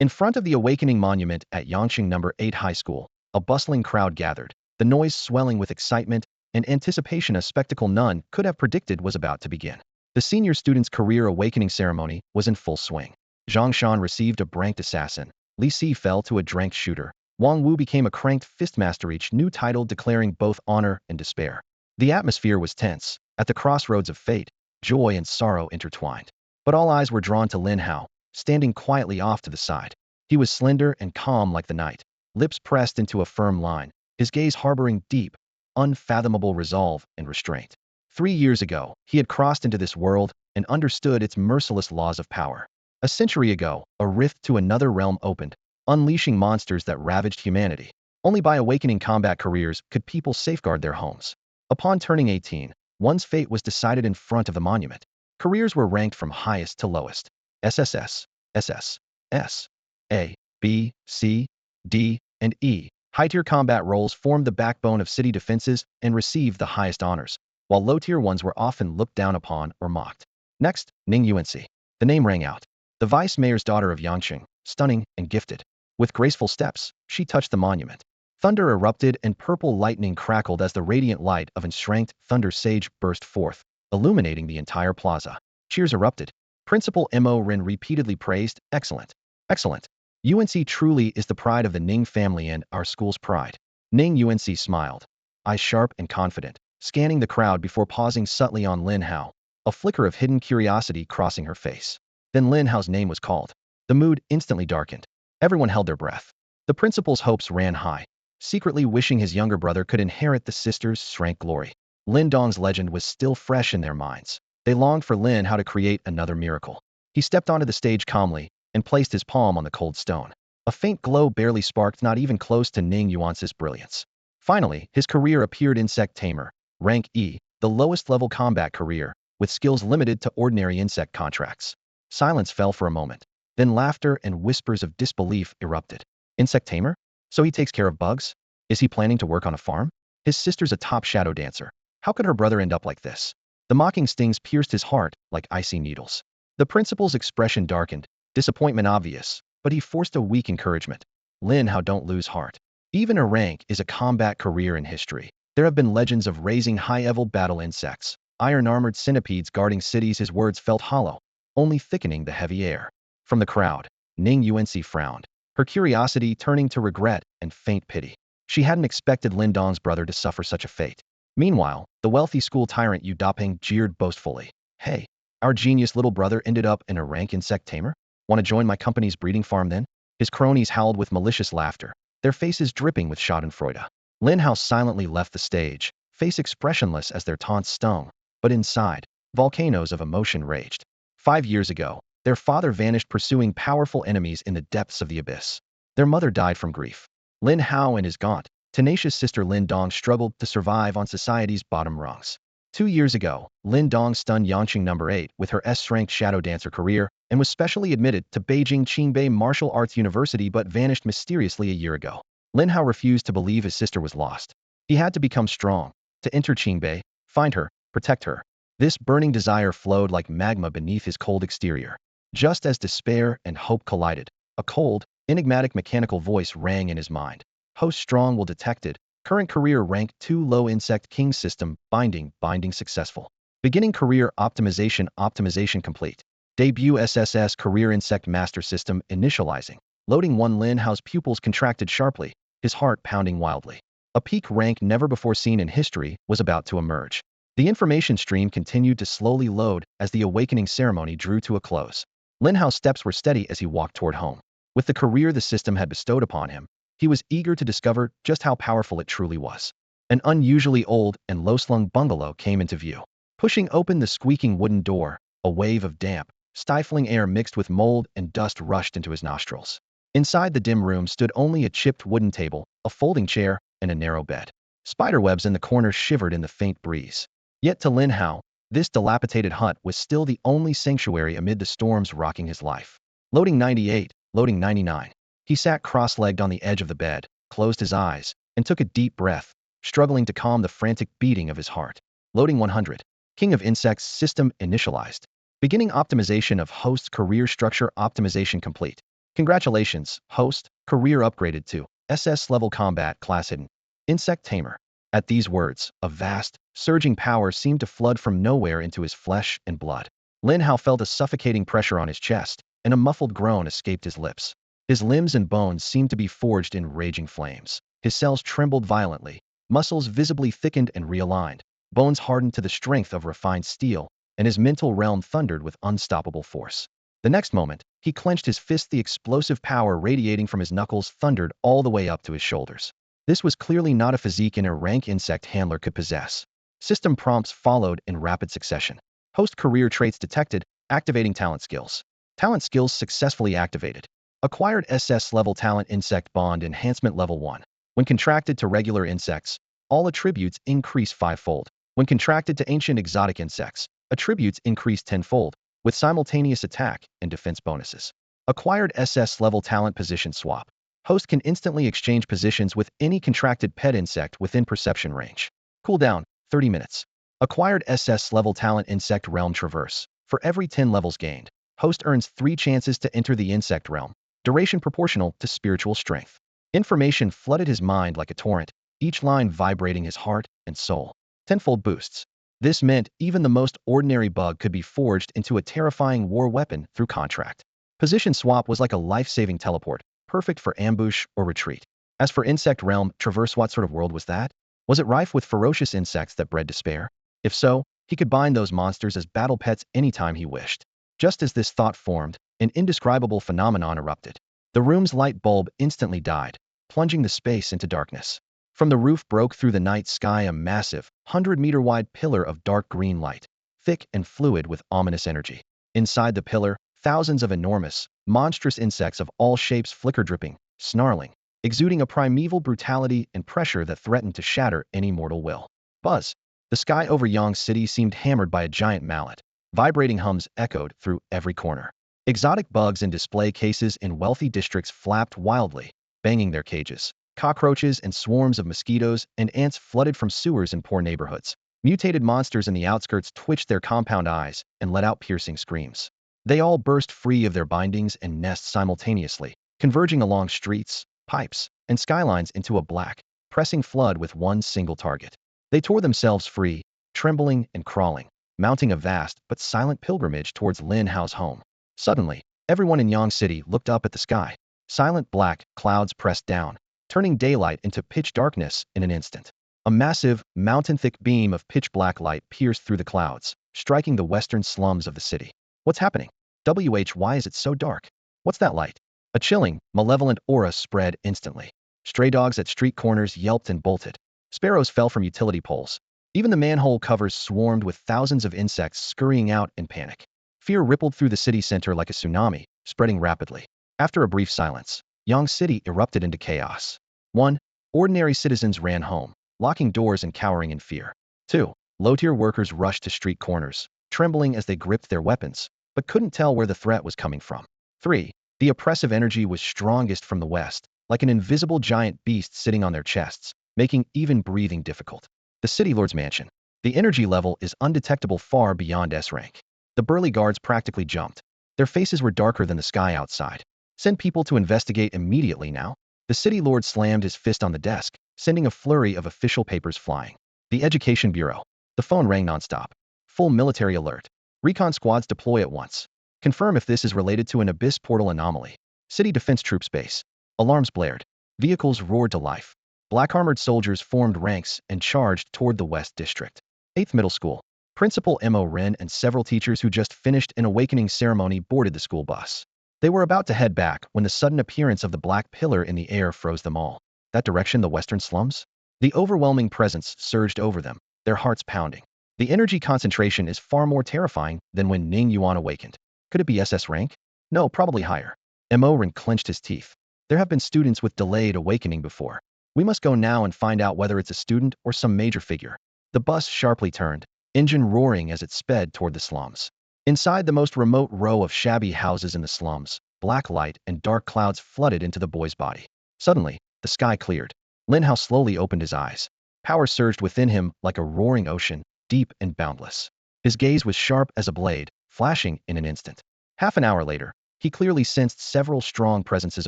In front of the Awakening Monument at Yangqing No. 8 High School, a bustling crowd gathered, the noise swelling with excitement and anticipation. A spectacle none could have predicted was about to begin. The senior student's career awakening ceremony was in full swing. Zhang Shan received a branked assassin. Li Si fell to a dranked shooter. Wang Wu became a cranked fistmaster, each new title declaring both honor and despair. The atmosphere was tense. At the crossroads of fate, joy and sorrow intertwined. But all eyes were drawn to Lin Hao, standing quietly off to the side. He was slender and calm like the night, lips pressed into a firm line, his gaze harboring deep, unfathomable resolve and restraint. 3 years ago, he had crossed into this world and understood its merciless laws of power. A century ago, a rift to another realm opened, unleashing monsters that ravaged humanity. Only by awakening combat careers could people safeguard their homes. Upon turning 18, one's fate was decided in front of the monument. Careers were ranked from highest to lowest. SSS, SS, S, A, B, C, D, and E. High-tier combat roles formed the backbone of city defenses and received the highest honors, while low-tier ones were often looked down upon or mocked. Next, Ning Yuanxi. The name rang out. The vice mayor's daughter of Yangqing, stunning and gifted. With graceful steps, she touched the monument. Thunder erupted and purple lightning crackled as the radiant light of enshranked thunder sage burst forth, illuminating the entire plaza. Cheers erupted. Principal Mo Rin repeatedly praised, "Excellent. Excellent. UNC truly is the pride of the Ning family and our school's pride." Ning UNC smiled, eyes sharp and confident, scanning the crowd before pausing subtly on Lin Hao, a flicker of hidden curiosity crossing her face. Then Lin Hao's name was called. The mood instantly darkened. Everyone held their breath. The principal's hopes ran high, secretly wishing his younger brother could inherit the sister's rank glory. Lin Dong's legend was still fresh in their minds. They longed for Lin Hao to create another miracle. He stepped onto the stage calmly and placed his palm on the cold stone. A faint glow barely sparked, not even close to Ning Yuan's brilliance. Finally, his career appeared. Insect Tamer, rank E, the lowest level combat career, with skills limited to ordinary insect contracts. Silence fell for a moment. Then laughter and whispers of disbelief erupted. Insect Tamer? So he takes care of bugs? Is he planning to work on a farm? His sister's a top shadow dancer. How could her brother end up like this? The mocking stings pierced his heart like icy needles. The principal's expression darkened, disappointment obvious, but he forced a weak encouragement. Lin Hao, don't lose heart. Even a rank is a combat career in history. There have been legends of raising high-level battle insects, iron-armored centipedes guarding cities. His words felt hollow, only thickening the heavy air. From the crowd, Ning Yuanxi frowned, her curiosity turning to regret and faint pity. She hadn't expected Lin Dong's brother to suffer such a fate. Meanwhile, the wealthy school tyrant Yu Daping jeered boastfully. "Hey, our genius little brother ended up in a rank insect tamer? Want to join my company's breeding farm then?" His cronies howled with malicious laughter, their faces dripping with schadenfreude. Lin Hao silently left the stage, face expressionless as their taunts stung, but inside, volcanoes of emotion raged. 5 years ago, their father vanished pursuing powerful enemies in the depths of the abyss. Their mother died from grief. Lin Hao and his gaunt, tenacious sister Lin Dong struggled to survive on society's bottom rungs. 2 years ago, Lin Dong stunned Yangqing No. 8 with her S-ranked shadow dancer career and was specially admitted to Beijing Qingbei Martial Arts University but vanished mysteriously a year ago. Lin Hao refused to believe his sister was lost. He had to become strong, to enter Qingbei, find her, protect her. This burning desire flowed like magma beneath his cold exterior. Just as despair and hope collided, a cold, enigmatic mechanical voice rang in his mind. Host strong will detected. Current career rank 2 low insect king system binding successful. Beginning career optimization complete. Debut SSS career insect master system initializing. Loading 1. Lin Hao's pupils contracted sharply, his heart pounding wildly. A peak rank never before seen in history was about to emerge. The information stream continued to slowly load as the awakening ceremony drew to a close. Lin Hao's steps were steady as he walked toward home. With the career the system had bestowed upon him, he was eager to discover just how powerful it truly was. An unusually old and low-slung bungalow came into view. Pushing open the squeaking wooden door, a wave of damp, stifling air mixed with mold and dust rushed into his nostrils. Inside the dim room stood only a chipped wooden table, a folding chair, and a narrow bed. Spiderwebs in the corners shivered in the faint breeze. Yet to Lin Hao, this dilapidated hut was still the only sanctuary amid the storms rocking his life. Loading 98, loading 99. He sat cross-legged on the edge of the bed, closed his eyes, and took a deep breath, struggling to calm the frantic beating of his heart. Loading 100. King of Insects system initialized. Beginning optimization of host's career structure optimization complete. Congratulations, host, career upgraded to SS level combat class hidden. Insect Tamer. At these words, a vast, surging power seemed to flood from nowhere into his flesh and blood. Lin Hao felt a suffocating pressure on his chest, and a muffled groan escaped his lips. His limbs and bones seemed to be forged in raging flames. His cells trembled violently, muscles visibly thickened and realigned, bones hardened to the strength of refined steel, and his mental realm thundered with unstoppable force. The next moment, he clenched his fist, the explosive power radiating from his knuckles thundered all the way up to his shoulders. This was clearly not a physique an rank insect handler could possess. System prompts followed in rapid succession. Host career traits detected, activating talent skills. Talent skills successfully activated. Acquired SS level talent insect bond enhancement level 1. When contracted to regular insects, all attributes increase 5-fold. When contracted to ancient exotic insects, attributes increase 10-fold, with simultaneous attack and defense bonuses. Acquired SS level talent position swap. Host can instantly exchange positions with any contracted pet insect within perception range. Cooldown, 30 minutes. Acquired SS level talent insect realm traverse. For every 10 levels gained, host earns 3 chances to enter the insect realm. Duration proportional to spiritual strength. Information flooded his mind like a torrent, each line vibrating his heart and soul. Tenfold boosts. This meant even the most ordinary bug could be forged into a terrifying war weapon through contract. Position swap was like a life-saving teleport, perfect for ambush or retreat. As for insect realm traverse, what sort of world was that? Was it rife with ferocious insects that bred despair? If so, he could bind those monsters as battle pets anytime he wished. Just as this thought formed, an indescribable phenomenon erupted. The room's light bulb instantly died, plunging the space into darkness. From the roof broke through the night sky a massive, 100-meter-wide pillar of dark green light, thick and fluid with ominous energy. Inside the pillar, thousands of enormous, monstrous insects of all shapes flicker, dripping, snarling, exuding a primeval brutality and pressure that threatened to shatter any mortal will. Buzz. The sky over Yang City seemed hammered by a giant mallet. Vibrating hums echoed through every corner. Exotic bugs in display cases in wealthy districts flapped wildly, banging their cages. Cockroaches and swarms of mosquitoes and ants flooded from sewers in poor neighborhoods. Mutated monsters in the outskirts twitched their compound eyes and let out piercing screams. They all burst free of their bindings and nests simultaneously, converging along streets, pipes, and skylines into a black, pressing flood with one single target. They tore themselves free, trembling and crawling, mounting a vast but silent pilgrimage towards Lin Hao's home. Suddenly, everyone in Yang City looked up at the sky. Silent black clouds pressed down, turning daylight into pitch darkness in an instant. A massive, mountain-thick beam of pitch-black light pierced through the clouds, striking the western slums of the city. What's happening? Why is it so dark? What's that light? A chilling, malevolent aura spread instantly. Stray dogs at street corners yelped and bolted. Sparrows fell from utility poles. Even the manhole covers swarmed with thousands of insects scurrying out in panic. Fear rippled through the city center like a tsunami, spreading rapidly. After a brief silence, Yang City erupted into chaos. 1. Ordinary citizens ran home, locking doors and cowering in fear. 2. Low-tier workers rushed to street corners, trembling as they gripped their weapons, but couldn't tell where the threat was coming from. 3. The oppressive energy was strongest from the west, like an invisible giant beast sitting on their chests, making even breathing difficult. The city lord's mansion. The energy level is undetectable far beyond S rank. The burly guards practically jumped. Their faces were darker than the sky outside. Send people to investigate immediately now. The city lord slammed his fist on the desk, sending a flurry of official papers flying. The Education Bureau. The phone rang nonstop. Full military alert. Recon squads deploy at once. Confirm if this is related to an abyss portal anomaly. City defense troops base. Alarms blared. Vehicles roared to life. Black-armored soldiers formed ranks and charged toward the West District. 8th Middle School. Principal Mo Ren and several teachers who just finished an awakening ceremony boarded the school bus. They were about to head back when the sudden appearance of the black pillar in the air froze them all. That direction, the western slums? The overwhelming presence surged over them, their hearts pounding. The energy concentration is far more terrifying than when Ning Yuan awakened. Could it be SS rank? No, probably higher. Mo Ren clenched his teeth. There have been students with delayed awakening before. We must go now and find out whether it's a student or some major figure. The bus sharply turned, engine roaring as it sped toward the slums. Inside the most remote row of shabby houses in the slums, black light and dark clouds flooded into the boy's body. Suddenly, the sky cleared. Lin Hao slowly opened his eyes. Power surged within him like a roaring ocean, deep and boundless. His gaze was sharp as a blade, flashing in an instant. Half an hour later, He clearly sensed several strong presences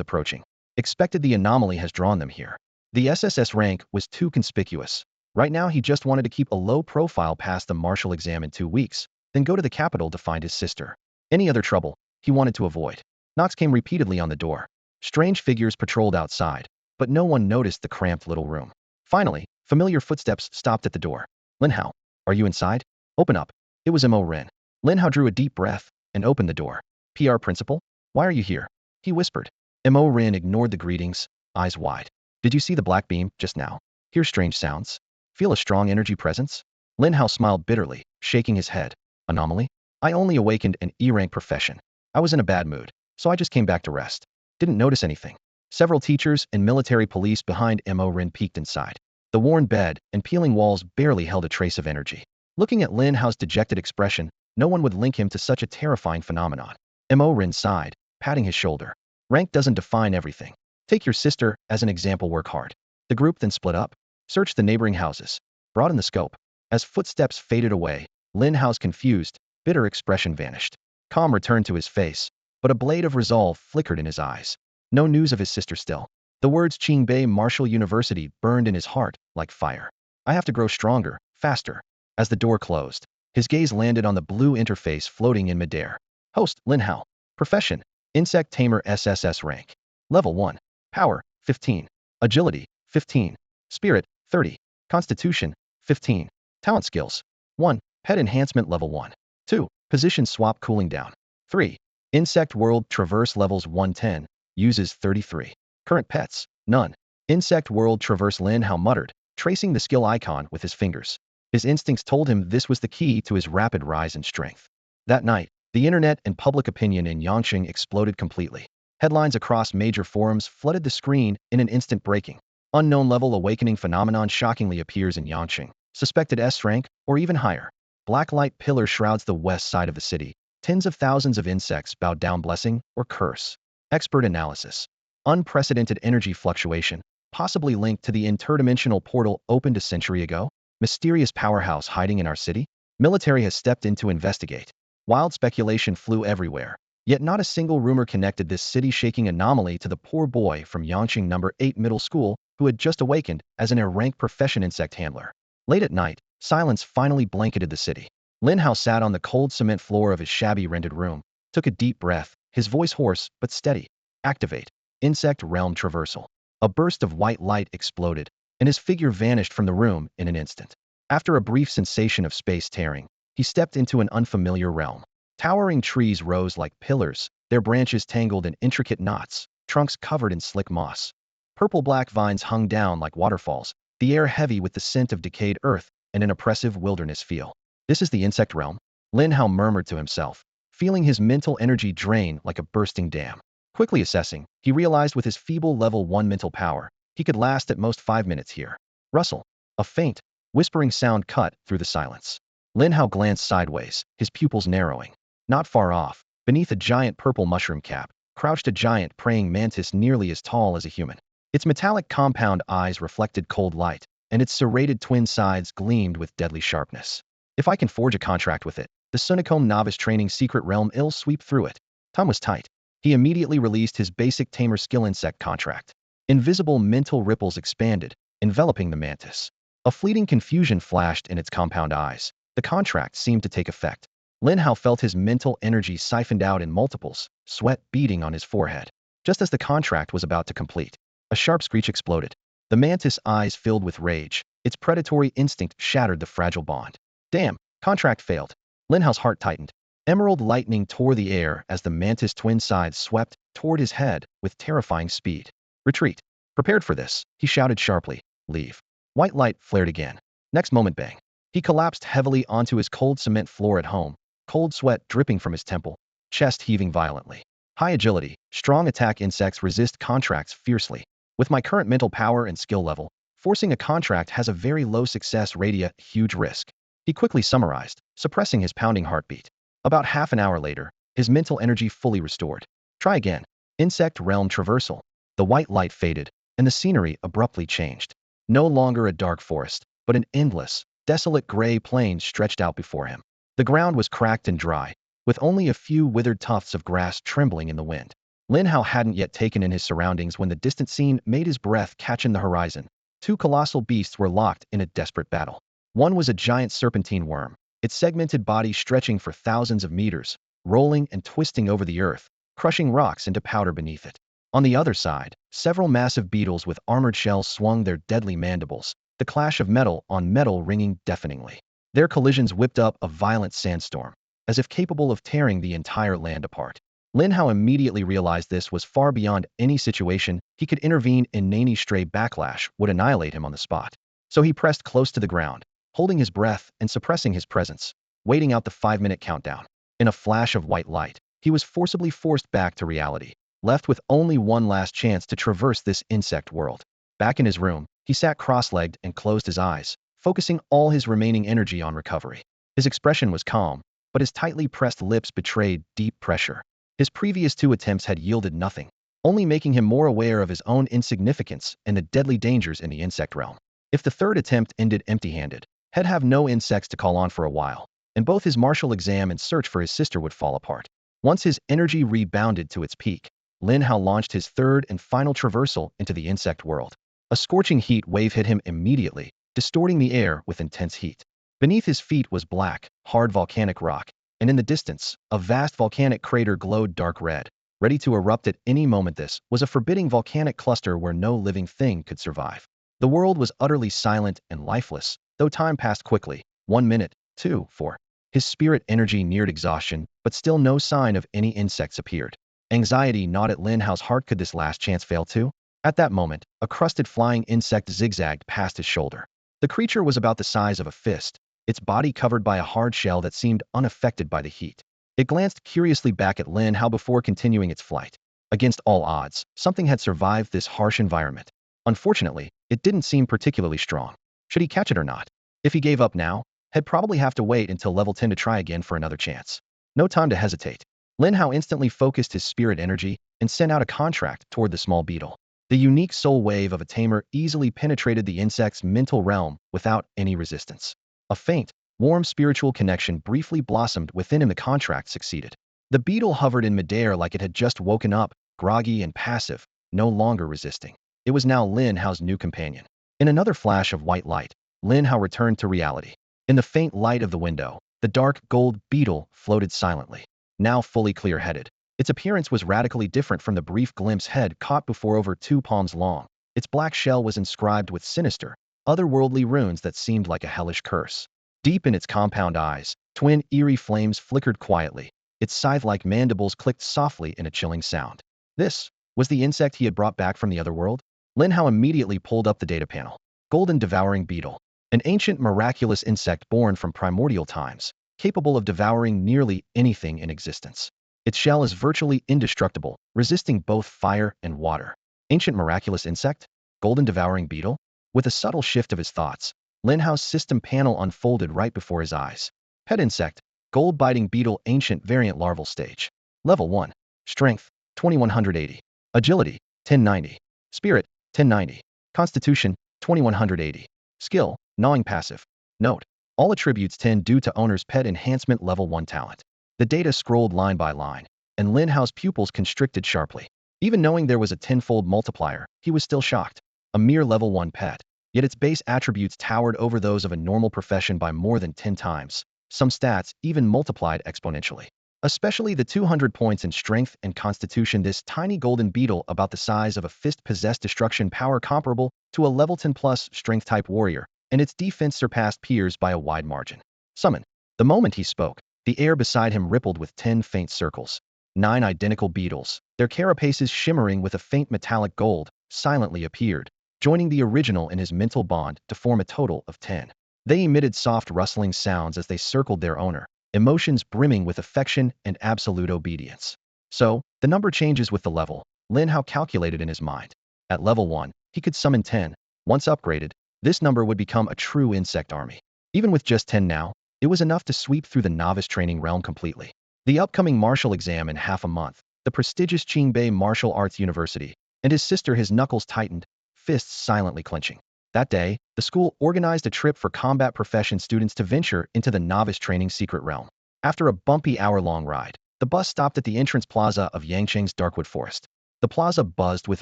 approaching. Expected the anomaly has drawn them here. The SSS rank was too conspicuous. Right now he just wanted to keep a low profile past the martial exam in 2 weeks, then go to the capital to find his sister. Any other trouble, he wanted to avoid. Knocks came repeatedly on the door. Strange figures patrolled outside, but no one noticed the cramped little room. Finally, familiar footsteps stopped at the door. Lin Hao, are you inside? Open up. It was Mo Rin. Lin Hao drew a deep breath and opened the door. PR principal? Why are you here? He whispered. Mo Rin ignored the greetings, eyes wide. Did you see the black beam just now? Hear strange sounds? Feel a strong energy presence? Lin Hao smiled bitterly, shaking his head. Anomaly? I only awakened an E-rank profession. I was in a bad mood, so I just came back to rest. Didn't notice anything. Several teachers and military police behind Mo Rin peeked inside. The worn bed and peeling walls barely held a trace of energy. Looking at Lin Hao's dejected expression, no one would link him to such a terrifying phenomenon. Mo Rin sighed, patting his shoulder. Rank doesn't define everything. Take your sister as an example, work hard. The group then split up, searched the neighboring houses, broadened the scope. As footsteps faded away, Lin Hao's confused, bitter expression vanished. Calm returned to his face, but a blade of resolve flickered in his eyes. No news of his sister still. The words Qingbei Martial University burned in his heart like fire. I have to grow stronger, faster. As the door closed, his gaze landed on the blue interface floating in midair. Host, Lin Hao. Profession, Insect Tamer SSS rank. Level 1. Power, 15. Agility, 15. Spirit, 30. Constitution, 15. Talent skills. 1. Pet enhancement level 1. 2. Position swap cooling down. 3. Insect World Traverse levels 110, uses 33. Current pets, none. Insect World Traverse, Lin Hao muttered, tracing the skill icon with his fingers. His instincts told him this was the key to his rapid rise in strength. That night, the internet and public opinion in Yangqing exploded completely. Headlines across major forums flooded the screen in an instant. Breaking. Unknown level awakening phenomenon shockingly appears in Yangqing. Suspected S rank, or even higher. Black light pillar shrouds the west side of the city. Tens of thousands of insects bow down, blessing or curse. Expert analysis. Unprecedented energy fluctuation, possibly linked to the interdimensional portal opened a century ago. Mysterious powerhouse hiding in our city. Military has stepped in to investigate. Wild speculation flew everywhere, yet not a single rumor connected this city-shaking anomaly to the poor boy from Yangqing No. 8 middle school who had just awakened as an air-rank profession insect handler. Late at night, silence finally blanketed the city. Lin Hao sat on the cold cement floor of his shabby rented room, took a deep breath, his voice hoarse but steady. Activate. Insect Realm Traversal. A burst of white light exploded, and his figure vanished from the room in an instant. After a brief sensation of space tearing, he stepped into an unfamiliar realm. Towering trees rose like pillars, their branches tangled in intricate knots, trunks covered in slick moss. Purple-black vines hung down like waterfalls, the air heavy with the scent of decayed earth and an oppressive wilderness feel. This is the insect realm? Lin Hao murmured to himself, feeling his mental energy drain like a bursting dam. Quickly assessing, he realized with his feeble level 1 mental power, he could last at most 5 minutes here. Rustle. A faint, whispering sound cut through the silence. Lin Hao glanced sideways, his pupils narrowing. Not far off, beneath a giant purple mushroom cap, crouched a giant praying mantis nearly as tall as a human. Its metallic compound eyes reflected cold light, and its serrated twin sides gleamed with deadly sharpness. If I can forge a contract with it, the Sunicombe novice training secret realm will sweep through it. Time was tight. He immediately released his basic tamer skill insect contract. Invisible mental ripples expanded, enveloping the mantis. A fleeting confusion flashed in its compound eyes. The contract seemed to take effect. Lin Hao felt his mental energy siphoned out in multiples, sweat beading on his forehead. Just as the contract was about to complete, a sharp screech exploded. The mantis' eyes filled with rage. Its predatory instinct shattered the fragile bond. Damn, contract failed. Lin Hao's heart tightened. Emerald lightning tore the air as the mantis' twin sides swept toward his head with terrifying speed. Retreat. Prepared for this, he shouted sharply. Leave. White light flared again. Next moment, bang. He collapsed heavily onto his cold cement floor at home, cold sweat dripping from his temple, chest heaving violently. High agility, strong attack insects resist contracts fiercely. With my current mental power and skill level, forcing a contract has a very low success rate, huge risk. He quickly summarized, suppressing his pounding heartbeat. About half an hour later, his mental energy fully restored. Try again. Insect Realm Traversal. The white light faded, and the scenery abruptly changed. No longer a dark forest, but an endless, desolate gray plain stretched out before him. The ground was cracked and dry, with only a few withered tufts of grass trembling in the wind. Lin Hao hadn't yet taken in his surroundings when the distant scene made his breath catch in the horizon. Two colossal beasts were locked in a desperate battle. One was a giant serpentine worm, its segmented body stretching for thousands of meters, rolling and twisting over the earth, crushing rocks into powder beneath it. On the other side, several massive beetles with armored shells swung their deadly mandibles, the clash of metal on metal ringing deafeningly. Their collisions whipped up a violent sandstorm, as if capable of tearing the entire land apart. Lin Hao immediately realized this was far beyond any situation he could intervene in. Any stray backlash would annihilate him on the spot. So he pressed close to the ground, holding his breath and suppressing his presence, waiting out the 5-minute countdown. In a flash of white light, he was forcibly forced back to reality, left with only one last chance to traverse this insect world. Back in his room, he sat cross-legged and closed his eyes, focusing all his remaining energy on recovery. His expression was calm, but his tightly pressed lips betrayed deep pressure. His previous 2 attempts had yielded nothing, only making him more aware of his own insignificance and the deadly dangers in the insect realm. If the 3rd attempt ended empty-handed, he'd have no insects to call on for a while, and both his martial exam and search for his sister would fall apart. Once his energy rebounded to its peak, Lin Hao launched his 3rd and final traversal into the insect world. A scorching heat wave hit him immediately, distorting the air with intense heat. Beneath his feet was black, hard volcanic rock, and in the distance, a vast volcanic crater glowed dark red, ready to erupt at any moment. This was a forbidding volcanic cluster where no living thing could survive. The world was utterly silent and lifeless, though time passed quickly. 1 minute, 2, 4. His spirit energy neared exhaustion, but still no sign of any insects appeared. Anxiety gnawed at Lin Hao's heart. Could this last chance fail too? At that moment, a crusted flying insect zigzagged past his shoulder. The creature was about the size of a fist, its body covered by a hard shell that seemed unaffected by the heat. It glanced curiously back at Lin Hao before continuing its flight. Against all odds, something had survived this harsh environment. Unfortunately, it didn't seem particularly strong. Should he catch it or not? If he gave up now, he'd probably have to wait until level 10 to try again for another chance. No time to hesitate. Lin Hao instantly focused his spirit energy and sent out a contract toward the small beetle. The unique soul wave of a Tamer easily penetrated the insect's mental realm without any resistance. A faint, warm spiritual connection briefly blossomed within him. The contract succeeded. The beetle hovered in midair like it had just woken up, groggy and passive, no longer resisting. It was now Lin Hao's new companion. In another flash of white light, Lin Hao returned to reality. In the faint light of the window, the dark gold beetle floated silently, now fully clear-headed. Its appearance was radically different from the brief glimpse head caught before. Over 2 palms long, its black shell was inscribed with sinister, otherworldly runes that seemed like a hellish curse. Deep in its compound eyes, twin eerie flames flickered quietly. Its scythe-like mandibles clicked softly in a chilling sound. This was the insect he had brought back from the other world? Lin Hao immediately pulled up the data panel. Golden devouring beetle. An ancient miraculous insect born from primordial times, capable of devouring nearly anything in existence. Its shell is virtually indestructible, resisting both fire and water. Ancient miraculous insect? Golden devouring beetle? With a subtle shift of his thoughts, Lin Hao's system panel unfolded right before his eyes. Pet insect, gold-biting beetle, ancient variant, larval stage. Level 1. Strength, 2180. Agility, 1090. Spirit, 1090. Constitution, 2180. Skill, gnawing passive. Note: all attributes 10 due to owner's pet enhancement. Level 1 talent. The data scrolled line by line, and Lin Hao's pupils constricted sharply. Even knowing there was a 10-fold multiplier, he was still shocked. A mere level 1 pet, yet its base attributes towered over those of a normal profession by more than 10 times. Some stats even multiplied exponentially. Especially the 200 points in strength and constitution. This tiny golden beetle, about the size of a fist, possessed destruction power comparable to a level 10 plus strength-type warrior, and its defense surpassed peers by a wide margin. Summon. The moment he spoke, the air beside him rippled with 10 faint circles. 9 identical beetles, their carapaces shimmering with a faint metallic gold, silently appeared, joining the original in his mental bond to form a total of 10. They emitted soft rustling sounds as they circled their owner, emotions brimming with affection and absolute obedience. So, the number changes with the level, Lin Hao calculated in his mind. At level 1, he could summon 10. Once upgraded, this number would become a true insect army. Even with just 10 now, it was enough to sweep through the novice training realm completely. The upcoming martial exam in half a month, the prestigious Qingbei Martial Arts University, and his sister, his knuckles tightened, fists silently clenching. That day, the school organized a trip for combat profession students to venture into the novice training secret realm. After a bumpy hour-long ride, the bus stopped at the entrance plaza of Yangqing's Darkwood Forest. The plaza buzzed with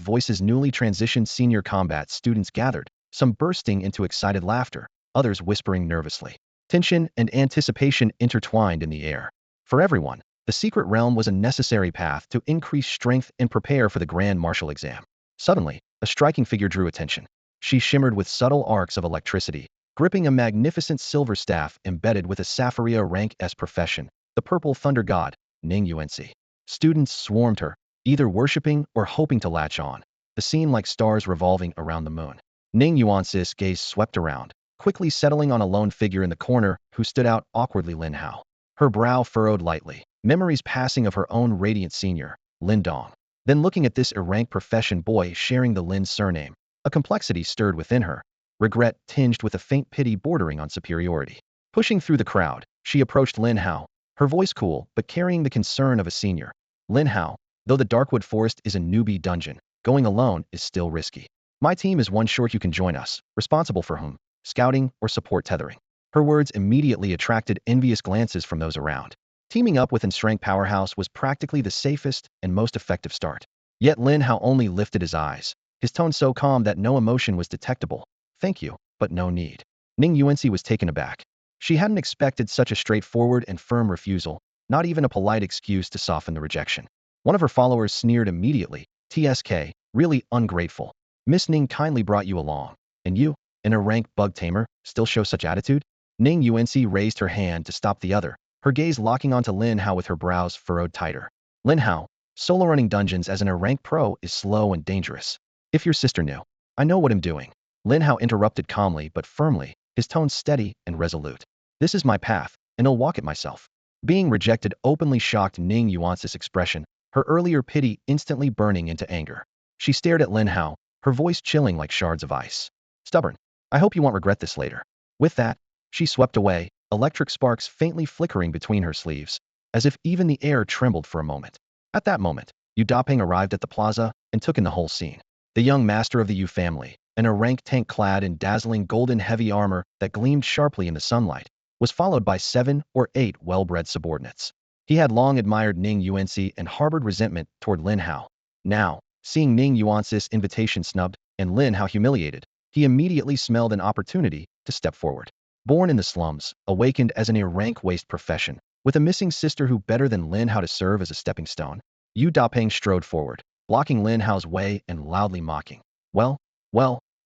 voices. Newly transitioned senior combat students gathered, some bursting into excited laughter, others whispering nervously. Tension and anticipation intertwined in the air. For everyone, the secret realm was a necessary path to increase strength and prepare for the grand martial exam. Suddenly, a striking figure drew attention. She shimmered with subtle arcs of electricity, gripping a magnificent silver staff embedded with a Sapphire rank S profession, the purple thunder god, Ning Yuanci. Students swarmed her, either worshipping or hoping to latch on, the scene like stars revolving around the moon. Ning Yuanci's gaze swept around, quickly settling on a lone figure in the corner who stood out awkwardly. Lin Hao. Her brow furrowed lightly, memories passing of her own radiant senior, Lin Dong. Then looking at this erranked profession boy sharing the Lin surname, a complexity stirred within her, regret tinged with a faint pity bordering on superiority. Pushing through the crowd, she approached Lin Hao, her voice cool but carrying the concern of a senior. Lin Hao, though the Darkwood Forest is a newbie dungeon, going alone is still risky. My team is one short. You can join us, responsible for whom? Scouting or support tethering. Her words immediately attracted envious glances from those around. Teaming up with Strength Powerhouse was practically the safest and most effective start. Yet Lin Hao only lifted his eyes, his tone so calm that no emotion was detectable. Thank you, but no need. Ning Yuanci was taken aback. She hadn't expected such a straightforward and firm refusal, not even a polite excuse to soften the rejection. One of her followers sneered immediately. TSK, really ungrateful. Miss Ning kindly brought you along. And you, an rank bug tamer, still show such attitude? Ning Yuanci raised her hand to stop the other, her gaze locking onto Lin Hao with her brows furrowed tighter. Lin Hao, solo running dungeons as an rank pro is slow and dangerous. If your sister knew. I know what I'm doing. Lin Hao interrupted calmly but firmly, his tone steady and resolute. This is my path, and I'll walk it myself. Being rejected openly shocked Ning Yuanci's expression, her earlier pity instantly burning into anger. She stared at Lin Hao, her voice chilling like shards of ice. Stubborn. I hope you won't regret this later. With that, she swept away, electric sparks faintly flickering between her sleeves, as if even the air trembled for a moment. At that moment, Yu Dapeng arrived at the plaza and took in the whole scene. The young master of the Yu family, in a rank tank clad in dazzling golden heavy armor that gleamed sharply in the sunlight, was followed by 7 or 8 well-bred subordinates. He had long admired Ning Yuanci and harbored resentment toward Lin Hao. Now, seeing Ning Yuanci's invitation snubbed and Lin Hao humiliated, he immediately smelled an opportunity to step forward. Born in the slums, awakened as an rank waste profession, with a missing sister who better than Lin Hao to serve as a stepping stone, Yu Dapeng strode forward, blocking Lin Hao's way and loudly mocking. Well,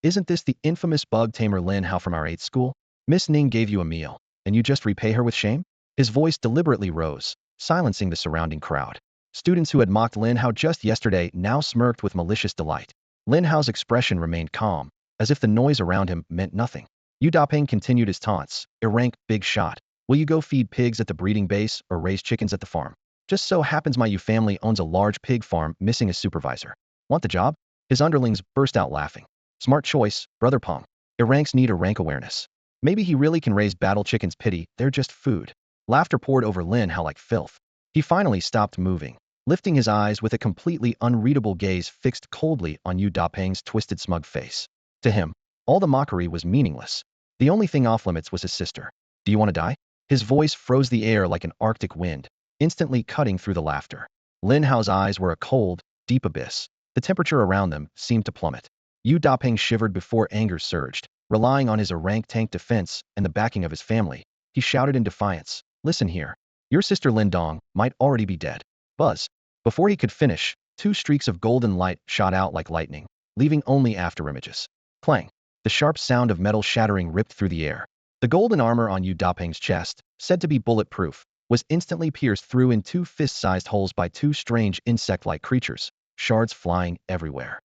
isn't this the infamous bug tamer Lin Hao from our 8th school? Miss Ning gave you a meal, and you just repay her with shame? His voice deliberately rose, silencing the surrounding crowd. Students who had mocked Lin Hao just yesterday now smirked with malicious delight. Lin Hao's expression remained calm, as if the noise around him meant nothing. Yu Dapeng continued his taunts. Rank big shot. Will you go feed pigs at the breeding base or raise chickens at the farm? Just so happens my Yu family owns a large pig farm missing a supervisor. Want the job? His underlings burst out laughing. Smart choice, Brother Peng. Ranks need a rank awareness. Maybe he really can raise battle chickens. Pity, they're just food. Laughter poured over Lin Hao like filth. He finally stopped moving, lifting his eyes with a completely unreadable gaze fixed coldly on Yu Dapeng's twisted smug face. To him, all the mockery was meaningless. The only thing off limits was his sister. Do you want to die? His voice froze the air like an arctic wind, instantly cutting through the laughter. Lin Hao's eyes were a cold, deep abyss. The temperature around them seemed to plummet. Yu Dapeng shivered before anger surged. Relying on his rank tank defense and the backing of his family, he shouted in defiance, "Listen here. Your sister Lin Dong might already be dead." Buzz. Before he could finish, 2 streaks of golden light shot out like lightning, leaving only afterimages. Clang. The sharp sound of metal shattering ripped through the air. The golden armor on Yu Dapeng's chest, said to be bulletproof, was instantly pierced through in 2 fist-sized holes by 2 strange insect-like creatures, shards flying everywhere.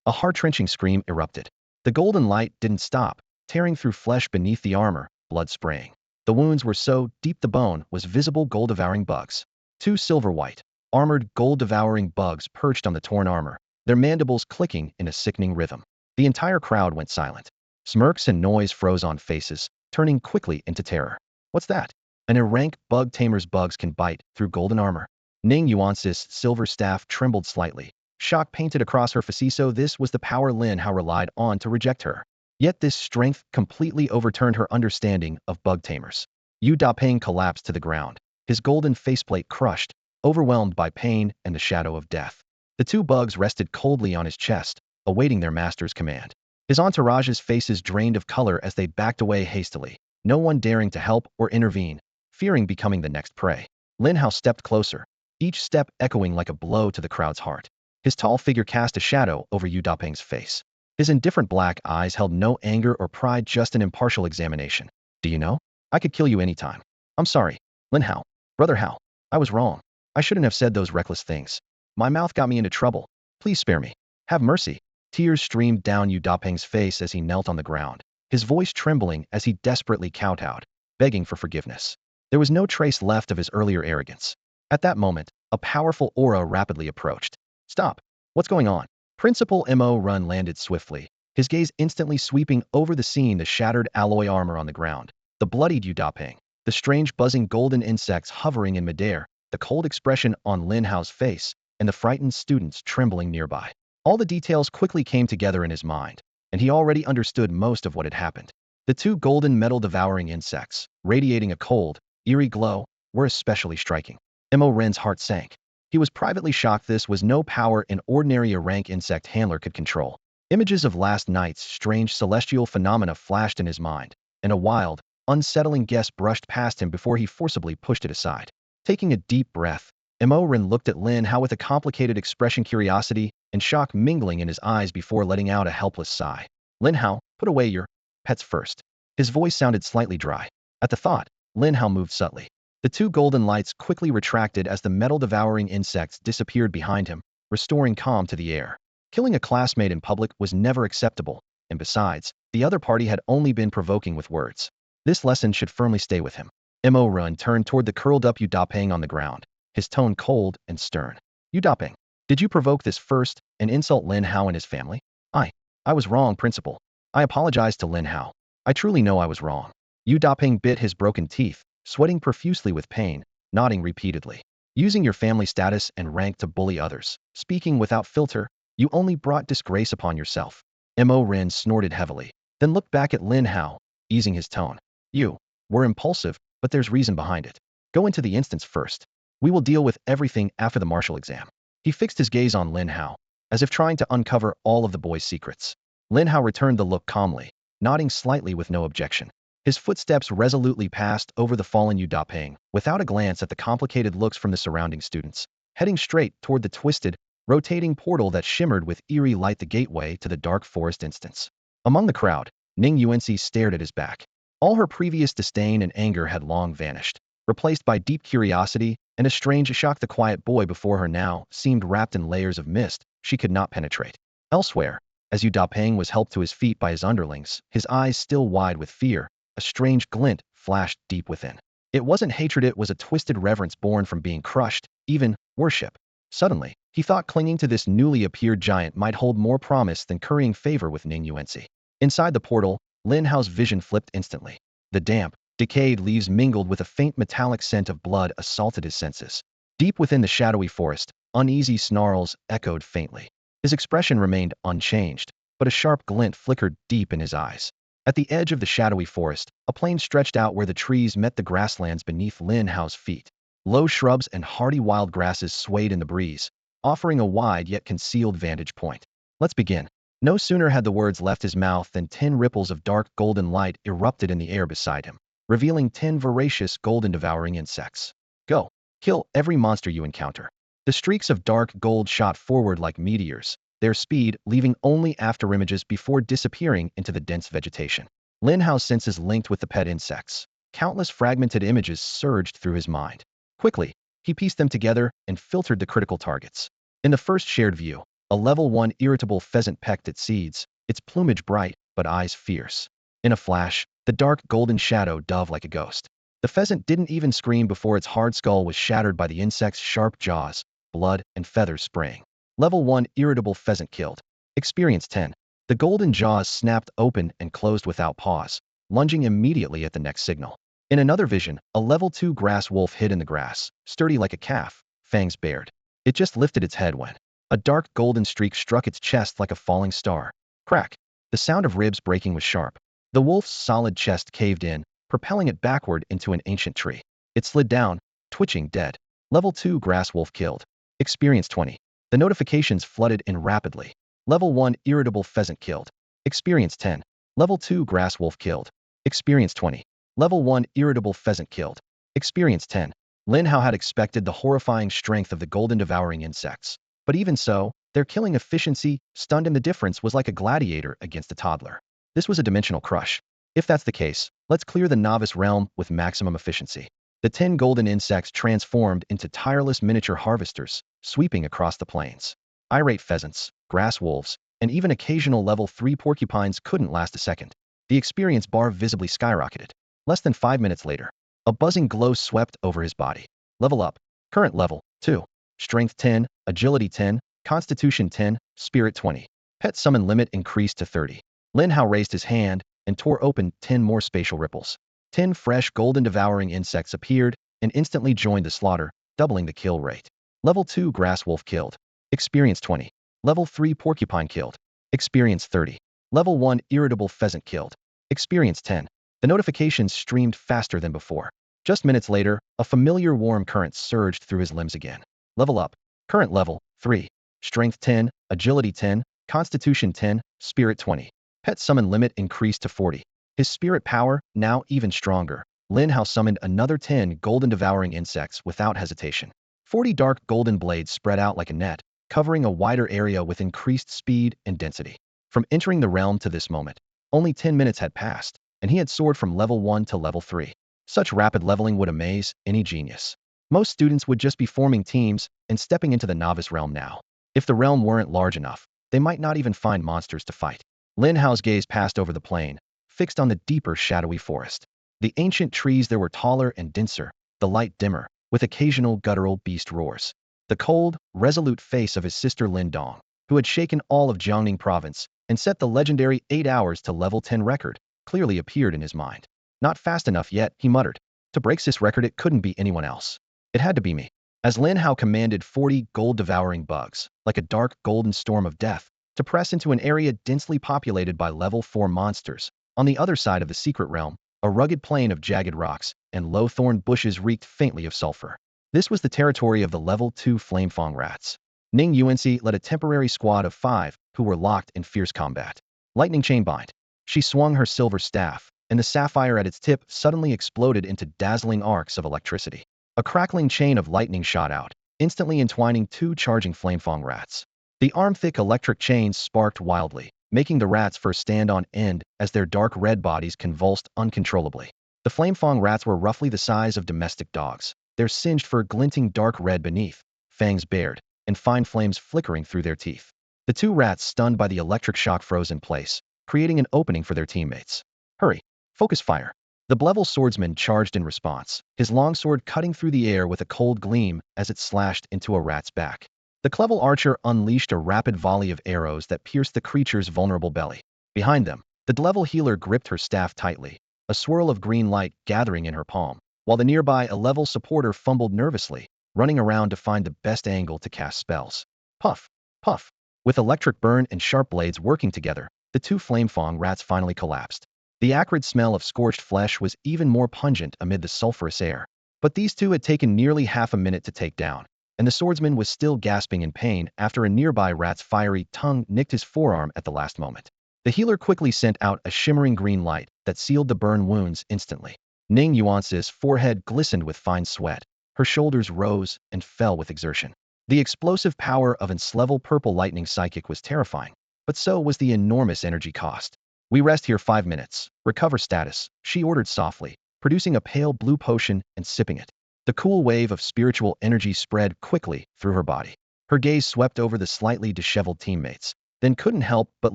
A heart-wrenching scream erupted. The golden light didn't stop, tearing through flesh beneath the armor, blood spraying. The wounds were so deep the bone was visible. Gold-devouring bugs. 2 silver-white, armored gold-devouring bugs perched on the torn armor, their mandibles clicking in a sickening rhythm. The entire crowd went silent. Smirks and noise froze on faces, turning quickly into terror. What's that? An rank bug tamer's bugs can bite through golden armor. Ning Yuanci's silver staff trembled slightly. Shock painted across her face. So this was the power Lin Hao relied on to reject her. Yet this strength completely overturned her understanding of bug tamers. Yu Dapeng collapsed to the ground, his golden faceplate crushed, overwhelmed by pain and the shadow of death. The two bugs rested coldly on his chest, awaiting their master's command. His entourage's faces drained of color as they backed away hastily, no one daring to help or intervene, fearing becoming the next prey. Lin Hao stepped closer, each step echoing like a blow to the crowd's heart. His tall figure cast a shadow over Yu Dapeng's face. His indifferent black eyes held no anger or pride, just an impartial examination. Do you know? I could kill you anytime. I'm sorry, Lin Hao. Brother Hao. I was wrong. I shouldn't have said those reckless things. My mouth got me into trouble. Please spare me. Have mercy. Tears streamed down Yu Dapeng's face as he knelt on the ground, his voice trembling as he desperately kowtowed, begging for forgiveness. There was no trace left of his earlier arrogance. At that moment, a powerful aura rapidly approached. Stop. What's going on? Principal Mo Run landed swiftly, his gaze instantly sweeping over the scene, the shattered alloy armor on the ground, the bloodied Yu Dapeng, the strange buzzing golden insects hovering in midair, the cold expression on Lin Hao's face, and the frightened students trembling nearby. All the details quickly came together in his mind, and he already understood most of what had happened. The two golden metal-devouring insects, radiating a cold, eerie glow, were especially striking. Mo Ren's heart sank. He was privately shocked. This was no power an ordinary rank insect handler could control. Images of last night's strange celestial phenomena flashed in his mind, and a wild, unsettling guess brushed past him before he forcibly pushed it aside. Taking a deep breath, Mo Ren looked at Lin Hao with a complicated expression, curiosity and shock mingling in his eyes before letting out a helpless sigh. Lin Hao, put away your pets first. His voice sounded slightly dry. At the thought, Lin Hao moved subtly. The two golden lights quickly retracted as the metal-devouring insects disappeared behind him, restoring calm to the air. Killing a classmate in public was never acceptable, and besides, the other party had only been provoking with words. This lesson should firmly stay with him. Mo Run turned toward the curled-up Yu Dapeng on the ground, his tone cold and stern. Yu Dapeng, did you provoke this first and insult Lin Hao and his family? I was wrong, Principal. I apologize to Lin Hao. I truly know I was wrong. Yu Dapeng bit his broken teeth, sweating profusely with pain, nodding repeatedly. Using your family status and rank to bully others, speaking without filter, you only brought disgrace upon yourself. Mo Ren snorted heavily, then looked back at Lin Hao, easing his tone. You were impulsive, but there's reason behind it. Go into the instance first. We will deal with everything after the martial exam. He fixed his gaze on Lin Hao, as if trying to uncover all of the boy's secrets. Lin Hao returned the look calmly, nodding slightly with no objection. His footsteps resolutely passed over the fallen Yu Dapeng, without a glance at the complicated looks from the surrounding students, heading straight toward the twisted, rotating portal that shimmered with eerie light, the gateway to the dark forest instance. Among the crowd, Ning Yuanci stared at his back. All her previous disdain and anger had long vanished, replaced by deep curiosity and a strange shock. The quiet boy before her now seemed wrapped in layers of mist she could not penetrate. Elsewhere, as Yu Dapeng was helped to his feet by his underlings, his eyes still wide with fear, a strange glint flashed deep within. It wasn't hatred, it was a twisted reverence born from being crushed, even worship. Suddenly, he thought clinging to this newly appeared giant might hold more promise than currying favor with Ning Yuanci. Inside the portal, Lin Hao's vision flipped instantly. The damp, decayed leaves mingled with a faint metallic scent of blood assaulted his senses. Deep within the shadowy forest, uneasy snarls echoed faintly. His expression remained unchanged, but a sharp glint flickered deep in his eyes. At the edge of the shadowy forest, a plain stretched out where the trees met the grasslands beneath Lin Hao's feet. Low shrubs and hardy wild grasses swayed in the breeze, offering a wide yet concealed vantage point. Let's begin. No sooner had the words left his mouth than 10 ripples of dark golden light erupted in the air beside him, revealing 10 voracious golden-devouring insects. Go. Kill every monster you encounter. The streaks of dark gold shot forward like meteors, their speed leaving only afterimages before disappearing into the dense vegetation. Lin Hao's senses linked with the pet insects. Countless fragmented images surged through his mind. Quickly, he pieced them together and filtered the critical targets. In the first shared view, a level 1 irritable pheasant pecked at seeds, its plumage bright but eyes fierce. In a flash, the dark golden shadow dove like a ghost. The pheasant didn't even scream before its hard skull was shattered by the insect's sharp jaws, blood and feathers spraying. Level 1 irritable pheasant killed. Experience 10. The golden jaws snapped open and closed without pause, lunging immediately at the next signal. In another vision, a level 2 grass wolf hid in the grass, sturdy like a calf, fangs bared. It just lifted its head when a dark golden streak struck its chest like a falling star. Crack! The sound of ribs breaking was sharp. The wolf's solid chest caved in, propelling it backward into an ancient tree. It slid down, twitching, dead. Level 2 Grass Wolf killed. Experience 20. The notifications flooded in rapidly. Level 1 Irritable Pheasant killed. Experience 10. Level 2 Grass Wolf killed. Experience 20. Level 1 Irritable Pheasant killed. Experience 10. Lin Hao had expected the horrifying strength of the golden devouring insects. But even so, their killing efficiency stunned him. The difference was like a gladiator against a toddler. This was a dimensional crush. If that's the case, let's clear the novice realm with maximum efficiency. The 10 golden insects transformed into tireless miniature harvesters, sweeping across the plains. Irate pheasants, grass wolves, and even occasional level 3 porcupines couldn't last a second. The experience bar visibly skyrocketed. Less than 5 minutes later, a buzzing glow swept over his body. Level up. Current level, 2. Strength 10, Agility 10, Constitution 10, Spirit 20. Pet summon limit increased to 30. Lin Hao raised his hand and tore open 10 more spatial ripples. 10 fresh golden devouring insects appeared and instantly joined the slaughter, doubling the kill rate. Level 2 Grass Wolf killed. Experience 20. Level 3 Porcupine killed. Experience 30. Level 1 Irritable Pheasant killed. Experience 10. The notifications streamed faster than before. Just minutes later, a familiar warm current surged through his limbs again. Level up. Current level, 3. Strength 10, Agility 10, Constitution 10, Spirit 20. Pet summon limit increased to 40. His spirit power, now even stronger, Lin Hao summoned another 10 golden devouring insects without hesitation. 40 dark golden blades spread out like a net, covering a wider area with increased speed and density. From entering the realm to this moment, only 10 minutes had passed, and he had soared from level 1 to level 3. Such rapid leveling would amaze any genius. Most students would just be forming teams and stepping into the novice realm now. If the realm weren't large enough, they might not even find monsters to fight. Lin Hao's gaze passed over the plain, fixed on the deeper shadowy forest. The ancient trees there were taller and denser, the light dimmer, with occasional guttural beast roars. The cold, resolute face of his sister Lin Dong, who had shaken all of Jiangning province and set the legendary 8 hours to level 10 record, clearly appeared in his mind. Not fast enough yet, he muttered. To break this record, it couldn't be anyone else. It had to be me. As Lin Hao commanded 40 gold-devouring bugs, like a dark golden storm of death, to press into an area densely populated by level 4 monsters. On the other side of the secret realm, a rugged plain of jagged rocks and low-thorn bushes reeked faintly of sulfur. This was the territory of the level 2 Flamefang rats. Ning Yuanxi led a temporary squad of 5 who were locked in fierce combat. Lightning chain bind. She swung her silver staff, and the sapphire at its tip suddenly exploded into dazzling arcs of electricity. A crackling chain of lightning shot out, instantly entwining 2 charging Flamefang rats. The arm-thick electric chains sparked wildly, making the rats first stand on end as their dark red bodies convulsed uncontrollably. The Flamefang rats were roughly the size of domestic dogs, their singed fur glinting dark red beneath, fangs bared, and fine flames flickering through their teeth. The 2 rats, stunned by the electric shock, froze in place, creating an opening for their teammates. Hurry! Focus fire! The Blevel swordsman charged in response, his longsword cutting through the air with a cold gleam as it slashed into a rat's back. The Clevel archer unleashed a rapid volley of arrows that pierced the creature's vulnerable belly. Behind them, the Blevel healer gripped her staff tightly, a swirl of green light gathering in her palm, while the nearby a level supporter fumbled nervously, running around to find the best angle to cast spells. Puff! Puff! With electric burn and sharp blades working together, the 2 Flamefang rats finally collapsed. The acrid smell of scorched flesh was even more pungent amid the sulphurous air. But these 2 had taken nearly half a minute to take down, and the swordsman was still gasping in pain after a nearby rat's fiery tongue nicked his forearm at the last moment. The healer quickly sent out a shimmering green light that sealed the burn wounds instantly. Ning Yuanxi's forehead glistened with fine sweat. Her shoulders rose and fell with exertion. The explosive power of an level purple lightning psychic was terrifying, but so was the enormous energy cost. We rest here 5 minutes. Recover status, she ordered softly, producing a pale blue potion and sipping it. The cool wave of spiritual energy spread quickly through her body. Her gaze swept over the slightly disheveled teammates, then couldn't help but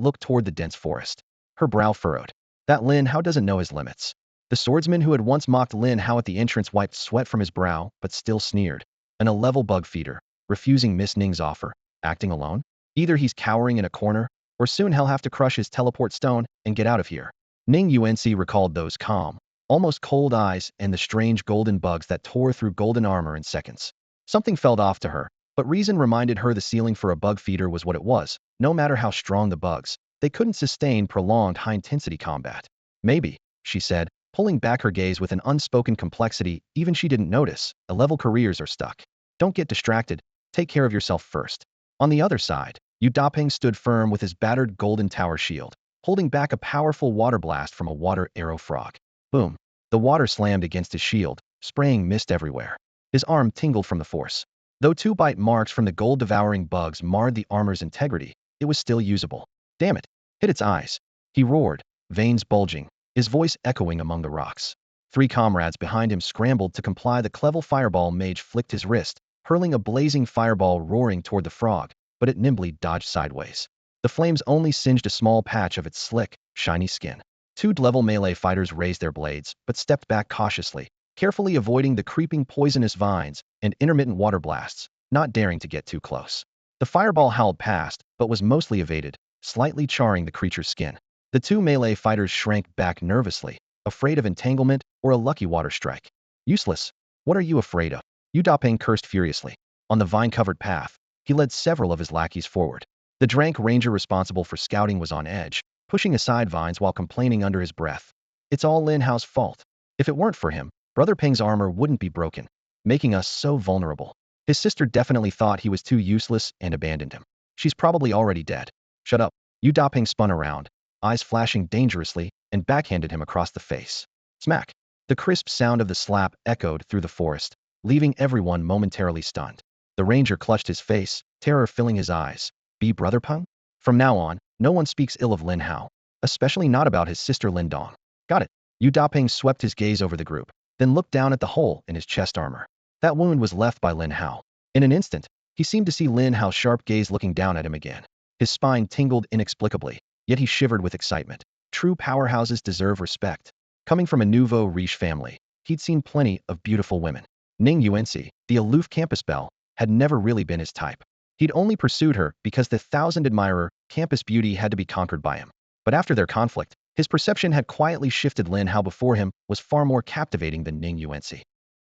look toward the dense forest. Her brow furrowed. That Lin Hao doesn't know his limits. The swordsman who had once mocked Lin Hao at the entrance wiped sweat from his brow, but still sneered. A level bug feeder, refusing Miss Ning's offer, acting alone? Either he's cowering in a corner, or soon he'll have to crush his teleport stone and get out of here. Ning Yuanxi recalled those calm, almost cold eyes and the strange golden bugs that tore through golden armor in seconds. Something felt off to her, but reason reminded her the ceiling for a bug feeder was what it was. No matter how strong the bugs, they couldn't sustain prolonged high-intensity combat. Maybe, she said, pulling back her gaze with an unspoken complexity even she didn't notice. A-level careers are stuck. Don't get distracted. Take care of yourself first. On the other side, Yu Dapeng stood firm with his battered golden tower shield, holding back a powerful water blast from a water arrow frog. Boom. The water slammed against his shield, spraying mist everywhere. His arm tingled from the force. Though 2 bite marks from the gold-devouring bugs marred the armor's integrity, it was still usable. Damn it! Hit its eyes. He roared, veins bulging, his voice echoing among the rocks. 3 comrades behind him scrambled to comply. The clever fireball mage flicked his wrist, hurling a blazing fireball roaring toward the frog, but it nimbly dodged sideways. The flames only singed a small patch of its slick, shiny skin. 2-level melee fighters raised their blades, but stepped back cautiously, carefully avoiding the creeping poisonous vines and intermittent water blasts, not daring to get too close. The fireball howled past, but was mostly evaded, slightly charring the creature's skin. The 2 melee fighters shrank back nervously, afraid of entanglement or a lucky water strike. Useless. What are you afraid of? Yu Dapeng cursed furiously. On the vine-covered path, he led several of his lackeys forward. The Drank Ranger responsible for scouting was on edge, pushing aside vines while complaining under his breath. It's all Lin Hao's fault. If it weren't for him, Brother Peng's armor wouldn't be broken, making us so vulnerable. His sister definitely thought he was too useless and abandoned him. She's probably already dead. Shut up. Yu Dapeng spun around, eyes flashing dangerously, and backhanded him across the face. Smack. The crisp sound of the slap echoed through the forest, leaving everyone momentarily stunned. The ranger clutched his face, terror filling his eyes. Be Brother Peng? From now on, no one speaks ill of Lin Hao, especially not about his sister Lin Dong. Got it. Yu Dapeng swept his gaze over the group, then looked down at the hole in his chest armor. That wound was left by Lin Hao. In an instant, he seemed to see Lin Hao's sharp gaze looking down at him again. His spine tingled inexplicably, yet he shivered with excitement. True powerhouses deserve respect. Coming from a nouveau riche family, he'd seen plenty of beautiful women. Ning Yuanci, the aloof campus belle, had never really been his type. He'd only pursued her because the thousand-admirer campus beauty had to be conquered by him. But after their conflict, his perception had quietly shifted. Lin Hao before him was far more captivating than Ning Yuanci.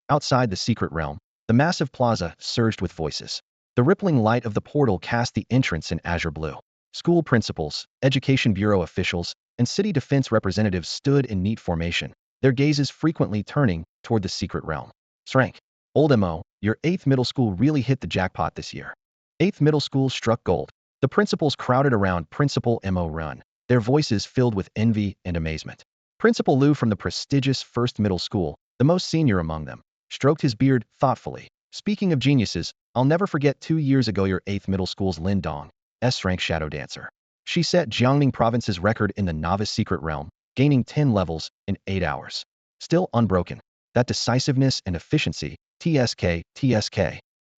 Outside the secret realm, the massive plaza surged with voices. The rippling light of the portal cast the entrance in azure blue. School principals, education bureau officials, and city defense representatives stood in neat formation, their gazes frequently turning toward the secret realm. Srank. Old MO, your 8th middle school really hit the jackpot this year. 8th middle school struck gold. The principals crowded around Principal MO Run, their voices filled with envy and amazement. Principal Liu from the prestigious 1st middle school, the most senior among them, stroked his beard thoughtfully. Speaking of geniuses, I'll never forget 2 years ago your 8th middle school's Lin Dong, S-rank shadow dancer. She set Jiangning province's record in the novice secret realm, gaining 10 levels in 8 hours. Still unbroken. That decisiveness and efficiency, TSK, TSK.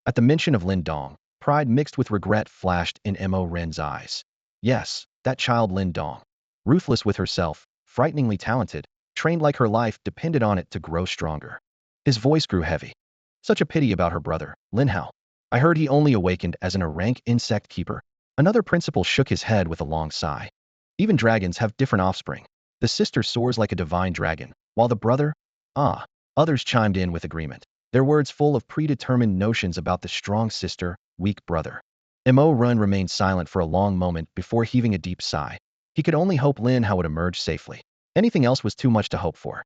At the mention of Lin Dong, pride mixed with regret flashed in Mo Ren's eyes. Yes, that child Lin Dong. Ruthless with herself, frighteningly talented, trained like her life depended on it to grow stronger. His voice grew heavy. Such a pity about her brother, Lin Hao. I heard he only awakened as an rank insect keeper. Another principal shook his head with a long sigh. Even dragons have different offspring. The sister soars like a divine dragon, while the brother? Ah. Others chimed in with agreement, their words full of predetermined notions about the strong sister, weak brother. Mo Run remained silent for a long moment before heaving a deep sigh. He could only hope Lin Hao would emerge safely. Anything else was too much to hope for.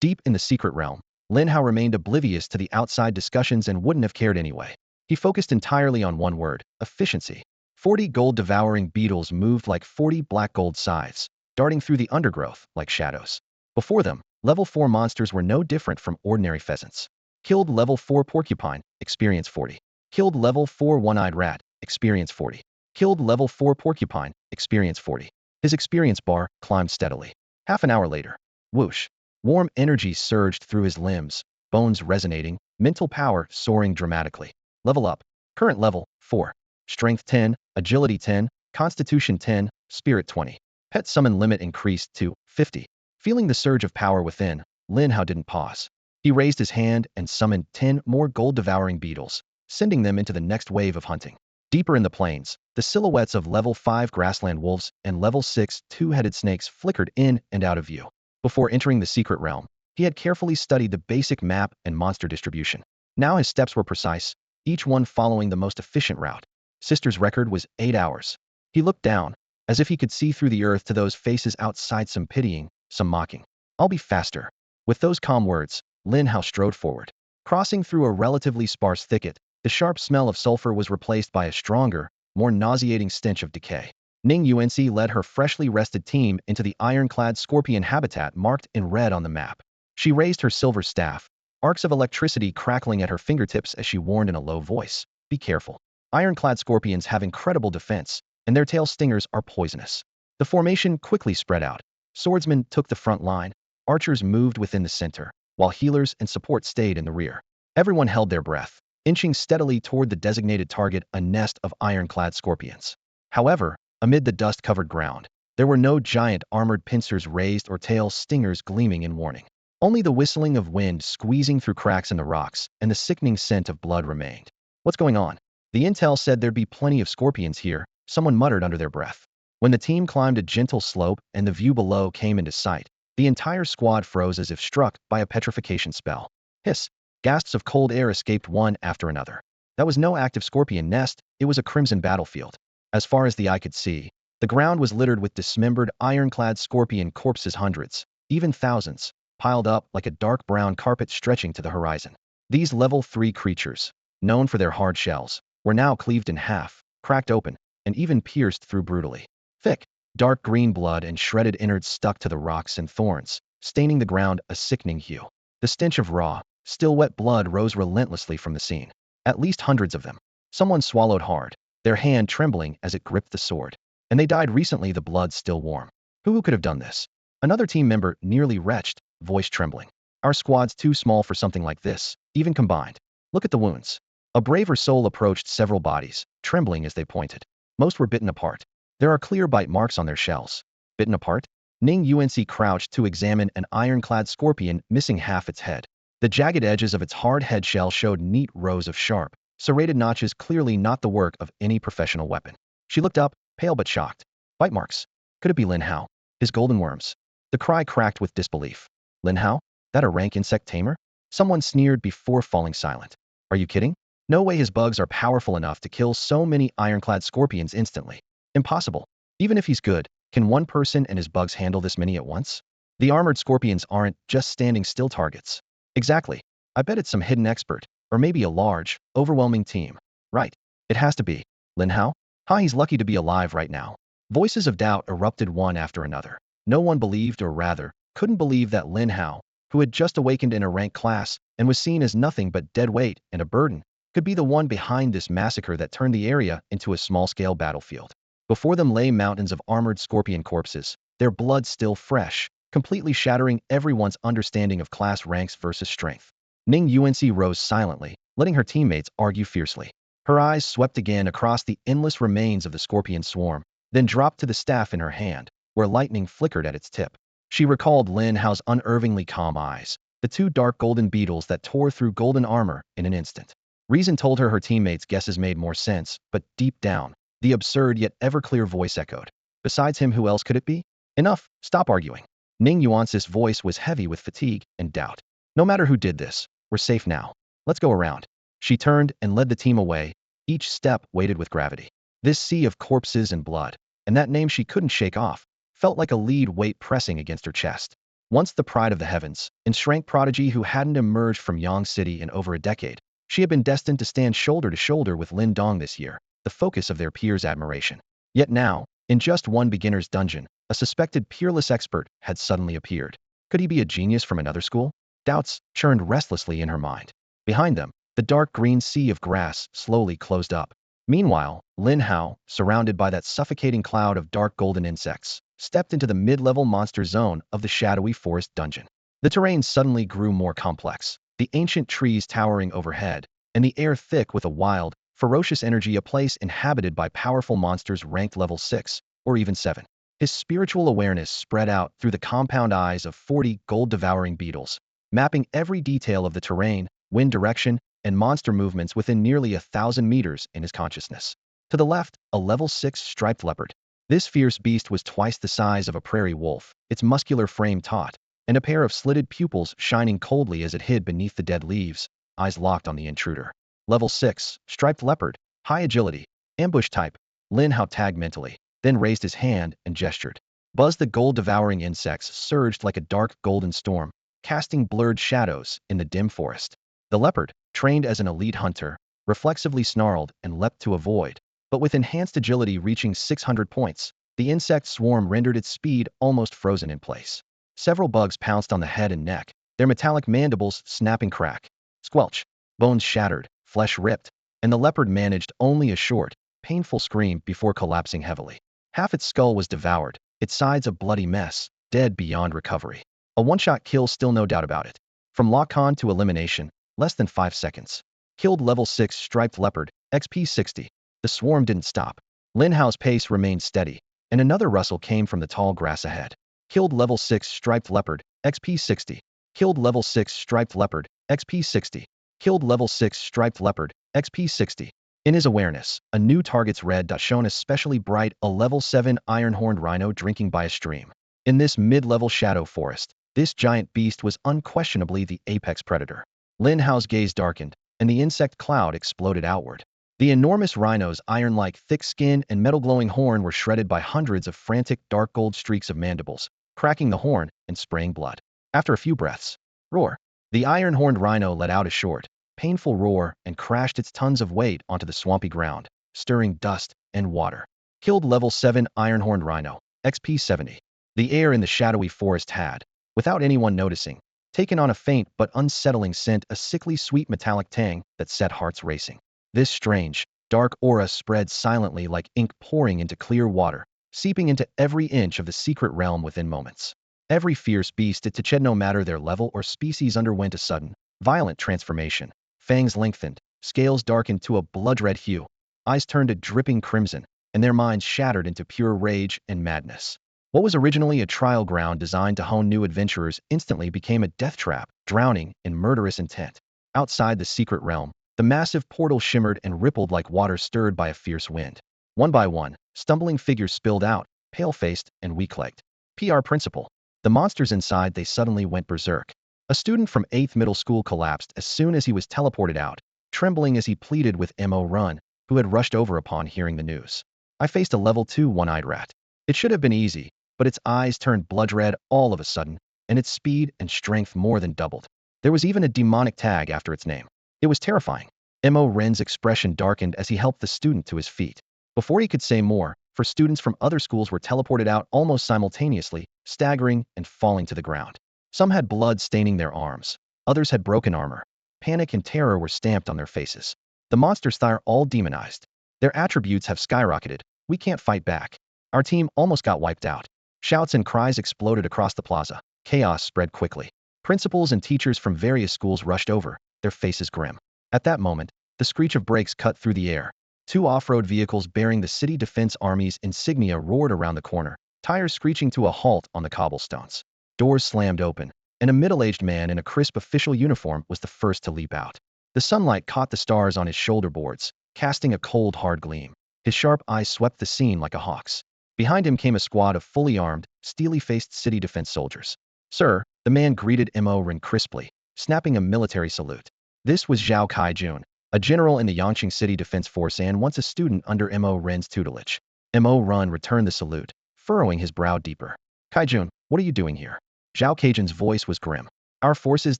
Deep in the secret realm, Lin Hao remained oblivious to the outside discussions and wouldn't have cared anyway. He focused entirely on one word, efficiency. 40 gold-devouring beetles moved like 40 black gold scythes, darting through the undergrowth like shadows. Before them, level 4 monsters were no different from ordinary pheasants. Killed level 4 porcupine, experience 40. Killed level 4 one-eyed rat, experience 40. Killed level 4 porcupine, experience 40. His experience bar climbed steadily. Half an hour later, whoosh. Warm energy surged through his limbs, bones resonating, mental power soaring dramatically. Level up. Current level, 4. Strength 10, Agility 10, Constitution 10, Spirit 20. Pet summon limit increased to 50. Feeling the surge of power within, Lin Hao didn't pause. He raised his hand and summoned 10 more gold-devouring beetles, sending them into the next wave of hunting. Deeper in the plains, the silhouettes of level 5 grassland wolves and level 6 two-headed snakes flickered in and out of view. Before entering the secret realm, he had carefully studied the basic map and monster distribution. Now his steps were precise, each one following the most efficient route. Sister's record was 8 hours. He looked down, as if he could see through the earth to those faces outside, some pitying, some mocking. I'll be faster. With those calm words, Lin Hao strode forward. Crossing through a relatively sparse thicket, the sharp smell of sulfur was replaced by a stronger, more nauseating stench of decay. Ning UNC led her freshly rested team into the ironclad scorpion habitat marked in red on the map. She raised her silver staff, arcs of electricity crackling at her fingertips as she warned in a low voice, "Be careful. Ironclad scorpions have incredible defense, and their tail stingers are poisonous." The formation quickly spread out. Swordsmen took the front line, archers moved within the center, while healers and support stayed in the rear. Everyone held their breath, inching steadily toward the designated target, a nest of ironclad scorpions. However, amid the dust-covered ground, there were no giant armored pincers raised or tail stingers gleaming in warning. Only the whistling of wind squeezing through cracks in the rocks and the sickening scent of blood remained. "What's going on?" The intel said there'd be plenty of scorpions here, someone muttered under their breath. When the team climbed a gentle slope and the view below came into sight, the entire squad froze as if struck by a petrification spell. Hiss! Gasps of cold air escaped one after another. That was no active scorpion nest, it was a crimson battlefield. As far as the eye could see, the ground was littered with dismembered, ironclad scorpion corpses, hundreds, even thousands, piled up like a dark brown carpet stretching to the horizon. These level 3 creatures, known for their hard shells, were now cleaved in half, cracked open, and even pierced through brutally. Thick, dark green blood and shredded innards stuck to the rocks and thorns, staining the ground a sickening hue. The stench of raw, still wet blood rose relentlessly from the scene. At least hundreds of them. Someone swallowed hard, their hand trembling as it gripped the sword. And they died recently, the blood still warm. Who could have done this? Another team member nearly retched, voice trembling. "Our squad's too small for something like this, even combined. Look at the wounds." A braver soul approached several bodies, trembling as they pointed. Most were bitten apart. "There are clear bite marks on their shells." Bitten apart? Ning UNC crouched to examine an ironclad scorpion missing half its head. The jagged edges of its hard head shell showed neat rows of sharp, serrated notches, clearly not the work of any professional weapon. She looked up, pale but shocked. Bite marks. Could it be Lin Hao? His golden worms? The cry cracked with disbelief. Lin Hao? That a rank insect tamer? Someone sneered before falling silent. Are you kidding? No way, his bugs are powerful enough to kill so many ironclad scorpions instantly. Impossible. Even if he's good, can one person and his bugs handle this many at once? The armored scorpions aren't just standing still targets. Exactly. I bet it's some hidden expert, or maybe a large, overwhelming team. Right. It has to be. Lin Hao? He's lucky to be alive right now. Voices of doubt erupted one after another. No one believed, or rather, couldn't believe that Lin Hao, who had just awakened in a rank class and was seen as nothing but dead weight and a burden, could be the one behind this massacre that turned the area into a small-scale battlefield. Before them lay mountains of armored scorpion corpses, their blood still fresh, completely shattering everyone's understanding of class ranks versus strength. Ning UNC rose silently, letting her teammates argue fiercely. Her eyes swept again across the endless remains of the scorpion swarm, then dropped to the staff in her hand, where lightning flickered at its tip. She recalled Lin Hao's unervingly calm eyes, the two dark golden beetles that tore through golden armor in an instant. Reason told her teammates' guesses made more sense, but deep down, the absurd yet ever-clear voice echoed. Besides him, who else could it be? Enough, stop arguing. Ning Yuan's voice was heavy with fatigue and doubt. No matter who did this, we're safe now. Let's go around. She turned and led the team away, each step weighted with gravity. This sea of corpses and blood, and that name she couldn't shake off, felt like a lead weight pressing against her chest. Once the pride of the heavens, enshrank prodigy who hadn't emerged from Yang City in over a decade, she had been destined to stand shoulder to shoulder with Lin Dong this year, the focus of their peers' admiration. Yet now, in just one beginner's dungeon, a suspected peerless expert had suddenly appeared. Could he be a genius from another school? Doubts churned restlessly in her mind. Behind them, the dark green sea of grass slowly closed up. Meanwhile, Lin Hao, surrounded by that suffocating cloud of dark golden insects, stepped into the mid-level monster zone of the shadowy forest dungeon. The terrain suddenly grew more complex, the ancient trees towering overhead, and the air thick with a wild, ferocious energy, a place inhabited by powerful monsters ranked level 6, or even 7. His spiritual awareness spread out through the compound eyes of 40 gold-devouring beetles, mapping every detail of the terrain, wind direction, and monster movements within nearly 1,000 meters in his consciousness. To the left, a level 6 striped leopard. This fierce beast was twice the size of a prairie wolf, its muscular frame taut, and a pair of slitted pupils shining coldly as it hid beneath the dead leaves, eyes locked on the intruder. Level 6, striped leopard, high agility, ambush type. Lin Hao tagged mentally, then raised his hand and gestured. Buzz, the gold-devouring insects surged like a dark golden storm, casting blurred shadows in the dim forest. The leopard, trained as an elite hunter, reflexively snarled and leapt to avoid, but with enhanced agility reaching 600 points, the insect swarm rendered its speed almost frozen in place. Several bugs pounced on the head and neck, their metallic mandibles snapping crack. Squelch, bones shattered, flesh ripped, and the leopard managed only a short, painful scream before collapsing heavily. Half its skull was devoured, its sides a bloody mess, dead beyond recovery. A one-shot kill, still no doubt about it. From lock-on to elimination, less than 5 seconds. Killed level 6 striped leopard, XP 60. The swarm didn't stop. Lin Hao's pace remained steady, and another rustle came from the tall grass ahead. Killed level 6 striped leopard, XP 60. Killed level 6 striped leopard, XP 60. Killed level 6 striped leopard, XP 60. In his awareness, a new target's red dot shone especially bright, a level 7 iron-horned rhino drinking by a stream. In this mid-level shadow forest, this giant beast was unquestionably the apex predator. Lin Hao's gaze darkened, and the insect cloud exploded outward. The enormous rhino's iron-like thick skin and metal-glowing horn were shredded by hundreds of frantic dark gold streaks of mandibles, cracking the horn and spraying blood. After a few breaths, roar. The iron-horned rhino let out a short, painful roar and crashed its tons of weight onto the swampy ground, stirring dust and water. Killed level 7 iron-horned rhino, XP 70. The air in the shadowy forest had, without anyone noticing, taken on a faint but unsettling scent, a sickly sweet metallic tang that set hearts racing. This strange, dark aura spread silently like ink pouring into clear water, seeping into every inch of the secret realm within moments. Every fierce beast at Tiched, no matter their level or species, underwent a sudden, violent transformation. Fangs lengthened, scales darkened to a blood-red hue, eyes turned a dripping crimson, and their minds shattered into pure rage and madness. What was originally a trial ground designed to hone new adventurers instantly became a death trap, drowning in murderous intent. Outside the secret realm, the massive portal shimmered and rippled like water stirred by a fierce wind. One by one, stumbling figures spilled out, pale-faced and weak-legged. PR principal. The monsters inside, they suddenly went berserk. A student from 8th middle school collapsed as soon as he was teleported out, trembling as he pleaded with Mo Run, who had rushed over upon hearing the news. I faced a level 2 one-eyed rat. It should have been easy, but its eyes turned blood red all of a sudden, and its speed and strength more than doubled. There was even a demonic tag after its name. It was terrifying. Mo Ren's expression darkened as he helped the student to his feet. Before he could say more, 4 students from other schools were teleported out almost simultaneously, staggering and falling to the ground. Some had blood staining their arms. Others had broken armor. Panic and terror were stamped on their faces. The monsters are all demonized. Their attributes have skyrocketed. We can't fight back. Our team almost got wiped out. Shouts and cries exploded across the plaza. Chaos spread quickly. Principals and teachers from various schools rushed over, their faces grim. At that moment, the screech of brakes cut through the air. 2 off-road vehicles bearing the City Defense Army's insignia roared around the corner, tires screeching to a halt on the cobblestones. Doors slammed open, and a middle-aged man in a crisp official uniform was the first to leap out. The sunlight caught the stars on his shoulder boards, casting a cold, hard gleam. His sharp eyes swept the scene like a hawk's. Behind him came a squad of fully armed, steely-faced city defense soldiers. Sir, the man greeted Mo Ren crisply, snapping a military salute. This was Zhao Kaijun, a general in the Yangqing City Defense Force and once a student under Mo Ren's tutelage. Mo Ren returned the salute, furrowing his brow deeper. Kaijun, what are you doing here? Zhao Kaijun's voice was grim. Our forces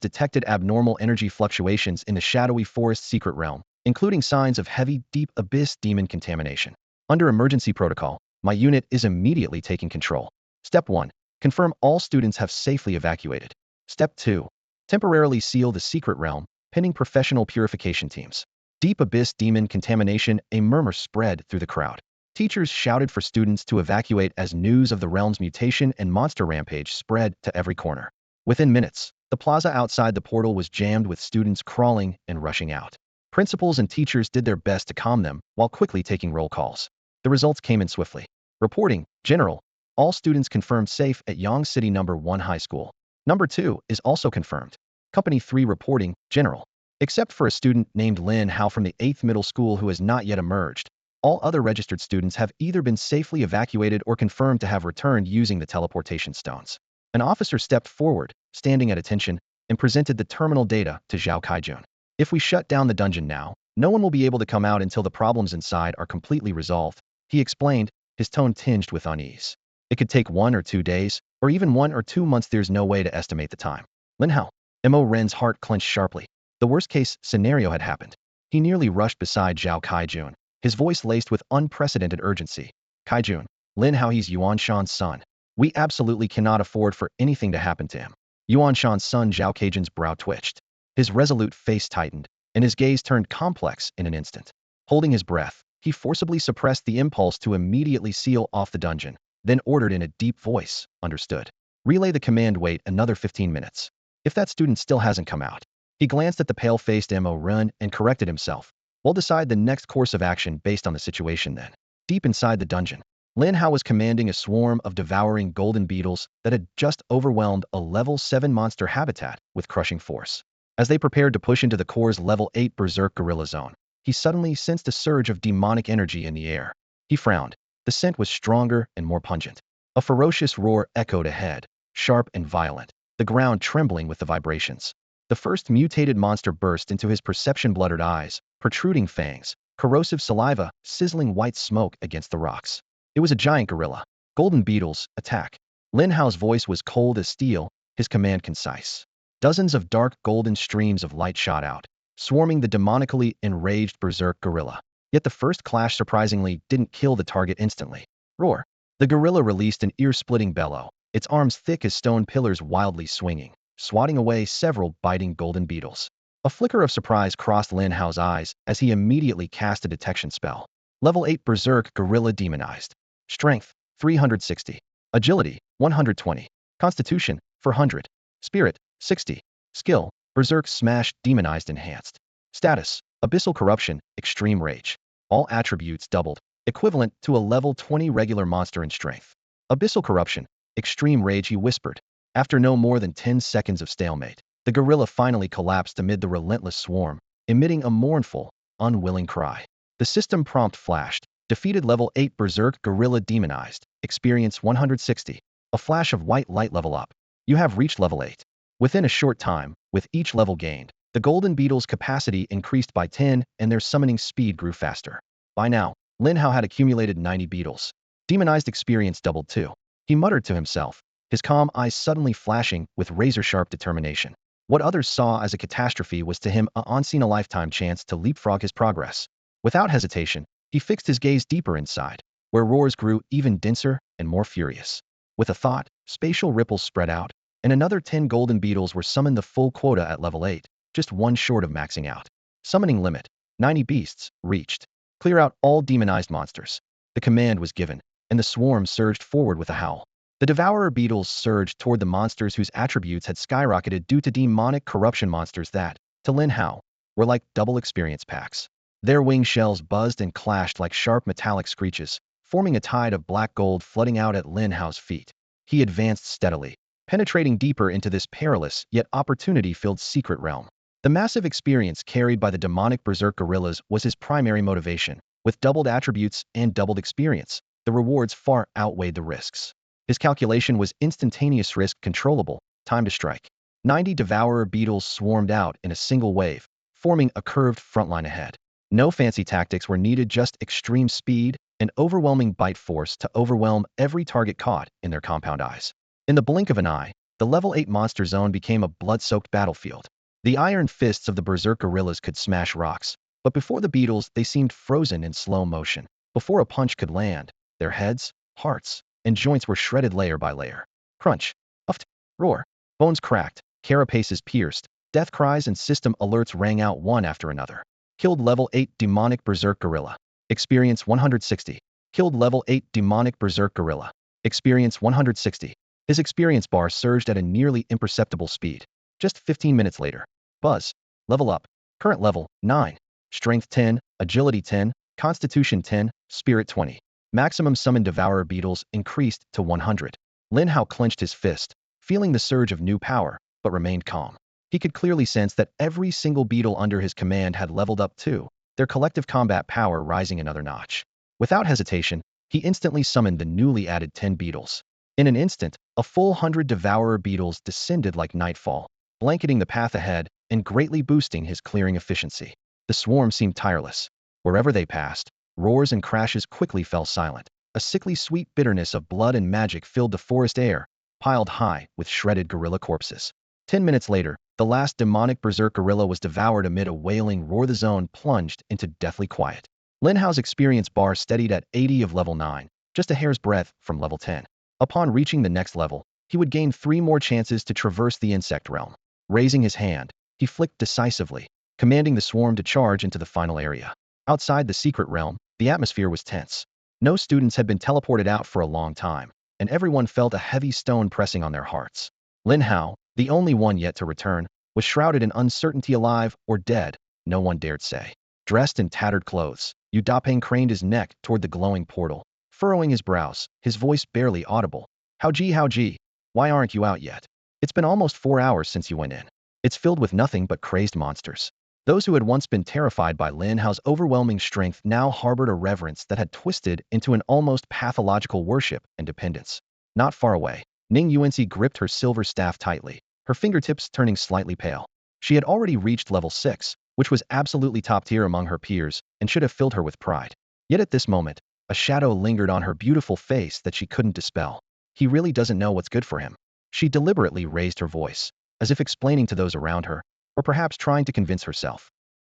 detected abnormal energy fluctuations in the shadowy forest secret realm, including signs of heavy, deep abyss demon contamination. Under emergency protocol, my unit is immediately taking control. Step 1. Confirm all students have safely evacuated. Step 2. Temporarily seal the secret realm, pinning professional purification teams. Deep abyss demon contamination. A murmur spread through the crowd. Teachers shouted for students to evacuate as news of the realm's mutation and monster rampage spread to every corner. Within minutes, the plaza outside the portal was jammed with students crawling and rushing out. Principals and teachers did their best to calm them while quickly taking roll calls. The results came in swiftly. Reporting, General. All students confirmed safe at Yang City No. 1 High School. Number 2 is also confirmed. Company 3 reporting, General. Except for a student named Lin Hao from the 8th middle school who has not yet emerged, all other registered students have either been safely evacuated or confirmed to have returned using the teleportation stones. An officer stepped forward, standing at attention, and presented the terminal data to Zhao Kaijun. If we shut down the dungeon now, no one will be able to come out until the problems inside are completely resolved, he explained, his tone tinged with unease. It could take 1 or 2 days, or even 1 or 2 months. There's no way to estimate the time. Lin Hao. Mo Ren's heart clenched sharply. The worst-case scenario had happened. He nearly rushed beside Zhao Kaijun, his voice laced with unprecedented urgency. Kaijun, Lin Hao, he's Yuan Shan's son. We absolutely cannot afford for anything to happen to him. Yuan Shan's son. Zhao Kaijun's brow twitched. His resolute face tightened, and his gaze turned complex in an instant. Holding his breath, he forcibly suppressed the impulse to immediately seal off the dungeon, then ordered in a deep voice, "Understood. Relay the command, wait another 15 minutes. If that student still hasn't come out." He glanced at the pale-faced Mo Ren and corrected himself. We'll decide the next course of action based on the situation then. Deep inside the dungeon, Lin Hao was commanding a swarm of devouring golden beetles that had just overwhelmed a level 7 monster habitat with crushing force. As they prepared to push into the core's level 8 berserk gorilla zone, he suddenly sensed a surge of demonic energy in the air. He frowned. The scent was stronger and more pungent. A ferocious roar echoed ahead, sharp and violent, the ground trembling with the vibrations. The first mutated monster burst into his perception-bluttered eyes, protruding fangs, corrosive saliva, sizzling white smoke against the rocks. It was a giant gorilla. Golden beetles, attack. Lin Hao's voice was cold as steel, his command concise. Dozens of dark golden streams of light shot out, swarming the demonically enraged berserk gorilla. Yet the first clash surprisingly didn't kill the target instantly. Roar. The gorilla released an ear-splitting bellow, its arms thick as stone pillars wildly swinging, swatting away several biting golden beetles. A flicker of surprise crossed Lin Hao's eyes as he immediately cast a detection spell. Level 8 Berserk Gorilla Demonized. Strength, 360. Agility, 120. Constitution, 400. Spirit, 60. Skill, Berserk Smash Demonized Enhanced. Status, Abyssal Corruption, Extreme Rage. All attributes doubled, equivalent to a level 20 regular monster in strength. Abyssal Corruption, Extreme Rage, he whispered. After no more than 10 seconds of stalemate, the gorilla finally collapsed amid the relentless swarm, emitting a mournful, unwilling cry. The system prompt flashed. Defeated level 8 Berserk Gorilla Demonized. Experience 160. A flash of white light. Level up. You have reached level 8. Within a short time, with each level gained, the golden beetle's capacity increased by 10 and their summoning speed grew faster. By now, Lin Hao had accumulated 90 beetles. Demonized experience doubled too. He muttered to himself, his calm eyes suddenly flashing with razor-sharp determination. What others saw as a catastrophe was to him a once-in-a-lifetime chance to leapfrog his progress. Without hesitation, he fixed his gaze deeper inside, where roars grew even denser and more furious. With a thought, spatial ripples spread out, and another 10 golden beetles were summoned, the full quota at level 8, just one short of maxing out. Summoning limit, 90 beasts, reached. Clear out all demonized monsters. The command was given, and the swarm surged forward with a howl. The devourer beetles surged toward the monsters whose attributes had skyrocketed due to demonic corruption, monsters that, to Lin Hao, were like double experience packs. Their wing shells buzzed and clashed like sharp metallic screeches, forming a tide of black gold flooding out at Lin Hao's feet. He advanced steadily, penetrating deeper into this perilous yet opportunity-filled secret realm. The massive experience carried by the demonic berserk gorillas was his primary motivation. With doubled attributes and doubled experience, the rewards far outweighed the risks. His calculation was instantaneous: risk controllable, time to strike. 90 devourer beetles swarmed out in a single wave, forming a curved frontline ahead. No fancy tactics were needed, just extreme speed and overwhelming bite force to overwhelm every target caught in their compound eyes. In the blink of an eye, the level 8 monster zone became a blood-soaked battlefield. The iron fists of the berserk gorillas could smash rocks, but before the beetles, they seemed frozen in slow motion. Before a punch could land, their heads, hearts, and joints were shredded layer by layer. Crunch, puffed, roar, bones cracked, carapaces pierced, death cries and system alerts rang out one after another. Killed level 8 demonic berserk gorilla. Experience 160. Killed level 8 demonic berserk gorilla. Experience 160. His experience bar surged at a nearly imperceptible speed. Just 15 minutes later. Buzz. Level up. Current level, 9. Strength 10, Agility 10, Constitution 10, Spirit 20. Maximum summon devourer beetles increased to 100. Lin Hao clenched his fist, feeling the surge of new power, but remained calm. He could clearly sense that every single beetle under his command had leveled up too, their collective combat power rising another notch. Without hesitation, he instantly summoned the newly added 10 beetles. In an instant, a full 100 devourer beetles descended like nightfall, blanketing the path ahead and greatly boosting his clearing efficiency. The swarm seemed tireless. Wherever they passed, roars and crashes quickly fell silent. A sickly sweet bitterness of blood and magic filled the forest air, piled high with shredded gorilla corpses. 10 minutes later, the last demonic berserk gorilla was devoured amid a wailing roar. The zone plunged into deathly quiet. Lin Hao's experience bar steadied at 80 of level 9, just a hair's breadth from level 10. Upon reaching the next level, he would gain 3 more chances to traverse the insect realm. Raising his hand, he flicked decisively, commanding the swarm to charge into the final area. Outside the secret realm, the atmosphere was tense. No students had been teleported out for a long time, and everyone felt a heavy stone pressing on their hearts. Lin Hao, the only one yet to return, was shrouded in uncertainty. Alive or dead, no one dared say. Dressed in tattered clothes, Yu Dapeng craned his neck toward the glowing portal, furrowing his brows, his voice barely audible. Hao Ji, why aren't you out yet? It's been almost 4 hours since you went in. It's filled with nothing but crazed monsters. Those who had once been terrified by Lin Hao's overwhelming strength now harbored a reverence that had twisted into an almost pathological worship and dependence. Not far away, Ning Yuanxi gripped her silver staff tightly, her fingertips turning slightly pale. She had already reached level 6, which was absolutely top tier among her peers and should have filled her with pride. Yet at this moment, a shadow lingered on her beautiful face that she couldn't dispel. He really doesn't know what's good for him. She deliberately raised her voice, as if explaining to those around her, or perhaps trying to convince herself.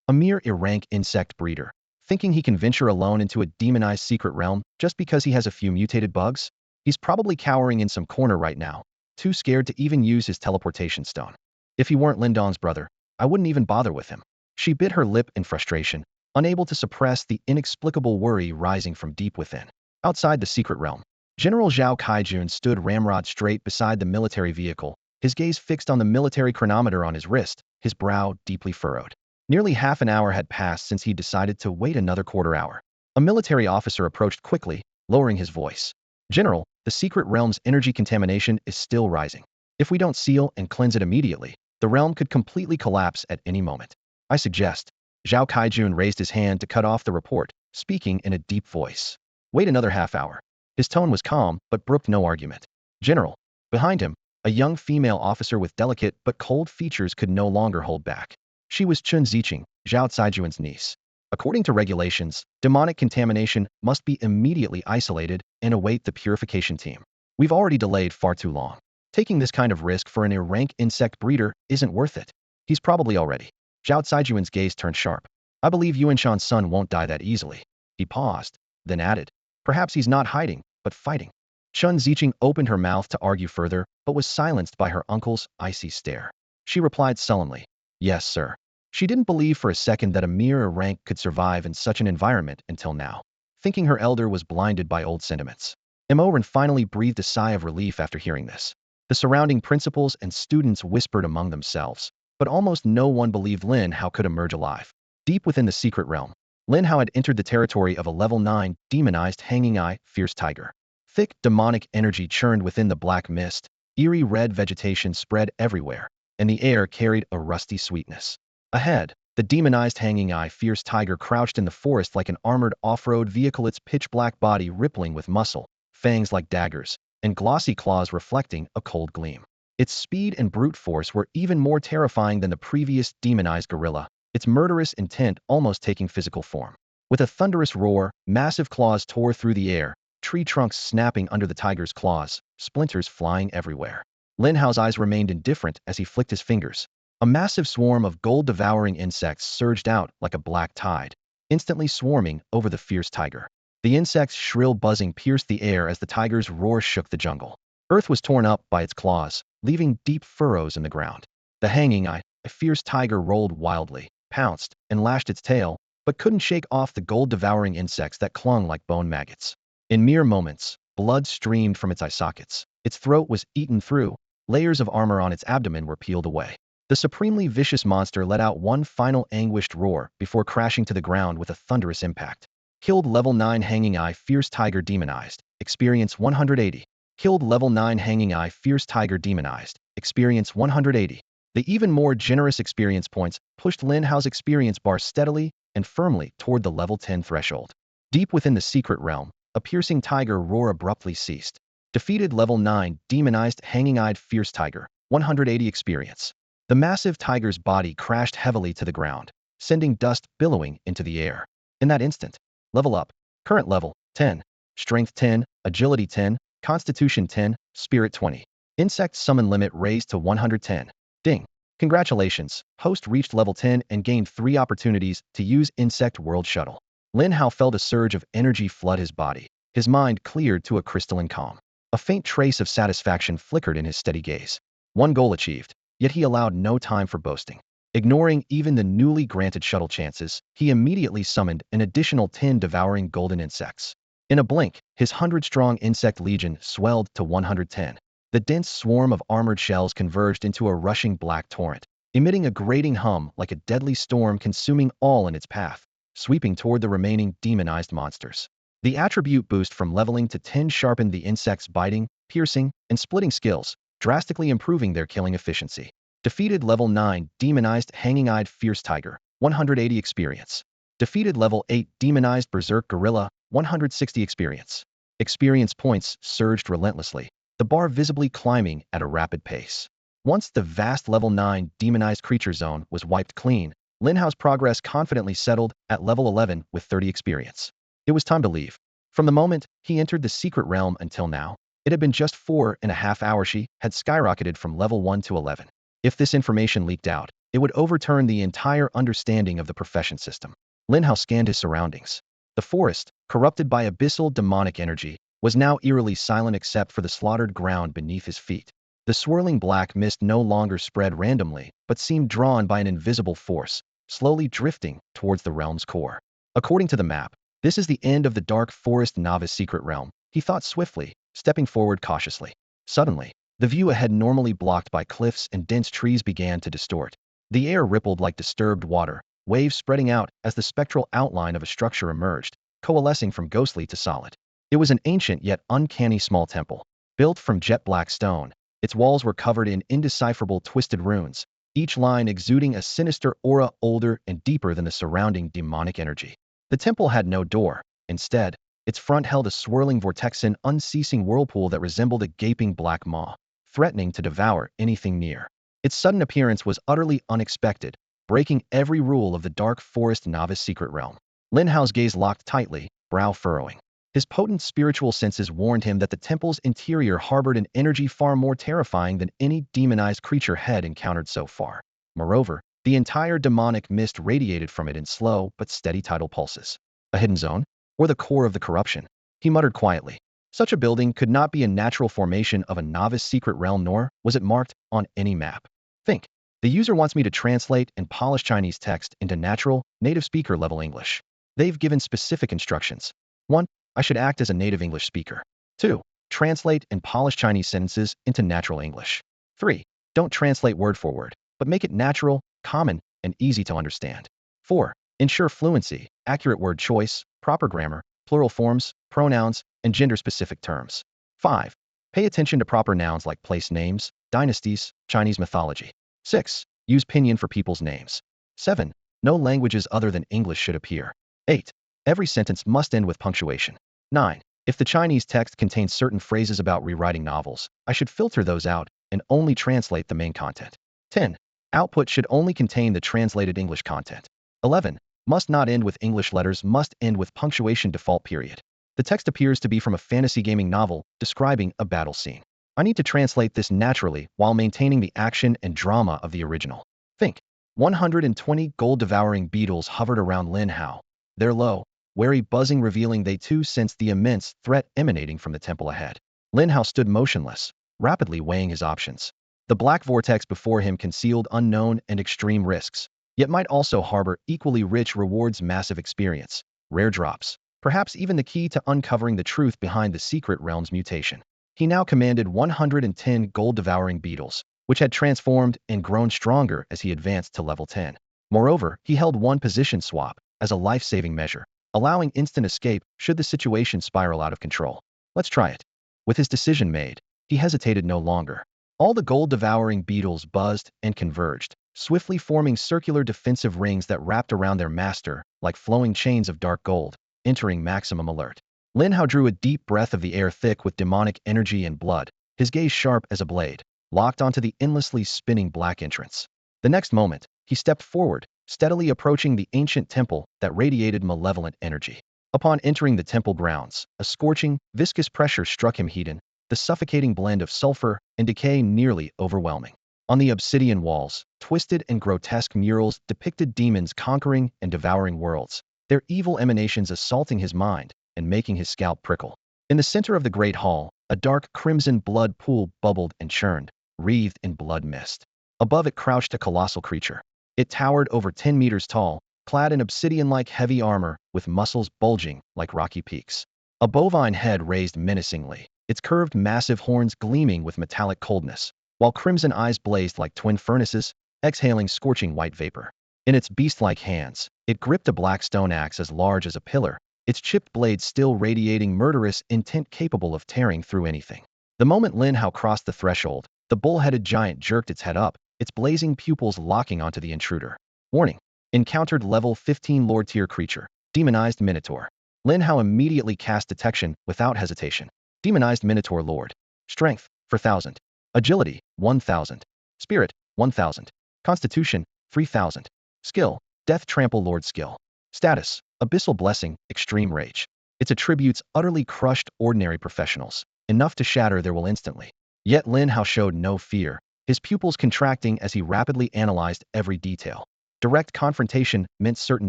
A mere rank insect breeder, thinking he can venture alone into a demonized secret realm just because he has a few mutated bugs? He's probably cowering in some corner right now, too scared to even use his teleportation stone. If he weren't Lindong's brother, I wouldn't even bother with him. She bit her lip in frustration, unable to suppress the inexplicable worry rising from deep within. Outside the secret realm, General Zhao Kaijun stood ramrod straight beside the military vehicle, his gaze fixed on the military chronometer on his wrist, his brow deeply furrowed. Nearly half an hour had passed since he decided to wait another quarter hour. A military officer approached quickly, lowering his voice. General, the secret realm's energy contamination is still rising. If we don't seal and cleanse it immediately, the realm could completely collapse at any moment. I suggest. Zhao Kaijun raised his hand to cut off the report, speaking in a deep voice. Wait another half hour. His tone was calm, but brooked no argument. General. Behind him, a young female officer with delicate but cold features could no longer hold back. She was Chun Ziqing, Zhao Caijuan's niece. According to regulations, demonic contamination must be immediately isolated and await the purification team. We've already delayed far too long. Taking this kind of risk for an rank insect breeder isn't worth it. He's probably already. Zhao Caijuan's gaze turned sharp. I believe Yuanshan's son won't die that easily. He paused, then added. Perhaps he's not hiding, but fighting. Chun Ziqing opened her mouth to argue further, but was silenced by her uncle's icy stare. She replied sullenly. Yes, sir. She didn't believe for a second that a mere rank could survive in such an environment until now, thinking her elder was blinded by old sentiments. Imoran finally breathed a sigh of relief after hearing this. The surrounding principals and students whispered among themselves, but almost no one believed Lin Hao could emerge alive. Deep within the secret realm, Lin Hao had entered the territory of a level 9, demonized hanging eye, fierce tiger. Thick, demonic energy churned within the black mist, eerie red vegetation spread everywhere, and the air carried a rusty sweetness. Ahead, the demonized hanging eye, fierce tiger crouched in the forest like an armored off-road vehicle, its pitch-black body rippling with muscle, fangs like daggers, and glossy claws reflecting a cold gleam. Its speed and brute force were even more terrifying than the previous demonized gorilla, its murderous intent almost taking physical form. With a thunderous roar, massive claws tore through the air, tree trunks snapping under the tiger's claws, splinters flying everywhere. Lin Hao's eyes remained indifferent as he flicked his fingers. A massive swarm of gold-devouring insects surged out like a black tide, instantly swarming over the fierce tiger. The insects' shrill buzzing pierced the air as the tiger's roar shook the jungle. Earth was torn up by its claws, leaving deep furrows in the ground. The hanging eye, a fierce tiger, rolled wildly, pounced, and lashed its tail, but couldn't shake off the gold-devouring insects that clung like bone maggots. In mere moments, blood streamed from its eye sockets. Its throat was eaten through, layers of armor on its abdomen were peeled away. The supremely vicious monster let out one final anguished roar before crashing to the ground with a thunderous impact. Killed level 9 hanging eye, fierce tiger demonized. Experience 180. Killed level 9 hanging eye, fierce tiger demonized. Experience 180. The even more generous experience points pushed Lin Hao's experience bar steadily and firmly toward the level 10 threshold. Deep within the secret realm, a piercing tiger roar abruptly ceased. Defeated level 9 demonized hanging-eyed fierce tiger, 180 experience. The massive tiger's body crashed heavily to the ground, sending dust billowing into the air. In that instant, level up. Current level, 10. Strength 10, Agility 10, Constitution 10, Spirit 20. Insect summon limit raised to 110. Ding. Congratulations, host reached level 10 and gained 3 opportunities to use Insect World Shuttle. Lin Hao felt a surge of energy flood his body. His mind cleared to a crystalline calm. A faint trace of satisfaction flickered in his steady gaze. One goal achieved, yet he allowed no time for boasting. Ignoring even the newly granted shuttle chances, he immediately summoned an additional 10 devouring golden insects. In a blink, his 100-strong insect legion swelled to 110. The dense swarm of armored shells converged into a rushing black torrent, emitting a grating hum like a deadly storm consuming all in its path, sweeping toward the remaining demonized monsters. The attribute boost from leveling to 10 sharpened the insects' biting, piercing, and splitting skills, drastically improving their killing efficiency. Defeated level 9 demonized hanging-eyed fierce tiger, 180 experience. Defeated level 8 demonized berserk gorilla, 160 experience. Experience points surged relentlessly, the bar visibly climbing at a rapid pace. Once the vast level 9 demonized creature zone was wiped clean, Lin Hao's progress confidently settled at level 11 with 30 experience. It was time to leave. From the moment he entered the secret realm until now, it had been just 4.5 hours. She had skyrocketed from level 1 to 11. If this information leaked out, it would overturn the entire understanding of the profession system. Lin Hao scanned his surroundings. The forest, corrupted by abyssal demonic energy, was now eerily silent except for the slaughtered ground beneath his feet. The swirling black mist no longer spread randomly, but seemed drawn by an invisible force, slowly drifting towards the realm's core. According to the map, this is the end of the Dark Forest Novice Secret Realm, he thought swiftly, stepping forward cautiously. Suddenly, the view ahead, normally blocked by cliffs and dense trees, began to distort. The air rippled like disturbed water, waves spreading out as the spectral outline of a structure emerged, coalescing from ghostly to solid. It was an ancient yet uncanny small temple, built from jet black stone. Its walls were covered in indecipherable twisted runes, each line exuding a sinister aura older and deeper than the surrounding demonic energy. The temple had no door. Instead, its front held a swirling vortexan, unceasing whirlpool that resembled a gaping black maw, threatening to devour anything near. Its sudden appearance was utterly unexpected, breaking every rule of the Dark Forest Novice Secret Realm. Lin Hao's gaze locked tightly, brow furrowing. His potent spiritual senses warned him that the temple's interior harbored an energy far more terrifying than any demonized creature had encountered so far. Moreover, the entire demonic mist radiated from it in slow but steady tidal pulses. A hidden zone? Or the core of the corruption? He muttered quietly. Such a building could not be a natural formation of a novice secret realm, nor was it marked on any map. Think. The user wants me to translate and polish Chinese text into natural, native speaker level English. They've given specific instructions. 1. I should act as a native English speaker. 2. Translate and polish Chinese sentences into natural English. 3. Don't translate word for word, but make it natural, common, and easy to understand. 4. Ensure fluency, accurate word choice, proper grammar, plural forms, pronouns, and gender-specific terms. 5. Pay attention to proper nouns like place names, dynasties, Chinese mythology. 6. Use pinyin for people's names. 7. No languages other than English should appear. 8. Every sentence must end with punctuation. 9. If the Chinese text contains certain phrases about rewriting novels, I should filter those out and only translate the main content. 10. Output should only contain the translated English content. 11. Must not end with English letters, must end with punctuation default period. The text appears to be from a fantasy gaming novel describing a battle scene. I need to translate this naturally while maintaining the action and drama of the original. Think. 120 gold-devouring beetles hovered around Lin Hao, their low, wary buzzing revealing they too sensed the immense threat emanating from the temple ahead. Lin Hao stood motionless, rapidly weighing his options. The black vortex before him concealed unknown and extreme risks, yet might also harbor equally rich rewards: massive experience, rare drops, perhaps even the key to uncovering the truth behind the secret realm's mutation. He now commanded 110 gold-devouring beetles, which had transformed and grown stronger as he advanced to level 10. Moreover, he held one position swap as a life-saving measure, allowing instant escape should the situation spiral out of control. Let's try it. With his decision made, he hesitated no longer. All the gold-devouring beetles buzzed and converged, swiftly forming circular defensive rings that wrapped around their master like flowing chains of dark gold, entering maximum alert. Lin Hao drew a deep breath of the air thick with demonic energy and blood, his gaze sharp as a blade, locked onto the endlessly spinning black entrance. The next moment, he stepped forward, steadily approaching the ancient temple that radiated malevolent energy. Upon entering the temple grounds, a scorching, viscous pressure struck him, heat, the suffocating blend of sulfur and decay nearly overwhelming. On the obsidian walls, twisted and grotesque murals depicted demons conquering and devouring worlds, their evil emanations assaulting his mind and making his scalp prickle. In the center of the great hall, a dark crimson blood pool bubbled and churned, wreathed in blood mist. Above it crouched a colossal creature. It towered over 10 meters tall, clad in obsidian-like heavy armor with muscles bulging like rocky peaks. A bovine head raised menacingly, its curved massive horns gleaming with metallic coldness, while crimson eyes blazed like twin furnaces, exhaling scorching white vapor. In its beast-like hands, it gripped a black stone axe as large as a pillar, its chipped blade still radiating murderous intent capable of tearing through anything. The moment Lin Hao crossed the threshold, the bull-headed giant jerked its head up, its blazing pupils locking onto the intruder. Warning. Encountered level 15 Lord-tier creature, demonized Minotaur. Lin Hao immediately cast detection without hesitation. Demonized Minotaur Lord. Strength, 4,000. Agility, 1,000. Spirit, 1,000. Constitution, 3,000. Skill, Death Trample Lord Skill. Status, Abyssal Blessing, Extreme Rage. Its attributes utterly crushed ordinary professionals, enough to shatter their will instantly. Yet Lin Hao showed no fear, his pupils contracting as he rapidly analyzed every detail. Direct confrontation meant certain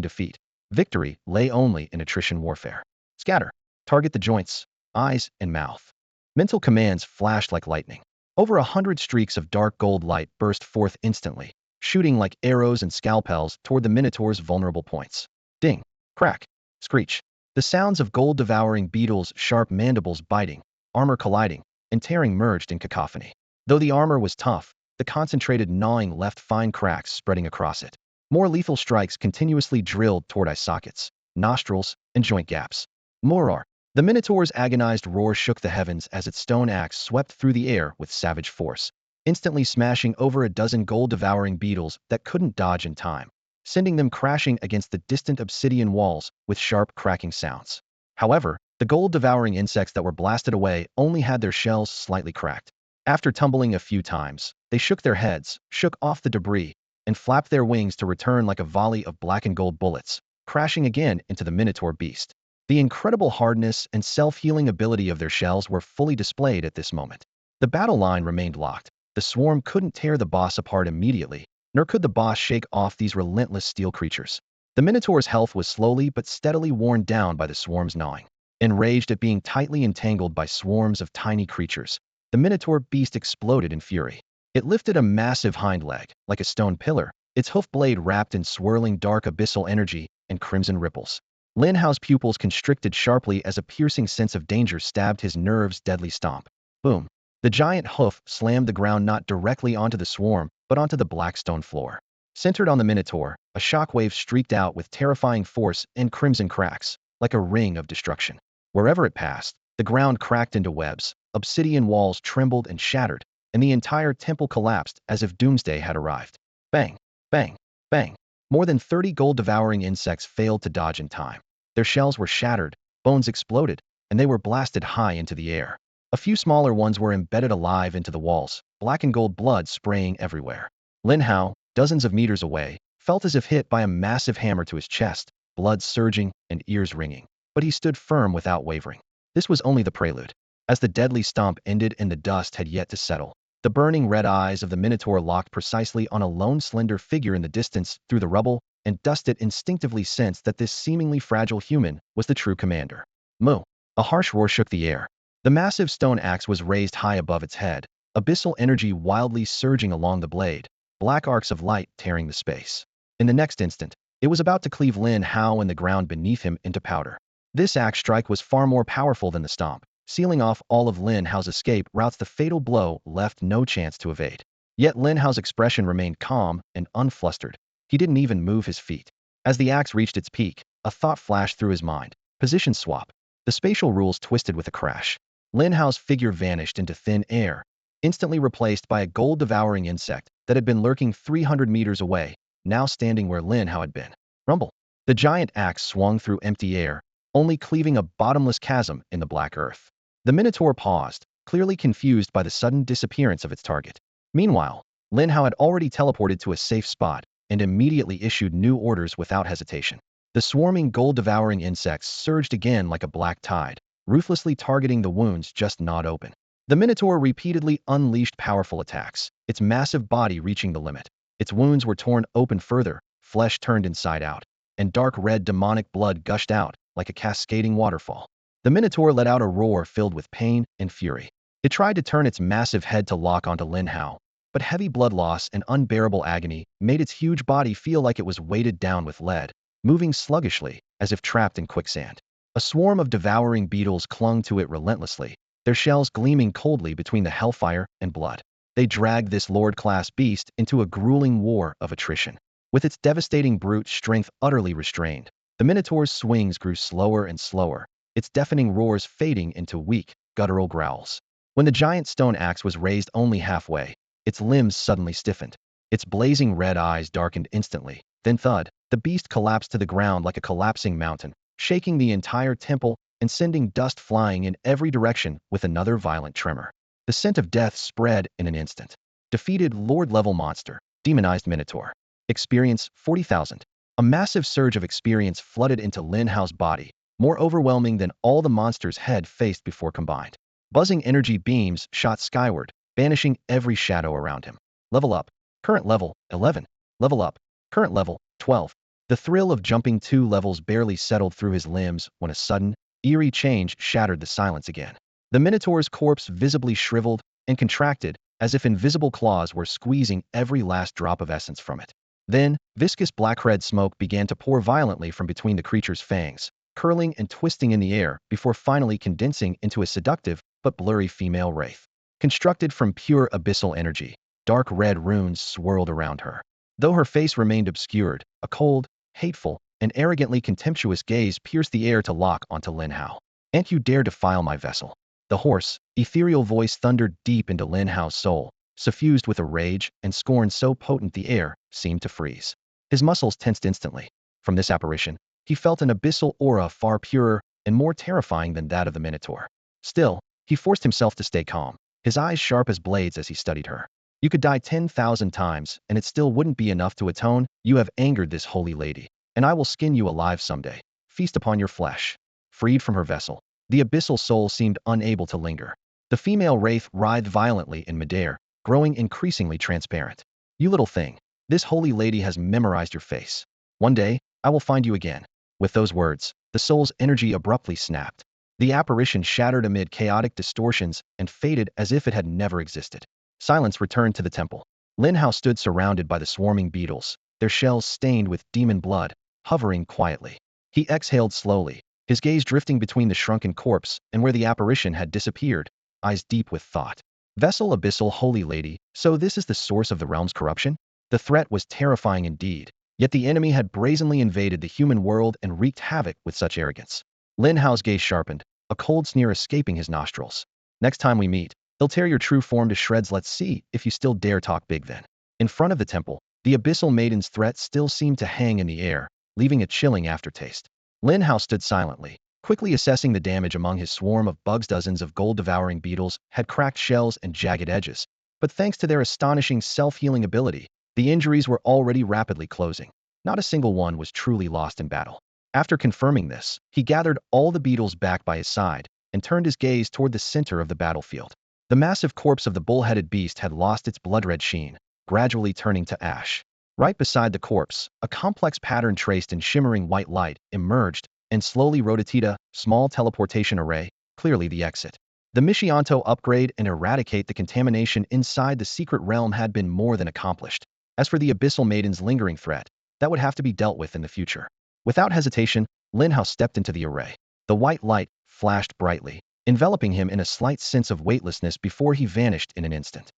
defeat. Victory lay only in attrition warfare. Scatter. Target the joints, eyes, and mouth. Mental commands flashed like lightning. Over 100 streaks of dark gold light burst forth instantly, shooting like arrows and scalpels toward the Minotaur's vulnerable points. Ding. Crack. Screech. The sounds of gold-devouring beetles' sharp mandibles biting, armor colliding, and tearing merged in cacophony. Though the armor was tough, the concentrated gnawing left fine cracks spreading across it. More lethal strikes continuously drilled toward eye sockets, nostrils, and joint gaps. Roar. The Minotaur's agonized roar shook the heavens as its stone axe swept through the air with savage force, instantly smashing over a dozen gold-devouring beetles that couldn't dodge in time, sending them crashing against the distant obsidian walls with sharp cracking sounds. However, the gold-devouring insects that were blasted away only had their shells slightly cracked. After tumbling a few times, they shook their heads, shook off the debris, and flapped their wings to return like a volley of black and gold bullets, crashing again into the Minotaur beast. The incredible hardness and self-healing ability of their shells were fully displayed at this moment. The battle line remained locked. The swarm couldn't tear the boss apart immediately, nor could the boss shake off these relentless steel creatures. The Minotaur's health was slowly but steadily worn down by the swarm's gnawing. Enraged at being tightly entangled by swarms of tiny creatures, the Minotaur beast exploded in fury. It lifted a massive hind leg, like a stone pillar, its hoof blade wrapped in swirling dark abyssal energy and crimson ripples. Lin Hao's pupils constricted sharply as a piercing sense of danger stabbed his nerves. Deadly stomp. Boom. The giant hoof slammed the ground not directly onto the swarm, but onto the black stone floor. Centered on the Minotaur, a shockwave streaked out with terrifying force and crimson cracks, like a ring of destruction. Wherever it passed, the ground cracked into webs, obsidian walls trembled and shattered, and the entire temple collapsed as if doomsday had arrived. Bang, bang, bang. More than 30 gold-devouring insects failed to dodge in time. Their shells were shattered, bones exploded, and they were blasted high into the air. A few smaller ones were embedded alive into the walls, black and gold blood spraying everywhere. Lin Hao, dozens of meters away, felt as if hit by a massive hammer to his chest, blood surging and ears ringing. But he stood firm without wavering. This was only the prelude. As the deadly stomp ended and the dust had yet to settle, the burning red eyes of the Minotaur locked precisely on a lone slender figure in the distance through the rubble, and Dustit instinctively sensed that this seemingly fragile human was the true commander. Moo! A harsh roar shook the air. The massive stone axe was raised high above its head, abyssal energy wildly surging along the blade, black arcs of light tearing the space. In the next instant, it was about to cleave Lin Hao and the ground beneath him into powder. This axe strike was far more powerful than the stomp. Sealing off all of Lin Hao's escape routes, the fatal blow left no chance to evade. Yet Lin Hao's expression remained calm and unflustered. He didn't even move his feet. As the axe reached its peak, a thought flashed through his mind. Position swap. The spatial rules twisted with a crash. Lin Hao's figure vanished into thin air, instantly replaced by a gold-devouring insect that had been lurking 300 meters away, now standing where Lin Hao had been. Rumble. The giant axe swung through empty air, only cleaving a bottomless chasm in the black earth. The Minotaur paused, clearly confused by the sudden disappearance of its target. Meanwhile, Lin Hao had already teleported to a safe spot and immediately issued new orders without hesitation. The swarming gold-devouring insects surged again like a black tide, ruthlessly targeting the wounds just gnawed open. The Minotaur repeatedly unleashed powerful attacks, its massive body reaching the limit. Its wounds were torn open further, flesh turned inside out, and dark red demonic blood gushed out like a cascading waterfall. The Minotaur let out a roar filled with pain and fury. It tried to turn its massive head to lock onto Lin Hao, but heavy blood loss and unbearable agony made its huge body feel like it was weighted down with lead, moving sluggishly, as if trapped in quicksand. A swarm of devouring beetles clung to it relentlessly, their shells gleaming coldly between the hellfire and blood. They dragged this Lord-class beast into a grueling war of attrition. With its devastating brute strength utterly restrained, the Minotaur's swings grew slower and slower, its deafening roars fading into weak, guttural growls. When the giant stone axe was raised only halfway, its limbs suddenly stiffened. Its blazing red eyes darkened instantly. Then thud, the beast collapsed to the ground like a collapsing mountain, shaking the entire temple and sending dust flying in every direction with another violent tremor. The scent of death spread in an instant. Defeated Lord-level monster, demonized Minotaur. Experience 40,000. A massive surge of experience flooded into Lin Hao's body, more overwhelming than all the monsters had faced before combined. Buzzing energy beams shot skyward, banishing every shadow around him. Level up. Current level, 11. Level up. Current level, 12. The thrill of jumping 2 levels barely settled through his limbs when a sudden, eerie change shattered the silence again. The Minotaur's corpse visibly shriveled and contracted, as if invisible claws were squeezing every last drop of essence from it. Then, viscous black-red smoke began to pour violently from between the creature's fangs, curling and twisting in the air before finally condensing into a seductive but blurry female wraith. Constructed from pure abyssal energy, dark red runes swirled around her. Though her face remained obscured, a cold, hateful, and arrogantly contemptuous gaze pierced the air to lock onto Lin Hao. "And you dare defile my vessel?" The hoarse, ethereal voice thundered deep into Lin Hao's soul, suffused with a rage and scorn so potent the air seemed to freeze. His muscles tensed instantly. From this apparition, he felt an abyssal aura far purer and more terrifying than that of the Minotaur. Still, he forced himself to stay calm, his eyes sharp as blades as he studied her. "You could die 10,000 times, and it still wouldn't be enough to atone. You have angered this holy lady, and I will skin you alive someday. Feast upon your flesh." Freed from her vessel, the abyssal soul seemed unable to linger. The female wraith writhed violently in midair, growing increasingly transparent. "You little thing, this holy lady has memorized your face. One day, I will find you again." With those words, the soul's energy abruptly snapped. The apparition shattered amid chaotic distortions and faded as if it had never existed. Silence returned to the temple. Lin Hao stood surrounded by the swarming beetles, their shells stained with demon blood, hovering quietly. He exhaled slowly, his gaze drifting between the shrunken corpse and where the apparition had disappeared, eyes deep with thought. Vessel abyssal holy lady, so this is the source of the realm's corruption? The threat was terrifying indeed, yet the enemy had brazenly invaded the human world and wreaked havoc with such arrogance. Lin Hao's gaze sharpened, a cold sneer escaping his nostrils. "Next time we meet, they'll tear your true form to shreds. Let's see if you still dare talk big then." In front of the temple, the abyssal maiden's threat still seemed to hang in the air, leaving a chilling aftertaste. Lin Hao stood silently, quickly assessing the damage among his swarm of bugs. Dozens of gold-devouring beetles had cracked shells and jagged edges, but thanks to their astonishing self-healing ability, the injuries were already rapidly closing. Not a single one was truly lost in battle. After confirming this, he gathered all the beetles back by his side and turned his gaze toward the center of the battlefield. The massive corpse of the bull-headed beast had lost its blood-red sheen, gradually turning to ash. Right beside the corpse, a complex pattern traced in shimmering white light emerged and slowly rotated a small teleportation array, clearly the exit. The Mishianto upgrade and eradicate the contamination inside the secret realm had been more than accomplished. As for the abyssal maiden's lingering threat, that would have to be dealt with in the future. Without hesitation, Lin Hao stepped into the array. The white light flashed brightly, enveloping him in a slight sense of weightlessness before he vanished in an instant.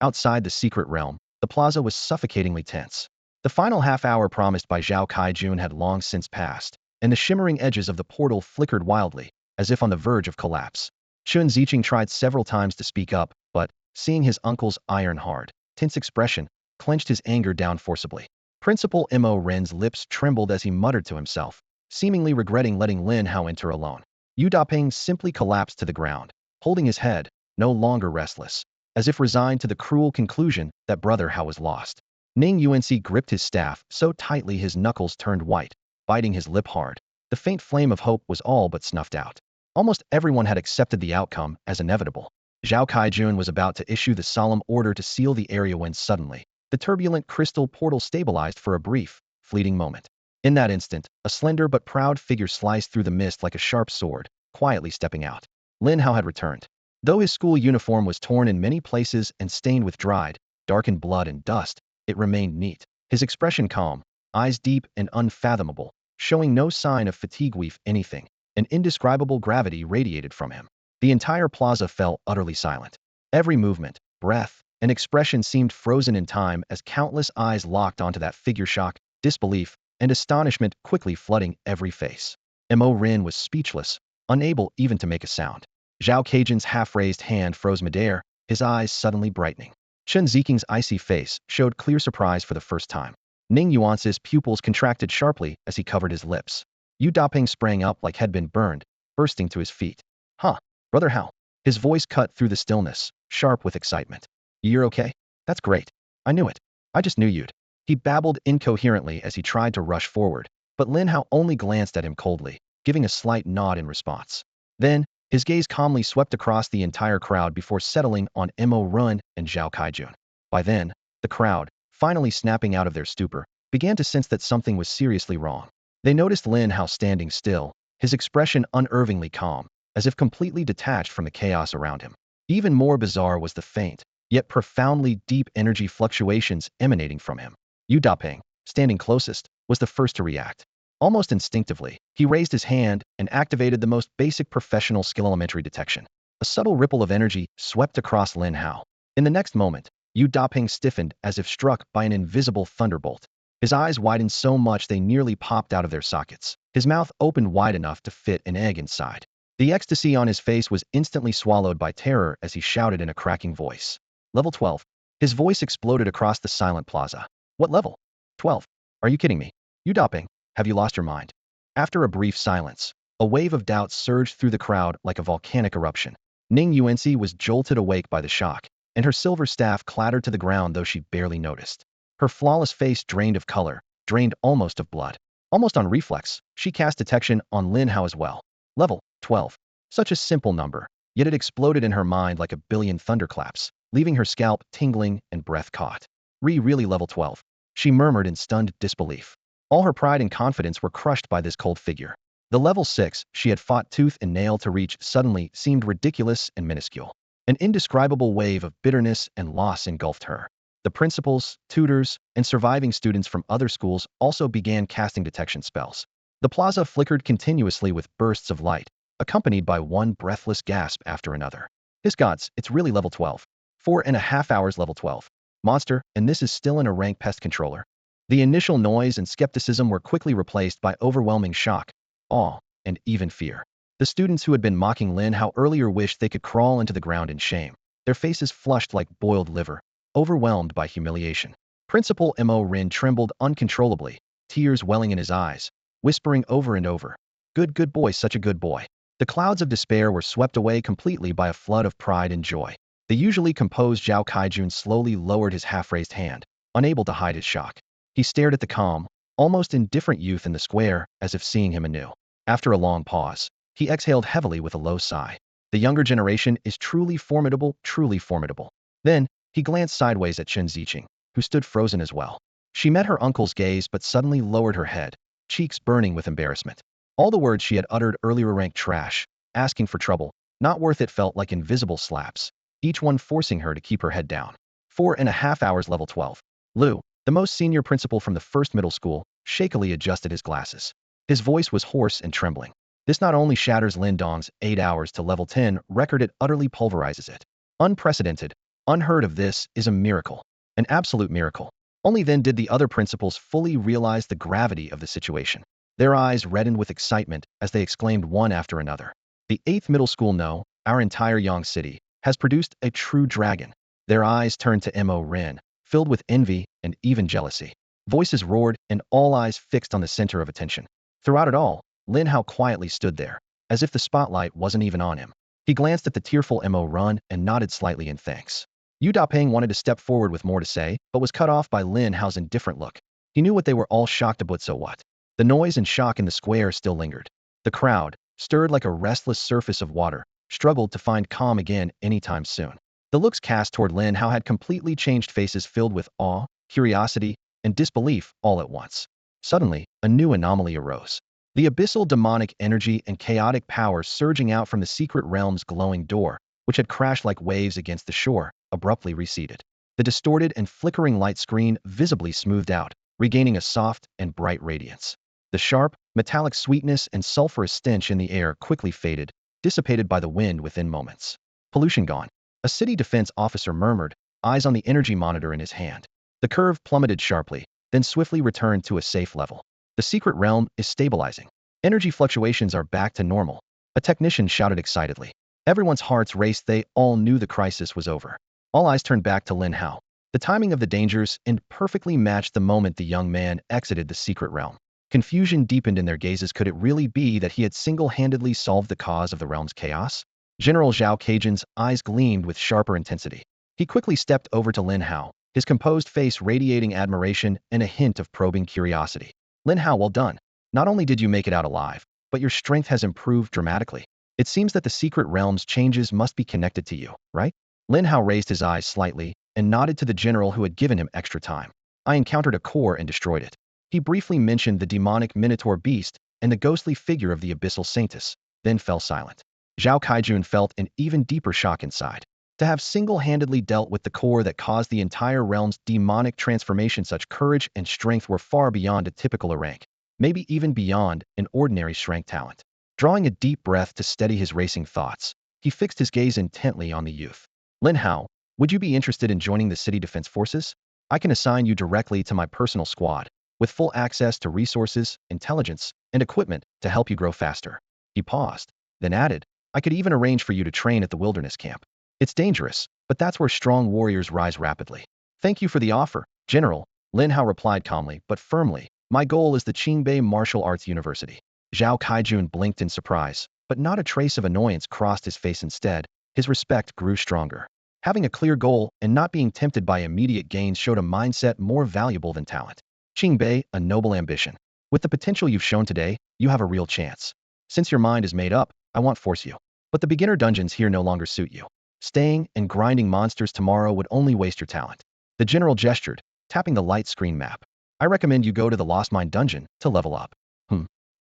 Outside the secret realm, the plaza was suffocatingly tense. The final half-hour promised by Zhao Kaijun had long since passed, and the shimmering edges of the portal flickered wildly, as if on the verge of collapse. Chun Ziqing tried several times to speak up, but, seeing his uncle's iron-hard, tense expression, clenched his anger down forcibly. Principal Mo Ren's lips trembled as he muttered to himself, seemingly regretting letting Lin Hao enter alone. Yu Dapeng simply collapsed to the ground, holding his head, no longer restless, as if resigned to the cruel conclusion that Brother Hao was lost. Ning Yuanci gripped his staff so tightly his knuckles turned white, biting his lip hard. The faint flame of hope was all but snuffed out. Almost everyone had accepted the outcome as inevitable. Zhao Kaijun was about to issue the solemn order to seal the area when suddenly, the turbulent crystal portal stabilized for a brief, fleeting moment. In that instant, a slender but proud figure sliced through the mist like a sharp sword, quietly stepping out. Lin Hao had returned. Though his school uniform was torn in many places and stained with dried, darkened blood and dust, it remained neat. His expression calm, eyes deep and unfathomable, showing no sign of fatigue. If anything, an indescribable gravity radiated from him. The entire plaza fell utterly silent. Every movement, breath, and expression seemed frozen in time as countless eyes locked onto that figure, shock, disbelief, and astonishment quickly flooding every face. Mo Rin was speechless, unable even to make a sound. Zhao Kaijun's half-raised hand froze midair, his eyes suddenly brightening. Chen Ziking's icy face showed clear surprise for the first time. Ning Yuan's pupils contracted sharply as he covered his lips. Yu Daping sprang up like he'd been burned, bursting to his feet. Huh, Brother Hao. His voice cut through the stillness, sharp with excitement. You're okay? That's great. I knew it. I just knew you'd. He babbled incoherently as he tried to rush forward, but Lin Hao only glanced at him coldly, giving a slight nod in response. Then, his gaze calmly swept across the entire crowd before settling on Mo Rin and Zhao Kaijun. By then, the crowd, finally snapping out of their stupor, began to sense that something was seriously wrong. They noticed Lin Hao standing still, his expression unnervingly calm, as if completely detached from the chaos around him. Even more bizarre was the faint, yet profoundly deep energy fluctuations emanating from him. Yu Daping, standing closest, was the first to react. Almost instinctively, he raised his hand and activated the most basic professional skill, elementary detection. A subtle ripple of energy swept across Lin Hao. In the next moment, Yu Daping stiffened as if struck by an invisible thunderbolt. His eyes widened so much they nearly popped out of their sockets. His mouth opened wide enough to fit an egg inside. The ecstasy on his face was instantly swallowed by terror as he shouted in a cracking voice. Level 12. His voice exploded across the silent plaza. What level? 12. Are you kidding me? Yu Daping, have you lost your mind? After a brief silence, a wave of doubt surged through the crowd like a volcanic eruption. Ning Yuanci was jolted awake by the shock, and her silver staff clattered to the ground though she barely noticed. Her flawless face drained of color, drained almost of blood. Almost on reflex, she cast detection on Lin Hao as well. Level 12. Such a simple number, yet it exploded in her mind like a billion thunderclaps, leaving her scalp tingling and breath caught. Really level 12. She murmured in stunned disbelief. All her pride and confidence were crushed by this cold figure. The level 6 she had fought tooth and nail to reach suddenly seemed ridiculous and minuscule. An indescribable wave of bitterness and loss engulfed her. The principals, tutors, and surviving students from other schools also began casting detection spells. The plaza flickered continuously with bursts of light, accompanied by one breathless gasp after another. His gods, it's really level 12. 4.5 hours level 12. Monster, and this is still in a rank pest controller. The initial noise and skepticism were quickly replaced by overwhelming shock, awe, and even fear. The students who had been mocking Lin Hao earlier wished they could crawl into the ground in shame, their faces flushed like boiled liver, overwhelmed by humiliation. Principal Mo Rin trembled uncontrollably, tears welling in his eyes, whispering over and over, good boy, such a good boy." The clouds of despair were swept away completely by a flood of pride and joy. The usually composed Zhao Kaijun slowly lowered his half-raised hand, unable to hide his shock. He stared at the calm, almost indifferent youth in the square, as if seeing him anew. After a long pause, he exhaled heavily with a low sigh. The younger generation is truly formidable, truly formidable. Then, he glanced sideways at Chen Ziqing, who stood frozen as well. She met her uncle's gaze but suddenly lowered her head, cheeks burning with embarrassment. All the words she had uttered earlier ranked trash, asking for trouble, not worth it, felt like invisible slaps, each one forcing her to keep her head down. 4.5 hours level 12. Lu, the most senior principal from the first middle school, shakily adjusted his glasses. His voice was hoarse and trembling. This not only shatters Lin Dong's 8 hours to level 10 record, it utterly pulverizes it. Unprecedented, unheard of. This is a miracle. An absolute miracle. Only then did the other principals fully realize the gravity of the situation. Their eyes reddened with excitement as they exclaimed one after another. The 8th middle school, no, our entire Yang City, has produced a true dragon. Their eyes turned to Mo Rin, filled with envy and even jealousy. Voices roared and all eyes fixed on the center of attention. Throughout it all, Lin Hao quietly stood there, as if the spotlight wasn't even on him. He glanced at the tearful Mo Rin and nodded slightly in thanks. Yu Daping wanted to step forward with more to say, but was cut off by Lin Hao's indifferent look. He knew what they were all shocked about, so what? The noise and shock in the square still lingered. The crowd, stirred like a restless surface of water, struggled to find calm again anytime soon. The looks cast toward Lin Hao had completely changed, faces filled with awe, curiosity, and disbelief all at once. Suddenly, a new anomaly arose. The abyssal demonic energy and chaotic power surging out from the secret realm's glowing door, which had crashed like waves against the shore, abruptly receded. The distorted and flickering light screen visibly smoothed out, regaining a soft and bright radiance. The sharp, metallic sweetness and sulfurous stench in the air quickly faded, dissipated by the wind within moments. Pollution gone. A city defense officer murmured, eyes on the energy monitor in his hand. The curve plummeted sharply, then swiftly returned to a safe level. The secret realm is stabilizing. Energy fluctuations are back to normal. A technician shouted excitedly. Everyone's hearts raced. They all knew the crisis was over. All eyes turned back to Lin Hao. The timing of the dangers perfectly matched the moment the young man exited the secret realm. Confusion deepened in their gazes. Could it really be that he had single-handedly solved the cause of the realm's chaos? General Zhao Caijun's eyes gleamed with sharper intensity. He quickly stepped over to Lin Hao, his composed face radiating admiration and a hint of probing curiosity. Lin Hao, well done. Not only did you make it out alive, but your strength has improved dramatically. It seems that the secret realm's changes must be connected to you, right? Lin Hao raised his eyes slightly and nodded to the general who had given him extra time. I encountered a core and destroyed it. He briefly mentioned the demonic minotaur beast and the ghostly figure of the abyssal saintess, then fell silent. Zhao Caijun felt an even deeper shock inside. To have single-handedly dealt with the core that caused the entire realm's demonic transformation, such courage and strength were far beyond a typical rank, maybe even beyond an ordinary strength talent. Drawing a deep breath to steady his racing thoughts, he fixed his gaze intently on the youth. Lin Hao, would you be interested in joining the city defense forces? I can assign you directly to my personal squad, with full access to resources, intelligence, and equipment to help you grow faster. He paused, then added, I could even arrange for you to train at the wilderness camp. It's dangerous, but that's where strong warriors rise rapidly. Thank you for the offer, General, Lin Hao replied calmly but firmly. My goal is the Qingbei Martial Arts University. Zhao Caijun blinked in surprise, but not a trace of annoyance crossed his face. Instead, his respect grew stronger. Having a clear goal and not being tempted by immediate gains showed a mindset more valuable than talent. Qingbei, a noble ambition. With the potential you've shown today, you have a real chance. Since your mind is made up, I won't force you. But the beginner dungeons here no longer suit you. Staying and grinding monsters tomorrow would only waste your talent. The general gestured, tapping the light screen map. I recommend you go to the Lost Mine dungeon to level up.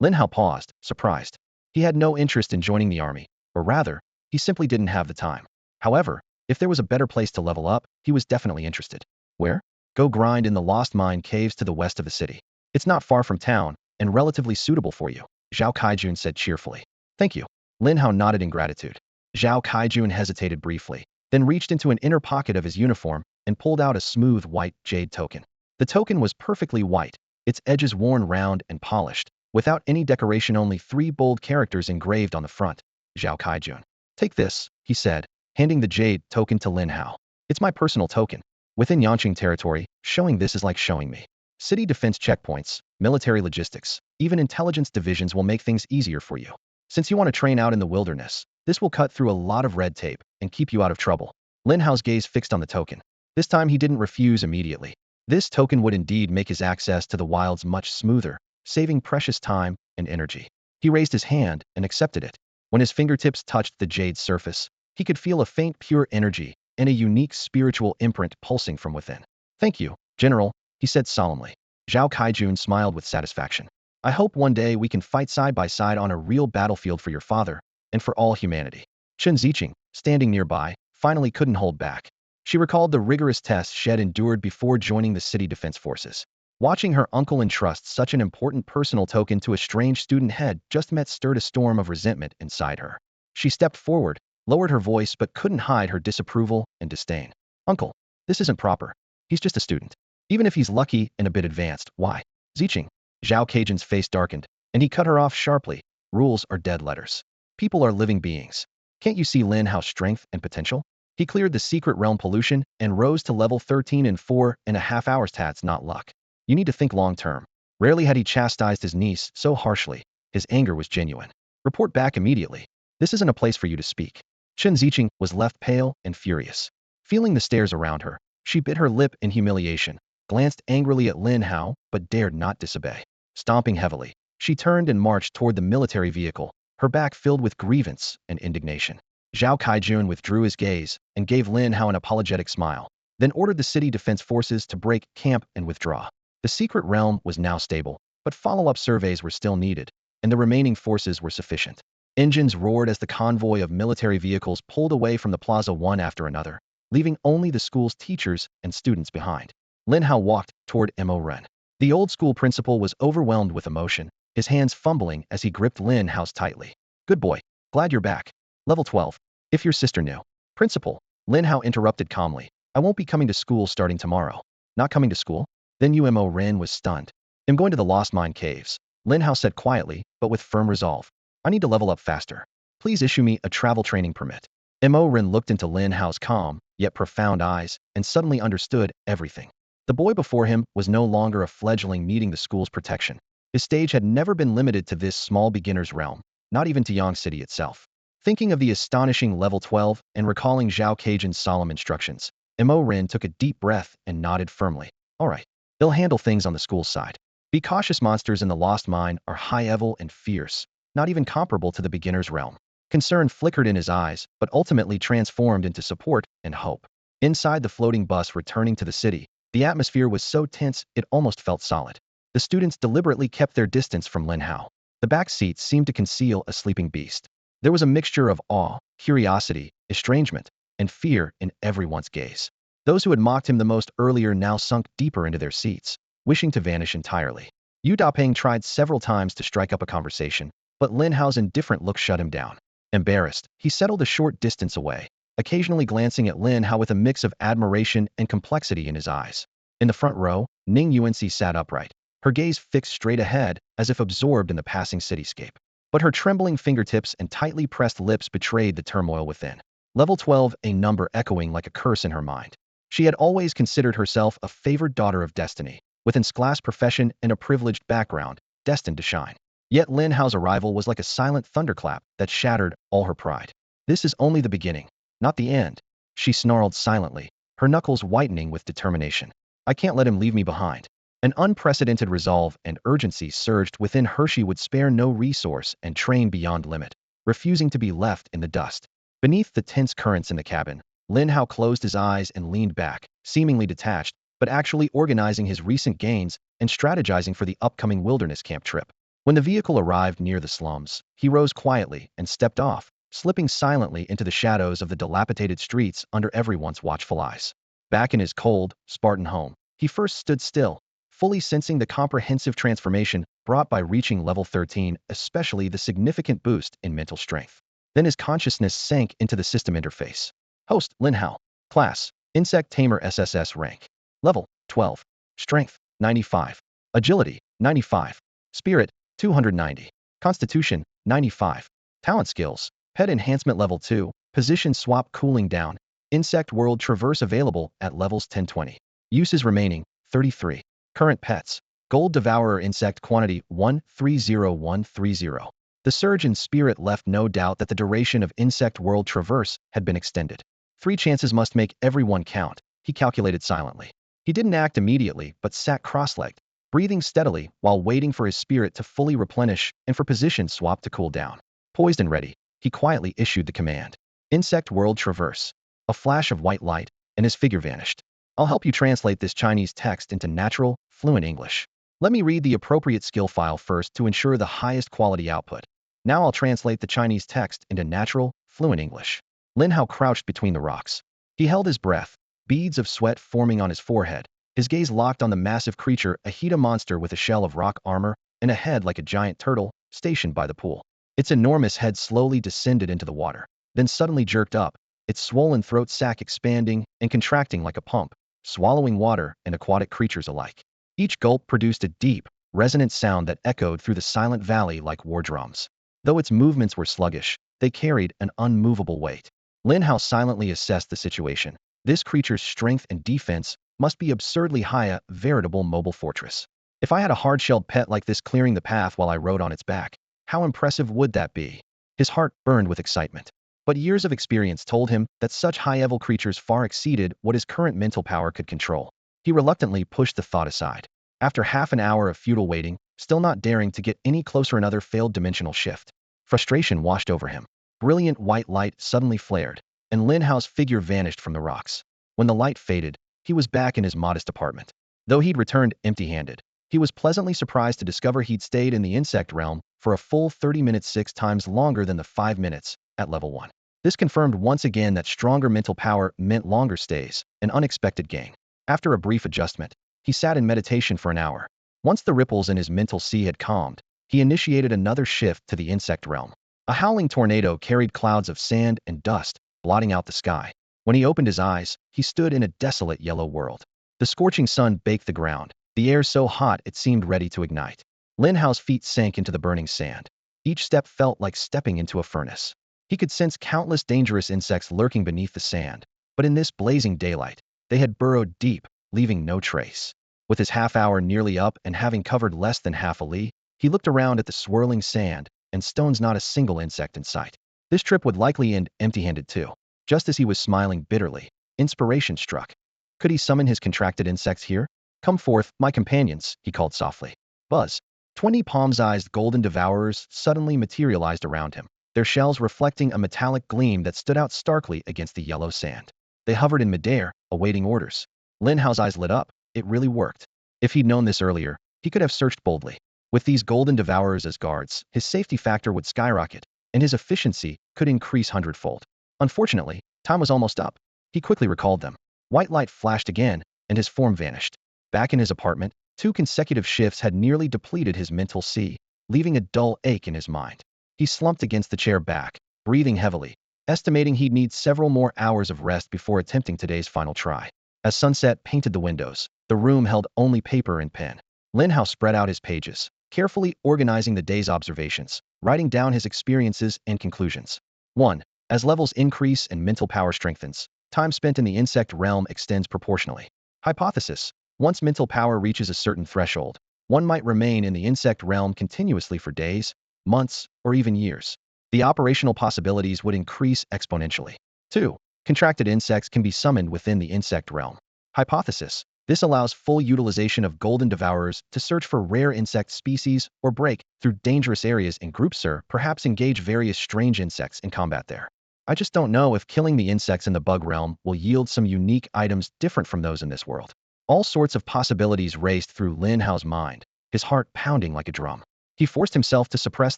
Lin Hao paused, surprised. He had no interest in joining the army, or rather, he simply didn't have the time. However, if there was a better place to level up, he was definitely interested. Where? Go grind in the Lost Mine caves to the west of the city. It's not far from town, and relatively suitable for you, Zhao Caijun said cheerfully. Thank you. Lin Hao nodded in gratitude. Zhao Caijun hesitated briefly, then reached into an inner pocket of his uniform and pulled out a smooth white jade token. The token was perfectly white, its edges worn round and polished, without any decoration, only 3 bold characters engraved on the front. Zhao Caijun. Take this, he said, handing the jade token to Lin Hao. It's my personal token. Within Yangqing territory, showing this is like showing me. City defense checkpoints, military logistics, even intelligence divisions will make things easier for you. Since you want to train out in the wilderness, this will cut through a lot of red tape and keep you out of trouble. Lin Hao's gaze fixed on the token. This time he didn't refuse immediately. This token would indeed make his access to the wilds much smoother, saving precious time and energy. He raised his hand and accepted it. When his fingertips touched the jade's surface, he could feel a faint pure energy and a unique spiritual imprint pulsing from within. Thank you, General, he said solemnly. Zhao Caijun smiled with satisfaction. I hope one day we can fight side by side on a real battlefield for your father and for all humanity. Chen Ziqing, standing nearby, finally couldn't hold back. She recalled the rigorous tests she had endured before joining the city defense forces. Watching her uncle entrust such an important personal token to a strange student had just met stirred a storm of resentment inside her. She stepped forward, lowered her voice but couldn't hide her disapproval and disdain. Uncle, this isn't proper. He's just a student. Even if he's lucky and a bit advanced, why? Ziqing. Zhao Caijun's face darkened, and he cut her off sharply. Rules are dead letters. People are living beings. Can't you see Lin Hao's strength and potential? He cleared the secret realm pollution and rose to level 13 in 4.5 hours. That's not luck. You need to think long term. Rarely had he chastised his niece so harshly. His anger was genuine. Report back immediately. This isn't a place for you to speak. Chen Ziqing was left pale and furious. Feeling the stares around her, she bit her lip in humiliation, glanced angrily at Lin Hao, but dared not disobey. Stomping heavily, she turned and marched toward the military vehicle, her back filled with grievance and indignation. Zhao Kaijun withdrew his gaze and gave Lin Hao an apologetic smile, then ordered the city defense forces to break camp and withdraw. The secret realm was now stable, but follow-up surveys were still needed, and the remaining forces were sufficient. Engines roared as the convoy of military vehicles pulled away from the plaza one after another, leaving only the school's teachers and students behind. Lin Hao walked toward Mo Ren. The old school principal was overwhelmed with emotion, his hands fumbling as he gripped Lin Hao's tightly. Good boy. Glad you're back. Level 12. If your sister knew. Principal. Lin Hao interrupted calmly. I won't be coming to school starting tomorrow. Not coming to school? Then Mo Ren was stunned. I'm going to the Lost Mine Caves. Lin Hao said quietly, but with firm resolve. I need to level up faster. Please issue me a travel training permit. Mo Ren looked into Lin Hao's calm, yet profound eyes, and suddenly understood everything. The boy before him was no longer a fledgling needing the school's protection. His stage had never been limited to this small beginner's realm, not even to Yang City itself. Thinking of the astonishing level 12 and recalling Zhao Kaijun's solemn instructions, Mo Ren took a deep breath and nodded firmly. All right. They'll handle things on the school's side. Be cautious, monsters in the Lost Mine are high-level and fierce, not even comparable to the beginner's realm. Concern flickered in his eyes, but ultimately transformed into support and hope. Inside the floating bus returning to the city, the atmosphere was so tense it almost felt solid. The students deliberately kept their distance from Lin Hao. The back seats seemed to conceal a sleeping beast. There was a mixture of awe, curiosity, estrangement, and fear in everyone's gaze. Those who had mocked him the most earlier now sunk deeper into their seats, wishing to vanish entirely. Yu Dapeng tried several times to strike up a conversation, but Lin Hao's indifferent look shut him down. Embarrassed, he settled a short distance away, occasionally glancing at Lin Hao with a mix of admiration and complexity in his eyes. In the front row, Ning Yuanxi sat upright, her gaze fixed straight ahead as if absorbed in the passing cityscape. But her trembling fingertips and tightly pressed lips betrayed the turmoil within. Level 12, a number echoing like a curse in her mind. She had always considered herself a favored daughter of destiny, with an class profession and a privileged background, destined to shine. Yet Lin Hao's arrival was like a silent thunderclap that shattered all her pride. This is only the beginning, not the end. She snarled silently, her knuckles whitening with determination. I can't let him leave me behind. An unprecedented resolve and urgency surged within her. She would spare no resource and train beyond limit, refusing to be left in the dust. Beneath the tense currents in the cabin, Lin Hao closed his eyes and leaned back, seemingly detached, but actually organizing his recent gains and strategizing for the upcoming wilderness camp trip. When the vehicle arrived near the slums, he rose quietly and stepped off, slipping silently into the shadows of the dilapidated streets under everyone's watchful eyes. Back in his cold, Spartan home, he first stood still, fully sensing the comprehensive transformation brought by reaching level 13, especially the significant boost in mental strength. Then his consciousness sank into the system interface. Host, Lin Hao. Class, Insect Tamer SSS rank. Level, 12. Strength, 95. Agility, 95. Spirit, 290. Constitution, 95. Talent skills, Pet Enhancement Level 2, Position Swap Cooling Down, Insect World Traverse available at levels 10-20. Uses remaining, 33. Current pets, Gold Devourer Insect Quantity 130130. The surge in spirit left no doubt that the duration of Insect World Traverse had been extended. 3 chances must make everyone count, he calculated silently. He didn't act immediately, but sat cross-legged, breathing steadily while waiting for his spirit to fully replenish and for position swap to cool down. Poised and ready, he quietly issued the command. Insect World Traverse. A flash of white light, and his figure vanished. I'll help you translate this Chinese text into natural, fluent English. Let me read the appropriate skill file first to ensure the highest quality output. Now I'll translate the Chinese text into natural, fluent English. Lin Hao crouched between the rocks. He held his breath, beads of sweat forming on his forehead, his gaze locked on the massive creature, a Hida monster with a shell of rock armor and a head like a giant turtle, stationed by the pool. Its enormous head slowly descended into the water, then suddenly jerked up, its swollen throat sac expanding and contracting like a pump, swallowing water and aquatic creatures alike. Each gulp produced a deep, resonant sound that echoed through the silent valley like war drums. Though its movements were sluggish, they carried an unmovable weight. Lin Hao silently assessed the situation. This creature's strength and defense must be absurdly high, a veritable mobile fortress. If I had a hard-shelled pet like this clearing the path while I rode on its back, how impressive would that be? His heart burned with excitement. But years of experience told him that such high-level creatures far exceeded what his current mental power could control. He reluctantly pushed the thought aside. After half an hour of futile waiting, still not daring to get any closer, another failed dimensional shift. Frustration washed over him. brilliant white light suddenly flared, and Lin Hao's figure vanished from the rocks. When the light faded, he was back in his modest apartment. Though he'd returned empty-handed, he was pleasantly surprised to discover he'd stayed in the insect realm for a full 30 minutes, 6 times longer than the 5 minutes at level 1. This confirmed once again that stronger mental power meant longer stays, an unexpected gain. After a brief adjustment, he sat in meditation for an hour. Once the ripples in his mental sea had calmed, he initiated another shift to the insect realm. A howling tornado carried clouds of sand and dust, blotting out the sky. When he opened his eyes, he stood in a desolate yellow world. The scorching sun baked the ground, the air so hot it seemed ready to ignite. Lin Hao's feet sank into the burning sand. Each step felt like stepping into a furnace. He could sense countless dangerous insects lurking beneath the sand, but in this blazing daylight, they had burrowed deep, leaving no trace. With his half-hour nearly up and having covered less than half a li, he looked around at the swirling sand and stones, not a single insect in sight. This trip would likely end empty-handed too. Just as he was smiling bitterly, inspiration struck. Could he summon his contracted insects here? Come forth, my companions, he called softly. Buzz. 20 palm-sized golden devours suddenly materialized around him, their shells reflecting a metallic gleam that stood out starkly against the yellow sand. They hovered in midair, awaiting orders. Lin Hao's eyes lit up. It really worked. If he'd known this earlier, he could have searched boldly. With these golden devourers as guards, his safety factor would skyrocket, and his efficiency could increase hundredfold. Unfortunately, time was almost up. He quickly recalled them. White light flashed again, and his form vanished. Back in his apartment, 2 consecutive shifts had nearly depleted his mental sea, leaving a dull ache in his mind. He slumped against the chair back, breathing heavily, estimating he'd need several more hours of rest before attempting today's final try. As sunset painted the windows, the room held only paper and pen. Lin Hao spread out his pages, carefully organizing the day's observations, writing down his experiences and conclusions. 1. As levels increase and mental power strengthens, time spent in the insect realm extends proportionally. Hypothesis. Once mental power reaches a certain threshold, one might remain in the insect realm continuously for days, months, or even years. The operational possibilities would increase exponentially. 2. Contracted insects can be summoned within the insect realm. Hypothesis. This allows full utilization of golden devourers to search for rare insect species or break through dangerous areas in groups, or perhaps engage various strange insects in combat there. I just don't know if killing the insects in the bug realm will yield some unique items different from those in this world. All sorts of possibilities raced through Lin Hao's mind, his heart pounding like a drum. He forced himself to suppress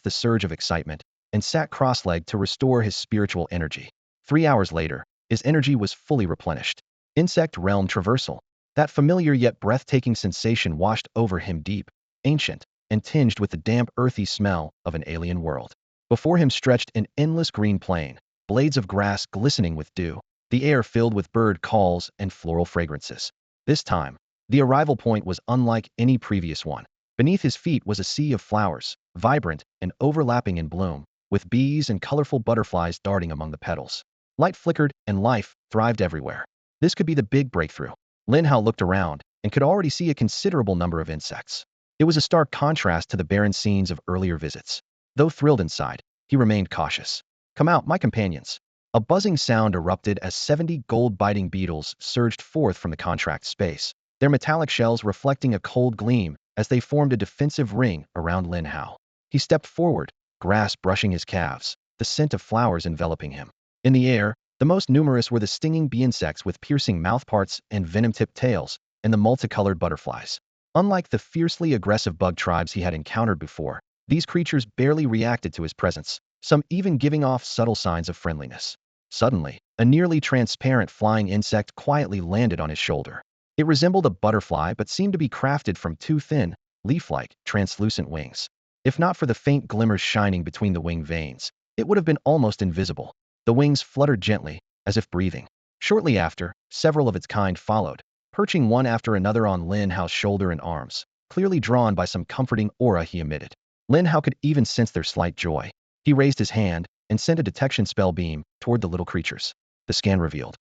the surge of excitement and sat cross-legged to restore his spiritual energy. 3 hours later, his energy was fully replenished. Insect realm traversal. That familiar yet breathtaking sensation washed over him, deep, ancient, and tinged with the damp, earthy smell of an alien world. Before him stretched an endless green plain, blades of grass glistening with dew, the air filled with bird calls and floral fragrances. This time, the arrival point was unlike any previous one. Beneath his feet was a sea of flowers, vibrant and overlapping in bloom, with bees and colorful butterflies darting among the petals. Light flickered and life thrived everywhere. This could be the big breakthrough. Lin Hao looked around and could already see a considerable number of insects. It was a stark contrast to the barren scenes of earlier visits. Though thrilled inside, he remained cautious. Come out, my companions. A buzzing sound erupted as 70 gold-biting beetles surged forth from the contract space, their metallic shells reflecting a cold gleam as they formed a defensive ring around Lin Hao. He stepped forward, grass brushing his calves, the scent of flowers enveloping him. In the air, the most numerous were the stinging bee insects with piercing mouthparts and venom-tipped tails, and the multicolored butterflies. Unlike the fiercely aggressive bug tribes he had encountered before, these creatures barely reacted to his presence, some even giving off subtle signs of friendliness. Suddenly, a nearly transparent flying insect quietly landed on his shoulder. It resembled a butterfly but seemed to be crafted from 2 thin, leaf-like, translucent wings. If not for the faint glimmers shining between the wing veins, it would have been almost invisible. The wings fluttered gently, as if breathing. Shortly after, several of its kind followed, perching one after another on Lin Hao's shoulder and arms, clearly drawn by some comforting aura he emitted. Lin Hao could even sense their slight joy. He raised his hand and sent a detection spell beam toward the little creatures. The scan revealed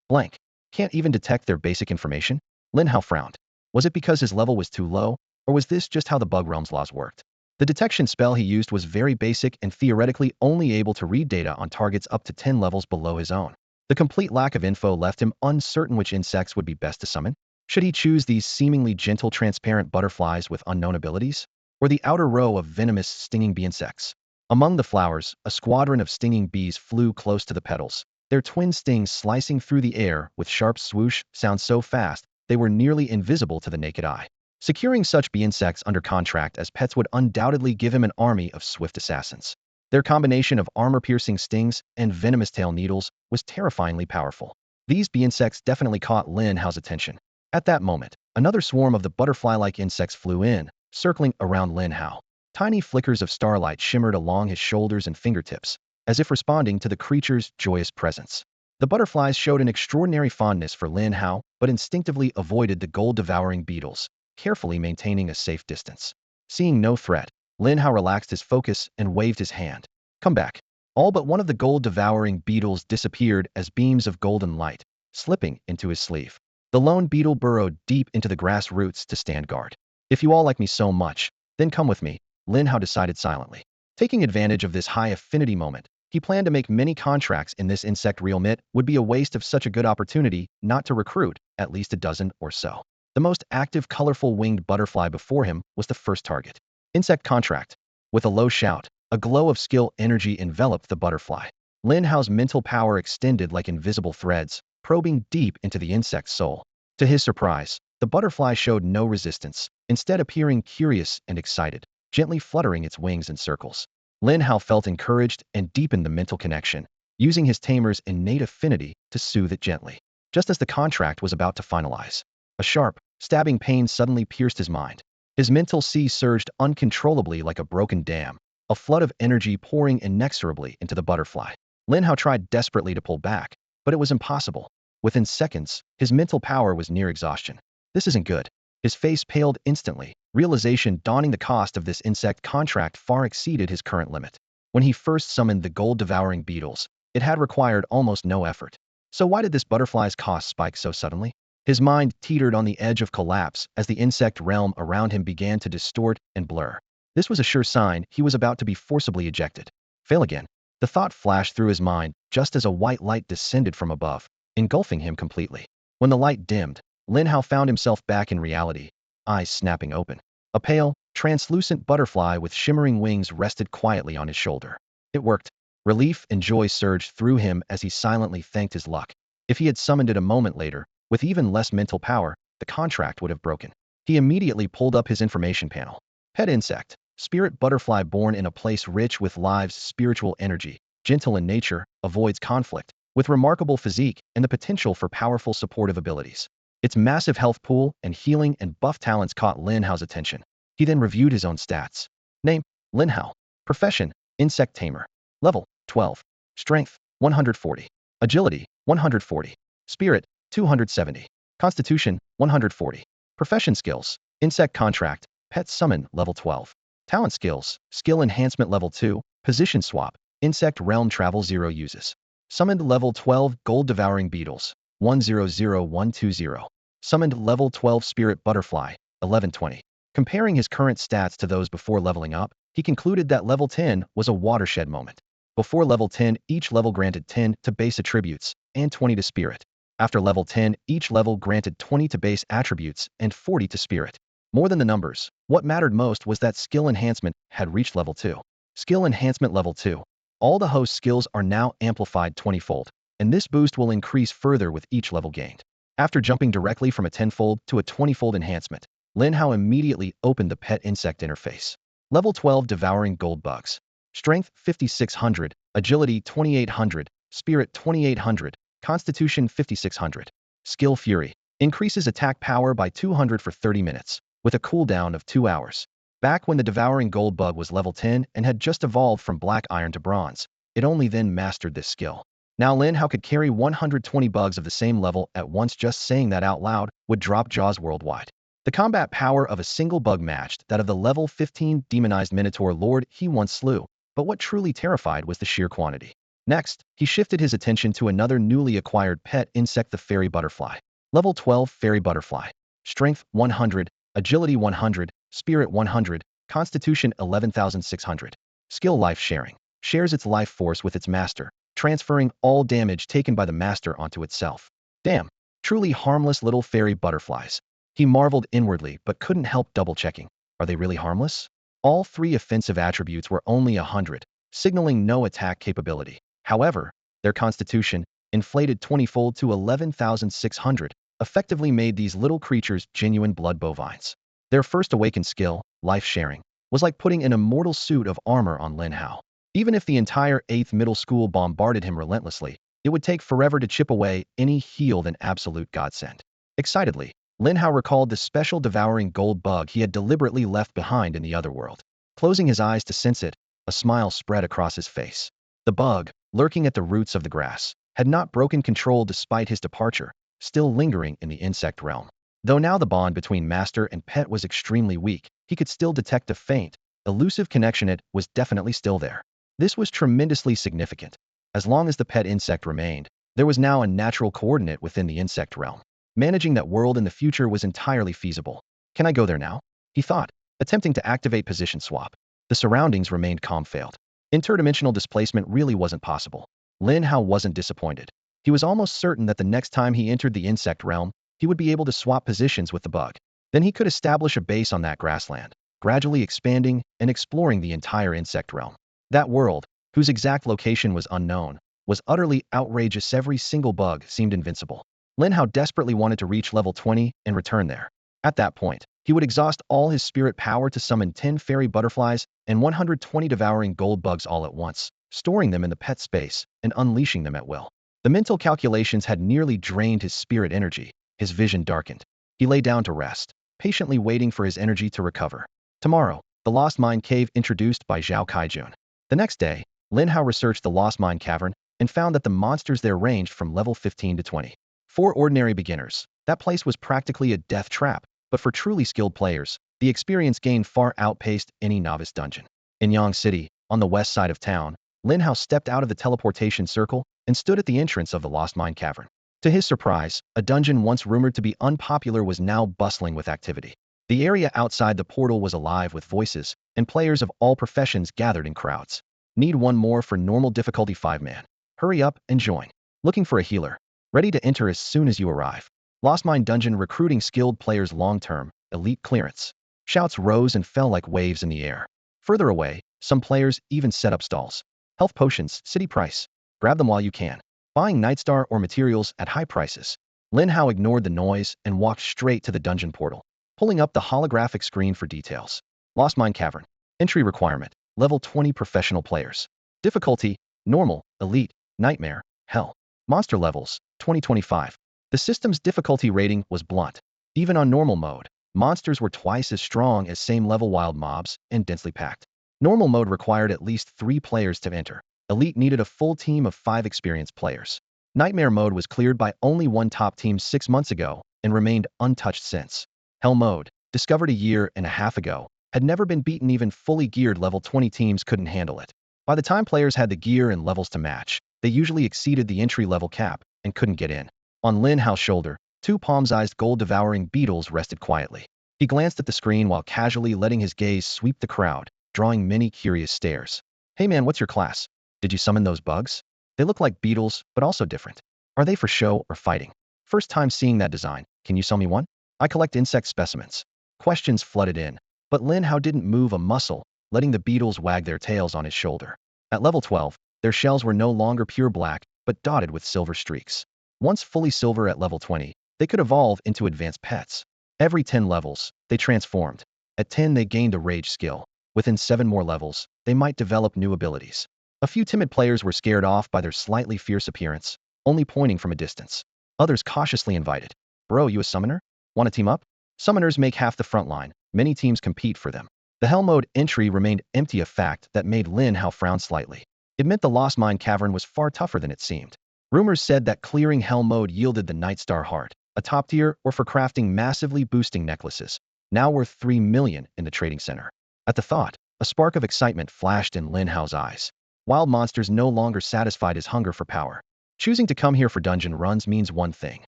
blank. Can't even detect their basic information? Lin Hao frowned. Was it because his level was too low, or was this just how the bug realm's laws worked? The detection spell he used was very basic and theoretically only able to read data on targets up to 10 levels below his own. The complete lack of info left him uncertain which insects would be best to summon. Should he choose these seemingly gentle, transparent butterflies with unknown abilities, or the outer row of venomous, stinging bee insects? Among the flowers, a squadron of stinging bees flew close to the petals, their twin stings slicing through the air with sharp swoosh sounds so fast they were nearly invisible to the naked eye. Securing such bee insects under contract as pets would undoubtedly give him an army of swift assassins. Their combination of armor-piercing stings and venomous tail needles was terrifyingly powerful. These bee insects definitely caught Lin Hao's attention. At that moment, another swarm of the butterfly-like insects flew in, circling around Lin Hao. Tiny flickers of starlight shimmered along his shoulders and fingertips, as if responding to the creature's joyous presence. The butterflies showed an extraordinary fondness for Lin Hao, but instinctively avoided the gold-devouring beetles, carefully maintaining a safe distance. Seeing no threat, Lin Hao relaxed his focus and waved his hand. Come back. All but one of the gold-devouring beetles disappeared as beams of golden light, slipping into his sleeve. The lone beetle burrowed deep into the grass roots to stand guard. If you all like me so much, then come with me, Lin Hao decided silently. Taking advantage of this high-affinity moment, he planned to make many contracts in this insect realm. It would be a waste of such a good opportunity not to recruit at least a dozen or so. The most active, colorful winged butterfly before him was the first target. Insect contract. With a low shout, a glow of skill energy enveloped the butterfly. Lin Hao's mental power extended like invisible threads, probing deep into the insect's soul. To his surprise, the butterfly showed no resistance, instead appearing curious and excited, gently fluttering its wings in circles. Lin Hao felt encouraged and deepened the mental connection, using his tamer's innate affinity to soothe it gently. Just as the contract was about to finalize, a sharp, stabbing pain suddenly pierced his mind. His mental sea surged uncontrollably like a broken dam, a flood of energy pouring inexorably into the butterfly. Lin Hao tried desperately to pull back, but it was impossible. Within seconds, his mental power was near exhaustion. This isn't good. His face paled instantly, realization dawning the cost of this insect contract far exceeded his current limit. When he first summoned the gold-devouring beetles, it had required almost no effort. So why did this butterfly's cost spike so suddenly? His mind teetered on the edge of collapse as the insect realm around him began to distort and blur. This was a sure sign he was about to be forcibly ejected. Fail again. The thought flashed through his mind just as a white light descended from above, engulfing him completely. When the light dimmed, Lin Hao found himself back in reality, eyes snapping open. A pale, translucent butterfly with shimmering wings rested quietly on his shoulder. It worked. Relief and joy surged through him as he silently thanked his luck. If he had summoned it a moment later, with even less mental power, the contract would have broken. He immediately pulled up his information panel. Pet insect, spirit butterfly born in a place rich with live's spiritual energy, gentle in nature, avoids conflict, with remarkable physique and the potential for powerful supportive abilities. Its massive health pool and healing and buff talents caught Lin Hao's attention. He then reviewed his own stats. Name, Lin Hao. Profession, insect tamer. Level, 12. Strength, 140. Agility, 140. Spirit, 270. Constitution, 140. Profession skills, insect contract, pet summon, level 12. Talent skills, skill enhancement level 2, position swap, insect realm travel 0 uses. Summoned level 12 gold devouring beetles, 100120. Summoned level 12 spirit butterfly, 1120. Comparing his current stats to those before leveling up, he concluded that level 10 was a watershed moment. Before level 10, each level granted 10 to base attributes and 20 to spirit. After level 10, each level granted 20 to base attributes and 40 to spirit. More than the numbers, what mattered most was that skill enhancement had reached level 2. Skill enhancement level 2. All the host skills are now amplified 20-fold, and this boost will increase further with each level gained. After jumping directly from a 10-fold to a 20-fold enhancement, Lin Hao immediately opened the pet insect interface. Level 12 devouring gold bugs. Strength 5600, agility 2800, spirit 2800, constitution 5600. Skill Fury. Increases attack power by 200 for 30 minutes, with a cooldown of 2 hours. Back when the devouring gold bug was level 10 and had just evolved from black iron to bronze, it only then mastered this skill. Now Lin Hao could carry 120 bugs of the same level at once. Just saying that out loud would drop jaws worldwide. The combat power of a single bug matched that of the level 15 demonized Minotaur Lord he once slew, but what truly terrified was the sheer quantity. Next, he shifted his attention to another newly acquired pet insect, the fairy butterfly. Level 12 fairy butterfly. Strength 100, agility 100, spirit 100, constitution 11,600. Skill life sharing. Shares its life force with its master, transferring all damage taken by the master onto itself. Damn, truly harmless little fairy butterflies. He marveled inwardly but couldn't help double-checking. Are they really harmless? All 3 offensive attributes were only 100, signaling no attack capability. However, their constitution, inflated 20-fold to 11,600, effectively made these little creatures genuine blood bovines. Their first awakened skill, life-sharing, was like putting an immortal suit of armor on Lin Hao. Even if the entire 8th middle school bombarded him relentlessly, it would take forever to chip away any healed and absolute godsend. Excitedly, Lin Hao recalled the special devouring gold bug he had deliberately left behind in the other world. Closing his eyes to sense it, a smile spread across his face. The bug, lurking at the roots of the grass, had not broken control despite his departure, still lingering in the insect realm. Though now the bond between master and pet was extremely weak, he could still detect a faint, elusive connection. It was definitely still there. This was tremendously significant. As long as the pet insect remained, there was now a natural coordinate within the insect realm. Managing that world in the future was entirely feasible. Can I go there now? He thought, attempting to activate position swap. The surroundings remained calm. Failed. Interdimensional displacement really wasn't possible. Lin Hao wasn't disappointed. He was almost certain that the next time he entered the insect realm, he would be able to swap positions with the bug. Then he could establish a base on that grassland, gradually expanding and exploring the entire insect realm. That world, whose exact location was unknown, was utterly outrageous. Every single bug seemed invincible. Lin Hao desperately wanted to reach level 20 and return there. At that point, he would exhaust all his spirit power to summon 10 fairy butterflies and 120 devouring gold bugs all at once, storing them in the pet space and unleashing them at will. The mental calculations had nearly drained his spirit energy. His vision darkened. He lay down to rest, patiently waiting for his energy to recover. Tomorrow, the Lost Mine Cave introduced by Zhao Kaijun. The next day, Lin Hao researched the Lost Mine Cavern and found that the monsters there ranged from level 15 to 20. For ordinary beginners, that place was practically a death trap, but for truly skilled players, the experience gained far outpaced any novice dungeon. In Yang City, on the west side of town, Lin Hao stepped out of the teleportation circle and stood at the entrance of the Lost Mine Cavern. To his surprise, a dungeon once rumored to be unpopular was now bustling with activity. The area outside the portal was alive with voices, and players of all professions gathered in crowds. Need one more for normal difficulty 5-man. Hurry up and join. Looking for a healer. Ready to enter as soon as you arrive. Lost Mine Dungeon recruiting skilled players long-term, elite clearance. Shouts rose and fell like waves in the air. Further away, some players even set up stalls. Health potions, city price. Grab them while you can. Buying Nightstar or materials at high prices. Lin Hao ignored the noise and walked straight to the dungeon portal, pulling up the holographic screen for details. Lost Mine Cavern. Entry requirement, level 20 professional players. Difficulty, normal, elite, nightmare, hell. Monster levels, 2025. The system's difficulty rating was blunt. Even on normal mode, monsters were twice as strong as same-level wild mobs and densely packed. Normal mode required at least 3 players to enter. Elite needed a full team of 5 experienced players. Nightmare mode was cleared by only one top team 6 months ago and remained untouched since. Hell mode, discovered a year and a half ago, had never been beaten. Even fully geared level 20 teams couldn't handle it. By the time players had the gear and levels to match, they usually exceeded the entry-level cap and couldn't get in. On Lin Hao's shoulder, 2 palm-sized gold-devouring beetles rested quietly. He glanced at the screen while casually letting his gaze sweep the crowd, drawing many curious stares. Hey man, what's your class? Did you summon those bugs? They look like beetles, but also different. Are they for show or fighting? First time seeing that design. Can you sell me one? I collect insect specimens. Questions flooded in, but Lin Hao didn't move a muscle, letting the beetles wag their tails on his shoulder. At level 12, their shells were no longer pure black, but dotted with silver streaks. Once fully silver at level 20, they could evolve into advanced pets. Every 10 levels, they transformed. At 10, they gained a rage skill. Within 7 more levels, they might develop new abilities. A few timid players were scared off by their slightly fierce appearance, only pointing from a distance. Others cautiously invited. Bro, you a summoner? Want to team up? Summoners make half the front line. Many teams compete for them. The Hell mode entry remained empty, a fact that made Lin Hao frown slightly. It meant the Lost Mine Cavern was far tougher than it seemed. Rumors said that clearing Hell mode yielded the Nightstar Heart, a top tier or for crafting massively boosting necklaces, now worth 3 million in the trading center. At the thought, a spark of excitement flashed in Lin Hao's eyes. Wild monsters no longer satisfied his hunger for power. Choosing to come here for dungeon runs means one thing: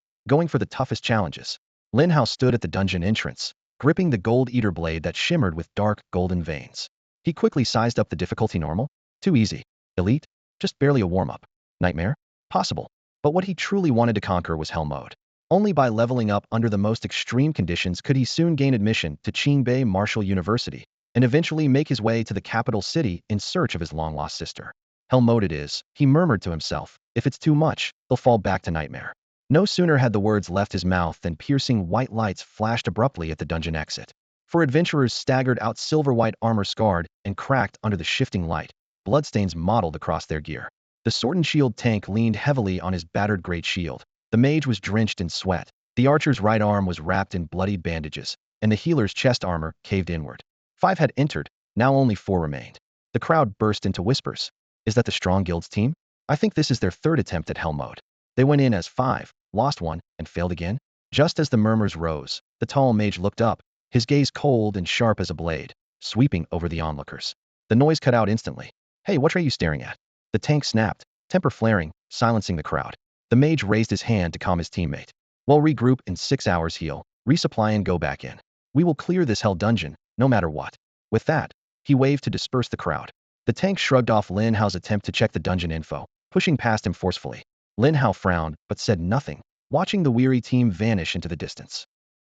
going for the toughest challenges. Lin Hao stood at the dungeon entrance, gripping the gold eater blade that shimmered with dark, golden veins. He quickly sized up the difficulty. Normal? Too easy. Elite? Just barely a warm-up. Nightmare? Possible. But what he truly wanted to conquer was Hell mode. Only by leveling up under the most extreme conditions could he soon gain admission to Qingbei Martial University, and eventually make his way to the capital city in search of his long-lost sister. Hell mode it is, he murmured to himself. If it's too much, they'll fall back to nightmare. No sooner had the words left his mouth than piercing white lights flashed abruptly at the dungeon exit. Four adventurers staggered out, silver-white armor scarred and cracked under the shifting light, bloodstains mottled across their gear. The sword and shield tank leaned heavily on his battered great shield. The mage was drenched in sweat. The archer's right arm was wrapped in bloody bandages, and the healer's chest armor caved inward. 5 had entered, now only 4 remained. The crowd burst into whispers. Is that the Strong Guild's team? I think this is their 3rd attempt at hell mode. They went in as 5, lost 1, and failed again. Just as the murmurs rose, the tall mage looked up, his gaze cold and sharp as a blade, sweeping over the onlookers. The noise cut out instantly. Hey, what are you staring at? The tank snapped, temper flaring, silencing the crowd. The mage raised his hand to calm his teammate. We'll regroup in 6 hours, heal, resupply and go back in. We will clear this hell dungeon, no matter what. With that, he waved to disperse the crowd. The tank shrugged off Lin Hao's attempt to check the dungeon info, pushing past him forcefully. Lin Hao frowned, but said nothing, watching the weary team vanish into the distance.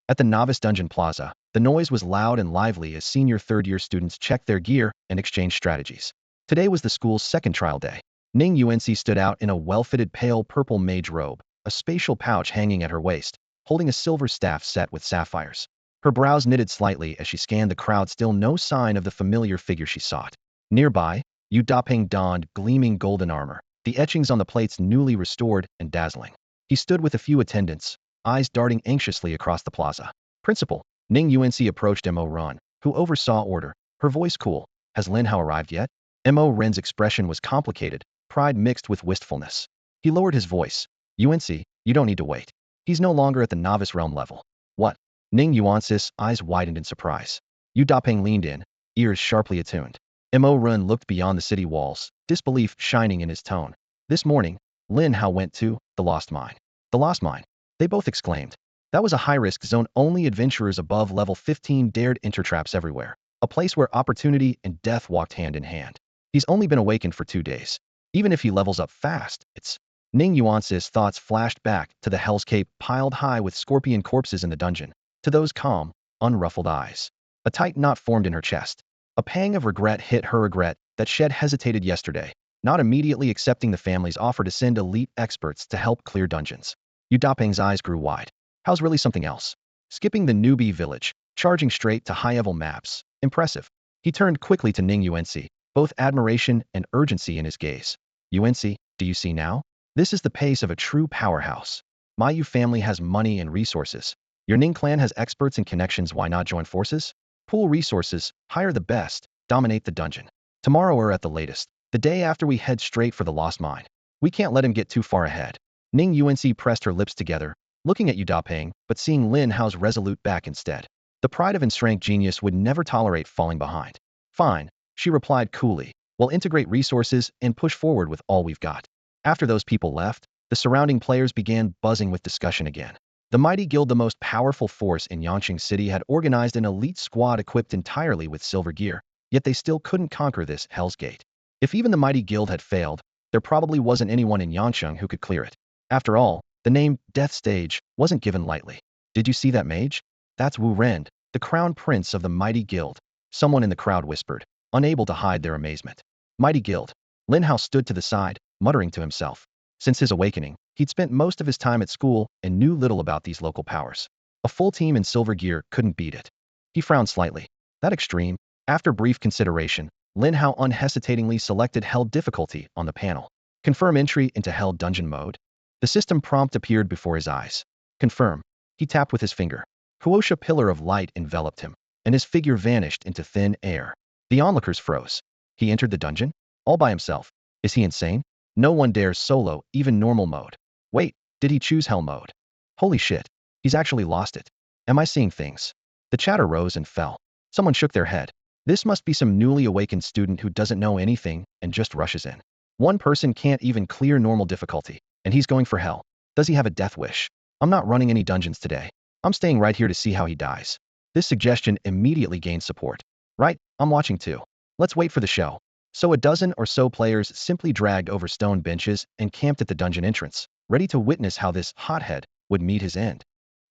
At the Novice Dungeon Plaza, the noise was loud and lively as senior third-year students checked their gear and exchanged strategies. Today was the school's 2nd trial day. Ning Yuanci stood out in a well-fitted pale purple mage robe, a spatial pouch hanging at her waist, holding a silver staff set with sapphires. Her brows knitted slightly as she scanned the crowd, still no sign of the familiar figure she sought. Nearby, Yu Dapeng donned gleaming golden armor, the etchings on the plates newly restored and dazzling. He stood with a few attendants, eyes darting anxiously across the plaza. Principal, Ning Yuanci approached Mo Ren, who oversaw order, her voice cool. Has Lin Hao arrived yet? Mo Ren's expression was complicated, pride mixed with wistfulness. He lowered his voice. Yuanci, you don't need to wait. He's no longer at the novice realm level. What? Ning Yuanci's eyes widened in surprise. Yu Dapeng leaned in, ears sharply attuned. Mo Ren looked beyond the city walls, disbelief shining in his tone. This morning, Lin Hao went to the Lost Mine. The Lost Mine? They both exclaimed. That was a high-risk zone. Only adventurers above level 15 dared enter, traps everywhere. A place where opportunity and death walked hand in hand. He's only been awakened for 2 days. Even if he levels up fast, it's... Ning Yuanci's thoughts flashed back to the Hell's Cape piled high with scorpion corpses in the dungeon, to those calm, unruffled eyes. A tight knot formed in her chest. A pang of regret hit her, regret that she had hesitated yesterday, not immediately accepting the family's offer to send elite experts to help clear dungeons. Yu Dapeng's eyes grew wide. How's really something else? Skipping the newbie village, charging straight to high-level maps. Impressive. He turned quickly to Ning Yuanci, both admiration and urgency in his gaze. Yuanci, do you see now? This is the pace of a true powerhouse. My Yu family has money and resources. Your Ning clan has experts and connections. Why not join forces? Pool resources, hire the best, dominate the dungeon. Tomorrow or at the latest, the day after, we head straight for the Lost Mine. We can't let him get too far ahead. Ning Yuanci pressed her lips together, looking at Yu Dapeng, but seeing Lin Hao's resolute back instead. The pride of enshrined genius would never tolerate falling behind. Fine, she replied coolly. We'll integrate resources and push forward with all we've got. After those people left, the surrounding players began buzzing with discussion again. The Mighty Guild, the most powerful force in Yangqing City, had organized an elite squad equipped entirely with silver gear, yet they still couldn't conquer this Hell's Gate. If even the Mighty Guild had failed, there probably wasn't anyone in Yangqing who could clear it. After all, the name Death Stage wasn't given lightly. Did you see that mage? That's Wu Ren, the crown prince of the Mighty Guild. Someone in the crowd whispered, unable to hide their amazement. Mighty Guild. Lin Hao stood to the side, muttering to himself. Since his awakening, he'd spent most of his time at school and knew little about these local powers. A full team in silver gear couldn't beat it. He frowned slightly. That extreme? After brief consideration, Lin Hao unhesitatingly selected Hell difficulty on the panel. Confirm entry into Hell dungeon mode. The system prompt appeared before his eyes. Confirm. He tapped with his finger. Huosha pillar of light enveloped him, and his figure vanished into thin air. The onlookers froze. He entered the dungeon? All by himself. Is he insane? No one dares solo, even normal mode. Wait, did he choose Hell mode? Holy shit. He's actually lost it. Am I seeing things? The chatter rose and fell. Someone shook their head. This must be some newly awakened student who doesn't know anything and just rushes in. One person can't even clear normal difficulty, and he's going for Hell. Does he have a death wish? I'm not running any dungeons today. I'm staying right here to see how he dies. This suggestion immediately gained support. Right, I'm watching too. Let's wait for the show. So a dozen or so players simply dragged over stone benches and camped at the dungeon entrance, ready to witness how this hothead would meet his end.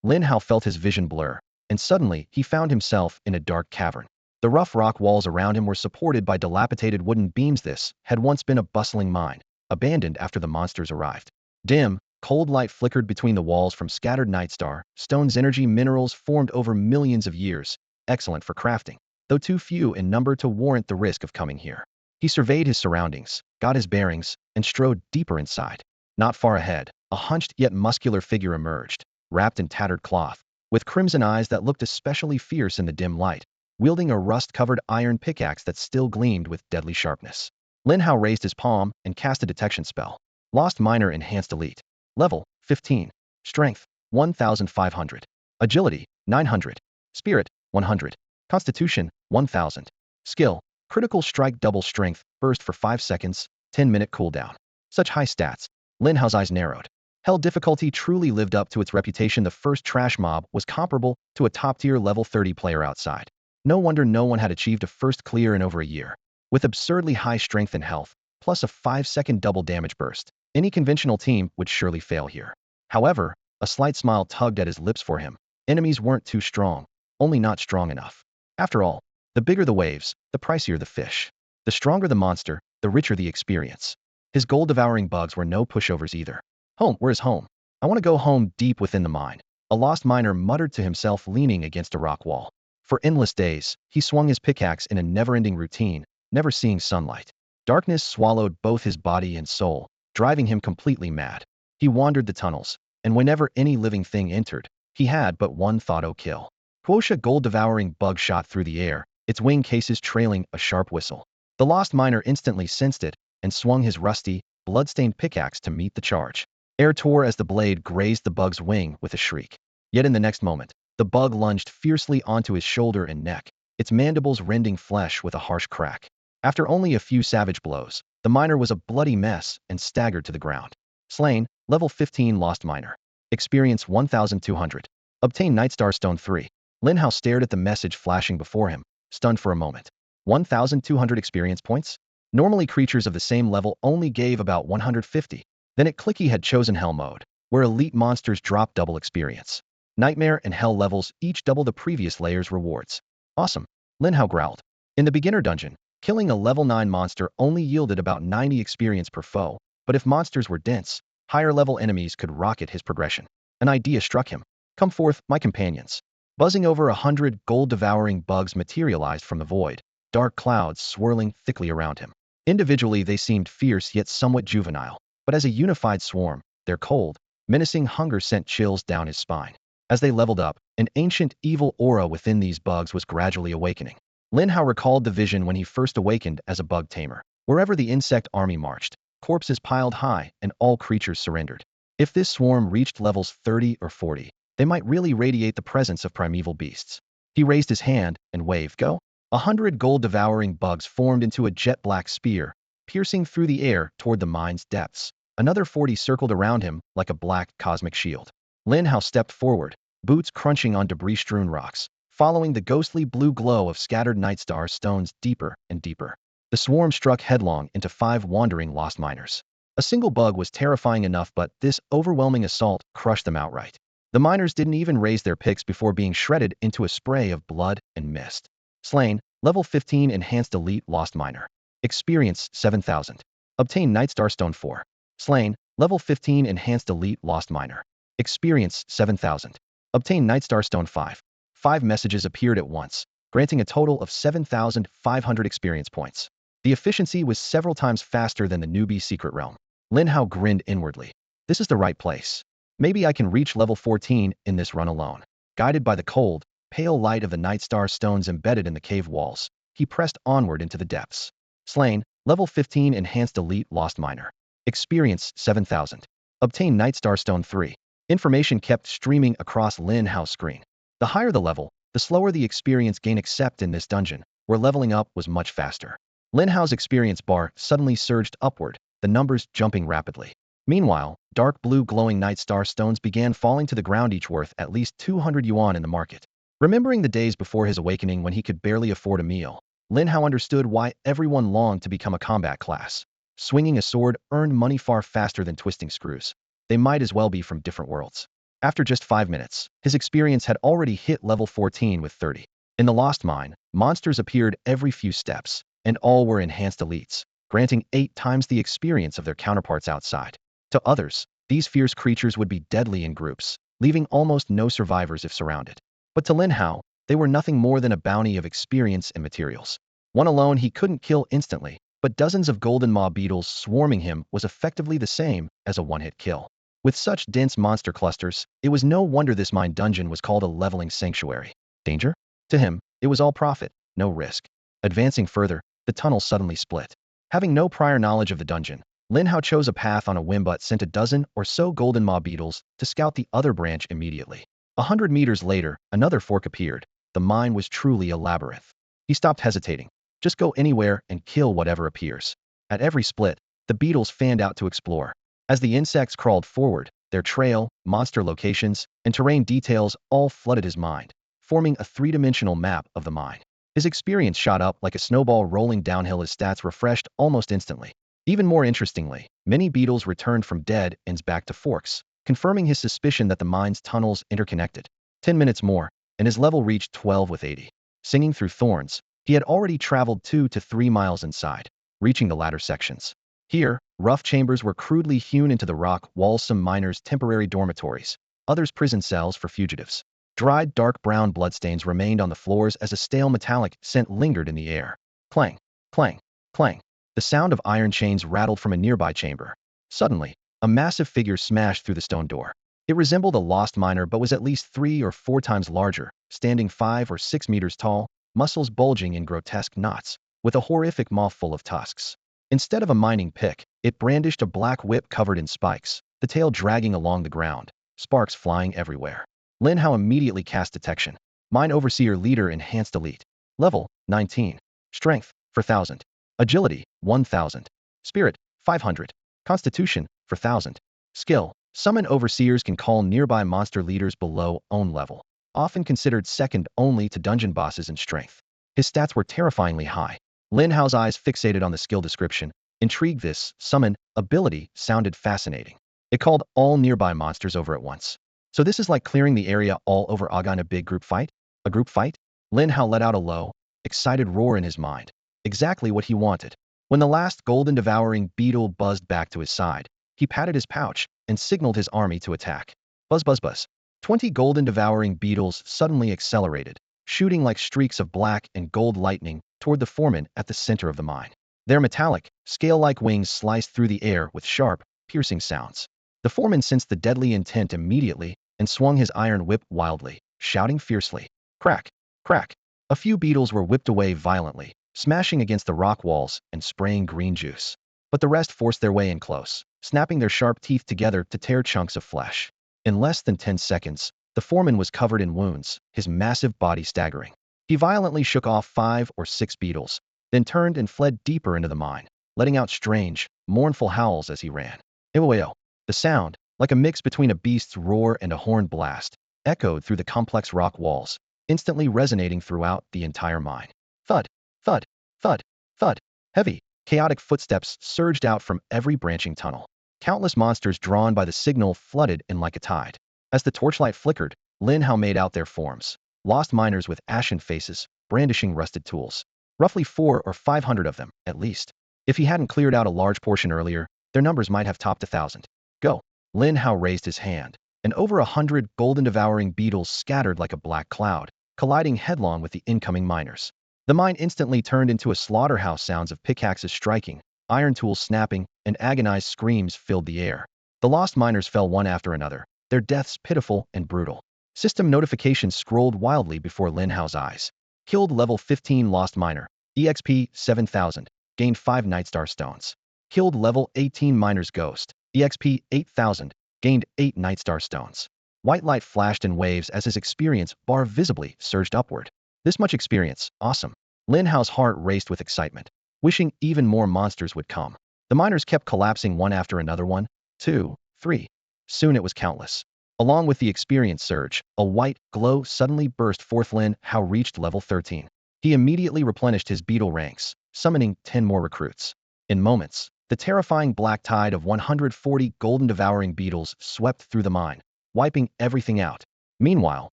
Lin Hao felt his vision blur, and suddenly he found himself in a dark cavern. The rough rock walls around him were supported by dilapidated wooden beams. This had once been a bustling mine, abandoned after the monsters arrived. Dim, cold light flickered between the walls from scattered nightstar stones. Energy minerals formed over millions of years, excellent for crafting, though too few in number to warrant the risk of coming here. He surveyed his surroundings, got his bearings, and strode deeper inside. Not far ahead, a hunched yet muscular figure emerged, wrapped in tattered cloth, with crimson eyes that looked especially fierce in the dim light, wielding a rust-covered iron pickaxe that still gleamed with deadly sharpness. Lin Hao raised his palm and cast a detection spell. Lost Miner Enhanced Elite. Level, 15. Strength, 1,500. Agility, 900. Spirit, 100. Constitution, 1,000. Skill, Critical Strike Double Strength, Burst for 5 seconds, 10-minute cooldown. Such high stats. Lin Hao's eyes narrowed. Hell difficulty truly lived up to its reputation. The first trash mob was comparable to a top-tier level 30 player outside. No wonder no one had achieved a first clear in over a year. With absurdly high strength and health, plus a 5-second double damage burst, any conventional team would surely fail here. However, a slight smile tugged at his lips for him. Enemies weren't too strong, only not strong enough. After all, the bigger the waves, the pricier the fish. The stronger the monster, the richer the experience. His gold-devouring bugs were no pushovers either. Home, where's home? I want to go home. Deep within the mine, a lost miner muttered to himself, leaning against a rock wall. For endless days, he swung his pickaxe in a never-ending routine, never seeing sunlight. Darkness swallowed both his body and soul, driving him completely mad. He wandered the tunnels, and whenever any living thing entered, he had but one thought: oh, kill. Quosha gold-devouring bug shot through the air, its wing cases trailing a sharp whistle. The lost miner instantly sensed it and swung his rusty, blood-stained pickaxe to meet the charge. Air tore as the blade grazed the bug's wing with a shriek. Yet in the next moment, the bug lunged fiercely onto his shoulder and neck, its mandibles rending flesh with a harsh crack. After only a few savage blows, the miner was a bloody mess and staggered to the ground. Slain, level 15 Lost Miner. Experience 1,200. Obtain Nightstar Stone 3. Lin Hao stared at the message flashing before him, stunned for a moment. 1,200 experience points? Normally creatures of the same level only gave about 150. Then it clicked he had chosen Hell mode, where elite monsters drop double experience. Nightmare and Hell levels each double the previous layer's rewards. Awesome, Lin Hao growled. In the beginner dungeon, killing a level 9 monster only yielded about 90 experience per foe, but if monsters were dense, higher level enemies could rocket his progression. An idea struck him. Come forth, my companions. Buzzing over 100 gold-devouring bugs materialized from the void, dark clouds swirling thickly around him. Individually they seemed fierce yet somewhat juvenile, but as a unified swarm, their cold, menacing hunger sent chills down his spine. As they leveled up, an ancient evil aura within these bugs was gradually awakening. Lin Hao recalled the vision when he first awakened as a bug tamer. Wherever the insect army marched, corpses piled high and all creatures surrendered. If this swarm reached levels 30 or 40, they might really radiate the presence of primeval beasts. He raised his hand and waved. Go. 100 gold-devouring bugs formed into a jet-black spear, piercing through the air toward the mine's depths. Another 40 circled around him like a black cosmic shield. Lin Hao stepped forward, boots crunching on debris-strewn rocks, following the ghostly blue glow of scattered nightstar stones deeper and deeper. The swarm struck headlong into 5 wandering lost miners. A single bug was terrifying enough, but this overwhelming assault crushed them outright. The miners didn't even raise their picks before being shredded into a spray of blood and mist. Slain, level 15 Enhanced Elite Lost Miner. Experience 7,000. Obtain Nightstar Stone 4. Slain, level 15 Enhanced Elite Lost Miner. Experience 7,000. Obtain Nightstar Stone 5. 5 messages appeared at once, granting a total of 7,500 experience points. The efficiency was several times faster than the newbie secret realm. Lin Hao grinned inwardly. This is the right place. Maybe I can reach level 14 in this run alone. Guided by the cold, pale light of the Nightstar stones embedded in the cave walls, he pressed onward into the depths. Slain, level 15 Enhanced Elite Lost Miner. Experience 7,000. Obtain Nightstar Stone 3. Information kept streaming across Lin Hao's screen. The higher the level, the slower the experience gain, except in this dungeon, where leveling up was much faster. Lin Hao's experience bar suddenly surged upward, the numbers jumping rapidly. Meanwhile, dark blue glowing Nightstar stones began falling to the ground, each worth at least 200 yuan in the market. Remembering the days before his awakening when he could barely afford a meal, Lin Hao understood why everyone longed to become a combat class. Swinging a sword earned money far faster than twisting screws. They might as well be from different worlds. After just 5 minutes, his experience had already hit level 14 with 30. In the Lost Mine, monsters appeared every few steps, and all were enhanced elites, granting 8 times the experience of their counterparts outside. To others, these fierce creatures would be deadly in groups, leaving almost no survivors if surrounded. But to Lin Hao, they were nothing more than a bounty of experience and materials. One alone he couldn't kill instantly, but dozens of golden maw beetles swarming him was effectively the same as a one-hit kill. With such dense monster clusters, it was no wonder this mine dungeon was called a leveling sanctuary. Danger? To him, it was all profit, no risk. Advancing further, the tunnel suddenly split. Having no prior knowledge of the dungeon, Lin Hao chose a path on a whim but sent a dozen or so golden maw beetles to scout the other branch immediately. 100 meters later, another fork appeared. The mine was truly a labyrinth. He stopped hesitating. Just go anywhere and kill whatever appears. At every split, the beetles fanned out to explore. As the insects crawled forward, their trail, monster locations, and terrain details all flooded his mind, forming a three-dimensional map of the mine. His experience shot up like a snowball rolling downhill, his stats refreshed almost instantly. Even more interestingly, many beetles returned from dead ends back to forks, confirming his suspicion that the mine's tunnels interconnected. 10 minutes more, and his level reached 12 with 80. Singing through thorns, he had already traveled 2 to 3 miles inside, reaching the latter sections. Here, rough chambers were crudely hewn into the rock walls, some miners' temporary dormitories, others prison cells for fugitives. Dried dark brown bloodstains remained on the floors as a stale metallic scent lingered in the air. Clang, clang, clang. The sound of iron chains rattled from a nearby chamber. Suddenly, a massive figure smashed through the stone door. It resembled a lost miner but was at least 3 or 4 times larger, standing 5 or 6 meters tall, muscles bulging in grotesque knots, with a horrific maw full of tusks. Instead of a mining pick, it brandished a black whip covered in spikes, the tail dragging along the ground, sparks flying everywhere. Lin Hao immediately cast detection. Mine Overseer Leader Enhanced Elite. Level, 19. Strength, 4000. Agility, 1000. Spirit, 500. Constitution, 4000. Skill, Summon Overseers can call nearby monster leaders below own level, often considered second only to dungeon bosses in strength. His stats were terrifyingly high. Lin Hao's eyes fixated on the skill description. Intrigued, this summon ability sounded fascinating. It called all nearby monsters over at once. So this is like clearing the area all over again, a big group fight? A group fight? Lin Hao let out a low, excited roar in his mind. Exactly what he wanted. When the last golden devouring beetle buzzed back to his side, he patted his pouch and signaled his army to attack. Buzz buzz buzz. 20 golden devouring beetles suddenly accelerated, shooting like streaks of black and gold lightning toward the foreman at the center of the mine. Their metallic, scale-like wings sliced through the air with sharp, piercing sounds. The foreman sensed the deadly intent immediately and swung his iron whip wildly, shouting fiercely. Crack! Crack! A few beetles were whipped away violently, smashing against the rock walls and spraying green juice. But the rest forced their way in close, snapping their sharp teeth together to tear chunks of flesh. In less than 10 seconds, the foreman was covered in wounds, his massive body staggering. He violently shook off 5 or 6 beetles, then turned and fled deeper into the mine, letting out strange, mournful howls as he ran. Ew. The sound, like a mix between a beast's roar and a horn blast, echoed through the complex rock walls, instantly resonating throughout the entire mine. Thud, thud, thud, thud. Heavy, chaotic footsteps surged out from every branching tunnel. Countless monsters drawn by the signal flooded in like a tide. As the torchlight flickered, Lin Hao made out their forms. Lost miners with ashen faces, brandishing rusted tools. Roughly 400 or 500 of them, at least. If he hadn't cleared out a large portion earlier, their numbers might have topped 1,000. Go! Lin Hao raised his hand, and over 100 golden-devouring beetles scattered like a black cloud, colliding headlong with the incoming miners. The mine instantly turned into a slaughterhouse. Sounds of pickaxes striking, iron tools snapping, and agonized screams filled the air. The lost miners fell one after another, their deaths pitiful and brutal. System notifications scrolled wildly before Lin Hao's eyes. Killed level 15 lost miner, EXP 7000, gained 5 Nightstar stones. Killed level 18 miner's ghost, EXP 8000, gained 8 Nightstar stones. White light flashed in waves as his experience bar visibly surged upward. This much experience, awesome. Lin Hao's heart raced with excitement, wishing even more monsters would come. The miners kept collapsing one after another, 1, 2, 3. Soon it was countless. Along with the experience surge, a white glow suddenly burst forth. Lin Hao reached level 13. He immediately replenished his beetle ranks, summoning 10 more recruits. In moments, the terrifying black tide of 140 golden devouring beetles swept through the mine, wiping everything out. Meanwhile,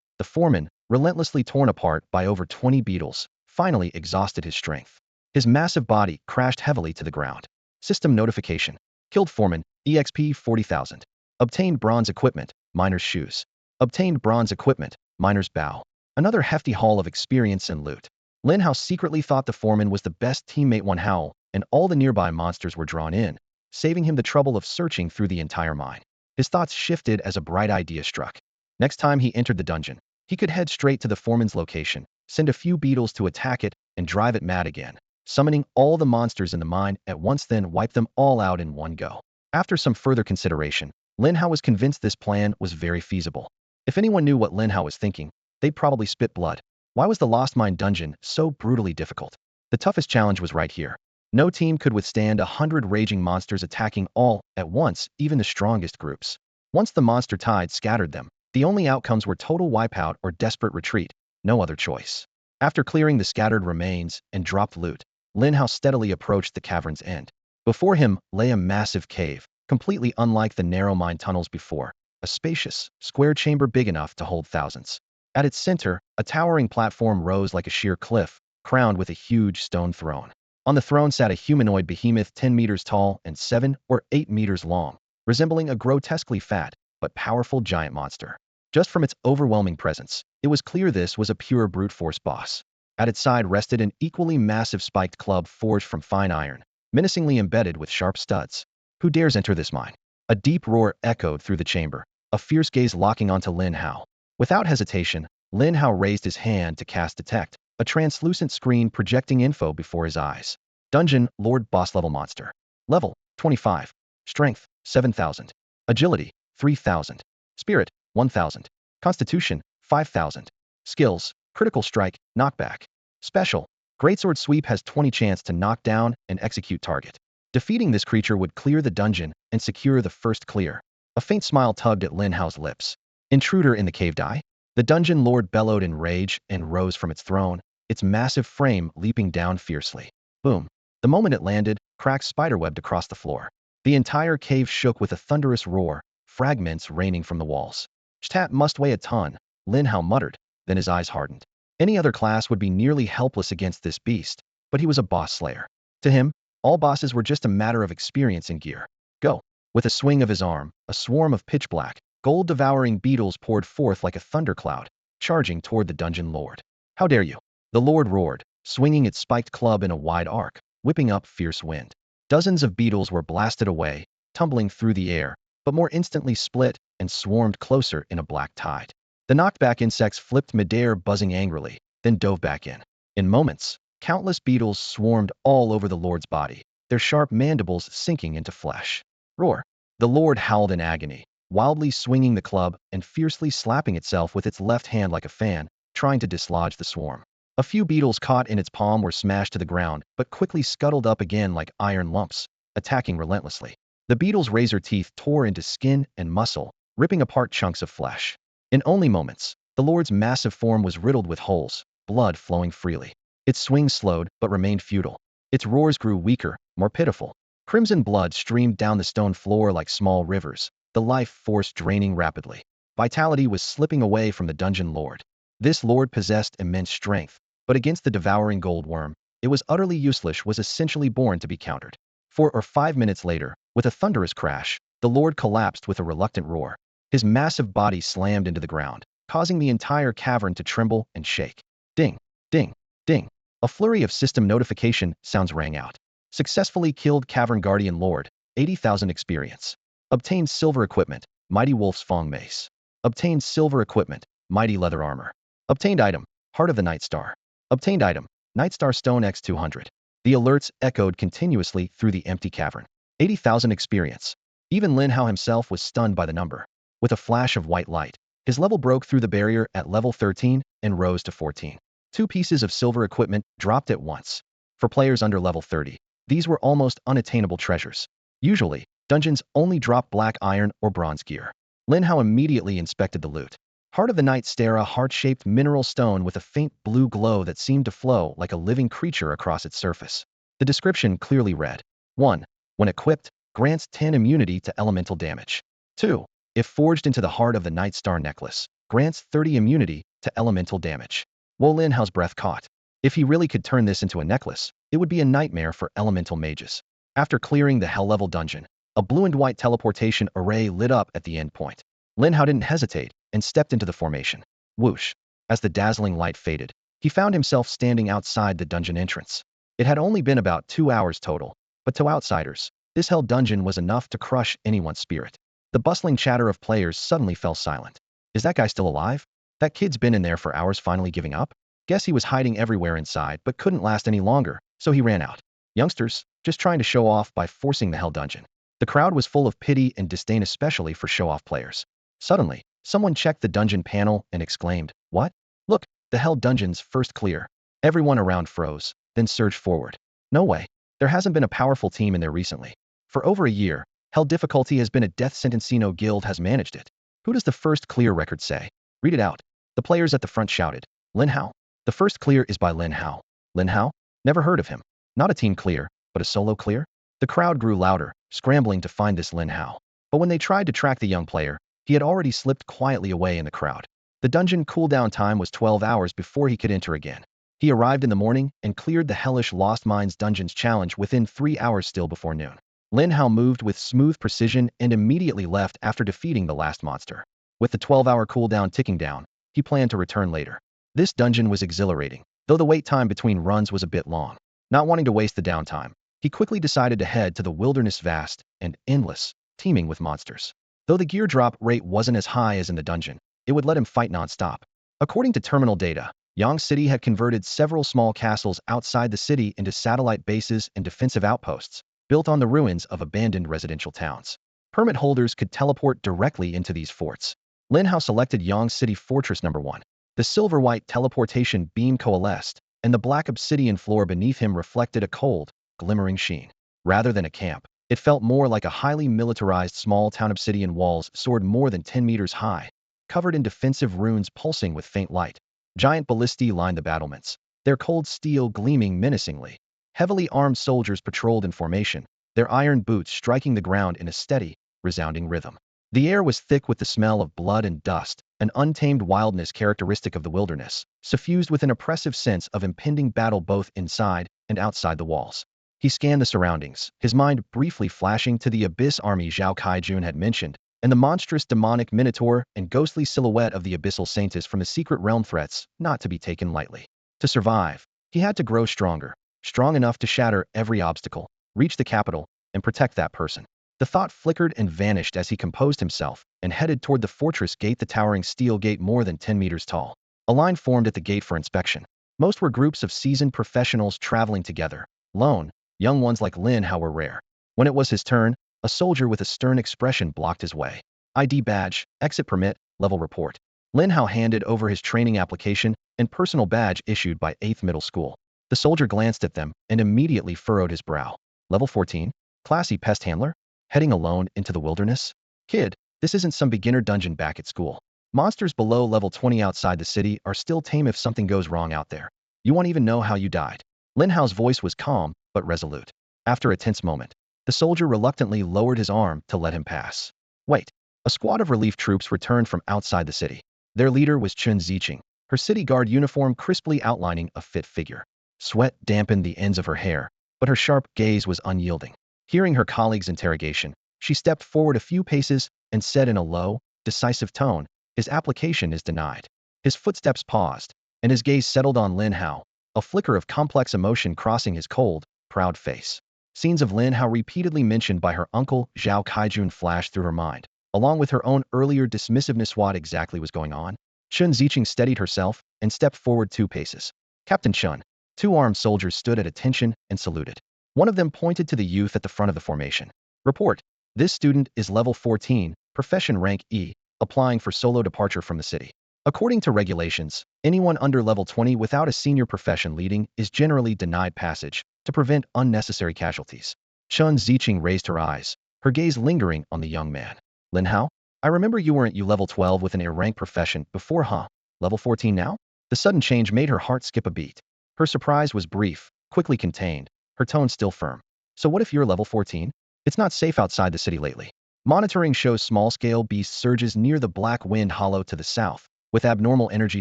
The foreman, relentlessly torn apart by over 20 beetles, finally exhausted his strength. His massive body crashed heavily to the ground. System notification. Killed foreman, EXP 40,000. Obtained bronze equipment, miner's shoes. Obtained bronze equipment, miner's bow. Another hefty haul of experience and loot. Lin Hao secretly thought the foreman was the best teammate. One howl, and all the nearby monsters were drawn in, saving him the trouble of searching through the entire mine. His thoughts shifted as a bright idea struck. Next time he entered the dungeon, he could head straight to the foreman's location, send a few beetles to attack it, and drive it mad again, summoning all the monsters in the mine at once, then wipe them all out in one go. After some further consideration, Lin Hao was convinced this plan was very feasible. If anyone knew what Lin Hao was thinking, they'd probably spit blood. Why was the Lost Mine dungeon so brutally difficult? The toughest challenge was right here. No team could withstand 100 raging monsters attacking all at once, even the strongest groups. Once the monster tide scattered them, the only outcomes were total wipeout or desperate retreat, no other choice. After clearing the scattered remains and dropped loot, Lin Hao steadily approached the cavern's end. Before him lay a massive cave, completely unlike the narrow mine tunnels before, a spacious, square chamber big enough to hold thousands. At its center, a towering platform rose like a sheer cliff, crowned with a huge stone throne. On the throne sat a humanoid behemoth 10 meters tall and 7 or 8 meters long, resembling a grotesquely fat but powerful giant monster. Just from its overwhelming presence, it was clear this was a pure brute force boss. At its side rested an equally massive spiked club forged from fine iron, menacingly embedded with sharp studs. Who dares enter this mine? A deep roar echoed through the chamber, a fierce gaze locking onto Lin Hao. Without hesitation, Lin Hao raised his hand to cast Detect, a translucent screen projecting info before his eyes. Dungeon Lord Boss Level Monster. Level 25. Strength 7,000. Agility 3,000. Spirit 1,000. Constitution 5,000. Skills: Critical Strike, Knockback. Special: Greatsword Sweep has 20 chance to knock down and execute target. Defeating this creature would clear the dungeon and secure the first clear. A faint smile tugged at Lin Hao's lips. Intruder in the cave die? The dungeon lord bellowed in rage and rose from its throne, its massive frame leaping down fiercely. Boom. The moment it landed, cracks spiderwebbed across the floor. The entire cave shook with a thunderous roar, fragments raining from the walls. Stat must weigh a ton, Lin Hao muttered, then his eyes hardened. Any other class would be nearly helpless against this beast, but he was a boss slayer. To him, all bosses were just a matter of experience and gear. Go. With a swing of his arm, a swarm of pitch-black, gold-devouring beetles poured forth like a thundercloud, charging toward the dungeon lord. How dare you? The lord roared, swinging its spiked club in a wide arc, whipping up fierce wind. Dozens of beetles were blasted away, tumbling through the air, but more instantly split and swarmed closer in a black tide. The knocked-back insects flipped midair, buzzing angrily, then dove back in. In moments, countless beetles swarmed all over the lord's body, their sharp mandibles sinking into flesh. Roar! The lord howled in agony, wildly swinging the club and fiercely slapping itself with its left hand like a fan, trying to dislodge the swarm. A few beetles caught in its palm were smashed to the ground, but quickly scuttled up again like iron lumps, attacking relentlessly. The beetles' razor teeth tore into skin and muscle, ripping apart chunks of flesh. In only moments, the lord's massive form was riddled with holes, blood flowing freely. Its swing slowed but remained futile. Its roars grew weaker, more pitiful. Crimson blood streamed down the stone floor like small rivers, the life force draining rapidly. Vitality was slipping away from the dungeon lord. This lord possessed immense strength, but against the devouring gold worm, it was utterly useless, was essentially born to be countered. 4 or 5 minutes later, with a thunderous crash, the lord collapsed with a reluctant roar. His massive body slammed into the ground, causing the entire cavern to tremble and shake. Ding, ding, ding. A flurry of system notification sounds rang out. Successfully killed Cavern Guardian Lord, 80,000 experience. Obtained silver equipment, Mighty Wolf's Fong Mace. Obtained silver equipment, Mighty Leather Armor. Obtained item, Heart of the Night Star. Obtained item, Night Star Stone X200. The alerts echoed continuously through the empty cavern. 80,000 experience. Even Lin Hao himself was stunned by the number. With a flash of white light, his level broke through the barrier at level 13 and rose to 14. 2 pieces of silver equipment dropped at once. For players under level 30, these were almost unattainable treasures. Usually, dungeons only drop black iron or bronze gear. Lin Hao immediately inspected the loot. Heart of the Night Star, a heart-shaped mineral stone with a faint blue glow that seemed to flow like a living creature across its surface. The description clearly read: 1. When equipped, grants 10 immunity to elemental damage. 2. If forged into the Heart of the Night Star necklace, grants 30 immunity to elemental damage. Lin Hao's breath caught. If he really could turn this into a necklace, it would be a nightmare for elemental mages. After clearing the hell-level dungeon, a blue and white teleportation array lit up at the end point. Lin Hao didn't hesitate and stepped into the formation. Whoosh! As the dazzling light faded, he found himself standing outside the dungeon entrance. It had only been about 2 hours total, but to outsiders, this hell dungeon was enough to crush anyone's spirit. The bustling chatter of players suddenly fell silent. Is that guy still alive? That kid's been in there for hours, finally giving up? Guess he was hiding everywhere inside but couldn't last any longer, so he ran out. Youngsters, just trying to show off by forcing the hell dungeon. The crowd was full of pity and disdain, especially for show-off players. Suddenly, someone checked the dungeon panel and exclaimed, "What? Look, the hell dungeon's first clear." Everyone around froze, then surged forward. No way. There hasn't been a powerful team in there recently. For over a year, hell difficulty has been a death sentence. No guild has managed it. Who does the first clear record say? Read it out. The players at the front shouted. Lin Hao. The first clear is by Lin Hao. Lin Hao? Never heard of him. Not a team clear, but a solo clear? The crowd grew louder, scrambling to find this Lin Hao. But when they tried to track the young player, he had already slipped quietly away in the crowd. The dungeon cooldown time was 12 hours before he could enter again. He arrived in the morning and cleared the hellish Lost Mines Dungeons challenge within 3 hours, still before noon. Lin Hao moved with smooth precision and immediately left after defeating the last monster. With the 12-hour cooldown ticking down, he planned to return later. This dungeon was exhilarating, though the wait time between runs was a bit long. Not wanting to waste the downtime, he quickly decided to head to the wilderness, vast and endless, teeming with monsters. Though the gear drop rate wasn't as high as in the dungeon, it would let him fight non-stop. According to terminal data, Yang City had converted several small castles outside the city into satellite bases and defensive outposts, built on the ruins of abandoned residential towns. Permit holders could teleport directly into these forts. Lin Hao selected Yang City Fortress Number 1. The silver-white teleportation beam coalesced, and the black obsidian floor beneath him reflected a cold, glimmering sheen. Rather than a camp, it felt more like a highly militarized small town. Obsidian walls soared more than 10 meters high, covered in defensive runes pulsing with faint light. Giant ballistae lined the battlements, their cold steel gleaming menacingly. Heavily armed soldiers patrolled in formation, their iron boots striking the ground in a steady, resounding rhythm. The air was thick with the smell of blood and dust, an untamed wildness characteristic of the wilderness, suffused with an oppressive sense of impending battle both inside and outside the walls. He scanned the surroundings, his mind briefly flashing to the Abyss army Zhao Kaijun had mentioned, and the monstrous demonic minotaur and ghostly silhouette of the abyssal saintess from the secret realm, threats not to be taken lightly. To survive, he had to grow stronger, strong enough to shatter every obstacle, reach the capital, and protect that person. The thought flickered and vanished as he composed himself and headed toward the fortress gate, the towering steel gate more than 10 meters tall. A line formed at the gate for inspection. Most were groups of seasoned professionals traveling together. Lone, young ones like Lin Hao were rare. When it was his turn, a soldier with a stern expression blocked his way. ID badge, exit permit, level report. Lin Hao handed over his training application and personal badge issued by 8th Middle School. The soldier glanced at them and immediately furrowed his brow. Level 14? Classy pest handler? Heading alone into the wilderness? Kid, this isn't some beginner dungeon back at school. Monsters below level 20 outside the city are still tame if something goes wrong out there. You won't even know how you died. Lin Hao's voice was calm, but resolute. After a tense moment, the soldier reluctantly lowered his arm to let him pass. Wait. A squad of relief troops returned from outside the city. Their leader was Chun Ziqing, her city guard uniform crisply outlining a fit figure. Sweat dampened the ends of her hair, but her sharp gaze was unyielding. Hearing her colleague's interrogation, she stepped forward a few paces and said in a low, decisive tone, "His application is denied." His footsteps paused, and his gaze settled on Lin Hao, a flicker of complex emotion crossing his cold, proud face. Scenes of Lin Hao repeatedly mentioned by her uncle Zhao Kaijun flashed through her mind, along with her own earlier dismissiveness. What exactly was going on? Chun Ziqing steadied herself and stepped forward 2 paces. Captain Chun. 2 armed soldiers stood at attention and saluted. One of them pointed to the youth at the front of the formation. Report. This student is level 14, profession rank E, applying for solo departure from the city. According to regulations, anyone under level 20 without a senior profession leading is generally denied passage to prevent unnecessary casualties. Chun Ziqing raised her eyes, her gaze lingering on the young man. Lin Hao? I remember you weren't level 12 with an A-rank profession before, huh? Level 14 now? The sudden change made her heart skip a beat. Her surprise was brief, quickly contained, her tone still firm. So what if you're level 14? It's not safe outside the city lately. Monitoring shows small-scale beast surges near the Black Wind Hollow to the south, with abnormal energy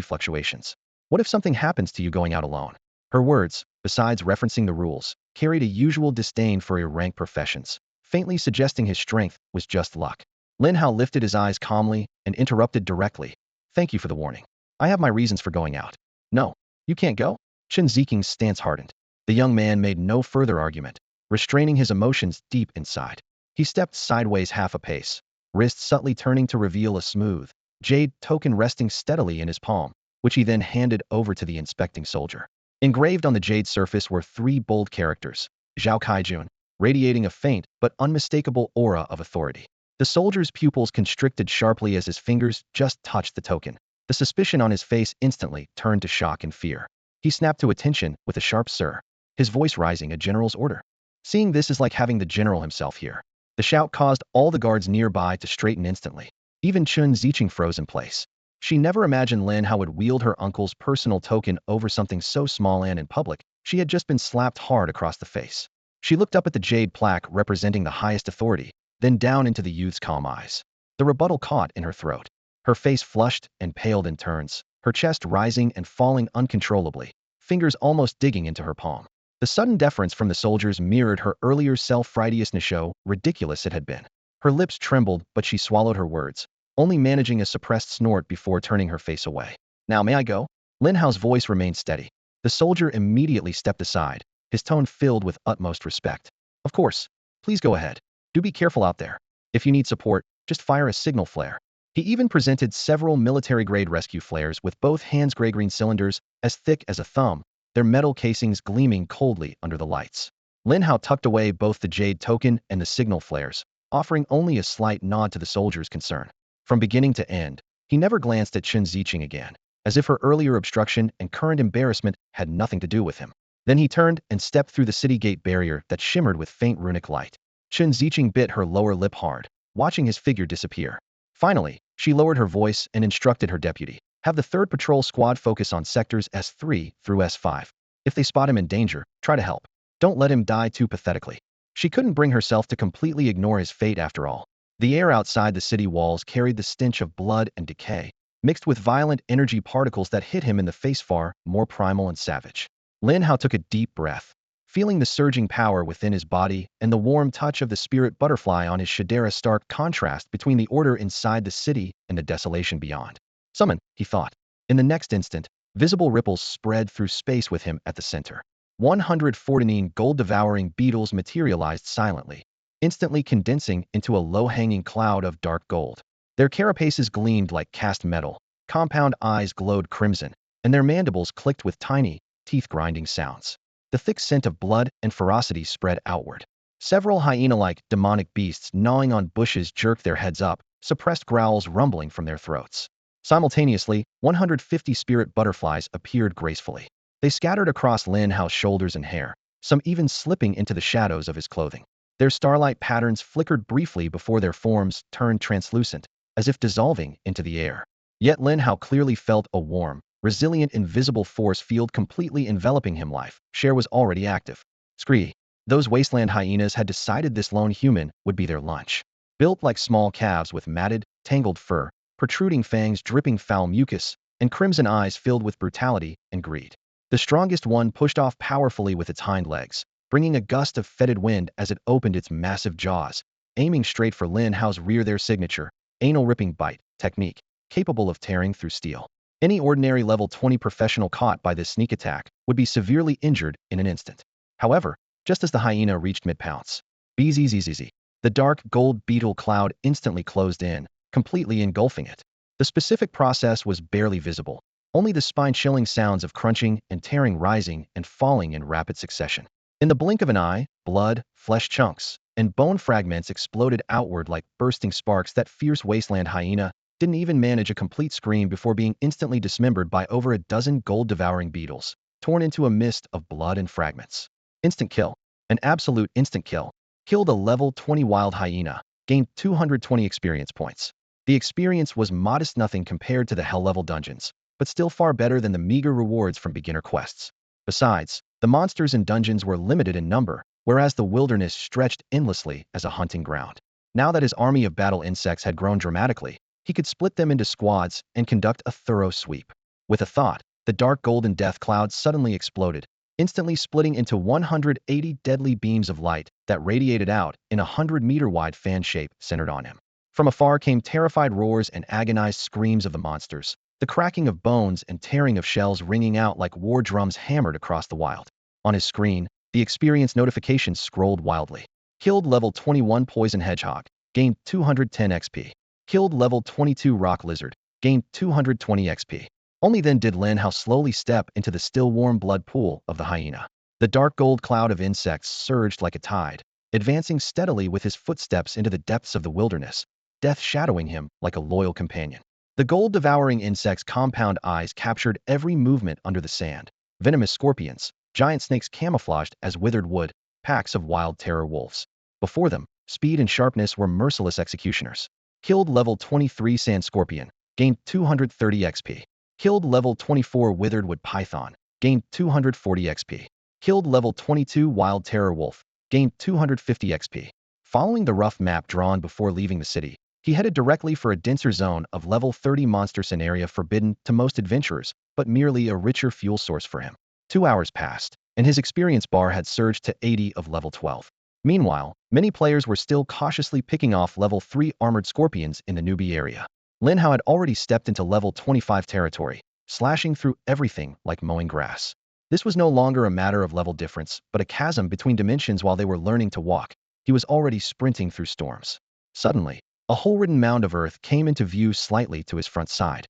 fluctuations. What if something happens to you going out alone? Her words, besides referencing the rules, carried a usual disdain for rank professions, faintly suggesting his strength was just luck. Lin Hao lifted his eyes calmly and interrupted directly. Thank you for the warning. I have my reasons for going out. No, you can't go? Chen Ziking's stance hardened. The young man made no further argument, restraining his emotions deep inside. He stepped sideways half a pace, wrist subtly turning to reveal a smooth, jade token resting steadily in his palm, which he then handed over to the inspecting soldier. Engraved on the jade surface were 3 bold characters, Zhao Kaijun, radiating a faint but unmistakable aura of authority. The soldier's pupils constricted sharply as his fingers just touched the token. The suspicion on his face instantly turned to shock and fear. He snapped to attention with a sharp "Sir," his voice rising a general's order. Seeing this is like having the general himself here. The shout caused all the guards nearby to straighten instantly. Even Chen Ziqing froze in place. She never imagined Lin Hao would wield her uncle's personal token over something so small, and in public, she had just been slapped hard across the face. She looked up at the jade plaque representing the highest authority, then down into the youth's calm eyes. The rebuttal caught in her throat. Her face flushed and paled in turns, her chest rising and falling uncontrollably, fingers almost digging into her palm. The sudden deference from the soldiers mirrored her earlier self-righteousness, so ridiculous it had been. Her lips trembled, but she swallowed her words, only managing a suppressed snort before turning her face away. Now may I go? Lin Hao's voice remained steady. The soldier immediately stepped aside, his tone filled with utmost respect. Of course. Please go ahead. Do be careful out there. If you need support, just fire a signal flare. He even presented several military-grade rescue flares with both hands, gray-green cylinders, as thick as a thumb, their metal casings gleaming coldly under the lights. Lin Hao tucked away both the jade token and the signal flares, offering only a slight nod to the soldier's concern. From beginning to end, he never glanced at Chen Ziqing again, as if her earlier obstruction and current embarrassment had nothing to do with him. Then he turned and stepped through the city gate barrier that shimmered with faint runic light. Chen Ziqing bit her lower lip hard, watching his figure disappear. Finally, she lowered her voice and instructed her deputy, have the 3rd Patrol Squad focus on sectors S3 through S5. If they spot him in danger, try to help. Don't let him die too pathetically. She couldn't bring herself to completely ignore his fate after all. The air outside the city walls carried the stench of blood and decay, mixed with violent energy particles that hit him in the face far more primal and savage. Lin Hao took a deep breath, feeling the surging power within his body and the warm touch of the spirit butterfly on his Shadera, stark contrast between the order inside the city and the desolation beyond. Summon, he thought. In the next instant, visible ripples spread through space with him at the center. 114 gold-devouring beetles materialized silently, instantly condensing into a low-hanging cloud of dark gold. Their carapaces gleamed like cast metal, compound eyes glowed crimson, and their mandibles clicked with tiny, teeth-grinding sounds. The thick scent of blood and ferocity spread outward. Several hyena-like demonic beasts gnawing on bushes jerked their heads up, suppressed growls rumbling from their throats. Simultaneously, 150 spirit butterflies appeared gracefully. They scattered across Lin Hao's shoulders and hair, some even slipping into the shadows of his clothing. Their starlight patterns flickered briefly before their forms turned translucent, as if dissolving into the air. Yet Lin Hao clearly felt a warm, resilient invisible force field completely enveloping him. Life share was already active. Scree. Those wasteland hyenas had decided this lone human would be their lunch. Built like small calves with matted, tangled fur, protruding fangs dripping foul mucus, and crimson eyes filled with brutality and greed. The strongest one pushed off powerfully with its hind legs, bringing a gust of fetid wind as it opened its massive jaws, aiming straight for Lin Hao's rear. Their signature, anal-ripping bite technique, capable of tearing through steel. Any ordinary level 20 professional caught by this sneak attack would be severely injured in an instant. However, just as the hyena reached mid-pounce, bzzz, the dark gold beetle cloud instantly closed in, completely engulfing it. The specific process was barely visible, only the spine-chilling sounds of crunching and tearing rising and falling in rapid succession. In the blink of an eye, blood, flesh chunks, and bone fragments exploded outward like bursting sparks. That fierce wasteland hyena didn't even manage a complete scream before being instantly dismembered by over a dozen gold-devouring beetles, torn into a mist of blood and fragments. Instant kill. An absolute instant kill. Killed a level 20 wild hyena, gained 220 experience points. The experience was modest, nothing compared to the hell-level dungeons, but still far better than the meager rewards from beginner quests. Besides, the monsters in dungeons were limited in number, whereas the wilderness stretched endlessly as a hunting ground. Now that his army of battle insects had grown dramatically, he could split them into squads and conduct a thorough sweep. With a thought, the dark golden death cloud suddenly exploded, instantly splitting into 180 deadly beams of light that radiated out in a 100-meter-wide fan shape centered on him. From afar came terrified roars and agonized screams of the monsters, the cracking of bones and tearing of shells ringing out like war drums hammered across the wild. On his screen, the experience notifications scrolled wildly. Killed level 21 Poison Hedgehog, gained 210 XP. Killed level 22 Rock Lizard, gained 220 XP. Only then did Lin Hao slowly step into the still warm blood pool of the hyena. The dark gold cloud of insects surged like a tide, advancing steadily with his footsteps into the depths of the wilderness, death shadowing him like a loyal companion. The gold-devouring insects' compound eyes captured every movement under the sand. Venomous scorpions, giant snakes camouflaged as withered wood, packs of wild terror wolves. Before them, speed and sharpness were merciless executioners. Killed level 23 Sand Scorpion, gained 230 XP. Killed level 24 Withered Wood Python, gained 240 XP. Killed level 22 Wild Terror Wolf, gained 250 XP. Following the rough map drawn before leaving the city, he headed directly for a denser zone of level 30 monsters, an area forbidden to most adventurers, but merely a richer fuel source for him. 2 hours passed, and his experience bar had surged to 80 of level 12. Meanwhile, many players were still cautiously picking off level 3 armored scorpions in the newbie area. Lin Hao had already stepped into level 25 territory, slashing through everything like mowing grass. This was no longer a matter of level difference, but a chasm between dimensions. While they were learning to walk, he was already sprinting through storms. Suddenly, a hole-ridden mound of earth came into view slightly to his front side.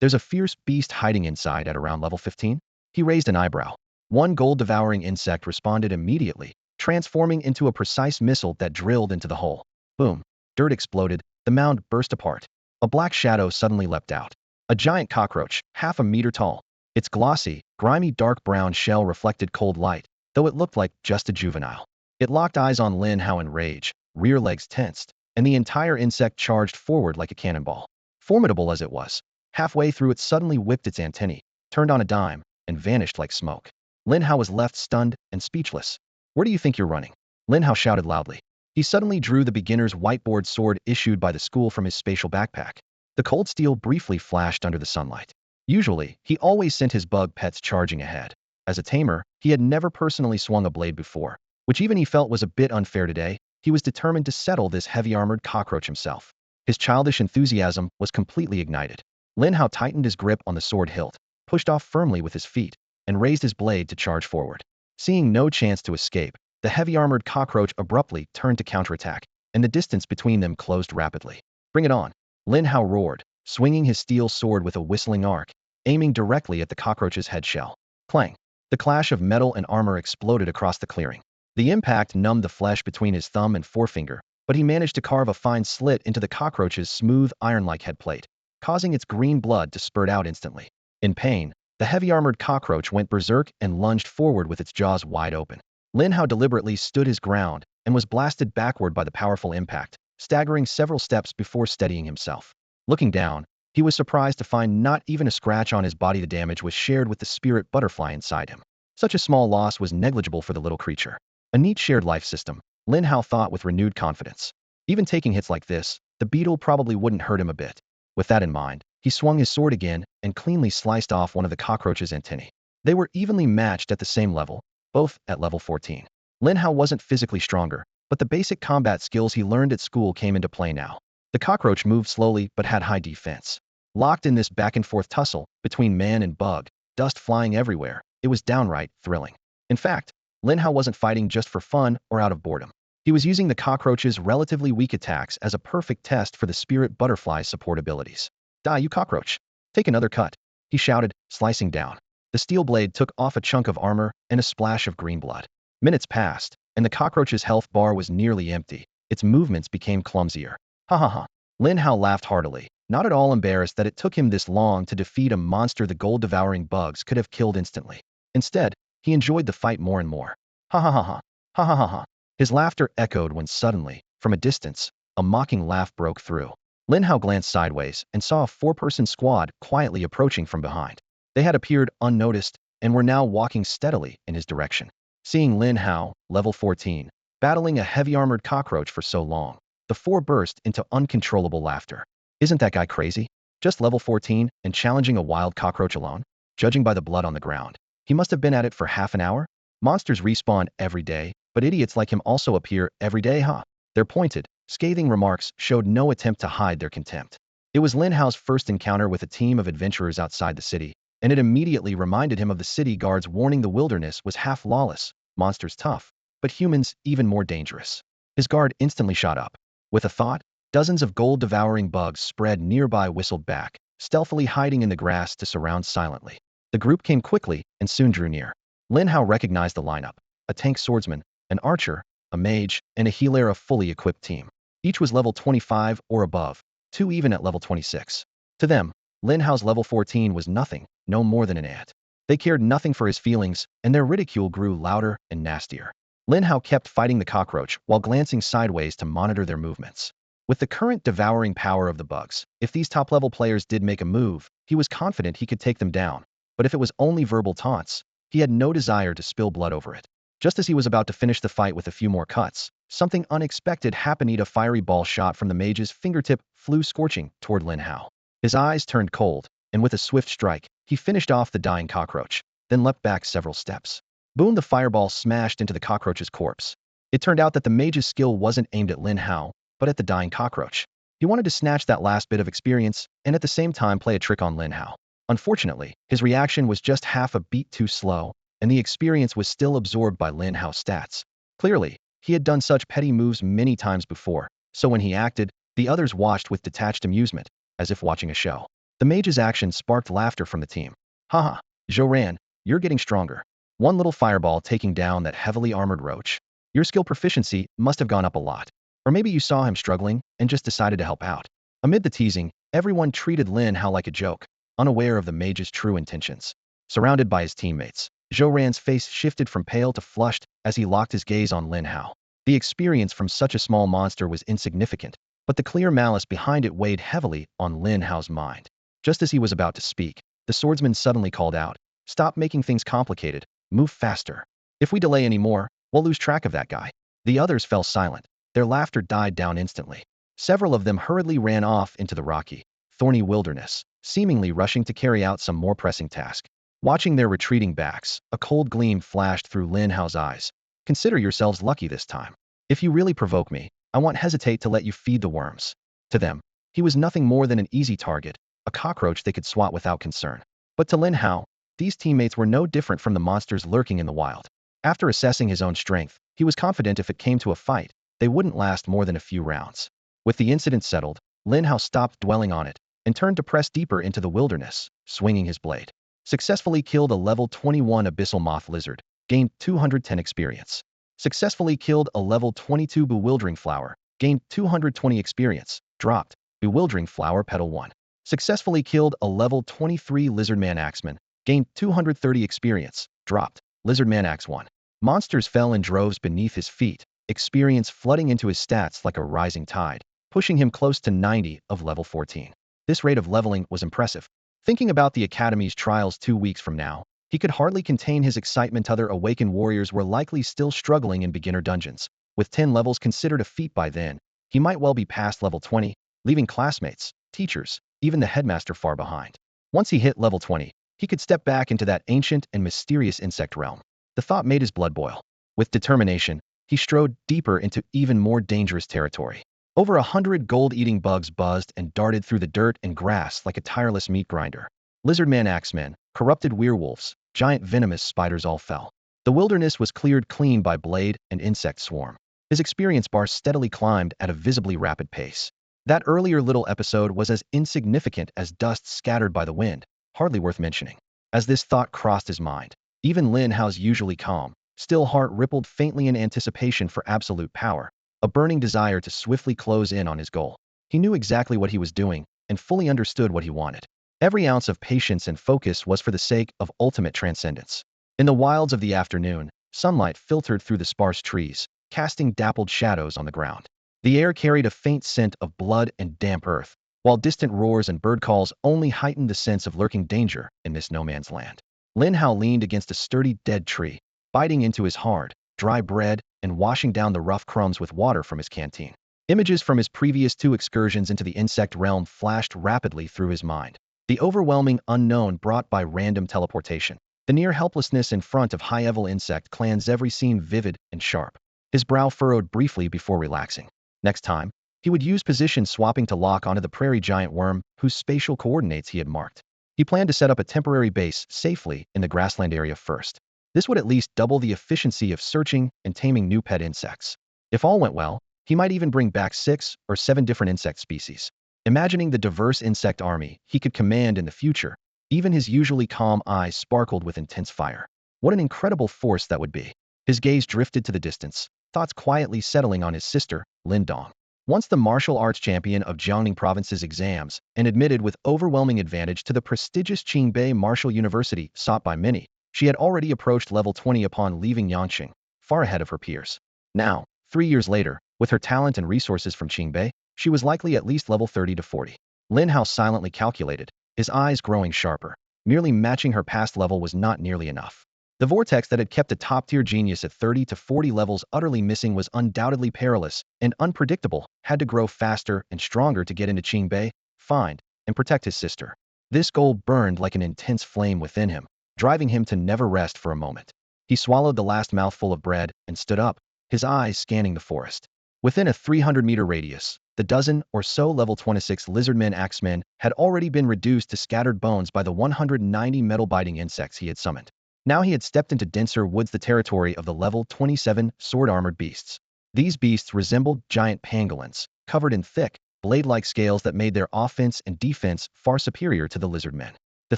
There's a fierce beast hiding inside at around level 15? He raised an eyebrow. One gold-devouring insect responded immediately, transforming into a precise missile that drilled into the hole. Boom. Dirt exploded, the mound burst apart. A black shadow suddenly leapt out. A giant cockroach, half a meter tall. Its glossy, grimy dark brown shell reflected cold light, though it looked like just a juvenile. It locked eyes on Lin Hao in rage, rear legs tensed, and the entire insect charged forward like a cannonball. Formidable as it was, halfway through it suddenly whipped its antennae, turned on a dime, and vanished like smoke. Lin Hao was left stunned and speechless. "Where do you think you're running?" Lin Hao shouted loudly. He suddenly drew the beginner's whiteboard sword issued by the school from his spatial backpack. The cold steel briefly flashed under the sunlight. Usually, he always sent his bug pets charging ahead. As a tamer, he had never personally swung a blade before, which even he felt was a bit unfair today. He was determined to settle this heavy-armored cockroach himself. His childish enthusiasm was completely ignited. Lin Hao tightened his grip on the sword hilt, pushed off firmly with his feet, and raised his blade to charge forward. Seeing no chance to escape, the heavy-armored cockroach abruptly turned to counterattack, and the distance between them closed rapidly. "Bring it on!" Lin Hao roared, swinging his steel sword with a whistling arc, aiming directly at the cockroach's head shell. Clang! The clash of metal and armor exploded across the clearing. The impact numbed the flesh between his thumb and forefinger, but he managed to carve a fine slit into the cockroach's smooth, iron-like headplate, causing its green blood to spurt out instantly. In pain, the heavy-armored cockroach went berserk and lunged forward with its jaws wide open. Lin Hao deliberately stood his ground and was blasted backward by the powerful impact, staggering several steps before steadying himself. Looking down, he was surprised to find not even a scratch on his body. The damage was shared with the spirit butterfly inside him. Such a small loss was negligible for the little creature. A neat shared life system, Lin Hao thought with renewed confidence. Even taking hits like this, the beetle probably wouldn't hurt him a bit. With that in mind, he swung his sword again and cleanly sliced off one of the cockroach's antennae. They were evenly matched at the same level, both at level 14. Lin Hao wasn't physically stronger, but the basic combat skills he learned at school came into play now. The cockroach moved slowly but had high defense. Locked in this back-and-forth tussle between man and bug, dust flying everywhere, it was downright thrilling. In fact, Lin Hao wasn't fighting just for fun or out of boredom. He was using the cockroach's relatively weak attacks as a perfect test for the spirit butterfly's support abilities. "Die, you cockroach! Take another cut!" he shouted, slicing down. The steel blade took off a chunk of armor and a splash of green blood. Minutes passed, and the cockroach's health bar was nearly empty. Its movements became clumsier. Ha ha ha. Lin Hao laughed heartily, not at all embarrassed that it took him this long to defeat a monster the gold-devouring bugs could have killed instantly. Instead, he enjoyed the fight more and more. Ha ha ha ha. Ha ha ha ha. His laughter echoed when suddenly, from a distance, a mocking laugh broke through. Lin Hao glanced sideways and saw a 4-person squad quietly approaching from behind. They had appeared unnoticed and were now walking steadily in his direction. Seeing Lin Hao, level 14, battling a heavy-armored cockroach for so long, the 4 burst into uncontrollable laughter. Isn't that guy crazy? Just level 14 and challenging a wild cockroach alone? Judging by the blood on the ground, he must have been at it for half an hour? Monsters respawn every day, but idiots like him also appear every day, huh? Their pointed, scathing remarks showed no attempt to hide their contempt. It was Lin Hao's first encounter with a team of adventurers outside the city, and it immediately reminded him of the city guard's warning the wilderness was half lawless, monsters tough, but humans even more dangerous. His guard instantly shot up. With a thought, dozens of gold-devouring bugs spread nearby whistled back, stealthily hiding in the grass to surround silently. The group came quickly and soon drew near. Lin Hao recognized the lineup: a tank swordsman, an archer, a mage, and a healer, a fully equipped team. Each was level 25 or above, two even at level 26. To them, Lin Hao's level 14 was nothing, no more than an ant. They cared nothing for his feelings, and their ridicule grew louder and nastier. Lin Hao kept fighting the cockroach while glancing sideways to monitor their movements. With the current devouring power of the bugs, if these top-level players did make a move, he was confident he could take them down. But if it was only verbal taunts, he had no desire to spill blood over it. Just as he was about to finish the fight with a few more cuts, something unexpected happened. A fiery ball shot from the mage's fingertip flew scorching toward Lin Hao. His eyes turned cold, and with a swift strike, he finished off the dying cockroach, then leapt back several steps. Boom! The fireball smashed into the cockroach's corpse. It turned out that the mage's skill wasn't aimed at Lin Hao, but at the dying cockroach. He wanted to snatch that last bit of experience, and at the same time play a trick on Lin Hao. Unfortunately, his reaction was just half a beat too slow, and the experience was still absorbed by Lin Hao's stats. Clearly, he had done such petty moves many times before, so when he acted, the others watched with detached amusement, as if watching a show. The mage's action sparked laughter from the team. Haha, Zhou, you're getting stronger. One little fireball taking down that heavily armored roach. Your skill proficiency must have gone up a lot. Or maybe you saw him struggling and just decided to help out. Amid the teasing, everyone treated Lin Hao like a joke, unaware of the mage's true intentions. Surrounded by his teammates, Zhou face shifted from pale to flushed as he locked his gaze on Lin Hao. The experience from such a small monster was insignificant, but the clear malice behind it weighed heavily on Lin Hao's mind. Just as he was about to speak, the swordsman suddenly called out, "Stop making things complicated, move faster. If we delay any more, we'll lose track of that guy." The others fell silent. Their laughter died down instantly. Several of them hurriedly ran off into the rocky, thorny wilderness, seemingly rushing to carry out some more pressing task. Watching their retreating backs, a cold gleam flashed through Lin Hao's eyes. "Consider yourselves lucky this time. If you really provoke me, I won't hesitate to let you feed the worms." To them, he was nothing more than an easy target, a cockroach they could swat without concern. But to Lin Hao, these teammates were no different from the monsters lurking in the wild. After assessing his own strength, he was confident if it came to a fight, they wouldn't last more than a few rounds. With the incident settled, Lin Hao stopped dwelling on it and turned to press deeper into the wilderness, swinging his blade. Successfully killed a level 21 abyssal moth lizard, gained 210 experience. Successfully killed a level 22 bewildering flower, gained 220 experience, dropped. Bewildering flower petal 1. Successfully killed a level 23 lizardman axeman, gained 230 experience, dropped. Lizardman axe 1. Monsters fell in droves beneath his feet, experience flooding into his stats like a rising tide, pushing him close to 90 of level 14. This rate of leveling was impressive. Thinking about the Academy's trials 2 weeks from now, he could hardly contain his excitement. Other awakened warriors were likely still struggling in beginner dungeons. With 10 levels considered a feat by then, he might well be past level 20, leaving classmates, teachers, even the headmaster far behind. Once he hit level 20, he could step back into that ancient and mysterious insect realm. The thought made his blood boil. With determination, he strode deeper into even more dangerous territory. Over 100 gold-eating bugs buzzed and darted through the dirt and grass like a tireless meat grinder. Lizardman axemen, corrupted werewolves, giant venomous spiders all fell. The wilderness was cleared clean by blade and insect swarm. His experience bar steadily climbed at a visibly rapid pace. That earlier little episode was as insignificant as dust scattered by the wind, hardly worth mentioning. As this thought crossed his mind, even Lin Hao's usually calm, still heart rippled faintly in anticipation for absolute power, a burning desire to swiftly close in on his goal. He knew exactly what he was doing and fully understood what he wanted. Every ounce of patience and focus was for the sake of ultimate transcendence. In the wilds of the afternoon, sunlight filtered through the sparse trees, casting dappled shadows on the ground. The air carried a faint scent of blood and damp earth, while distant roars and bird calls only heightened the sense of lurking danger in this no man's land. Lin Hao leaned against a sturdy dead tree, biting into his hard, dry bread and washing down the rough crumbs with water from his canteen. Images from his previous 2 excursions into the insect realm flashed rapidly through his mind. The overwhelming unknown brought by random teleportation. The near helplessness in front of high-level insect clans every seemed vivid and sharp. His brow furrowed briefly before relaxing. Next time, he would use position swapping to lock onto the prairie giant worm whose spatial coordinates he had marked. He planned to set up a temporary base safely in the grassland area first. This would at least double the efficiency of searching and taming new pet insects. If all went well, he might even bring back 6 or 7 different insect species. Imagining the diverse insect army he could command in the future, even his usually calm eyes sparkled with intense fire. What an incredible force that would be. His gaze drifted to the distance, thoughts quietly settling on his sister, Lin Dong. Once the martial arts champion of Jiangning Province's exams and admitted with overwhelming advantage to the prestigious Qingbei Martial University sought by many, she had already approached level 20 upon leaving Yangqing, far ahead of her peers. Now, 3 years later, with her talent and resources from Qingbei, she was likely at least level 30 to 40. Lin Hao silently calculated, his eyes growing sharper. Merely matching her past level was not nearly enough. The vortex that had kept a top-tier genius at 30 to 40 levels utterly missing was undoubtedly perilous and unpredictable, had to grow faster and stronger to get into Qingbei, find, and protect his sister. This goal burned like an intense flame within him, driving him to never rest for a moment. He swallowed the last mouthful of bread and stood up, his eyes scanning the forest. Within a 300-meter radius, the dozen or so level 26 lizardmen axemen had already been reduced to scattered bones by the 190 metal-biting insects he had summoned. Now he had stepped into denser woods, the territory of the level 27 sword-armored beasts. These beasts resembled giant pangolins, covered in thick, blade-like scales that made their offense and defense far superior to the lizardmen. The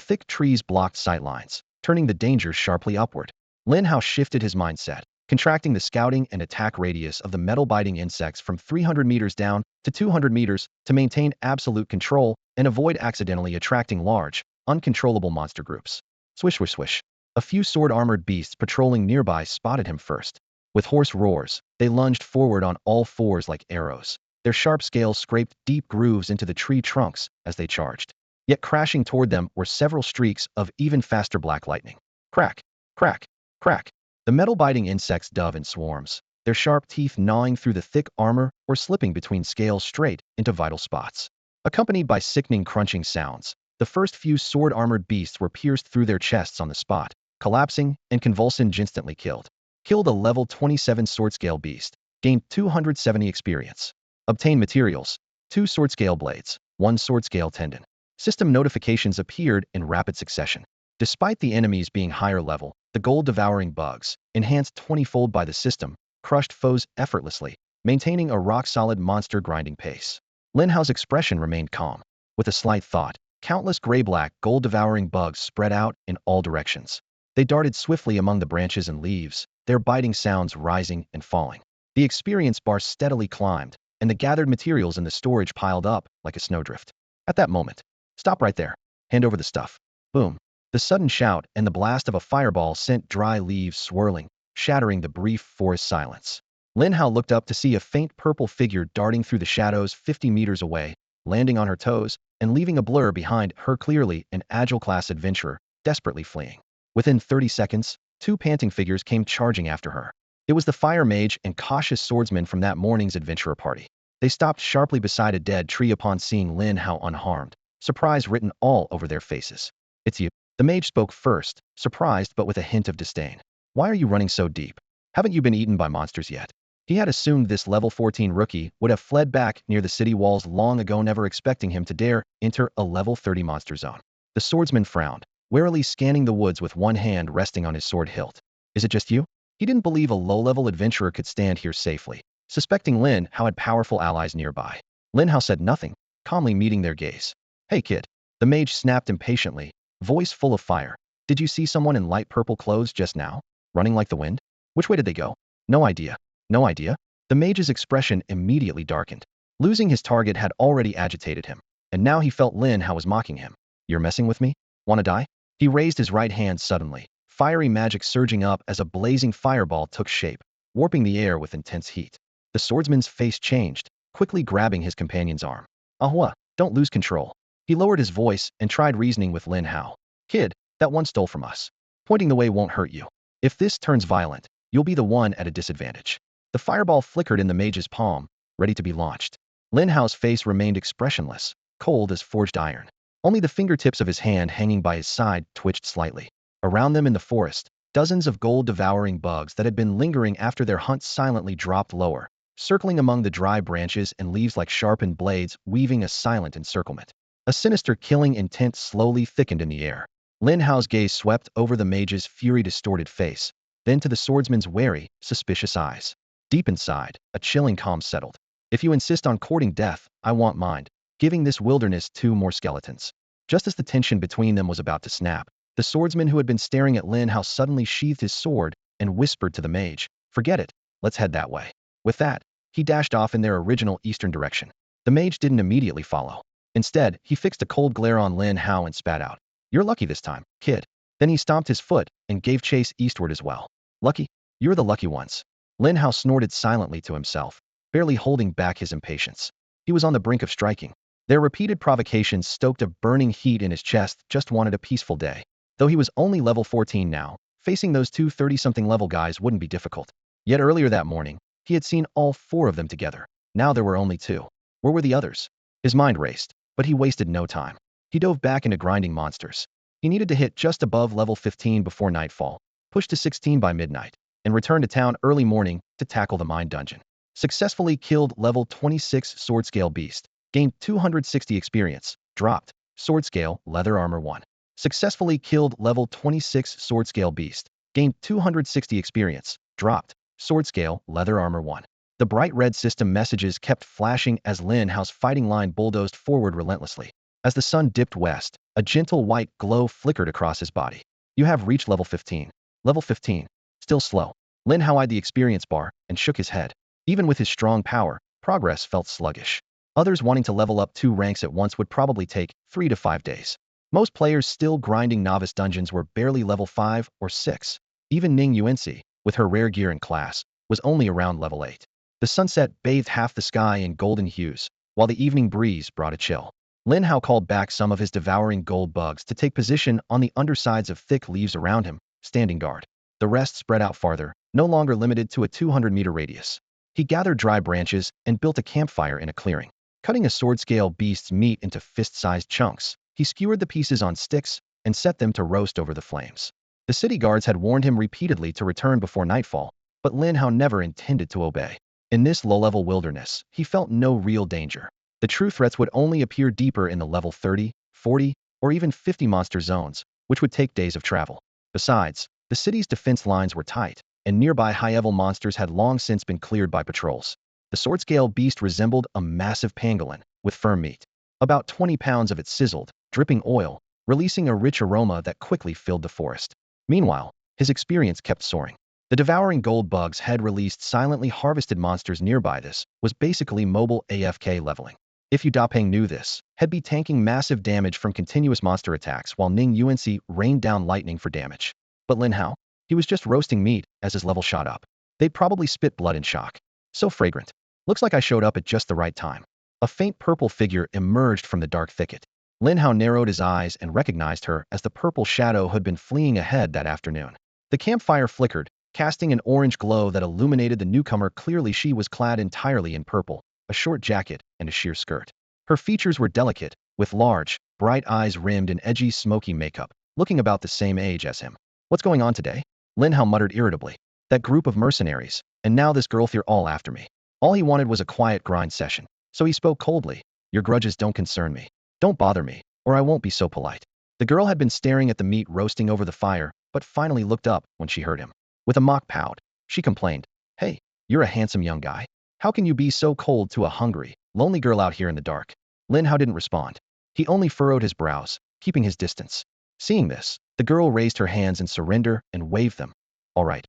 thick trees blocked sightlines, turning the dangers sharply upward. Lin Hao shifted his mindset, contracting the scouting and attack radius of the metal-biting insects from 300 meters down to 200 meters to maintain absolute control and avoid accidentally attracting large, uncontrollable monster groups. Swish, swish, swish. A few sword-armored beasts patrolling nearby spotted him first. With hoarse roars, they lunged forward on all fours like arrows. Their sharp scales scraped deep grooves into the tree trunks as they charged. Yet crashing toward them were several streaks of even faster black lightning. Crack, crack, crack. The metal-biting insects dove in swarms, their sharp teeth gnawing through the thick armor or slipping between scales straight into vital spots. Accompanied by sickening crunching sounds, the first few sword-armored beasts were pierced through their chests on the spot, collapsing and convulsing, instantly killed. Killed a level 27 sword-scale beast. Gained 270 experience. Obtained materials: 2 sword-scale blades, 1 sword-scale tendon. System notifications appeared in rapid succession. Despite the enemies being higher level, the gold-devouring bugs, enhanced 20-fold by the system, crushed foes effortlessly, maintaining a rock-solid monster-grinding pace. Lin Hao's expression remained calm. With a slight thought, countless gray-black, gold-devouring bugs spread out in all directions. They darted swiftly among the branches and leaves, their biting sounds rising and falling. The experience bar steadily climbed, and the gathered materials in the storage piled up like a snowdrift. At that moment, "Stop right there. Hand over the stuff." Boom. The sudden shout and the blast of a fireball sent dry leaves swirling, shattering the brief forest silence. Lin Hao looked up to see a faint purple figure darting through the shadows 50 meters away, landing on her toes and leaving a blur behind her, clearly an agile class adventurer, desperately fleeing. Within 30 seconds, 2 panting figures came charging after her. It was the fire mage and cautious swordsman from that morning's adventurer party. They stopped sharply beside a dead tree upon seeing Lin Hao unharmed, surprise written all over their faces. "It's you." The mage spoke first, surprised but with a hint of disdain. "Why are you running so deep? Haven't you been eaten by monsters yet?" He had assumed this level 14 rookie would have fled back near the city walls long ago, never expecting him to dare enter a level 30 monster zone. The swordsman frowned, warily scanning the woods with one hand resting on his sword hilt. "Is it just you?" He didn't believe a low-level adventurer could stand here safely, suspecting Lin Hao had powerful allies nearby. Lin Hao said nothing, calmly meeting their gaze. "Hey kid." The mage snapped impatiently, voice full of fire. "Did you see someone in light purple clothes just now? Running like the wind? Which way did they go?" "No idea." "No idea?" The mage's expression immediately darkened. Losing his target had already agitated him, and now he felt Lin Hao was mocking him. "You're messing with me? Wanna die?" He raised his right hand suddenly, fiery magic surging up as a blazing fireball took shape, warping the air with intense heat. The swordsman's face changed, quickly grabbing his companion's arm. "Ahua, don't lose control." He lowered his voice and tried reasoning with Lin Hao. "Kid, that one stole from us. Pointing the way won't hurt you. If this turns violent, you'll be the one at a disadvantage." The fireball flickered in the mage's palm, ready to be launched. Lin Hao's face remained expressionless, cold as forged iron. Only the fingertips of his hand hanging by his side twitched slightly. Around them in the forest, dozens of gold-devouring bugs that had been lingering after their hunt silently dropped lower, circling among the dry branches and leaves like sharpened blades, weaving a silent encirclement. A sinister killing intent slowly thickened in the air. Lin Hao's gaze swept over the mage's fury-distorted face, then to the swordsman's wary, suspicious eyes. Deep inside, a chilling calm settled. If you insist on courting death, I want mine, giving this wilderness 2 more skeletons. Just as the tension between them was about to snap, the swordsman who had been staring at Lin Hao suddenly sheathed his sword and whispered to the mage, "Forget it, let's head that way." With that, he dashed off in their original eastern direction. The mage didn't immediately follow. Instead, he fixed a cold glare on Lin Hao and spat out, "You're lucky this time, kid." Then he stomped his foot and gave chase eastward as well. "Lucky? You're the lucky ones." Lin Hao snorted silently to himself, barely holding back his impatience. He was on the brink of striking. Their repeated provocations stoked a burning heat in his chest, just wanted a peaceful day. Though he was only level 14 now, facing those 2 30-something level guys wouldn't be difficult. Yet earlier that morning, he had seen all 4 of them together. Now there were only 2. Where were the others? His mind raced, but he wasted no time. He dove back into grinding monsters. He needed to hit just above level 15 before nightfall, push to 16 by midnight, and return to town early morning to tackle the mine dungeon. Successfully killed level 26 sword scale beast, gained 260 experience, dropped, sword scale, leather armor 1. Successfully killed level 26 sword scale beast, gained 260 experience, dropped, sword scale, leather armor 1. The bright red system messages kept flashing as Lin Hao's fighting line bulldozed forward relentlessly. As the sun dipped west, a gentle white glow flickered across his body. "You have reached level 15. Level 15. Still slow." Lin Hao eyed the experience bar and shook his head. Even with his strong power, progress felt sluggish. Others wanting to level up 2 ranks at once would probably take 3 to 5 days. Most players still grinding novice dungeons were barely level 5 or 6. Even Ning Yuanxi, with her rare gear and class, was only around level 8. The sunset bathed half the sky in golden hues, while the evening breeze brought a chill. Lin Hao called back some of his devouring gold bugs to take position on the undersides of thick leaves around him, standing guard. The rest spread out farther, no longer limited to a 200-meter radius. He gathered dry branches and built a campfire in a clearing. Cutting a sword-scale beast's meat into fist-sized chunks, he skewered the pieces on sticks and set them to roast over the flames. The city guards had warned him repeatedly to return before nightfall, but Lin Hao never intended to obey. In this low-level wilderness, he felt no real danger. The true threats would only appear deeper in the level 30, 40, or even 50 monster zones, which would take days of travel. Besides, the city's defense lines were tight, and nearby high-level monsters had long since been cleared by patrols. The sword-scale beast resembled a massive pangolin, with firm meat. About 20 pounds of it sizzled, dripping oil, releasing a rich aroma that quickly filled the forest. Meanwhile, his experience kept soaring. The devouring gold bugs had released silently harvested monsters nearby. This was basically mobile AFK leveling. If Yu Dapeng knew this, he'd be tanking massive damage from continuous monster attacks while Ning Yuanxi rained down lightning for damage. But Lin Hao? He was just roasting meat as his level shot up. They'd probably spit blood in shock. So fragrant. Looks like I showed up at just the right time. A faint purple figure emerged from the dark thicket. Lin Hao narrowed his eyes and recognized her as the purple shadow who'd been fleeing ahead that afternoon. The campfire flickered, casting an orange glow that illuminated the newcomer. Clearly she was clad entirely in purple, a short jacket and a sheer skirt. Her features were delicate, with large, bright eyes rimmed in edgy, smoky makeup, looking about the same age as him. "What's going on today?" Lin Hao muttered irritably. "That group of mercenaries, and now this girl. They're all after me." All he wanted was a quiet grind session, so he spoke coldly. "Your grudges don't concern me. Don't bother me, or I won't be so polite." The girl had been staring at the meat roasting over the fire, but finally looked up when she heard him. With a mock pout, she complained, "Hey, you're a handsome young guy. How can you be so cold to a hungry, lonely girl out here in the dark?" Lin Hao didn't respond. He only furrowed his brows, keeping his distance. Seeing this, the girl raised her hands in surrender and waved them. All right.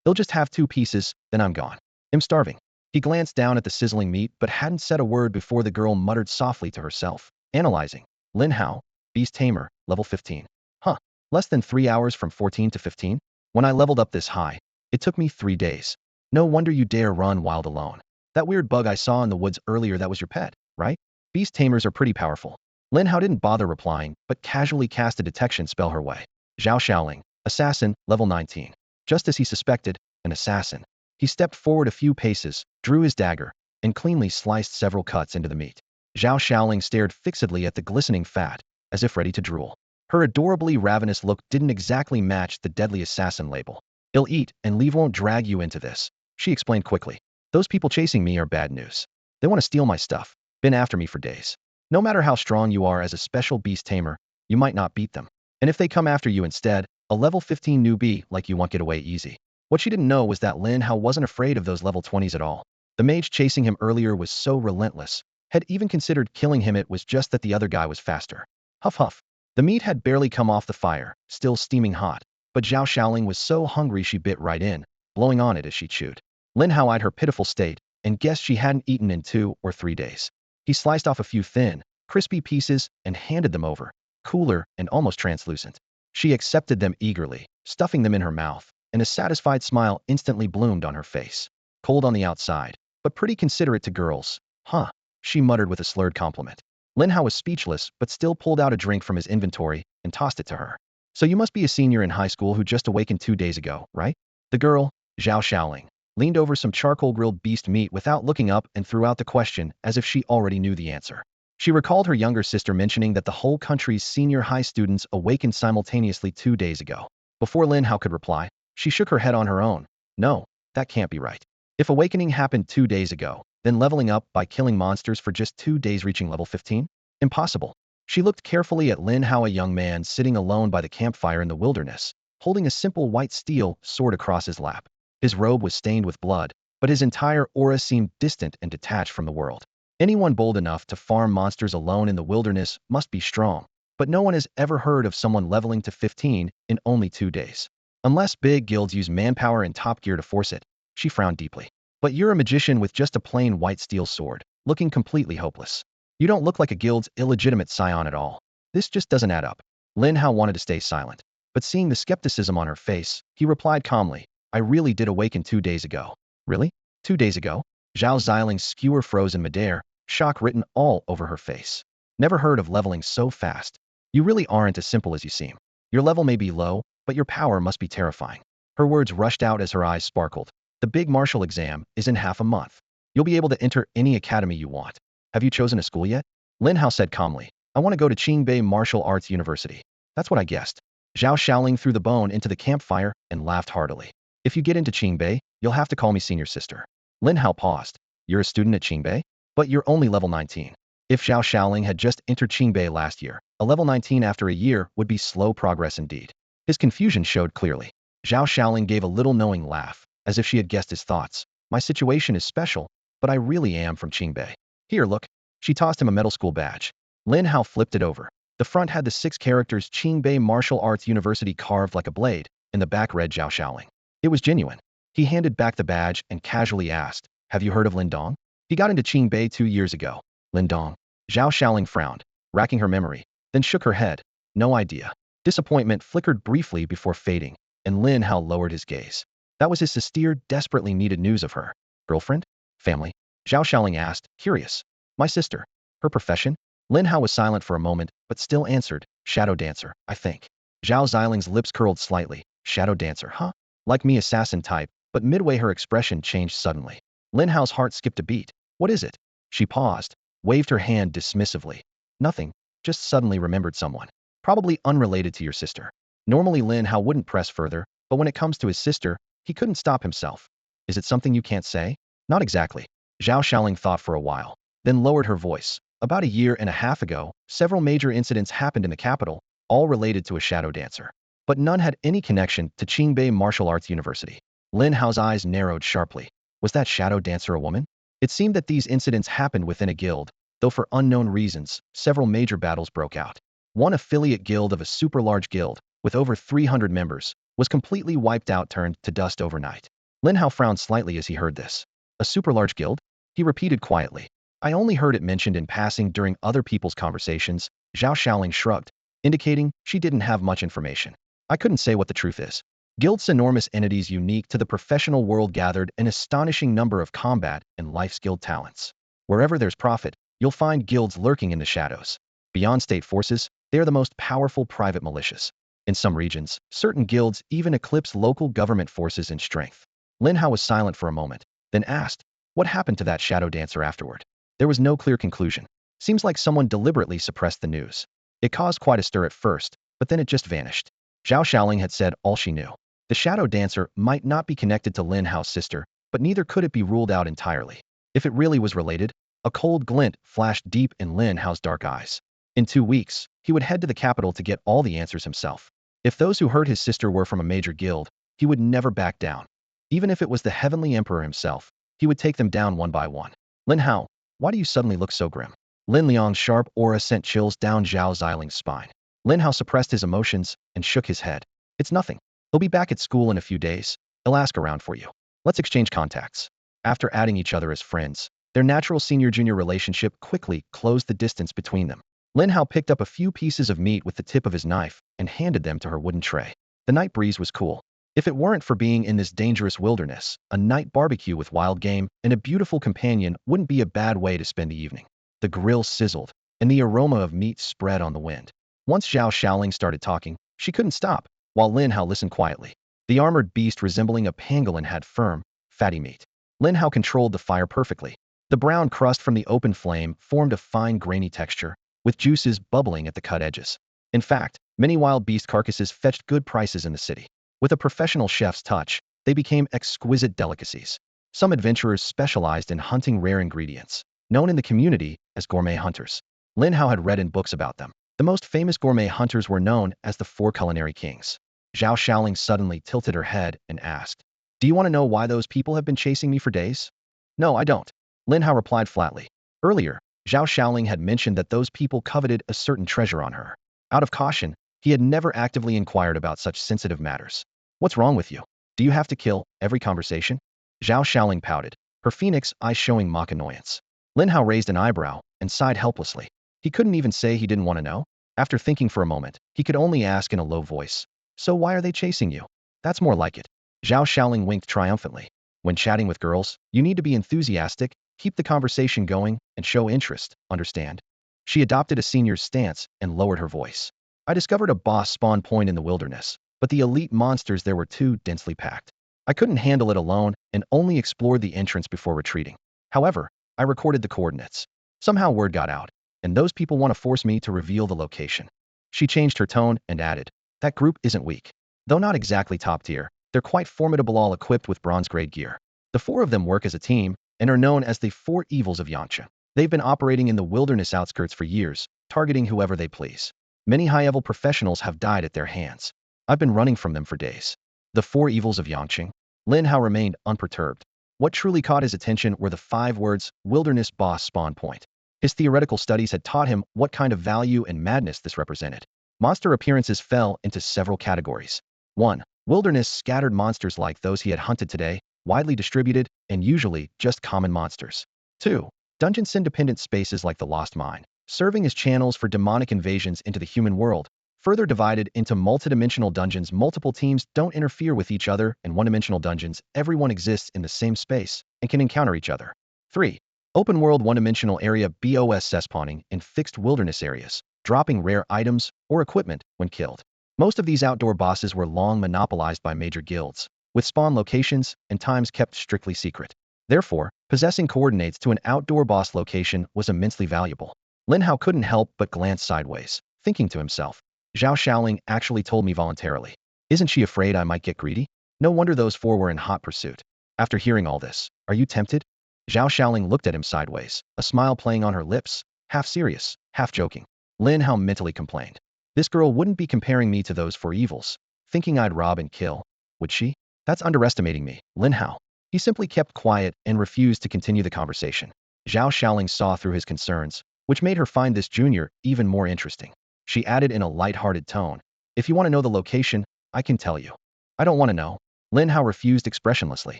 They'll just have 2 pieces, then I'm gone. I'm starving." He glanced down at the sizzling meat but hadn't said a word before the girl muttered softly to herself, analyzing. "Lin Hao, Beast Tamer, level 15. Huh, less than 3 hours from 14 to 15? When I leveled up this high, it took me 3 days. No wonder you dare run wild alone. That weird bug I saw in the woods earlier, that was your pet, right?" Beast tamers are pretty powerful. Lin Hao didn't bother replying, but casually cast a detection spell her way. Zhao Xiaoling, assassin, level 19. Just as he suspected, an assassin. He stepped forward a few paces, drew his dagger, and cleanly sliced several cuts into the meat. Zhao Xiaoling stared fixedly at the glistening fat, as if ready to drool. Her adorably ravenous look didn't exactly match the deadly assassin label. "I'll eat, and leave won't drag you into this," she explained quickly. "Those people chasing me are bad news. They want to steal my stuff. Been after me for days. No matter how strong you are as a special beast tamer, you might not beat them. And if they come after you instead, a level 15 newbie like you won't get away easy." What she didn't know was that Lin Hao wasn't afraid of those level 20s at all. The mage chasing him earlier was so relentless, had even considered killing him. It was just that the other guy was faster. Huff huff. The meat had barely come off the fire, still steaming hot, but Zhao Xiaoling was so hungry she bit right in, blowing on it as she chewed. Lin Hao eyed her pitiful state and guessed she hadn't eaten in 2 or 3 days. He sliced off a few thin, crispy pieces and handed them over, cooler and almost translucent. She accepted them eagerly, stuffing them in her mouth, and a satisfied smile instantly bloomed on her face. Cold on the outside, but pretty considerate to girls, huh? She muttered with a slurred compliment. Lin Hao was speechless, but still pulled out a drink from his inventory and tossed it to her. "So you must be a senior in high school who just awakened 2 days ago, right?" The girl, Zhao Xiaoling, leaned over some charcoal-grilled beast meat without looking up and threw out the question as if she already knew the answer. She recalled her younger sister mentioning that the whole country's senior high students awakened simultaneously 2 days ago. Before Lin Hao could reply, she shook her head on her own. "No, that can't be right. If awakening happened 2 days ago, then leveling up by killing monsters for just 2 days reaching level 15? Impossible." She looked carefully at Lin Hao, a young man sitting alone by the campfire in the wilderness, holding a simple white steel sword across his lap. His robe was stained with blood, but his entire aura seemed distant and detached from the world. Anyone bold enough to farm monsters alone in the wilderness must be strong, but no one has ever heard of someone leveling to 15 in only 2 days. Unless big guilds use manpower and top gear to force it. She frowned deeply. "But you're a magician with just a plain white steel sword, looking completely hopeless. You don't look like a guild's illegitimate scion at all. This just doesn't add up." Lin Hao wanted to stay silent, but seeing the skepticism on her face, he replied calmly, "I really did awaken 2 days ago." "Really? 2 days ago?" Zhao Xiaoling's skewer froze in midair, shock written all over her face. "Never heard of leveling so fast. You really aren't as simple as you seem. Your level may be low, but your power must be terrifying." Her words rushed out as her eyes sparkled. "The big martial exam is in half a month. You'll be able to enter any academy you want. Have you chosen a school yet?" Lin Hao said calmly, "I want to go to Qingbei Martial Arts University." "That's what I guessed." Zhao Xiaoling threw the bone into the campfire and laughed heartily. "If you get into Qingbei, you'll have to call me senior sister." Lin Hao paused. "You're a student at Qingbei? But you're only level 19. If Zhao Xiaoling had just entered Qingbei last year, a level 19 after a year would be slow progress indeed. His confusion showed clearly. Zhao Xiaoling gave a little knowing laugh, as if she had guessed his thoughts. "My situation is special, but I really am from Qingbei. Here, look." She tossed him a metal school badge. Lin Hao flipped it over. The front had the 6 characters Qingbei Martial Arts University carved like a blade, and the back read Zhao Xiaoling. It was genuine. He handed back the badge and casually asked, "Have you heard of Lin Dong? He got into Qingbei 2 years ago." "Lin Dong?" Zhao Xiaoling frowned, racking her memory, then shook her head. "No idea." Disappointment flickered briefly before fading, and Lin Hao lowered his gaze. That was his sister desperately needed news of her. "Girlfriend? Family?" Zhao Xiaoling asked, curious. "My sister." "Her profession?" Lin Hao was silent for a moment, but still answered, "Shadow dancer, I think." Zhao Xiaoling's lips curled slightly. "Shadow dancer, huh? Like me, assassin type," but midway her expression changed suddenly. Lin Hao's heart skipped a beat. "What is it?" She paused, waved her hand dismissively. "Nothing, just suddenly remembered someone. Probably unrelated to your sister." Normally Lin Hao wouldn't press further, but when it comes to his sister, he couldn't stop himself. "Is it something you can't say?" "Not exactly." Zhao Xiaoling thought for a while, then lowered her voice. "About a year and a half ago, several major incidents happened in the capital, all related to a shadow dancer. But none had any connection to Qingbei Martial Arts University." Lin Hao's eyes narrowed sharply. Was that shadow dancer a woman? It seemed that these incidents happened within a guild, though for unknown reasons, several major battles broke out. One affiliate guild of a super large guild, with over 300 members, was completely wiped out, turned to dust overnight. Lin Hao frowned slightly as he heard this. "A super large guild?" He repeated quietly. "I only heard it mentioned in passing during other people's conversations." Zhao Xiaoling shrugged, indicating she didn't have much information. "I couldn't say what the truth is. Guilds, enormous entities unique to the professional world, gathered an astonishing number of combat and life-skilled talents. Wherever there's profit, you'll find guilds lurking in the shadows. Beyond state forces, they are the most powerful private militias. In some regions, certain guilds even eclipse local government forces in strength." Lin Hao was silent for a moment, then asked, What happened to that shadow dancer afterward? There was no clear conclusion. Seems like someone deliberately suppressed the news. It caused quite a stir at first, but then it just vanished. Zhao Xiaoling had said all she knew. The shadow dancer might not be connected to Lin Hao's sister, but neither could it be ruled out entirely. If it really was related, a cold glint flashed deep in Lin Hao's dark eyes. In 2 weeks, he would head to the capital to get all the answers himself. If those who hurt his sister were from a major guild, he would never back down. Even if it was the Heavenly Emperor himself, he would take them down one by one. Lin Hao, why do you suddenly look so grim? Lin Liang's sharp aura sent chills down Zhao Xiling's spine. Lin Hao suppressed his emotions and shook his head. It's nothing. He'll be back at school in a few days. He'll ask around for you. Let's exchange contacts. After adding each other as friends, their natural senior-junior relationship quickly closed the distance between them. Lin Hao picked up a few pieces of meat with the tip of his knife and handed them to her wooden tray. The night breeze was cool. If it weren't for being in this dangerous wilderness, a night barbecue with wild game and a beautiful companion wouldn't be a bad way to spend the evening. The grill sizzled, and the aroma of meat spread on the wind. Once Zhao Xiaoling started talking, she couldn't stop, while Lin Hao listened quietly. The armored beast resembling a pangolin had firm, fatty meat. Lin Hao controlled the fire perfectly. The brown crust from the open flame formed a fine grainy texture, with juices bubbling at the cut edges. In fact, many wild beast carcasses fetched good prices in the city. With a professional chef's touch, they became exquisite delicacies. Some adventurers specialized in hunting rare ingredients, known in the community as gourmet hunters. Lin Hao had read in books about them. The most famous gourmet hunters were known as the 4 culinary kings. Zhao Xiaoling suddenly tilted her head and asked, "Do you want to know why those people have been chasing me for days?" "No, I don't," Lin Hao replied flatly. Earlier, Zhao Xiaoling had mentioned that those people coveted a certain treasure on her. Out of caution, he had never actively inquired about such sensitive matters. "What's wrong with you? Do you have to kill every conversation?" Zhao Xiaoling pouted, her phoenix eyes showing mock annoyance. Lin Hao raised an eyebrow and sighed helplessly. He couldn't even say he didn't want to know. After thinking for a moment, he could only ask in a low voice, "So why are they chasing you?" "That's more like it." Zhao Xiaoling winked triumphantly. "When chatting with girls, you need to be enthusiastic, keep the conversation going, and show interest, understand?" She adopted a senior's stance and lowered her voice. "I discovered a boss spawn point in the wilderness, but the elite monsters there were too densely packed. I couldn't handle it alone and only explored the entrance before retreating. However, I recorded the coordinates. Somehow word got out, and those people want to force me to reveal the location." She changed her tone and added, "That group isn't weak. Though not exactly top tier, they're quite formidable, all equipped with bronze-grade gear. The 4 of them work as a team and are known as the 4 evils of Yangtze. They've been operating in the wilderness outskirts for years, targeting whoever they please. Many high-level professionals have died at their hands. I've been running from them for days." The 4 evils of Yangtze? Lin Hao remained unperturbed. What truly caught his attention were the 5 words, wilderness boss spawn point. His theoretical studies had taught him what kind of value and madness this represented. Monster appearances fell into several categories. 1. Wilderness scattered monsters like those he had hunted today, widely distributed, and usually just common monsters. 2. Dungeons-independent spaces like the Lost Mine, serving as channels for demonic invasions into the human world. Further divided into multidimensional dungeons, multiple teams don't interfere with each other, and one-dimensional dungeons, everyone exists in the same space and can encounter each other. 3. Open world one-dimensional area BOS spawning in fixed wilderness areas, dropping rare items or equipment when killed. Most of these outdoor bosses were long monopolized by major guilds, with spawn locations and times kept strictly secret. Therefore, possessing coordinates to an outdoor boss location was immensely valuable. Lin Hao couldn't help but glance sideways, thinking to himself, "Zhao Xiaoling actually told me voluntarily. Isn't she afraid I might get greedy? No wonder those 4 were in hot pursuit." After hearing all this, are you tempted? Zhao Xiaoling looked at him sideways, a smile playing on her lips, half serious, half joking. Lin Hao mentally complained. This girl wouldn't be comparing me to those 4 evils, thinking I'd rob and kill, would she? That's underestimating me, Lin Hao. He simply kept quiet and refused to continue the conversation. Zhao Xiaoling saw through his concerns, which made her find this junior even more interesting. She added in a light-hearted tone, "If you want to know the location, I can tell you." "I don't want to know." Lin Hao refused expressionlessly.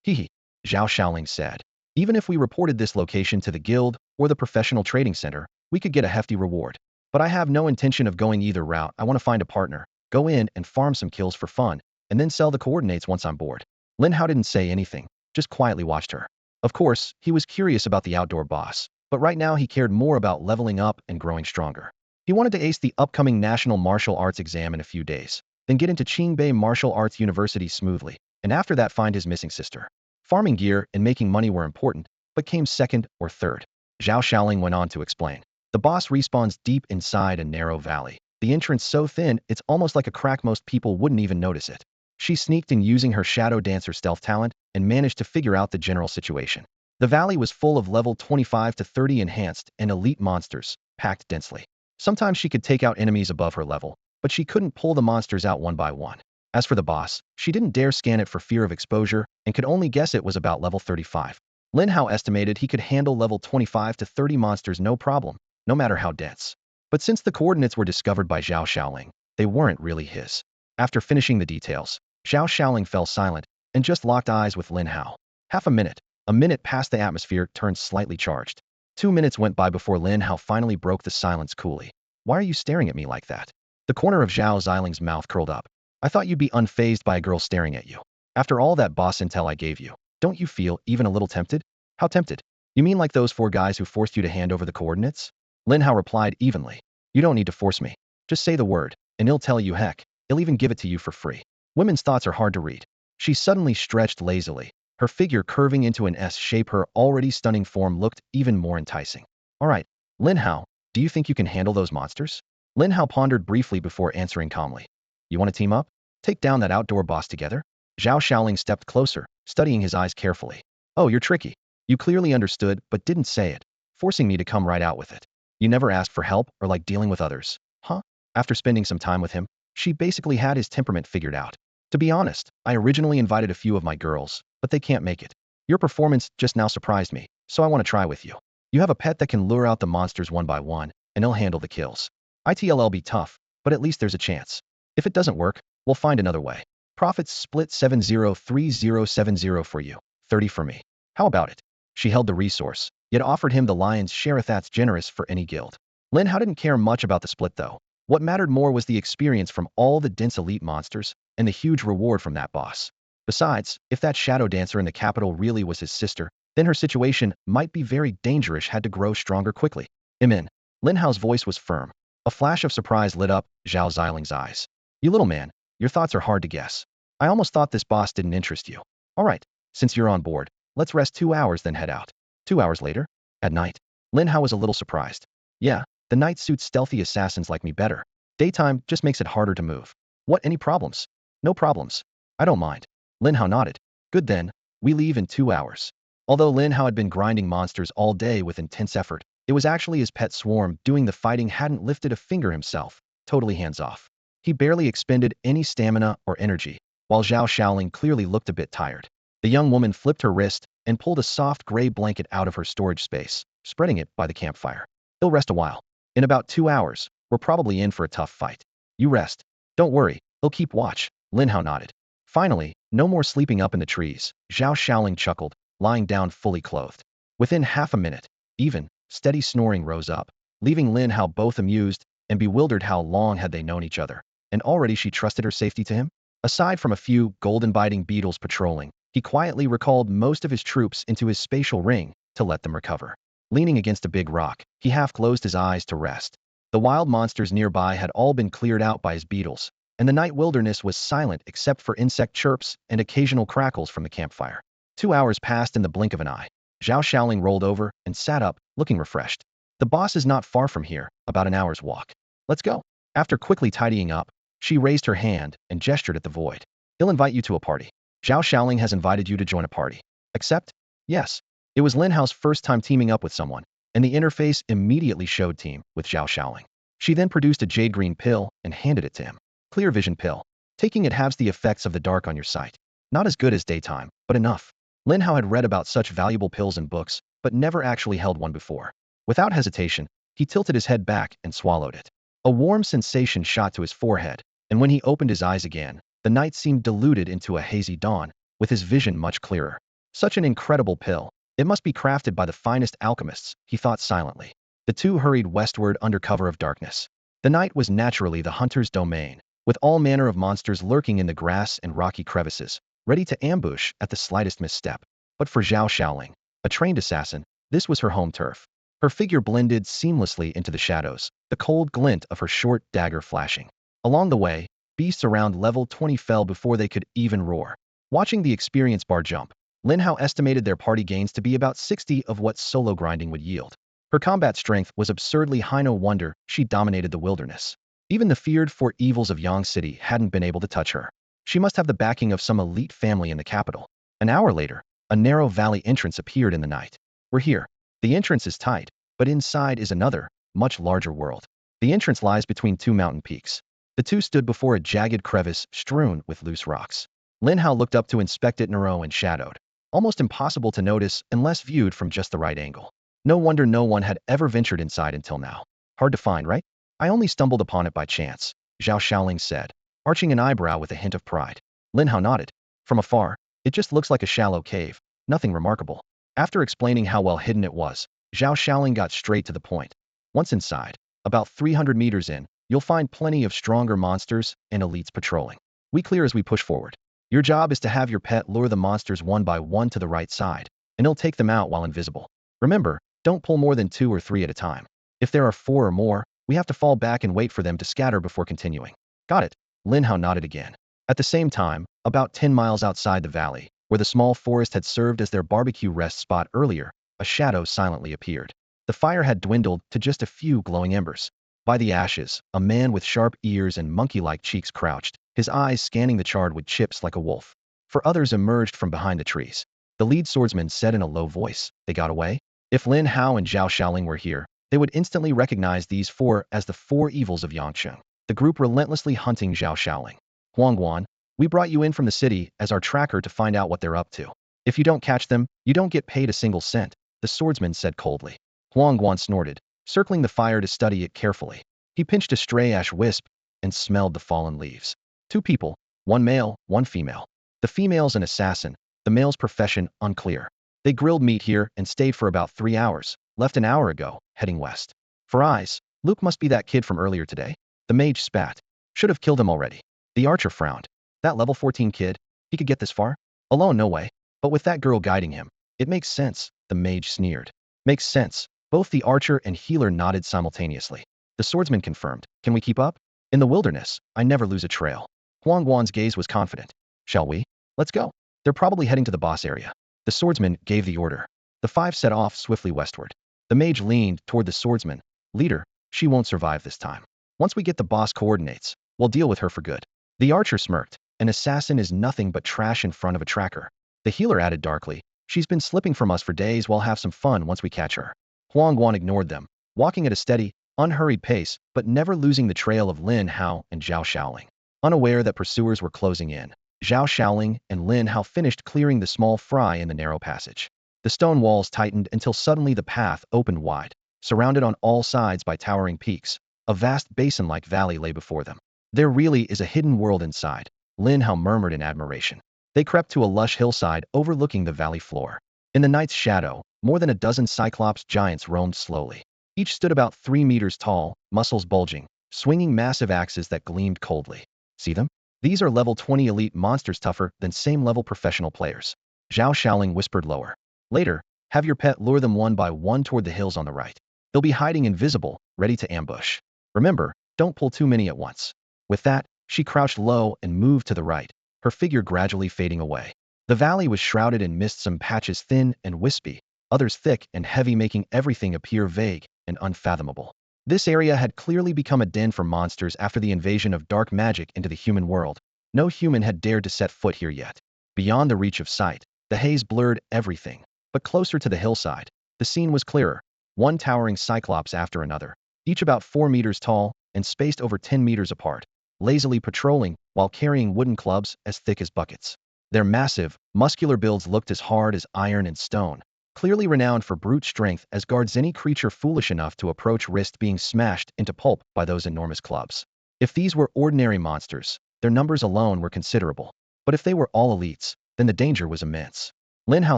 "Hehe," Zhao Xiaoling said. "Even if we reported this location to the guild or the professional trading center, we could get a hefty reward. But I have no intention of going either route. I want to find a partner, go in and farm some kills for fun, and then sell the coordinates once I'm bored." Lin Hao didn't say anything, just quietly watched her. Of course, he was curious about the outdoor boss, but right now he cared more about leveling up and growing stronger. He wanted to ace the upcoming National Martial Arts exam in a few days, then get into Qingbei Martial Arts University smoothly, and after that find his missing sister. Farming gear and making money were important, but came second or third. Zhao Xiaoling went on to explain. The boss respawns deep inside a narrow valley. The entrance so thin, it's almost like a crack. Most people wouldn't even notice it. She sneaked in using her Shadow Dancer stealth talent and managed to figure out the general situation. The valley was full of level 25 to 30 enhanced and elite monsters, packed densely. Sometimes she could take out enemies above her level, but she couldn't pull the monsters out one by one. As for the boss, she didn't dare scan it for fear of exposure and could only guess it was about level 35. Lin Hao estimated he could handle level 25 to 30 monsters no problem, no matter how dense. But since the coordinates were discovered by Zhao Xiaoling, they weren't really his. After finishing the details, Zhao Xiaoling fell silent and just locked eyes with Lin Hao. Half a minute. A minute passed. The atmosphere turned slightly charged. 2 minutes went by before Lin Hao finally broke the silence coolly. Why are you staring at me like that? The corner of Zhao Xiaoling's mouth curled up. I thought you'd be unfazed by a girl staring at you. After all that boss intel I gave you, don't you feel even a little tempted? How tempted? You mean like those 4 guys who forced you to hand over the coordinates? Lin Hao replied evenly. You don't need to force me. Just say the word, and he'll tell you. Heck, he'll even give it to you for free. Women's thoughts are hard to read. She suddenly stretched lazily, her figure curving into an S shape. Her already stunning form looked even more enticing. All right, Lin Hao, do you think you can handle those monsters? Lin Hao pondered briefly before answering calmly. You want to team up? Take down that outdoor boss together? Zhao Xiaoling stepped closer, studying his eyes carefully. Oh, you're tricky. You clearly understood, but didn't say it, forcing me to come right out with it. You never asked for help or like dealing with others, huh? After spending some time with him, she basically had his temperament figured out. To be honest, I originally invited a few of my girls, but they can't make it. Your performance just now surprised me, so I want to try with you. You have a pet that can lure out the monsters one by one, and he'll handle the kills. It'll be tough, but at least there's a chance. If it doesn't work, we'll find another way. Profits split 70-30-70 for you, 30 for me. How about it? She held the resource, yet offered him the lion's share. That's generous for any guild. Lin Hao didn't care much about the split though. What mattered more was the experience from all the dense elite monsters and the huge reward from that boss. Besides, if that shadow dancer in the capital really was his sister, then her situation might be very dangerous. Had to grow stronger quickly. Amen. Lin Hao's voice was firm. A flash of surprise lit up Zhao Xiaoling's eyes. You little man, your thoughts are hard to guess. I almost thought this boss didn't interest you. All right, since you're on board, let's rest 2 hours then head out. 2 hours later? At night. Lin Hao was a little surprised. Yeah, the night suits stealthy assassins like me better. Daytime just makes it harder to move. What, any problems? No problems. I don't mind. Lin Hao nodded. Good then, we leave in 2 hours. Although Lin Hao had been grinding monsters all day with intense effort, it was actually his pet Swarm doing the fighting. Hadn't lifted a finger himself, totally hands off. He barely expended any stamina or energy, while Zhao Xiaoling clearly looked a bit tired. The young woman flipped her wrist and pulled a soft gray blanket out of her storage space, spreading it by the campfire. He'll rest a while. In about 2 hours, we're probably in for a tough fight. You rest. Don't worry, he'll keep watch. Lin Hao nodded. Finally, no more sleeping up in the trees. Zhao Xiaoling chuckled, lying down fully clothed. Within half a minute, even, steady snoring rose up, leaving Lin Hao both amused and bewildered. How long had they known each other? And already she trusted her safety to him? Aside from a few golden-biting beetles patrolling, he quietly recalled most of his troops into his spatial ring to let them recover. Leaning against a big rock, he half closed his eyes to rest. The wild monsters nearby had all been cleared out by his beetles, and the night wilderness was silent except for insect chirps and occasional crackles from the campfire. 2 hours passed in the blink of an eye. Zhao Xiaoling rolled over and sat up, looking refreshed. The boss is not far from here, about an hour's walk. Let's go. After quickly tidying up, she raised her hand and gestured at the void. He'll invite you to a party. Zhao Xiaoling has invited you to join a party. Accept? Yes. It was Lin Hao's first time teaming up with someone, and the interface immediately showed team with Zhao Xiaoling. She then produced a jade green pill and handed it to him. Clear vision pill. Taking it halves the effects of the dark on your sight. Not as good as daytime, but enough. Lin Hao had read about such valuable pills in books, but never actually held one before. Without hesitation, he tilted his head back and swallowed it. A warm sensation shot to his forehead, and when he opened his eyes again, the night seemed diluted into a hazy dawn, with his vision much clearer. Such an incredible pill. It must be crafted by the finest alchemists, he thought silently. The two hurried westward under cover of darkness. The night was naturally the hunter's domain, with all manner of monsters lurking in the grass and rocky crevices, ready to ambush at the slightest misstep. But for Zhao Xiaoling, a trained assassin, this was her home turf. Her figure blended seamlessly into the shadows, the cold glint of her short dagger flashing. Along the way, beasts around level 20 fell before they could even roar. Watching the experience bar jump, Lin Hao estimated their party gains to be about 60 of what solo grinding would yield. Her combat strength was absurdly high, no wonder she dominated the wilderness. Even the feared four evils of Yang City hadn't been able to touch her. She must have the backing of some elite family in the capital. An hour later, a narrow valley entrance appeared in the night. We're here. The entrance is tight, but inside is another, much larger world. The entrance lies between two mountain peaks. The two stood before a jagged crevice strewn with loose rocks. Lin Hao looked up to inspect it, narrow and shadowed. Almost impossible to notice unless viewed from just the right angle. No wonder no one had ever ventured inside until now. Hard to find, right? I only stumbled upon it by chance, Zhao Xiaoling said, arching an eyebrow with a hint of pride. Lin Hao nodded. From afar, it just looks like a shallow cave, nothing remarkable. After explaining how well hidden it was, Zhao Xiaoling got straight to the point. Once inside, about 300 meters in, you'll find plenty of stronger monsters and elites patrolling. We clear as we push forward. Your job is to have your pet lure the monsters one by one to the right side, and he'll take them out while invisible. Remember, don't pull more than 2 or 3 at a time. If there are 4 or more, we have to fall back and wait for them to scatter before continuing. Got it. Lin Hao nodded again. At the same time, about 10 miles outside the valley, where the small forest had served as their barbecue rest spot earlier, a shadow silently appeared. The fire had dwindled to just a few glowing embers. By the ashes, a man with sharp ears and monkey-like cheeks crouched, his eyes scanning the charred wood chips like a wolf. 4 others emerged from behind the trees. The lead swordsman said in a low voice, "They got away?" If Lin Hao and Zhao Xiaoling were here, they would instantly recognize these 4 as the 4 evils of Yangcheng, the group relentlessly hunting Zhao Xiaoling. Huangguan, we brought you in from the city as our tracker to find out what they're up to. If you don't catch them, you don't get paid a single cent, the swordsman said coldly. Huangguan snorted, circling the fire to study it carefully. He pinched a stray ash wisp and smelled the fallen leaves. 2 people, 1 male, 1 female. The female's an assassin, the male's profession unclear. They grilled meat here and stayed for about 3 hours, left an hour ago, heading west. For eyes, Luke must be that kid from earlier today. The mage spat. Should have killed him already. The archer frowned. That level 14 kid, he could get this far? Alone, no way. But with that girl guiding him, it makes sense, the mage sneered. Makes sense. Both the archer and healer nodded simultaneously. The swordsman confirmed. Can we keep up? In the wilderness, I never lose a trail. Huangguan's gaze was confident. Shall we? Let's go. They're probably heading to the boss area. The swordsman gave the order. The 5 set off swiftly westward. The mage leaned toward the swordsman. Leader, she won't survive this time. Once we get the boss coordinates, we'll deal with her for good. The archer smirked. An assassin is nothing but trash in front of a tracker. The healer added darkly. She's been slipping from us for days. We'll have some fun once we catch her. Huangguan ignored them, walking at a steady, unhurried pace, but never losing the trail of Lin Hao and Zhao Xiaoling. Unaware that pursuers were closing in, Zhao Xiaoling and Lin Hao finished clearing the small fry in the narrow passage. The stone walls tightened until suddenly the path opened wide, surrounded on all sides by towering peaks. A vast basin-like valley lay before them. There really is a hidden world inside, Lin Hao murmured in admiration. They crept to a lush hillside overlooking the valley floor. In the night's shadow, more than a dozen Cyclops giants roamed slowly. Each stood about 3 meters tall, muscles bulging, swinging massive axes that gleamed coldly. See them? These are level 20 elite monsters, tougher than same-level professional players. Zhao Xiaoling whispered lower. Later, have your pet lure them one by one toward the hills on the right. They'll be hiding invisible, ready to ambush. Remember, don't pull too many at once. With that, she crouched low and moved to the right, her figure gradually fading away. The valley was shrouded in mist, some patches thin and wispy, others thick and heavy, making everything appear vague and unfathomable. This area had clearly become a den for monsters after the invasion of dark magic into the human world. No human had dared to set foot here yet. Beyond the reach of sight, the haze blurred everything. But closer to the hillside, the scene was clearer. One towering Cyclops after another, each about 4 meters tall and spaced over 10 meters apart, lazily patrolling while carrying wooden clubs as thick as buckets. Their massive, muscular builds looked as hard as iron and stone, clearly renowned for brute strength as guards any creature foolish enough to approach risked being smashed into pulp by those enormous clubs. If these were ordinary monsters, their numbers alone were considerable. But if they were all elites, then the danger was immense. Lin Hao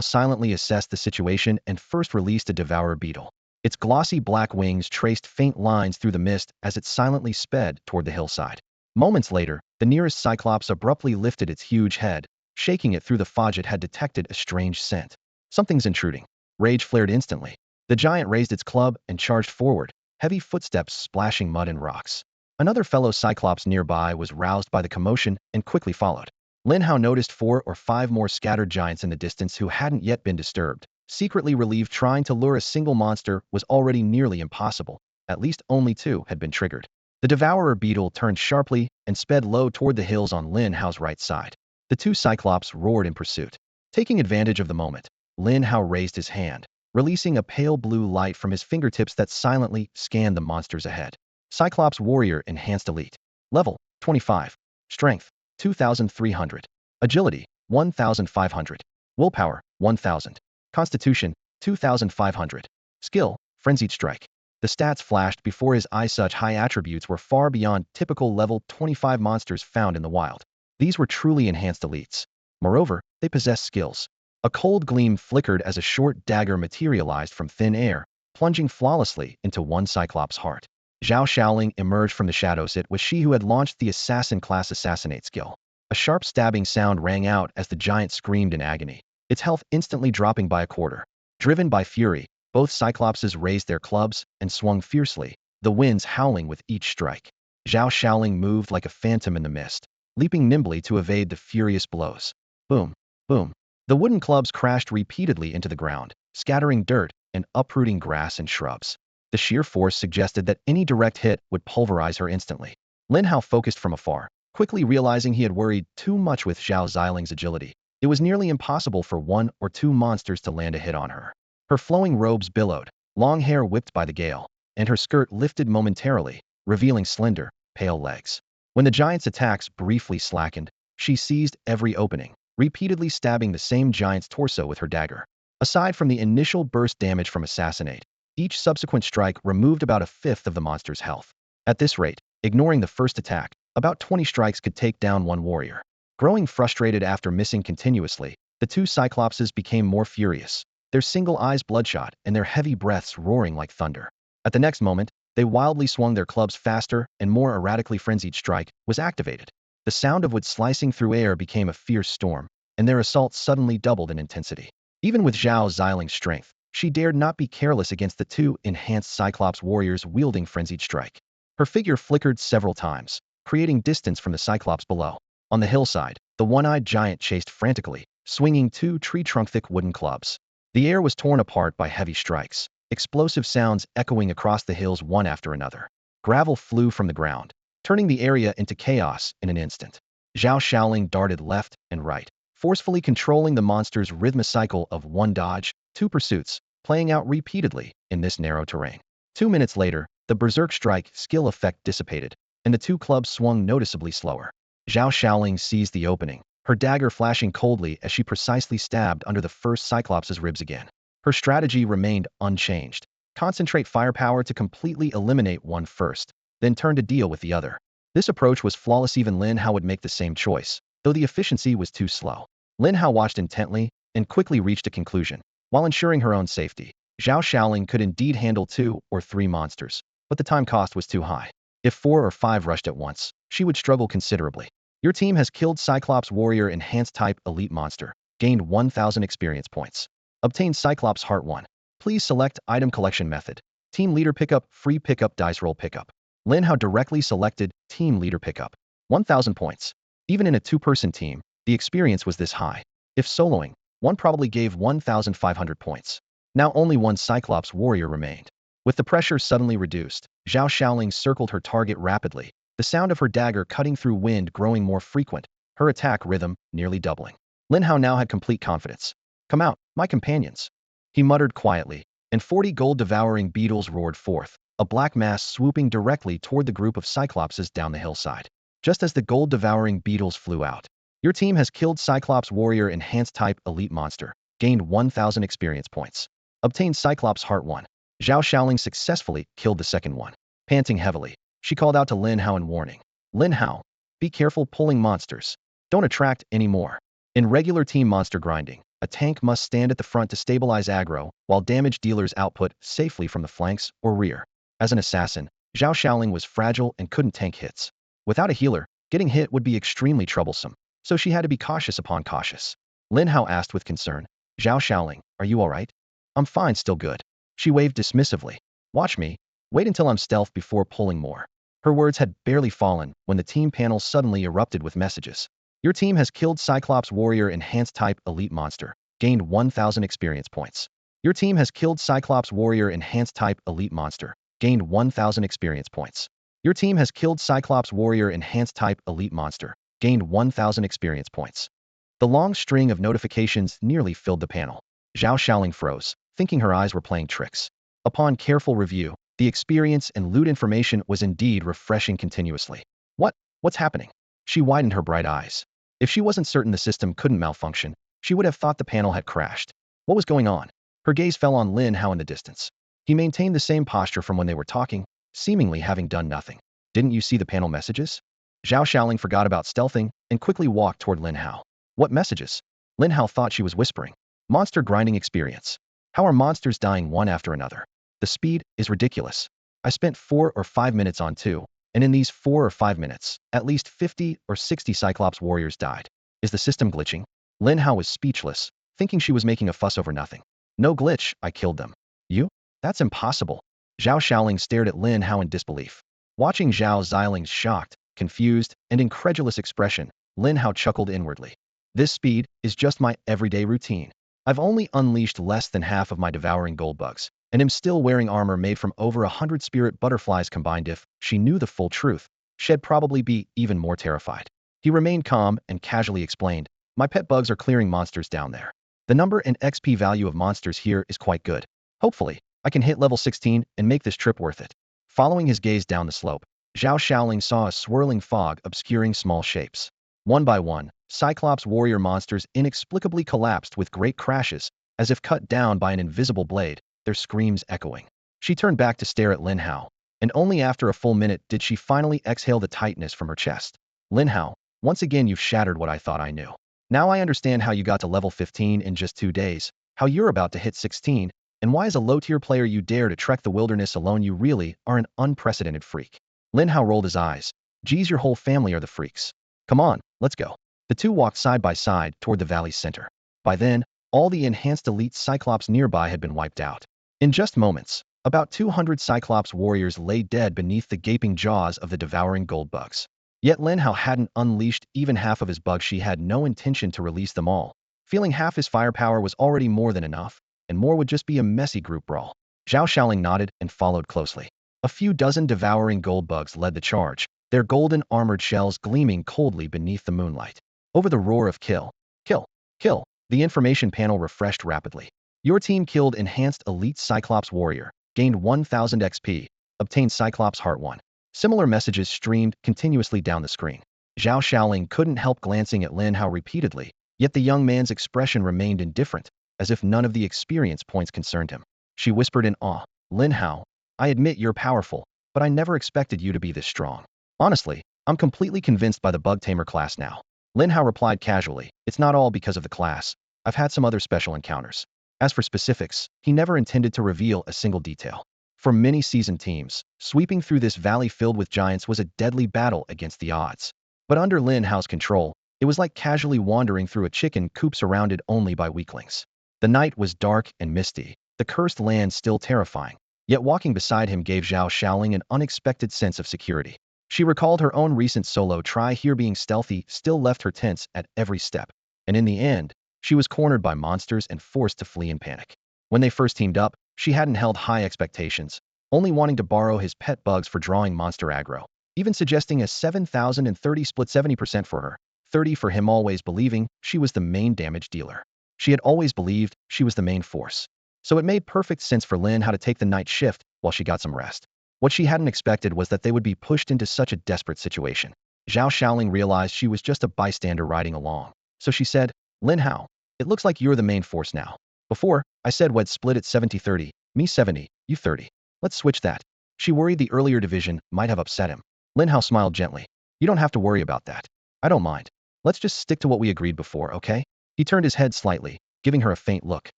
silently assessed the situation and first released a devourer beetle. Its glossy black wings traced faint lines through the mist as it silently sped toward the hillside. Moments later, the nearest Cyclops abruptly lifted its huge head, shaking it through the fog. It had detected a strange scent. Something's intruding. Rage flared instantly. The giant raised its club and charged forward, heavy footsteps splashing mud and rocks. Another fellow Cyclops nearby was roused by the commotion and quickly followed. Lin Hao noticed 4 or 5 more scattered giants in the distance who hadn't yet been disturbed. Secretly relieved, trying to lure a single monster was already nearly impossible. At least only 2 had been triggered. The devourer beetle turned sharply and sped low toward the hills on Lin Hao's right side. The 2 cyclops roared in pursuit. Taking advantage of the moment, Lin Hao raised his hand, releasing a pale blue light from his fingertips that silently scanned the monsters ahead. Cyclops Warrior Enhanced Elite. Level 25. Strength 2,300. Agility 1,500. Willpower 1,000. Constitution 2,500. Skill Frenzied Strike. The stats flashed before his eyes. Such high attributes were far beyond typical level 25 monsters found in the wild. These were truly enhanced elites. Moreover, they possessed skills. A cold gleam flickered as a short dagger materialized from thin air, plunging flawlessly into one cyclops' heart. Zhao Xiaoling emerged from the shadows. It was she who had launched the assassin-class assassinate skill. A sharp stabbing sound rang out as the giant screamed in agony, its health instantly dropping by a quarter. Driven by fury, both cyclopses raised their clubs and swung fiercely, the winds howling with each strike. Zhao Xiaoling moved like a phantom in the mist, leaping nimbly to evade the furious blows. Boom, boom. The wooden clubs crashed repeatedly into the ground, scattering dirt and uprooting grass and shrubs. The sheer force suggested that any direct hit would pulverize her instantly. Lin Hao focused from afar, quickly realizing he had worried too much with Zhao Xiaoling's agility. It was nearly impossible for 1 or 2 monsters to land a hit on her. Her flowing robes billowed, long hair whipped by the gale, and her skirt lifted momentarily, revealing slender, pale legs. When the giant's attacks briefly slackened, she seized every opening, repeatedly stabbing the same giant's torso with her dagger. Aside from the initial burst damage from assassinate, each subsequent strike removed about a fifth of the monster's health. At this rate, ignoring the first attack, about 20 strikes could take down one warrior. Growing frustrated after missing continuously, the 2 cyclopses became more furious, their single eyes bloodshot and their heavy breaths roaring like thunder. At the next moment, they wildly swung their clubs faster and more erratically. Frenzied Strike was activated. The sound of wood slicing through air became a fierce storm, and their assault suddenly doubled in intensity. Even with Zhao Xiaoling's strength, she dared not be careless against the 2 enhanced Cyclops warriors wielding Frenzied Strike. Her figure flickered several times, creating distance from the Cyclops below. On the hillside, the one-eyed giant chased frantically, swinging 2 tree-trunk-thick wooden clubs. The air was torn apart by heavy strikes, explosive sounds echoing across the hills one after another. Gravel flew from the ground, turning the area into chaos in an instant. Zhao Xiaoling darted left and right, forcefully controlling the monster's rhythmic cycle of 1 dodge, 2 pursuits, playing out repeatedly in this narrow terrain. 2 minutes later, the Berserk Strike skill effect dissipated, and the 2 clubs swung noticeably slower. Zhao Xiaoling seized the opening, her dagger flashing coldly as she precisely stabbed under the first Cyclops' ribs again. Her strategy remained unchanged. Concentrate firepower to completely eliminate one first, then turn to deal with the other. This approach was flawless. Even Lin Hao would make the same choice, though the efficiency was too slow. Lin Hao watched intently and quickly reached a conclusion. While ensuring her own safety, Zhao Xiaoling could indeed handle 2 or 3 monsters, but the time cost was too high. If 4 or 5 rushed at once, she would struggle considerably. Your team has killed Cyclops Warrior Enhanced Type Elite Monster, gained 1,000 experience points. Obtained Cyclops Heart 1. Please select Item Collection Method. Team Leader Pickup, Free Pickup, Dice Roll Pickup. Lin Hao directly selected Team Leader Pickup. 1,000 points. Even in a 2-person team, the experience was this high. If soloing, one probably gave 1,500 points. Now only 1 Cyclops Warrior remained. With the pressure suddenly reduced, Zhao Xiaoling circled her target rapidly, the sound of her dagger cutting through wind growing more frequent, her attack rhythm nearly doubling. Lin Hao now had complete confidence. Come out, my companions, he muttered quietly, and 40 gold-devouring beetles roared forth, a black mass swooping directly toward the group of Cyclopses down the hillside. Just as the gold-devouring beetles flew out, your team has killed Cyclops Warrior Enhanced Type Elite Monster, gained 1,000 experience points. Obtained Cyclops Heart 1. Zhao Xiaoling successfully killed the second one. Panting heavily, she called out to Lin Hao in warning. Lin Hao, be careful pulling monsters. Don't attract any more. In regular team monster grinding, a tank must stand at the front to stabilize aggro, while damage dealers output safely from the flanks or rear. As an assassin, Zhao Xiaoling was fragile and couldn't tank hits. Without a healer, getting hit would be extremely troublesome, so she had to be cautious upon cautious. Lin Hao asked with concern, Zhao Xiaoling, are you alright? I'm fine, still good. She waved dismissively. Watch me. Wait until I'm stealth before pulling more. Her words had barely fallen when the team panel suddenly erupted with messages. Your team has killed Cyclops Warrior Enhanced Type Elite Monster. Gained 1,000 experience points. Your team has killed Cyclops Warrior Enhanced Type Elite Monster. Gained 1,000 experience points. Your team has killed Cyclops Warrior Enhanced Type Elite Monster. Gained 1,000 experience points. The long string of notifications nearly filled the panel. Zhao Xiaoling froze, thinking her eyes were playing tricks. Upon careful review, the experience and loot information was indeed refreshing continuously. What's happening? She widened her bright eyes. If she wasn't certain the system couldn't malfunction, she would have thought the panel had crashed. What was going on? Her gaze fell on Lin Hao in the distance. He maintained the same posture from when they were talking, seemingly having done nothing. Didn't you see the panel messages? Zhao Xiaoling forgot about stealthing and quickly walked toward Lin Hao. What messages? Lin Hao thought she was whispering. Monster grinding experience. How are monsters dying one after another? The speed is ridiculous. I spent 4 or 5 minutes on 2, and in these 4 or 5 minutes, at least 50 or 60 Cyclops warriors died. Is the system glitching? Lin Hao was speechless, thinking she was making a fuss over nothing. No glitch, I killed them. You? That's impossible. Zhao Xiaoling stared at Lin Hao in disbelief. Watching Zhao Xiaoling's shocked, confused, and incredulous expression, Lin Hao chuckled inwardly. This speed is just my everyday routine. I've only unleashed less than half of my devouring gold bugs, and am still wearing armor made from over 100 spirit butterflies combined. If she knew the full truth, she'd probably be even more terrified. He remained calm and casually explained, my pet bugs are clearing monsters down there. The number and XP value of monsters here is quite good. Hopefully, I can hit level 16 and make this trip worth it. Following his gaze down the slope, Zhao Xiaoling saw a swirling fog obscuring small shapes. One by one, Cyclops warrior monsters inexplicably collapsed with great crashes, as if cut down by an invisible blade, their screams echoing. She turned back to stare at Lin Hao, and only after a full minute did she finally exhale the tightness from her chest. Lin Hao, once again you've shattered what I thought I knew. Now I understand how you got to level 15 in just 2 days, how you're about to hit 16, and why as a low-tier player you dare to trek the wilderness alone. You really are an unprecedented freak. Lin Hao rolled his eyes. Geez, your whole family are the freaks. Come on, let's go. The two walked side by side toward the valley's center. By then, all the enhanced elite Cyclops nearby had been wiped out. In just moments, about 200 Cyclops warriors lay dead beneath the gaping jaws of the devouring gold bugs. Yet Lin Hao hadn't unleashed even half of his bugs. She had no intention to release them all. Feeling half his firepower was already more than enough, and more would just be a messy group brawl. Zhao Xiaoling nodded and followed closely. A few dozen devouring gold bugs led the charge, their golden armored shells gleaming coldly beneath the moonlight. Over the roar of kill, kill, kill, the information panel refreshed rapidly. Your team killed enhanced elite Cyclops warrior, gained 1,000 XP, obtained Cyclops Heart 1. Similar messages streamed continuously down the screen. Zhao Xiaoling couldn't help glancing at Lin Hao repeatedly, yet the young man's expression remained indifferent, as if none of the experience points concerned him. She whispered in awe, Lin Hao, I admit you're powerful, but I never expected you to be this strong. Honestly, I'm completely convinced by the Bug Tamer class now. Lin Hao replied casually, it's not all because of the class. I've had some other special encounters. As for specifics, he never intended to reveal a single detail. For many seasoned teams, sweeping through this valley filled with giants was a deadly battle against the odds. But under Lin Hao's control, it was like casually wandering through a chicken coop surrounded only by weaklings. The night was dark and misty, the cursed land still terrifying, yet walking beside him gave Zhao Xiaoling an unexpected sense of security. She recalled her own recent solo try here. Being stealthy still left her tense at every step, and in the end, she was cornered by monsters and forced to flee in panic. When they first teamed up, she hadn't held high expectations, only wanting to borrow his pet bugs for drawing monster aggro, even suggesting a 7,030 split 70% for her, 30 for him, always believing she was the main damage dealer. She had always believed she was the main force. So it made perfect sense for Lin Hao to take the night shift while she got some rest. What she hadn't expected was that they would be pushed into such a desperate situation. Zhao Xiaoling realized she was just a bystander riding along. So she said, Lin Hao, it looks like you're the main force now. Before, I said we'd split it 70-30, me 70, you 30. Let's switch that. She worried the earlier division might have upset him. Lin Hao smiled gently. You don't have to worry about that. I don't mind. Let's just stick to what we agreed before, okay? He turned his head slightly, giving her a faint look.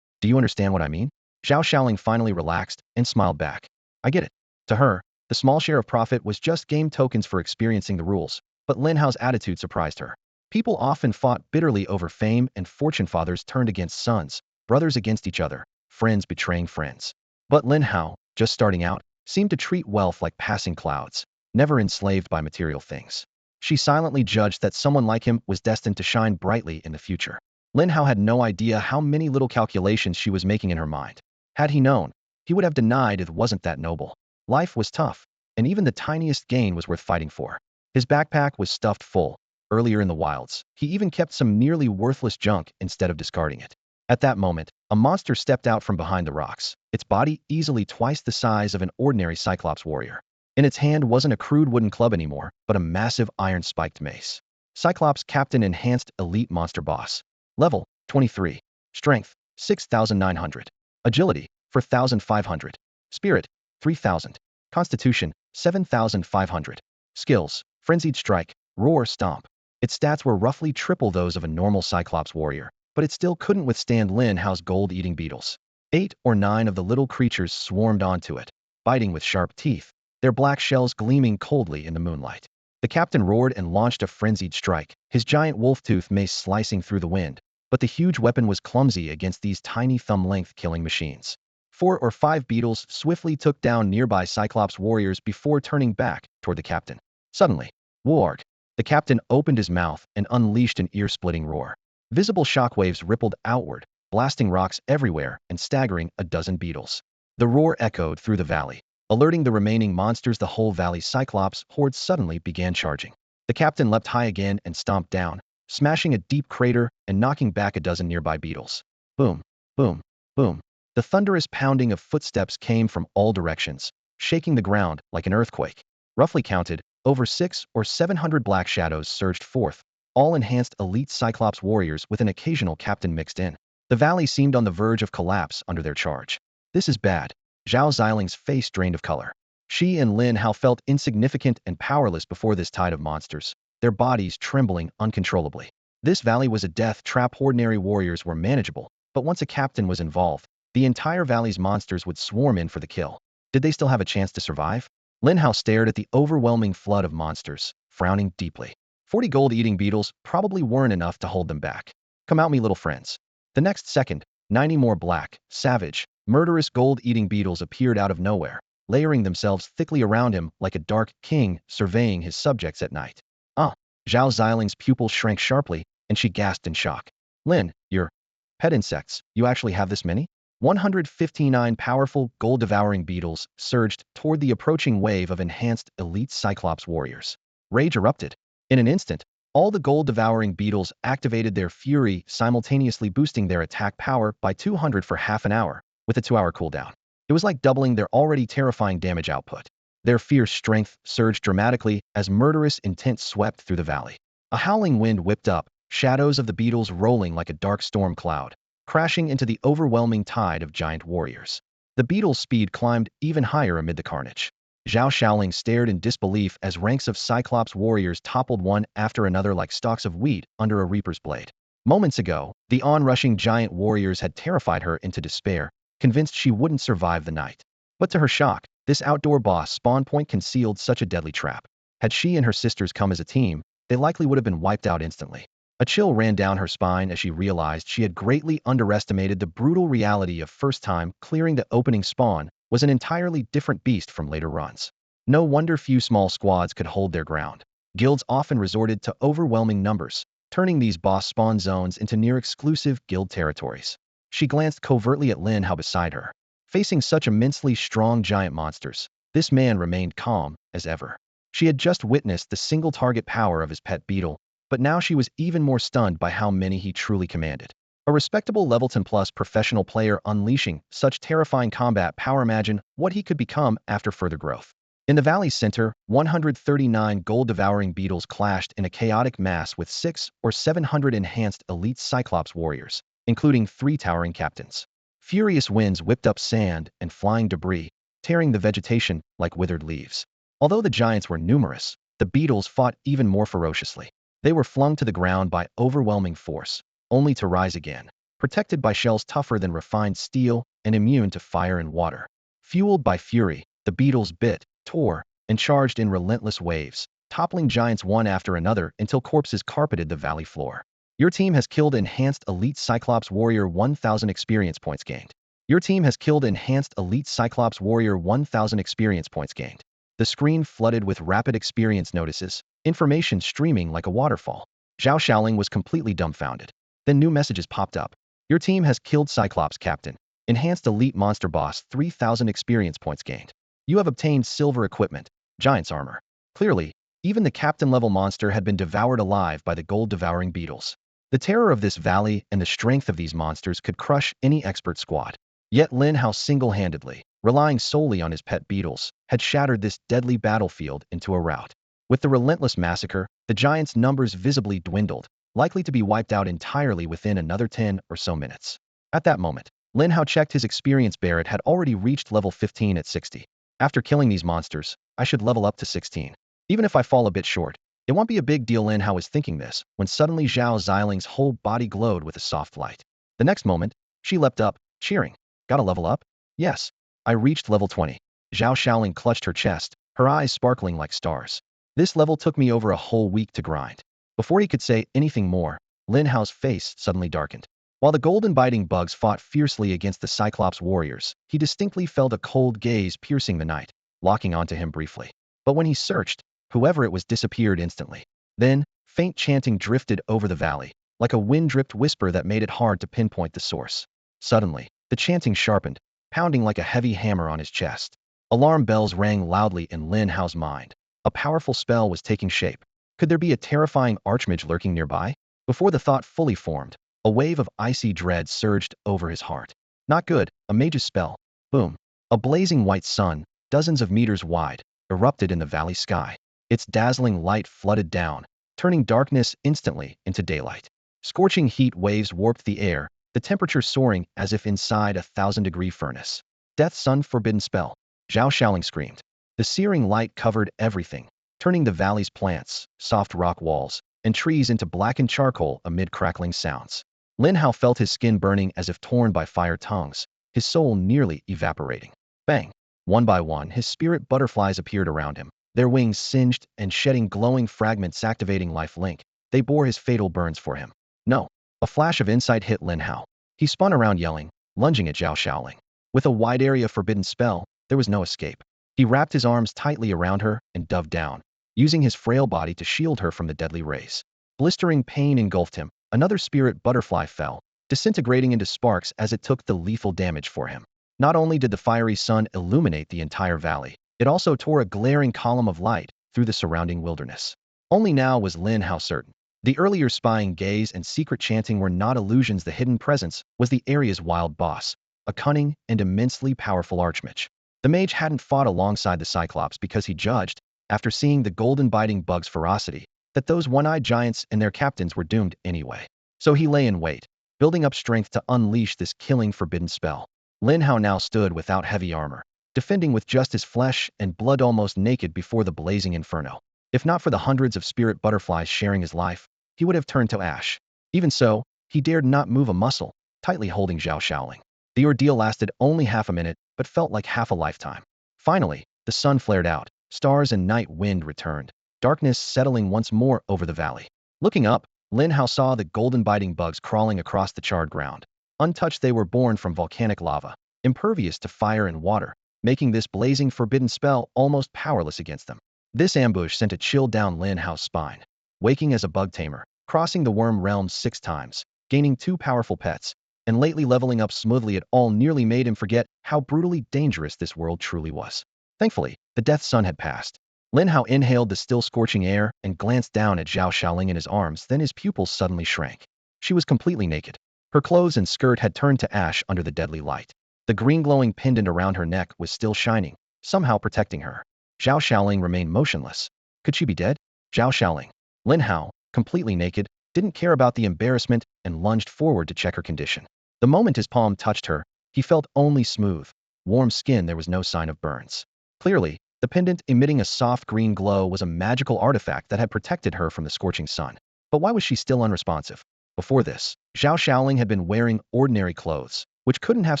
Do you understand what I mean? Zhao Xiaoling finally relaxed and smiled back. I get it. To her, the small share of profit was just game tokens for experiencing the rules, but Lin Hao's attitude surprised her. People often fought bitterly over fame, and fortune. Fathers turned against sons, brothers against each other, friends betraying friends. But Lin Hao, just starting out, seemed to treat wealth like passing clouds, never enslaved by material things. She silently judged that someone like him was destined to shine brightly in the future. Lin Hao had no idea how many little calculations she was making in her mind. Had he known, he would have denied it wasn't that noble. Life was tough, and even the tiniest gain was worth fighting for. His backpack was stuffed full. Earlier in the wilds, he even kept some nearly worthless junk instead of discarding it. At that moment, a monster stepped out from behind the rocks, its body easily twice the size of an ordinary Cyclops warrior. In its hand wasn't a crude wooden club anymore, but a massive iron-spiked mace. Cyclops Captain Enhanced Elite Monster Boss. Level 23. Strength 6,900. Agility 4,500. Spirit 3,000. Constitution 7,500. Skills: Frenzied Strike, Roar, Stomp. Its stats were roughly triple those of a normal Cyclops warrior, but it still couldn't withstand Lin Hao's gold-eating beetles. 8 or 9 of the little creatures swarmed onto it, biting with sharp teeth, their black shells gleaming coldly in the moonlight. The captain roared and launched a frenzied strike, his giant wolf-tooth mace slicing through the wind, but the huge weapon was clumsy against these tiny thumb-length killing machines. 4 or 5 beetles swiftly took down nearby Cyclops warriors before turning back toward the captain. Suddenly, warg! The captain opened his mouth and unleashed an ear-splitting roar. Visible shockwaves rippled outward, blasting rocks everywhere and staggering a dozen beetles. The roar echoed through the valley, alerting the remaining monsters. The whole valley's Cyclops horde suddenly began charging. The captain leapt high again and stomped down, smashing a deep crater and knocking back a dozen nearby beetles. Boom, boom, boom. The thunderous pounding of footsteps came from all directions, shaking the ground like an earthquake. Roughly counted, over 600 or 700 black shadows surged forth, all enhanced elite Cyclops warriors with an occasional captain mixed in. The valley seemed on the verge of collapse under their charge. This is bad. Zhao Xiling's face drained of color. She and Lin Hao felt insignificant and powerless before this tide of monsters, their bodies trembling uncontrollably. This valley was a death trap. Ordinary warriors were manageable, but once a captain was involved, the entire valley's monsters would swarm in for the kill. Did they still have a chance to survive? Lin Hao stared at the overwhelming flood of monsters, frowning deeply. 40 gold-eating beetles probably weren't enough to hold them back. Come out, me little friends. The next second, 90 more black, savage, murderous gold-eating beetles appeared out of nowhere, layering themselves thickly around him like a dark king surveying his subjects at night. Ah! Zhao Xiling's pupils shrank sharply, and she gasped in shock. Lin, your pet insects, you actually have this many? 159 powerful, gold-devouring beetles surged toward the approaching wave of enhanced elite Cyclops warriors. Rage erupted. In an instant, all the gold-devouring beetles activated their fury, simultaneously boosting their attack power by 200 for half an hour, with a 2-hour cooldown. It was like doubling their already terrifying damage output. Their fierce strength surged dramatically as murderous intent swept through the valley. A howling wind whipped up, shadows of the beetles rolling like a dark storm cloud, crashing into the overwhelming tide of giant warriors. The beetles' speed climbed even higher amid the carnage. Zhao Xiaoling stared in disbelief as ranks of Cyclops warriors toppled one after another like stalks of wheat under a reaper's blade. Moments ago, the onrushing giant warriors had terrified her into despair, convinced she wouldn't survive the night. But to her shock, this outdoor boss spawn point concealed such a deadly trap. Had she and her sisters come as a team, they likely would have been wiped out instantly. A chill ran down her spine as she realized she had greatly underestimated the brutal reality of first time clearing the opening spawn was an entirely different beast from later runs. No wonder few small squads could hold their ground. Guilds often resorted to overwhelming numbers, turning these boss spawn zones into near-exclusive guild territories. She glanced covertly at Lin Hao beside her. Facing such immensely strong giant monsters, this man remained calm as ever. She had just witnessed the single-target power of his pet beetle, but now she was even more stunned by how many he truly commanded. A respectable level 10+ professional player unleashing such terrifying combat power. Imagine what he could become after further growth. In the valley's center, 139 gold-devouring beetles clashed in a chaotic mass with 600 or 700 enhanced elite Cyclops warriors, including 3 towering captains. Furious winds whipped up sand and flying debris, tearing the vegetation like withered leaves. Although the giants were numerous, the beetles fought even more ferociously. They were flung to the ground by overwhelming force, only to rise again, protected by shells tougher than refined steel and immune to fire and water. Fueled by fury, the beetles bit, tore, and charged in relentless waves, toppling giants one after another until corpses carpeted the valley floor. Your team has killed Enhanced Elite Cyclops Warrior. 1,000 experience points gained. Your team has killed Enhanced Elite Cyclops Warrior. 1,000 experience points gained. The screen flooded with rapid experience notices, information streaming like a waterfall. Zhao Xiaoling was completely dumbfounded. Then new messages popped up. Your team has killed Cyclops Captain. Enhanced Elite Monster Boss 3,000 experience points gained. You have obtained silver equipment, Giant's Armor. Clearly, even the captain-level monster had been devoured alive by the gold-devouring beetles. The terror of this valley and the strength of these monsters could crush any expert squad. Yet Lin Hao single-handedly, relying solely on his pet beetles, had shattered this deadly battlefield into a rout. With the relentless massacre, the giants' numbers visibly dwindled, likely to be wiped out entirely within another 10 or so minutes. At that moment, Lin Hao checked his experience. Barrett had already reached level 15 at 60. After killing these monsters, I should level up to 16. Even if I fall a bit short, it won't be a big deal. Lin Hao was thinking this, when suddenly Zhao Xiaoling's whole body glowed with a soft light. The next moment, she leapt up, cheering. Got a level up? Yes. I reached level 20. Zhao Xiaoling clutched her chest, her eyes sparkling like stars. This level took me over a whole week to grind. Before he could say anything more, Lin Hao's face suddenly darkened. While the golden-biting bugs fought fiercely against the Cyclops warriors, he distinctly felt a cold gaze piercing the night, locking onto him briefly. But when he searched, whoever it was disappeared instantly. Then, faint chanting drifted over the valley, like a wind-dripped whisper that made it hard to pinpoint the source. Suddenly, the chanting sharpened, pounding like a heavy hammer on his chest. Alarm bells rang loudly in Lin Hao's mind. A powerful spell was taking shape. Could there be a terrifying archmage lurking nearby? Before the thought fully formed, a wave of icy dread surged over his heart. Not good, a mage's spell. Boom. A blazing white sun, dozens of meters wide, erupted in the valley sky. Its dazzling light flooded down, turning darkness instantly into daylight. Scorching heat waves warped the air, the temperature soaring as if inside a 1,000-degree furnace. Death's Sun Forbidden Spell. Zhao Xiaoling screamed. The searing light covered everything, turning the valley's plants, soft rock walls, and trees into blackened charcoal amid crackling sounds. Lin Hao felt his skin burning as if torn by fire tongues, his soul nearly evaporating. Bang! One by one, his spirit butterflies appeared around him, their wings singed and shedding glowing fragments activating life link. They bore his fatal burns for him. No! A flash of insight hit Lin Hao. He spun around yelling, lunging at Zhao Xiaoling. With a wide area forbidden spell, there was no escape. He wrapped his arms tightly around her and dove down, using his frail body to shield her from the deadly rays. Blistering pain engulfed him. Another spirit butterfly fell, disintegrating into sparks as it took the lethal damage for him. Not only did the fiery sun illuminate the entire valley, it also tore a glaring column of light through the surrounding wilderness. Only now was Lin Hao certain. The earlier spying gaze and secret chanting were not illusions. The hidden presence was the area's wild boss, a cunning and immensely powerful archmage. The mage hadn't fought alongside the Cyclops because he judged, after seeing the golden-biting bug's ferocity, that those one-eyed giants and their captains were doomed anyway. So he lay in wait, building up strength to unleash this killing forbidden spell. Lin Hao now stood without heavy armor, defending with just his flesh and blood almost naked before the blazing inferno. If not for the hundreds of spirit butterflies sharing his life, he would have turned to ash. Even so, he dared not move a muscle, tightly holding Zhao Xiaoling. The ordeal lasted only half a minute, but felt like half a lifetime. Finally, the sun flared out, stars and night wind returned, darkness settling once more over the valley. Looking up, Lin Hao saw the golden-biting bugs crawling across the charred ground. Untouched, they were born from volcanic lava, impervious to fire and water, making this blazing forbidden spell almost powerless against them. This ambush sent a chill down Lin Hao's spine. Waking as a bug tamer, crossing the worm realms 6 times, gaining 2 powerful pets, and lately leveling up smoothly, it all nearly made him forget how brutally dangerous this world truly was. Thankfully, the death sun had passed. Lin Hao inhaled the still scorching air and glanced down at Zhao Xiaoling in his arms. Then his pupils suddenly shrank. She was completely naked. Her clothes and skirt had turned to ash under the deadly light. The green glowing pendant around her neck was still shining, somehow protecting her. Zhao Xiaoling remained motionless. Could she be dead? Zhao Xiaoling. Lin Hao, completely naked, didn't care about the embarrassment and lunged forward to check her condition. The moment his palm touched her, he felt only smooth, warm skin. There was no sign of burns. Clearly, the pendant emitting a soft green glow was a magical artifact that had protected her from the scorching sun. But why was she still unresponsive? Before this, Zhao Xiaoling had been wearing ordinary clothes, which couldn't have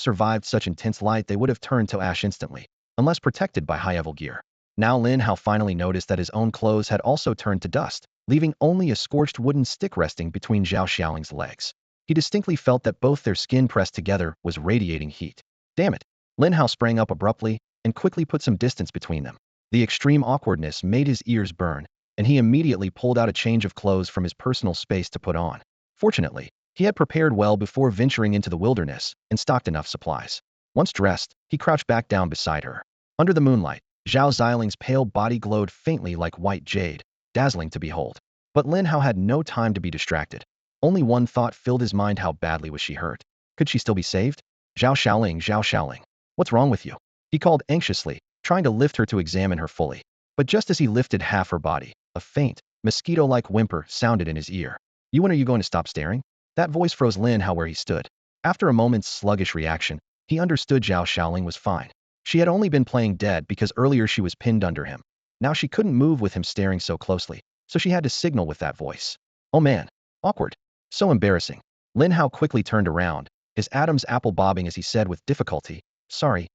survived such intense light. They would have turned to ash instantly, unless protected by high-level gear. Now Lin Hao finally noticed that his own clothes had also turned to dust, leaving only a scorched wooden stick resting between Zhao Xiaoling's legs. He distinctly felt that both their skin pressed together was radiating heat. Damn it! Lin Hao sprang up abruptly and quickly put some distance between them. The extreme awkwardness made his ears burn. and he immediately pulled out a change of clothes from his personal space to put on. Fortunately, he had prepared well before venturing into the wilderness and stocked enough supplies. Once dressed, he crouched back down beside her. Under the moonlight, Zhao Ziling's pale body glowed faintly like white jade, dazzling to behold. But Lin Hao had no time to be distracted. Only one thought filled his mind: how badly was she hurt? Could she still be saved? Zhao Xiaoling, what's wrong with you? He called anxiously, trying to lift her to examine her fully. But just as he lifted half her body, a faint, mosquito-like whimper sounded in his ear. When are you going to stop staring? That voice froze Lin Hao where he stood. After a moment's sluggish reaction, he understood Zhao Xiaoling was fine. She had only been playing dead because earlier she was pinned under him. Now she couldn't move with him staring so closely, so she had to signal with that voice. Oh man, awkward. So embarrassing. Lin Hao quickly turned around, his Adam's apple bobbing as he said with difficulty, sorry,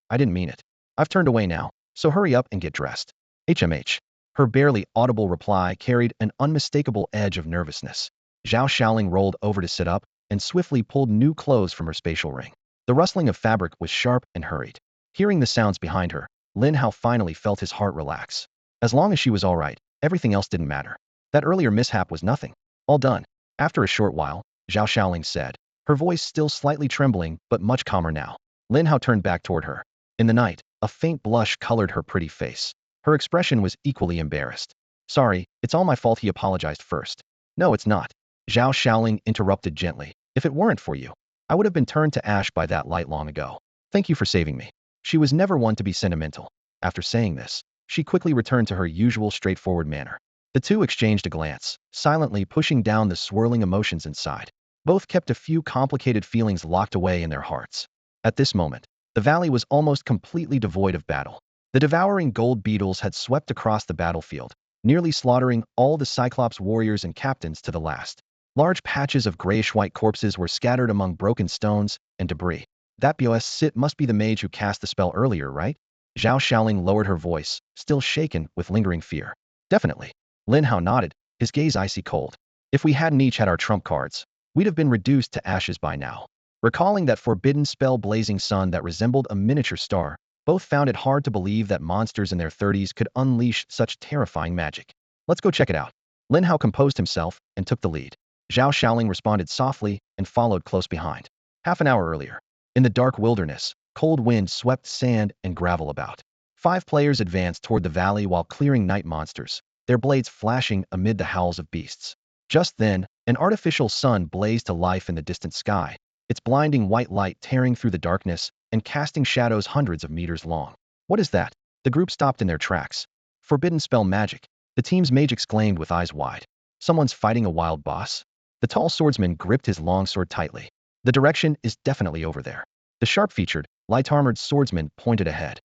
I didn't mean it. I've turned away now, so hurry up and get dressed. HMH. Her barely audible reply carried an unmistakable edge of nervousness. Zhao Xiaoling rolled over to sit up and swiftly pulled new clothes from her spatial ring. The rustling of fabric was sharp and hurried. Hearing the sounds behind her, Lin Hao finally felt his heart relax. As long as she was all right, everything else didn't matter. That earlier mishap was nothing. All done. After a short while, Zhao Xiaoling said, her voice still slightly trembling but much calmer now. Lin Hao turned back toward her. In the night, a faint blush colored her pretty face. Her expression was equally embarrassed. Sorry, it's all my fault, he apologized first. No, it's not. Zhao Xiaoling interrupted gently. If it weren't for you, I would have been turned to ash by that light long ago. Thank you for saving me. She was never one to be sentimental. After saying this, she quickly returned to her usual straightforward manner. The two exchanged a glance, silently pushing down the swirling emotions inside. Both kept a few complicated feelings locked away in their hearts. At this moment, the valley was almost completely devoid of battle. The devouring gold beetles had swept across the battlefield, nearly slaughtering all the Cyclops warriors and captains to the last. Large patches of grayish-white corpses were scattered among broken stones and debris. That BOS must be the mage who cast the spell earlier, right? Zhao Xiaoling lowered her voice, still shaken with lingering fear. Definitely. Lin Hao nodded, his gaze icy cold. If we hadn't each had our trump cards, we'd have been reduced to ashes by now. Recalling that forbidden spell blazing sun that resembled a miniature star, both found it hard to believe that monsters in their 30s could unleash such terrifying magic. Let's go check it out. Lin Hao composed himself and took the lead. Zhao Xiaoling responded softly and followed close behind. Half an hour earlier, in the dark wilderness, cold wind swept sand and gravel about. 5 players advanced toward the valley while clearing night monsters, their blades flashing amid the howls of beasts. Just then, an artificial sun blazed to life in the distant sky, its blinding white light tearing through the darkness and casting shadows hundreds of meters long. What is that? The group stopped in their tracks. Forbidden spell magic, the team's mage exclaimed with eyes wide. Someone's fighting a wild boss? The tall swordsman gripped his longsword tightly. The direction is definitely over there. The sharp-featured, light-armored swordsman pointed ahead.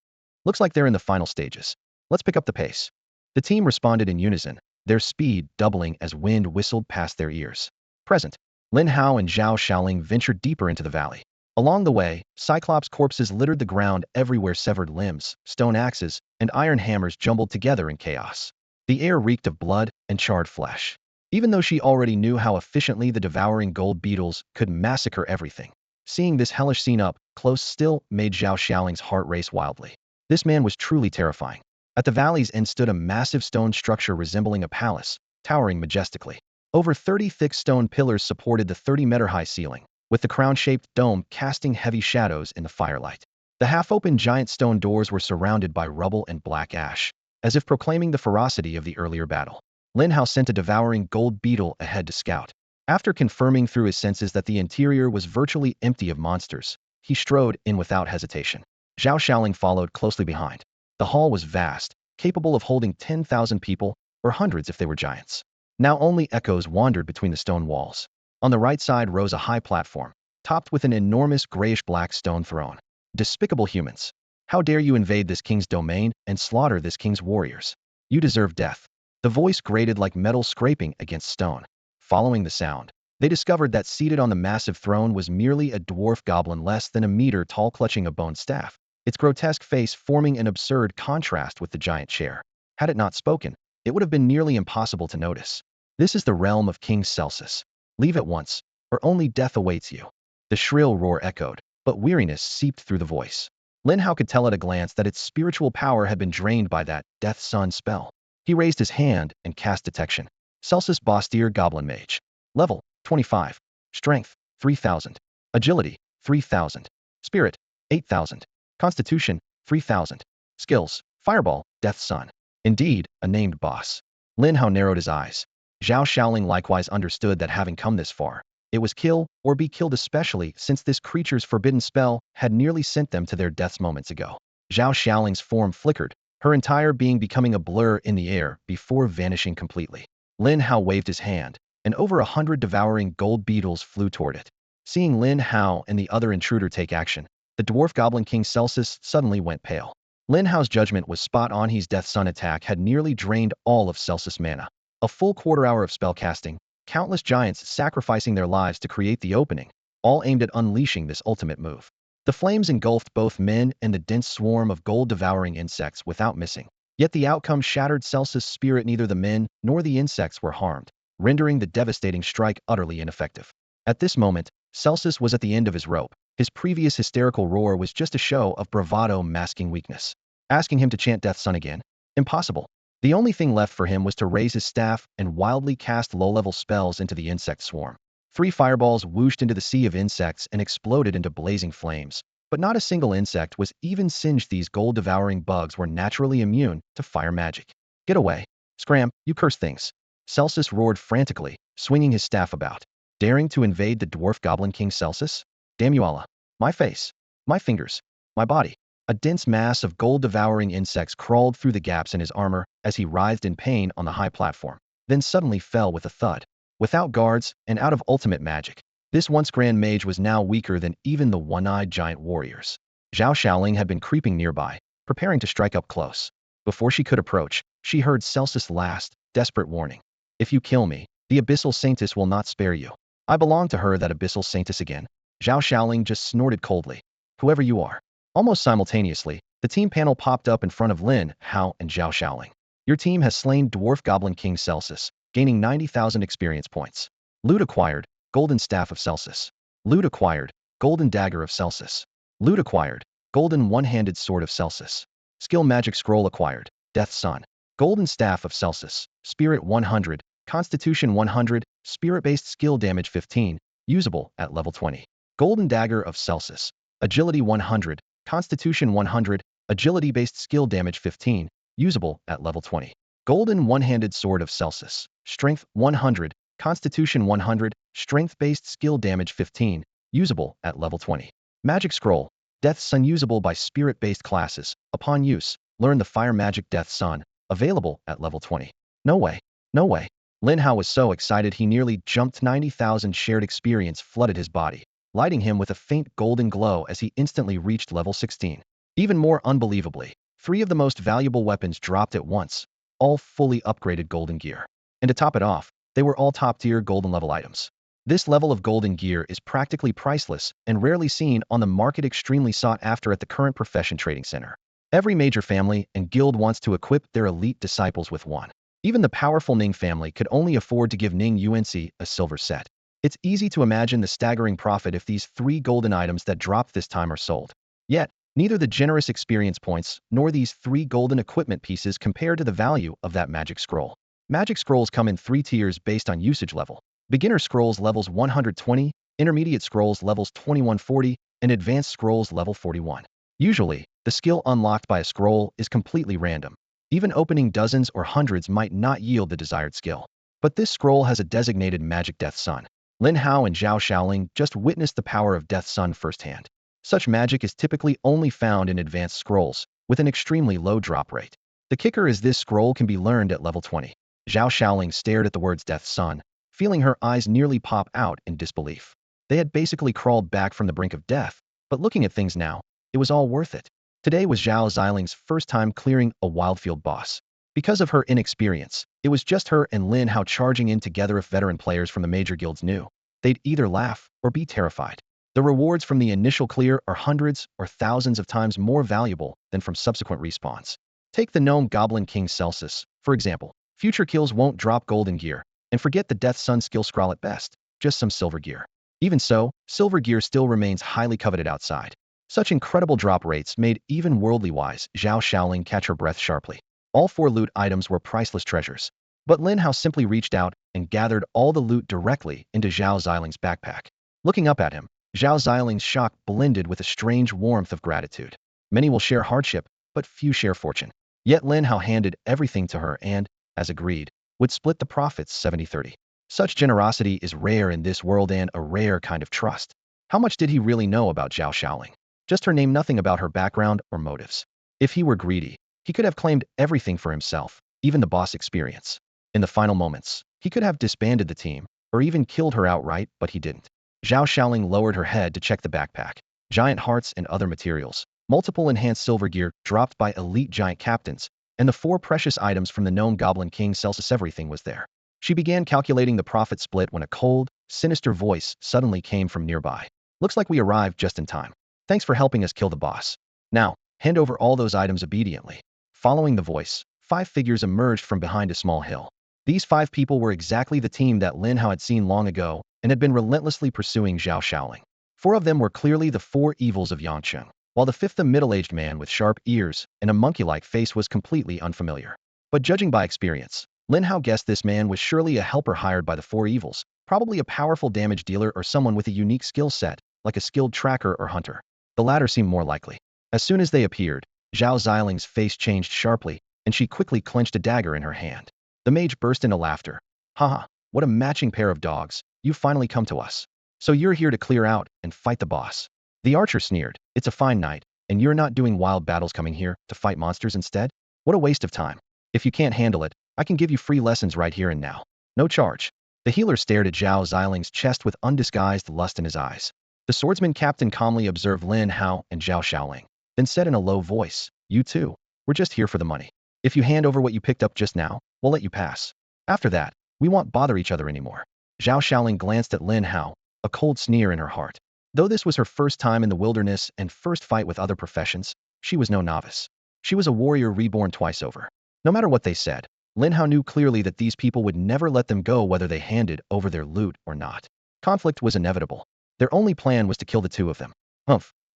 Looks like they're in the final stages. Let's pick up the pace. The team responded in unison, their speed doubling as wind whistled past their ears. Present, Lin Hao and Zhao Xiaoling ventured deeper into the valley. Along the way, Cyclops corpses littered the ground everywhere, severed limbs, stone axes, and iron hammers jumbled together in chaos. The air reeked of blood and charred flesh. Even though she already knew how efficiently the devouring gold beetles could massacre everything, seeing this hellish scene up close still made Zhao Xiaoling's heart race wildly. This man was truly terrifying. At the valley's end stood a massive stone structure resembling a palace, towering majestically. Over 30 thick stone pillars supported the 30-meter-high ceiling, with the crown-shaped dome casting heavy shadows in the firelight. The half-open giant stone doors were surrounded by rubble and black ash, as if proclaiming the ferocity of the earlier battle. Lin Hao sent a devouring gold beetle ahead to scout. After confirming through his senses that the interior was virtually empty of monsters, he strode in without hesitation. Zhao Xiaoling followed closely behind. The hall was vast, capable of holding 10,000 people, or hundreds if they were giants. Now only echoes wandered between the stone walls. On the right side rose a high platform, topped with an enormous grayish-black stone throne. Despicable humans! How dare you invade this king's domain and slaughter this king's warriors? You deserve death. The voice grated like metal scraping against stone. Following the sound, they discovered that seated on the massive throne was merely a dwarf goblin less than a meter tall clutching a bone staff, its grotesque face forming an absurd contrast with the giant chair. Had it not spoken, it would have been nearly impossible to notice. This is the realm of King Celsus. Leave at once, or only death awaits you. The shrill roar echoed, but weariness seeped through the voice. Lin Hao could tell at a glance that its spiritual power had been drained by that Death Sun spell. He raised his hand and cast detection. Celsus Bostier Goblin Mage. Level 25. Strength 3000. Agility 3000. Spirit 8000. Constitution 3000. Skills Fireball, Death Sun. Indeed, a named boss. Lin Hao narrowed his eyes. Zhao Xiaoling likewise understood that having come this far, it was kill or be killed, especially since this creature's forbidden spell had nearly sent them to their deaths moments ago. Zhao Xiaoling's form flickered, her entire being becoming a blur in the air before vanishing completely. Lin Hao waved his hand, and over 100 devouring gold beetles flew toward it. Seeing Lin Hao and the other intruder take action, the dwarf goblin king Celsus suddenly went pale. Lin Hao's judgment was spot on. His Death Sun attack had nearly drained all of Celsus' mana. A full quarter-hour of spellcasting, countless giants sacrificing their lives to create the opening, all aimed at unleashing this ultimate move. The flames engulfed both men and the dense swarm of gold-devouring insects without missing. Yet the outcome shattered Celsus' spirit. Neither the men nor the insects were harmed, rendering the devastating strike utterly ineffective. At this moment, Celsus was at the end of his rope. His previous hysterical roar was just a show of bravado masking weakness. Asking him to chant Death Sun again? Impossible. The only thing left for him was to raise his staff and wildly cast low-level spells into the insect swarm. 3 fireballs whooshed into the sea of insects and exploded into blazing flames. But not a single insect was even singed. These gold-devouring bugs were naturally immune to fire magic. Get away. Scram, you cursed things. Celsus roared frantically, swinging his staff about. Daring to invade the dwarf goblin king Celsus? Damn you Allah. My face. My fingers. My body. A dense mass of gold-devouring insects crawled through the gaps in his armor as he writhed in pain on the high platform, then suddenly fell with a thud. Without guards and out of ultimate magic, this once grand mage was now weaker than even the one-eyed giant warriors. Zhao Xiaoling had been creeping nearby, preparing to strike up close. Before she could approach, she heard Celsus' last, desperate warning. If you kill me, the Abyssal Saintess will not spare you. I belong to her, that Abyssal Saintess again. Zhao Xiaoling just snorted coldly. Whoever you are. Almost simultaneously, the team panel popped up in front of Lin Hao and Zhao Xiaoling. Your team has slain Dwarf Goblin King Celsus, gaining 90,000 experience points. Loot acquired, Golden Staff of Celsus. Loot acquired, Golden Dagger of Celsus. Loot acquired, Golden One-Handed Sword of Celsus. Skill Magic Scroll acquired, Death Sun. Golden Staff of Celsus, Spirit 100, Constitution 100, Spirit-based skill damage 15, usable at level 20. Golden Dagger of Celsus, Agility 100, Constitution 100, Agility-based skill damage 15, usable at level 20. Golden One-Handed Sword of Celsus, Strength 100, Constitution 100, Strength-based skill damage 15, usable at level 20. Magic Scroll, Death Sun, usable by Spirit-based classes. Upon use, learn the Fire Magic Death Sun, available at level 20. No way. No way. Lin Hao was so excited he nearly jumped. 90,000 shared experience flooded his body, lighting him with a faint golden glow as he instantly reached level 16. Even more unbelievably, 3 of the most valuable weapons dropped at once, all fully upgraded golden gear. And to top it off, they were all top-tier golden level items. This level of golden gear is practically priceless and rarely seen on the market, extremely sought after at the current profession trading center. Every major family and guild wants to equip their elite disciples with one. Even the powerful Ning family could only afford to give Ning UNC a silver set. It's easy to imagine the staggering profit if these 3 golden items that dropped this time are sold. Yet, neither the generous experience points nor these 3 golden equipment pieces compare to the value of that magic scroll. Magic scrolls come in 3 tiers based on usage level. Beginner scrolls levels 120, intermediate scrolls levels 2140, and advanced scrolls level 41. Usually, the skill unlocked by a scroll is completely random. Even opening dozens or hundreds might not yield the desired skill. But this scroll has a designated magic Death Sun. Lin Hao and Zhao Xiaoling just witnessed the power of Death Sun firsthand. Such magic is typically only found in advanced scrolls, with an extremely low drop rate. The kicker is this scroll can be learned at level 20. Zhao Xiaoling stared at the words Death Sun, feeling her eyes nearly pop out in disbelief. They had basically crawled back from the brink of death, but looking at things now, it was all worth it. Today was Zhao Xiaoling's first time clearing a Wildfield boss. Because of her inexperience, it was just her and Lin Hao charging in together. If veteran players from the major guilds knew, they'd either laugh or be terrified. The rewards from the initial clear are hundreds or thousands of times more valuable than from subsequent respawns. Take the Gnome Goblin King Celsus, for example. Future kills won't drop golden gear, and forget the Death Sun skill scroll at best, just some silver gear. Even so, silver gear still remains highly coveted outside. Such incredible drop rates made even worldly-wise Zhao Xiaoling catch her breath sharply. All 4 loot items were priceless treasures. But Lin Hao simply reached out and gathered all the loot directly into Zhao Ziling's backpack. Looking up at him, Zhao Ziling's shock blended with a strange warmth of gratitude. Many will share hardship, but few share fortune. Yet Lin Hao handed everything to her and, as agreed, would split the profits 70-30. Such generosity is rare in this world and a rare kind of trust. How much did he really know about Zhao Xiaoling? Just her name, nothing about her background or motives. If he were greedy, he could have claimed everything for himself, even the boss experience. In the final moments, he could have disbanded the team, or even killed her outright, but he didn't. Zhao Xiaoling lowered her head to check the backpack. Giant hearts and other materials, multiple enhanced silver gear dropped by elite giant captains, and the 4 precious items from the known Goblin King Celsius, everything was there. She began calculating the profit split when a cold, sinister voice suddenly came from nearby. Looks like we arrived just in time. Thanks for helping us kill the boss. Now, hand over all those items obediently. Following the voice, 5 figures emerged from behind a small hill. These 5 people were exactly the team that Lin Hao had seen long ago and had been relentlessly pursuing Zhao Xiaoling. 4 of them were clearly the 4 evils of Yangcheng, while the 5th, a middle-aged man with sharp ears and a monkey-like face, was completely unfamiliar. But judging by experience, Lin Hao guessed this man was surely a helper hired by the 4 evils, probably a powerful damage dealer or someone with a unique skill set, like a skilled tracker or hunter. The latter seemed more likely. As soon as they appeared, Zhao Ziling's face changed sharply, and she quickly clenched a dagger in her hand. The mage burst into laughter. Haha, what a matching pair of dogs, you've finally come to us. So you're here to clear out and fight the boss. The archer sneered. It's a fine night, and you're not doing wild battles, coming here to fight monsters instead? What a waste of time. If you can't handle it, I can give you free lessons right here and now. No charge. The healer stared at Zhao Ziling's chest with undisguised lust in his eyes. The swordsman captain calmly observed Lin Hao and Zhao Xiaoling, then said in a low voice, You too, we're just here for the money. If you hand over what you picked up just now, we'll let you pass. After that, we won't bother each other anymore. Zhao Xiaoling glanced at Lin Hao, a cold sneer in her heart. Though this was her first time in the wilderness and first fight with other professions, she was no novice. She was a warrior reborn twice over. No matter what they said, Lin Hao knew clearly that these people would never let them go whether they handed over their loot or not. Conflict was inevitable. Their only plan was to kill the 2 of them.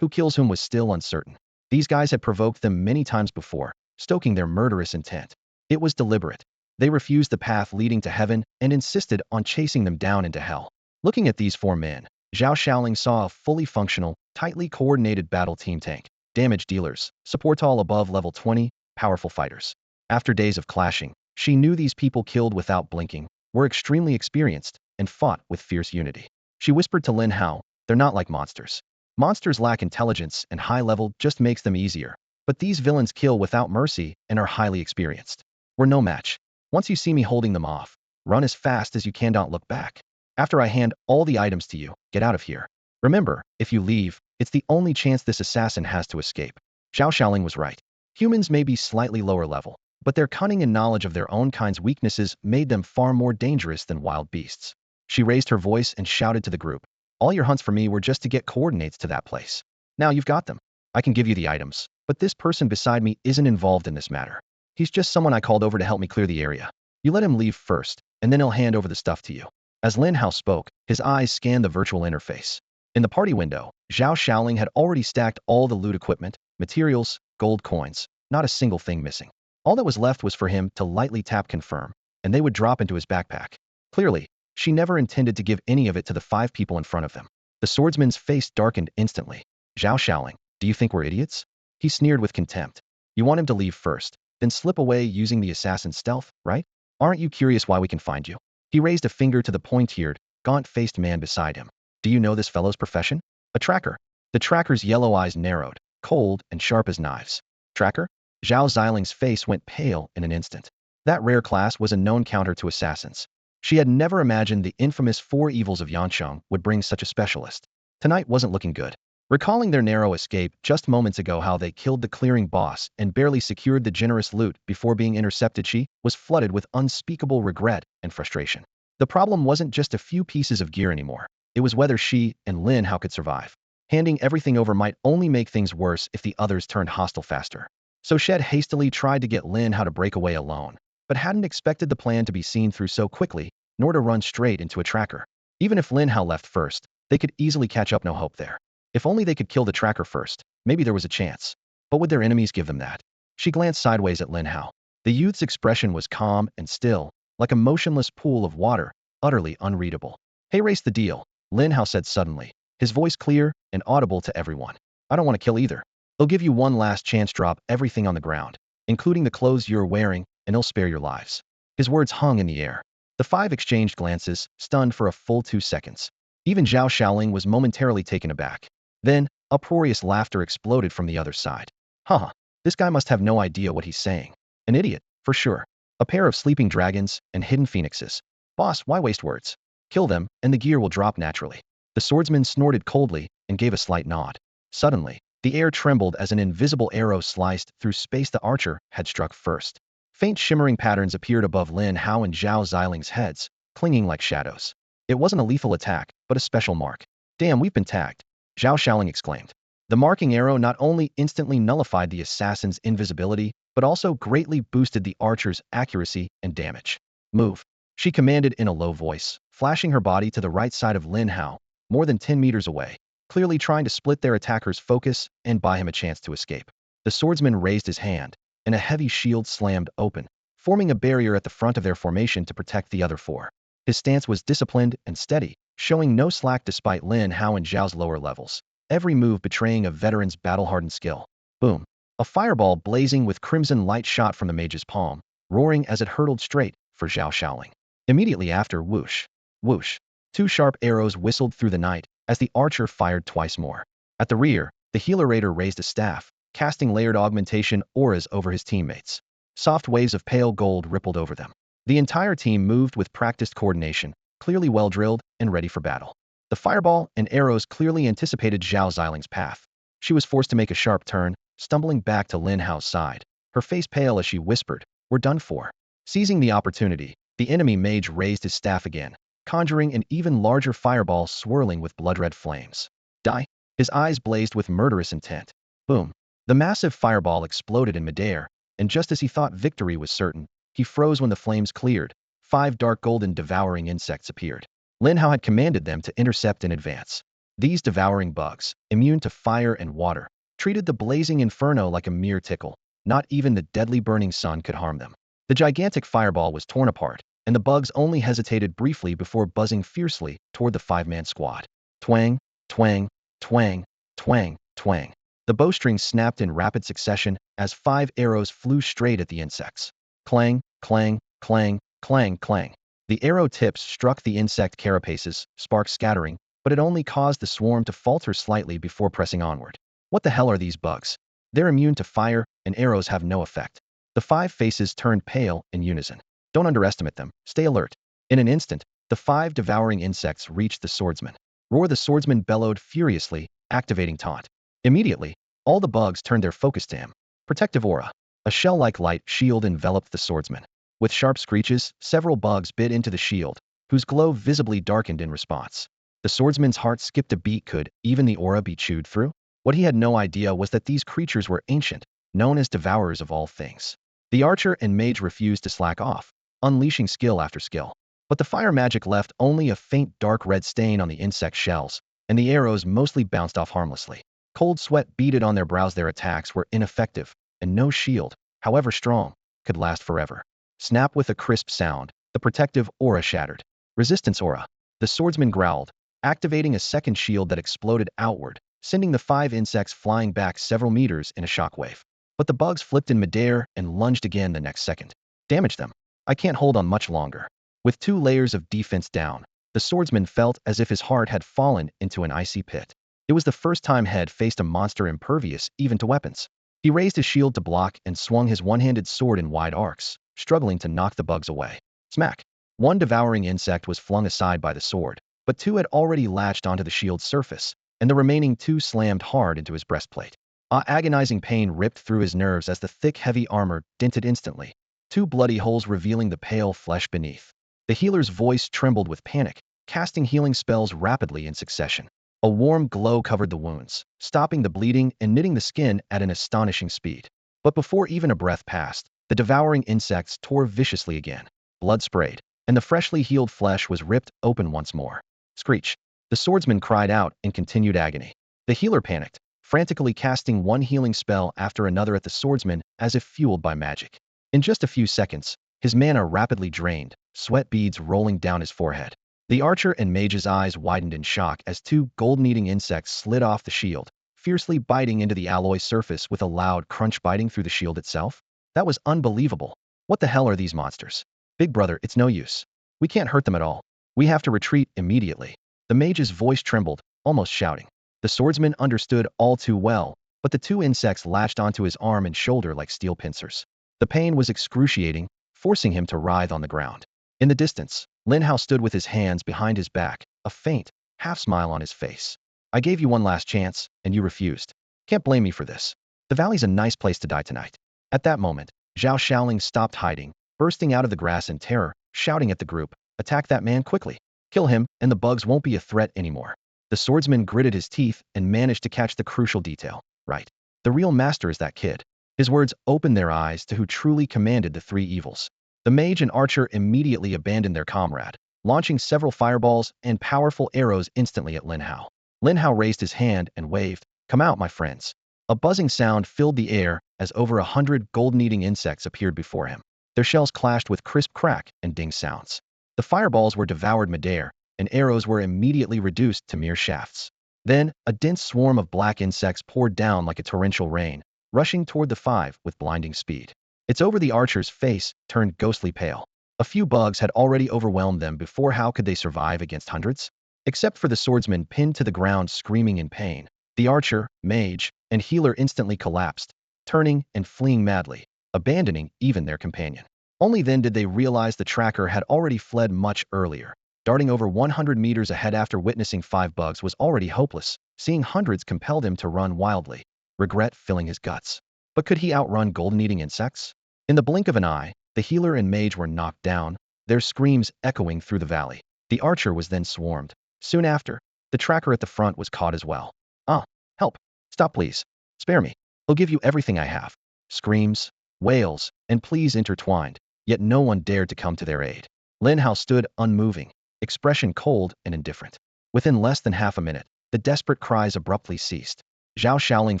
Who kills whom was still uncertain. These guys had provoked them many times before, stoking their murderous intent. It was deliberate. They refused the path leading to heaven and insisted on chasing them down into hell. Looking at these 4 men, Zhao Xiaoling saw a fully functional, tightly coordinated battle team tank, damage dealers, support all above level 20, powerful fighters. After days of clashing, she knew these people killed without blinking, were extremely experienced, and fought with fierce unity. She whispered to Lin Hao, They're not like monsters. Monsters lack intelligence, and high level just makes them easier. But these villains kill without mercy and are highly experienced. We're no match. Once you see me holding them off, run as fast as you can, don't look back. After I hand all the items to you, get out of here. Remember, if you leave, it's the only chance this assassin has to escape. Zhao Xiaoling was right. Humans may be slightly lower level, but their cunning and knowledge of their own kind's weaknesses made them far more dangerous than wild beasts. She raised her voice and shouted to the group, All your hunts for me were just to get coordinates to that place. Now you've got them. I can give you the items, but this person beside me isn't involved in this matter. He's just someone I called over to help me clear the area. You let him leave first, and then he'll hand over the stuff to you. As Lin Hao spoke, his eyes scanned the virtual interface. In the party window, Zhao Xiaoling had already stacked all the loot equipment, materials, gold coins, not a single thing missing. All that was left was for him to lightly tap confirm, and they would drop into his backpack. Clearly, she never intended to give any of it to the 5 people in front of them. The swordsman's face darkened instantly. Zhao Xiaoling, do you think we're idiots? He sneered with contempt. You want him to leave first, then slip away using the assassin's stealth, right? Aren't you curious why we can find you? He raised a finger to the pointy-eared, gaunt-faced man beside him. Do you know this fellow's profession? A tracker. The tracker's yellow eyes narrowed, cold and sharp as knives. Tracker? Zhao Ziling's face went pale in an instant. That rare class was a known counter to assassins. She had never imagined the infamous 4 evils of Yangcheng would bring such a specialist. Tonight wasn't looking good. Recalling their narrow escape just moments ago, how they killed the clearing boss and barely secured the generous loot before being intercepted, she was flooded with unspeakable regret and frustration. The problem wasn't just a few pieces of gear anymore. It was whether she and Lin Hao could survive. Handing everything over might only make things worse if the others turned hostile faster. So Shed hastily tried to get Lin Hao to break away alone, but hadn't expected the plan to be seen through so quickly, nor to run straight into a tracker. Even if Lin Hao left first, they could easily catch up, no hope there. If only they could kill the tracker first, maybe there was a chance. But would their enemies give them that? She glanced sideways at Lin Hao. The youth's expression was calm and still, like a motionless pool of water, utterly unreadable. Hey, race the deal, Lin Hao said suddenly, his voice clear and audible to everyone. I don't want to kill either. They'll give you one last chance, drop everything on the ground, including the clothes you're wearing, and they'll spare your lives. His words hung in the air. The five exchanged glances, stunned for a full 2 seconds. Even Zhao Xiaoling was momentarily taken aback. Then, uproarious laughter exploded from the other side. Haha, this guy must have no idea what he's saying. An idiot, for sure. A pair of sleeping dragons and hidden phoenixes. Boss, why waste words? Kill them, and the gear will drop naturally. The swordsman snorted coldly and gave a slight nod. Suddenly, the air trembled as an invisible arrow sliced through space the archer had struck first. Faint shimmering patterns appeared above Lin Hao and Zhao Xiling's heads, clinging like shadows. It wasn't a lethal attack, but a special mark. Damn, we've been tagged, Zhao Xiaoling exclaimed. The marking arrow not only instantly nullified the assassin's invisibility, but also greatly boosted the archer's accuracy and damage. Move, she commanded in a low voice, flashing her body to the right side of Lin Hao, more than 10 meters away, clearly trying to split their attacker's focus and buy him a chance to escape. The swordsman raised his hand, and a heavy shield slammed open, forming a barrier at the front of their formation to protect the other four. His stance was disciplined and steady, showing no slack despite Lin Hao and Zhao's lower levels, every move betraying a veteran's battle-hardened skill. Boom! A fireball blazing with crimson light shot from the mage's palm, roaring as it hurtled straight for Zhao Xiaoling. Immediately after, whoosh, whoosh, 2 sharp arrows whistled through the night as the archer fired twice more. At the rear, the healer raider raised a staff, casting layered augmentation auras over his teammates. Soft waves of pale gold rippled over them. The entire team moved with practiced coordination, clearly well-drilled and ready for battle. The fireball and arrows clearly anticipated Zhao Xiling's path. She was forced to make a sharp turn, stumbling back to Lin Hao's side, her face pale as she whispered, "We're done for." Seizing the opportunity, the enemy mage raised his staff again, conjuring an even larger fireball swirling with blood-red flames. Die! His eyes blazed with murderous intent. Boom! The massive fireball exploded in midair, and just as he thought victory was certain, he froze when the flames cleared. 5 dark golden devouring insects appeared. Lin Hao had commanded them to intercept in advance. These devouring bugs, immune to fire and water, treated the blazing inferno like a mere tickle. Not even the deadly burning sun could harm them. The gigantic fireball was torn apart, and the bugs only hesitated briefly before buzzing fiercely toward the 5-man squad. Twang, twang, twang, twang, twang. The bowstring snapped in rapid succession as 5 arrows flew straight at the insects. Clang, clang, clang, clang, clang. The arrow tips struck the insect carapaces, sparks scattering, but it only caused the swarm to falter slightly before pressing onward. What the hell are these bugs? They're immune to fire, and arrows have no effect. The 5 faces turned pale in unison. Don't underestimate them. Stay alert. In an instant, the 5 devouring insects reached the swordsman. Roar! The swordsman bellowed furiously, activating taunt. Immediately, all the bugs turned their focus to him. Protective aura. A shell-like light shield enveloped the swordsman. With sharp screeches, several bugs bit into the shield, whose glow visibly darkened in response. The swordsman's heart skipped a beat. Could even the aura be chewed through? What he had no idea was that these creatures were ancient, known as devourers of all things. The archer and mage refused to slack off, unleashing skill after skill. But the fire magic left only a faint dark red stain on the insect shells, and the arrows mostly bounced off harmlessly. Cold sweat beaded on their brows. Their attacks were ineffective, and no shield, however strong, could last forever. Snap! With a crisp sound, the protective aura shattered. Resistance aura. The swordsman growled, activating a second shield that exploded outward, sending the 5 insects flying back several meters in a shockwave. But the bugs flipped in midair and lunged again the next second. Damage them. I can't hold on much longer. With 2 layers of defense down, the swordsman felt as if his heart had fallen into an icy pit. It was the first time he had faced a monster impervious even to weapons. He raised his shield to block and swung his one-handed sword in wide arcs, struggling to knock the bugs away. Smack! 1 devouring insect was flung aside by the sword, but 2 had already latched onto the shield's surface, and the remaining 2 slammed hard into his breastplate. Agonizing pain ripped through his nerves as the thick, heavy armor dented instantly, 2 bloody holes revealing the pale flesh beneath. The healer's voice trembled with panic, casting healing spells rapidly in succession. A warm glow covered the wounds, stopping the bleeding and knitting the skin at an astonishing speed. But before even a breath passed, the devouring insects tore viciously again. Blood sprayed, and the freshly healed flesh was ripped open once more. Screech! The swordsman cried out in continued agony. The healer panicked, frantically casting one healing spell after another at the swordsman as if fueled by magic. In just a few seconds, his mana rapidly drained, sweat beads rolling down his forehead. The archer and mage's eyes widened in shock as two golden-eating insects slid off the shield, fiercely biting into the alloy surface with a loud crunch biting through the shield itself. That was unbelievable. What the hell are these monsters? Big brother, it's no use. We can't hurt them at all. We have to retreat immediately. The mage's voice trembled, almost shouting. The swordsman understood all too well, but the two insects latched onto his arm and shoulder like steel pincers. The pain was excruciating, forcing him to writhe on the ground. In the distance, Lin Hao stood with his hands behind his back, a faint, half-smile on his face. I gave you one last chance, and you refused. Can't blame me for this. The valley's a nice place to die tonight. At that moment, Zhao Shaoling stopped hiding, bursting out of the grass in terror, shouting at the group, "Attack that man quickly! Kill him, and the bugs won't be a threat anymore." The swordsman gritted his teeth and managed to catch the crucial detail. Right. The real master is that kid. His words opened their eyes to who truly commanded the three evils. The mage and archer immediately abandoned their comrade, launching several fireballs and powerful arrows instantly at Lin Hao. Lin Hao raised his hand and waved, "Come out, my friends." A buzzing sound filled the air as over 100 golden-eating insects appeared before him. Their shells clashed with crisp crack and ding sounds. The fireballs were devoured midair, and arrows were immediately reduced to mere shafts. Then, a dense swarm of black insects poured down like a torrential rain, rushing toward the five with blinding speed. It's over the archer's face turned ghostly pale. A few bugs had already overwhelmed them before. How could they survive against hundreds? Except for the swordsman pinned to the ground screaming in pain. The archer, mage, and healer instantly collapsed, turning and fleeing madly, abandoning even their companion. Only then did they realize the tracker had already fled much earlier. Darting over 100 meters ahead after witnessing 5 bugs was already hopeless. Seeing hundreds compelled him to run wildly, regret filling his guts. But could he outrun golden-eating insects? In the blink of an eye, the healer and mage were knocked down, their screams echoing through the valley. The archer was then swarmed. Soon after, the tracker at the front was caught as well. "Ah, help! Stop please! Spare me! I'll give you everything I have." Screams, wails, and pleas intertwined, yet no one dared to come to their aid. Lin Hao stood unmoving, expression cold and indifferent. Within less than half a minute, the desperate cries abruptly ceased. Zhao Shaoling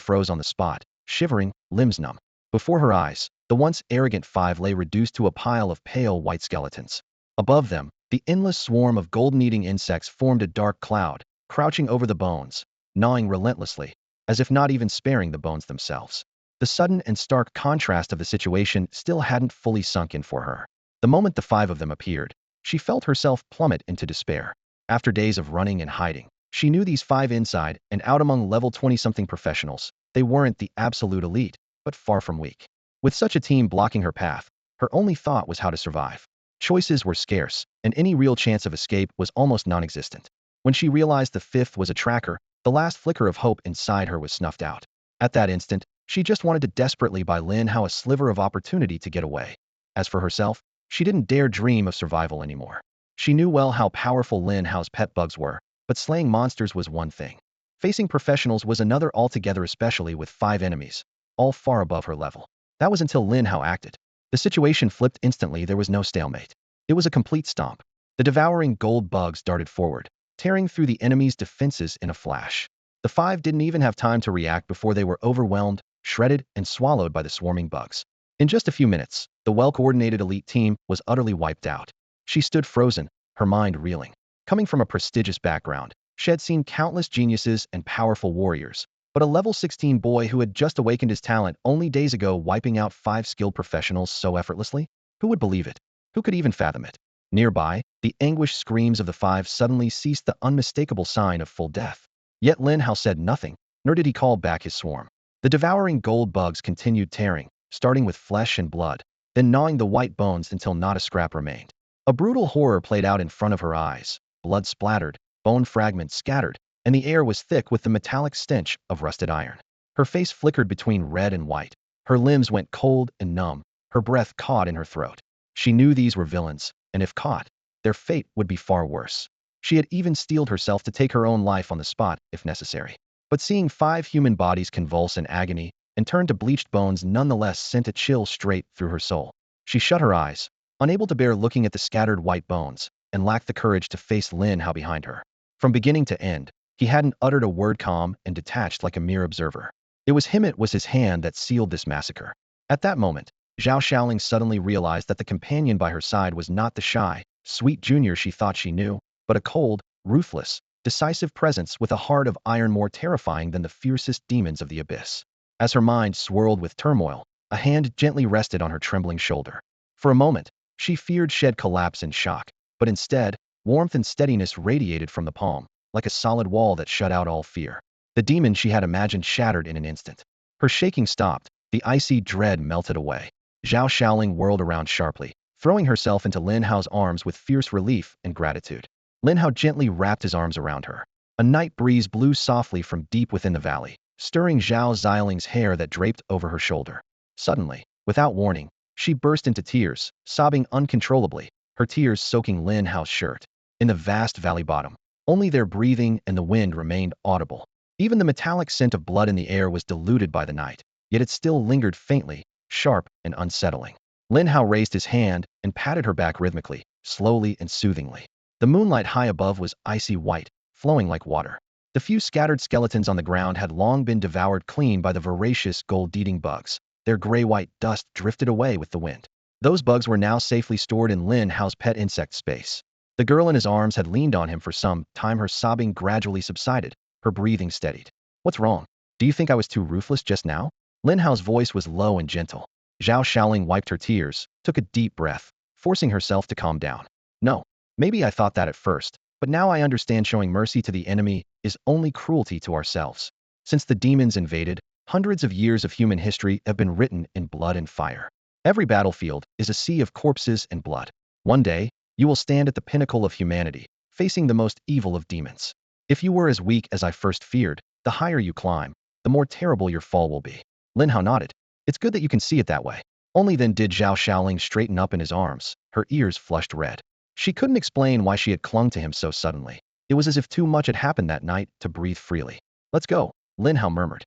froze on the spot, shivering, limbs numb. Before her eyes, the once arrogant 5 lay reduced to a pile of pale white skeletons. Above them, the endless swarm of golden-eating insects formed a dark cloud, crouching over the bones, gnawing relentlessly, as if not even sparing the bones themselves. The sudden and stark contrast of the situation still hadn't fully sunk in for her. The moment the 5 of them appeared, she felt herself plummet into despair. After days of running and hiding, she knew these 5 inside and out among level 20-something professionals. They weren't the absolute elite, but far from weak. With such a team blocking her path, her only thought was how to survive. Choices were scarce, and any real chance of escape was almost non-existent. When she realized the 5th was a tracker, the last flicker of hope inside her was snuffed out. At that instant, she just wanted to desperately buy Lin Hao a sliver of opportunity to get away. As for herself, she didn't dare dream of survival anymore. She knew well how powerful Lin Hao's pet bugs were, but slaying monsters was one thing. Facing professionals was another altogether, especially with 5 enemies, all far above her level. That was until Lin Hao acted. The situation flipped instantly. There was no stalemate. It was a complete stomp. The devouring gold bugs darted forward, tearing through the enemy's defenses in a flash. The 5 didn't even have time to react before they were overwhelmed, shredded, and swallowed by the swarming bugs. In just a few minutes, the well-coordinated elite team was utterly wiped out. She stood frozen, her mind reeling. Coming from a prestigious background, she had seen countless geniuses and powerful warriors, but a level 16 boy who had just awakened his talent only days ago wiping out 5 skilled professionals so effortlessly? Who would believe it? Who could even fathom it? Nearby, the anguished screams of the 5 suddenly ceased, the unmistakable sign of full death. Yet Lin Hao said nothing, nor did he call back his swarm. The devouring gold bugs continued tearing, starting with flesh and blood, then gnawing the white bones until not a scrap remained. A brutal horror played out in front of her eyes. Blood splattered, bone fragments scattered, and the air was thick with the metallic stench of rusted iron. Her face flickered between red and white. Her limbs went cold and numb, her breath caught in her throat. She knew these were villains, and if caught, their fate would be far worse. She had even steeled herself to take her own life on the spot, if necessary. But seeing 5 human bodies convulse in agony and turn to bleached bones nonetheless sent a chill straight through her soul. She shut her eyes, unable to bear looking at the scattered white bones, and lacked the courage to face Lin Hao behind her. From beginning to end, he hadn't uttered a word, calm and detached like a mere observer. It was his hand that sealed this massacre. At that moment, Zhao Xiaoling suddenly realized that the companion by her side was not the shy, sweet junior she thought she knew, but a cold, ruthless, decisive presence with a heart of iron more terrifying than the fiercest demons of the abyss. As her mind swirled with turmoil, a hand gently rested on her trembling shoulder. For a moment, she feared she'd collapse in shock, but instead, warmth and steadiness radiated from the palm, like a solid wall that shut out all fear. The demon she had imagined shattered in an instant. Her shaking stopped, the icy dread melted away. Zhao Xiaoling whirled around sharply, throwing herself into Lin Hao's arms with fierce relief and gratitude. Lin Hao gently wrapped his arms around her. A night breeze blew softly from deep within the valley, stirring Zhao Xiaoling's hair that draped over her shoulder. Suddenly, without warning, she burst into tears, sobbing uncontrollably, her tears soaking Lin Hao's shirt. In the vast valley bottom, only their breathing and the wind remained audible. Even the metallic scent of blood in the air was diluted by the night, yet it still lingered faintly, sharp and unsettling. Lin Hao raised his hand and patted her back rhythmically, slowly and soothingly. The moonlight high above was icy white, flowing like water. The few scattered skeletons on the ground had long been devoured clean by the voracious gold-eating bugs. Their gray-white dust drifted away with the wind. Those bugs were now safely stored in Lin Hao's pet insect space. The girl in his arms had leaned on him for some time. Her sobbing gradually subsided, her breathing steadied. "What's wrong? Do you think I was too ruthless just now?" Lin Hao's voice was low and gentle. Zhao Xiaoling wiped her tears, took a deep breath, forcing herself to calm down. "No. Maybe I thought that at first, but now I understand showing mercy to the enemy is only cruelty to ourselves. Since the demons invaded, hundreds of years of human history have been written in blood and fire. Every battlefield is a sea of corpses and blood. One day, you will stand at the pinnacle of humanity, facing the most evil of demons. If you were as weak as I first feared, the higher you climb, the more terrible your fall will be." Lin Hao nodded. "It's good that you can see it that way." Only then did Zhao Xiaoling straighten up in his arms, her ears flushed red. She couldn't explain why she had clung to him so suddenly. It was as if too much had happened that night to breathe freely. "Let's go," Lin Hao murmured.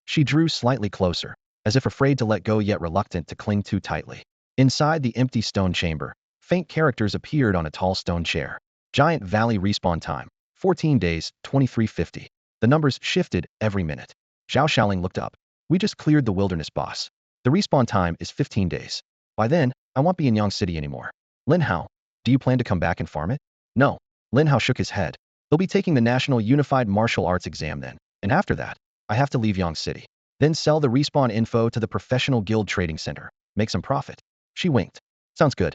She drew slightly closer, as if afraid to let go yet reluctant to cling too tightly. Inside the empty stone chamber, faint characters appeared on a tall stone chair. Giant Valley respawn time, 14 days, 2350. The numbers shifted every minute. Zhao Xiaoling looked up. "We just cleared the wilderness boss. The respawn time is 15 days. By then, I won't be in Yang City anymore." "Lin Hao, do you plan to come back and farm it?" "No." Lin Hao shook his head. "They'll be taking the National Unified Martial Arts exam then, and after that, I have to leave Yang City. Then sell the respawn info to the Professional Guild Trading Center. Make some profit." She winked. "Sounds good."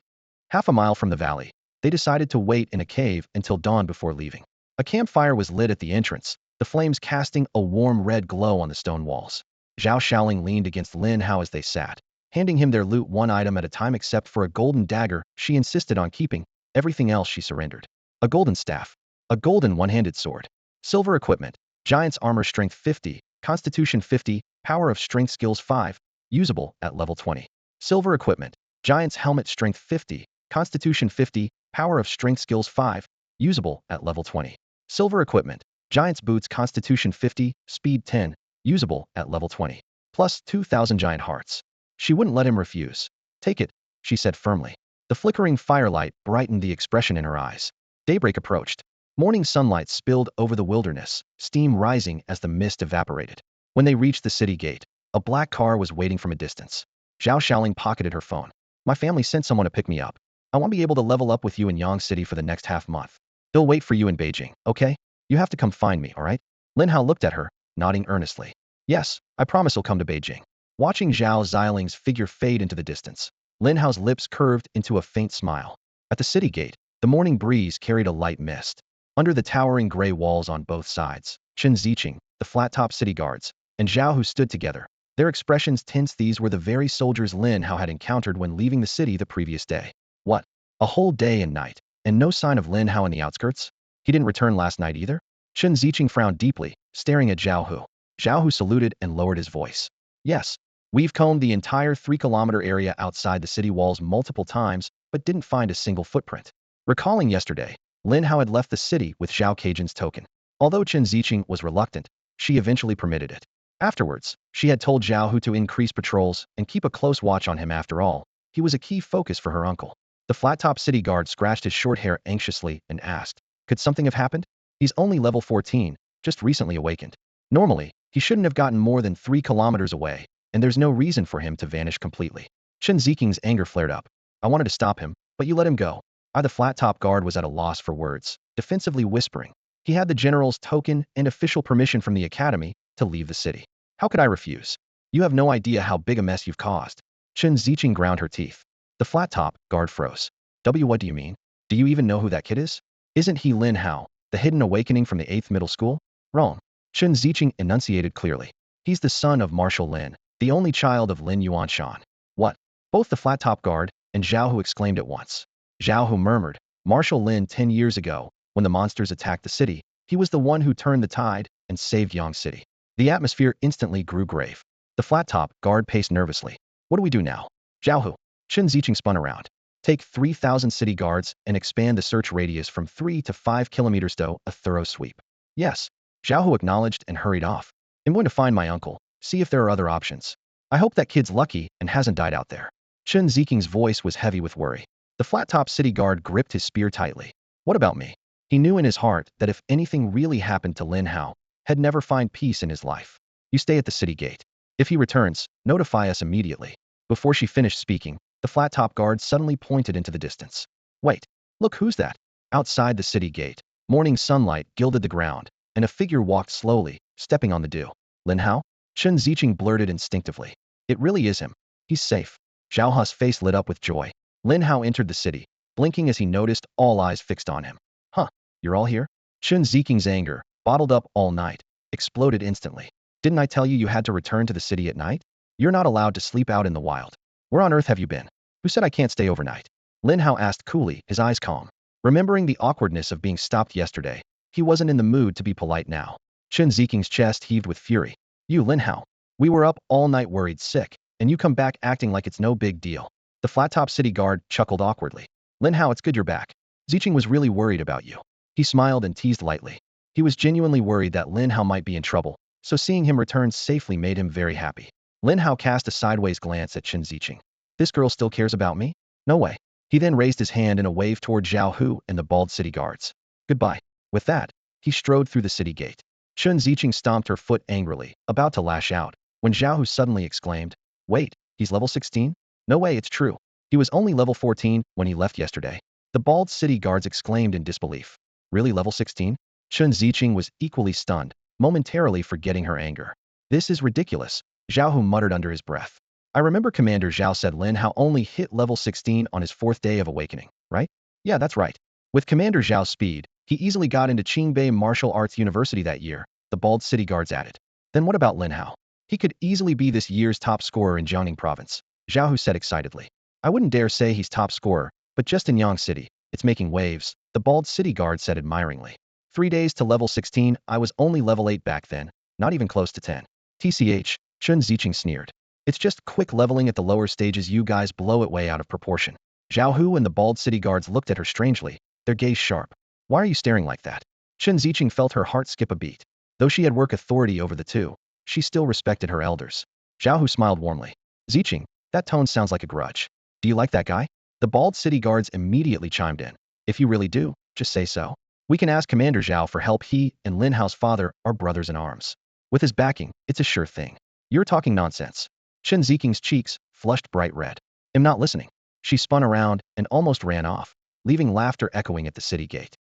Half a mile from the valley, they decided to wait in a cave until dawn before leaving. A campfire was lit at the entrance, the flames casting a warm red glow on the stone walls. Zhao Xiaoling leaned against Lin Hao as they sat, handing him their loot one item at a time except for a golden dagger she insisted on keeping. Everything else she surrendered. A golden staff, a golden one-handed sword, silver equipment, Giant's armor strength 50, constitution 50, power of strength skills 5, usable at level 20. Silver equipment, Giant's helmet strength 50, constitution 50, power of strength skills 5, usable at level 20. Silver equipment, Giant's boots constitution 50, speed 10, usable at level 20. Plus 2,000 giant hearts. She wouldn't let him refuse. "Take it," she said firmly. The flickering firelight brightened the expression in her eyes. Daybreak approached. Morning sunlight spilled over the wilderness, steam rising as the mist evaporated. When they reached the city gate, a black car was waiting from a distance. Zhao Xiaoling pocketed her phone. "My family sent someone to pick me up. I won't be able to level up with you in Yang City for the next half-month. They'll wait for you in Beijing, okay? You have to come find me, alright?" Lin Hao looked at her, nodding earnestly. "Yes, I promise I'll come to Beijing." Watching Zhao Xiaoling's figure fade into the distance, Lin Hao's lips curved into a faint smile. At the city gate, the morning breeze carried a light mist. Under the towering gray walls on both sides, Chen Ziqing, the flat-top city guards, and Zhao Hu stood together, their expressions tense. These were the very soldiers Lin Hao had encountered when leaving the city the previous day. What? A whole day and night, and no sign of Lin Hao in the outskirts? He didn't return last night either? Chen Ziqing frowned deeply, staring at Zhao Hu. Zhao Hu saluted and lowered his voice. "Yes. We've combed the entire 3-kilometer area outside the city walls multiple times, but didn't find a single footprint." Recalling yesterday, Lin Hao had left the city with Zhao Kajin's token. Although Chen Ziqing was reluctant, she eventually permitted it. Afterwards, she had told Zhao Hu to increase patrols and keep a close watch on him. After all, he was a key focus for her uncle. The flat-top city guard scratched his short hair anxiously and asked, "Could something have happened? He's only level 14, just recently awakened. Normally, he shouldn't have gotten more than 3 kilometers away, and there's no reason for him to vanish completely." Chen Ziking's anger flared up. I wanted to stop him, but you let him go. The flat-top guard was at a loss for words, defensively whispering. He had the general's token and official permission from the academy to leave the city. How could I refuse? You have no idea how big a mess you've caused. Chen Ziqing ground her teeth. The flat-top guard froze. What do you mean? Do you even know who that kid is? Isn't he Lin Hao, the hidden awakening from the 8th middle school? Wrong. Chen Ziqing enunciated clearly. He's the son of Marshal Lin, the only child of Lin Yuanshan. What? Both the flat-top guard and Zhao Hu exclaimed at once. Zhao Hu murmured, Marshal Lin 10 years ago, when the monsters attacked the city, he was the one who turned the tide and saved Yang City. The atmosphere instantly grew grave. The flat-top guard paced nervously. What do we do now? Zhao Hu. Chen Ziqing spun around. Take 3,000 city guards and expand the search radius from 3 to 5 kilometers to a thorough sweep. Yes. Zhao Hu acknowledged and hurried off. I'm going to find my uncle, see if there are other options. I hope that kid's lucky and hasn't died out there. Chen Ziking's voice was heavy with worry. The flat-top city guard gripped his spear tightly. What about me? He knew in his heart that if anything really happened to Lin Hao, he'd never find peace in his life. You stay at the city gate. If he returns, notify us immediately. Before she finished speaking, the flat-top guard suddenly pointed into the distance. Wait, look, who's that? Outside the city gate, morning sunlight gilded the ground, and a figure walked slowly, stepping on the dew. Lin Hao? Chen Ziqing blurted instinctively. It really is him. He's safe. Zhao Hu's face lit up with joy. Lin Hao entered the city, blinking as he noticed all eyes fixed on him. Huh, you're all here? Chen Ziking's anger, bottled up all night, exploded instantly. Didn't I tell you you had to return to the city at night? You're not allowed to sleep out in the wild. Where on earth have you been? Who said I can't stay overnight? Lin Hao asked coolly, his eyes calm. Remembering the awkwardness of being stopped yesterday, he wasn't in the mood to be polite now. Chen Ziking's chest heaved with fury. You, Lin Hao. We were up all night worried sick, and you come back acting like it's no big deal. The flat-top city guard chuckled awkwardly. Lin Hao, it's good you're back. Ziqing was really worried about you. He smiled and teased lightly. He was genuinely worried that Lin Hao might be in trouble, so seeing him return safely made him very happy. Lin Hao cast a sideways glance at Chen Ziqing. This girl still cares about me? No way. He then raised his hand in a wave toward Zhao Hu and the bald city guards. Goodbye. With that, he strode through the city gate. Chen Ziqing stomped her foot angrily, about to lash out, when Zhao Hu suddenly exclaimed, Wait, he's level 16? No way, it's true. He was only level 14 when he left yesterday. The bald city guards exclaimed in disbelief. Really level 16? Chen Ziqing was equally stunned, momentarily forgetting her anger. This is ridiculous, Zhao Hu muttered under his breath. I remember Commander Zhao said Lin Hao only hit level 16 on his 4th day of awakening, right? Yeah, that's right. With Commander Zhao's speed, he easily got into Qingbei Martial Arts University that year, the bald city guards added. Then what about Lin Hao? He could easily be this year's top scorer in Jiangning province, Zhao Hu said excitedly. I wouldn't dare say he's top scorer, but just in Yang City, it's making waves, the bald city guard said admiringly. 3 days to level 16, I was only level 8 back then, not even close to 10. TCH, Chen Ziqing sneered. It's just quick leveling at the lower stages, you guys blow it way out of proportion. Zhao Hu and the bald city guards looked at her strangely, their gaze sharp. Why are you staring like that? Chen Ziqing felt her heart skip a beat. Though she had work authority over the two, she still respected her elders. Zhao Hu smiled warmly. Ziqing, that tone sounds like a grudge. Do you like that guy? The bald city guards immediately chimed in. If you really do, just say so. We can ask Commander Zhao for help. He and Lin Hao's father are brothers in arms. With his backing, it's a sure thing. You're talking nonsense. Chen Ziking's cheeks flushed bright red. I'm not listening. She spun around and almost ran off, leaving laughter echoing at the city gate.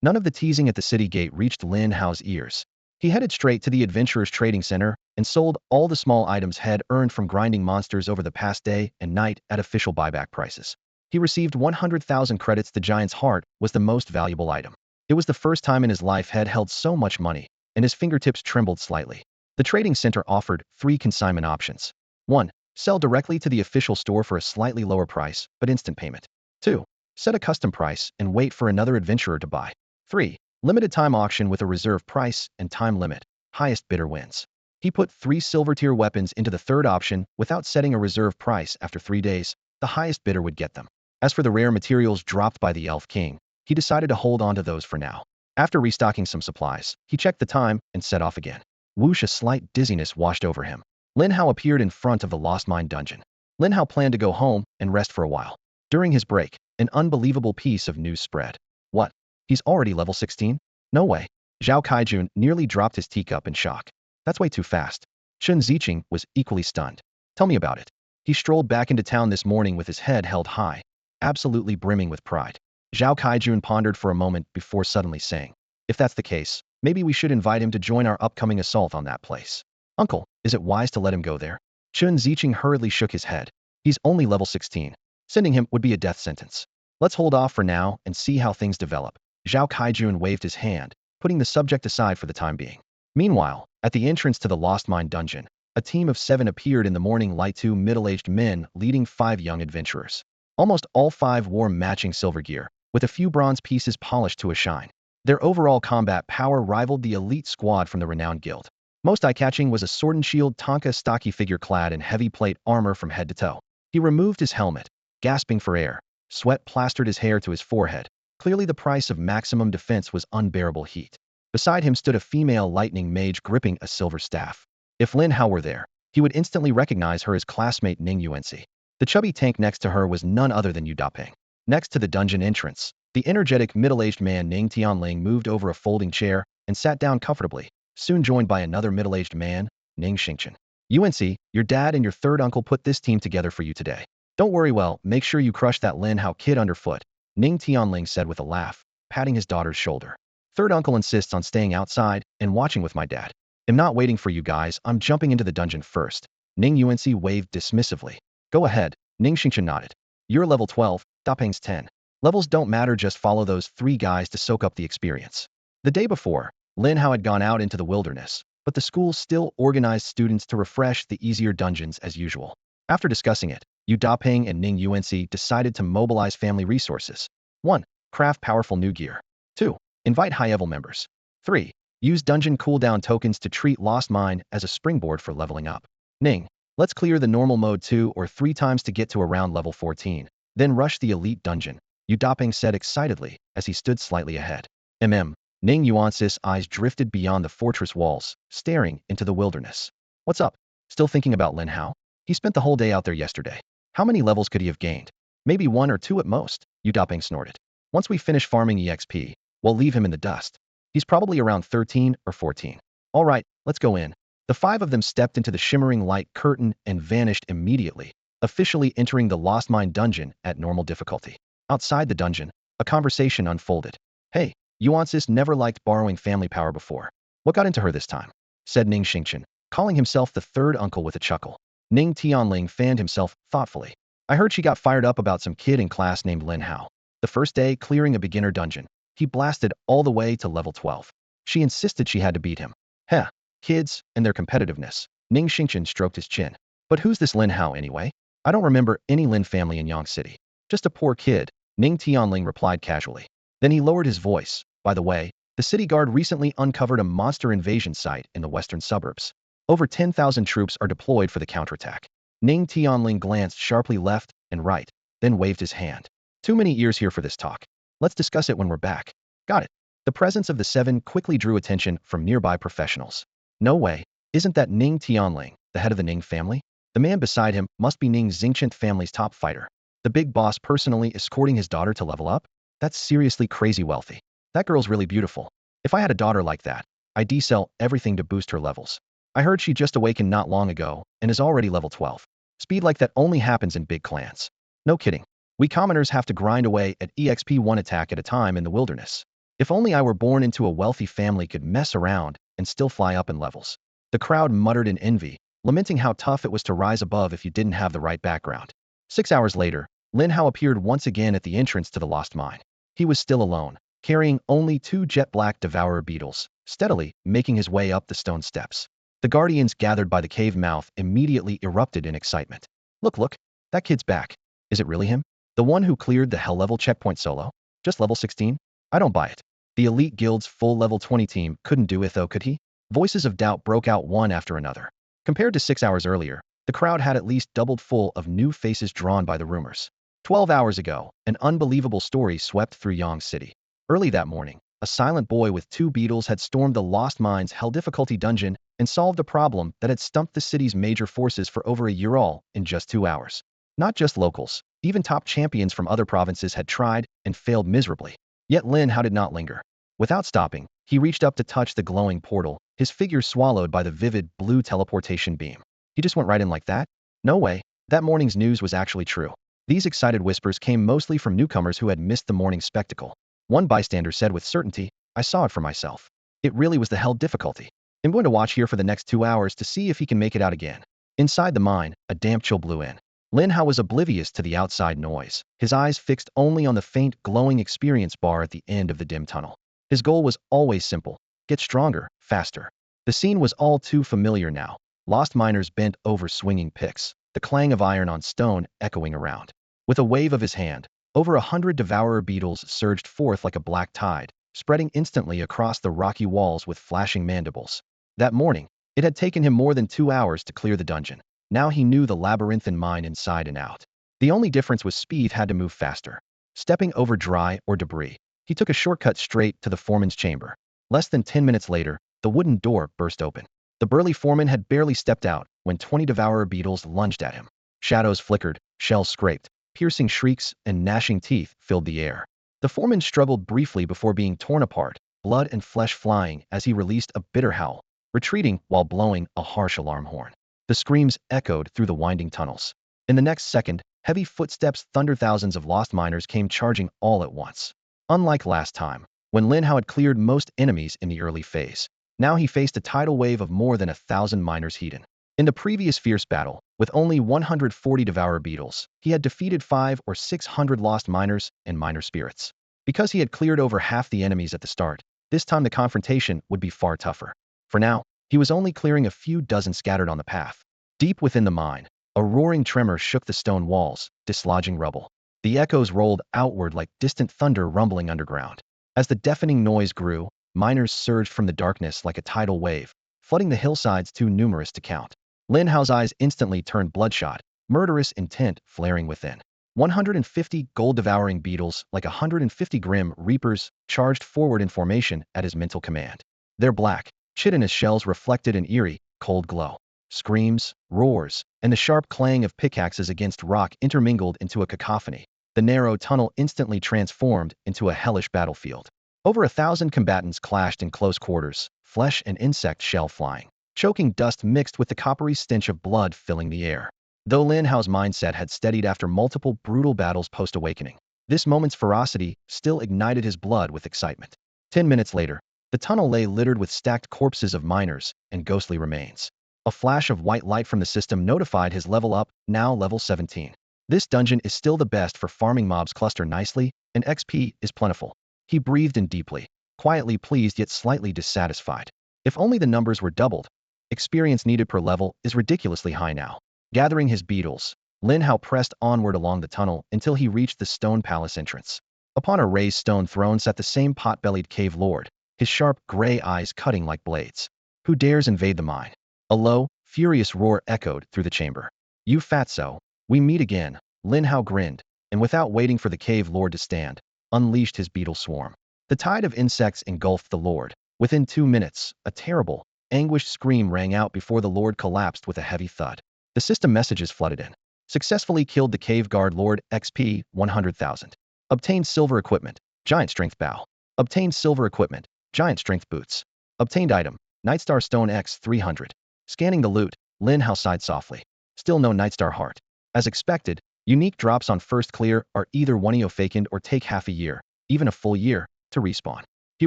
None of the teasing at the city gate reached Lin Hao's ears. He headed straight to the Adventurers Trading Center and sold all the small items had earned from grinding monsters over the past day and night at official buyback prices. He received 100,000 credits. The Giant's Heart was the most valuable item. It was the first time in his life had held so much money, and his fingertips trembled slightly. The trading center offered 3 consignment options. 1. Sell directly to the official store for a slightly lower price, but instant payment. 2. Set a custom price and wait for another adventurer to buy. 3. Limited time auction with a reserve price and time limit. Highest bidder wins. He put 3 silver tier weapons into the third option without setting a reserve price. After 3 days, the highest bidder would get them. As for the rare materials dropped by the Elf King, he decided to hold on to those for now. After restocking some supplies, he checked the time and set off again. Whoosh, a slight dizziness washed over him. Lin Hao appeared in front of the Lost Mine dungeon. Lin Hao planned to go home and rest for a while. During his break, an unbelievable piece of news spread. What? He's already level 16? No way. Zhao Kaijun nearly dropped his teacup in shock. That's way too fast. Chen Ziqing was equally stunned. Tell me about it. He strolled back into town this morning with his head held high, absolutely brimming with pride. Zhao Kaijun pondered for a moment before suddenly saying, "If that's the case, maybe we should invite him to join our upcoming assault on that place." "Uncle, is it wise to let him go there?" Chun Ziqing hurriedly shook his head. "He's only level 16. Sending him would be a death sentence. Let's hold off for now and see how things develop." Zhao Kaijun waved his hand, putting the subject aside for the time being. Meanwhile, at the entrance to the Lost Mine dungeon, a team of 7 appeared in the morning light, 2 middle-aged men leading 5 young adventurers. Almost all 5 wore matching silver gear, with a few bronze pieces polished to a shine. Their overall combat power rivaled the elite squad from the renowned guild. Most eye-catching was a sword and shield Tonka stocky figure clad in heavy plate armor from head to toe. He removed his helmet, gasping for air. Sweat plastered his hair to his forehead. Clearly the price of maximum defense was unbearable heat. Beside him stood a female lightning mage gripping a silver staff. If Lin Hao were there, he would instantly recognize her as classmate Ning Yuanci. The chubby tank next to her was none other than Yu Dapeng. Next to the dungeon entrance, the energetic middle-aged man Ning Tianling moved over a folding chair and sat down comfortably, soon joined by another middle-aged man, Ning Xingchen. "Yuanci, your dad and your third uncle put this team together for you today. Don't worry, well, make sure you crush that Lin Hao kid underfoot," Ning Tianling said with a laugh, patting his daughter's shoulder. "Third uncle insists on staying outside and watching with my dad. I'm not waiting for you guys, I'm jumping into the dungeon first." Ning Yuanci waved dismissively. "Go ahead," Ning Xingchen nodded. "You're level 12, Dapeng's 10. Levels don't matter, just follow those 3 guys to soak up the experience." The day before, Lin Hao had gone out into the wilderness, but the school still organized students to refresh the easier dungeons as usual. After discussing it, Yu Dapeng and Ning Yuanci decided to mobilize family resources. 1. Craft powerful new gear. 2. Invite high-level members. 3. Use dungeon cooldown tokens to treat Lost Mine as a springboard for leveling up. "Ning, let's clear the normal mode 2 or 3 times to get to around level 14, then rush the elite dungeon," Yu Dapeng said excitedly as he stood slightly ahead. Ning Yuanci's eyes drifted beyond the fortress walls, staring into the wilderness. "What's up? Still thinking about Lin Hao? He spent the whole day out there yesterday. How many levels could he have gained? Maybe 1 or 2 at most," Yu Dapeng snorted. "Once we finish farming EXP, we'll leave him in the dust. He's probably around 13 or 14. All right, let's go in." The 5 of them stepped into the shimmering light curtain and vanished immediately, officially entering the Lost Mine dungeon at normal difficulty. Outside the dungeon, a conversation unfolded. "Hey, Yuancis never liked borrowing family power before. What got into her this time?" said Ning Xingchen, calling himself the third uncle with a chuckle. Ning Tianling fanned himself thoughtfully. "I heard she got fired up about some kid in class named Lin Hao. The first day clearing a beginner dungeon, he blasted all the way to level 12. She insisted she had to beat him. Heh, kids and their competitiveness." Ning Xingchen stroked his chin. "But who's this Lin Hao anyway? I don't remember any Lin family in Yang City." "Just a poor kid," Ning Tianling replied casually. Then he lowered his voice. "By the way, the city guard recently uncovered a monster invasion site in the western suburbs. Over 10,000 troops are deployed for the counterattack." Ning Tianling glanced sharply left and right, then waved his hand. "Too many ears here for this talk. Let's discuss it when we're back." "Got it." The presence of the 7 quickly drew attention from nearby professionals. "No way. Isn't that Ning Tianling, the head of the Ning family? The man beside him must be Ning Xingchen family's top fighter. The big boss personally escorting his daughter to level up? That's seriously crazy wealthy. That girl's really beautiful. If I had a daughter like that, I'd desell everything to boost her levels. I heard she just awakened not long ago and is already level 12. Speed like that only happens in big clans. No kidding. We commoners have to grind away at EXP 1 attack at a time in the wilderness. If only I were born into a wealthy family could mess around and still fly up in levels." The crowd muttered in envy, lamenting how tough it was to rise above if you didn't have the right background. 6 hours later, Lin Hao appeared once again at the entrance to the Lost Mine. He was still alone, carrying only 2 jet-black devourer beetles, steadily making his way up the stone steps. The guardians gathered by the cave mouth immediately erupted in excitement. Look, that kid's back. Is it really him? The one who cleared the hell-level checkpoint solo? Just level 16? I don't buy it. The elite guild's full level 20 team couldn't do it though, could he?" Voices of doubt broke out one after another. Compared to 6 hours earlier, the crowd had at least doubled full of new faces drawn by the rumors. 12 hours ago, an unbelievable story swept through Yang City. Early that morning, a silent boy with 2 beetles had stormed the Lost Mine's Hell Difficulty dungeon and solved a problem that had stumped the city's major forces for over a year, all in just 2 hours. Not just locals, even top champions from other provinces had tried and failed miserably. Yet Lin Hao did not linger. Without stopping, he reached up to touch the glowing portal, his figure swallowed by the vivid blue teleportation beam. He just went right in like that? No way. That morning's news was actually true. These excited whispers came mostly from newcomers who had missed the morning's spectacle. One bystander said with certainty, "I saw it for myself. It really was the hell difficulty. I'm going to watch here for the next 2 hours to see if he can make it out again." Inside the mine, a damp chill blew in. Lin Hao was oblivious to the outside noise, his eyes fixed only on the faint, glowing experience bar at the end of the dim tunnel. His goal was always simple: get stronger, faster. The scene was all too familiar now. Lost miners bent over swinging picks, the clang of iron on stone echoing around. With a wave of his hand, over 100 devourer beetles surged forth like a black tide, spreading instantly across the rocky walls with flashing mandibles. That morning, it had taken him more than 2 hours to clear the dungeon. Now he knew the labyrinthine mine inside and out. The only difference was speed had to move faster. Stepping over dry or debris, he took a shortcut straight to the foreman's chamber. Less than 10 minutes later, the wooden door burst open. The burly foreman had barely stepped out when 20 devourer beetles lunged at him. Shadows flickered, shells scraped, piercing shrieks and gnashing teeth filled the air. The foreman struggled briefly before being torn apart, blood and flesh flying as he released a bitter howl, retreating while blowing a harsh alarm horn. The screams echoed through the winding tunnels. In the next second, heavy footsteps thundered. Thousands of lost miners came charging all at once. Unlike last time, when Lin Hao had cleared most enemies in the early phase, now he faced a tidal wave of more than 1,000 miners hidden. In the previous fierce battle, with only 140 devourer beetles, he had defeated 500 or 600 lost miners and miner spirits. Because he had cleared over half the enemies at the start, this time the confrontation would be far tougher. For now, he was only clearing a few dozen scattered on the path. Deep within the mine, a roaring tremor shook the stone walls, dislodging rubble. The echoes rolled outward like distant thunder rumbling underground. As the deafening noise grew, miners surged from the darkness like a tidal wave, flooding the hillsides too numerous to count. Lin Hao's eyes instantly turned bloodshot, murderous intent flaring within. 150 gold-devouring beetles, like 150 grim reapers, charged forward in formation at his mental command. Their black, chitinous shells reflected an eerie, cold glow. Screams, roars, and the sharp clang of pickaxes against rock intermingled into a cacophony. The narrow tunnel instantly transformed into a hellish battlefield. Over 1,000 combatants clashed in close quarters, flesh and insect shell flying. Choking dust mixed with the coppery stench of blood filling the air. Though Lin Hao's mindset had steadied after multiple brutal battles post-awakening, this moment's ferocity still ignited his blood with excitement. 10 minutes later, the tunnel lay littered with stacked corpses of miners and ghostly remains. A flash of white light from the system notified his level up, now level 17. This dungeon is still the best for farming mobs cluster nicely, and XP is plentiful. He breathed in deeply, quietly pleased yet slightly dissatisfied. If only the numbers were doubled. Experience needed per level is ridiculously high now. Gathering his beetles, Lin Hao pressed onward along the tunnel until he reached the stone palace entrance. Upon a raised stone throne sat the same pot-bellied cave lord, his sharp gray eyes cutting like blades. Who dares invade the mine? A low, furious roar echoed through the chamber. You fatso, we meet again. Lin Hao grinned, and without waiting for the cave lord to stand, unleashed his beetle swarm. The tide of insects engulfed the lord. Within 2 minutes, a terrible, anguished scream rang out before the lord collapsed with a heavy thud. The system messages flooded in. Successfully killed the cave guard lord, XP 100,000. Obtained silver equipment, giant strength bow. Obtained silver equipment, giant strength boots. Obtained item, Nightstar Stone X 300. Scanning the loot, Lin Hao sighed softly. Still no Nightstar heart. As expected, unique drops on first clear are either 1 vacant or take half a year, even a full year, to respawn. He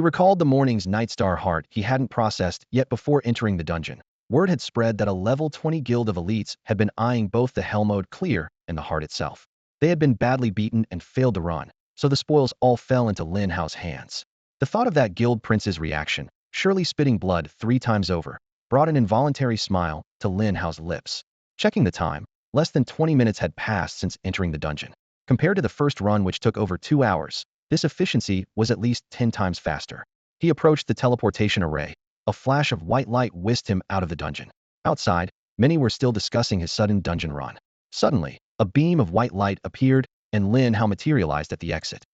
recalled the morning's Nightstar heart he hadn't processed yet before entering the dungeon. Word had spread that a level 20 guild of elites had been eyeing both the hell mode clear and the heart itself. They had been badly beaten and failed to run, so the spoils all fell into Lin Hao's hands. The thought of that guild prince's reaction, surely spitting blood 3 times over, brought an involuntary smile to Lin Hao's lips. Checking the time, less than 20 minutes had passed since entering the dungeon. Compared to the first run, which took over 2 hours, this efficiency was at least 10 times faster. He approached the teleportation array. A flash of white light whisked him out of the dungeon. Outside, many were still discussing his sudden dungeon run. Suddenly, a beam of white light appeared, and Lin Hao materialized at the exit.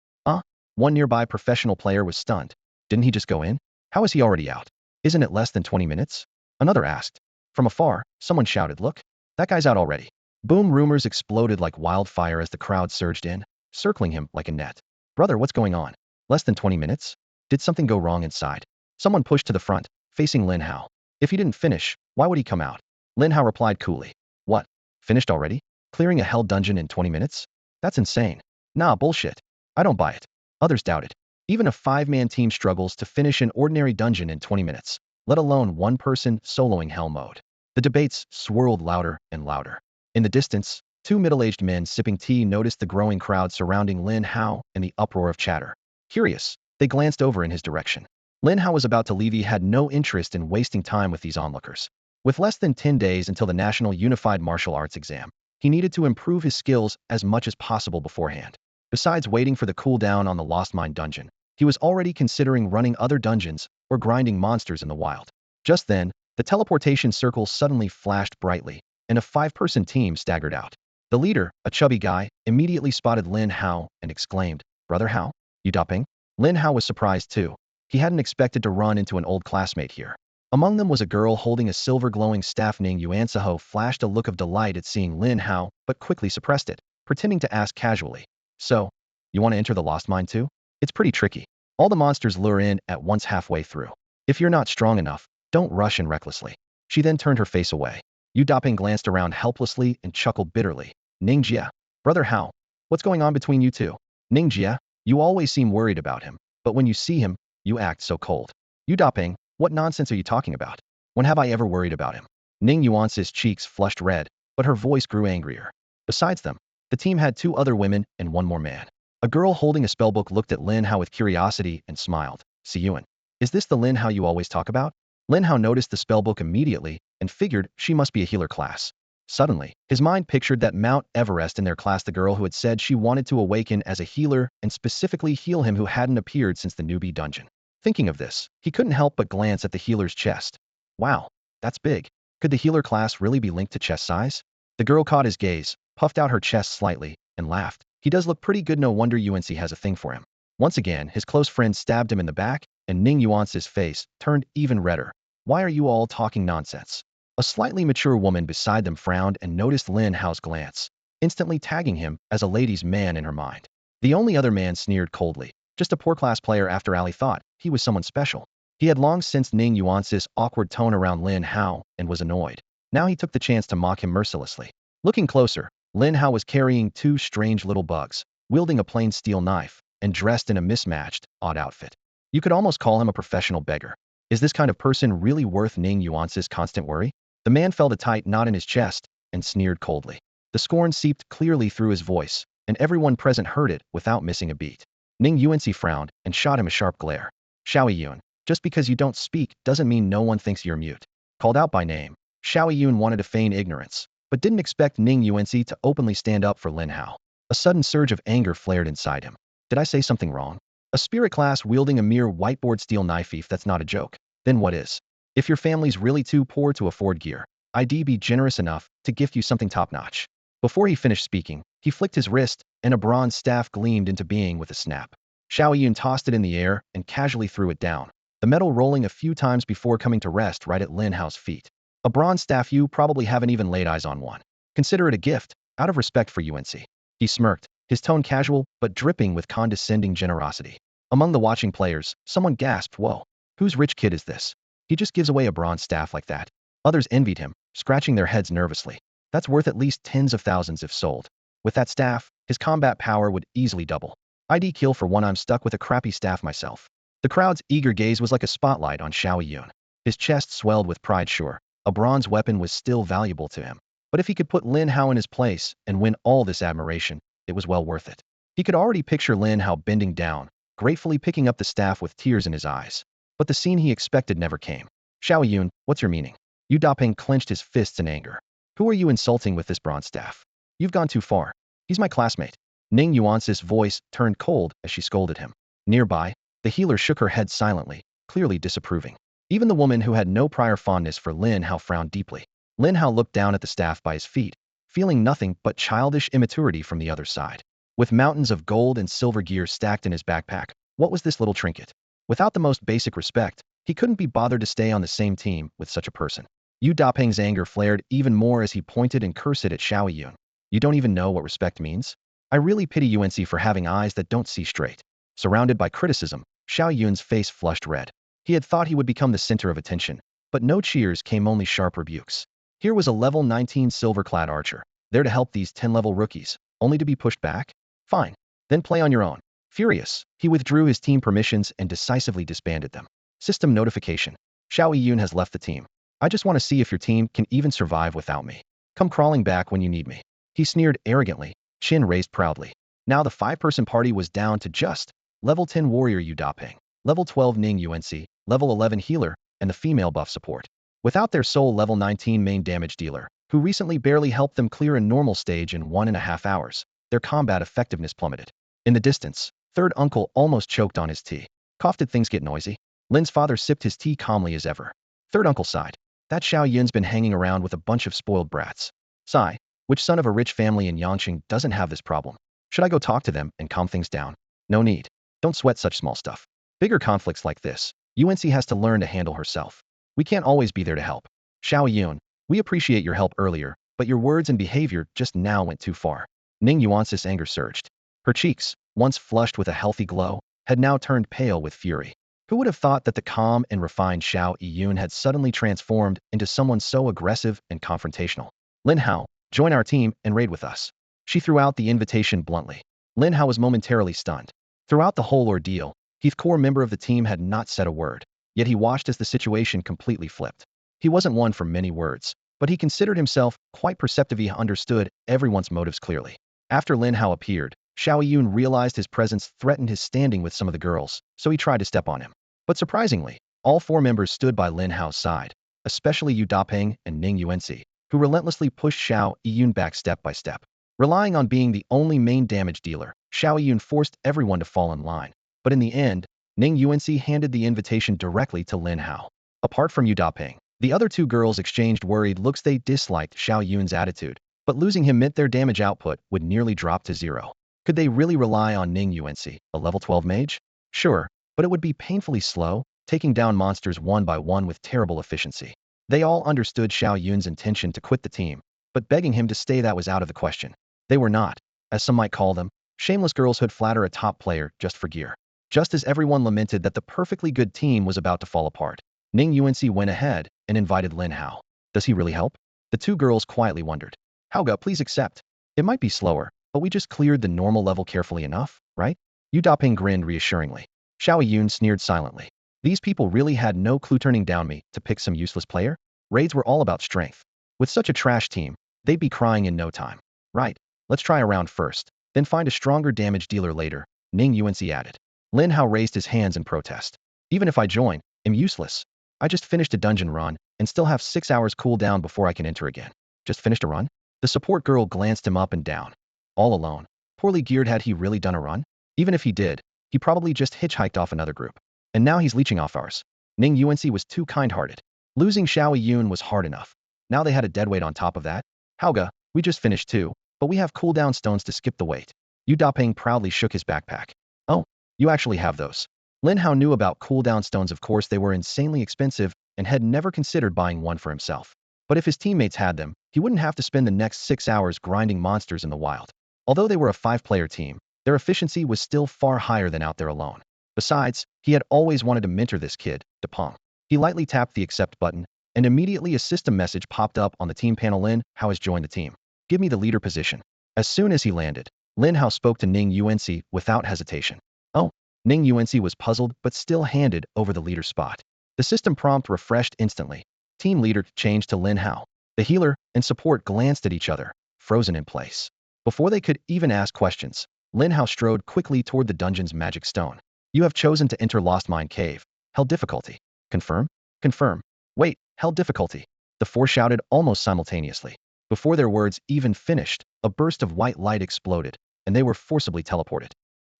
One nearby professional player was stunned. Didn't he just go in? How is he already out? Isn't it less than 20 minutes? Another asked. From afar, someone shouted, look, that guy's out already. Boom, rumors exploded like wildfire as the crowd surged in, circling him like a net. Brother, what's going on? Less than 20 minutes? Did something go wrong inside? Someone pushed to the front, facing Lin Hao. If he didn't finish, why would he come out? Lin Hao replied coolly. What? Finished already? Clearing a hell dungeon in 20 minutes? That's insane. Nah, bullshit. I don't buy it. Others doubt it. Even a 5-man team struggles to finish an ordinary dungeon in 20 minutes, let alone one person soloing hell mode. The debates swirled louder and louder. In the distance, two middle-aged men sipping tea noticed the growing crowd surrounding Lin Hao and the uproar of chatter. Curious, they glanced over in his direction. Lin Hao was about to leave. He had no interest in wasting time with these onlookers. With less than 10 days until the National Unified Martial Arts exam, he needed to improve his skills as much as possible beforehand. Besides waiting for the cooldown on the Lost Mine dungeon, he was already considering running other dungeons or grinding monsters in the wild. Just then, the teleportation circle suddenly flashed brightly, and a 5-person team staggered out. The leader, a chubby guy, immediately spotted Lin Hao and exclaimed, "Brother Hao, you doping?" Lin Hao was surprised too. He hadn't expected to run into an old classmate here. Among them was a girl holding a silver glowing staff. Ning Yuanseho flashed a look of delight at seeing Lin Hao, but quickly suppressed it, pretending to ask casually, "So, you want to enter the Lost Mine too? It's pretty tricky. All the monsters lure in at once halfway through. If you're not strong enough, don't rush in recklessly." She then turned her face away. Yu Daping glanced around helplessly and chuckled bitterly. "Ning Jia, brother Hao, what's going on between you two? Ning Jia, you always seem worried about him, but when you see him, you act so cold." "Yu Daping, what nonsense are you talking about? When have I ever worried about him?" Ning Yuan's cheeks flushed red, but her voice grew angrier. Besides them, the team had 2 other women and 1 more man. A girl holding a spellbook looked at Lin Hao with curiosity and smiled. "Si Yuan, is this the Lin Hao you always talk about?" Lin Hao noticed the spellbook immediately and figured she must be a healer class. Suddenly, his mind pictured that Mount Everest in their class, the girl who had said she wanted to awaken as a healer and specifically heal him who hadn't appeared since the newbie dungeon. Thinking of this, he couldn't help but glance at the healer's chest. Wow, that's big. Could the healer class really be linked to chest size? The girl caught his gaze, puffed out her chest slightly, and laughed. "He does look pretty good. No wonder UNC has a thing for him." Once again, his close friend stabbed him in the back, and Ning Yuan's face turned even redder. "Why are you all talking nonsense?" A slightly mature woman beside them frowned and noticed Lin Hao's glance, instantly tagging him as a ladies' man in her mind. The only other man sneered coldly. Just a poor class player after Ali thought he was someone special. He had long sensed Ning Yuan's awkward tone around Lin Hao and was annoyed. Now he took the chance to mock him mercilessly. Looking closer, Lin Hao was carrying 2 strange little bugs, wielding a plain steel knife, and dressed in a mismatched, odd outfit. You could almost call him a professional beggar. Is this kind of person really worth Ning Yuan's constant worry? The man felt a tight knot in his chest and sneered coldly. The scorn seeped clearly through his voice, and everyone present heard it without missing a beat. Ning Yuanzi frowned and shot him a sharp glare. "Xiao Yun, just because you don't speak doesn't mean no one thinks you're mute." Called out by name, Xiao Yun wanted to feign ignorance, but didn't expect Ning Yuanzi to openly stand up for Lin Hao. A sudden surge of anger flared inside him. Did I say something wrong? A spirit class wielding a mere whiteboard steel knife, if that's not a joke, then what is? If your family's really too poor to afford gear, I'd be generous enough to gift you something top-notch. Before he finished speaking, he flicked his wrist, and a bronze staff gleamed into being with a snap. Xiao Yun tossed it in the air and casually threw it down, the metal rolling a few times before coming to rest right at Lin Hao's feet. "A bronze staff? You probably haven't even laid eyes on one. Consider it a gift, out of respect for UNC." He smirked, his tone casual but dripping with condescending generosity. Among the watching players, someone gasped, "Whoa, whose rich kid is this? He just gives away a bronze staff like that?" Others envied him, scratching their heads nervously. "That's worth at least tens of thousands if sold. With that staff, his combat power would easily double. I'd kill for one. I'm stuck with a crappy staff myself." The crowd's eager gaze was like a spotlight on Xiao Yun. His chest swelled with pride. Sure, a bronze weapon was still valuable to him, but if he could put Lin Hao in his place and win all this admiration, it was well worth it. He could already picture Lin Hao bending down, gratefully picking up the staff with tears in his eyes. But the scene he expected never came. "Xiao Yun, what's your meaning?" Yu Daping clenched his fists in anger. "Who are you insulting with this bronze staff? You've gone too far. He's my classmate." Ning Yuan's voice turned cold as she scolded him. Nearby, the healer shook her head silently, clearly disapproving. Even the woman who had no prior fondness for Lin Hao frowned deeply. Lin Hao looked down at the staff by his feet, feeling nothing but childish immaturity from the other side. With mountains of gold and silver gear stacked in his backpack, what was this little trinket? Without the most basic respect, he couldn't be bothered to stay on the same team with such a person. Yu Daping's anger flared even more as he pointed and cursed at Xiao Yun. "You don't even know what respect means? I really pity UNC for having eyes that don't see straight." Surrounded by criticism, Xiao Yun's face flushed red. He had thought he would become the center of attention, but no cheers came, only sharp rebukes. Here was a level 19 silver-clad archer, There to help these 10-level rookies, only to be pushed back? Fine. Then play on your own. Furious, he withdrew his team permissions and decisively disbanded them. System notification. Xiao Yun has left the team. I just want to see if your team can even survive without me. Come crawling back when you need me. He sneered arrogantly, chin raised proudly. Now the 5-person party was down to just level 10 warrior Yu Daping, level 12 Ning UNC, level 11 healer, and the female buff support. Without their sole level 19 main damage dealer, who recently barely helped them clear a normal stage in 1.5 hours, their combat effectiveness plummeted. In the distance, third uncle almost choked on his tea. Cough, did things get noisy? Lin's father sipped his tea calmly as ever. Third uncle sighed. That Xiao Yun's been hanging around with a bunch of spoiled brats. Sigh. Which son of a rich family in Yangqing doesn't have this problem? Should I go talk to them and calm things down? No need. Don't sweat such small stuff. Bigger conflicts like this, UNC has to learn to handle herself. We can't always be there to help. Xiao Yun, we appreciate your help earlier, but your words and behavior just now went too far. Ning Yuan's anger surged. Her cheeks, once flushed with a healthy glow, had now turned pale with fury. Who would have thought that the calm and refined Xiao Yun had suddenly transformed into someone so aggressive and confrontational? Lin Hao, join our team and raid with us. She threw out the invitation bluntly. Lin Hao was momentarily stunned. Throughout the whole ordeal, Heath, core member of the team, had not said a word, yet he watched as the situation completely flipped. He wasn't one for many words, but he considered himself quite perceptive. He understood everyone's motives clearly. After Lin Hao appeared, Xiao Yun realized his presence threatened his standing with some of the girls, so he tried to step on him. But surprisingly, all 4 members stood by Lin Hao's side, especially Yu Daping and Ning UNC, who relentlessly pushed Xiao Yun back step by step. Relying on being the only main damage dealer, Xiao Yun forced everyone to fall in line. But in the end, Ning UNC handed the invitation directly to Lin Hao. Apart from Yu Daping, the other 2 girls exchanged worried looks. They disliked Xiao Yun's attitude, but losing him meant their damage output would nearly drop to 0. Could they really rely on Ning UNC, a level 12 mage? Sure, but it would be painfully slow, taking down monsters one by one with terrible efficiency. They all understood Xiao Yun's intention to quit the team, but begging him to stay, that was out of the question. They were not, as some might call them, shameless girls who'd flatter a top player just for gear. Just as everyone lamented that the perfectly good team was about to fall apart, Ning UNC went ahead and invited Lin Hao. Does he really help? The 2 girls quietly wondered. Haoga, please accept. It might be slower, but we just cleared the normal level carefully enough, right? Yu Daping grinned reassuringly. Xiao Yun sneered silently. These people really had no clue, turning down me to pick some useless player? Raids were all about strength. With such a trash team, they'd be crying in no time. Right, let's try a round first, then find a stronger damage dealer later, Ning UNC added. Lin Hao raised his hands in protest. Even if I join, I'm useless. I just finished a dungeon run and still have 6 hours cooldown before I can enter again. Just finished a run? The support girl glanced him up and down. All alone. Poorly geared. Had he really done a run? Even if he did, he probably just hitchhiked off another group. And now he's leeching off ours. Ning UNC was too kind-hearted. Losing Xiao Yun was hard enough. Now they had a deadweight on top of that. Haoga, we just finished too, but we have cooldown stones to skip the wait. Yu Daping proudly shook his backpack. Oh, you actually have those. Lin Hao knew about cooldown stones. Of course, they were insanely expensive and had never considered buying one for himself. But if his teammates had them, he wouldn't have to spend the next 6 hours grinding monsters in the wild. Although they were a 5-player team, their efficiency was still far higher than out there alone. Besides, he had always wanted to mentor this kid, Dapeng. He lightly tapped the accept button, and immediately a system message popped up on the team panel. Lin Hao has joined the team. Give me the leader position. As soon as he landed, Lin Hao spoke to Ning UNC without hesitation. Oh, Ning UNC was puzzled but still handed over the leader spot. The system prompt refreshed instantly. Team leader changed to Lin Hao. The healer and support glanced at each other, frozen in place. Before they could even ask questions, Lin Hao strode quickly toward the dungeon's magic stone. You have chosen to enter Lost Mine Cave. Hell difficulty. Confirm? Confirm. Wait, hell difficulty. The 4 shouted almost simultaneously. Before their words even finished, a burst of white light exploded, and they were forcibly teleported.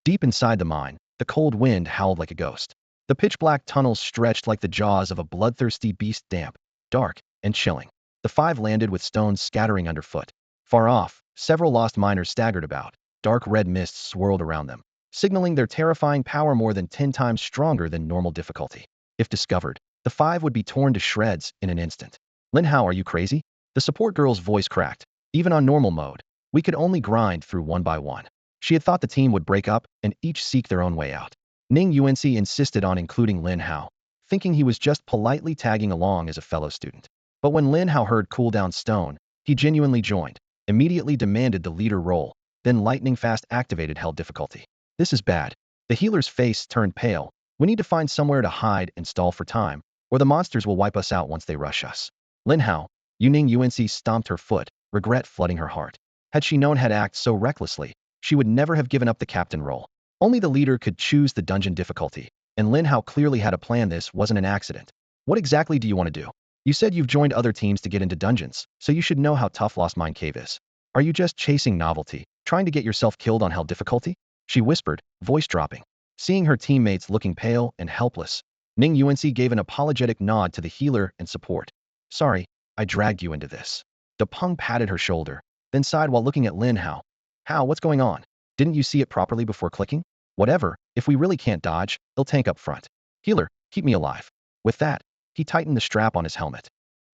Deep inside the mine, the cold wind howled like a ghost. The pitch-black tunnels stretched like the jaws of a bloodthirsty beast, damp, dark, and chilling. The 5 landed with stones scattering underfoot. Far off, several lost miners staggered about. Dark red mists swirled around them, signaling their terrifying power more than 10 times stronger than normal difficulty. If discovered, the 5 would be torn to shreds in an instant. Lin Hao, are you crazy? The support girl's voice cracked. Even on normal mode, we could only grind through one by one. She had thought the team would break up and each seek their own way out. Ning UNC insisted on including Lin Hao, thinking he was just politely tagging along as a fellow student. But when Lin Hao heard cooldown stone, he genuinely joined. immediately demanded the leader role, then lightning fast activated hell difficulty. This is bad. The healer's face turned pale. We need to find somewhere to hide and stall for time, or the monsters will wipe us out once they rush us. Lin Hao, Yuning UNC stomped her foot, regret flooding her heart. Had she known how to act so recklessly, she would never have given up the captain role. Only the leader could choose the dungeon difficulty, and Lin Hao clearly had a plan. This wasn't an accident. What exactly do you want to do? You said you've joined other teams to get into dungeons, so you should know how tough Lost Mine Cave is. Are you just chasing novelty, trying to get yourself killed on hell difficulty? She whispered, voice dropping. Seeing her teammates looking pale and helpless, Ning UNC gave an apologetic nod to the healer and support. Sorry, I dragged you into this. De Peng patted her shoulder, then sighed while looking at Lin Hao. How, what's going on? Didn't you see it properly before clicking? Whatever, if we really can't dodge, they'll tank up front. Healer, keep me alive. With that, he tightened the strap on his helmet.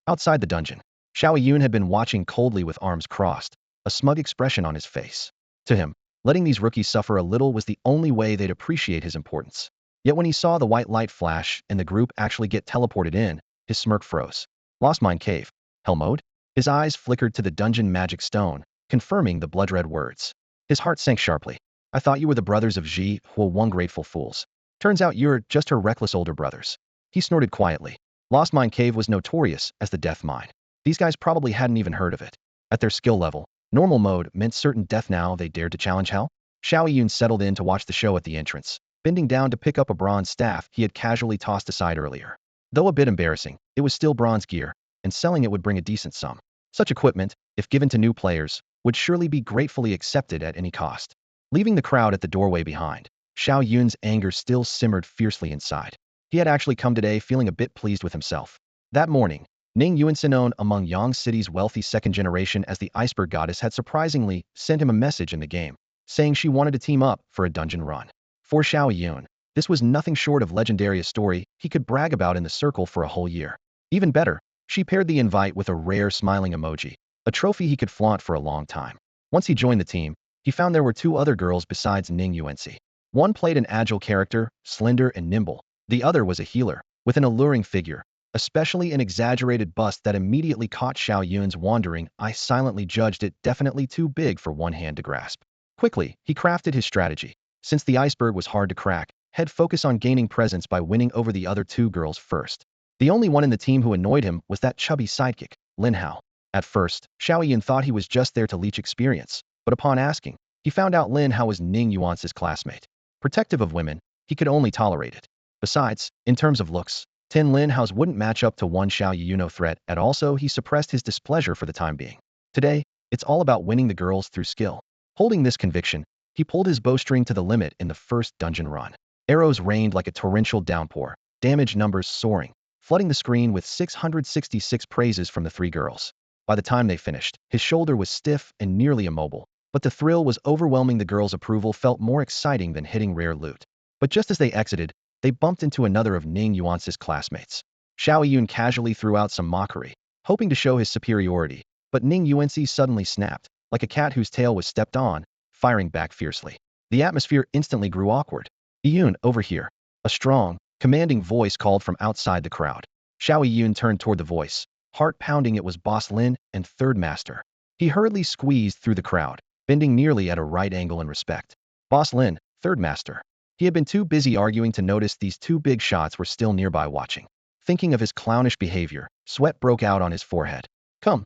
Outside the dungeon, Xiao Yun had been watching coldly with arms crossed, a smug expression on his face. To him, letting these rookies suffer a little was the only way they'd appreciate his importance. Yet when he saw the white light flash and the group actually get teleported in, his smirk froze. Lost Mine Cave. Hell mode? His eyes flickered to the dungeon magic stone, confirming the blood-red words. His heart sank sharply. I thought you were the brothers of Ji, one grateful fools. Turns out you're just her reckless older brothers. He snorted quietly. Lost Mine Cave was notorious as the death mine. These guys probably hadn't even heard of it. At their skill level, normal mode meant certain death. Now they dared to challenge hell? Xiao Yun settled in to watch the show at the entrance, bending down to pick up a bronze staff he had casually tossed aside earlier. Though a bit embarrassing, it was still bronze gear, and selling it would bring a decent sum. Such equipment, if given to new players, would surely be gratefully accepted at any cost. Leaving the crowd at the doorway behind, Xiao Yun's anger still simmered fiercely inside. He had actually come today feeling a bit pleased with himself. That morning, Ning Yuansi, known among Yang City's wealthy second generation as the Iceberg Goddess, had surprisingly sent him a message in the game, saying she wanted to team up for a dungeon run. For Xiao Yun, this was nothing short of legendary, a story he could brag about in the circle for a whole year. Even better, she paired the invite with a rare smiling emoji, a trophy he could flaunt for a long time. Once he joined the team, he found there were two other girls besides Ning Yuansi. One played an agile character, slender and nimble. The other was a healer, with an alluring figure, especially an exaggerated bust that immediately caught Xiao Yun's wandering eye. Silently judged it definitely too big for one hand to grasp. Quickly, he crafted his strategy. Since the iceberg was hard to crack, he'd focus on gaining presence by winning over the other two girls first. The only one in the team who annoyed him was that chubby sidekick, Lin Hao. At first, Xiao Yun thought he was just there to leech experience, but upon asking, he found out Lin Hao was Ning Yuan's classmate. Protective of women, he could only tolerate it. Besides, in terms of looks, Tin Lin Hao's wouldn't match up to one Xiao Yu. No threat at all, so he suppressed his displeasure for the time being. Today, it's all about winning the girls through skill. Holding this conviction, he pulled his bowstring to the limit in the first dungeon run. Arrows rained like a torrential downpour, damage numbers soaring, flooding the screen with 666 praises from the three girls. By the time they finished, his shoulder was stiff and nearly immobile, but the thrill was overwhelming. The girls' approval felt more exciting than hitting rare loot. But just as they exited, they bumped into another of Ning Yuan's classmates. Xiao Yun casually threw out some mockery, hoping to show his superiority, but Ning Yuanci suddenly snapped, like a cat whose tail was stepped on, firing back fiercely. The atmosphere instantly grew awkward. Yun, over here. A strong, commanding voice called from outside the crowd. Xiao Yun turned toward the voice, heart pounding. It was Boss Lin and Third Master. He hurriedly squeezed through the crowd, bending nearly at a right angle in respect. Boss Lin, Third Master. He had been too busy arguing to notice these two big shots were still nearby watching. Thinking of his clownish behavior, sweat broke out on his forehead. Come,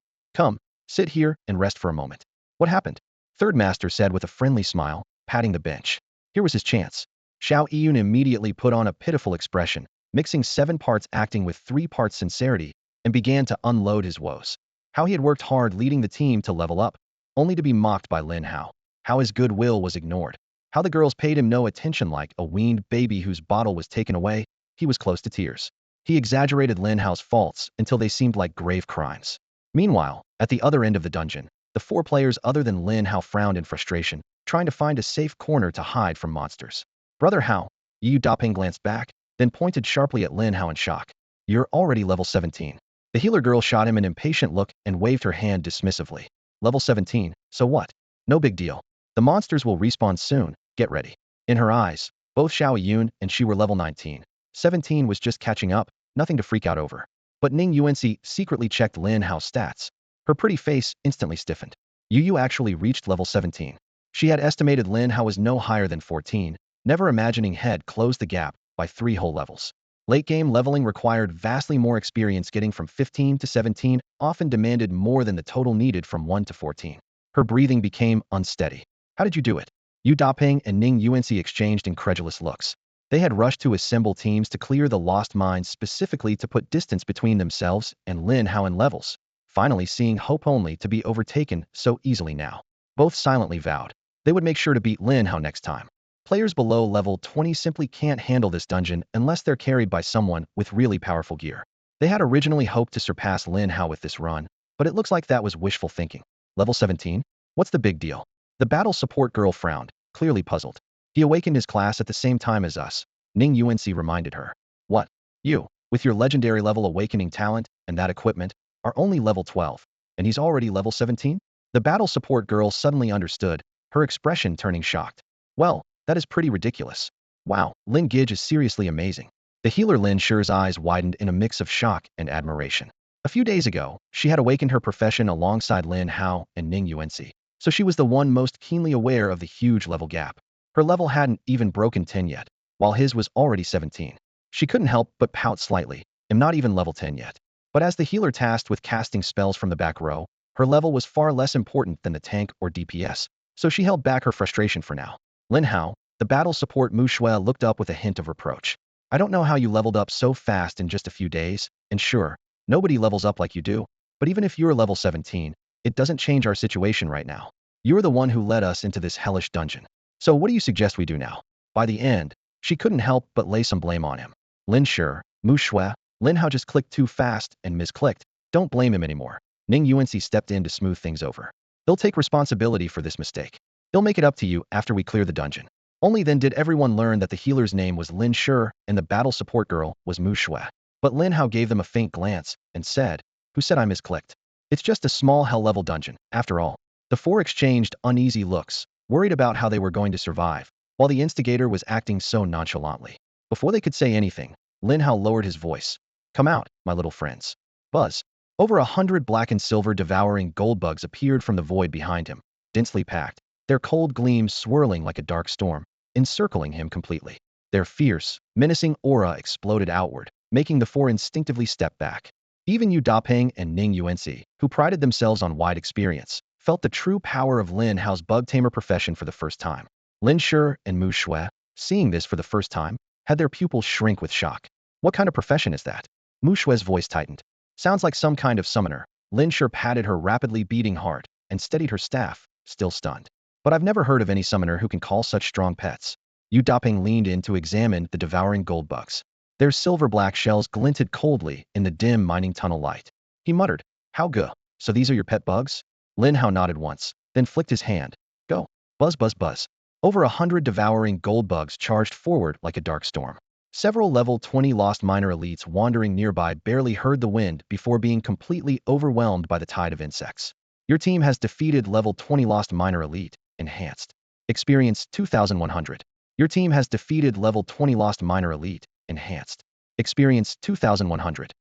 sit here and rest for a moment. What happened? Third Master said with a friendly smile, patting the bench. Here was his chance. Xiao Yun immediately put on a pitiful expression, mixing 7 parts acting with 3 parts sincerity, and began to unload his woes. How he had worked hard leading the team to level up, only to be mocked by Lin Hao. How his goodwill was ignored. How the girls paid him no attention like a weaned baby whose bottle was taken away. He was close to tears. He exaggerated Lin Hao's faults until they seemed like grave crimes. Meanwhile, at the other end of the dungeon, the 4 players other than Lin Hao frowned in frustration, trying to find a safe corner to hide from monsters. Brother Hao, Yu Daping glanced back, then pointed sharply at Lin Hao in shock. You're already level 17. The healer girl shot him an impatient look and waved her hand dismissively. Level 17, so what? No big deal. The monsters will respawn soon, get ready. In her eyes, both Xiao Yun and she were level 19. 17 was just catching up, nothing to freak out over. But Ning Yuanci secretly checked Lin Hao's stats. Her pretty face instantly stiffened. Yu actually reached level 17. She had estimated Lin Hao was no higher than 14, never imagining Head closed the gap by 3 whole levels. Late-game leveling required vastly more experience. Getting from 15 to 17 often demanded more than the total needed from 1 to 14. Her breathing became unsteady. How did you do it? Yu Daping and Ning Yuanci exchanged incredulous looks. They had rushed to assemble teams to clear the lost mines specifically to put distance between themselves and Lin Hao in levels, finally seeing hope only to be overtaken so easily now. Both silently vowed they would make sure to beat Lin Hao next time. Players below level 20 simply can't handle this dungeon unless they're carried by someone with really powerful gear. They had originally hoped to surpass Lin Hao with this run, but it looks like that was wishful thinking. Level 17? What's the big deal? The battle support girl frowned, clearly puzzled. He awakened his class at the same time as us, Ning Yuanci reminded her. What? You, with your legendary level awakening talent and that equipment, are only level 12, and he's already level 17? The battle support girl suddenly understood, her expression turning shocked. Well, that is pretty ridiculous. Wow, Lin Gage is seriously amazing. The healer Lin Shi's eyes widened in a mix of shock and admiration. A few days ago, she had awakened her profession alongside Lin Hao and Ning Yuanci, so she was the one most keenly aware of the huge level gap. Her level hadn't even broken 10 yet, while his was already 17. She couldn't help but pout slightly. I'm not even level 10 yet. But as the healer tasked with casting spells from the back row, her level was far less important than the tank or DPS, so she held back her frustration for now. Lin Hao, the battle support Mu Shui, looked up with a hint of reproach. I don't know how you leveled up so fast in just a few days, and sure, nobody levels up like you do, but even if you're level 17, it doesn't change our situation right now. You're the one who led us into this hellish dungeon. So what do you suggest we do now? By the end, she couldn't help but lay some blame on him. Lin Shi, Mu Shui, Lin Hao just clicked too fast and misclicked. Don't blame him anymore. Ning Yuanci stepped in to smooth things over. He'll take responsibility for this mistake. He'll make it up to you after we clear the dungeon. Only then did everyone learn that the healer's name was Lin Shi and the battle support girl was Mu Shui. But Lin Hao gave them a faint glance and said, "Who said I misclicked? It's just a small hell-level dungeon, after all." The four exchanged uneasy looks, worried about how they were going to survive, while the instigator was acting so nonchalantly. Before they could say anything, Lin Hao lowered his voice. "Come out, my little friends." Buzz. Over 100 black and silver devouring gold bugs appeared from the void behind him, densely packed, their cold gleams swirling like a dark storm, encircling him completely. Their fierce, menacing aura exploded outward, making the four instinctively step back. Even Yu Daping and Ning Yuanci, who prided themselves on wide experience, felt the true power of Lin Hao's bug tamer profession for the first time. Lin Shi and Mu Shui, seeing this for the first time, had their pupils shrink with shock. What kind of profession is that? Mu Shui's voice tightened. Sounds like some kind of summoner. Lin Shi patted her rapidly beating heart and steadied her staff, still stunned. But I've never heard of any summoner who can call such strong pets. Yu Daping leaned in to examine the devouring gold bugs. Their silver-black shells glinted coldly in the dim mining tunnel light. He muttered, "How good. So these are your pet bugs?" Lin Hao nodded once, then flicked his hand. "Go." Buzz, buzz, buzz. Over 100 devouring gold bugs charged forward like a dark storm. Several level 20 lost miner elites wandering nearby barely heard the wind before being completely overwhelmed by the tide of insects. Your team has defeated level 20 lost miner elite, enhanced. Experience 2,100. Your team has defeated level 20 lost miner elite, enhanced. Experience 2,100.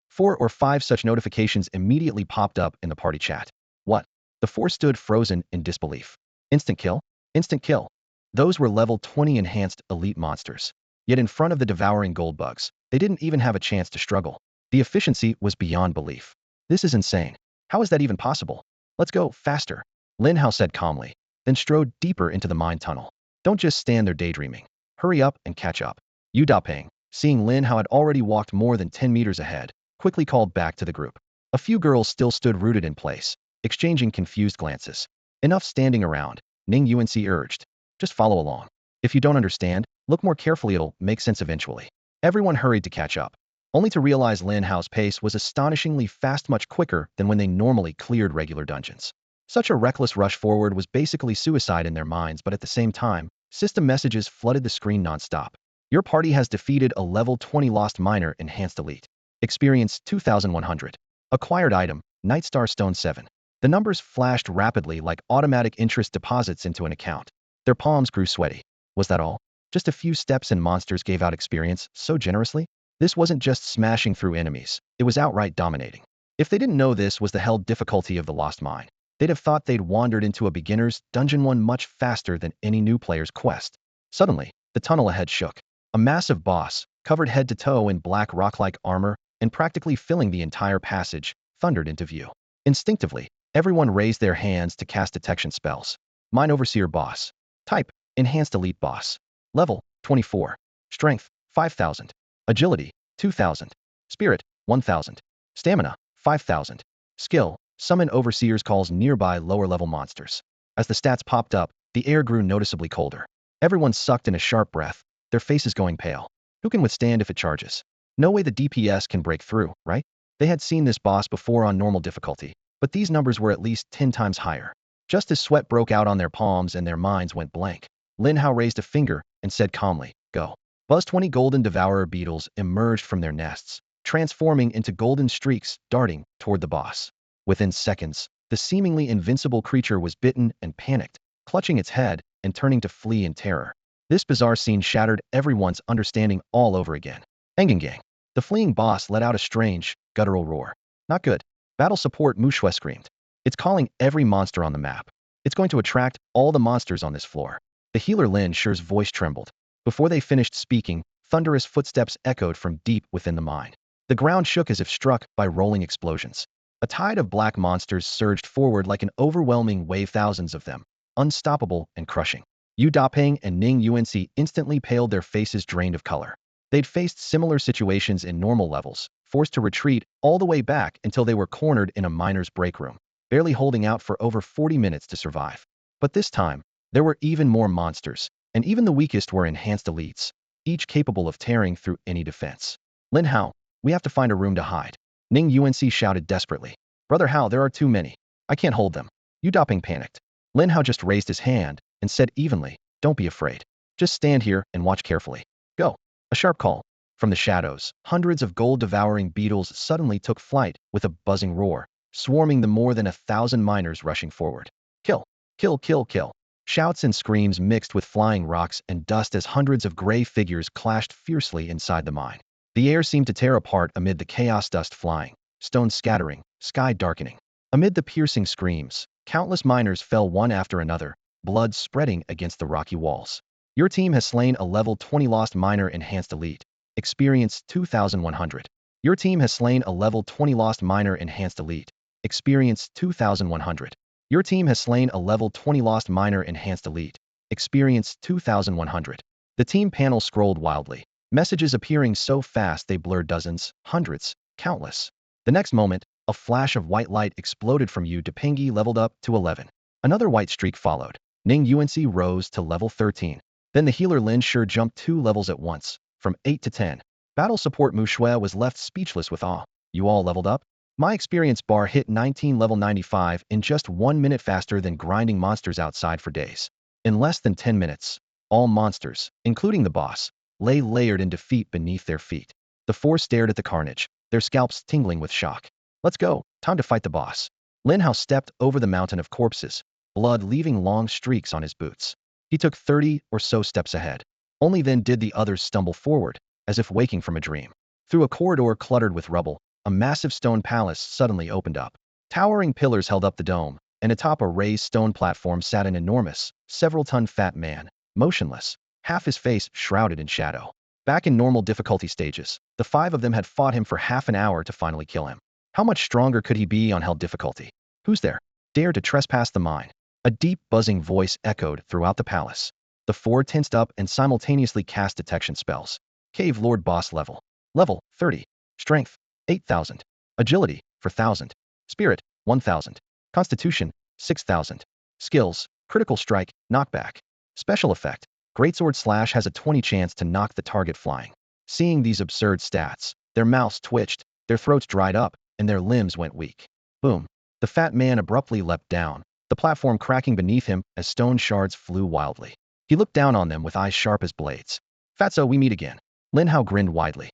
4 or 5 such notifications immediately popped up in the party chat. What? The four stood frozen in disbelief. Instant kill? Instant kill. Those were level 20 enhanced elite monsters. Yet in front of the devouring gold bugs, they didn't even have a chance to struggle. The efficiency was beyond belief. This is insane. How is that even possible? Let's go, faster. Lin Hao said calmly, then strode deeper into the mine tunnel. Don't just stand there daydreaming. Hurry up and catch up. Yu Daping, seeing Lin Hao had already walked more than 10 meters ahead, quickly called back to the group. A few girls still stood rooted in place, exchanging confused glances. Enough standing around, Ning Yuanci urged. Just follow along. If you don't understand, look more carefully, it'll make sense eventually. Everyone hurried to catch up, only to realize Lin Hao's pace was astonishingly fast, much quicker than when they normally cleared regular dungeons. Such a reckless rush forward was basically suicide in their minds, but at the same time, system messages flooded the screen non-stop. Your party has defeated a level 20 lost miner enhanced elite. Experience 2,100. Acquired item, Nightstar Stone 7. The numbers flashed rapidly like automatic interest deposits into an account. Their palms grew sweaty. Was that all? Just a few steps and monsters gave out experience so generously? This wasn't just smashing through enemies, it was outright dominating. If they didn't know this was the hell difficulty of the lost mine, They'd have thought they'd wandered into a beginner's dungeon one much faster than any new player's quest. Suddenly, the tunnel ahead shook. A massive boss, covered head to toe in black rock-like armor and practically filling the entire passage, thundered into view. Instinctively, everyone raised their hands to cast detection spells. Mine Overseer Boss. Type: Enhanced Elite Boss. Level: 24. Strength: 5,000. Agility: 2,000. Spirit: 1,000. Stamina: 5,000. Skill: Summon Overseer's calls nearby lower-level monsters. As the stats popped up, the air grew noticeably colder. Everyone sucked in a sharp breath, their faces going pale. Who can withstand if it charges? No way the DPS can break through, right? They had seen this boss before on normal difficulty, but these numbers were at least 10 times higher. Just as sweat broke out on their palms and their minds went blank, Lin Hao raised a finger and said calmly, "Go." Buzz 20 golden devourer beetles emerged from their nests, transforming into golden streaks, darting toward the boss. Within seconds, the seemingly invincible creature was bitten and panicked, clutching its head and turning to flee in terror. This bizarre scene shattered everyone's understanding all over again. Engengang. The fleeing boss let out a strange, guttural roar. Not good. Battle support Mushue screamed. It's calling every monster on the map. It's going to attract all the monsters on this floor. The healer Lin Shi's voice trembled. Before they finished speaking, thunderous footsteps echoed from deep within the mine. The ground shook as if struck by rolling explosions. A tide of black monsters surged forward like an overwhelming wave, thousands of them, unstoppable and crushing. Yu Dapeng and Ning Yuanci instantly paled, their faces drained of color. They'd faced similar situations in normal levels, forced to retreat all the way back until they were cornered in a miner's break room, barely holding out for over 40 minutes to survive. But this time, there were even more monsters, and even the weakest were enhanced elites, each capable of tearing through any defense. Lin Hao, we have to find a room to hide. Ning Yuanci shouted desperately. Brother Hao, there are too many. I can't hold them. Yu Dapeng panicked. Lin Hao just raised his hand and said evenly, don't be afraid. Just stand here and watch carefully. Go. A sharp call. From the shadows, hundreds of gold-devouring beetles suddenly took flight with a buzzing roar, swarming the more than 1,000 miners rushing forward. Kill. Kill, kill, kill. Shouts and screams mixed with flying rocks and dust as hundreds of gray figures clashed fiercely inside the mine. The air seemed to tear apart amid the chaos, dust flying, stones scattering, sky darkening. Amid the piercing screams, countless miners fell one after another, blood spreading against the rocky walls. Your team has slain a level 20 lost miner enhanced elite. Experience 2,100. Your team has slain a level 20 lost miner enhanced elite. Experience 2,100. Your team has slain a level 20 lost miner enhanced elite. Experience 2,100. The team panel scrolled wildly, messages appearing so fast they blurred dozens, hundreds, countless. The next moment, a flash of white light exploded from Yu Dapeng, leveled up to 11. Another white streak followed. Ning Yuanci rose to level 13. Then the healer Lin Shi jumped 2 levels at once, from 8 to 10. Battle support Mushue was left speechless with awe. You all leveled up? My experience bar hit 19, level 95 in just 1 minute, faster than grinding monsters outside for days. In less than 10 minutes, all monsters, including the boss, lay layered in defeat beneath their feet. The four stared at the carnage, their scalps tingling with shock. Let's go, time to fight the boss. Lin Hao stepped over the mountain of corpses, blood leaving long streaks on his boots. He took 30 or so steps ahead. Only then did the others stumble forward, as if waking from a dream. Through a corridor cluttered with rubble, a massive stone palace suddenly opened up. Towering pillars held up the dome, and atop a raised stone platform sat an enormous, several-ton fat man, motionless, half his face shrouded in shadow. Back in normal difficulty stages, the 5 of them had fought him for half an hour to finally kill him. How much stronger could he be on hell difficulty? Who's there? Dare to trespass the mine? A deep, buzzing voice echoed throughout the palace. The 4 tensed up and simultaneously cast detection spells. Cave Lord Boss level. Level 30. Strength 8,000. Agility 4,000. Spirit 1,000. Constitution 6,000. Skills: Critical Strike, Knockback. Special effect: Greatsword Slash has a 20 chance to knock the target flying. Seeing these absurd stats, their mouths twitched, their throats dried up, and their limbs went weak. Boom. The fat man abruptly leapt down, the platform cracking beneath him as stone shards flew wildly. He looked down on them with eyes sharp as blades. Fatso, we meet again. Lin Hao grinned widely.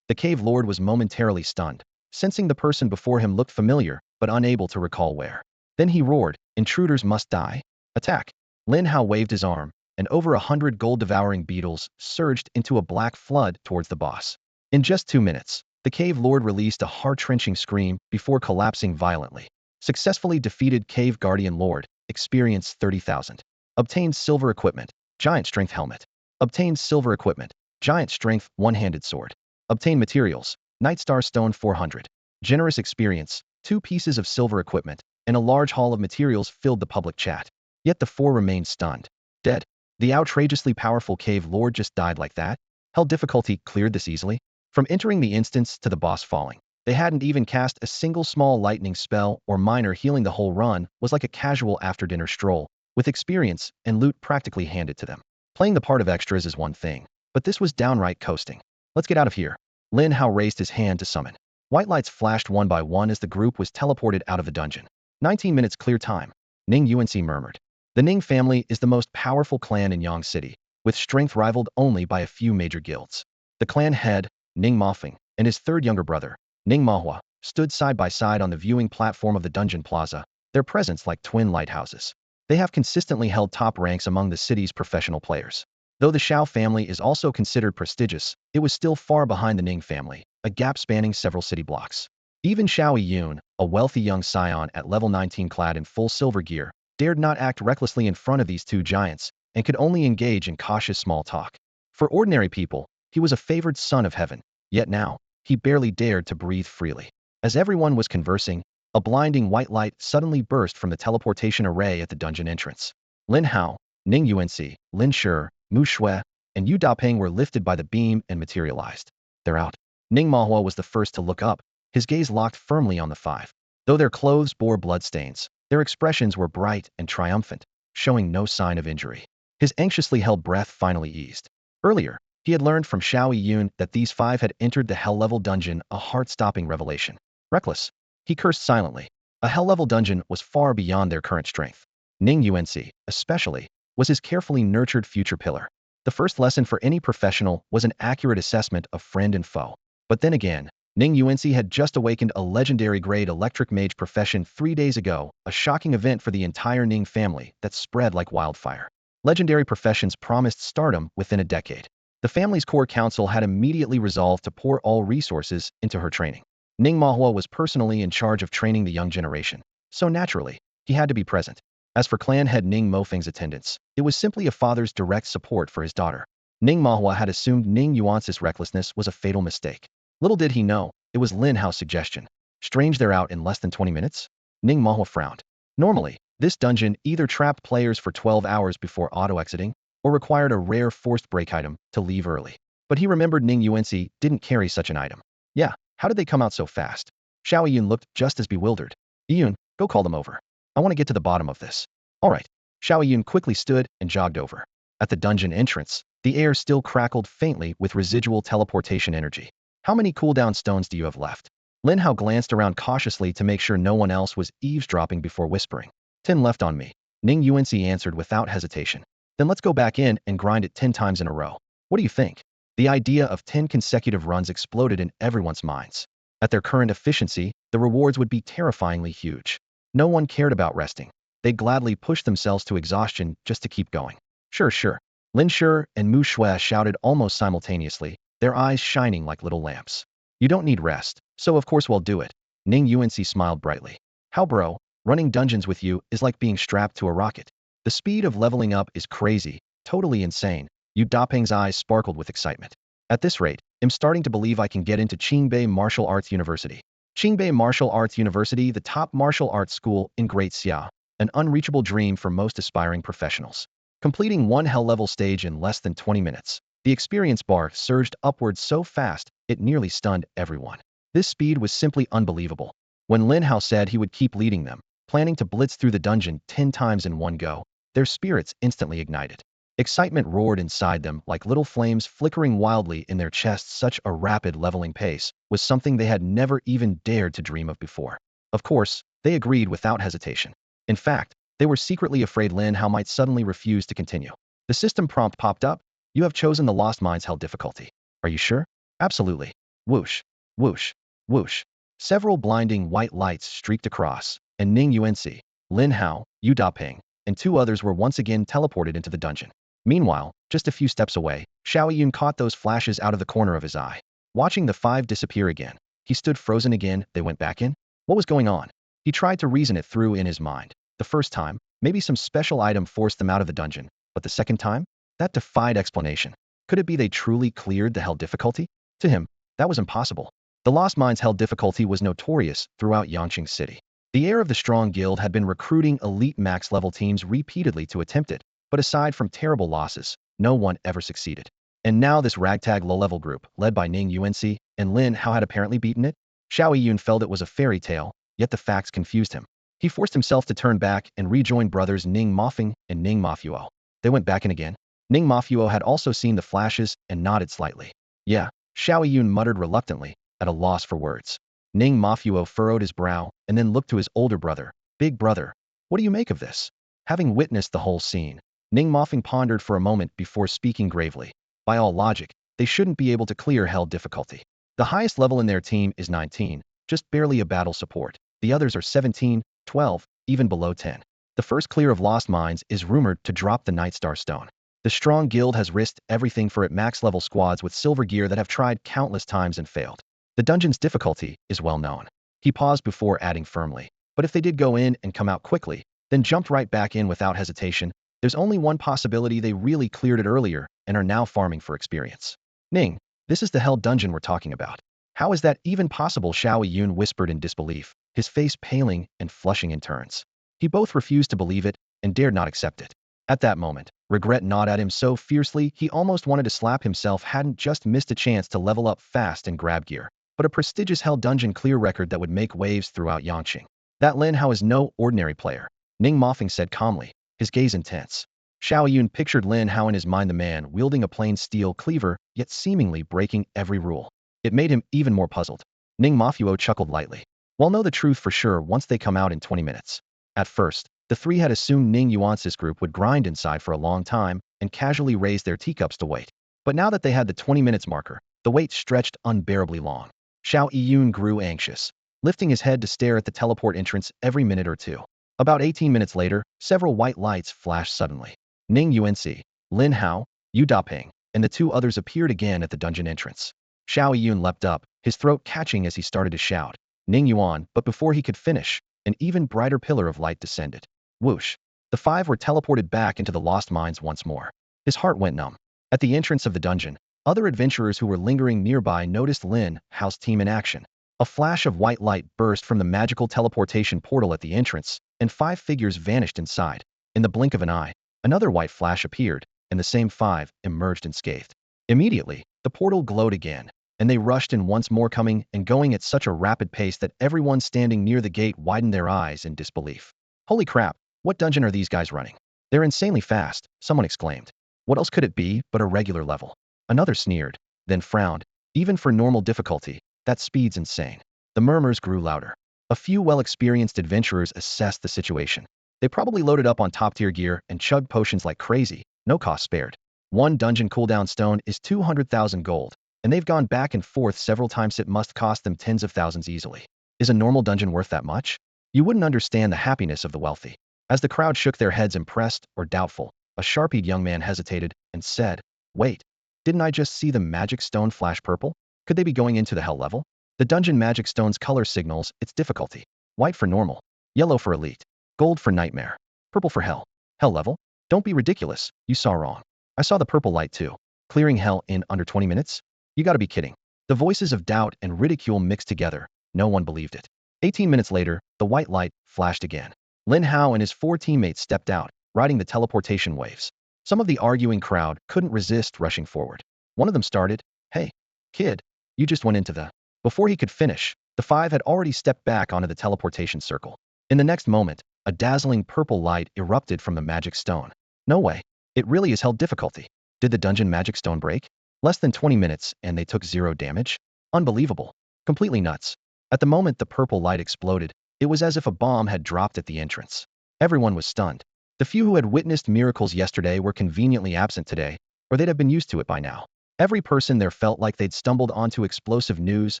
The cave lord was momentarily stunned, sensing the person before him looked familiar, but unable to recall where. Then he roared, intruders must die. Attack. Lin Hao waved his arm, and over 100 gold-devouring beetles surged into a black flood towards the boss. In just 2 minutes, the cave lord released a heart-wrenching scream before collapsing violently. Successfully defeated Cave Guardian Lord, experience 30,000. Obtained silver equipment, giant strength helmet. Obtained silver equipment, giant strength one-handed sword. Obtained materials, Night Star Stone 400. Generous experience, 2 pieces of silver equipment, and a large haul of materials filled the public chat. Yet the 4 remained stunned. Dead. The outrageously powerful Cave Lord just died like that? Hell difficulty cleared this easily? From entering the instance to the boss falling. They hadn't even cast a single small lightning spell or minor healing. The whole run was like a casual after-dinner stroll, with experience and loot practically handed to them. Playing the part of extras is one thing, but this was downright coasting. Let's get out of here. Lin Hao raised his hand to summon. White lights flashed one by one as the group was teleported out of the dungeon. 19 minutes clear time. Ning Yuanci murmured. The Ning family is the most powerful clan in Yang City, with strength rivaled only by a few major guilds. The clan head, Ning Mafeng, and his third younger brother, Ning Mahua, stood side by side on the viewing platform of the dungeon plaza, their presence like twin lighthouses. They have consistently held top ranks among the city's professional players. Though the Shao family is also considered prestigious, it was still far behind the Ning family, a gap spanning several city blocks. Even Xiao Yun, a wealthy young scion at level 19 clad in full silver gear, dared not act recklessly in front of these 2 giants, and could only engage in cautious small talk. For ordinary people, he was a favored son of heaven, yet now, he barely dared to breathe freely. As everyone was conversing, a blinding white light suddenly burst from the teleportation array at the dungeon entrance. Lin Hao, Ning Yuanci, Lin Shi, Mu Shui, and Yu Dapeng were lifted by the beam and materialized. They're out. Ning Mahua was the first to look up, his gaze locked firmly on the 5. Though their clothes bore bloodstains, their expressions were bright and triumphant, showing no sign of injury. His anxiously held breath finally eased. Earlier, he had learned from Xiao Yun that these 5 had entered the Hell-level dungeon, a heart-stopping revelation. Reckless. He cursed silently. A Hell-level dungeon was far beyond their current strength. Ning Yuanci, especially, was his carefully nurtured future pillar. The first lesson for any professional was an accurate assessment of friend and foe. But then again, Ning Yuanci had just awakened a legendary grade electric mage profession 3 days ago, a shocking event for the entire Ning family that spread like wildfire. Legendary professions promised stardom within a decade. The family's core council had immediately resolved to pour all resources into her training. Ning Mahua was personally in charge of training the young generation, so naturally, he had to be present. As for clan head Ning Mofeng's attendance, it was simply a father's direct support for his daughter. Ning Mahua had assumed Ning Yuanci's recklessness was a fatal mistake. Little did he know, it was Lin Hao's suggestion. Strange they're out in less than 20 minutes? Ning Mahua frowned. Normally, this dungeon either trapped players for 12 hours before auto-exiting, or required a rare forced break item to leave early. But he remembered Ning Yuanci didn't carry such an item. Yeah, how did they come out so fast? Xiao Yun looked just as bewildered. Yun, go call them over. I want to get to the bottom of this. All right. Xiao Yun quickly stood and jogged over. At the dungeon entrance, the air still crackled faintly with residual teleportation energy. How many cooldown stones do you have left? Lin Hao glanced around cautiously to make sure no one else was eavesdropping before whispering. 10 left on me. Ning Yuanci answered without hesitation. Then let's go back in and grind it 10 times in a row. What do you think? The idea of 10 consecutive runs exploded in everyone's minds. At their current efficiency, the rewards would be terrifyingly huge. No one cared about resting. They'd gladly push themselves to exhaustion just to keep going. Sure. Lin Shi and Mu Shui shouted almost simultaneously, their eyes shining like little lamps. You don't need rest, so of course we'll do it. Ning Yuanci smiled brightly. How bro, running dungeons with you is like being strapped to a rocket. The speed of leveling up is crazy, totally insane. Yu Dapeng's eyes sparkled with excitement. At this rate, I'm starting to believe I can get into Qingbei Martial Arts University. Qingbei Martial Arts University, the top martial arts school in Great Xia, an unreachable dream for most aspiring professionals. Completing one hell-level stage in less than 20 minutes, the experience bar surged upwards so fast, it nearly stunned everyone. This speed was simply unbelievable. When Lin Hao said he would keep leading them, planning to blitz through the dungeon 10 times in one go, their spirits instantly ignited. Excitement roared inside them like little flames flickering wildly in their chests. Such a rapid leveling pace was something they had never even dared to dream of before. Of course, they agreed without hesitation. In fact, they were secretly afraid Lin Hao might suddenly refuse to continue. The system prompt popped up. You have chosen the Lost Mines Hell difficulty. Are you sure? Absolutely. Whoosh, whoosh, whoosh. Several blinding white lights streaked across, and Ning Yuanci, Lin Hao, Yu Dapeng, and 2 others were once again teleported into the dungeon. Meanwhile, just a few steps away, Xiao Yun caught those flashes out of the corner of his eye. Watching the 5 disappear again, he stood frozen again. They went back in? What was going on? He tried to reason it through in his mind. The first time, maybe some special item forced them out of the dungeon, but the second time? That defied explanation. Could it be they truly cleared the hell difficulty? To him, that was impossible. The Lost Mines hell difficulty was notorious throughout Yangqing City. The heir of the Strong Guild had been recruiting elite max-level teams repeatedly to attempt it, but aside from terrible losses, no one ever succeeded. And now this ragtag low-level group, led by Ning Yuanxi and Lin Hao, had apparently beaten it? Xiao Yun felt it was a fairy tale, yet the facts confused him. He forced himself to turn back and rejoin brothers Ning Mofeng and Ning Mafuo. They went back in again. Ning Mafuo had also seen the flashes and nodded slightly. Yeah, Xiao Yun muttered reluctantly, at a loss for words. Ning Mafuo furrowed his brow and then looked to his older brother. Big brother, what do you make of this? Having witnessed the whole scene, Ning Mofeng pondered for a moment before speaking gravely. By all logic, they shouldn't be able to clear hell difficulty. The highest level in their team is 19, just barely a battle support. The others are 17, 12, even below 10. The first clear of Lost Mines is rumored to drop the Nightstar Stone. The Strong Guild has risked everything for it max-level squads with silver gear that have tried countless times and failed. The dungeon's difficulty is well known. He paused before adding firmly. But if they did go in and come out quickly, then jumped right back in without hesitation, there's only one possibility: they really cleared it earlier and are now farming for experience. Ning, this is the hell dungeon we're talking about. How is that even possible? Xiao Yun whispered in disbelief, his face paling and flushing in turns. He both refused to believe it and dared not accept it. At that moment, regret gnawed at him so fiercely he almost wanted to slap himself. Hadn't just missed a chance to level up fast and grab gear, but a prestigious hell dungeon clear record that would make waves throughout Yangqing. That Lin Hao is no ordinary player, Ning Mofeng said calmly, his gaze intense. Xiao Yun pictured Lin Hao in his mind, the man wielding a plain steel cleaver, yet seemingly breaking every rule. It made him even more puzzled. Ning Mafuo chuckled lightly. We'll know the truth for sure once they come out in 20 minutes. At first, the three had assumed Ning Yuanxi's group would grind inside for a long time and casually raise their teacups to wait. But now that they had the 20 minutes marker, the wait stretched unbearably long. Xiao Yun grew anxious, lifting his head to stare at the teleport entrance every minute or two. About 18 minutes later, several white lights flashed suddenly. Ning Yuanxi, Lin Hao, Yu Daping, and the two others appeared again at the dungeon entrance. Xiao Yun leapt up, his throat catching as he started to shout, Ning Yuan, but before he could finish, an even brighter pillar of light descended. Whoosh! The five were teleported back into the Lost Mines once more. His heart went numb. At the entrance of the dungeon, other adventurers who were lingering nearby noticed Lin Hao's team in action. A flash of white light burst from the magical teleportation portal at the entrance, and 5 figures vanished inside. In the blink of an eye, another white flash appeared, and the same 5 emerged unscathed. Immediately, the portal glowed again, and they rushed in once more, coming and going at such a rapid pace that everyone standing near the gate widened their eyes in disbelief. Holy crap! What dungeon are these guys running? They're insanely fast, someone exclaimed. What else could it be but a regular level? Another sneered, then frowned. Even for normal difficulty, that speed's insane. The murmurs grew louder. A few well-experienced adventurers assessed the situation. They probably loaded up on top-tier gear and chugged potions like crazy, no cost spared. One dungeon cooldown stone is 200,000 gold, and they've gone back and forth several times. It must cost them tens of thousands easily. Is a normal dungeon worth that much? You wouldn't understand the happiness of the wealthy. As the crowd shook their heads, impressed or doubtful, a sharp-eyed young man hesitated and said, Wait, didn't I just see the magic stone flash purple? Could they be going into the hell level? The dungeon magic stone's color signals its difficulty. White for normal, yellow for elite, gold for nightmare, purple for hell. Hell level? Don't be ridiculous, you saw wrong. I saw the purple light too. Clearing hell in under 20 minutes? You gotta be kidding. The voices of doubt and ridicule mixed together. No one believed it. 18 minutes later, the white light flashed again. Lin Hao and his 4 teammates stepped out, riding the teleportation waves. Some of the arguing crowd couldn't resist rushing forward. One of them started, Hey, kid, you just went into the... Before he could finish, the 5 had already stepped back onto the teleportation circle. In the next moment, a dazzling purple light erupted from the magic stone. No way. It really is hell difficulty. Did the dungeon magic stone break? Less than 20 minutes and they took 0 damage? Unbelievable. Completely nuts. At the moment the purple light exploded, it was as if a bomb had dropped at the entrance. Everyone was stunned. The few who had witnessed miracles yesterday were conveniently absent today, or they'd have been used to it by now. Every person there felt like they'd stumbled onto explosive news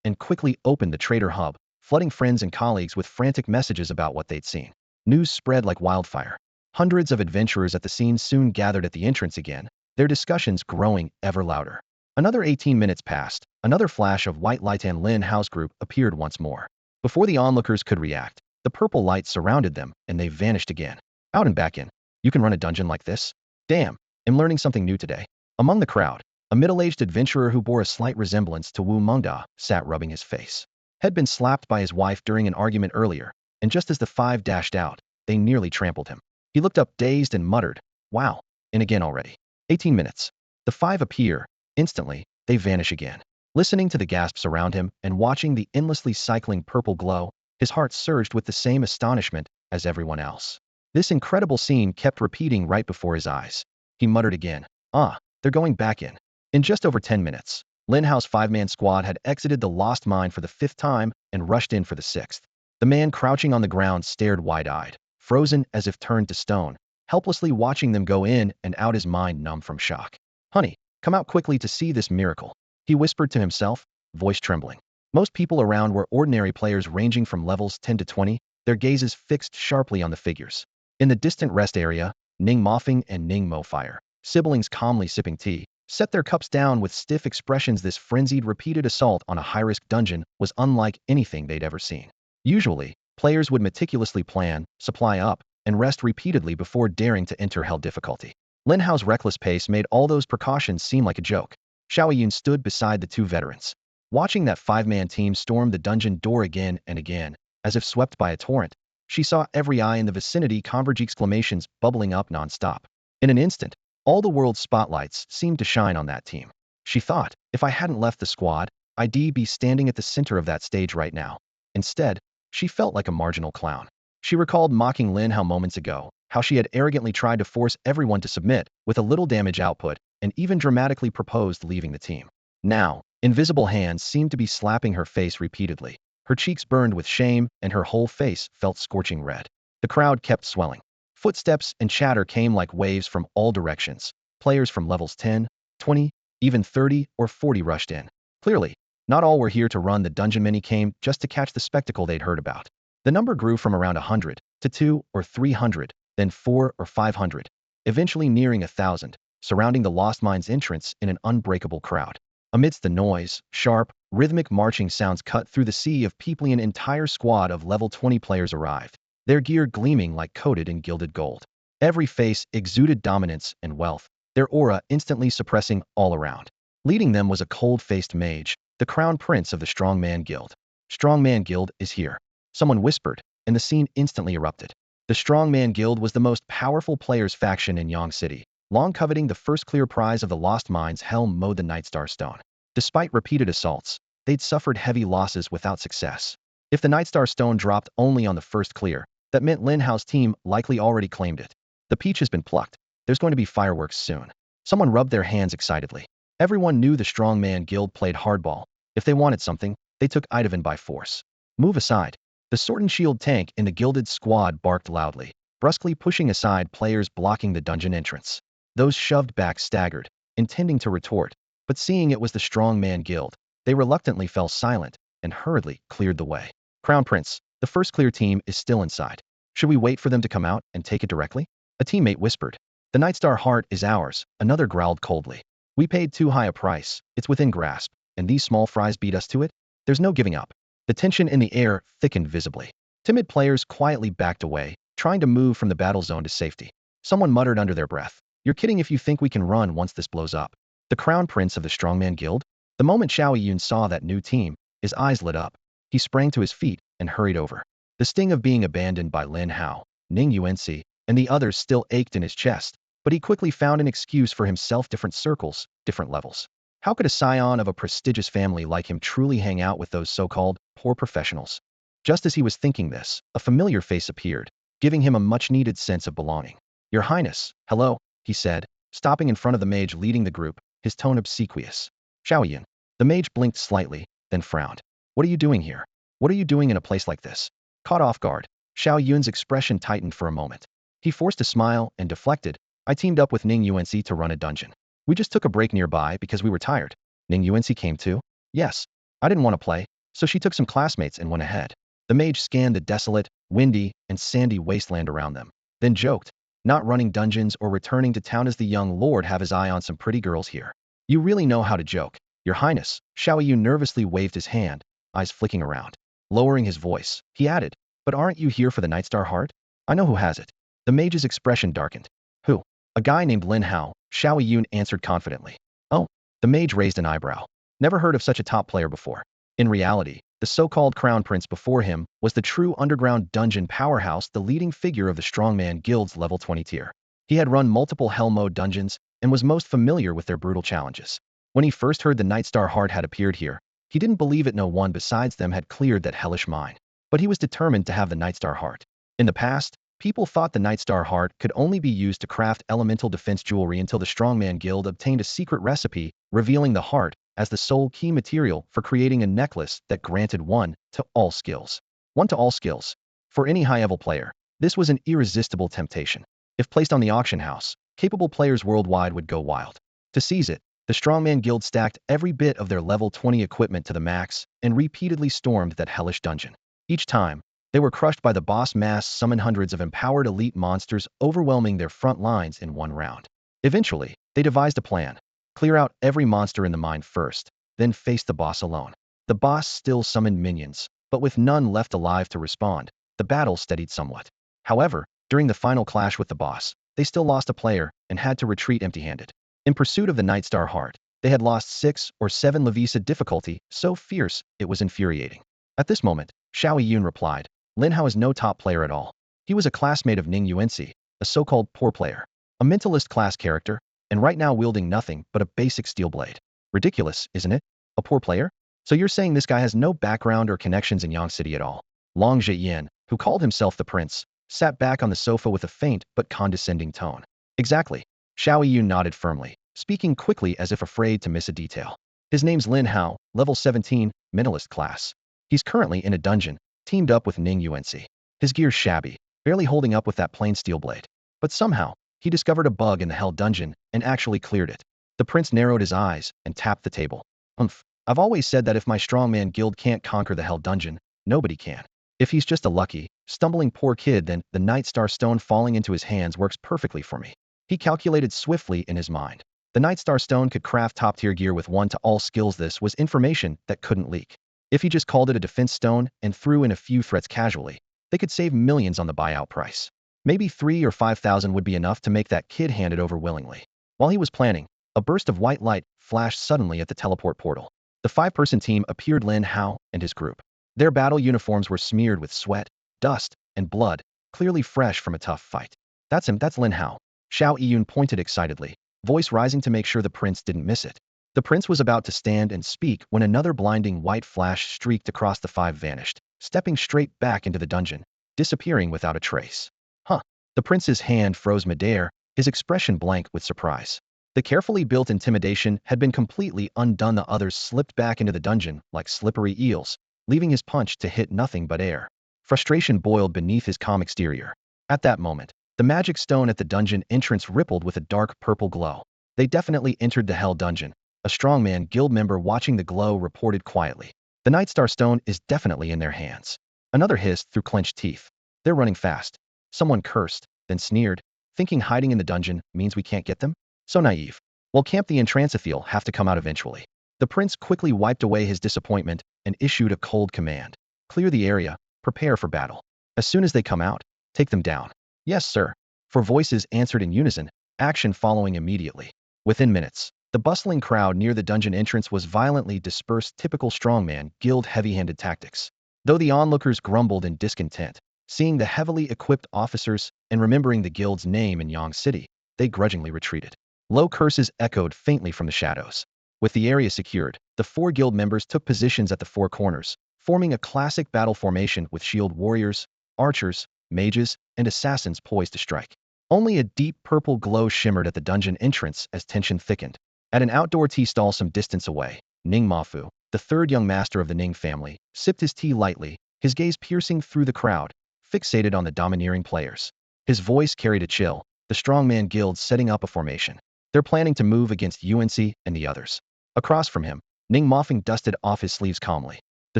and quickly opened the Trader Hub, flooding friends and colleagues with frantic messages about what they'd seen. News spread like wildfire. Hundreds of adventurers at the scene soon gathered at the entrance again, their discussions growing ever louder. Another 18 minutes passed. Another flash of white light and Lin Hao's group appeared once more. Before the onlookers could react, The purple light surrounded them, and they vanished again. Out and back in. You can run a dungeon like this? Damn, I'm learning something new today. Among the crowd, a middle-aged adventurer who bore a slight resemblance to Wu Mengda sat rubbing his face. Had been slapped by his wife during an argument earlier, and just as the five dashed out, they nearly trampled him. He looked up dazed and muttered, "Wow, and again already. 18 minutes. The five appear. Instantly, they vanish again. Listening to the gasps around him and watching the endlessly cycling purple glow, his heart surged with the same astonishment as everyone else. This incredible scene kept repeating right before his eyes. He muttered again, "Ah, they're going back in." In just over 10 minutes, Lin Hao's five-man squad had exited the lost mine for the 5th time and rushed in for the 6th. The man crouching on the ground stared wide-eyed, frozen as if turned to stone, helplessly watching them go in and out, his mind numb from shock. "Honey, come out quickly to see this miracle," he whispered to himself, voice trembling. Most people around were ordinary players ranging from levels 10 to 20, their gazes fixed sharply on the figures. In the distant rest area, Ning Mofeng and Ning Mofire, siblings calmly sipping tea, set their cups down with stiff expressions. This frenzied, repeated assault on a high-risk dungeon was unlike anything they'd ever seen. Usually, players would meticulously plan, supply up, and rest repeatedly before daring to enter hell difficulty. Lin Hao's reckless pace made all those precautions seem like a joke. Xiao Yun stood beside the two veterans, watching that five-man team storm the dungeon door again and again, as if swept by a torrent. She saw every eye in the vicinity converge, exclamations bubbling up non-stop. In an instant, all the world's spotlights seemed to shine on that team. She thought, if I hadn't left the squad, I'd be standing at the center of that stage right now. Instead, she felt like a marginal clown. She recalled mocking Lin Hao moments ago, how she had arrogantly tried to force everyone to submit, with a little damage output, and even dramatically proposed leaving the team. Now, invisible hands seemed to be slapping her face repeatedly. Her cheeks burned with shame, and her whole face felt scorching red. The crowd kept swelling. Footsteps and chatter came like waves from all directions. Players from levels 10, 20, even 30 or 40 rushed in. Clearly, not all were here to run the dungeon. Many came just to catch the spectacle they'd heard about. The number grew from around 100 to 200 or 300, then 400 or 500, eventually nearing 1,000, surrounding the Lost Mines entrance in an unbreakable crowd. Amidst the noise, sharp, rhythmic marching sounds cut through the sea of people. An entire squad of level 20 players arrived, their gear gleaming like coated in gilded gold. Every face exuded dominance and wealth, their aura instantly suppressing all around. Leading them was a cold-faced mage, the crown prince of the Strongman Guild. "Strongman Guild is here," someone whispered, and the scene instantly erupted. The Strongman Guild was the most powerful players' faction in Yang City, long coveting the first clear prize of the Lost Mines. Helm mowed the Nightstar Stone. Despite repeated assaults, they'd suffered heavy losses without success. If the Nightstar Stone dropped only on the first clear, that meant Lin Hao's team likely already claimed it. The peach has been plucked. There's going to be fireworks soon. Someone rubbed their hands excitedly. Everyone knew the Strongman Guild played hardball. If they wanted something, they took Idavan by force. "Move aside." The sword and shield tank in the gilded squad barked loudly, brusquely pushing aside players blocking the dungeon entrance. Those shoved back staggered, intending to retort, but seeing it was the Strongman Guild, they reluctantly fell silent and hurriedly cleared the way. "Crown Prince, the first clear team is still inside. Should we wait for them to come out and take it directly?" A teammate whispered. "The Nightstar heart is ours," another growled coldly. "We paid too high a price. It's within grasp, and these small fries beat us to it. There's no giving up." The tension in the air thickened visibly. Timid players quietly backed away, trying to move from the battle zone to safety. Someone muttered under their breath, "You're kidding if you think we can run once this blows up." The crown prince of the Strongman Guild? The moment Xiao Yun saw that new team, his eyes lit up. He sprang to his feet and hurried over. The sting of being abandoned by Lin Hao, Ning Yuanxi, and the others still ached in his chest, but he quickly found an excuse for himself. Different circles, different levels. How could a scion of a prestigious family like him truly hang out with those so-called poor professionals? Just as he was thinking this, a familiar face appeared, giving him a much-needed sense of belonging. "Your Highness, hello," he said, stopping in front of the mage leading the group, his tone obsequious. "Xiao Yun." The mage blinked slightly, then frowned. "What are you doing here? What are you doing in a place like this?" Caught off guard, Xiao Yun's expression tightened for a moment. He forced a smile and deflected. "I teamed up with Ning Yuanxi to run a dungeon. We just took a break nearby because we were tired." "Ning Yuanxi came too?" "Yes. I didn't want to play, so she took some classmates and went ahead." The mage scanned the desolate, windy, and sandy wasteland around them, then joked, "Not running dungeons or returning to town as the young lord have his eye on some pretty girls here. You really know how to joke, Your Highness." Xiao Yun nervously waved his hand, eyes flicking around. Lowering his voice, he added, But aren't you here for the Nightstar Heart? I know who has it. The mage's expression darkened. Who? A guy named Lin Hao, Xiao Yun answered confidently. Oh, the mage raised an eyebrow. Never heard of such a top player before. In reality, the so-called crown prince before him was the true underground dungeon powerhouse, the leading figure of the Strongman Guild's level 20 tier. He had run multiple hell mode dungeons and was most familiar with their brutal challenges. When he first heard the Nightstar Heart had appeared here, he didn't believe it. No one besides them had cleared that hellish mine. But he was determined to have the Nightstar Heart. In the past, people thought the Nightstar Heart could only be used to craft elemental defense jewelry until the Strongman Guild obtained a secret recipe, revealing the heart as the sole key material for creating a necklace that granted 1 to all skills. 1 to all skills. For any high-level player, this was an irresistible temptation. If placed on the auction house, capable players worldwide would go wild. To seize it, the Strongman Guild stacked every bit of their level 20 equipment to the max and repeatedly stormed that hellish dungeon. Each time, they were crushed by the boss mass summon hundreds of empowered elite monsters, overwhelming their front lines in one round. Eventually, they devised a plan. Clear out every monster in the mine first, then face the boss alone. The boss still summoned minions, but with none left alive to respond, the battle steadied somewhat. However, during the final clash with the boss, they still lost a player and had to retreat empty-handed. In pursuit of the Nightstar Heart, they had lost 6 or 7 Levisa difficulty, so fierce it was infuriating. At this moment, Xiao Yun replied, Lin Hao is no top player at all. He was a classmate of Ning Yuanxi, a so-called poor player, a mentalist class character, and right now wielding nothing but a basic steel blade. Ridiculous, isn't it? A poor player? So you're saying this guy has no background or connections in Yang City at all? Long Zheyan, who called himself the prince, sat back on the sofa with a faint but condescending tone. Exactly. Xiao Yun nodded firmly, speaking quickly as if afraid to miss a detail. His name's Lin Hao, level 17, mentalist class. He's currently in a dungeon, teamed up with Ning Yuanxi. His gear's shabby, barely holding up with that plain steel blade. But somehow, he discovered a bug in the hell dungeon and actually cleared it. The prince narrowed his eyes and tapped the table. I've always said that if my strongman guild can't conquer the hell dungeon, nobody can. If he's just a lucky, stumbling poor kid, then the Nightstar Stone falling into his hands works perfectly for me. He calculated swiftly in his mind. The Nightstar Stone could craft top-tier gear with 1 to all skills. This was information that couldn't leak. If he just called it a defense stone and threw in a few threats casually, they could save millions on the buyout price. Maybe 3 or 5,000 would be enough to make that kid hand it over willingly. While he was planning, a burst of white light flashed suddenly at the teleport portal. The 5-person team appeared: Lin Hao and his group. Their battle uniforms were smeared with sweat, dust, and blood, clearly fresh from a tough fight. That's him, that's Lin Hao. Xiao Yun pointed excitedly, voice rising to make sure the prince didn't miss it. The prince was about to stand and speak when another blinding white flash streaked across the 5, vanished, stepping straight back into the dungeon, disappearing without a trace. Huh. The prince's hand froze midair, his expression blank with surprise. The carefully built intimidation had been completely undone. The others slipped back into the dungeon like slippery eels, leaving his punch to hit nothing but air. Frustration boiled beneath his calm exterior. At that moment, the magic stone at the dungeon entrance rippled with a dark purple glow. They definitely entered the hell dungeon. A strongman guild member watching the glow reported quietly. The Nightstar Stone is definitely in their hands. Another hissed through clenched teeth. They're running fast. Someone cursed, then sneered, thinking hiding in the dungeon means we can't get them? So naive. Well, can't the Entrancetheal have to come out eventually? The prince quickly wiped away his disappointment and issued a cold command. Clear the area, prepare for battle. As soon as they come out, take them down. Yes, sir. 4 voices answered in unison, action following immediately. Within minutes, the bustling crowd near the dungeon entrance was violently dispersed. Typical strongman guild heavy-handed tactics. Though the onlookers grumbled in discontent, seeing the heavily equipped officers and remembering the guild's name in Yang City, they grudgingly retreated. Low curses echoed faintly from the shadows. With the area secured, the 4 guild members took positions at the 4 corners, forming a classic battle formation with shield warriors, archers, mages, and assassins poised to strike. Only a deep purple glow shimmered at the dungeon entrance as tension thickened. At an outdoor tea stall some distance away, Ning Mafu, the 3rd young master of the Ning family, sipped his tea lightly, his gaze piercing through the crowd, fixated on the domineering players. His voice carried a chill. The strongman guild setting up a formation. They're planning to move against Yuanxi and the others. Across from him, Ning Mofeng dusted off his sleeves calmly. The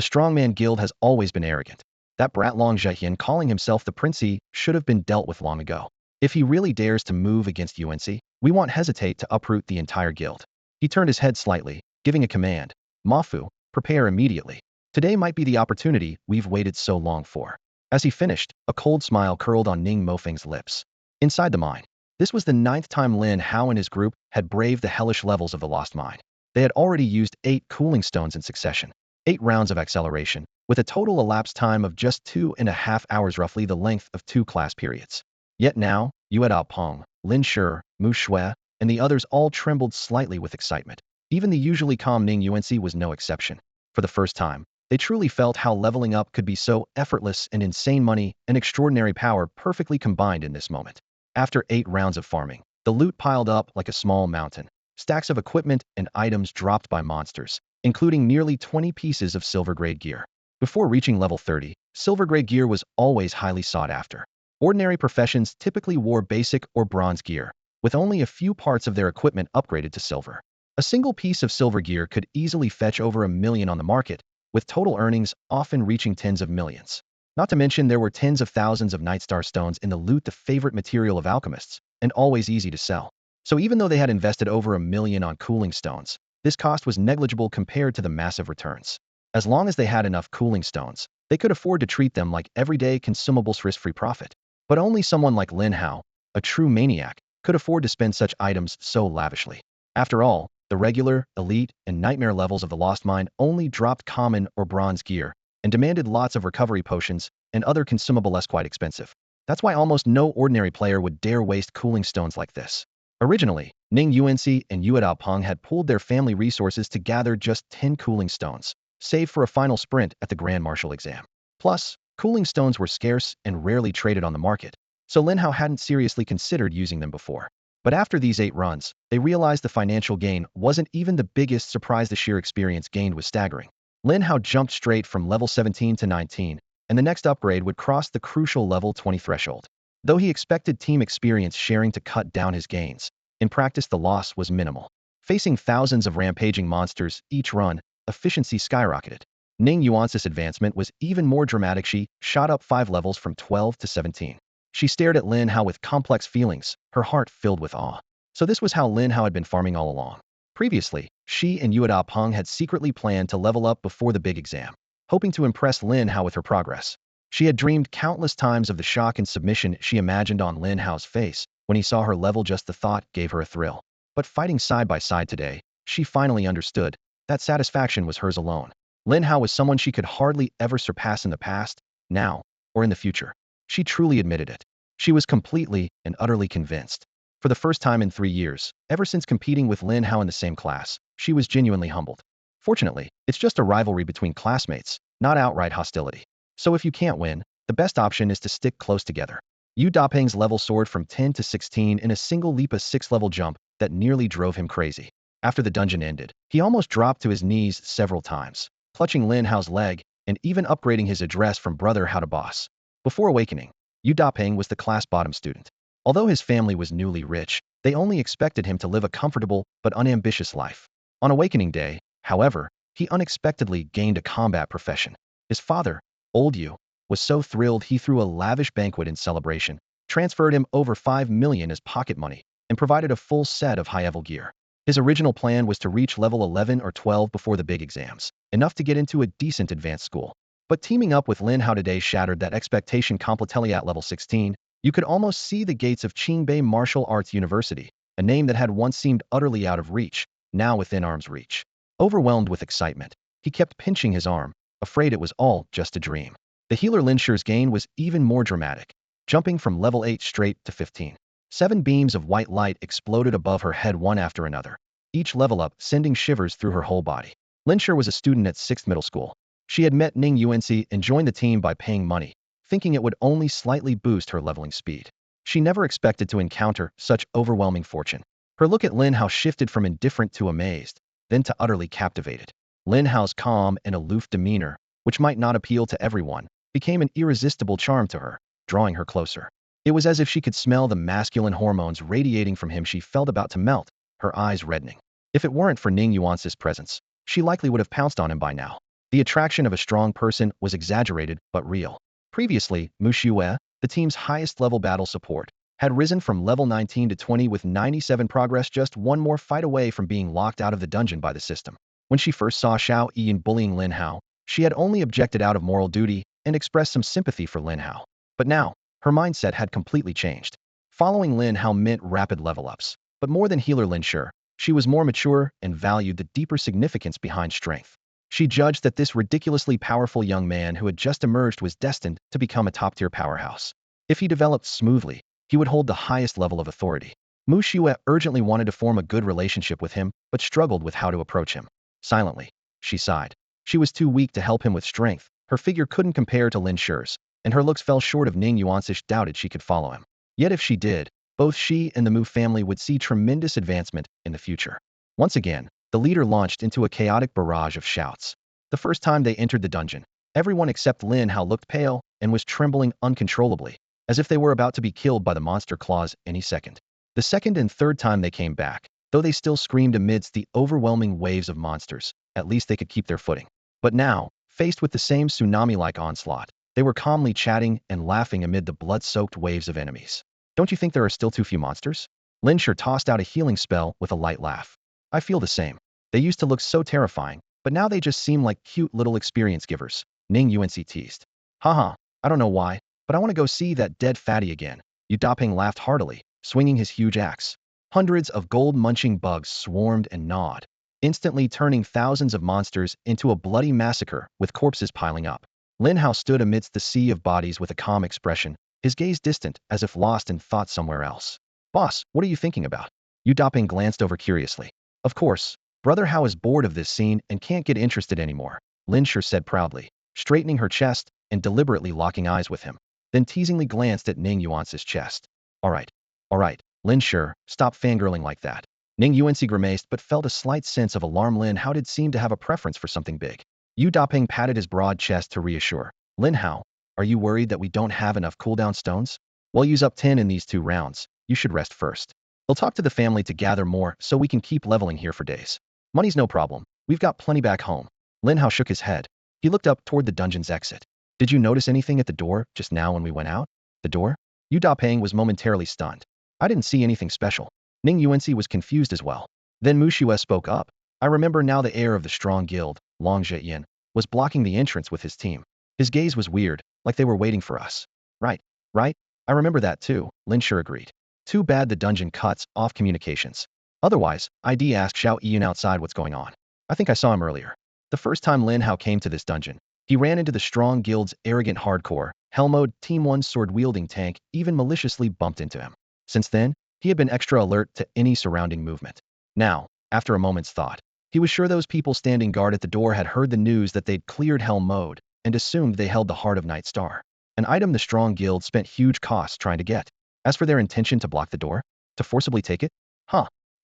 strongman guild has always been arrogant. That brat Long Zheyan calling himself the Princey should have been dealt with long ago. If he really dares to move against Yuanxi, we won't hesitate to uproot the entire guild. He turned his head slightly, giving a command. Mafu, prepare immediately. Today might be the opportunity we've waited so long for. As he finished, a cold smile curled on Ning Mofeng's lips. Inside the mine, this was the 9th time Lin Hao and his group had braved the hellish levels of the lost mine. They had already used 8 cooling stones in succession, 8 rounds of acceleration, with a total elapsed time of just 2.5 hours, roughly the length of 2 class periods. Yet now, Yue Daopeng, Lin Shi, Mu Shui, and the others all trembled slightly with excitement. Even the usually calm Ning Yuanci was no exception. For the first time, they truly felt how leveling up could be so effortless, and insane money and extraordinary power perfectly combined in this moment. After 8 rounds of farming, the loot piled up like a small mountain. Stacks of equipment and items dropped by monsters, including nearly 20 pieces of silver-grade gear. Before reaching level 30, silver-grade gear was always highly sought after. Ordinary professions typically wore basic or bronze gear, with only a few parts of their equipment upgraded to silver. A single piece of silver gear could easily fetch over $1 million on the market, with total earnings often reaching tens of millions. Not to mention there were tens of thousands of Nightstar stones in the loot, the favorite material of alchemists, and always easy to sell. So even though they had invested over $1 million on cooling stones, this cost was negligible compared to the massive returns. As long as they had enough cooling stones, they could afford to treat them like everyday consumables, risk-free profit. But only someone like Lin Hao, a true maniac, could afford to spend such items so lavishly. After all, the regular, elite, and nightmare levels of the Lost Mine only dropped common or bronze gear, and demanded lots of recovery potions and other consumables quite expensive. That's why almost no ordinary player would dare waste cooling stones like this. Originally, Ning Yuanci and Yue Daopeng had pooled their family resources to gather just 10 cooling stones, save for a final sprint at the Grand Marshal exam. Plus, cooling stones were scarce and rarely traded on the market, so Lin Hao hadn't seriously considered using them before. But after these 8 runs, they realized the financial gain wasn't even the biggest surprise. The sheer experience gained was staggering. Lin Hao jumped straight from level 17 to 19, and the next upgrade would cross the crucial level 20 threshold. Though he expected team experience sharing to cut down his gains, in practice the loss was minimal. Facing thousands of rampaging monsters each run, efficiency skyrocketed. Ning Yuance's advancement was even more dramatic. She shot up 5 levels from 12 to 17. She stared at Lin Hao with complex feelings, her heart filled with awe. So this was how Lin Hao had been farming all along. Previously, she and Yue Daopeng had secretly planned to level up before the big exam, hoping to impress Lin Hao with her progress. She had dreamed countless times of the shock and submission she imagined on Lin Hao's face when he saw her level. Just the thought gave her a thrill. But fighting side by side today, she finally understood that satisfaction was hers alone. Lin Hao was someone she could hardly ever surpass in the past, now, or in the future. She truly admitted it. She was completely and utterly convinced. For the first time in 3 years, ever since competing with Lin Hao in the same class, she was genuinely humbled. Fortunately, it's just a rivalry between classmates, not outright hostility. So if you can't win, the best option is to stick close together. Yu Dapeng's level soared from 10 to 16 in a single leap, a 6-level jump that nearly drove him crazy. After the dungeon ended, he almost dropped to his knees several times, clutching Lin Hao's leg and even upgrading his address from brother Hao to boss. Before awakening, Yu Dapeng was the class bottom student. Although his family was newly rich, they only expected him to live a comfortable but unambitious life. On awakening day, however, he unexpectedly gained a combat profession. His father, Old Yu, was so thrilled he threw a lavish banquet in celebration, transferred him over 5 million as pocket money, and provided a full set of high-level gear. His original plan was to reach level 11 or 12 before the big exams, enough to get into a decent advanced school. But teaming up with Lin Hao today shattered that expectation completely. At level 16, you could almost see the gates of Qingbei Martial Arts University, a name that had once seemed utterly out of reach, now within arm's reach. Overwhelmed with excitement, he kept pinching his arm, afraid it was all just a dream. The healer Lin Shi's gain was even more dramatic, jumping from level 8 straight to 15. 7 beams of white light exploded above her head one after another, each level up sending shivers through her whole body. Lin Shi was a student at 6th middle school. She had met Ning Yuanci and joined the team by paying money, thinking it would only slightly boost her leveling speed. She never expected to encounter such overwhelming fortune. Her look at Lin Hao shifted from indifferent to amazed, then to utterly captivated. Lin Hao's calm and aloof demeanor, which might not appeal to everyone, became an irresistible charm to her, drawing her closer. It was as if she could smell the masculine hormones radiating from him. She felt about to melt, her eyes reddening. If it weren't for Ning Yuance's presence, she likely would have pounced on him by now. The attraction of a strong person was exaggerated but real. Previously, Mu Shui, the team's highest level battle support, had risen from level 19 to 20 with 97 progress, just one more fight away from being locked out of the dungeon by the system. When she first saw Xiao Yian bullying Lin Hao, she had only objected out of moral duty and expressed some sympathy for Lin Hao. But now, her mindset had completely changed. Following Lin Hao meant rapid level-ups. But more than healer Lin Shi, she was more mature and valued the deeper significance behind strength. She judged that this ridiculously powerful young man who had just emerged was destined to become a top-tier powerhouse. If he developed smoothly, he would hold the highest level of authority. Mu Shue urgently wanted to form a good relationship with him, but struggled with how to approach him. Silently, she sighed. She was too weak to help him with strength, her figure couldn't compare to Lin Shi's, and her looks fell short of Ning Yuanxi's doubted she could follow him. Yet if she did, both she and the Mu family would see tremendous advancement in the future. Once again, the leader launched into a chaotic barrage of shouts. The first time they entered the dungeon, everyone except Lin Hao looked pale and was trembling uncontrollably, as if they were about to be killed by the monster claws any second. The second and third time they came back, though they still screamed amidst the overwhelming waves of monsters, at least they could keep their footing. But now, faced with the same tsunami-like onslaught, they were calmly chatting and laughing amid the blood-soaked waves of enemies. Don't you think there are still too few monsters? Lin Shi tossed out a healing spell with a light laugh. I feel the same. They used to look so terrifying, but now they just seem like cute little experience givers, Ning Yuanxi teased. Haha, I don't know why, but I want to go see that dead fatty again. Yu Daping laughed heartily, swinging his huge axe. Hundreds of gold-munching bugs swarmed and gnawed, instantly turning thousands of monsters into a bloody massacre with corpses piling up. Lin Hao stood amidst the sea of bodies with a calm expression, his gaze distant as if lost in thought somewhere else. Boss, what are you thinking about? Yu Daping glanced over curiously. Of course, Brother Hao is bored of this scene and can't get interested anymore, Lin Shi said proudly, straightening her chest and deliberately locking eyes with him, then teasingly glanced at Ning Yuanxi's chest. All right, Lin Shi, stop fangirling like that. Ning Yuanxi grimaced but felt a slight sense of alarm. Lin Hao did seem to have a preference for something big. Yu Daping patted his broad chest to reassure. Lin Hao, are you worried that we don't have enough cooldown stones? We'll use up 10 in these 2 rounds. You should rest first. We'll talk to the family to gather more so we can keep leveling here for days. Money's no problem. We've got plenty back home. Lin Hao shook his head. He looked up toward the dungeon's exit. Did you notice anything at the door just now when we went out? The door? Yu Daping was momentarily stunned. I didn't see anything special. Ning Yuanxi was confused as well. Then Mu Shue spoke up. I remember now the heir of the strong guild, Long Zheyin, was blocking the entrance with his team. His gaze was weird, like they were waiting for us. Right. I remember that too, Lin Shi agreed. Too bad the dungeon cuts off communications. Otherwise, I'd ask Xiao Ian outside what's going on. I think I saw him earlier. The first time Lin Hao came to this dungeon, he ran into the strong guild's arrogant hardcore, Helmode Team 1 sword-wielding tank even maliciously bumped into him. Since then, he had been extra alert to any surrounding movement. Now, after a moment's thought, he was sure those people standing guard at the door had heard the news that they'd cleared Helmode and assumed they held the heart of Night Star, an item the strong guild spent huge costs trying to get. As for their intention to block the door, to forcibly take it?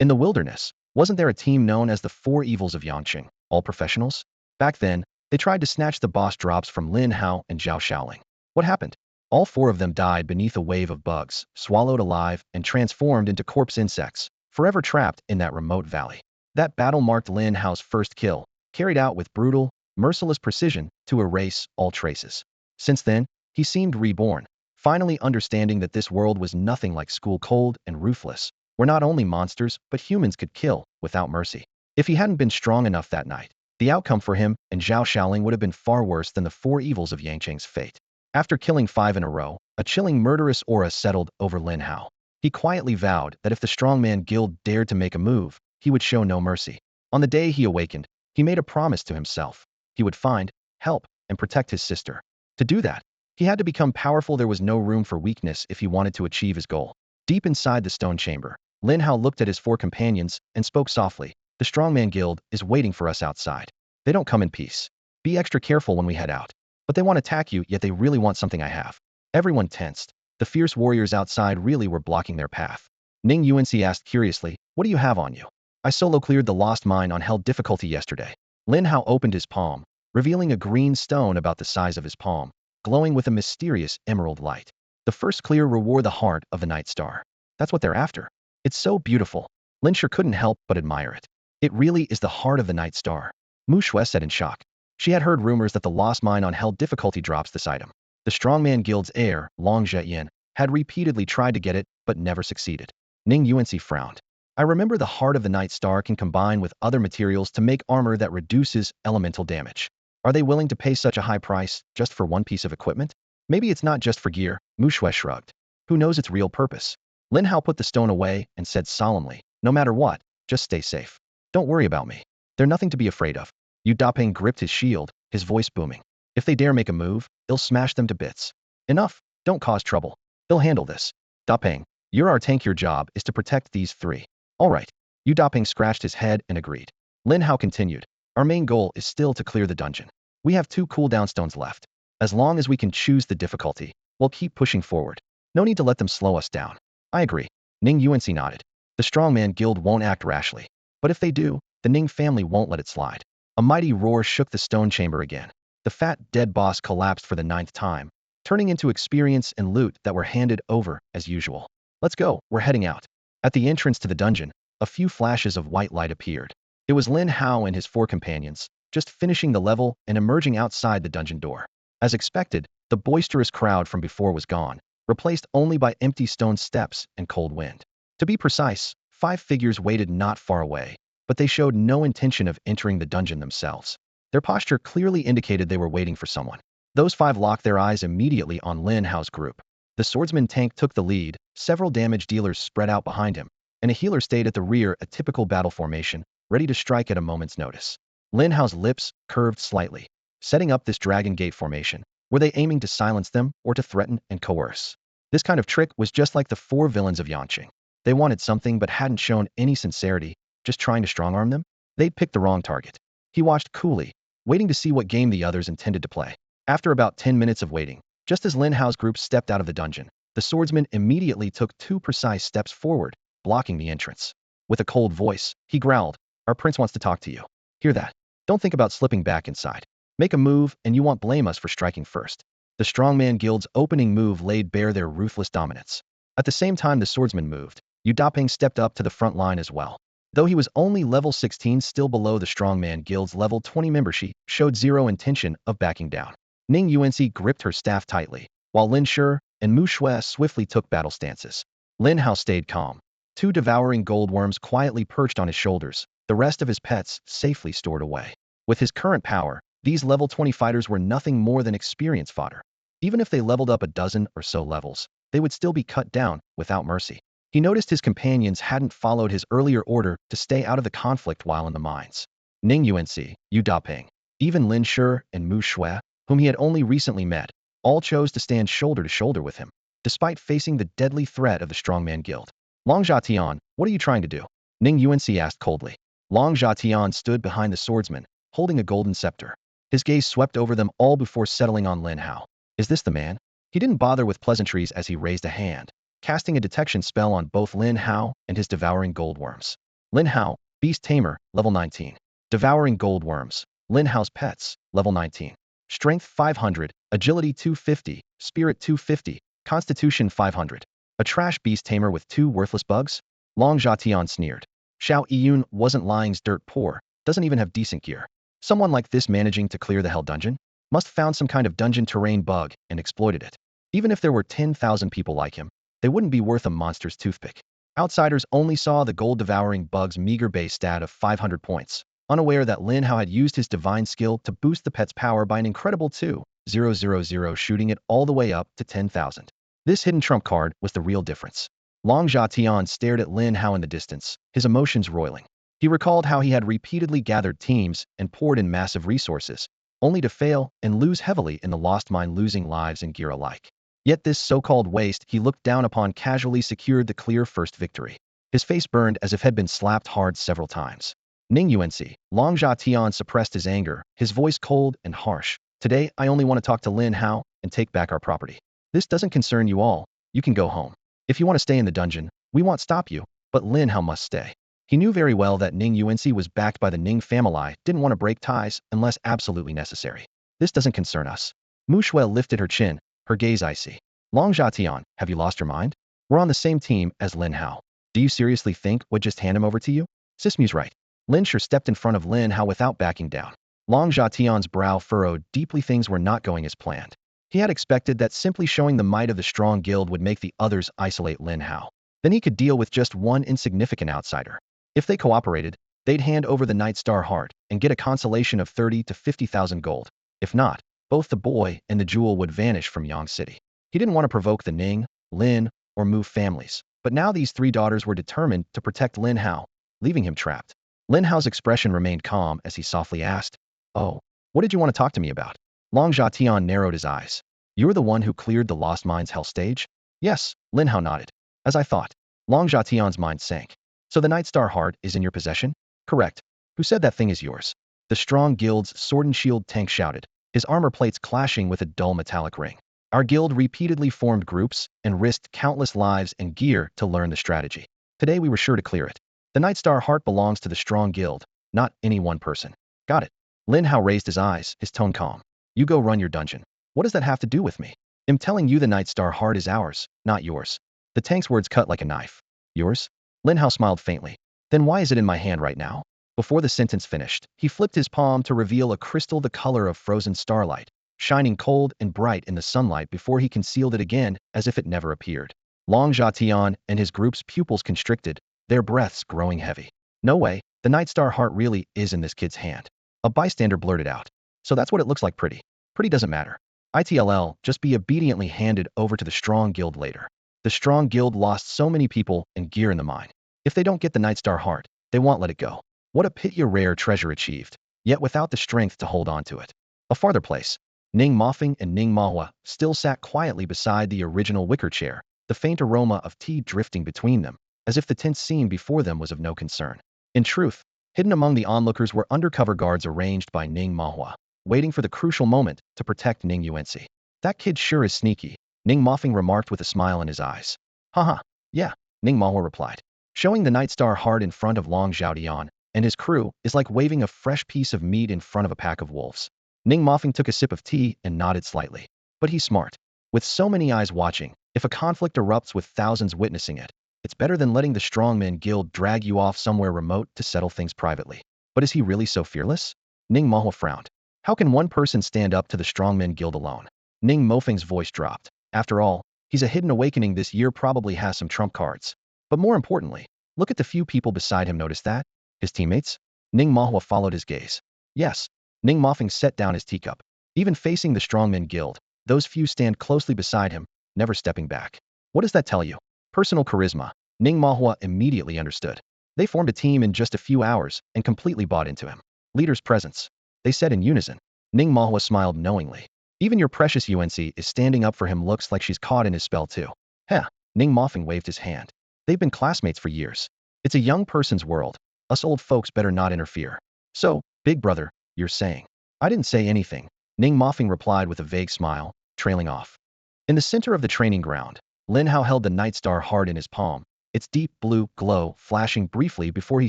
In the wilderness, wasn't there a team known as the Four Evils of Yangqing, all professionals? Back then, they tried to snatch the boss drops from Lin Hao and Zhao Shaoling. What happened? All 4 of them died beneath a wave of bugs, swallowed alive and transformed into corpse insects, forever trapped in that remote valley. That battle marked Lin Hao's first kill, carried out with brutal, merciless precision to erase all traces. Since then, he seemed reborn, finally understanding that this world was nothing like school, cold and ruthless, where not only monsters but humans could kill without mercy. If he hadn't been strong enough that night, the outcome for him and Zhao Shaoling would have been far worse than the 4 evils of Yangqing's fate. After killing 5 in a row, a chilling murderous aura settled over Lin Hao. He quietly vowed that if the strongman guild dared to make a move, he would show no mercy. On the day he awakened, he made a promise to himself. He would find, help, and protect his sister. To do that, he had to become powerful. There was no room for weakness if he wanted to achieve his goal. Deep inside the stone chamber, Lin Hao looked at his 4 companions and spoke softly. The strongman guild is waiting for us outside. They don't come in peace. Be extra careful when we head out. But they want to attack you, yet they really want something I have. Everyone tensed. The fierce warriors outside really were blocking their path. Ning Yuanxi asked curiously, what do you have on you? I solo cleared the lost mine on hell difficulty yesterday. Lin Hao opened his palm, revealing a green stone about the size of his palm, glowing with a mysterious emerald light. The first clear reward the heart of the Night Star. That's what they're after. It's so beautiful. Lin Shi couldn't help but admire it. It really is the heart of the Night Star. Mu Shue said in shock. She had heard rumors that the lost mine on hell difficulty drops this item. The strongman guild's heir, Long Zheyin, had repeatedly tried to get it, but never succeeded. Ning Yuanxi frowned. I remember the heart of the Night Star can combine with other materials to make armor that reduces elemental damage. Are they willing to pay such a high price just for one piece of equipment? Maybe it's not just for gear, Mu Shui shrugged. Who knows its real purpose? Lin Hao put the stone away and said solemnly, no matter what, just stay safe. Don't worry about me. They're nothing to be afraid of. Yu Dapeng gripped his shield, his voice booming. If they dare make a move, he'll smash them to bits. Enough, don't cause trouble. He'll handle this. Dapeng, you're our tank, your job is to protect these three. All right. Yu Dapeng scratched his head and agreed. Lin Hao continued. Our main goal is still to clear the dungeon. We have 2 cooldown stones left. As long as we can choose the difficulty, we'll keep pushing forward. No need to let them slow us down. I agree. Ning Yuanci nodded. The Strongman Guild won't act rashly. But if they do, the Ning family won't let it slide. A mighty roar shook the stone chamber again. The fat, dead boss collapsed for the 9th time, turning into experience and loot that were handed over as usual. Let's go, we're heading out. At the entrance to the dungeon, a few flashes of white light appeared. It was Lin Hao and his 4 companions, just finishing the level and emerging outside the dungeon door. As expected, the boisterous crowd from before was gone, replaced only by empty stone steps and cold wind. To be precise, 5 figures waited not far away, but they showed no intention of entering the dungeon themselves. Their posture clearly indicated they were waiting for someone. Those 5 locked their eyes immediately on Lin Hao's group. The swordsman tank took the lead, several damage dealers spread out behind him, and a healer stayed at the rear, a typical battle formation, ready to strike at a moment's notice. Lin Hao's lips curved slightly. Setting up this Dragon Gate formation, were they aiming to silence them or to threaten and coerce? This kind of trick was just like the 4 villains of Yangqing. They wanted something but hadn't shown any sincerity, just trying to strong-arm them? They'd picked the wrong target. He watched coolly, waiting to see what game the others intended to play. After about 10 minutes of waiting, just as Lin Hao's group stepped out of the dungeon, the swordsman immediately took 2 precise steps forward, blocking the entrance. With a cold voice, he growled, "Our prince wants to talk to you. Hear that? Don't think about slipping back inside. Make a move and you won't blame us for striking first." The Strongman Guild's opening move laid bare their ruthless dominance. At the same time the swordsman moved, Yu Dapeng stepped up to the front line as well. Though he was only level 16, still below the Strongman Guild's level 20 membership, showed zero intention of backing down. Ning Yuanci gripped her staff tightly, while Lin Shi and Mu Shui swiftly took battle stances. Lin Hao stayed calm. 2 devouring goldworms quietly perched on his shoulders, the rest of his pets safely stored away. With his current power, these level 20 fighters were nothing more than experience fodder. Even if they leveled up a dozen or so levels, they would still be cut down without mercy. He noticed his companions hadn't followed his earlier order to stay out of the conflict while in the mines. Ning Yuanci, Yu Dapeng, even Lin Shi and Mu Shui, whom he had only recently met, all chose to stand shoulder to shoulder with him, despite facing the deadly threat of the Strongman Guild. Long Zhatian, what are you trying to do? Ning Yuanci asked coldly. Long Zhatian stood behind the swordsman, holding a golden scepter. His gaze swept over them all before settling on Lin Hao. Is this the man? He didn't bother with pleasantries as he raised a hand, casting a detection spell on both Lin Hao and his devouring goldworms. Lin Hao, Beast Tamer, level 19. Devouring goldworms, Lin Hao's pets, level 19. Strength 500, Agility 250, Spirit 250, Constitution 500. A trash beast tamer with 2 worthless bugs? Long Zhatian sneered. Xiao Yiyun wasn't lying's dirt poor, doesn't even have decent gear. Someone like this managing to clear the Hell Dungeon? Must found some kind of dungeon terrain bug and exploited it. Even if there were 10,000 people like him, they wouldn't be worth a monster's toothpick. Outsiders only saw the gold-devouring bug's meager base stat of 500 points, unaware that Lin Hao had used his divine skill to boost the pet's power by an incredible 2,000, shooting it all the way up to 10,000. This hidden trump card was the real difference. Long Zhatian stared at Lin Hao in the distance, his emotions roiling. He recalled how he had repeatedly gathered teams and poured in massive resources, only to fail and lose heavily in the lost mine, losing lives and gear alike. Yet this so-called waste he looked down upon casually secured the clear first victory. His face burned as if had been slapped hard several times. Ning Yuanci, Long Zhatian suppressed his anger, his voice cold and harsh. Today, I only want to talk to Lin Hao and take back our property. This doesn't concern you all. You can go home. If you want to stay in the dungeon, we won't stop you, but Lin Hao must stay. He knew very well that Ning Yuanci was backed by the Ning family, didn't want to break ties unless absolutely necessary. This doesn't concern us. Mu Shui lifted her chin, her gaze icy. Long Zhatian, have you lost your mind? We're on the same team as Lin Hao. Do you seriously think we'd just hand him over to you? Sismu's right. Lin Shi stepped in front of Lin Hao without backing down. Long Zhatian's brow furrowed deeply. Things were not going as planned. He had expected that simply showing the might of the strong guild would make the others isolate Lin Hao. Then he could deal with just one insignificant outsider. If they cooperated, they'd hand over the Night Star heart and get a consolation of 30 to 50,000 gold. If not, both the boy and the jewel would vanish from Yang City. He didn't want to provoke the Ning, Lin, or Mu families, but now these three daughters were determined to protect Lin Hao, leaving him trapped. Lin Hao's expression remained calm as he softly asked, "Oh, what did you want to talk to me about?" Long Jiatian narrowed his eyes. "You're the one who cleared the Lost Mines Hell stage?" "Yes," Lin Hao nodded. "As I thought." Long Jiatian's mind sank. "So the Night Star heart is in your possession?" "Correct." "Who said that thing is yours?" The Strong Guild's Sword and Shield tank shouted, his armor plates clashing with a dull metallic ring. "Our guild repeatedly formed groups and risked countless lives and gear to learn the strategy. Today we were sure to clear it. The Night Star heart belongs to the Strong Guild, not any one person." "Got it." Lin Hao raised his eyes, his tone calm. "You go run your dungeon. What does that have to do with me? I'm telling you the Night Star heart is ours, not yours." The tank's words cut like a knife. "Yours?" Lin Hao smiled faintly. "Then why is it in my hand right now?" Before the sentence finished, he flipped his palm to reveal a crystal the color of frozen starlight, shining cold and bright in the sunlight before he concealed it again as if it never appeared. Long Jiatian and his group's pupils constricted, their breaths growing heavy. "No way, the Night Star heart really is in this kid's hand." A bystander blurted out. "So that's what it looks like, pretty. Pretty doesn't matter. ITLL, just be obediently handed over to the Strong Guild later. The Strong Guild lost so many people and gear in the mine. If they don't get the Night Star heart, they won't let it go. What a pity a rare treasure achieved, yet without the strength to hold on to it." A farther place, Ning Mafeng and Ning Mahua still sat quietly beside the original wicker chair, the faint aroma of tea drifting between them, as if the tense scene before them was of no concern. In truth, hidden among the onlookers were undercover guards arranged by Ning Mahua, waiting for the crucial moment to protect Ning Yuanci. "That kid sure is sneaky," Ning Mafeng remarked with a smile in his eyes. "Haha, yeah," Ning Mahua replied. "Showing the Night Star heart in front of Long Zhaodian and his crew is like waving a fresh piece of meat in front of a pack of wolves." Ning Mafeng took a sip of tea and nodded slightly. "But he's smart. With so many eyes watching, if a conflict erupts with thousands witnessing it, it's better than letting the Strongman Guild drag you off somewhere remote to settle things privately." "But is he really so fearless?" Ning Mahua frowned. "How can one person stand up to the Strongman Guild alone?" Ning Mofeng's voice dropped. "After all, he's a hidden awakening this year, probably has some trump cards. But more importantly, look at the few people beside him, notice that? His teammates?" Ning Mahua followed his gaze. "Yes." Ning Mofeng set down his teacup. "Even facing the Strongman Guild, those few stand closely beside him, never stepping back. What does that tell you?" "Personal charisma." Ning Mahua immediately understood. They formed a team in just a few hours and completely bought into him. "Leader's presence," they said in unison. Ning Mahua smiled knowingly. "Even your precious UNC is standing up for him, looks like she's caught in his spell too." "Heh." Ning Mofeng waved his hand. "They've been classmates for years. It's a young person's world. Us old folks better not interfere." "So, big brother, you're saying?" "I didn't say anything," Ning Mofeng replied with a vague smile, trailing off. In the center of the training ground, Lin Hao held the Night Star heart in his palm, its deep blue glow flashing briefly before he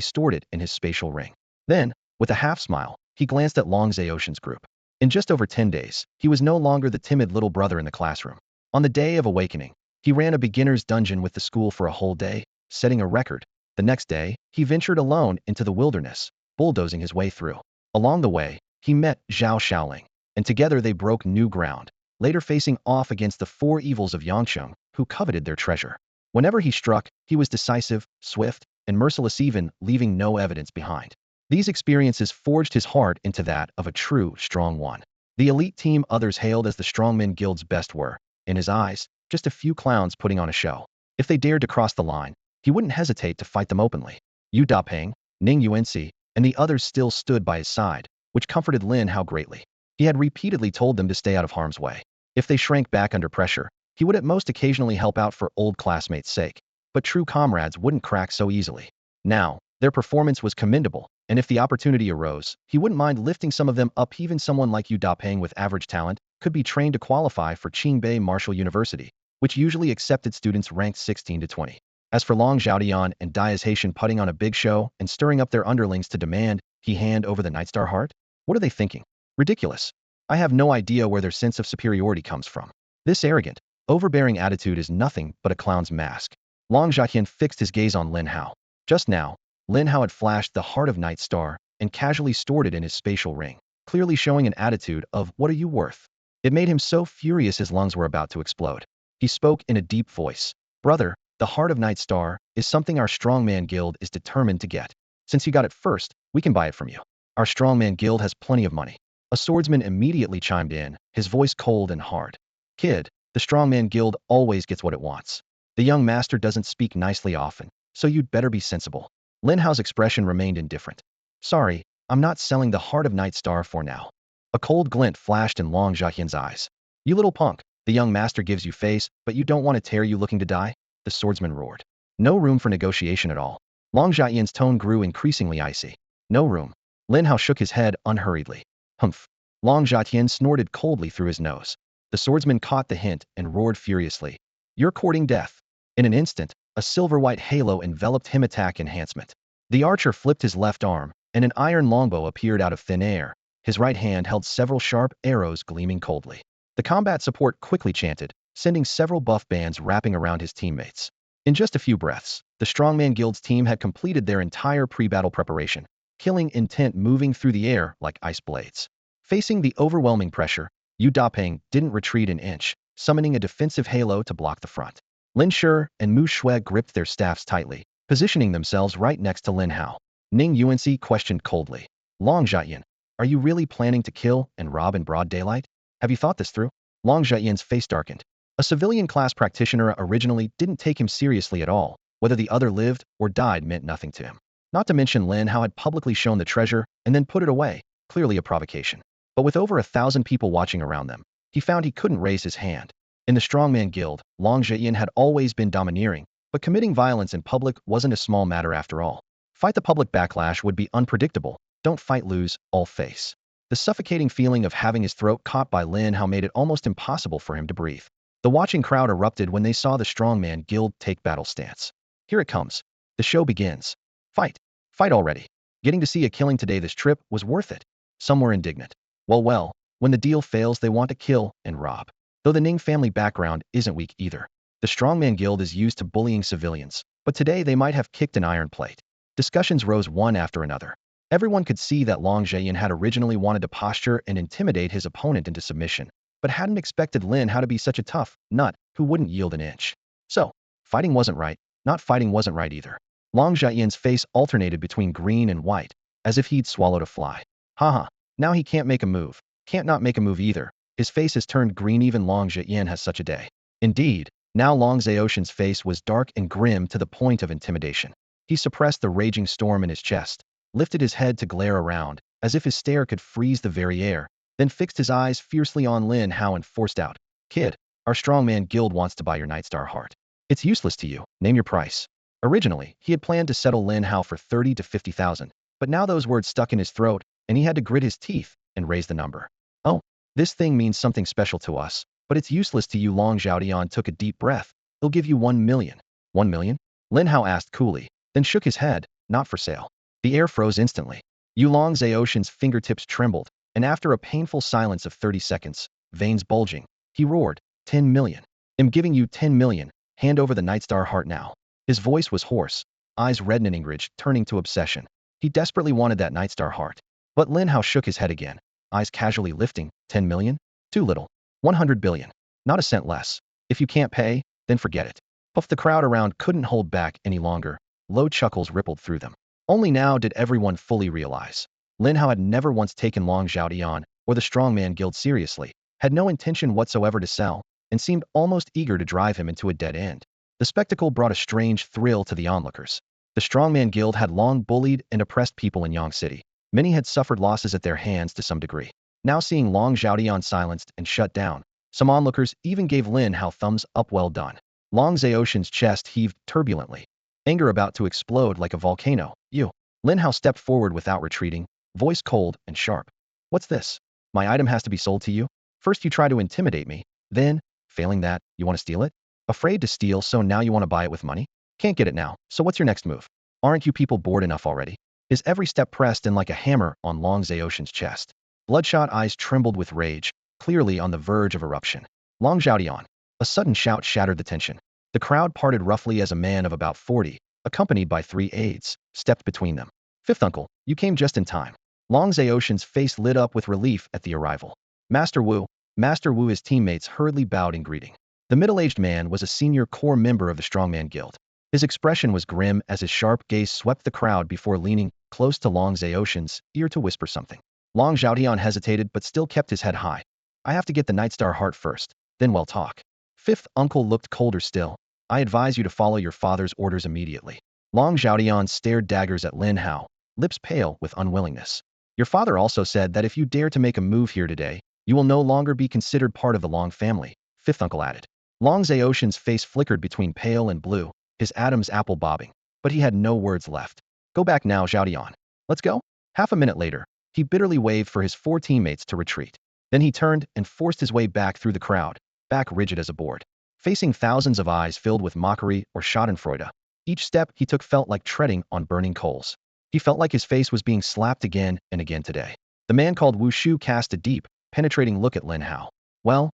stored it in his spatial ring. Then, with a half smile, he glanced at Long Zaocean's group. In just over 10 days, he was no longer the timid little brother in the classroom. On the day of awakening, he ran a beginner's dungeon with the school for a whole day, setting a record. The next day, he ventured alone into the wilderness, bulldozing his way through. Along the way, he met Zhao Shaoling, and together they broke new ground, later facing off against the four evils of Yangsheng, who coveted their treasure. Whenever he struck, he was decisive, swift, and merciless, even leaving no evidence behind. These experiences forged his heart into that of a true strong one. The elite team others hailed as the Strongmen Guild's best were, in his eyes, just a few clowns putting on a show. If they dared to cross the line, he wouldn't hesitate to fight them openly. Yu Dapeng, Ning Yuanci, and the others still stood by his side, which comforted Lin Hao greatly. He had repeatedly told them to stay out of harm's way. If they shrank back under pressure, he would at most occasionally help out for old classmates' sake. But true comrades wouldn't crack so easily. Now, their performance was commendable, and if the opportunity arose, he wouldn't mind lifting some of them up. Even someone like Yu Dapeng with average talent could be trained to qualify for Qingbei Martial University, which usually accepted students ranked 16 to 20. As for Long Zhaodian and Diaz Haitian putting on a big show and stirring up their underlings to demand he hand over the Night Star heart, what are they thinking? Ridiculous. I have no idea where their sense of superiority comes from. This arrogant, overbearing attitude is nothing but a clown's mask. Long Zhaqian fixed his gaze on Lin Hao. Just now, Lin Hao had flashed the heart of Night Star and casually stored it in his spatial ring, clearly showing an attitude of, "What are you worth?" It made him so furious his lungs were about to explode. He spoke in a deep voice. "Brother, the heart of Night Star is something our strongman guild is determined to get. Since you got it first, we can buy it from you. Our strongman guild has plenty of money. A swordsman immediately chimed in, his voice cold and hard. Kid, the strongman guild always gets what it wants. The young master doesn't speak nicely often, so you'd better be sensible. Lin Hao's expression remained indifferent. Sorry, I'm not selling the heart of Nightstar for now. A cold glint flashed in Long Jiayan's eyes. You little punk, the young master gives you face, but you don't want to tear you looking to die? The swordsman roared. No room for negotiation at all. Long Jiayan's tone grew increasingly icy. No room. Lin Hao shook his head unhurriedly. Humph. Long Jiayan snorted coldly through his nose. The swordsman caught the hint and roared furiously. You're courting death. In an instant, a silver-white halo enveloped him attack enhancement. The archer flipped his left arm, and an iron longbow appeared out of thin air. His right hand held several sharp arrows gleaming coldly. The combat support quickly chanted, sending several buff bands wrapping around his teammates. In just a few breaths, the Strongman Guild's team had completed their entire pre-battle preparation, killing intent moving through the air like ice blades. Facing the overwhelming pressure, Yu Dapeng didn't retreat an inch, summoning a defensive halo to block the front. Lin Shi and Mu Shui gripped their staffs tightly, positioning themselves right next to Lin Hao. Ning Yuanxi questioned coldly. Long Jiayan, are you really planning to kill and rob in broad daylight? Have you thought this through? Long Jiayan's face darkened. A civilian class practitioner originally didn't take him seriously at all. Whether the other lived or died meant nothing to him. Not to mention Lin Hao had publicly shown the treasure and then put it away, clearly a provocation. But with over 1,000 people watching around them, he found he couldn't raise his hand. In the Strongman Guild, Long Jiayan had always been domineering, but committing violence in public wasn't a small matter after all. Fight the public backlash would be unpredictable. Don't fight lose, all face. The suffocating feeling of having his throat caught by Lin Hao made it almost impossible for him to breathe. The watching crowd erupted when they saw the Strongman Guild take battle stance. Here it comes. The show begins. Fight. Fight already. Getting to see a killing today this trip was worth it. Some were indignant. Well, when the deal fails they want to kill and rob. Though the Ning family background isn't weak either. The Strongman Guild is used to bullying civilians, but today they might have kicked an iron plate. Discussions rose one after another. Everyone could see that Long Jiayan had originally wanted to posture and intimidate his opponent into submission, but hadn't expected Lin Hao to be such a tough nut who wouldn't yield an inch. So, fighting wasn't right, not fighting wasn't right either. Long Jiayan's face alternated between green and white, as if he'd swallowed a fly. Haha, now he can't make a move. Can't not make a move either. His face has turned green. Even Long Jiayan has such a day. Indeed, now Long Zhaoshan's face was dark and grim to the point of intimidation. He suppressed the raging storm in his chest, lifted his head to glare around, as if his stare could freeze the very air, then fixed his eyes fiercely on Lin Hao and forced out, Kid, our Strongman Guild wants to buy your Nightstar heart. It's useless to you. Name your price. Originally, he had planned to settle Lin Hao for 30 to 50,000, but now those words stuck in his throat, and he had to grit his teeth and raise the number. Oh, this thing means something special to us, but it's useless to you. Long Zhaodian took a deep breath. He'll give you 1 million. 1 million? Lin Hao asked coolly, then shook his head, not for sale. The air froze instantly. Yulong Zhaoshan's fingertips trembled, and after a painful silence of 30 seconds, veins bulging, he roared, 10 million. I'm giving you 10 million. Hand over the Nightstar heart now. His voice was hoarse, eyes reddening, rage turning to obsession. He desperately wanted that Nightstar heart. But Lin Hao shook his head again, eyes casually lifting. 10 million? Too little. 100 billion. Not a cent less. If you can't pay, then forget it. Puff. The crowd around couldn't hold back any longer. Low chuckles rippled through them. Only now did everyone fully realize. Lin Hao had never once taken Long Zhaodian or the Strongman Guild seriously, had no intention whatsoever to sell, and seemed almost eager to drive him into a dead end. The spectacle brought a strange thrill to the onlookers. The Strongman Guild had long bullied and oppressed people in Yang City. Many had suffered losses at their hands to some degree. Now seeing Long Zhaodian silenced and shut down, some onlookers even gave Lin Hao thumbs up. Well done. Long Zhaoshan's chest heaved turbulently, anger about to explode like a volcano. You. Lin Hao stepped forward without retreating, voice cold and sharp. What's this? My item has to be sold to you? First you try to intimidate me, then, failing that, you want to steal it? Afraid to steal, so now you want to buy it with money? Can't get it now, so what's your next move? Aren't you people bored enough already? His every step pressed in like a hammer on Long Zhaoshan's chest. Bloodshot eyes trembled with rage, clearly on the verge of eruption. Long Zhaodian. A sudden shout shattered the tension. The crowd parted roughly as a man of about 40, accompanied by 3 aides, stepped between them. Fifth uncle, you came just in time. Long Zhaoshan's face lit up with relief at the arrival. Master Wu. Master Wu. His teammates hurriedly bowed in greeting. The middle-aged man was a senior core member of the Strongman Guild. His expression was grim as his sharp gaze swept the crowd before leaning close to Long Zhaotian's ear to whisper something. Long Zhaotian hesitated but still kept his head high. I have to get the Nightstar heart first, then we'll talk. Fifth uncle looked colder still. I advise you to follow your father's orders immediately. Long Zhaotian stared daggers at Lin Hao, lips pale with unwillingness. Your father also said that if you dare to make a move here today, you will no longer be considered part of the Long family, fifth uncle added. Long Zhaotian's face flickered between pale and blue, his Adam's apple bobbing, but he had no words left. Go back now, Zhaotian. Let's go. Half a minute later, he bitterly waved for his 4 teammates to retreat. Then he turned and forced his way back through the crowd, back rigid as a board. Facing thousands of eyes filled with mockery or schadenfreude, each step he took felt like treading on burning coals. He felt like his face was being slapped again and again today. The man called Wu Shu cast a deep, penetrating look at Lin Hao. Well,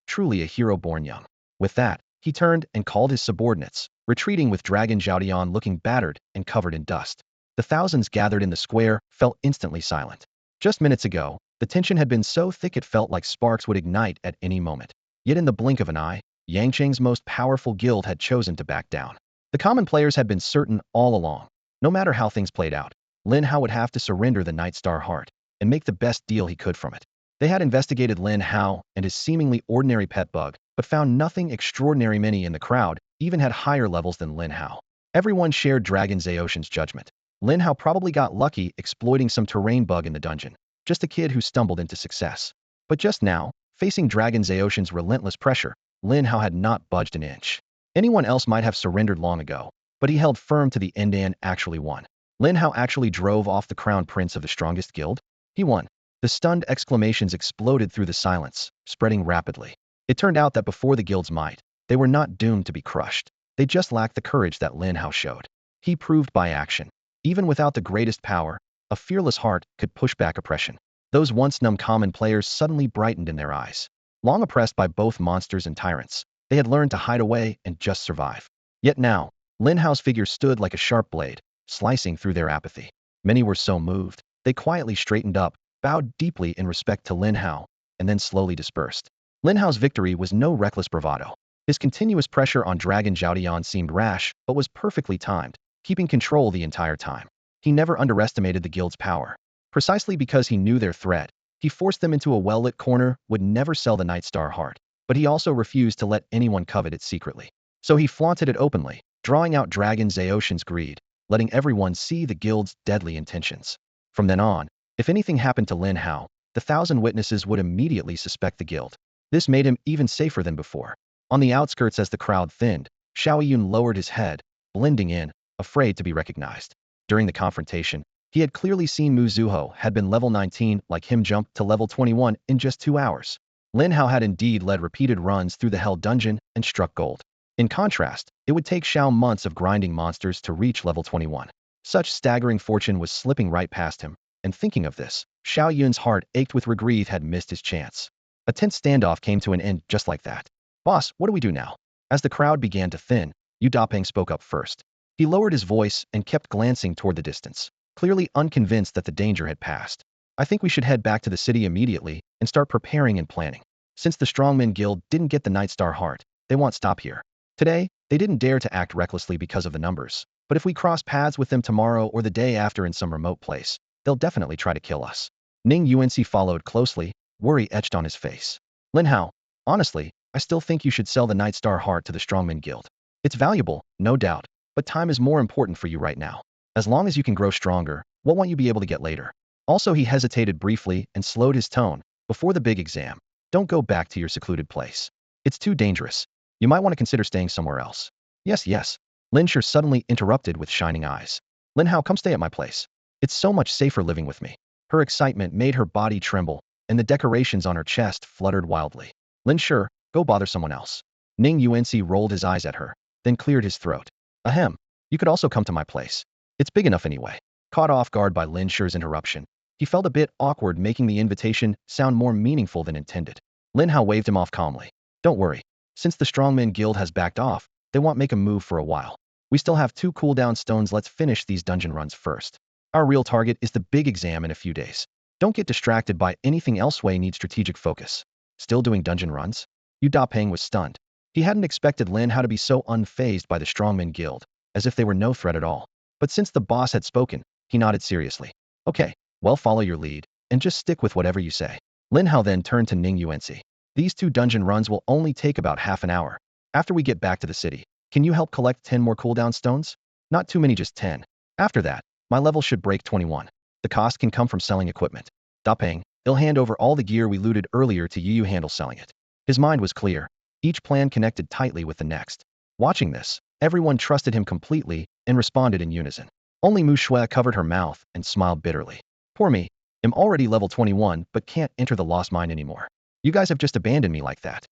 truly a hero born young. With that, he turned and called his subordinates, retreating with Dragon Zhaotian looking battered and covered in dust. The thousands gathered in the square fell instantly silent. Just minutes ago, the tension had been so thick it felt like sparks would ignite at any moment. Yet in the blink of an eye, Yangcheng's most powerful guild had chosen to back down. The common players had been certain all along. No matter how things played out, Lin Hao would have to surrender the Nightstar heart and make the best deal he could from it. They had investigated Lin Hao and his seemingly ordinary pet bug, but found nothing extraordinary. Many in the crowd even had higher levels than Lin Hao. Everyone shared Dragon Zhaotian's judgment. Lin Hao probably got lucky exploiting some terrain bug in the dungeon, just a kid who stumbled into success. But just now, facing Dragon Zhaotian's relentless pressure, Lin Hao had not budged an inch. Anyone else might have surrendered long ago, but he held firm to the end and actually won. Lin Hao actually drove off the crown prince of the strongest guild. He won. The stunned exclamations exploded through the silence, spreading rapidly. It turned out that before the guild's might, they were not doomed to be crushed. They just lacked the courage that Lin Hao showed. He proved by action. Even without the greatest power, a fearless heart could push back oppression. Those once numb common players suddenly brightened in their eyes. Long oppressed by both monsters and tyrants, they had learned to hide away and just survive. Yet now, Lin Hao's figure stood like a sharp blade, slicing through their apathy. Many were so moved, they quietly straightened up, bowed deeply in respect to Lin Hao, and then slowly dispersed. Lin Hao's victory was no reckless bravado. His continuous pressure on Dragon Zhaotian seemed rash, but was perfectly timed, keeping control the entire time. He never underestimated the guild's power. Precisely because he knew their threat, he forced them into a well-lit corner, would never sell the Nightstar heart, but he also refused to let anyone covet it secretly. So he flaunted it openly, drawing out Dragon Zhaotian's greed, letting everyone see the guild's deadly intentions. From then on, if anything happened to Lin Hao, the 1,000 witnesses would immediately suspect the guild. This made him even safer than before. On the outskirts as the crowd thinned, Xiao Yun lowered his head, blending in, afraid to be recognized. During the confrontation, he had clearly seen Mu Zuho had been level 19 like him jump to level 21 in just 2 hours. Lin Hao had indeed led repeated runs through the Hell Dungeon and struck gold. In contrast, it would take Xiao months of grinding monsters to reach level 21. Such staggering fortune was slipping right past him, and thinking of this, Xiao Yun's heart ached with regret had missed his chance. A tense standoff came to an end just like that. Boss, what do we do now? As the crowd began to thin, Yu Dapeng spoke up first. He lowered his voice and kept glancing toward the distance, clearly unconvinced that the danger had passed. I think we should head back to the city immediately and start preparing and planning. Since the Strongmen Guild didn't get the Nightstar heart, they won't stop here. Today, they didn't dare to act recklessly because of the numbers, but if we cross paths with them tomorrow or the day after in some remote place, they'll definitely try to kill us. Ning Yuanci followed closely, worry etched on his face. Lin Hao, honestly, I still think you should sell the Nightstar heart to the Strongmen Guild. It's valuable, no doubt, but time is more important for you right now. As long as you can grow stronger, what won't you be able to get later? Also, he hesitated briefly and slowed his tone. Before the big exam, don't go back to your secluded place. It's too dangerous. You might want to consider staying somewhere else. Yes. Lin Shi suddenly interrupted with shining eyes. Lin Hao, come stay at my place. It's so much safer living with me. Her excitement made her body tremble, and the decorations on her chest fluttered wildly. Lin Shi, go bother someone else. Ning Yuanci rolled his eyes at her, then cleared his throat. Ahem. You could also come to my place. It's big enough anyway. Caught off guard by Lin Shi's interruption, he felt a bit awkward, making the invitation sound more meaningful than intended. Lin Hao waved him off calmly. Don't worry. Since the Strongmen Guild has backed off, they won't make a move for a while. We still have 2 cooldown stones. Let's finish these dungeon runs first. Our real target is the big exam in a few days. Don't get distracted by anything else. We need strategic focus. Still doing dungeon runs? Yu Dapeng was stunned. He hadn't expected Lin Hao to be so unfazed by the Strongmen Guild, as if they were no threat at all. But since the boss had spoken, he nodded seriously. Okay, well, follow your lead, and just stick with whatever you say. Lin Hao then turned to Ning Yuanzi. These 2 dungeon runs will only take about half an hour. After we get back to the city, can you help collect 10 more cooldown stones? Not too many, just 10. After that, my level should break 21. The cost can come from selling equipment. Dapeng, he'll hand over all the gear we looted earlier to you handle selling it. His mind was clear. Each plan connected tightly with the next. Watching this, everyone trusted him completely and responded in unison. Only Mu Shui covered her mouth and smiled bitterly. Poor me. I'm already level 21 but can't enter the Lost Mine anymore. You guys have just abandoned me like that.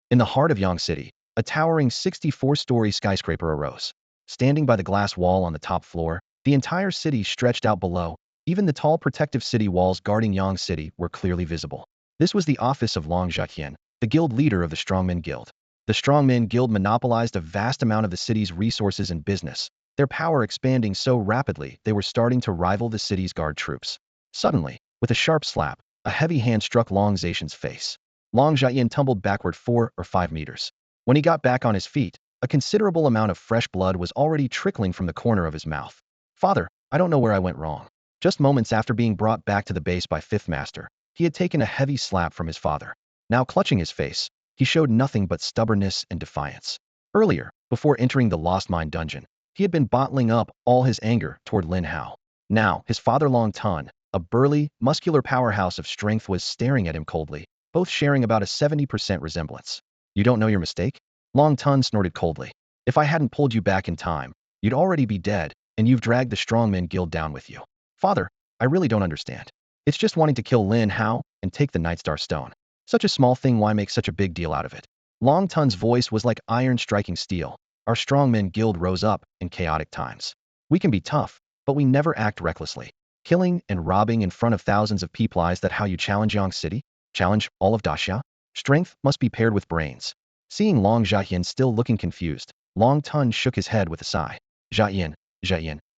In the heart of Yang City, a towering 64-story skyscraper arose. Standing by the glass wall on the top floor, the entire city stretched out below. Even the tall protective city walls guarding Yang City were clearly visible. This was the office of Long Zhaqian, the guild leader of the Strongmen Guild. The Strongmen Guild monopolized a vast amount of the city's resources and business, their power expanding so rapidly they were starting to rival the city's guard troops. Suddenly, with a sharp slap, a heavy hand struck Long Zhaqian's face. Long Zhaqian tumbled backward 4 or 5 meters. When he got back on his feet, a considerable amount of fresh blood was already trickling from the corner of his mouth. Father, I don't know where I went wrong. Just moments after being brought back to the base by Fifth Master, he had taken a heavy slap from his father. Now clutching his face, he showed nothing but stubbornness and defiance. Earlier, before entering the Lost Mine dungeon, he had been bottling up all his anger toward Lin Hao. Now, his father Long Tun, a burly, muscular powerhouse of strength, was staring at him coldly, both sharing about a 70% resemblance. You don't know your mistake? Long Tun snorted coldly. If I hadn't pulled you back in time, you'd already be dead, and you've dragged the Strongmen Guild down with you. Father, I really don't understand. It's just wanting to kill Lin Hao and take the Nightstar Stone. Such a small thing, why make such a big deal out of it? Long Tun's voice was like iron striking steel. Our Strongmen Guild rose up in chaotic times. We can be tough, but we never act recklessly. Killing and robbing in front of thousands of people, is that how you challenge Yang City? Challenge all of Daxia? Strength must be paired with brains. Seeing Long Zhaqian still looking confused, Long Tun shook his head with a sigh. Zhaqian,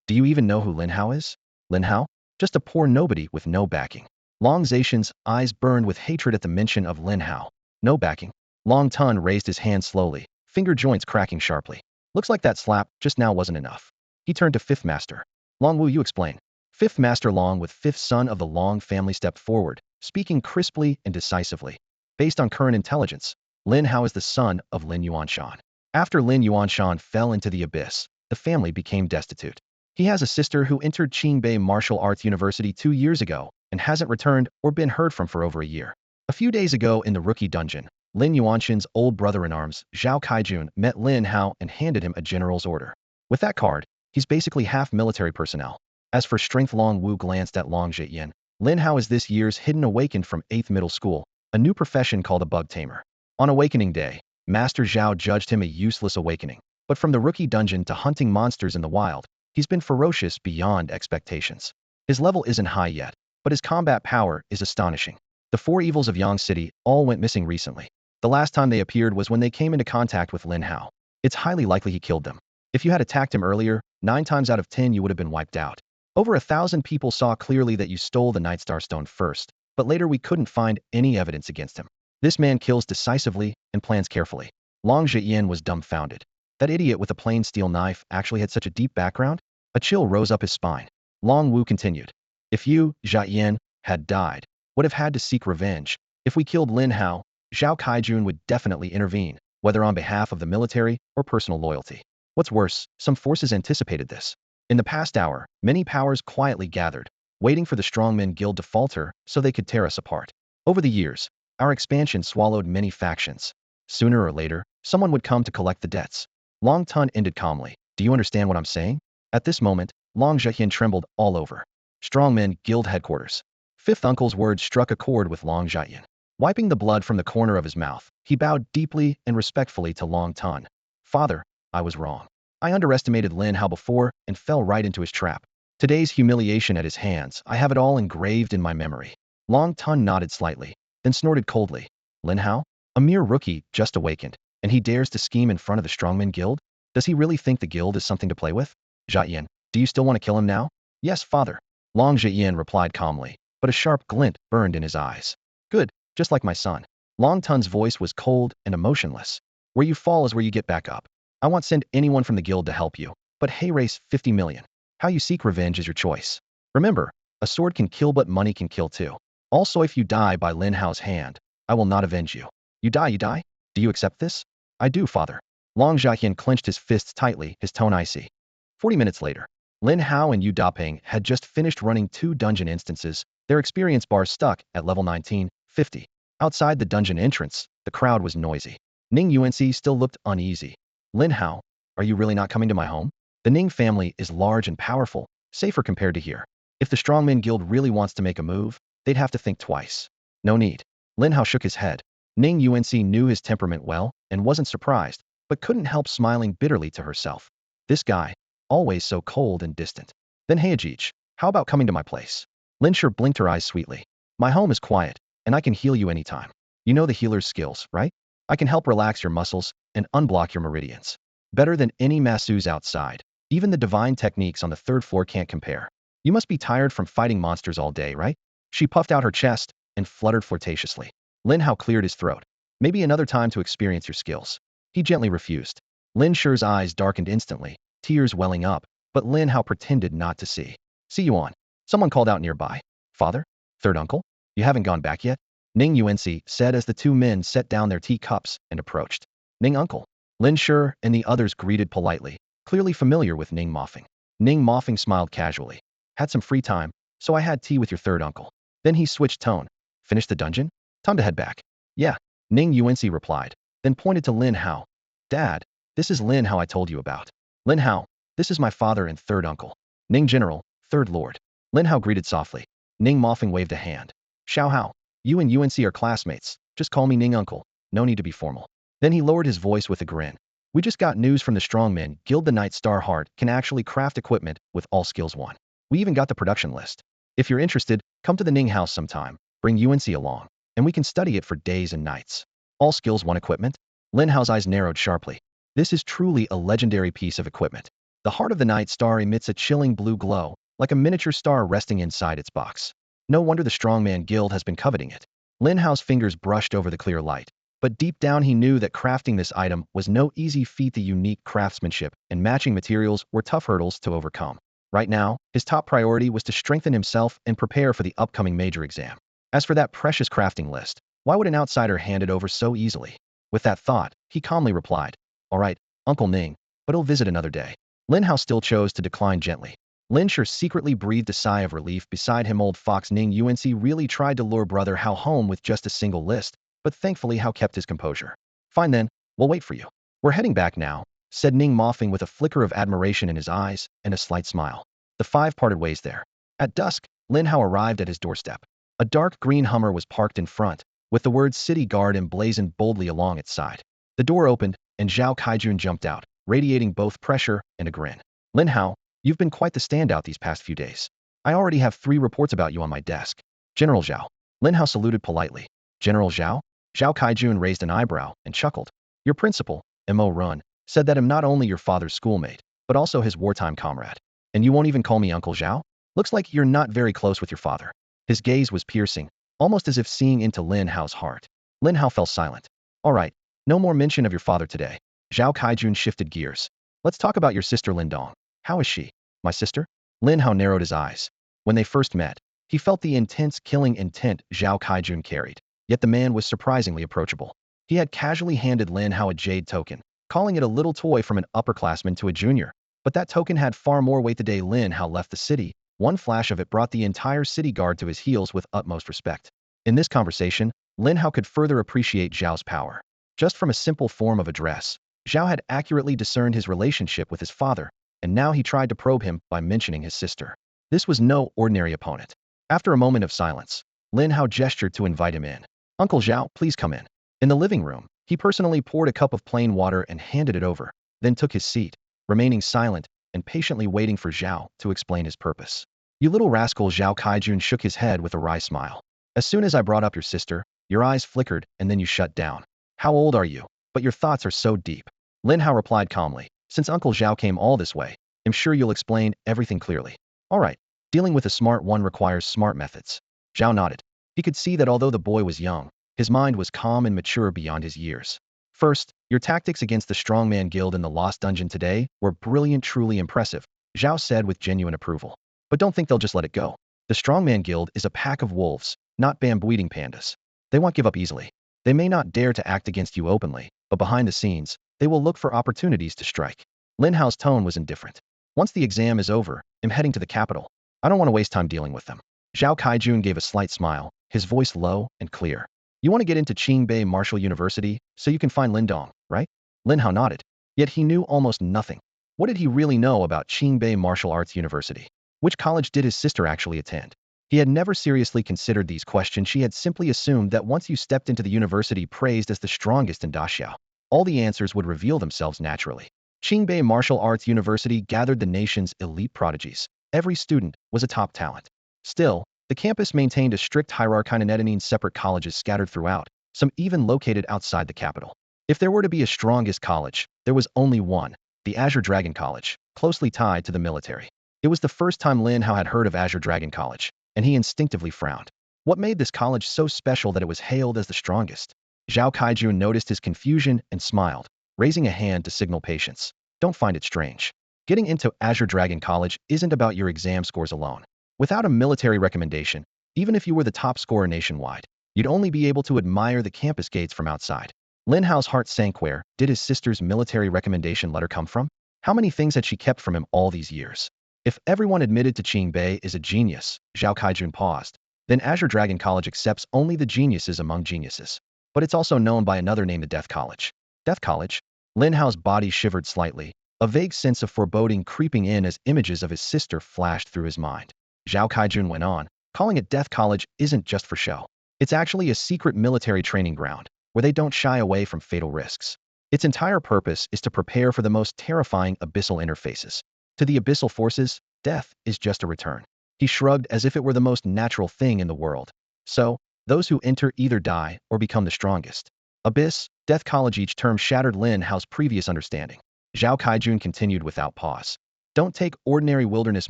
do you even know who Lin Hao is? Lin Hao? Just a poor nobody with no backing. Long Zhaqian's eyes burned with hatred at the mention of Lin Hao. No backing? Long Tun raised his hand slowly, finger joints cracking sharply. Looks like that slap just now wasn't enough. He turned to Fifth Master. Long, will you explain? Fifth Master Long, with fifth son of the Long family, stepped forward, speaking crisply and decisively. Based on current intelligence, Lin Hao is the son of Lin Yuanshan. After Lin Yuanshan fell into the abyss, the family became destitute. He has a sister who entered Qingbei Martial Arts University 2 years ago and hasn't returned or been heard from for over a year. A few days ago in the rookie dungeon, Lin Yuanshan's old brother-in-arms, Zhao Kaijun, met Lin Hao and handed him a general's order. With that card, he's basically half military personnel. As for strength, Long Wu glanced at Long Zhaqian. Lin Hao is this year's hidden awakened from 8th middle school, a new profession called a bug tamer. On awakening day, Master Zhao judged him a useless awakening. But from the rookie dungeon to hunting monsters in the wild, he's been ferocious beyond expectations. His level isn't high yet, but his combat power is astonishing. The 4 evils of Yang City all went missing recently. The last time they appeared was when they came into contact with Lin Hao. It's highly likely he killed them. If you had attacked him earlier, 9 times out of 10 you would have been wiped out. Over 1,000 people saw clearly that you stole the Nightstar Stone first, but later we couldn't find any evidence against him. This man kills decisively and plans carefully. Long Zhaqian was dumbfounded. That idiot with a plain steel knife actually had such a deep background? A chill rose up his spine. Long Wu continued. If you, Zhaqian, had died, would have had to seek revenge. If we killed Lin Hao, Zhao Kaijun would definitely intervene, whether on behalf of the military or personal loyalty. What's worse, some forces anticipated this. In the past hour, many powers quietly gathered, waiting for the Strongmen Guild to falter so they could tear us apart. Over the years, our expansion swallowed many factions. Sooner or later, someone would come to collect the debts. Long Tun ended calmly. Do you understand what I'm saying? At this moment, Long Zhaqian trembled all over. Strongmen Guild headquarters. Fifth Uncle's words struck a chord with Long Zhaqian. Wiping the blood from the corner of his mouth, he bowed deeply and respectfully to Long Tun. Father, I was wrong. I underestimated Lin Hao before and fell right into his trap. Today's humiliation at his hands, I have it all engraved in my memory. Long Tun nodded slightly, then snorted coldly. Lin Hao? A mere rookie, just awakened, and he dares to scheme in front of the Strongmen Guild? Does he really think the guild is something to play with? Zhaqian, do you still want to kill him now? Yes, father. Long Zhaqian replied calmly, but a sharp glint burned in his eyes. Good, just like my son. Long Tun's voice was cold and emotionless. Where you fall is where you get back up. I won't send anyone from the guild to help you, but hey, race 50 million. How you seek revenge is your choice. Remember, a sword can kill but money can kill too. Also, if you die by Lin Hao's hand, I will not avenge you. You die, you die? Do you accept this? I do, father. Long Xiaoyan clenched his fists tightly, his tone icy. 40 minutes later, Lin Hao and Yu Daping had just finished running 2 dungeon instances, their experience bars stuck at level 1950. Outside the dungeon entrance, the crowd was noisy. Ning Yuanci still looked uneasy. Lin Hao, are you really not coming to my home? The Ning family is large and powerful, safer compared to here. If the Strongman Guild really wants to make a move, they'd have to think twice. No need. Lin Hao shook his head. Ning Yuanci knew his temperament well and wasn't surprised, but couldn't help smiling bitterly to herself. This guy, always so cold and distant. Then hey Ajij, how about coming to my place? Lin Sure blinked her eyes sweetly. My home is quiet, and I can heal you anytime. You know the healer's skills, right? I can help relax your muscles and unblock your meridians. Better than any masseuse outside. Even the divine techniques on the 3rd floor can't compare. You must be tired from fighting monsters all day, right? She puffed out her chest and fluttered flirtatiously. Lin Hao cleared his throat. Maybe another time to experience your skills. He gently refused. Lin Shure's eyes darkened instantly, tears welling up, but Lin Hao pretended not to see. See you on. Someone called out nearby. Father? 3rd uncle? You haven't gone back yet? Ning Yuanci said as the 2 men set down their teacups and approached. Ning uncle. Lin Shure and the others greeted politely, clearly familiar with Ning Moffing. Ning Moffing smiled casually. Had some free time, so I had tea with your 3rd uncle. Then he switched tone. Finished the dungeon? Time to head back. Yeah, Ning Yuanci replied, then pointed to Lin Hao. Dad, this is Lin Hao I told you about. Lin Hao, this is my father and 3rd uncle. Ning General, 3rd Lord. Lin Hao greeted softly. Ning Moffing waved a hand. Xiao Hao, you and Yuanci are classmates. Just call me Ning Uncle. No need to be formal. Then he lowered his voice with a grin. We just got news from the Strongmen Guild. The Night Star Heart can actually craft equipment with all skills 1. We even got the production list. If you're interested, come to the Ning house sometime. Bring Yuanci along, and we can study it for days and nights. All skills 1 equipment? Lin Hao's eyes narrowed sharply. This is truly a legendary piece of equipment. The heart of the Night Star emits a chilling blue glow, like a miniature star resting inside its box. No wonder the Strongman Guild has been coveting it. Lin Hao's fingers brushed over the clear light, but deep down he knew that crafting this item was no easy feat. The unique craftsmanship and matching materials were tough hurdles to overcome. Right now, his top priority was to strengthen himself and prepare for the upcoming major exam. As for that precious crafting list, why would an outsider hand it over so easily? With that thought, he calmly replied, all right, Uncle Ning, but he'll visit another day. Lin Hao still chose to decline gently. Lin Sure secretly breathed a sigh of relief. Beside him, old fox Ning Yuanci really tried to lure brother Hao home with just a single list, but thankfully Hao kept his composure. Fine then, we'll wait for you. We're heading back now, said Ning Moffing with a flicker of admiration in his eyes and a slight smile. The 5 parted ways there. At dusk, Lin Hao arrived at his doorstep. A dark green Hummer was parked in front, with the words City Guard emblazoned boldly along its side. The door opened, and Zhao Kaijun jumped out, radiating both pressure and a grin. Lin Hao, you've been quite the standout these past few days. I already have 3 reports about you on my desk. General Zhao. Lin Hao saluted politely. General Zhao? Zhao Kaijun raised an eyebrow and chuckled. Your principal, Mo Run, said that I'm not only your father's schoolmate, but also his wartime comrade. And you won't even call me Uncle Zhao? Looks like you're not very close with your father. His gaze was piercing, almost as if seeing into Lin Hao's heart. Lin Hao fell silent. All right, no more mention of your father today. Zhao Kaijun shifted gears. Let's talk about your sister Lin Dong. How is she? My sister? Lin Hao narrowed his eyes. When they first met, he felt the intense killing intent Zhao Kaijun carried, yet the man was surprisingly approachable. He had casually handed Lin Hao a jade token, calling it a little toy from an upperclassman to a junior, but that token had far more weight. The day Lin Hao left the city, one flash of it brought the entire city guard to his heels with utmost respect. In this conversation, Lin Hao could further appreciate Zhao's power. Just from a simple form of address, Zhao had accurately discerned his relationship with his father, and now he tried to probe him by mentioning his sister. This was no ordinary opponent. After a moment of silence, Lin Hao gestured to invite him in. Uncle Zhao, please come in. In the living room, he personally poured a cup of plain water and handed it over, then took his seat, remaining silent and patiently waiting for Zhao to explain his purpose. You little rascal, Zhao Kaijun shook his head with a wry smile. As soon as I brought up your sister, your eyes flickered and then you shut down. How old are you? But your thoughts are so deep. Lin Hao replied calmly. Since Uncle Zhao came all this way, I'm sure you'll explain everything clearly. All right, dealing with a smart one requires smart methods. Zhao nodded. He could see that although the boy was young, his mind was calm and mature beyond his years. First, your tactics against the Strongman Guild in the Lost Dungeon today were brilliant, truly impressive. Zhao said with genuine approval. But don't think they'll just let it go. The Strongman Guild is a pack of wolves, not bamboo-eating pandas. They won't give up easily. They may not dare to act against you openly, but behind the scenes, they will look for opportunities to strike. Lin Hao's tone was indifferent. Once the exam is over, I'm heading to the capital. I don't want to waste time dealing with them. Zhao Kaijun gave a slight smile, his voice low and clear. You want to get into Qingbei Martial University so you can find Lin Dong, right? Lin Hao nodded. Yet he knew almost nothing. What did he really know about Qingbei Martial Arts University? Which college did his sister actually attend? He had never seriously considered these questions. She had simply assumed that once you stepped into the university praised as the strongest in Daxiao, all the answers would reveal themselves naturally. Qingbei Martial Arts University gathered the nation's elite prodigies. Every student was a top talent. Still, the campus maintained a strict hierarchy and 19 separate colleges scattered throughout, some even located outside the capital. If there were to be a strongest college, there was only one, the Azure Dragon College, closely tied to the military. It was the first time Lin Hao had heard of Azure Dragon College, and he instinctively frowned. What made this college so special that it was hailed as the strongest? Zhao Kaijun noticed his confusion and smiled, raising a hand to signal patience. Don't find it strange. Getting into Azure Dragon College isn't about your exam scores alone. Without a military recommendation, even if you were the top scorer nationwide, you'd only be able to admire the campus gates from outside. Lin Hao's heart sank. Where did his sister's military recommendation letter come from? How many things had she kept from him all these years? If everyone admitted to Qingbei is a genius, Zhao Kaijun paused, then Azure Dragon College accepts only the geniuses among geniuses. But it's also known by another name, the Death College. Death College? Lin Hao's body shivered slightly, a vague sense of foreboding creeping in as images of his sister flashed through his mind. Zhao Kaijun went on, calling it Death College isn't just for show. It's actually a secret military training ground, where they don't shy away from fatal risks. Its entire purpose is to prepare for the most terrifying abyssal interfaces. To the abyssal forces, death is just a return. He shrugged as if it were the most natural thing in the world. So, those who enter either die or become the strongest. Abyss, Death College. Each term shattered Lin Hao's previous understanding. Zhao Kaijun continued without pause. Don't take ordinary wilderness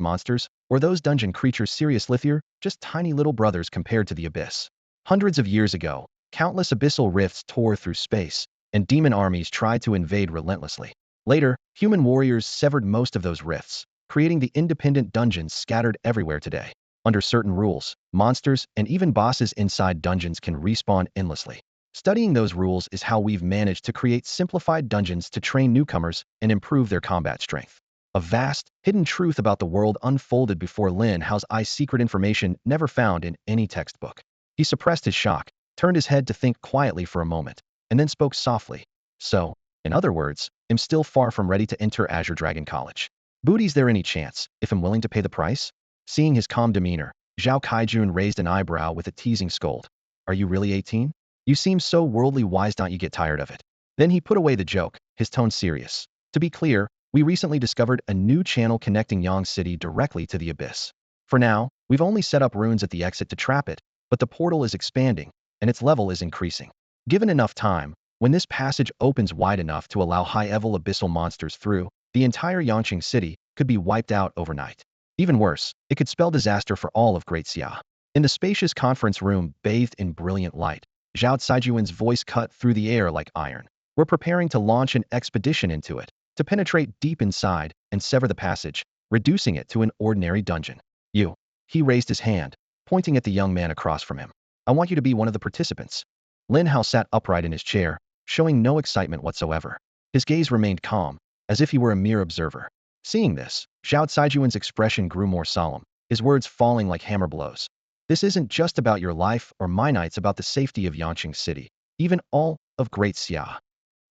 monsters or those dungeon creatures seriously. They're just tiny little brothers compared to the abyss. Hundreds of years ago, countless abyssal rifts tore through space, and demon armies tried to invade relentlessly. Later, human warriors severed most of those rifts, creating the independent dungeons scattered everywhere today. Under certain rules, monsters and even bosses inside dungeons can respawn endlessly. Studying those rules is how we've managed to create simplified dungeons to train newcomers and improve their combat strength. A vast, hidden truth about the world unfolded before Lin Hao's eyes, secret information never found in any textbook. He suppressed his shock, turned his head to think quietly for a moment, and then spoke softly. So, in other words, I'm still far from ready to enter Azure Dragon College. Booty's there any chance, if I'm willing to pay the price? Seeing his calm demeanor, Zhao Kaijun raised an eyebrow with a teasing scold. Are you really 18? You seem so worldly wise, don't you get tired of it? Then he put away the joke, his tone serious. To be clear, we recently discovered a new channel connecting Yang City directly to the abyss. For now, we've only set up runes at the exit to trap it, but the portal is expanding, and its level is increasing. Given enough time, when this passage opens wide enough to allow high-level abyssal monsters through, the entire Yangqing city could be wiped out overnight. Even worse, it could spell disaster for all of Great Xia. In the spacious conference room bathed in brilliant light, Zhao Caijuan's voice cut through the air like iron. We're preparing to launch an expedition into it, to penetrate deep inside and sever the passage, reducing it to an ordinary dungeon. You. He raised his hand, pointing at the young man across from him. I want you to be one of the participants. Lin Hao sat upright in his chair, showing no excitement whatsoever. His gaze remained calm, as if he were a mere observer. Seeing this, Zhao Caijuan's expression grew more solemn, his words falling like hammer blows. This isn't just about your life or mine, it's about the safety of Yangqing City, even all of Great Xia.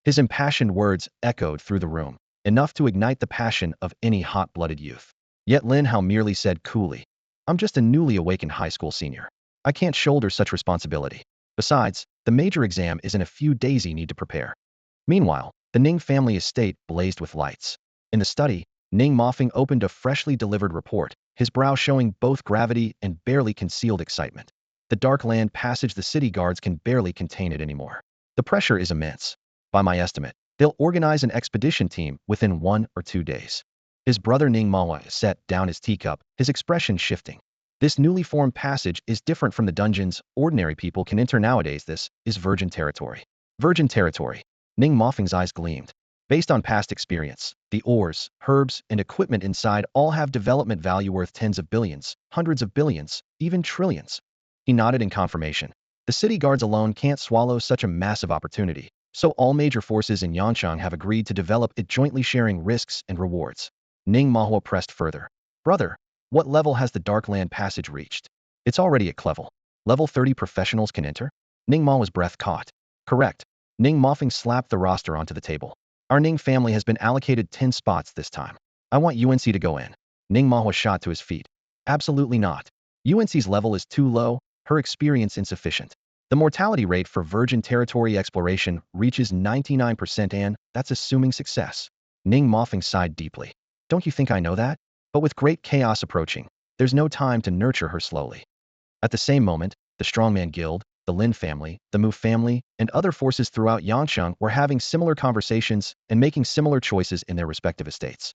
His impassioned words echoed through the room, enough to ignite the passion of any hot-blooded youth. Yet Lin Hao merely said coolly, I'm just a newly awakened high school senior. I can't shoulder such responsibility. Besides, the major exam is in a few days. You need to prepare. Meanwhile, the Ning family estate blazed with lights. In the study, Ning Mofeng opened a freshly delivered report, his brow showing both gravity and barely concealed excitement. The dark land passage, the city guards can barely contain it anymore. The pressure is immense. By my estimate, they'll organize an expedition team within 1 or 2 days. His brother Ning Mawa set down his teacup, his expression shifting. This newly formed passage is different from the dungeons ordinary people can enter nowadays. This is virgin territory. Virgin territory. Ning Mofeng's eyes gleamed. Based on past experience, The ores, herbs, and equipment inside all have development value worth tens of billions, hundreds of billions, even trillions. He nodded in confirmation. The city guards alone can't swallow such a massive opportunity, so all major forces in Yanchang have agreed to develop it, jointly sharing risks and rewards. Ning Mahua pressed further. Brother, what level has the Dark Land Passage reached? It's already at level. Level 30 professionals can enter? Ning Mahua's breath caught. Correct. Ning Mofeng slapped the roster onto the table. Our Ning family has been allocated 10 spots this time. I want UNC to go in. Ning Mahua shot to his feet. Absolutely not. UNC's level is too low, her experience insufficient. The mortality rate for virgin territory exploration reaches 99%, and that's assuming success. Ning Mofeng sighed deeply. Don't you think I know that? But with great chaos approaching, there's no time to nurture her slowly. At the same moment, the Strongman Guild, the Lin family, the Mu family, and other forces throughout Yangcheng were having similar conversations and making similar choices in their respective estates.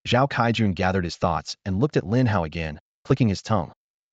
Zhao Kaijun gathered his thoughts and looked at Lin Hao again, clicking his tongue.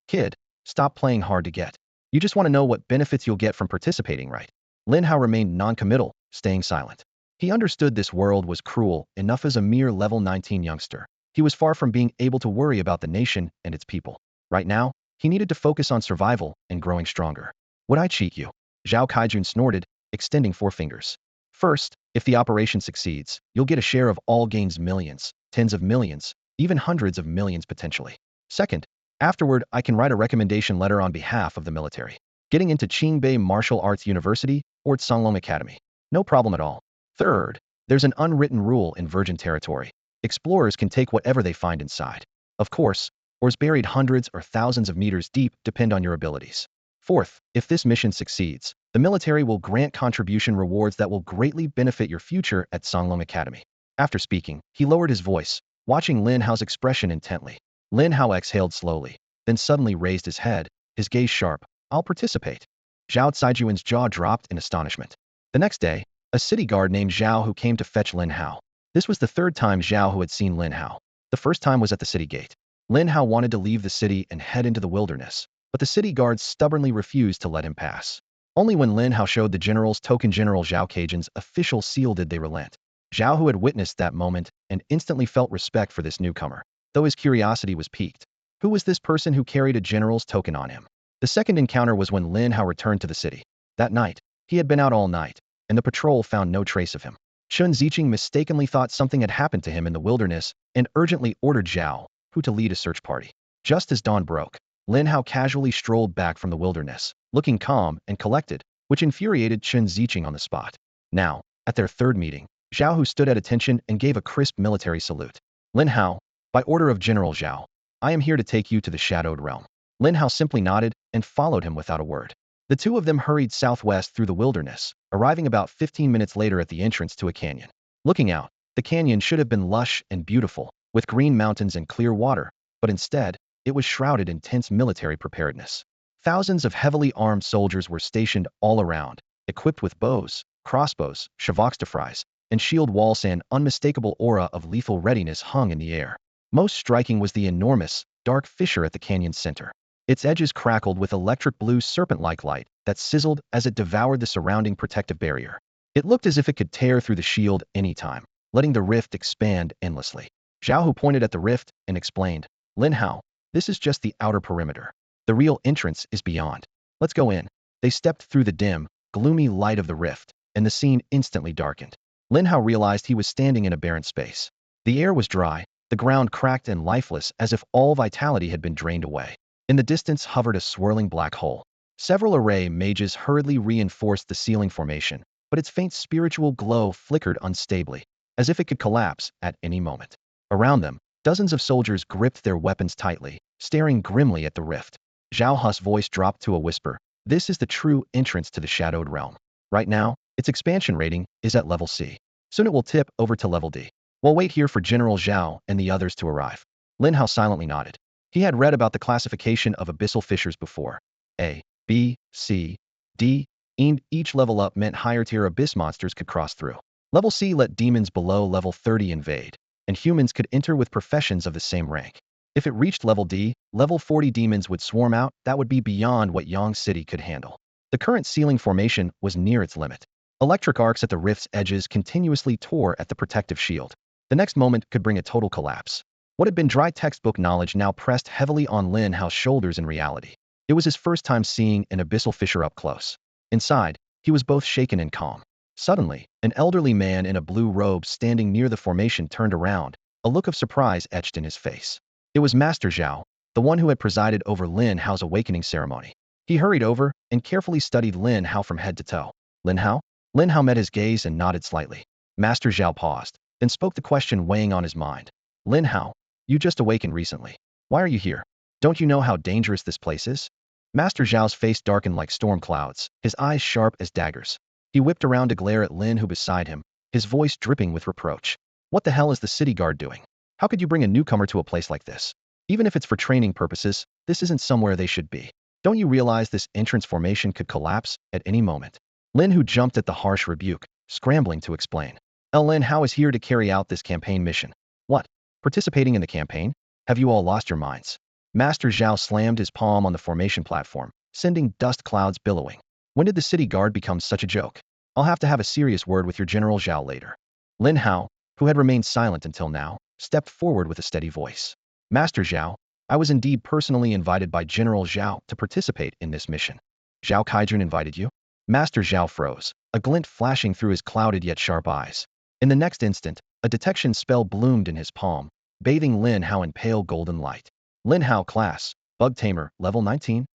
Kid, stop playing hard to get. You just want to know what benefits you'll get from participating, right? Lin Hao remained non-committal, staying silent. He understood this world was cruel enough as a mere level 19 youngster. He was far from being able to worry about the nation and its people. Right now, he needed to focus on survival and growing stronger. Would I cheat you? Zhao Kaijun snorted, extending 4 fingers. First, if the operation succeeds, you'll get a share of all gains, millions, tens of millions, even hundreds of millions potentially. Second, afterward I can write a recommendation letter on behalf of the military. Getting into Qingbei Martial Arts University or Tsanglong Academy. No problem at all. Third, there's an unwritten rule in virgin territory. Explorers can take whatever they find inside. Of course, ores buried hundreds or thousands of meters deep depend on your abilities. Fourth, if this mission succeeds, the military will grant contribution rewards that will greatly benefit your future at Songlong Academy. After speaking, he lowered his voice, watching Lin Hao's expression intently. Lin Hao exhaled slowly, then suddenly raised his head, his gaze sharp. I'll participate. Zhao Caijuan's jaw dropped in astonishment. The next day, a city guard named Zhao Hu came to fetch Lin Hao. This was the third time Zhao Hu had seen Lin Hao. The first time was at the city gate. Lin Hao wanted to leave the city and head into the wilderness, but the city guards stubbornly refused to let him pass. Only when Lin Hao showed the general's token, General Zhao Cajun's official seal, did they relent. Zhao Hu had witnessed that moment and instantly felt respect for this newcomer, though his curiosity was piqued. Who was this person who carried a general's token on him? The second encounter was when Lin Hao returned to the city. That night, he had been out all night, and the patrol found no trace of him. Chun Ziqing mistakenly thought something had happened to him in the wilderness and urgently ordered Zhao Hu to lead a search party. Just as dawn broke, Lin Hao casually strolled back from the wilderness, looking calm and collected, which infuriated Chun Ziqing on the spot. Now, at their third meeting, Zhao Hu stood at attention and gave a crisp military salute. Lin Hao, by order of General Zhao, I am here to take you to the Shadowed Realm. Lin Hao simply nodded and followed him without a word. The two of them hurried southwest through the wilderness, arriving about 15 minutes later at the entrance to a canyon. Looking out, the canyon should have been lush and beautiful, with green mountains and clear water, but instead, it was shrouded in tense military preparedness. Thousands of heavily armed soldiers were stationed all around, equipped with bows, crossbows, chevauxefries, and shield walls. An unmistakable aura of lethal readiness hung in the air. Most striking was the enormous, dark fissure at the canyon's center. Its edges crackled with electric blue serpent-like light that sizzled as it devoured the surrounding protective barrier. It looked as if it could tear through the shield any time, letting the rift expand endlessly. Zhao Hu pointed at the rift and explained, Lin Hao, this is just the outer perimeter. The real entrance is beyond. Let's go in. They stepped through the dim, gloomy light of the rift, and the scene instantly darkened. Lin Hao realized he was standing in a barren space. The air was dry, the ground cracked and lifeless as if all vitality had been drained away. In the distance hovered a swirling black hole. Several array mages hurriedly reinforced the ceiling formation, but its faint spiritual glow flickered unstably, as if it could collapse at any moment. Around them, dozens of soldiers gripped their weapons tightly, staring grimly at the rift. Zhao Hu's voice dropped to a whisper. This is the true entrance to the Shadowed Realm. Right now, its expansion rating is at level C. Soon it will tip over to level D. We'll wait here for General Zhao and the others to arrive. Lin Hao silently nodded. He had read about the classification of abyssal fissures before. A, B, C, D, and each level up meant higher tier abyss monsters could cross through. Level C let demons below level 30 invade, and humans could enter with professions of the same rank. If it reached level D, level 40 demons would swarm out. That would be beyond what Yang City could handle. The current ceiling formation was near its limit. Electric arcs at the rift's edges continuously tore at the protective shield. The next moment could bring a total collapse. What had been dry textbook knowledge now pressed heavily on Lin Hao's shoulders in reality. It was his first time seeing an abyssal fissure up close. Inside, he was both shaken and calm. Suddenly, an elderly man in a blue robe standing near the formation turned around, a look of surprise etched in his face. It was Master Zhao, the one who had presided over Lin Hao's awakening ceremony. He hurried over and carefully studied Lin Hao from head to toe. Lin Hao? Lin Hao met his gaze and nodded slightly. Master Zhao paused, then spoke the question weighing on his mind. Lin Hao, you just awakened recently. Why are you here? Don't you know how dangerous this place is? Master Zhao's face darkened like storm clouds, his eyes sharp as daggers. He whipped around to glare at Lin Hao beside him, his voice dripping with reproach. What the hell is the city guard doing? How could you bring a newcomer to a place like this? Even if it's for training purposes, this isn't somewhere they should be. Don't you realize this entrance formation could collapse at any moment? Lin Hao jumped at the harsh rebuke, scrambling to explain. Lin Hao is here to carry out this campaign mission. What? Participating in the campaign? Have you all lost your minds? Master Zhao slammed his palm on the formation platform, sending dust clouds billowing. When did the city guard become such a joke? I'll have to have a serious word with your General Zhao later. Lin Hao, who had remained silent until now, stepped forward with a steady voice. Master Zhao, I was indeed personally invited by General Zhao to participate in this mission. Zhao Kaijun invited you? Master Zhao froze, a glint flashing through his clouded yet sharp eyes. In the next instant, a detection spell bloomed in his palm, bathing Lin Hao in pale golden light. Lin Hao class, Bug Tamer, level 19?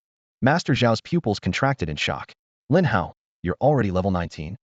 Master Zhao's pupils contracted in shock. Lin Hao, you're already level 19?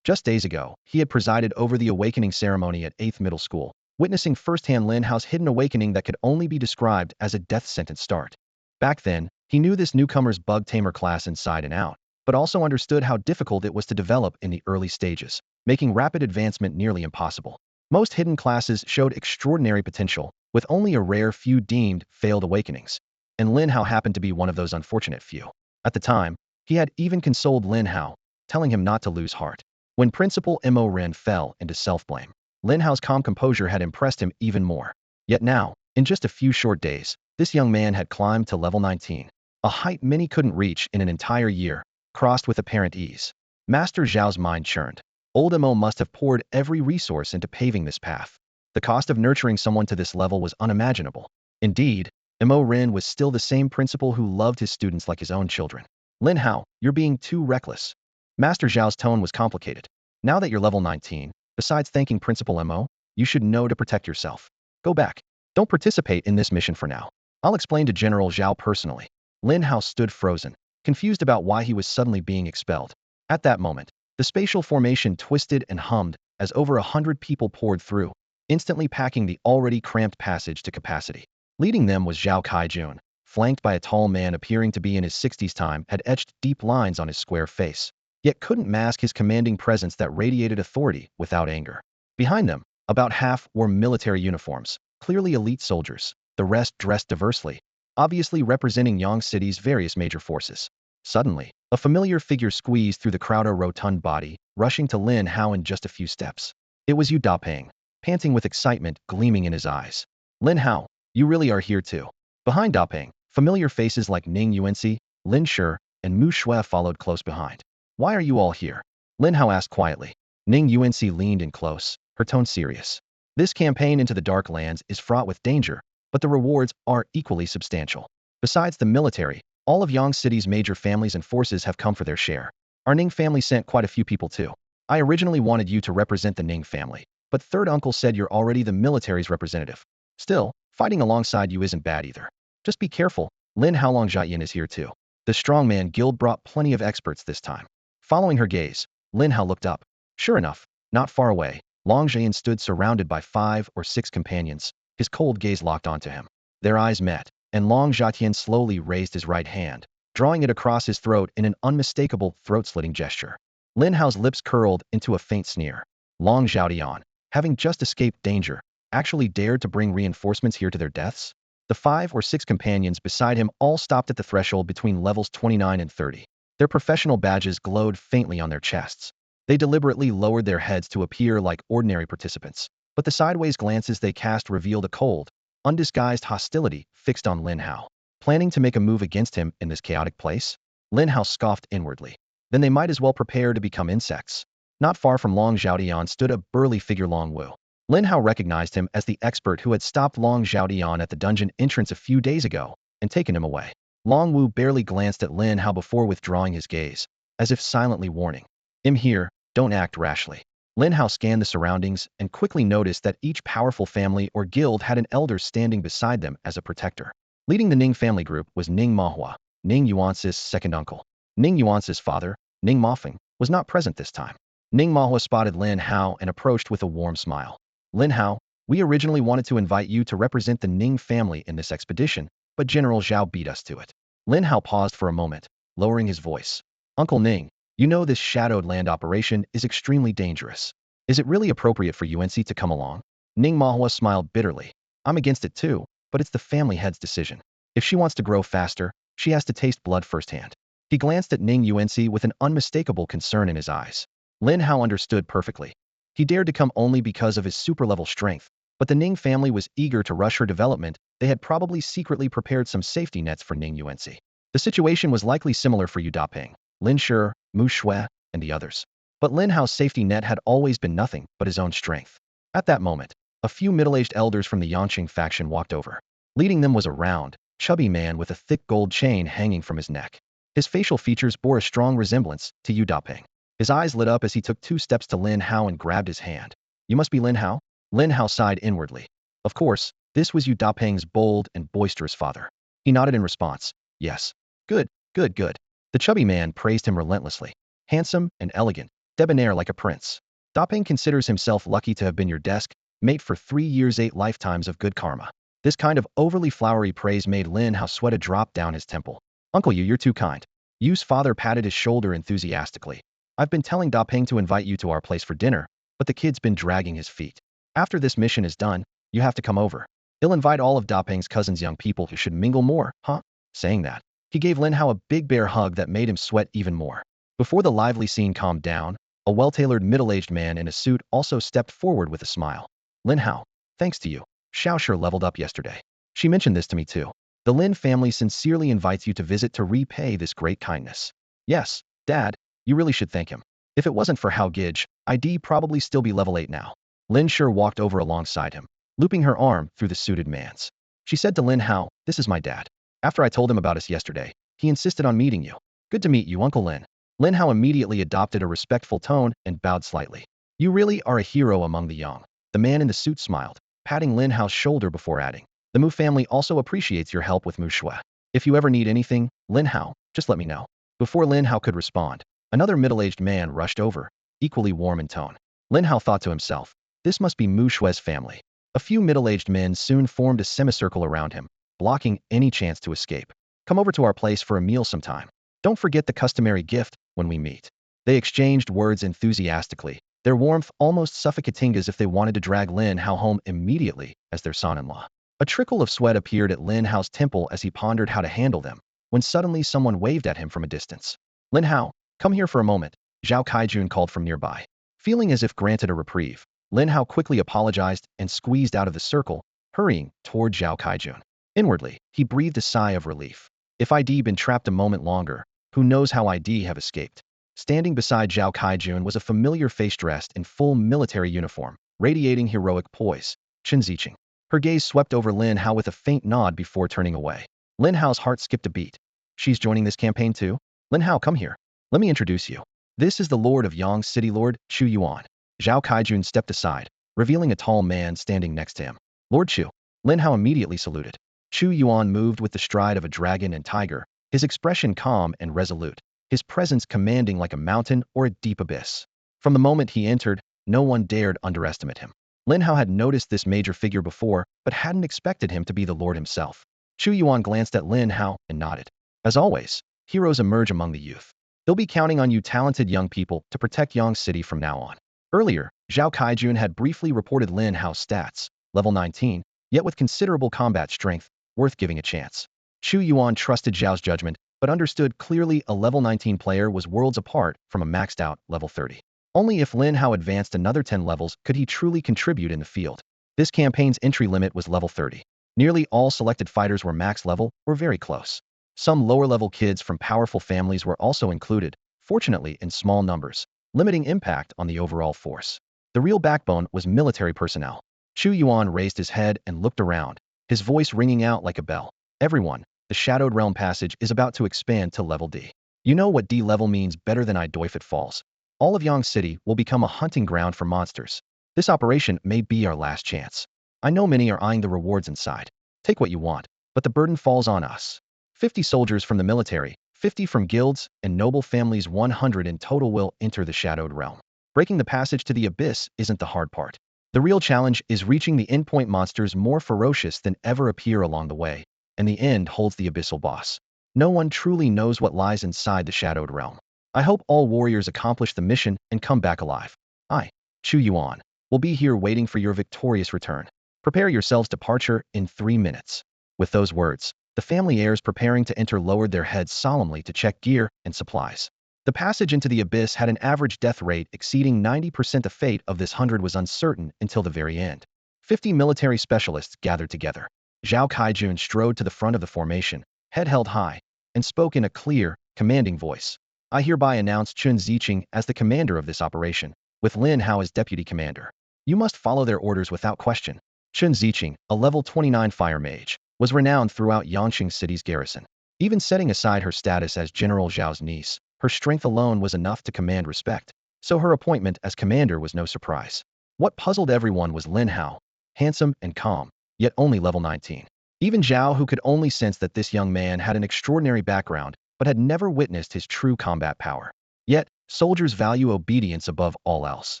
Just days ago, he had presided over the awakening ceremony at 8th Middle School, witnessing firsthand Lin Hao's hidden awakening that could only be described as a death sentence start. Back then, he knew this newcomer's Bug Tamer class inside and out, but also understood how difficult it was to develop in the early stages, making rapid advancement nearly impossible. Most hidden classes showed extraordinary potential, with only a rare few deemed failed awakenings, and Lin Hao happened to be one of those unfortunate few. At the time, he had even consoled Lin Hao, telling him not to lose heart. When Principal Mo Ren fell into self-blame, Lin Hao's calm composure had impressed him even more. Yet now, in just a few short days, this young man had climbed to level 19, a height many couldn't reach in an entire year, crossed with apparent ease. Master Zhao's mind churned. Old Mo must have poured every resource into paving this path. The cost of nurturing someone to this level was unimaginable. Indeed, Mo Ren was still the same principal who loved his students like his own children. Lin Hao, you're being too reckless. Master Zhao's tone was complicated. Now that you're level 19, besides thanking Principal Mo, you should know to protect yourself. Go back. Don't participate in this mission for now. I'll explain to General Zhao personally. Lin Hao stood frozen, confused about why he was suddenly being expelled. At that moment, the spatial formation twisted and hummed as over 100 people poured through, instantly packing the already cramped passage to capacity. Leading them was Zhao Kaijun, flanked by a tall man appearing to be in his 60s time, had etched deep lines on his square face, yet couldn't mask his commanding presence that radiated authority without anger. Behind them, about half wore military uniforms, clearly elite soldiers, the rest dressed diversely, obviously representing Yang City's various major forces. Suddenly, a familiar figure squeezed through the crowded rotund body, rushing to Lin Hao in just a few steps. It was Yu Dapeng, panting with excitement gleaming in his eyes. Lin Hao, you really are here too. Behind Dapeng, familiar faces like Ning Yuanxi, Lin Shi, and Mu Shui followed close behind. Why are you all here? Lin Hao asked quietly. Ning Yuanxi leaned in close, her tone serious. This campaign into the Dark Lands is fraught with danger, but the rewards are equally substantial. Besides the military, all of Yang City's major families and forces have come for their share. Our Ning family sent quite a few people too. I originally wanted you to represent the Ning family, but third uncle said you're already the military's representative. Still, fighting alongside you isn't bad either. Just be careful, Lin Hao Longjian is here too. The strongman guild brought plenty of experts this time. Following her gaze, Lin Hao looked up. Sure enough, not far away, Longjian stood surrounded by 5 or 6 companions, his cold gaze locked onto him. Their eyes met, and Long Zhatian slowly raised his right hand, drawing it across his throat in an unmistakable throat-slitting gesture. Lin Hao's lips curled into a faint sneer. Long Zhatian, having just escaped danger, actually dared to bring reinforcements here to their deaths? The 5 or 6 companions beside him all stopped at the threshold between levels 29 and 30. Their professional badges glowed faintly on their chests. They deliberately lowered their heads to appear like ordinary participants, but the sideways glances they cast revealed a cold, undisguised hostility fixed on Lin Hao. Planning to make a move against him in this chaotic place? Lin Hao scoffed inwardly. Then they might as well prepare to become insects. Not far from Long Zhaodian stood a burly figure Long Wu. Lin Hao recognized him as the expert who had stopped Long Zhaodian at the dungeon entrance a few days ago and taken him away. Long Wu barely glanced at Lin Hao before withdrawing his gaze, as if silently warning, "I'm here, don't act rashly." Lin Hao scanned the surroundings and quickly noticed that each powerful family or guild had an elder standing beside them as a protector. Leading the Ning family group was Ning Mahua, Ning Yuan's second uncle. Ning Yuan's father, Ning Mafeng, was not present this time. Ning Mahua spotted Lin Hao and approached with a warm smile. "Lin Hao, we originally wanted to invite you to represent the Ning family in this expedition, but General Zhao beat us to it." Lin Hao paused for a moment, lowering his voice. "Uncle Ning, you know this shadowed land operation is extremely dangerous. Is it really appropriate for UNC to come along?" Ning Mahua smiled bitterly. "I'm against it too, but it's the family head's decision. If she wants to grow faster, she has to taste blood firsthand." He glanced at Ning UNC with an unmistakable concern in his eyes. Lin Hao understood perfectly. He dared to come only because of his super-level strength, but the Ning family was eager to rush her development. They had probably secretly prepared some safety nets for Ning UNC. The situation was likely similar for Yu Daping, Lin Shi, Mu Shui, and the others. But Lin Hao's safety net had always been nothing but his own strength. At that moment, a few middle-aged elders from the Yangqing faction walked over. Leading them was a round, chubby man with a thick gold chain hanging from his neck. His facial features bore a strong resemblance to Yu Daping. His eyes lit up as he took 2 steps to Lin Hao and grabbed his hand. "You must be Lin Hao?" Lin Hao sighed inwardly. Of course, this was Yu Daping's bold and boisterous father. He nodded in response. "Yes. Good, good, good." The chubby man praised him relentlessly. "Handsome and elegant, debonair like a prince. Daping considers himself lucky to have been your desk mate for 3 years 8 lifetimes of good karma." This kind of overly flowery praise made Lin Hao sweat a drop down his temple. "Uncle Yu, you're too kind." Yu's father patted his shoulder enthusiastically. "I've been telling Daping to invite you to our place for dinner, but the kid's been dragging his feet. After this mission is done, you have to come over. He'll invite all of Daping's cousins, young people who should mingle more, huh?" Saying that, he gave Lin Hao a big bear hug that made him sweat even more. Before the lively scene calmed down, a well-tailored middle-aged man in a suit also stepped forward with a smile. "Lin Hao, thanks to you, Xiaoshi leveled up yesterday. She mentioned this to me too. The Lin family sincerely invites you to visit to repay this great kindness." "Yes, Dad, you really should thank him. If it wasn't for Hao Gij, I'd probably still be level 8 now." Lin Shi walked over alongside him, looping her arm through the suited man's. She said to Lin Hao, "This is my dad. After I told him about us yesterday, he insisted on meeting you. Good to meet you, Uncle Lin." Lin Hao immediately adopted a respectful tone and bowed slightly. "You really are a hero among the young." The man in the suit smiled, patting Lin Hao's shoulder before adding, "The Mu family also appreciates your help with Mu Shui. If you ever need anything, Lin Hao, just let me know." Before Lin Hao could respond, another middle-aged man rushed over, equally warm in tone. Lin Hao thought to himself, this must be Mu Shui's family. A few middle-aged men soon formed a semicircle around him, blocking any chance to escape. "Come over to our place for a meal sometime. Don't forget the customary gift when we meet." They exchanged words enthusiastically, their warmth almost suffocating, as if they wanted to drag Lin Hao home immediately as their son-in-law. A trickle of sweat appeared at Lin Hao's temple as he pondered how to handle them, when suddenly someone waved at him from a distance. "Lin Hao, come here for a moment," Zhao Kaijun called from nearby. Feeling as if granted a reprieve, Lin Hao quickly apologized and squeezed out of the circle, hurrying toward Zhao Kaijun. Inwardly, he breathed a sigh of relief. If I'd been trapped a moment longer, who knows how I'd have escaped. Standing beside Zhao Kaijun was a familiar face dressed in full military uniform, radiating heroic poise, Chen Ziqing. Her gaze swept over Lin Hao with a faint nod before turning away. Lin Hao's heart skipped a beat. "She's joining this campaign too? Lin Hao, come here. Let me introduce you. This is the Lord of Yang City, Lord Chu Yuan." Zhao Kaijun stepped aside, revealing a tall man standing next to him. "Lord Chu." Lin Hao immediately saluted. Chu Yuan moved with the stride of a dragon and tiger, his expression calm and resolute, his presence commanding like a mountain or a deep abyss. From the moment he entered, no one dared underestimate him. Lin Hao had noticed this major figure before, but hadn't expected him to be the Lord himself. Chu Yuan glanced at Lin Hao and nodded. "As always, heroes emerge among the youth. They'll be counting on you talented young people to protect Yang City from now on." Earlier, Zhao Kaijun had briefly reported Lin Hao's stats, level 19, yet with considerable combat strength, worth giving a chance. Chu Yuan trusted Zhao's judgment, but understood clearly a level 19 player was worlds apart from a maxed-out level 30. Only if Lin Hao advanced another 10 levels could he truly contribute in the field. This campaign's entry limit was level 30. Nearly all selected fighters were max level or very close. Some lower-level kids from powerful families were also included, fortunately in small numbers, limiting impact on the overall force. The real backbone was military personnel. Chu Yuan raised his head and looked around, his voice ringing out like a bell. Everyone, the Shadowed Realm passage is about to expand to level D. You know what D level means better than I do if it falls. All of Yang City will become a hunting ground for monsters. This operation may be our last chance. I know many are eyeing the rewards inside. Take what you want, but the burden falls on us. 50 soldiers from the military, 50 from guilds, and noble families, 100 in total will enter the Shadowed Realm. Breaking the passage to the abyss isn't the hard part. The real challenge is reaching the endpoint. Monsters more ferocious than ever appear along the way, and the end holds the abyssal boss. No one truly knows what lies inside the Shadowed Realm. I hope all warriors accomplish the mission and come back alive. I, Chu Yuan, will be here waiting for your victorious return. Prepare yourselves. Departure in 3 minutes. With those words, the family heirs preparing to enter lowered their heads solemnly to check gear and supplies. The passage into the abyss had an average death rate exceeding 90%. The fate of this 100 was uncertain until the very end. 50 military specialists gathered together. Zhao Kaijun strode to the front of the formation, head held high, and spoke in a clear, commanding voice. I hereby announce Chun Ziqing as the commander of this operation, with Lin Hao as deputy commander. You must follow their orders without question. Chun Ziqing, a level 29 fire mage, was renowned throughout Yangqing City's garrison. Even setting aside her status as General Zhao's niece, her strength alone was enough to command respect, so her appointment as commander was no surprise. What puzzled everyone was Lin Hao, handsome and calm, yet only level 19. Even Zhao, who could only sense that this young man had an extraordinary background, but had never witnessed his true combat power. Yet, soldiers value obedience above all else.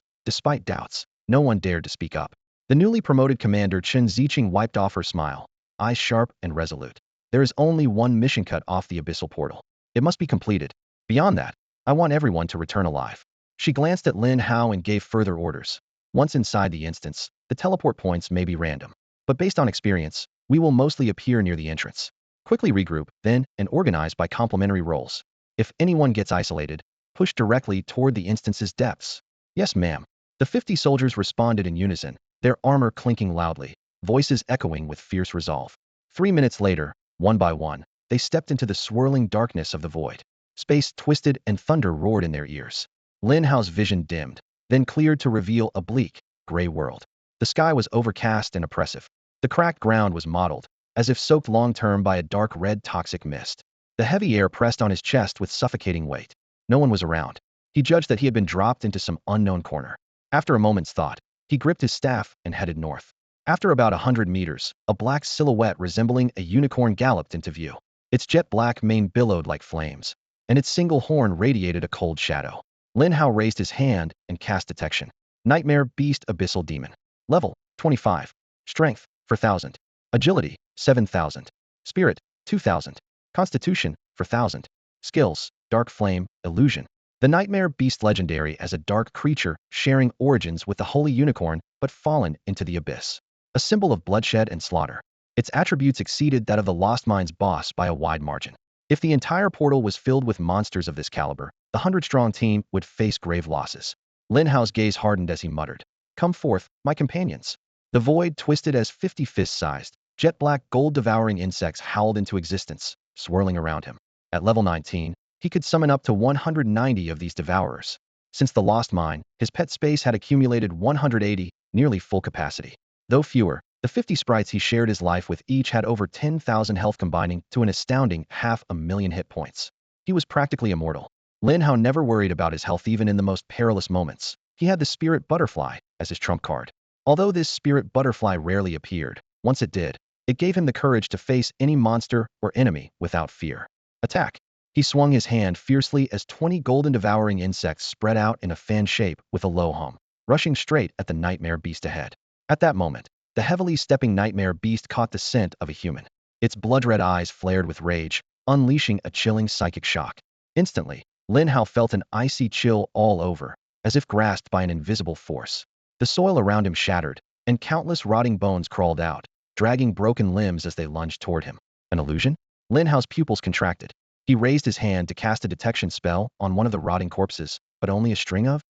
Despite doubts, no one dared to speak up. The newly promoted commander Chun Ziqing wiped off her smile, eyes sharp and resolute. There is only one mission: cut off the abyssal portal. It must be completed. Beyond that, I want everyone to return alive. She glanced at Lin Hao and gave further orders. Once inside the instance, the teleport points may be random, but based on experience, we will mostly appear near the entrance. Quickly regroup, then, and organize by complementary roles. If anyone gets isolated, push directly toward the instance's depths. Yes, ma'am. The 50 soldiers responded in unison, their armor clinking loudly, voices echoing with fierce resolve. 3 minutes later, one by one, they stepped into the swirling darkness of the void. Space twisted and thunder roared in their ears. Lin Hao's vision dimmed, then cleared to reveal a bleak, gray world. The sky was overcast and oppressive. The cracked ground was mottled, as if soaked long-term by a dark red toxic mist. The heavy air pressed on his chest with suffocating weight. No one was around. He judged that he had been dropped into some unknown corner. After a moment's thought, he gripped his staff and headed north. After about 100 meters, a black silhouette resembling a unicorn galloped into view. Its jet-black mane billowed like flames, and its single horn radiated a cold shadow. Lin Hao raised his hand and cast detection. Nightmare Beast Abyssal Demon. Level 25. Strength 4000. Agility 7000. Spirit 2000. Constitution 4000. Skills: Dark Flame, Illusion. The Nightmare Beast, legendary as a dark creature, sharing origins with the Holy Unicorn, but fallen into the abyss. A symbol of bloodshed and slaughter. Its attributes exceeded that of the Lost Mines boss by a wide margin. If the entire portal was filled with monsters of this caliber, the 100-strong team would face grave losses. Lin Hao's gaze hardened as he muttered, "Come forth, my companions." The void twisted as 50 fist-sized, jet-black gold-devouring insects howled into existence, swirling around him. At level 19, he could summon up to 190 of these devourers. Since the Lost Mine, his pet space had accumulated 180, nearly full capacity. Though fewer, the 50 sprites he shared his life with each had over 10,000 health, combining to an astounding 500,000 hit points. He was practically immortal. Lin Hao never worried about his health even in the most perilous moments. He had the Spirit Butterfly as his trump card. Although this Spirit Butterfly rarely appeared, once it did, it gave him the courage to face any monster or enemy without fear. Attack! He swung his hand fiercely as 20 golden-devouring insects spread out in a fan shape with a low hum, rushing straight at the Nightmare Beast ahead. At that moment, the heavily stepping Nightmare Beast caught the scent of a human. Its blood-red eyes flared with rage, unleashing a chilling psychic shock. Instantly, Lin Hao felt an icy chill all over, as if grasped by an invisible force. The soil around him shattered, and countless rotting bones crawled out, dragging broken limbs as they lunged toward him. An illusion? Lin Hao's pupils contracted. He raised his hand to cast a detection spell on one of the rotting corpses, but only a string of?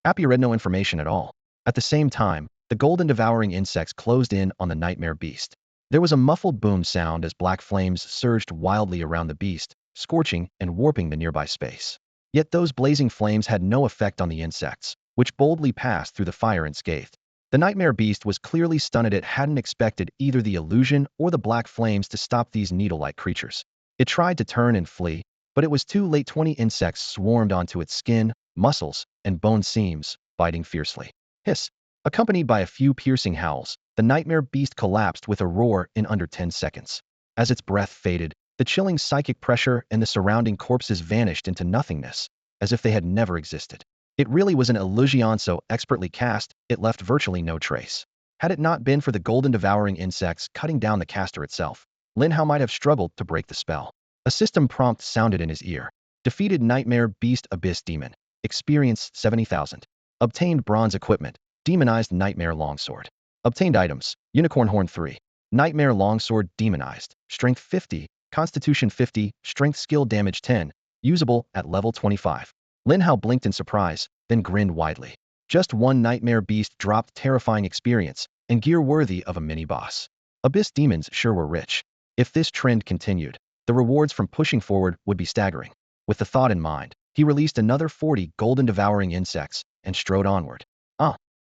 Appy read no information at all. At the same time, the golden-devouring insects closed in on the Nightmare Beast. There was a muffled boom sound as black flames surged wildly around the beast, scorching and warping the nearby space. Yet those blazing flames had no effect on the insects, which boldly passed through the fire unscathed. The nightmare beast was clearly stunned. It hadn't expected either the illusion or the black flames to stop these needle-like creatures. It tried to turn and flee, but it was too late. 20 insects swarmed onto its skin, muscles, and bone seams, biting fiercely. Hiss! Accompanied by a few piercing howls, the nightmare beast collapsed with a roar in under 10 seconds. As its breath faded, the chilling psychic pressure and the surrounding corpses vanished into nothingness, as if they had never existed. It really was an illusion so expertly cast, it left virtually no trace. Had it not been for the golden devouring insects cutting down the caster itself, Lin Hao might have struggled to break the spell. A system prompt sounded in his ear. Defeated Nightmare Beast Abyss Demon. Experience 70,000. Obtained bronze equipment. Demonized Nightmare Longsword. Obtained items. Unicorn Horn 3. Nightmare Longsword Demonized. Strength 50. Constitution 50. Strength skill damage 10. Usable at level 25. Lin Hao blinked in surprise, then grinned widely. Just one nightmare beast dropped terrifying experience, and gear worthy of a mini-boss. Abyss demons sure were rich. If this trend continued, the rewards from pushing forward would be staggering. With the thought in mind, he released another 40 golden devouring insects and strode onward.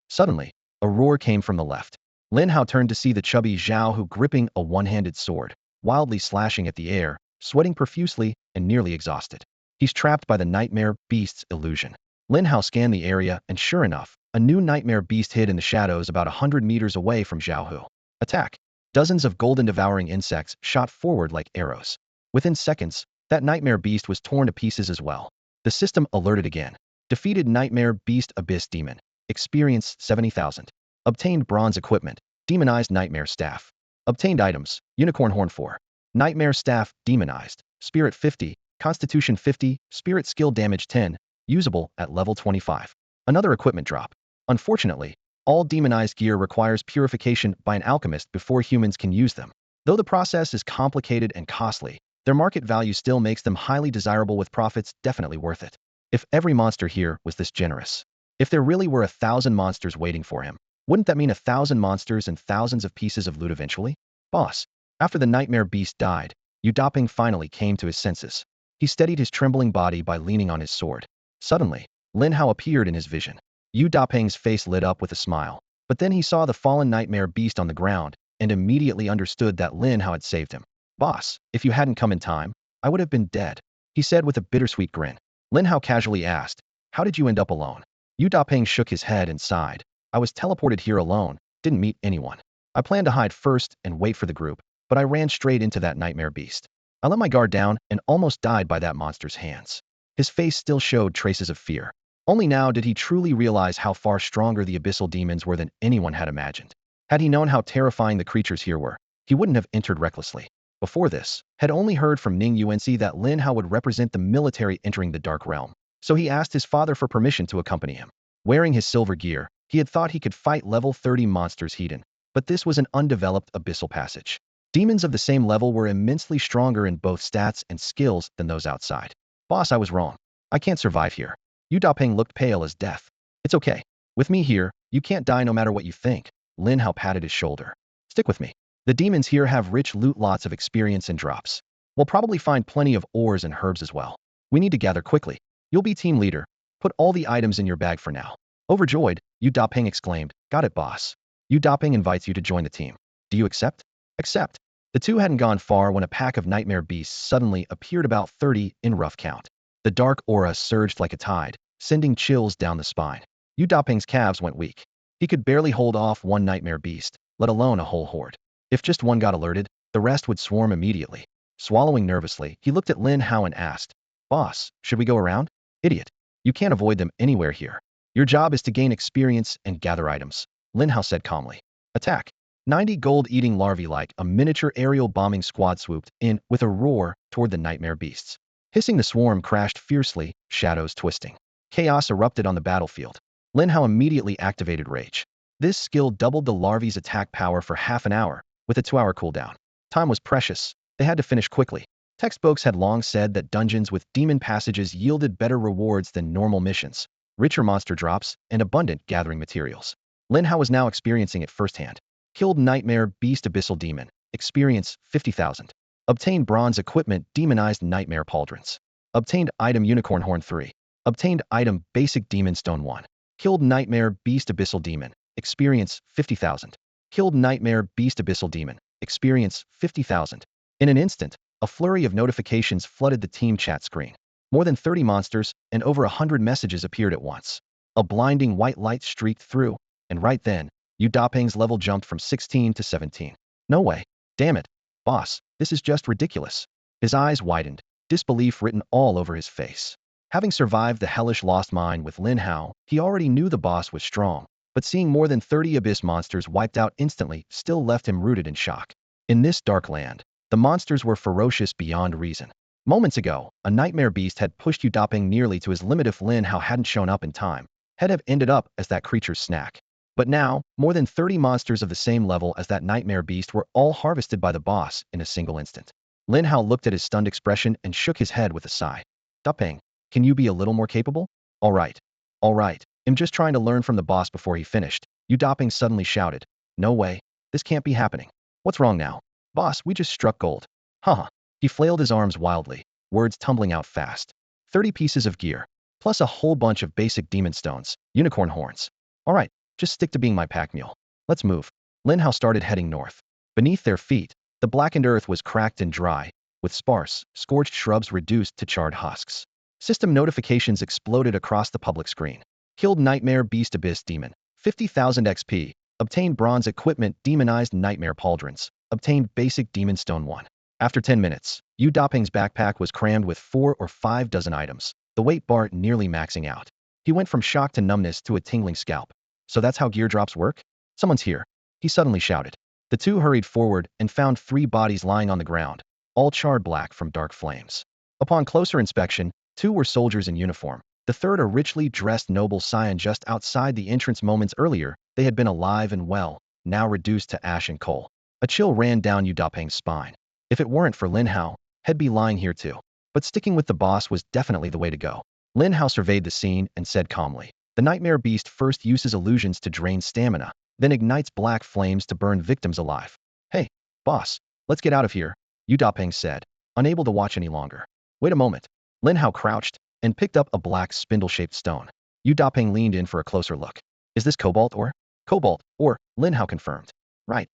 Suddenly, a roar came from the left. Lin Hao turned to see the chubby Zhao Hu gripping a one-handed sword, wildly slashing at the air, sweating profusely and nearly exhausted. He's trapped by the nightmare beast's illusion. Lin Hao scanned the area and sure enough, a new nightmare beast hid in the shadows about 100 meters away from Zhao Hu. Attack! Dozens of golden devouring insects shot forward like arrows. Within seconds, that nightmare beast was torn to pieces as well. The system alerted again. Defeated Nightmare Beast Abyss Demon. Experience 70,000. Obtained bronze equipment. Demonized Nightmare Staff. Obtained items. Unicorn Horn 4. Nightmare Staff Demonized. Spirit 50. Constitution 50. Spirit skill damage 10. Usable at level 25. Another equipment drop. Unfortunately, all demonized gear requires purification by an alchemist before humans can use them. Though the process is complicated and costly, their market value still makes them highly desirable with profits definitely worth it. If every monster here was this generous. If there really were 1,000 monsters waiting for him, wouldn't that mean 1,000 monsters and thousands of pieces of loot eventually? Boss. After the nightmare beast died, Yu Daping finally came to his senses. He steadied his trembling body by leaning on his sword. Suddenly, Lin Hao appeared in his vision. Yu Daping's face lit up with a smile, but then he saw the fallen nightmare beast on the ground and immediately understood that Lin Hao had saved him. Boss, if you hadn't come in time, I would have been dead, he said with a bittersweet grin. Lin Hao casually asked, how did you end up alone? Yu Daping shook his head and sighed. I was teleported here alone, didn't meet anyone. I planned to hide first and wait for the group, but I ran straight into that nightmare beast. I let my guard down and almost died by that monster's hands. His face still showed traces of fear. Only now did he truly realize how far stronger the abyssal demons were than anyone had imagined. Had he known how terrifying the creatures here were, he wouldn't have entered recklessly. Before this, had only heard from Ning Yuanci that Lin Hao would represent the military entering the Dark Realm, so he asked his father for permission to accompany him. Wearing his silver gear, he had thought he could fight level 30 monsters hidden, but this was an undeveloped abyssal passage. Demons of the same level were immensely stronger in both stats and skills than those outside. Boss, I was wrong. I can't survive here. Yu Daping looked pale as death. It's okay. With me here, you can't die no matter what you think. Lin Hao patted his shoulder. Stick with me. The demons here have rich loot, lots of experience and drops. We'll probably find plenty of ores and herbs as well. We need to gather quickly. You'll be team leader. Put all the items in your bag for now. Overjoyed, Yu Daping exclaimed, got it, boss. Yu Daping invites you to join the team. Do you accept? Accept. The two hadn't gone far when a pack of nightmare beasts suddenly appeared, about 30 in rough count. The dark aura surged like a tide, sending chills down the spine. Yu Daping's calves went weak. He could barely hold off one nightmare beast, let alone a whole horde. If just one got alerted, the rest would swarm immediately. Swallowing nervously, he looked at Lin Hao and asked, Boss, should we go around? Idiot. You can't avoid them anywhere here. Your job is to gain experience and gather items, Lin Hao said calmly. Attack. 90 gold-eating larvae like a miniature aerial bombing squad swooped in with a roar toward the nightmare beasts. Hissing, the swarm crashed fiercely, shadows twisting. Chaos erupted on the battlefield. Lin Hao immediately activated Rage. This skill doubled the larvae's attack power for half an hour, with a 2-hour cooldown. Time was precious. They had to finish quickly. Textbooks had long said that dungeons with demon passages yielded better rewards than normal missions, richer monster drops, and abundant gathering materials. Lin Hao was now experiencing it firsthand. Killed Nightmare Beast Abyssal Demon. Experience 50,000. Obtained bronze equipment, Demonized Nightmare Pauldrons. Obtained item Unicorn Horn 3. Obtained item Basic Demon Stone 1. Killed Nightmare Beast Abyssal Demon. Experience 50,000. Killed Nightmare Beast Abyssal Demon. Experience 50,000. In an instant, a flurry of notifications flooded the team chat screen. More than 30 monsters and over 100 messages appeared at once. A blinding white light streaked through, and right then, Yu Daping's level jumped from 16 to 17. No way. Damn it. Boss, this is just ridiculous. His eyes widened, disbelief written all over his face. Having survived the hellish lost mine with Lin Hao, he already knew the boss was strong, but seeing more than 30 abyss monsters wiped out instantly still left him rooted in shock. In this dark land, the monsters were ferocious beyond reason. Moments ago, a nightmare beast had pushed Yu Daping nearly to his limit if Lin Hao hadn't shown up in time. Had have ended up as that creature's snack. But now, more than 30 monsters of the same level as that nightmare beast were all harvested by the boss in a single instant. Lin Hao looked at his stunned expression and shook his head with a sigh. Daping, can you be a little more capable? All right. I'm just trying to learn from the boss before he finished. Yu Daping suddenly shouted. No way. This can't be happening. What's wrong now? Boss, we just struck gold. Haha. He flailed his arms wildly, words tumbling out fast. 30 pieces of gear, plus a whole bunch of basic demon stones, unicorn horns. All right, just stick to being my pack mule. Let's move. Lin Hao started heading north. Beneath their feet, the blackened earth was cracked and dry, with sparse, scorched shrubs reduced to charred husks. System notifications exploded across the public screen. Killed Nightmare Beast Abyss Demon. 50,000 XP. Obtained Bronze Equipment Demonized Nightmare Pauldrons. Obtained Basic Demon Stone 1. After 10 minutes, Yu Daping's backpack was crammed with 4 or 5 dozen items, the weight bar nearly maxing out. He went from shock to numbness to a tingling scalp. So that's how gear drops work? Someone's here. He suddenly shouted. The two hurried forward and found 3 bodies lying on the ground, all charred black from dark flames. Upon closer inspection, 2 were soldiers in uniform. The third a richly dressed noble scion just outside the entrance. Moments earlier, they had been alive and well, now reduced to ash and coal. A chill ran down Yu Daping's spine. If it weren't for Lin Hao, he'd be lying here too. But sticking with the boss was definitely the way to go. Lin Hao surveyed the scene and said calmly, the nightmare beast first uses illusions to drain stamina, then ignites black flames to burn victims alive. Hey, boss, let's get out of here, Yu Daping said, unable to watch any longer. Wait a moment. Lin Hao crouched and picked up a black spindle-shaped stone. Yu Daping leaned in for a closer look. Is this cobalt ore? Cobalt ore, Lin Hao confirmed. Right.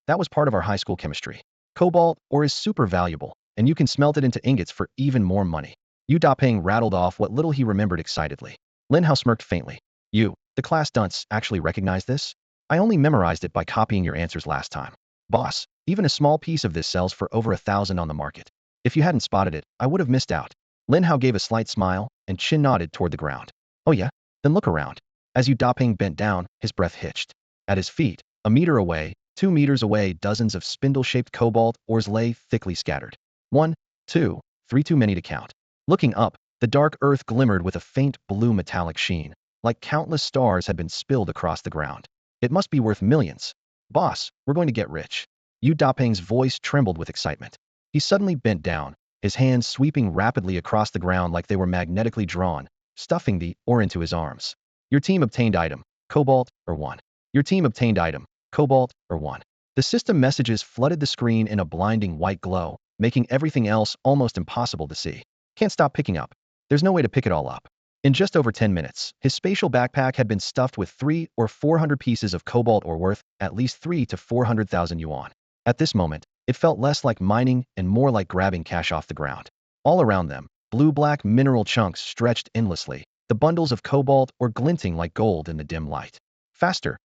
That was part of our high school chemistry. Cobalt ore is super valuable, and you can smelt it into ingots for even more money. Yu Daping rattled off what little he remembered excitedly. Lin Hao smirked faintly. You, the class dunce, actually recognize this? I only memorized it by copying your answers last time. Boss, even a small piece of this sells for over 1,000 on the market. If you hadn't spotted it, I would have missed out. Lin Hao gave a slight smile and chin nodded toward the ground. Oh yeah? Then look around. As Yu Daping bent down, his breath hitched. At his feet, a meter away, 2 meters away, dozens of spindle-shaped cobalt ores lay thickly scattered. 1, 2, 3, too many to count. Looking up, the dark earth glimmered with a faint blue metallic sheen, like countless stars had been spilled across the ground. It must be worth millions. Boss, we're going to get rich. Yu Daping's voice trembled with excitement. He suddenly bent down, his hands sweeping rapidly across the ground like they were magnetically drawn, stuffing the ore into his arms. Your team obtained item, cobalt, or 1. Your team obtained item, cobalt, or 1. The system messages flooded the screen in a blinding white glow, making everything else almost impossible to see. Can't stop picking up. There's no way to pick it all up. In just over 10 minutes, his spatial backpack had been stuffed with 300 or 400 pieces of cobalt ore worth at least 300 to 400,000 yuan. At this moment, it felt less like mining and more like grabbing cash off the ground. All around them, blue-black mineral chunks stretched endlessly, the bundles of cobalt ore glinting like gold in the dim light. Faster,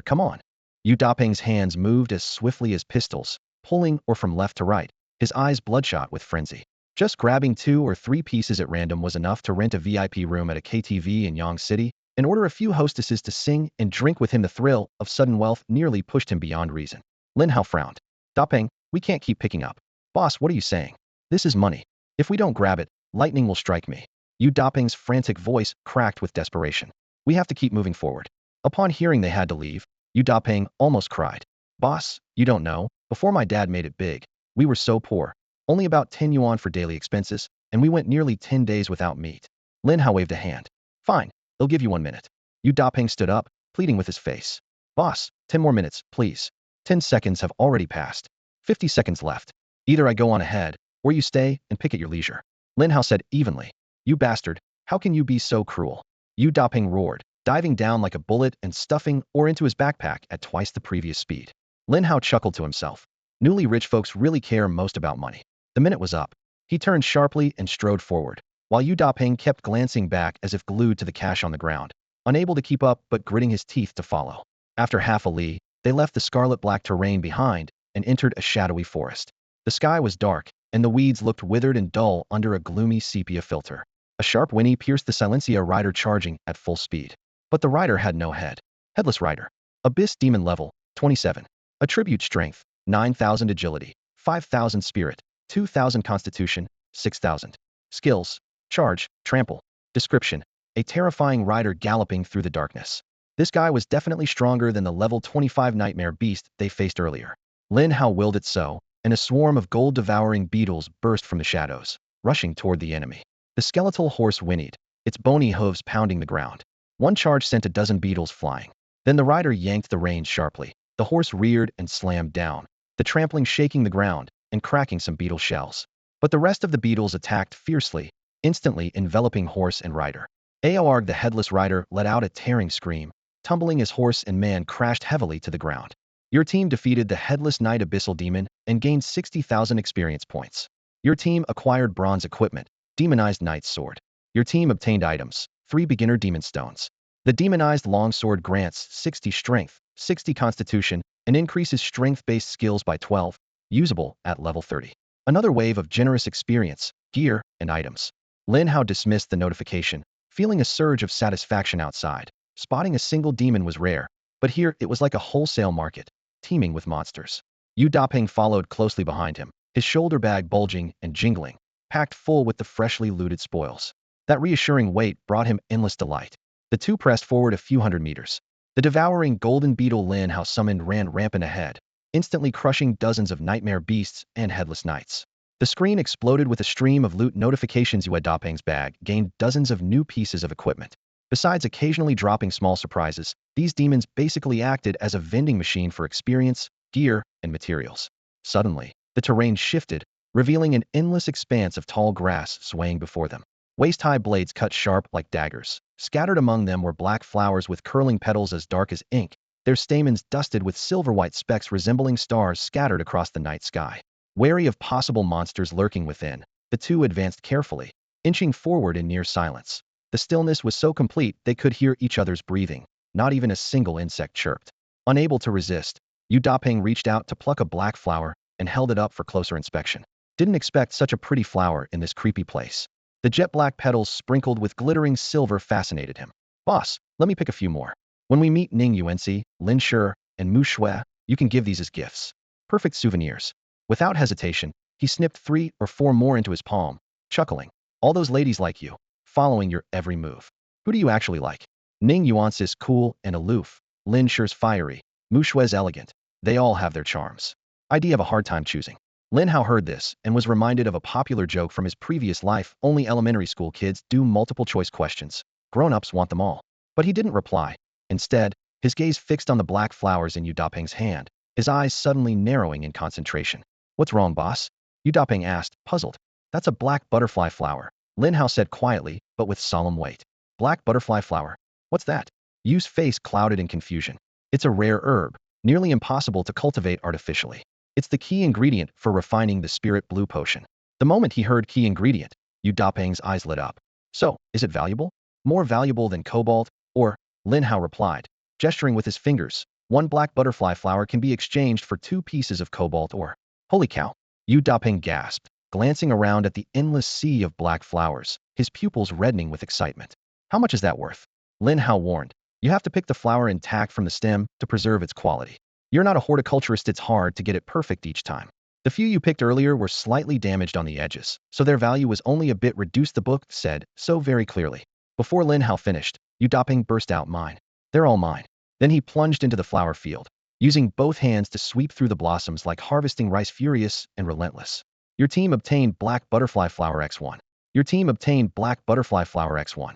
come on. Yu Daping's hands moved as swiftly as pistols, pulling ore from left to right, his eyes bloodshot with frenzy. Just grabbing 2 or 3 pieces at random was enough to rent a VIP room at a KTV in Yang City and order a few hostesses to sing and drink with him. The thrill of sudden wealth nearly pushed him beyond reason. Lin Hao frowned. Daping, we can't keep picking up. Boss, what are you saying? This is money. If we don't grab it, lightning will strike me. Yu Daping's frantic voice cracked with desperation. We have to keep moving forward. Upon hearing they had to leave, Yu Daping almost cried. Boss, you don't know, before my dad made it big, we were so poor. Only about 10 yuan for daily expenses, and we went nearly 10 days without meat. Lin Hao waved a hand. Fine, they'll give you 1 minute. Yu Daping stood up, pleading with his face. Boss, 10 more minutes, please. 10 seconds have already passed. 50 seconds left. Either I go on ahead, or you stay and pick at your leisure. Lin Hao said evenly. You bastard, how can you be so cruel? Yu Daping roared. diving down like a bullet and stuffing ore into his backpack at twice the previous speed. Lin Hao chuckled to himself. Newly rich folks really care most about money. The minute was up. He turned sharply and strode forward, while Yu Dapeng kept glancing back as if glued to the cash on the ground, unable to keep up but gritting his teeth to follow. After half a li, they left the scarlet-black terrain behind and entered a shadowy forest. The sky was dark, and the weeds looked withered and dull under a gloomy sepia filter. A sharp whinny pierced the Silencia rider charging at full speed. But the rider had no head. Headless rider. Abyss demon level, 27. Attribute strength, 9,000 agility, 5,000 spirit, 2,000 constitution, 6,000. Skills, charge, trample. Description, a terrifying rider galloping through the darkness. This guy was definitely stronger than the level 25 nightmare beast they faced earlier. Lin Hao willed it so, and a swarm of gold-devouring beetles burst from the shadows, rushing toward the enemy. The skeletal horse whinnied, its bony hooves pounding the ground. One charge sent a dozen beetles flying. Then the rider yanked the reins sharply. The horse reared and slammed down, the trampling shaking the ground and cracking some beetle shells. But the rest of the beetles attacked fiercely, instantly enveloping horse and rider. Aorg the headless rider let out a tearing scream, tumbling his horse and man crashed heavily to the ground. Your team defeated the headless knight abyssal demon and gained 60,000 experience points. Your team acquired bronze equipment, demonized knight's sword. Your team obtained items, 3 beginner demon stones. The demonized longsword grants 60 strength, 60 constitution, and increases strength-based skills by 12, usable at level 30. Another wave of generous experience, gear, and items. Lin Hao dismissed the notification, feeling a surge of satisfaction outside. Spotting a single demon was rare, but here it was like a wholesale market, teeming with monsters. Yu Dapeng followed closely behind him, his shoulder bag bulging and jingling, packed full with the freshly looted spoils. That reassuring weight brought him endless delight. The two pressed forward a few hundred meters. The devouring golden beetle Lin Hao summoned ran rampant ahead, instantly crushing dozens of nightmare beasts and headless knights. The screen exploded with a stream of loot notifications. Yu Dapeng's bag gained dozens of new pieces of equipment. Besides occasionally dropping small surprises, these demons basically acted as a vending machine for experience, gear, and materials. Suddenly, the terrain shifted, revealing an endless expanse of tall grass swaying before them. Waist-high blades cut sharp like daggers. Scattered among them were black flowers with curling petals as dark as ink, their stamens dusted with silver-white specks resembling stars scattered across the night sky. Wary of possible monsters lurking within, the two advanced carefully, inching forward in near silence. The stillness was so complete they could hear each other's breathing. Not even a single insect chirped. Unable to resist, Yu Dapeng reached out to pluck a black flower and held it up for closer inspection. Didn't expect such a pretty flower in this creepy place. The jet-black petals sprinkled with glittering silver fascinated him. Boss, let me pick a few more. When we meet Ning Yuanxi, Lin Shi, and Mu Shui, you can give these as gifts. Perfect souvenirs. Without hesitation, he snipped 3 or 4 more into his palm, chuckling. All those ladies like you, following your every move. Who do you actually like? Ning Yuanxi's cool and aloof, Lin Shi's fiery, Mu Shui's elegant. They all have their charms. I'd have a hard time choosing. Lin Hao heard this and was reminded of a popular joke from his previous life. Only elementary school kids do multiple choice questions. Grown-ups want them all. But he didn't reply. Instead, his gaze fixed on the black flowers in Yu Dapeng's hand, his eyes suddenly narrowing in concentration. What's wrong, boss? Yu Dapeng asked, puzzled. That's a black butterfly flower, Lin Hao said quietly, but with solemn weight. Black butterfly flower? What's that? Yu's face clouded in confusion. It's a rare herb, nearly impossible to cultivate artificially. It's the key ingredient for refining the spirit blue potion. The moment he heard key ingredient, Yu Dapeng's eyes lit up. So, is it valuable? More valuable than cobalt? Or, Lin Hao replied, gesturing with his fingers, 1 black butterfly flower can be exchanged for 2 pieces of cobalt ore. Holy cow! Yu Dapeng gasped, glancing around at the endless sea of black flowers, his pupils reddening with excitement. How much is that worth? Lin Hao warned. You have to pick the flower intact from the stem to preserve its quality. You're not a horticulturist, it's hard to get it perfect each time. The few you picked earlier were slightly damaged on the edges, so their value was only a bit reduced, the book said so very clearly. Before Lin Hao finished, Yu Dapeng burst out, mine. They're all mine. Then he plunged into the flower field, using both hands to sweep through the blossoms like harvesting rice, furious and relentless. Your team obtained black butterfly flower X1. Your team obtained black butterfly flower X1.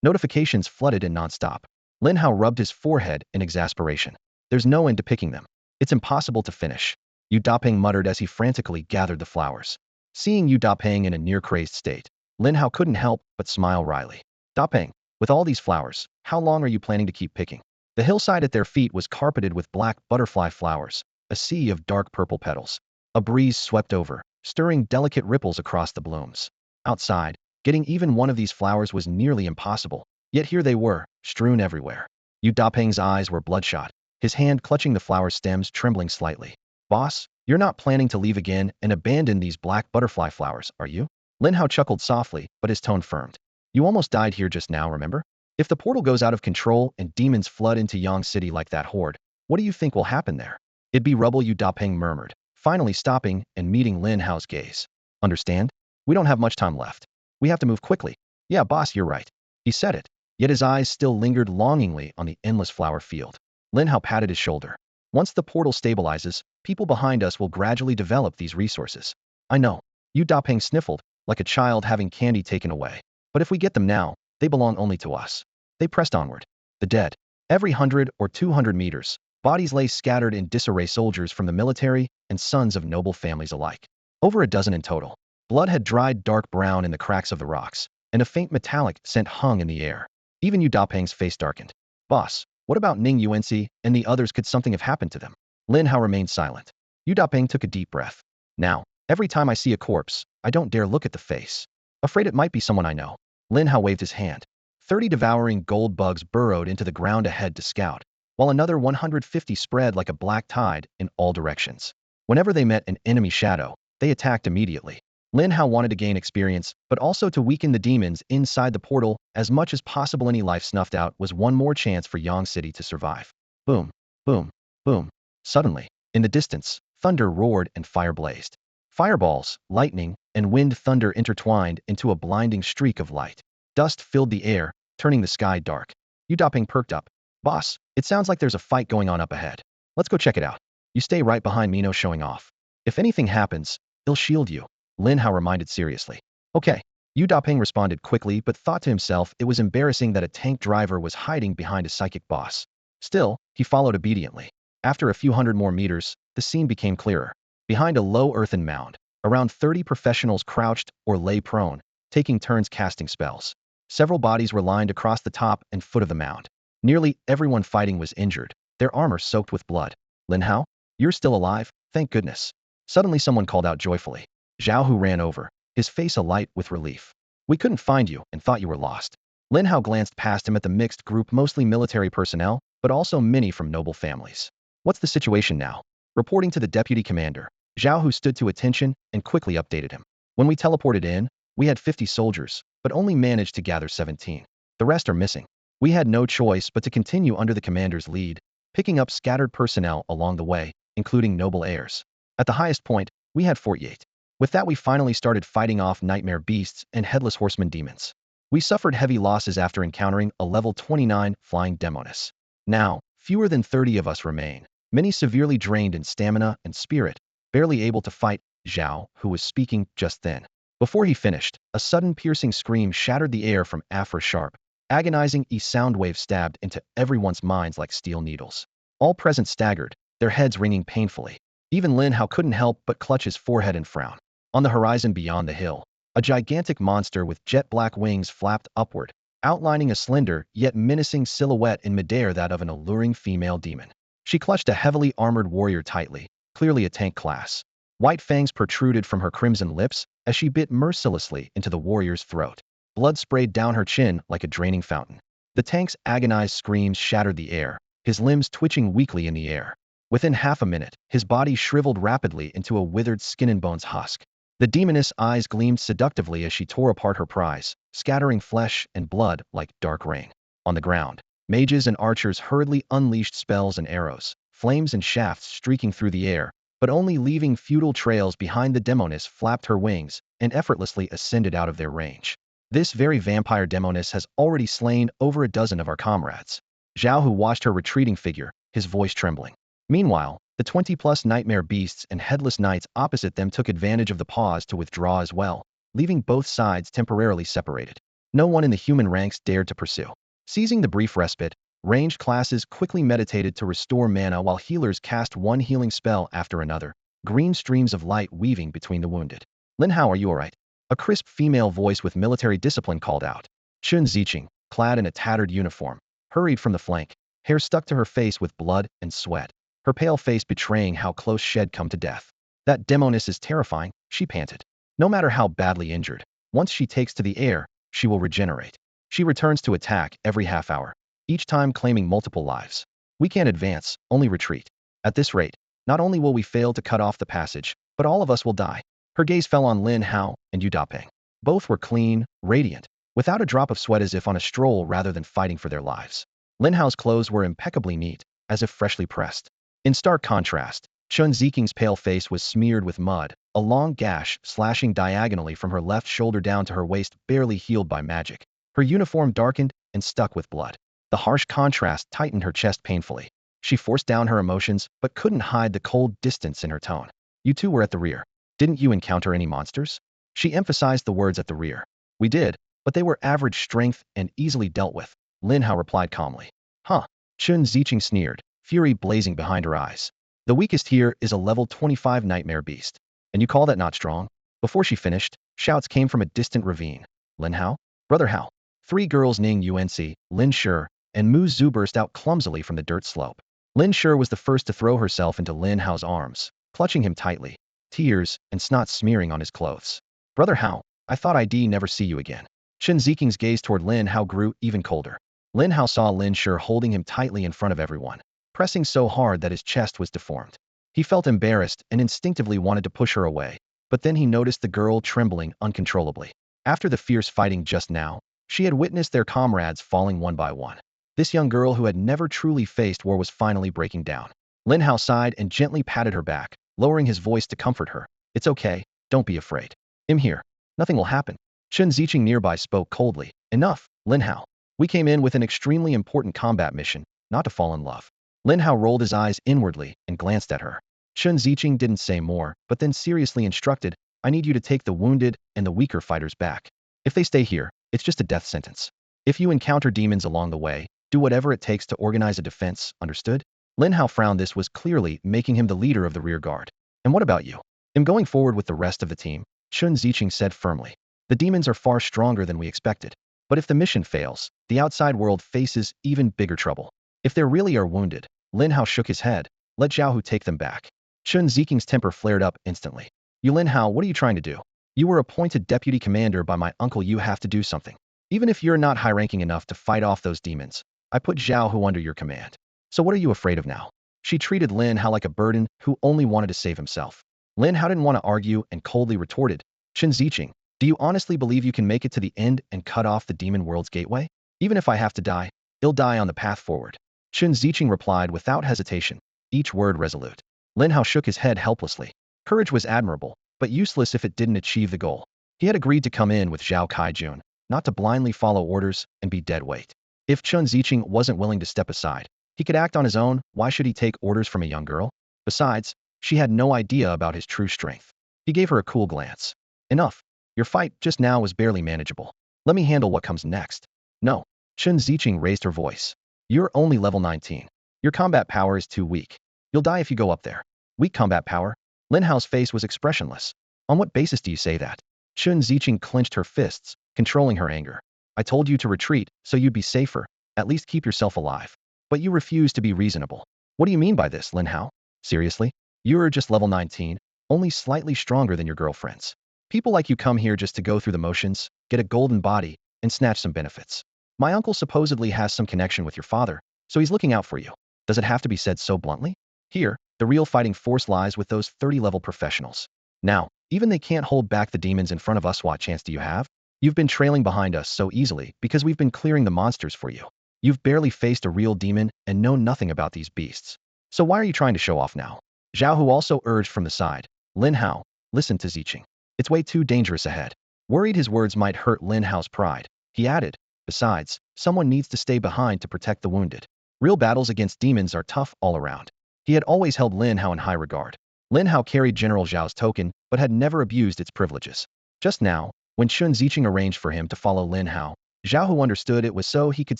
Notifications flooded in nonstop. Lin Hao rubbed his forehead in exasperation. There's no end to picking them. It's impossible to finish. Yu Dapeng muttered as he frantically gathered the flowers. Seeing Yu Dapeng in a near-crazed state, Lin Hao couldn't help but smile wryly. Dapeng, With all these flowers, how long are you planning to keep picking? The hillside at their feet was carpeted with black butterfly flowers, a sea of dark purple petals. A breeze swept over, stirring delicate ripples across the blooms. Outside, getting even one of these flowers was nearly impossible, yet here they were, strewn everywhere. Yu Dapeng's eyes were bloodshot, his hand clutching the flower stems trembling slightly. Boss, you're not planning to leave again and abandon these black butterfly flowers, are you? Lin Hao chuckled softly, but his tone firmed. You almost died here just now, remember? If the portal goes out of control and demons flood into Yang City like that horde, what do you think will happen there? It'd be rubble, Yu Dapeng murmured, finally stopping and meeting Lin Hao's gaze. Understand? We don't have much time left. We have to move quickly. Yeah, boss, you're right. He said it, yet his eyes still lingered longingly on the endless flower field. Lin Hao patted his shoulder. Once the portal stabilizes, people behind us will gradually develop these resources. I know. Yu Dapeng sniffled, like a child having candy taken away. But if we get them now, they belong only to us. They pressed onward. The dead. Every 100 or 200 meters, bodies lay scattered in disarray, soldiers from the military and sons of noble families alike. Over a dozen in total. Blood had dried dark brown in the cracks of the rocks, and a faint metallic scent hung in the air. Even Yu Dapeng's face darkened. Boss, what about Ning Yuanxi and the others? Could something have happened to them? Lin Hao remained silent. Yu Dapeng took a deep breath. Now, every time I see a corpse, I don't dare look at the face. Afraid it might be someone I know. Lin Hao waved his hand. 30 devouring gold bugs burrowed into the ground ahead to scout, while another 150 spread like a black tide in all directions. Whenever they met an enemy shadow, they attacked immediately. Lin Hao wanted to gain experience, but also to weaken the demons inside the portal as much as possible. Any life snuffed out was one more chance for Yang City to survive. Boom, boom, boom. Suddenly, in the distance, thunder roared and fire blazed. Fireballs, lightning, and wind thunder intertwined into a blinding streak of light. Dust filled the air, turning the sky dark. Yu Dapeng perked up. Boss, it sounds like there's a fight going on up ahead. Let's go check it out. You stay right behind me, no showing off. If anything happens, he'll shield you. Lin Hao reminded seriously. Okay. Yu Dapeng responded quickly but thought to himself it was embarrassing that a tank driver was hiding behind a psychic boss. Still, he followed obediently. After a few hundred more meters, the scene became clearer. Behind a low earthen mound, around 30 professionals crouched or lay prone, taking turns casting spells. Several bodies were lined across the top and foot of the mound. Nearly everyone fighting was injured, their armor soaked with blood. Lin Hao? You're still alive? Thank goodness. Suddenly someone called out joyfully. Zhao Hu ran over, his face alight with relief. We couldn't find you and thought you were lost. Lin Hao glanced past him at the mixed group, mostly military personnel, but also many from noble families. What's the situation now? Reporting to the deputy commander, Zhao Hu stood to attention and quickly updated him. When we teleported in, we had 50 soldiers, but only managed to gather 17. The rest are missing. We had no choice but to continue under the commander's lead, picking up scattered personnel along the way, including noble heirs. At the highest point, we had 48. With that, we finally started fighting off nightmare beasts and headless horseman demons. We suffered heavy losses after encountering a level 29 flying demoness. Now, fewer than 30 of us remain, many severely drained in stamina and spirit, barely able to fight. Zhao, who was speaking just then. Before he finished, a sudden piercing scream shattered the air from Afra's sharp, agonizing sound wave stabbed into everyone's minds like steel needles. All present staggered, their heads ringing painfully. Even Lin Hao couldn't help but clutch his forehead and frown. On the horizon beyond the hill, a gigantic monster with jet-black wings flapped upward, outlining a slender yet menacing silhouette in midair, that of an alluring female demon. She clutched a heavily armored warrior tightly, clearly a tank class. White fangs protruded from her crimson lips as she bit mercilessly into the warrior's throat. Blood sprayed down her chin like a draining fountain. The tank's agonized screams shattered the air, his limbs twitching weakly in the air. Within half a minute, his body shriveled rapidly into a withered skin and bones husk. The demoness' eyes gleamed seductively as she tore apart her prize, scattering flesh and blood like dark rain. On the ground, mages and archers hurriedly unleashed spells and arrows, flames and shafts streaking through the air, but only leaving futile trails behind. The demoness flapped her wings and effortlessly ascended out of their range. This very vampire demoness has already slain over a dozen of our comrades. Zhao Hu watched her retreating figure, his voice trembling. Meanwhile, the 20+ nightmare beasts and headless knights opposite them took advantage of the pause to withdraw as well, leaving both sides temporarily separated. No one in the human ranks dared to pursue. Seizing the brief respite, ranged classes quickly meditated to restore mana while healers cast one healing spell after another, green streams of light weaving between the wounded. Lin Hao, are you alright? A crisp female voice with military discipline called out. Chun Ziqing, clad in a tattered uniform, hurried from the flank, hair stuck to her face with blood and sweat, her pale face betraying how close she'd come to death. That demoness is terrifying, she panted. No matter how badly injured, once she takes to the air, she will regenerate. She returns to attack every half hour, each time claiming multiple lives. We can't advance, only retreat. At this rate, not only will we fail to cut off the passage, but all of us will die. Her gaze fell on Lin Hao and Yu Dapeng. Both were clean, radiant, without a drop of sweat, as if on a stroll rather than fighting for their lives. Lin Hao's clothes were impeccably neat, as if freshly pressed. In stark contrast, Chun Ziking's pale face was smeared with mud, a long gash slashing diagonally from her left shoulder down to her waist, barely healed by magic. Her uniform darkened and stuck with blood. The harsh contrast tightened her chest painfully. She forced down her emotions, but couldn't hide the cold distance in her tone. You two were at the rear. Didn't you encounter any monsters? She emphasized the words at the rear. We did, but they were average strength and easily dealt with, Lin Hao replied calmly. Huh? Chun Ziqing sneered, fury blazing behind her eyes. The weakest here is a level 25 nightmare beast. And you call that not strong? Before she finished, shouts came from a distant ravine. Lin Hao? Brother Hao. Three girls Ning Yuanci, Lin Shi, and Mu Zhu burst out clumsily from the dirt slope. Lin Shi was the first to throw herself into Lin Hao's arms, clutching him tightly, tears and snot smearing on his clothes. Brother Hao, I thought I'd never see you again. Chun Ziking's gaze toward Lin Hao grew even colder. Lin Hao saw Lin Shi holding him tightly in front of everyone, pressing so hard that his chest was deformed. He felt embarrassed and instinctively wanted to push her away, but then he noticed the girl trembling uncontrollably. After the fierce fighting just now, she had witnessed their comrades falling one by one. This young girl who had never truly faced war was finally breaking down. Lin Hao sighed and gently patted her back, lowering his voice to comfort her. It's okay, don't be afraid. I'm here. Nothing will happen. Chun Ziqing nearby spoke coldly. Enough, Lin Hao. We came in with an extremely important combat mission, not to fall in love. Lin Hao rolled his eyes inwardly and glanced at her. Chun Ziqing didn't say more, but then seriously instructed, I need you to take the wounded and the weaker fighters back. If they stay here, it's just a death sentence. If you encounter demons along the way, do whatever it takes to organize a defense, understood? Lin Hao frowned. This was clearly making him the leader of the rear guard. And what about you? I'm going forward with the rest of the team, Chun Ziqing said firmly. The demons are far stronger than we expected. But if the mission fails, the outside world faces even bigger trouble. If they really are wounded, Lin Hao shook his head, let Zhao take them back. Chun Ziking's temper flared up instantly. You Lin Hao, what are you trying to do? You were appointed deputy commander by my uncle. You have to do something. Even if you're not high-ranking enough to fight off those demons, I put Zhao Hu under your command. So what are you afraid of now? She treated Lin Hao like a burden who only wanted to save himself. Lin Hao didn't want to argue and coldly retorted, Chun Ziqing, do you honestly believe you can make it to the end and cut off the demon world's gateway? Even if I have to die, I'll die on the path forward. Chun Ziqing replied without hesitation, each word resolute. Lin Hao shook his head helplessly. Courage was admirable, but useless if it didn't achieve the goal. He had agreed to come in with Zhao Kaijun, not to blindly follow orders and be dead weight. If Chun Ziqing wasn't willing to step aside, he could act on his own. Why should he take orders from a young girl? Besides, she had no idea about his true strength. He gave her a cool glance. Enough. Your fight just now was barely manageable. Let me handle what comes next. No. Chun Ziqing raised her voice. You're only level 19. Your combat power is too weak. You'll die if you go up there. Weak combat power? Lin Hao's face was expressionless. On what basis do you say that? Chun Ziqing clenched her fists, controlling her anger. I told you to retreat, so you'd be safer. At least keep yourself alive. But you refuse to be reasonable. What do you mean by this, Lin Hao? Seriously? You're just level 19, only slightly stronger than your girlfriends. People like you come here just to go through the motions, get a golden body, and snatch some benefits. My uncle supposedly has some connection with your father, so he's looking out for you. Does it have to be said so bluntly? Here, the real fighting force lies with those 30-level professionals. Now, even they can't hold back the demons in front of us. What chance do you have? You've been trailing behind us so easily because we've been clearing the monsters for you. You've barely faced a real demon and know nothing about these beasts. So why are you trying to show off now? Zhao Hu also urged from the side. Lin Hao, listen to Ziqing. It's way too dangerous ahead. Worried his words might hurt Lin Hao's pride, he added, besides, someone needs to stay behind to protect the wounded. Real battles against demons are tough all around. He had always held Lin Hao in high regard. Lin Hao carried General Zhao's token, but had never abused its privileges. Just now, when Chun Ziqing arranged for him to follow Lin Hao, Zhao Hu understood it was so he could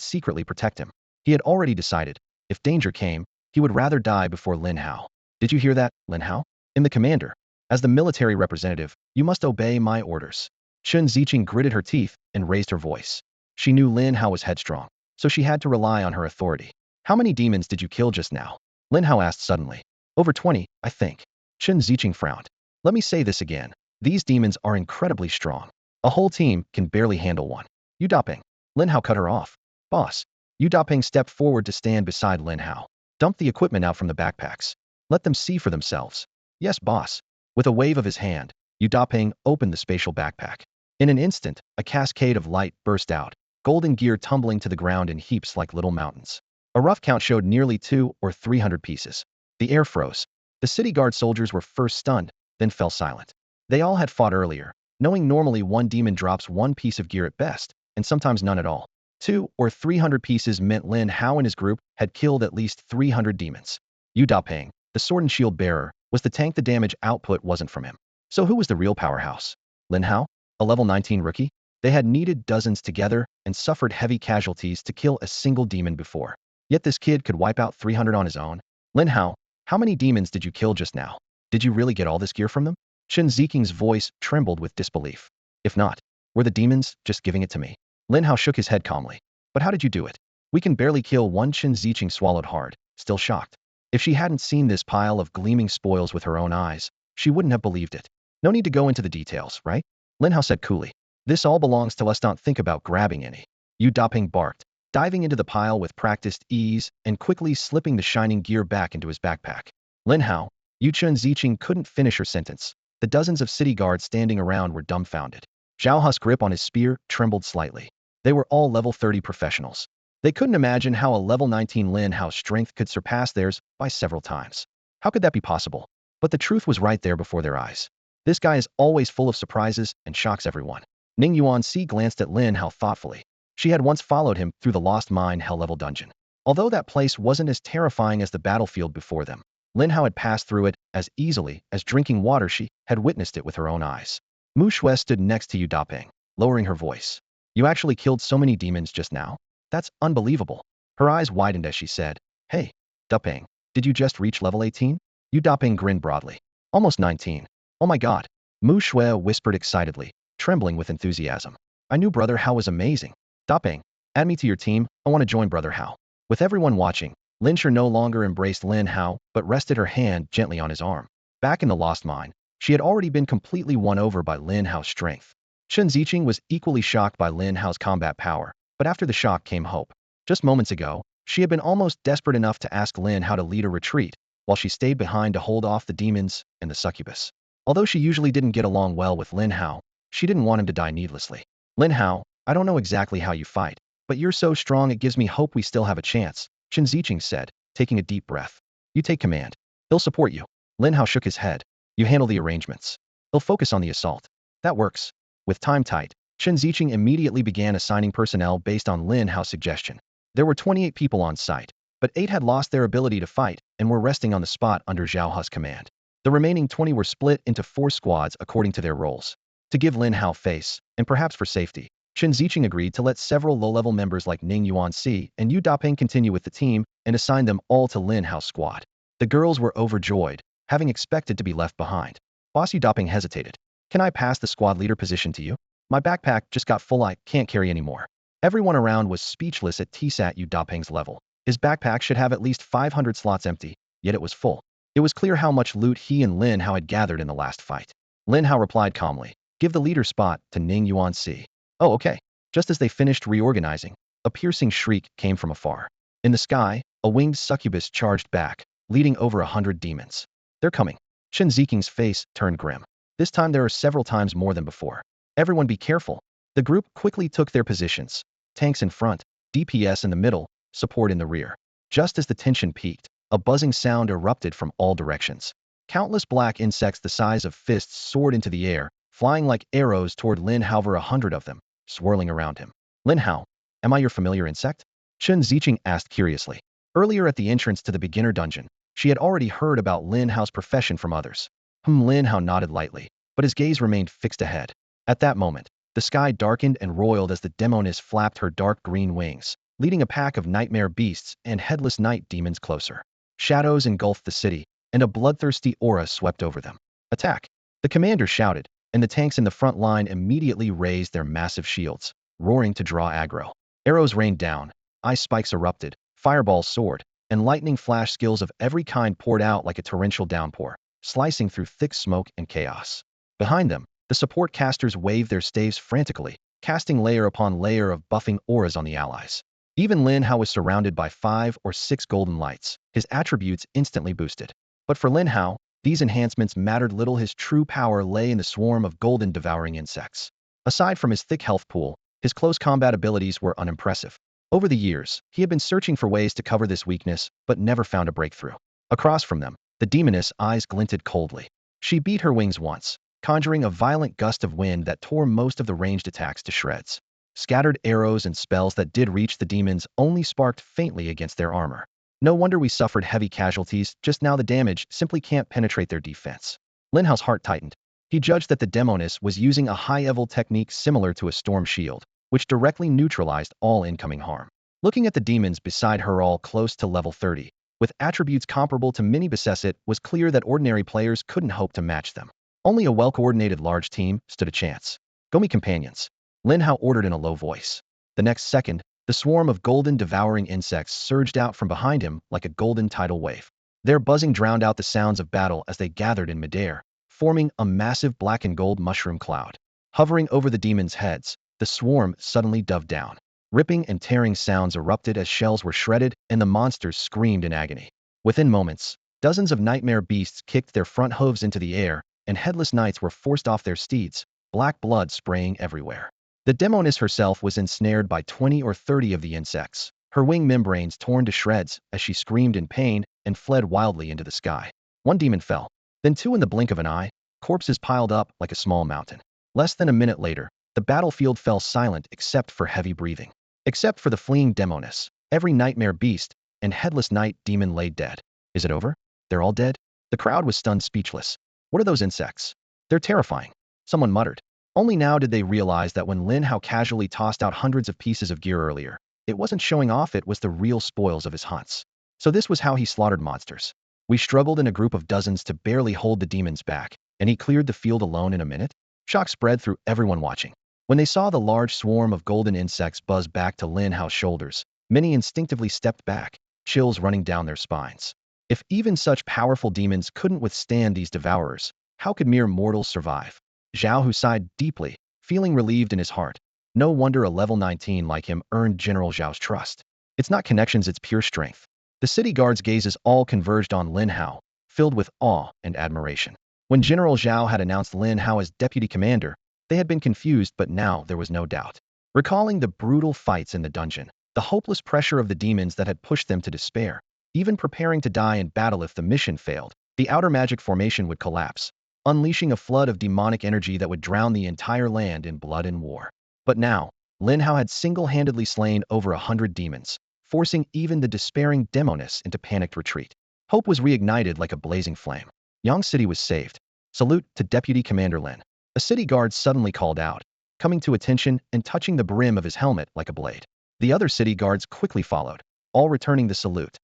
secretly protect him. He had already decided, if danger came, he would rather die before Lin Hao. Did you hear that, Lin Hao? I'm the commander. As the military representative, you must obey my orders. Chun Ziqing gritted her teeth and raised her voice. She knew Lin Hao was headstrong, so she had to rely on her authority. How many demons did you kill just now? Lin Hao asked suddenly. Over 20, I think. Chen Ziqing frowned. Let me say this again. These demons are incredibly strong. A whole team can barely handle one. Yu Daping. Lin Hao cut her off. Boss. Yu Daping stepped forward to stand beside Lin Hao. Dump the equipment out from the backpacks. Let them see for themselves. Yes, boss. With a wave of his hand, Yu Daping opened the spatial backpack. In an instant, a cascade of light burst out, golden gear tumbling to the ground in heaps like little mountains. A rough count showed nearly 200 or 300 pieces. The air froze. The city guard soldiers were first stunned, then fell silent. They all had fought earlier, knowing normally one demon drops one piece of gear at best, and sometimes none at all. 200 or 300 pieces meant Lin Hao and his group had killed at least 300 demons. Yu Daping, the sword and shield bearer, was the tank. The damage output wasn't from him. So who was the real powerhouse? Lin Hao? A level 19 rookie? They had needed dozens together and suffered heavy casualties to kill a single demon before. Yet this kid could wipe out 300 on his own. Lin Hao, how many demons did you kill just now? Did you really get all this gear from them? Chen Ziqing's voice trembled with disbelief. If not, were the demons just giving it to me? Lin Hao shook his head calmly. But how did you do it? We can barely kill one. Chen Ziqing swallowed hard, still shocked. If she hadn't seen this pile of gleaming spoils with her own eyes, she wouldn't have believed it. No need to go into the details, right? Lin Hao said coolly. This all belongs to us. Don't think about grabbing any. Yu Daping barked, diving into the pile with practiced ease and quickly slipping the shining gear back into his backpack. Lin Hao, Yu Chen Ziqing couldn't finish her sentence. The dozens of city guards standing around were dumbfounded. Zhao Hu's grip on his spear trembled slightly. They were all level 30 professionals. They couldn't imagine how a level 19 Lin Hao's strength could surpass theirs by several times. How could that be possible? But the truth was right there before their eyes. This guy is always full of surprises and shocks everyone. Ning Yuanxi glanced at Lin Hao thoughtfully. She had once followed him through the Lost Mine hell-level dungeon. Although that place wasn't as terrifying as the battlefield before them, Lin Hao had passed through it as easily as drinking water. She had witnessed it with her own eyes. Mu Shui stood next to Yu Daping, lowering her voice. You actually killed so many demons just now? That's unbelievable. Her eyes widened as she said, Hey, Daping, did you just reach level 18? Yu Daping grinned broadly. Almost 19. Oh my god. Mu Shui whispered excitedly, trembling with enthusiasm. I knew Brother Hao was amazing. Daping, add me to your team. I want to join Brother Hao. With everyone watching, Lin Shi no longer embraced Lin Hao, but rested her hand gently on his arm. Back in the Lost Mine, she had already been completely won over by Lin Hao's strength. Chen Ziqing was equally shocked by Lin Hao's combat power, but after the shock came hope. Just moments ago, she had been almost desperate enough to ask Lin Hao to lead a retreat, while she stayed behind to hold off the demons and the succubus. Although she usually didn't get along well with Lin Hao, she didn't want him to die needlessly. Lin Hao, I don't know exactly how you fight, but you're so strong it gives me hope we still have a chance, Chen Ziqing said, taking a deep breath. You take command. He'll support you. Lin Hao shook his head. You handle the arrangements. He'll focus on the assault. That works. With time tight, Chen Ziqing immediately began assigning personnel based on Lin Hao's suggestion. There were 28 people on site, but 8 had lost their ability to fight and were resting on the spot under Zhao Hu's command. The remaining 20 were split into 4 squads according to their roles. To give Lin Hao face, and perhaps for safety, Chen Ziqing agreed to let several low-level members like Ning Yuanxi and Yu Daping continue with the team and assign them all to Lin Hao's squad. The girls were overjoyed, having expected to be left behind. Boss Yu Daping hesitated. Can I pass the squad leader position to you? My backpack just got full. I can't carry anymore. Everyone around was speechless at TSAT Yu Daping's level. His backpack should have at least 500 slots empty, yet it was full. It was clear how much loot he and Lin Hao had gathered in the last fight. Lin Hao replied calmly, Give the leader spot to Ning Yuanxi. Oh, okay. Just as they finished reorganizing, a piercing shriek came from afar. In the sky, a winged succubus charged back, leading over 100 demons. They're coming. Chen Ziqing's face turned grim. This time there are several times more than before. Everyone be careful. The group quickly took their positions. Tanks in front, DPS in the middle, support in the rear. Just as the tension peaked, a buzzing sound erupted from all directions. Countless black insects the size of fists soared into the air, flying like arrows toward Lin Hao, over 100 of them, swirling around him. Lin Hao, am I your familiar insect? Chen Ziqing asked curiously. Earlier at the entrance to the beginner dungeon, she had already heard about Lin Hao's profession from others. Lin Hao nodded lightly, but his gaze remained fixed ahead. At that moment, the sky darkened and roiled as the demoness flapped her dark green wings, leading a pack of nightmare beasts and headless night demons closer. Shadows engulfed the city, and a bloodthirsty aura swept over them. Attack! The commander shouted, and the tanks in the front line immediately raised their massive shields. roaring to draw aggro. Arrows rained down, ice spikes erupted, fireballs soared, and lightning flash skills of every kind poured out like a torrential downpour, slicing through thick smoke and chaos. Behind them, the support casters waved their staves frantically, casting layer upon layer of buffing auras on the allies. Even Lin Hao was surrounded by 5 or 6 golden lights, his attributes instantly boosted. But for Lin Hao, these enhancements mattered little. His true power lay in the swarm of golden devouring insects. Aside from his thick health pool, his close combat abilities were unimpressive. Over the years, he had been searching for ways to cover this weakness, but never found a breakthrough. Across from them, the demoness' eyes glinted coldly. She beat her wings once, conjuring a violent gust of wind that tore most of the ranged attacks to shreds. Scattered arrows and spells that did reach the demons only sparked faintly against their armor. No wonder we suffered heavy casualties. Just now the damage simply can't penetrate their defense. Lin Hao's heart tightened. He judged that the demoness was using a high-level technique similar to a storm shield, which directly neutralized all incoming harm. Looking at the demons beside her, all close to level 30, with attributes comparable to mini Besset, it was clear that ordinary players couldn't hope to match them. Only a well-coordinated large team stood a chance. "Go me, companions," Lin Hao ordered in a low voice. The next second, the swarm of golden devouring insects surged out from behind him like a golden tidal wave. Their buzzing drowned out the sounds of battle as they gathered in midair, forming a massive black and gold mushroom cloud. Hovering over the demons' heads, the swarm suddenly dove down. Ripping and tearing sounds erupted as shells were shredded and the monsters screamed in agony. Within moments, dozens of nightmare beasts kicked their front hooves into the air, and headless knights were forced off their steeds, black blood spraying everywhere. The demoness herself was ensnared by 20 or 30 of the insects, her wing membranes torn to shreds as she screamed in pain and fled wildly into the sky. One demon fell, then 2 in the blink of an eye, corpses piled up like a small mountain. Less than a minute later, the battlefield fell silent except for heavy breathing. Except for the fleeing demoness, every nightmare beast and headless night demon lay dead. Is it over? They're all dead? The crowd was stunned speechless. What are those insects? They're terrifying, someone muttered. Only now did they realize that when Lin Hao casually tossed out hundreds of pieces of gear earlier, it wasn't showing off, it was the real spoils of his hunts. So this was how he slaughtered monsters. We struggled in a group of dozens to barely hold the demons back, and he cleared the field alone in a minute? Shock spread through everyone watching. When they saw the large swarm of golden insects buzz back to Lin Hao's shoulders, many instinctively stepped back, chills running down their spines. If even such powerful demons couldn't withstand these devourers, how could mere mortals survive? Zhao Hu sighed deeply, feeling relieved in his heart. No wonder a level 19 like him earned General Zhao's trust. It's not connections, it's pure strength. The city guards' gazes all converged on Lin Hao, filled with awe and admiration. When General Zhao had announced Lin Hao as deputy commander, they had been confused, but now there was no doubt. Recalling the brutal fights in the dungeon, the hopeless pressure of the demons that had pushed them to despair, even preparing to die in battle if the mission failed, the outer magic formation would collapse, unleashing a flood of demonic energy that would drown the entire land in blood and war. But now, Lin Hao had single-handedly slain over 100 demons, forcing even the despairing demoness into panicked retreat. Hope was reignited like a blazing flame. Yang City was saved. Salute to Deputy Commander Lin. A city guard suddenly called out, coming to attention and touching the brim of his helmet like a blade. The other city guards quickly followed, all returning the salute.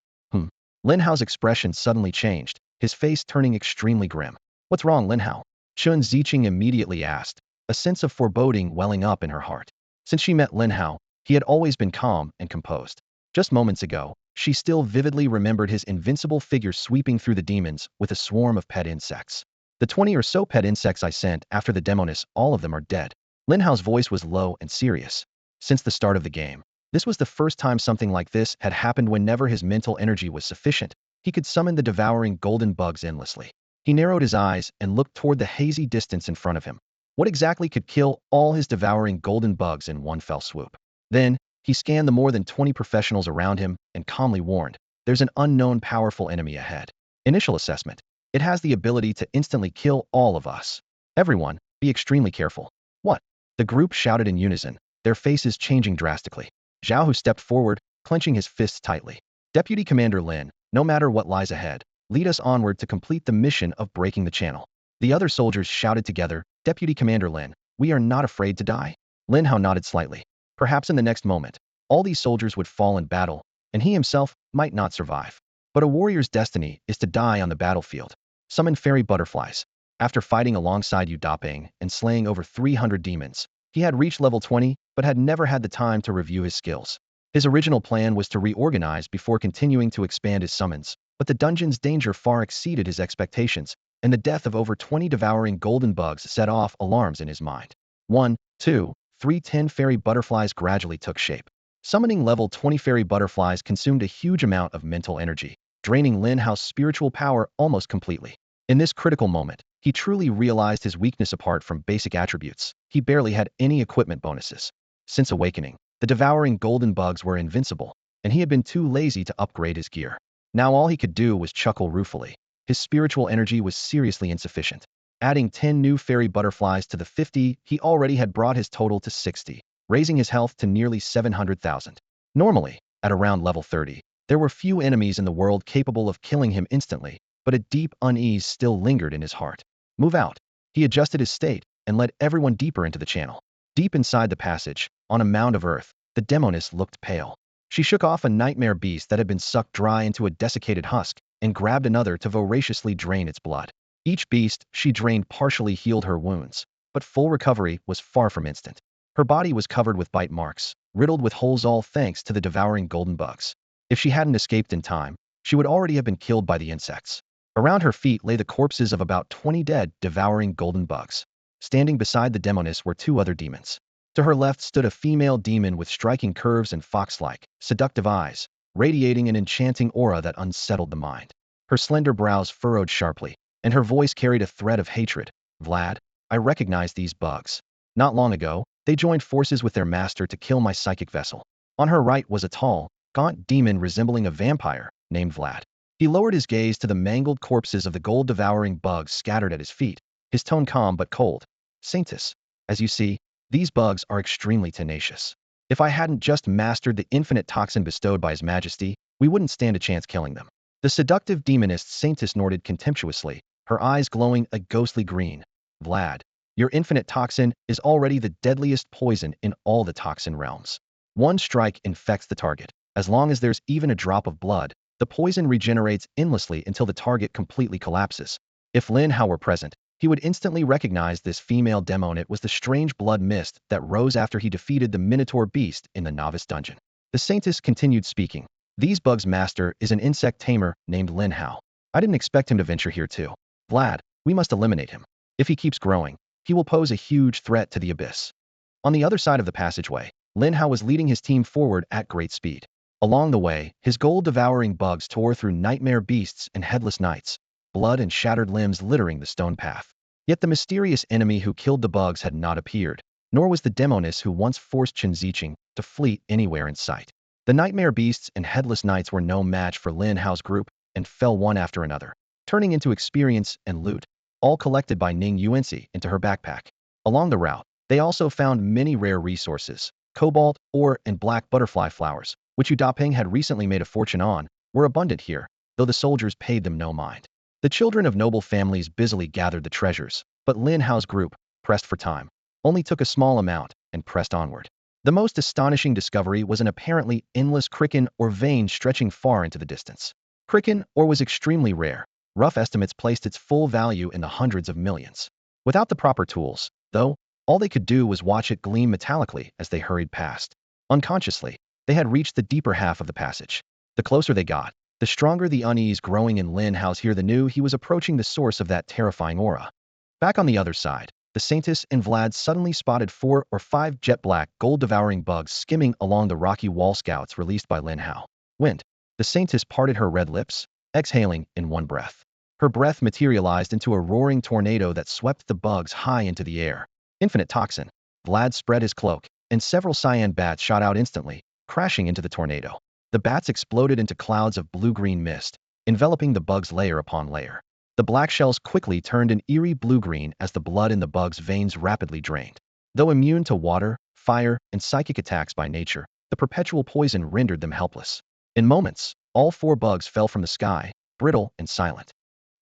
Lin Hao's expression suddenly changed, his face turning extremely grim. "What's wrong, Lin Hao?" Chun Ziqing immediately asked, a sense of foreboding welling up in her heart. Since she met Lin Hao, he had always been calm and composed. Just moments ago, she still vividly remembered his invincible figure sweeping through the demons with a swarm of pet insects. "The 20 or so pet insects I sent after the demoness, all of them are dead." Lin Hao's voice was low and serious. Since the start of the game, this was the first time something like this had happened. Whenever his mental energy was sufficient, he could summon the devouring golden bugs endlessly. He narrowed his eyes and looked toward the hazy distance in front of him. What exactly could kill all his devouring golden bugs in one fell swoop? Then, he scanned the more than 20 professionals around him and calmly warned, "There's an unknown powerful enemy ahead." Initial assessment. It has the ability to instantly kill all of us. Everyone, be extremely careful. What? The group shouted in unison, their faces changing drastically. Zhao Hu stepped forward, clenching his fists tightly. "Deputy Commander Lin, no matter what lies ahead, lead us onward to complete the mission of breaking the channel." The other soldiers shouted together, "Deputy Commander Lin, we are not afraid to die." Lin Hao nodded slightly. Perhaps in the next moment, all these soldiers would fall in battle, and he himself might not survive. But a warrior's destiny is to die on the battlefield. Summon fairy butterflies. After fighting alongside Yu Dapeng and slaying over 300 demons, he had reached level 20, but had never had the time to review his skills. His original plan was to reorganize before continuing to expand his summons, but the dungeon's danger far exceeded his expectations, and the death of over 20 devouring golden bugs set off alarms in his mind. 1, 2, 3 10 fairy butterflies gradually took shape. Summoning level 20 fairy butterflies consumed a huge amount of mental energy, draining Lin Hao's spiritual power almost completely. In this critical moment, he truly realized his weakness. Apart from basic attributes, he barely had any equipment bonuses. Since awakening, the devouring golden bugs were invincible, and he had been too lazy to upgrade his gear. Now all he could do was chuckle ruefully. His spiritual energy was seriously insufficient. Adding 10 new fairy butterflies to the 50 he already had brought his total to 60, raising his health to nearly 700,000. Normally, at around level 30, there were few enemies in the world capable of killing him instantly, but a deep unease still lingered in his heart. Move out. He adjusted his state and led everyone deeper into the channel. Deep inside the passage, on a mound of earth, the demoness looked pale. She shook off a nightmare beast that had been sucked dry into a desiccated husk and grabbed another to voraciously drain its blood. Each beast she drained partially healed her wounds, but full recovery was far from instant. Her body was covered with bite marks, riddled with holes, all thanks to the devouring golden bugs. If she hadn't escaped in time, she would already have been killed by the insects. Around her feet lay the corpses of about 20 dead, devouring golden bugs. Standing beside the demoness were 2 other demons. To her left stood a female demon with striking curves and fox-like, seductive eyes, radiating an enchanting aura that unsettled the mind. Her slender brows furrowed sharply, and her voice carried a thread of hatred. Vlad, I recognize these bugs. Not long ago, they joined forces with their master to kill my psychic vessel. On her right was a tall, gaunt demon resembling a vampire, named Vlad. He lowered his gaze to the mangled corpses of the gold-devouring bugs scattered at his feet, his tone calm but cold. Saintus, as you see, these bugs are extremely tenacious. If I hadn't just mastered the infinite toxin bestowed by His Majesty, we wouldn't stand a chance killing them. The seductive demoness Saintus snorted contemptuously, her eyes glowing a ghostly green. Vlad, your infinite toxin is already the deadliest poison in all the toxin realms. One strike infects the target. As long as there's even a drop of blood, the poison regenerates endlessly until the target completely collapses. If Lin Hao were present, he would instantly recognize this female demon. It was the strange blood mist that rose after he defeated the Minotaur beast in the novice dungeon. The Saintess continued speaking. These bugs' master is an insect tamer named Lin Hao. I didn't expect him to venture here too. Vlad, we must eliminate him. If he keeps growing, he will pose a huge threat to the abyss. On the other side of the passageway, Lin Hao was leading his team forward at great speed. Along the way, his gold-devouring bugs tore through nightmare beasts and headless knights, blood and shattered limbs littering the stone path. Yet the mysterious enemy who killed the bugs had not appeared, nor was the demoness who once forced Chen Ziqing to flee anywhere in sight. The nightmare beasts and headless knights were no match for Lin Hao's group and fell one after another, turning into experience and loot, all collected by Ning Yuanxi into her backpack. Along the route, they also found many rare resources. Cobalt, ore, and black butterfly flowers, which Yu Daping had recently made a fortune on, were abundant here, though the soldiers paid them no mind. The children of noble families busily gathered the treasures, but Lin Hao's group, pressed for time, only took a small amount and pressed onward. The most astonishing discovery was an apparently endless cricken or vein stretching far into the distance. Cricken ore was extremely rare. Rough estimates placed its full value in the hundreds of millions. Without the proper tools, though, all they could do was watch it gleam metallically as they hurried past. Unconsciously, they had reached the deeper half of the passage. The closer they got, the stronger the unease growing in Lin Hao's here. They knew he was approaching the source of that terrifying aura. Back on the other side, the Saintess and Vlad suddenly spotted 4 or 5 jet-black, gold-devouring bugs skimming along the rocky wall. Scouts released by Lin Hao. Wind. The Saintess parted her red lips, exhaling in one breath. Her breath materialized into a roaring tornado that swept the bugs high into the air. Infinite toxin. Vlad spread his cloak, and several cyan bats shot out instantly, crashing into the tornado. The bats exploded into clouds of blue-green mist, enveloping the bugs layer upon layer. The black shells quickly turned an eerie blue-green as the blood in the bugs' veins rapidly drained. Though immune to water, fire, and psychic attacks by nature, the perpetual poison rendered them helpless. In moments, all 4 bugs fell from the sky, brittle and silent.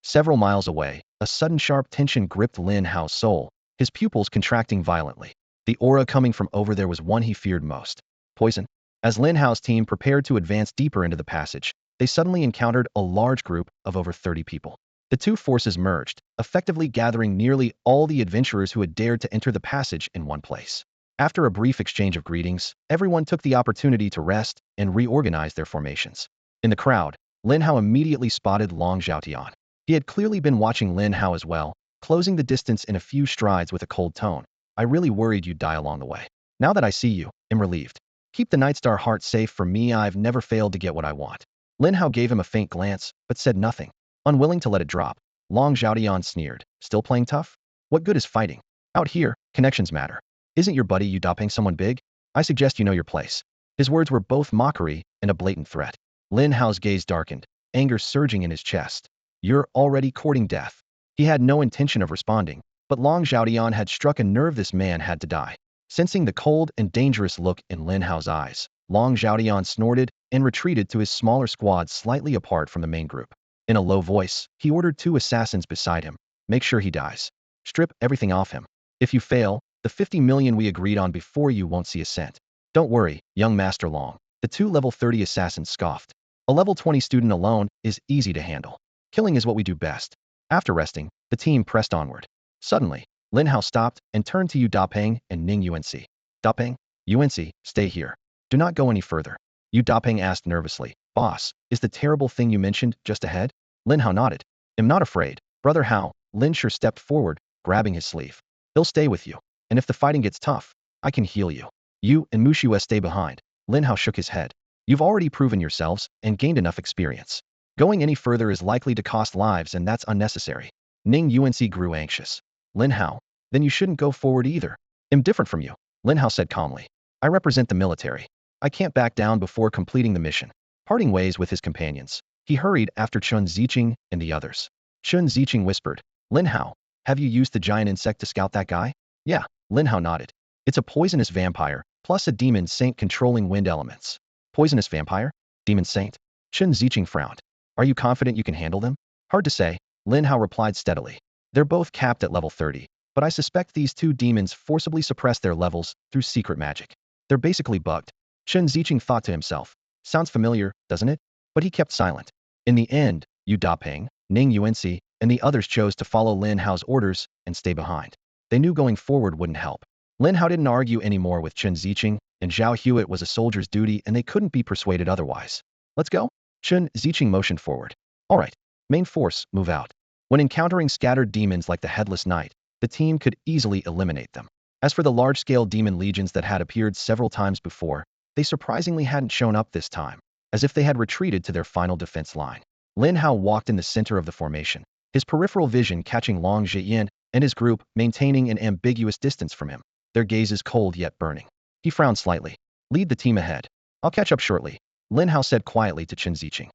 Several miles away, a sudden sharp tension gripped Lin Hao's soul, his pupils contracting violently. The aura coming from over there was one he feared most. Poison. As Lin Hao's team prepared to advance deeper into the passage, they suddenly encountered a large group of over 30 people. The two forces merged, effectively gathering nearly all the adventurers who had dared to enter the passage in one place. After a brief exchange of greetings, everyone took the opportunity to rest and reorganize their formations. In the crowd, Lin Hao immediately spotted Long Zhaotian. He had clearly been watching Lin Hao as well, closing the distance in a few strides with a cold tone. I really worried you'd die along the way. Now that I see you, I'm relieved. Keep the Nightstar heart safe for me. I've never failed to get what I want. Lin Hao gave him a faint glance, but said nothing. Unwilling to let it drop, Long Zhaotian sneered. Still playing tough? What good is fighting? Out here, connections matter. Isn't your buddy Yu Dapeng someone big? I suggest you know your place. His words were both mockery and a blatant threat. Lin Hao's gaze darkened, anger surging in his chest. You're already courting death. He had no intention of responding, but Long Zhaotian had struck a nerve. This man had to die. Sensing the cold and dangerous look in Lin Hao's eyes, Long Zhaotian snorted and retreated to his smaller squad slightly apart from the main group. In a low voice, he ordered 2 assassins beside him. Make sure he dies. Strip everything off him. If you fail, the 50 million we agreed on before you won't see a cent. Don't worry, young Master Long. The 2 level 30 assassins scoffed. A level 20 student alone is easy to handle. Killing is what we do best. After resting, the team pressed onward. Suddenly, Lin Hao stopped and turned to Yu Dapeng and Ning Yuanci. Dapeng, Yuanci, stay here. Do not go any further. Yu Dapeng asked nervously. Boss, is the terrible thing you mentioned just ahead? Lin Hao nodded. I'm not afraid. Brother Hao. Lin Sure stepped forward, grabbing his sleeve. He'll stay with you. And if the fighting gets tough, I can heal you. You and Mushue stay behind. Lin Hao shook his head. You've already proven yourselves and gained enough experience. Going any further is likely to cost lives, and that's unnecessary. Ning Yuanci grew anxious. Lin Hao, then you shouldn't go forward either. I'm different from you, Lin Hao said calmly. I represent the military. I can't back down before completing the mission. Parting ways with his companions, he hurried after Chun Ziqing and the others. Chun Ziqing whispered, Lin Hao, have you used the giant insect to scout that guy? Yeah, Lin Hao nodded. It's a poisonous vampire, plus a demon saint controlling wind elements. Poisonous vampire? Demon saint? Chun Ziqing frowned. Are you confident you can handle them? Hard to say, Lin Hao replied steadily. They're both capped at level 30, but I suspect these 2 demons forcibly suppress their levels through secret magic. They're basically bugged. Chun Ziqing thought to himself. Sounds familiar, doesn't it? But he kept silent. In the end, Yu Dapeng, Ning Yuanci, and the others chose to follow Lin Hao's orders and stay behind. They knew going forward wouldn't help. Lin Hao didn't argue anymore with Chun Ziqing, and Zhao Hewitt was a soldier's duty and they couldn't be persuaded otherwise. Let's go? Chun Ziqing motioned forward. All right. Main force, move out. When encountering scattered demons like the Headless Knight, the team could easily eliminate them. As for the large-scale demon legions that had appeared several times before, they surprisingly hadn't shown up this time, as if they had retreated to their final defense line. Lin Hao walked in the center of the formation, his peripheral vision catching Long Zhaotian and his group maintaining an ambiguous distance from him, their gazes cold yet burning. He frowned slightly. Lead the team ahead. I'll catch up shortly, Lin Hao said quietly to Chun Ziqing.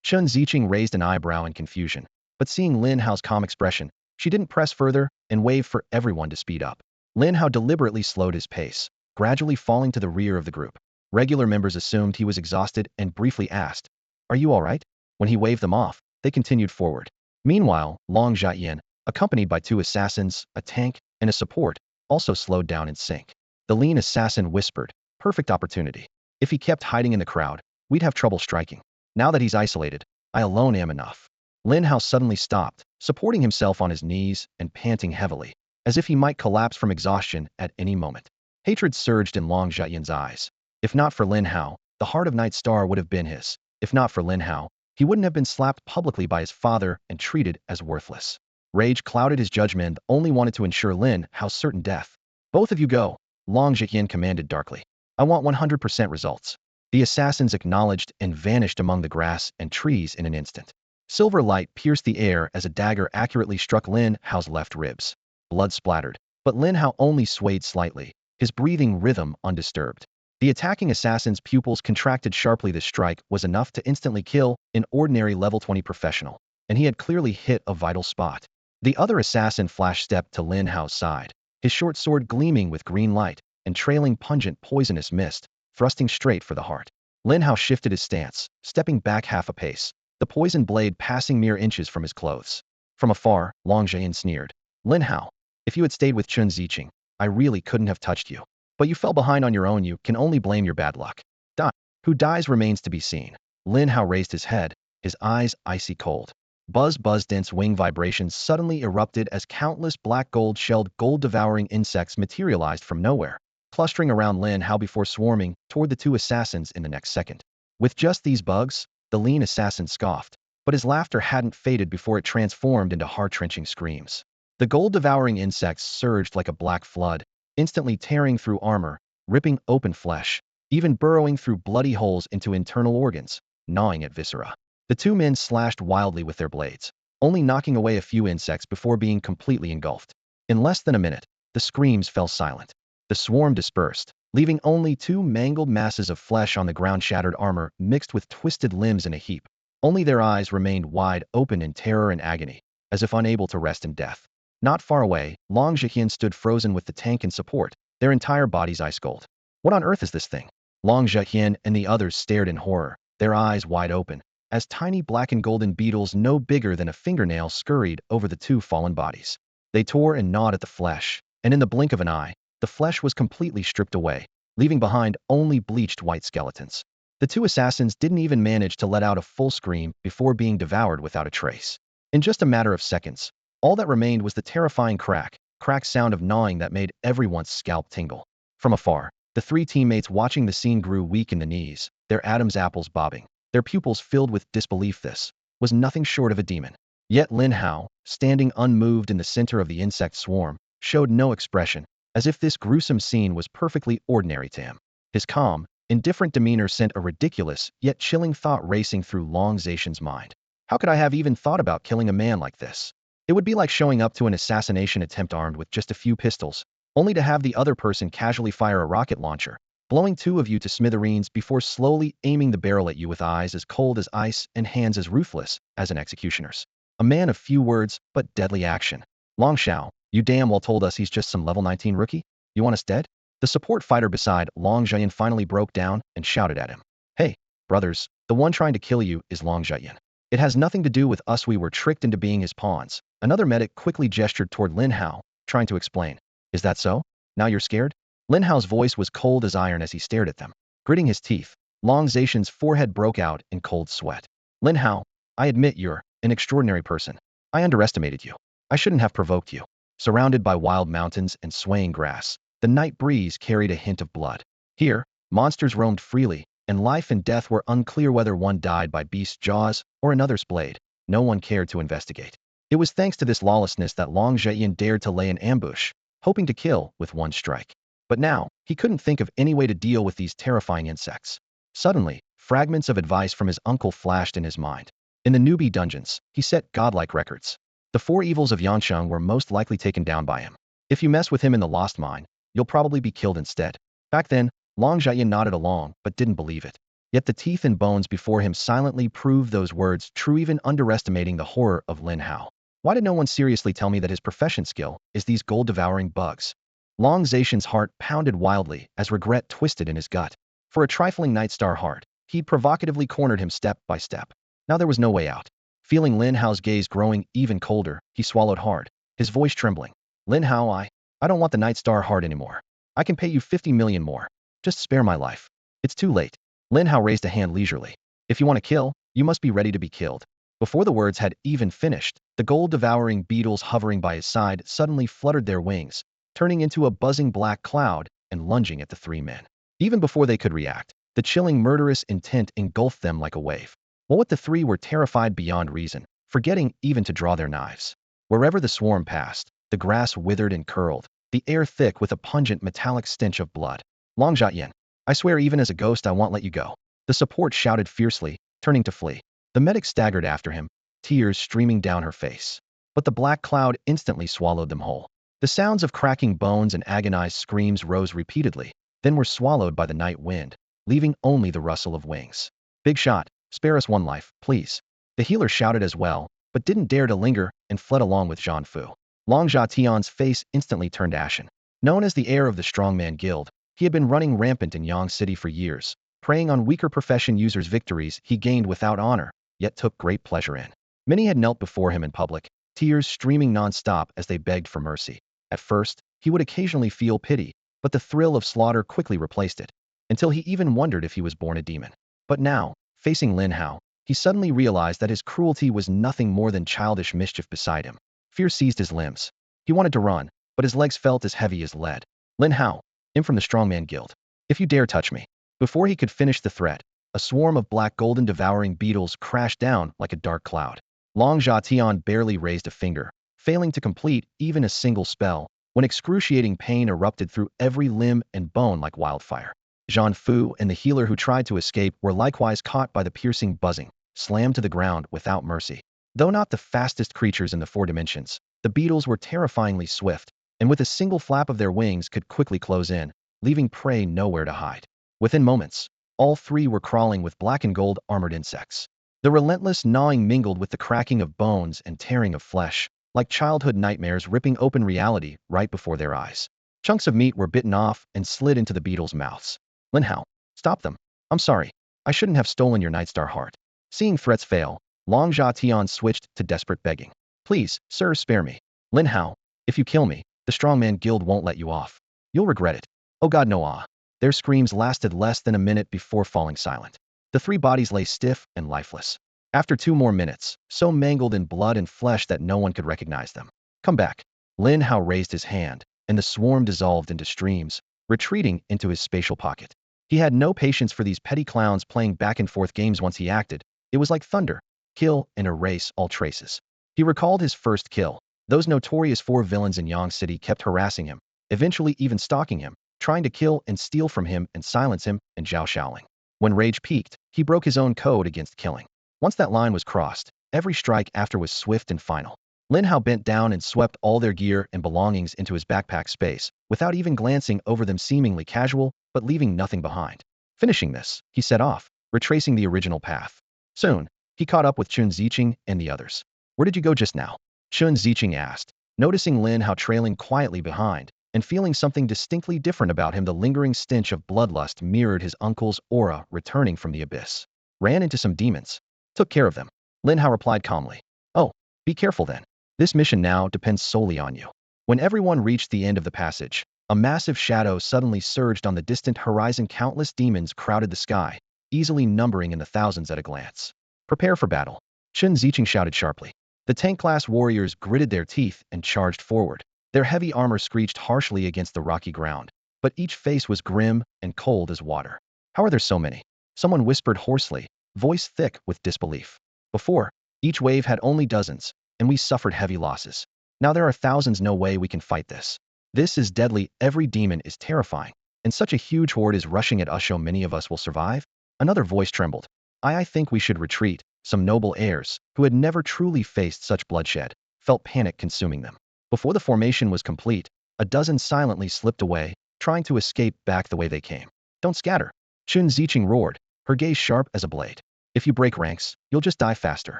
Chun Ziqing raised an eyebrow in confusion, but seeing Lin Hao's calm expression, she didn't press further and waved for everyone to speed up. Lin Hao deliberately slowed his pace, gradually falling to the rear of the group. Regular members assumed he was exhausted and briefly asked, Are you all right? When he waved them off, they continued forward. Meanwhile, Long Zhaotian, accompanied by 2 assassins, a tank, and a support, also slowed down in sync. The lean assassin whispered, Perfect opportunity. If he kept hiding in the crowd, we'd have trouble striking. Now that he's isolated, I alone am enough. Lin Hao suddenly stopped, supporting himself on his knees and panting heavily, as if he might collapse from exhaustion at any moment. Hatred surged in Long Zhaotian's eyes. If not for Lin Hao, the heart of Nightstar would have been his. If not for Lin Hao, he wouldn't have been slapped publicly by his father and treated as worthless. Rage clouded his judgment, only wanted to ensure Lin Hao's certain death. Both of you go, Long Zhaotian commanded darkly. I want 100% results. The assassins acknowledged and vanished among the grass and trees in an instant. Silver light pierced the air as a dagger accurately struck Lin Hao's left ribs. Blood splattered, but Lin Hao only swayed slightly, his breathing rhythm undisturbed. The attacking assassin's pupils contracted sharply. This strike was enough to instantly kill an ordinary level 20 professional, and he had clearly hit a vital spot. The other assassin flash-stepped to Lin Hao's side, his short sword gleaming with green light and trailing pungent poisonous mist, thrusting straight for the heart. Lin Hao shifted his stance, stepping back half a pace, the poisoned blade passing mere inches from his clothes. From afar, Long Zhaotian sneered. Lin Hao, if you had stayed with Chun Ziqing, I really couldn't have touched you. But you fell behind on your own. You can only blame your bad luck. Die. Who dies remains to be seen. Lin Hao raised his head, his eyes icy cold. Buzz dense wing vibrations suddenly erupted as countless black gold-shelled gold-devouring insects materialized from nowhere. clustering around Lin Hao before swarming toward the two assassins in the next second. With just these bugs, the lean assassin scoffed, but his laughter hadn't faded before it transformed into heart-wrenching screams. The gold-devouring insects surged like a black flood, instantly tearing through armor, ripping open flesh, even burrowing through bloody holes into internal organs, gnawing at viscera. The two men slashed wildly with their blades, only knocking away a few insects before being completely engulfed. In less than a minute, the screams fell silent. The swarm dispersed, leaving only two mangled masses of flesh on the ground, shattered armor mixed with twisted limbs in a heap. Only their eyes remained wide open in terror and agony, as if unable to rest in death. Not far away, Long Zhejian stood frozen with the tank in support, their entire bodies ice cold. What on earth is this thing? Long Zhejian and the others stared in horror, their eyes wide open, as tiny black and golden beetles no bigger than a fingernail scurried over the two fallen bodies. They tore and gnawed at the flesh, and in the blink of an eye, the flesh was completely stripped away, leaving behind only bleached white skeletons. The two assassins didn't even manage to let out a full scream before being devoured without a trace. In just a matter of seconds, all that remained was the terrifying crack sound of gnawing that made everyone's scalp tingle. From afar, the three teammates watching the scene grew weak in the knees, their Adam's apples bobbing, their pupils filled with disbelief. This was nothing short of a demon. Yet Lin Hao, standing unmoved in the center of the insect swarm, showed no expression, as if this gruesome scene was perfectly ordinary to him. His calm, indifferent demeanor sent a ridiculous yet chilling thought racing through Long Zhejian's mind. How could I have even thought about killing a man like this? It would be like showing up to an assassination attempt armed with just a few pistols, only to have the other person casually fire a rocket launcher, blowing two of you to smithereens before slowly aiming the barrel at you with eyes as cold as ice and hands as ruthless as an executioner's. A man of few words, but deadly action. Long Shao, you damn well told us he's just some level 19 rookie? You want us dead? The support fighter beside Long Zhejian finally broke down and shouted at him. Hey, brothers, the one trying to kill you is Long Zhejian. It has nothing to do with us. We were tricked into being his pawns. Another medic quickly gestured toward Lin Hao, trying to explain. Is that so? Now you're scared? Lin Hao's voice was cold as iron as he stared at them. Gritting his teeth, Long Zhejian's forehead broke out in cold sweat. Lin Hao, I admit you're an extraordinary person. I underestimated you. I shouldn't have provoked you. Surrounded by wild mountains and swaying grass, the night breeze carried a hint of blood. Here, monsters roamed freely, and life and death were unclear, whether one died by beast's jaws or another's blade. No one cared to investigate. It was thanks to this lawlessness that Long Zhejian dared to lay an ambush, hoping to kill with one strike. But now, he couldn't think of any way to deal with these terrifying insects. Suddenly, fragments of advice from his uncle flashed in his mind. In the newbie dungeons, he set godlike records. The four evils of Yansheng were most likely taken down by him. If you mess with him in the Lost Mine, you'll probably be killed instead. Back then, Long Zhejian nodded along, but didn't believe it. Yet the teeth and bones before him silently proved those words true, even underestimating the horror of Lin Hao. Why did no one seriously tell me that his profession skill is these gold-devouring bugs? Long Zhejian's heart pounded wildly as regret twisted in his gut. For a trifling Night Star heart, he'd provocatively cornered him step by step. Now there was no way out. Feeling Lin Hao's gaze growing even colder, he swallowed hard, his voice trembling. Lin Hao, I don't want the Night Star heart anymore. I can pay you 50 million more. Just spare my life. It's too late. Lin Hao raised a hand leisurely. If you want to kill, you must be ready to be killed. Before the words had even finished, the gold-devouring beetles hovering by his side suddenly fluttered their wings, turning into a buzzing black cloud and lunging at the three men. Even before they could react, the chilling murderous intent engulfed them like a wave. What the three were terrified beyond reason, forgetting even to draw their knives. Wherever the swarm passed, the grass withered and curled, the air thick with a pungent metallic stench of blood. Long Zhejian, I swear even as a ghost I won't let you go. The support shouted fiercely, turning to flee. The medic staggered after him, tears streaming down her face. But the black cloud instantly swallowed them whole. The sounds of cracking bones and agonized screams rose repeatedly, then were swallowed by the night wind, leaving only the rustle of wings. Big shot, spare us one life, please. The healer shouted as well, but didn't dare to linger and fled along with Zhang Fu. Long Zhetian's face instantly turned ashen. Known as the heir of the Strongman Guild, he had been running rampant in Yang City for years, preying on weaker profession users' victories he gained without honor, yet took great pleasure in. Many had knelt before him in public, tears streaming non-stop as they begged for mercy. At first, he would occasionally feel pity, but the thrill of slaughter quickly replaced it, until he even wondered if he was born a demon. But now, facing Lin Hao, he suddenly realized that his cruelty was nothing more than childish mischief beside him. Fear seized his limbs. He wanted to run, but his legs felt as heavy as lead. Lin Hao, him from the Strongman Guild. If you dare touch me. Before he could finish the threat, a swarm of black golden devouring beetles crashed down like a dark cloud. Long Tian barely raised a finger, failing to complete even a single spell, when excruciating pain erupted through every limb and bone like wildfire. Zhang Fu and the healer who tried to escape were likewise caught by the piercing buzzing, slammed to the ground without mercy. Though not the fastest creatures in the 4 dimensions, the beetles were terrifyingly swift, and with a single flap of their wings could quickly close in, leaving prey nowhere to hide. Within moments, all 3 were crawling with black and gold armored insects. The relentless gnawing mingled with the cracking of bones and tearing of flesh, like childhood nightmares ripping open reality right before their eyes. Chunks of meat were bitten off and slid into the beetles' mouths. Lin Hao, stop them. I'm sorry. I shouldn't have stolen your Nightstar heart. Seeing threats fail, Long Tian switched to desperate begging. Please, sir, spare me. Lin Hao, if you kill me, the Strongman Guild won't let you off. You'll regret it. Oh god no ah. Their screams lasted less than a minute before falling silent. The 3 bodies lay stiff and lifeless. After 2 more minutes, so mangled in blood and flesh that no one could recognize them. Come back. Lin Hao raised his hand, and the swarm dissolved into streams, retreating into his spatial pocket. He had no patience for these petty clowns playing back and forth games once he acted. It was like thunder. Kill and erase all traces. He recalled his first kill. Those notorious 4 villains in Yang City kept harassing him, eventually even stalking him, trying to kill and steal from him and silence him in Zhao Shaoling. When rage peaked, he broke his own code against killing. Once that line was crossed, every strike after was swift and final. Lin Hao bent down and swept all their gear and belongings into his backpack space, without even glancing over them, seemingly casual, but leaving nothing behind. Finishing this, he set off, retracing the original path. Soon, he caught up with Chun Ziqing and the others. Where did you go just now? Chun Ziqing asked, noticing Lin Hao trailing quietly behind, and feeling something distinctly different about him. The lingering stench of bloodlust mirrored his uncle's aura returning from the abyss. Ran into some demons. Took care of them. Lin Hao replied calmly. Oh, be careful then. This mission now depends solely on you. When everyone reached the end of the passage, a massive shadow suddenly surged on the distant horizon. Countless demons crowded the sky, easily numbering in the thousands at a glance. Prepare for battle. Chun Ziqing shouted sharply. The tank-class warriors gritted their teeth and charged forward. Their heavy armor screeched harshly against the rocky ground, but each face was grim and cold as water. How are there so many? Someone whispered hoarsely, voice thick with disbelief. Before, each wave had only dozens, and we suffered heavy losses. Now there are thousands. No way we can fight this. This is deadly. Every demon is terrifying, and such a huge horde is rushing at us. So many of us will survive? Another voice trembled. I think we should retreat. Some noble heirs, who had never truly faced such bloodshed, felt panic consuming them. Before the formation was complete, a dozen silently slipped away, trying to escape back the way they came. Don't scatter. Chun Ziqing roared, her gaze sharp as a blade. If you break ranks, you'll just die faster.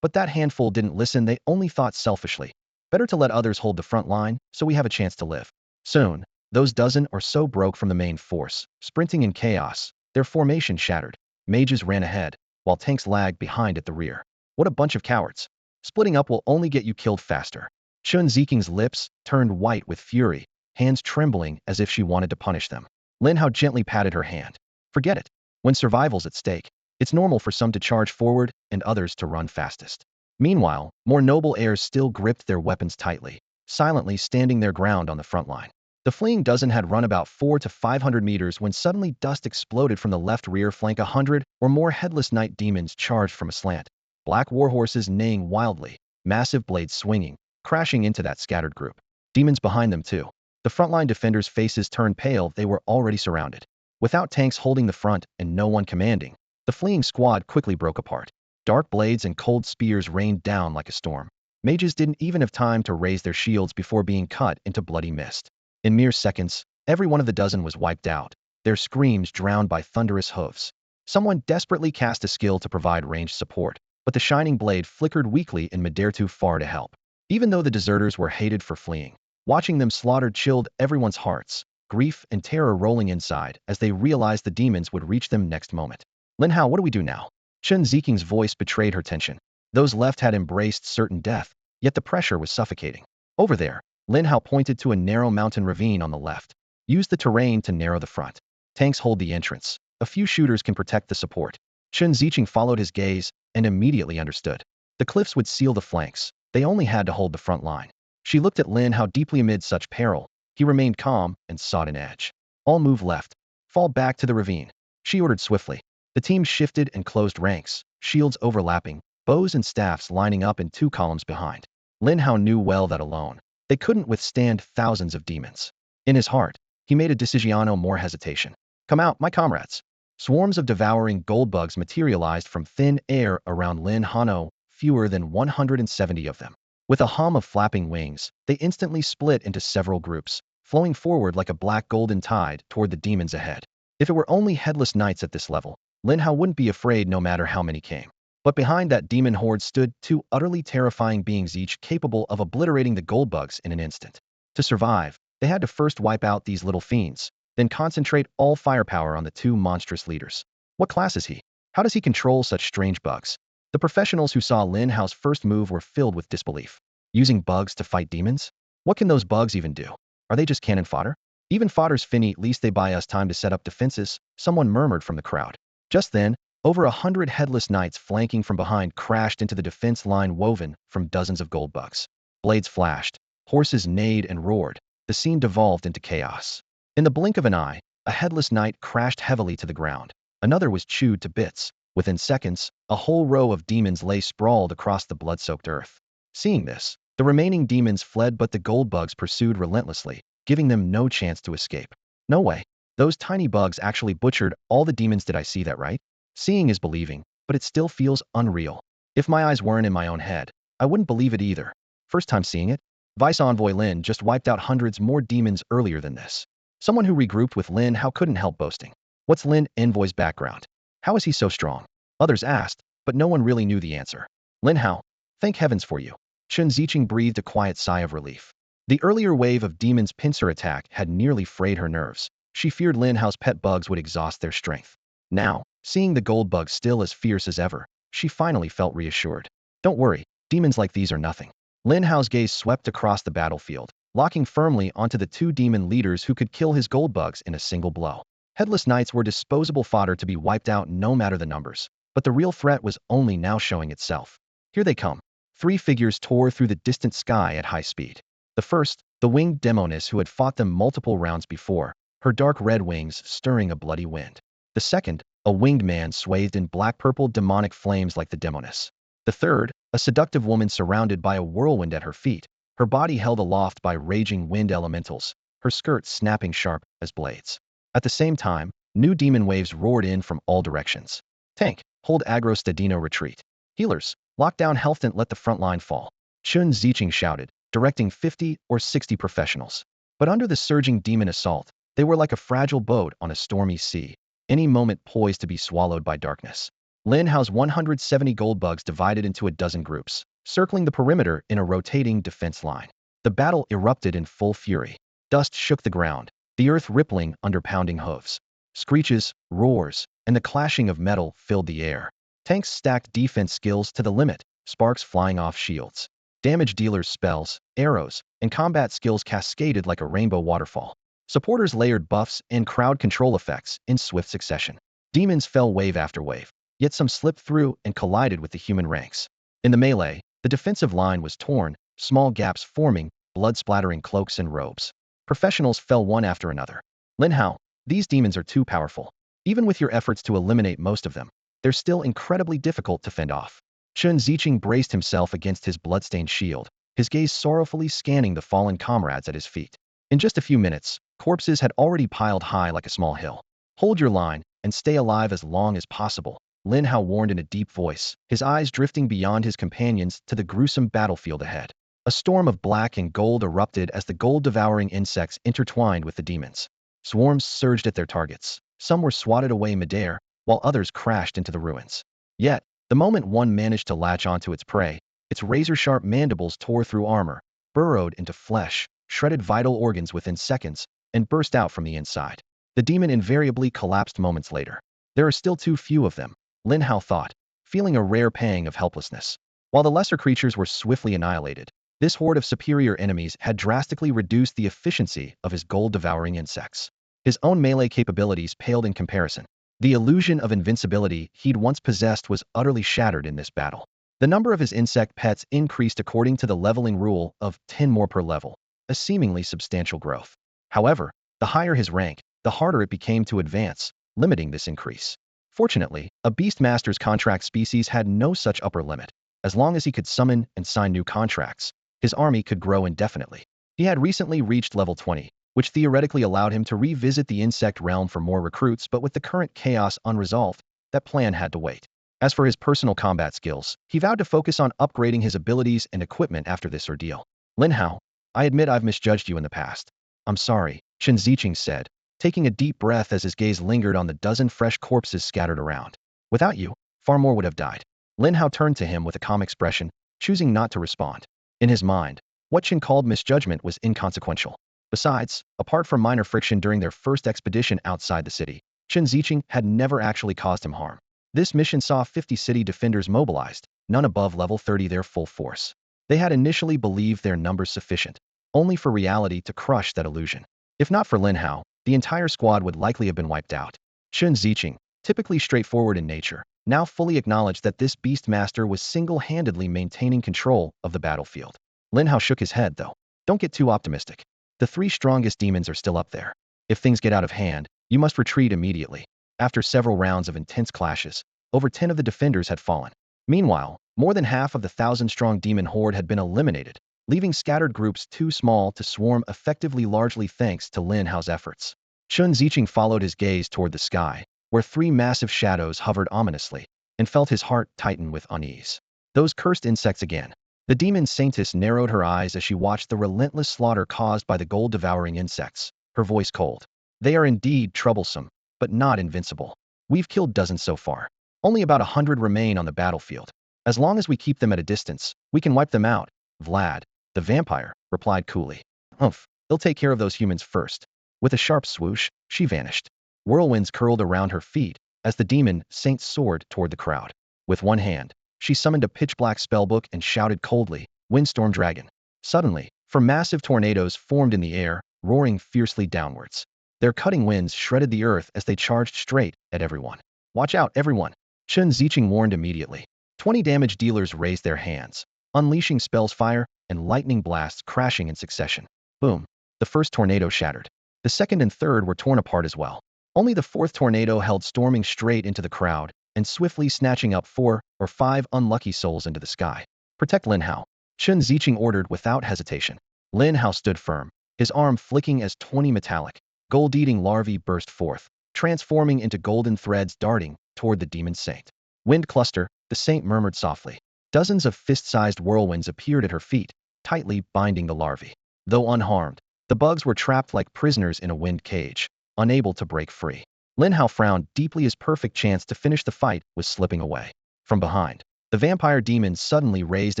But that handful didn't listen. They only thought selfishly. Better to let others hold the front line, so we have a chance to live. Soon, those dozen or so broke from the main force, sprinting in chaos. Their formation shattered. Mages ran ahead, while tanks lagged behind at the rear. What a bunch of cowards. Splitting up will only get you killed faster. Chun Ziqing's lips turned white with fury, hands trembling as if she wanted to punish them. Lin Hao gently patted her hand. Forget it. When survival's at stake, it's normal for some to charge forward and others to run fastest. Meanwhile, more noble heirs still gripped their weapons tightly, silently standing their ground on the front line. The fleeing dozen had run about 400 to 500 meters when suddenly dust exploded from the left rear flank. 100 or more headless night demons charged from a slant. Black warhorses neighing wildly, massive blades swinging, crashing into that scattered group. Demons behind them too. The frontline defenders' faces turned pale. They were already surrounded. Without tanks holding the front and no one commanding, the fleeing squad quickly broke apart. Dark blades and cold spears rained down like a storm. Mages didn't even have time to raise their shields before being cut into bloody mist. In mere seconds, every one of the dozen was wiped out, their screams drowned by thunderous hoofs. Someone desperately cast a skill to provide ranged support, but the shining blade flickered weakly in midair, too far to help. Even though the deserters were hated for fleeing, watching them slaughtered chilled everyone's hearts, grief and terror rolling inside as they realized the demons would reach them next moment. Lin Hao, what do we do now? Chun Ziqing's voice betrayed her tension. Those left had embraced certain death, yet the pressure was suffocating. Over there, Lin Hao pointed to a narrow mountain ravine on the left. Use the terrain to narrow the front. Tanks hold the entrance. A few shooters can protect the support. Chun Ziqing followed his gaze and immediately understood. The cliffs would seal the flanks. They only had to hold the front line. She looked at Lin Hao deeply. Amid such peril, he remained calm and sought an edge. All move left. Fall back to the ravine. She ordered swiftly. The team shifted and closed ranks, shields overlapping, bows and staffs lining up in 2 columns behind. Lin Hao knew well that alone they couldn't withstand thousands of demons. In his heart, he made a decision, more hesitation. Come out, my comrades. Swarms of devouring gold bugs materialized from thin air around Lin Hao, fewer than 170 of them. With a hum of flapping wings, they instantly split into several groups, flowing forward like a black golden tide toward the demons ahead. If it were only headless knights at this level, Lin Hao wouldn't be afraid no matter how many came. But behind that demon horde stood 2 utterly terrifying beings, each capable of obliterating the gold bugs in an instant. To survive, they had to first wipe out these little fiends, then concentrate all firepower on the 2 monstrous leaders. What class is he? How does he control such strange bugs? The professionals who saw Lin Hao's first move were filled with disbelief. Using bugs to fight demons? What can those bugs even do? Are they just cannon fodder? Even fodder's finny, at least they buy us time to set up defenses, someone murmured from the crowd. Just then, over 100 headless knights flanking from behind crashed into the defense line woven from dozens of gold bugs. Blades flashed, horses neighed and roared. The scene devolved into chaos. In the blink of an eye, a headless knight crashed heavily to the ground. Another was chewed to bits. Within seconds, a whole row of demons lay sprawled across the blood-soaked earth. Seeing this, the remaining demons fled, but the gold bugs pursued relentlessly, giving them no chance to escape. No way. Those tiny bugs actually butchered all the demons. Did I see that right? Seeing is believing, but it still feels unreal. If my eyes weren't in my own head, I wouldn't believe it either. First time seeing it? Vice Envoy Lin just wiped out hundreds more demons earlier than this. Someone who regrouped with Lin Hao couldn't help boasting. What's Lin Envoy's background? How is he so strong? Others asked, but no one really knew the answer. Lin Hao, thank heavens for you. Chen Ziqing breathed a quiet sigh of relief. The earlier wave of demons' pincer attack had nearly frayed her nerves. She feared Lin Hao's pet bugs would exhaust their strength. Now, seeing the gold bugs still as fierce as ever, she finally felt reassured. Don't worry, demons like these are nothing. Lin Hao's gaze swept across the battlefield, locking firmly onto the 2 demon leaders who could kill his gold bugs in a single blow. Headless knights were disposable fodder to be wiped out no matter the numbers. But the real threat was only now showing itself. Here they come. 3 figures tore through the distant sky at high speed. The first, the winged demoness who had fought them multiple rounds before, her dark red wings stirring a bloody wind. The second, a winged man swathed in black-purple demonic flames like the demoness. The third, a seductive woman surrounded by a whirlwind at her feet, her body held aloft by raging wind elementals, her skirts snapping sharp as blades. At the same time, new demon waves roared in from all directions. Tank, hold aggro Stadino retreat. Healers, lock down health and let the front line fall. Chen Ziqing shouted, directing 50 or 60 professionals. But under the surging demon assault, they were like a fragile boat on a stormy sea, any moment poised to be swallowed by darkness. Lin Hao's 170 gold bugs divided into a dozen groups, circling the perimeter in a rotating defense line. The battle erupted in full fury. Dust shook the ground, the earth rippling under pounding hooves. Screeches, roars, and the clashing of metal filled the air. Tanks stacked defense skills to the limit, sparks flying off shields. Damage dealers' spells, arrows, and combat skills cascaded like a rainbow waterfall. Supporters layered buffs and crowd control effects in swift succession. Demons fell wave after wave, yet some slipped through and collided with the human ranks. In the melee, the defensive line was torn, small gaps forming, blood splattering cloaks and robes. Professionals fell one after another. Lin Hao, these demons are too powerful. Even with your efforts to eliminate most of them, they're still incredibly difficult to fend off. Chen Ziqing braced himself against his bloodstained shield, his gaze sorrowfully scanning the fallen comrades at his feet. In just a few minutes, corpses had already piled high like a small hill. Hold your line and stay alive as long as possible, Lin Hao warned in a deep voice, his eyes drifting beyond his companions to the gruesome battlefield ahead. A storm of black and gold erupted as the gold-devouring insects intertwined with the demons. Swarms surged at their targets. Some were swatted away midair, while others crashed into the ruins. Yet, the moment one managed to latch onto its prey, its razor-sharp mandibles tore through armor, burrowed into flesh, shredded vital organs within seconds, and burst out from the inside. The demon invariably collapsed moments later. There are still too few of them, Lin Hao thought, feeling a rare pang of helplessness. While the lesser creatures were swiftly annihilated, this horde of superior enemies had drastically reduced the efficiency of his gold-devouring insects. His own melee capabilities paled in comparison. The illusion of invincibility he'd once possessed was utterly shattered in this battle. The number of his insect pets increased according to the leveling rule of 10 more per level, a seemingly substantial growth. However, the higher his rank, the harder it became to advance, limiting this increase. Fortunately, a Beastmaster's contract species had no such upper limit. As long as he could summon and sign new contracts, his army could grow indefinitely. He had recently reached level 20, which theoretically allowed him to revisit the insect realm for more recruits, but with the current chaos unresolved, that plan had to wait. As for his personal combat skills, he vowed to focus on upgrading his abilities and equipment after this ordeal. Lin Hao, I admit I've misjudged you in the past. I'm sorry, Chen Ziqing said, taking a deep breath as his gaze lingered on the dozen fresh corpses scattered around. Without you, far more would have died. Lin Hao turned to him with a calm expression, choosing not to respond. In his mind, what Chen called misjudgment was inconsequential. Besides, apart from minor friction during their first expedition outside the city, Chen Ziqing had never actually caused him harm. This mission saw 50 city defenders mobilized, none above level 30 their full force. They had initially believed their numbers sufficient, only for reality to crush that illusion. If not for Lin Hao, the entire squad would likely have been wiped out. Chen Ziqing, typically straightforward in nature, now fully acknowledged that this Beastmaster was single-handedly maintaining control of the battlefield. Lin Hao shook his head, though. Don't get too optimistic. The 3 strongest demons are still up there. If things get out of hand, you must retreat immediately. After several rounds of intense clashes, over 10 of the defenders had fallen. Meanwhile, more than half of the 1,000-strong demon horde had been eliminated, leaving scattered groups too small to swarm effectively, largely thanks to Lin Hao's efforts. Chen Ziqing followed his gaze toward the sky, where 3 massive shadows hovered ominously, and felt his heart tighten with unease. Those cursed insects again. The demon saintess narrowed her eyes as she watched the relentless slaughter caused by the gold-devouring insects, her voice cold. They are indeed troublesome, but not invincible. We've killed dozens so far. Only about 100 remain on the battlefield. As long as we keep them at a distance, we can wipe them out. Vlad, the vampire, replied coolly. Humph, they'll take care of those humans first. With a sharp swoosh, she vanished. Whirlwinds curled around her feet as the demon saint soared toward the crowd. With one hand, she summoned a pitch-black spellbook and shouted coldly, Windstorm Dragon. Suddenly, massive tornadoes formed in the air, roaring fiercely downwards. Their cutting winds shredded the earth as they charged straight at everyone. Watch out, everyone! Chen Ziqing warned immediately. 20 damage dealers raised their hands, unleashing spells, fire, and lightning blasts crashing in succession. Boom! The first tornado shattered. The second and third were torn apart as well. Only the fourth tornado held, storming straight into the crowd and swiftly snatching up 4 or 5 unlucky souls into the sky. Protect Lin Hao, Chen Ziqing ordered without hesitation. Lin Hao stood firm, his arm flicking as 20 metallic, gold-eating larvae burst forth, transforming into golden threads darting toward the demon saint. Wind cluster, the saint murmured softly. Dozens of fist-sized whirlwinds appeared at her feet, tightly binding the larvae. Though unharmed, the bugs were trapped like prisoners in a wind cage, unable to break free. Lin Hao frowned deeply. His perfect chance to finish the fight was slipping away. From behind, the vampire demon suddenly raised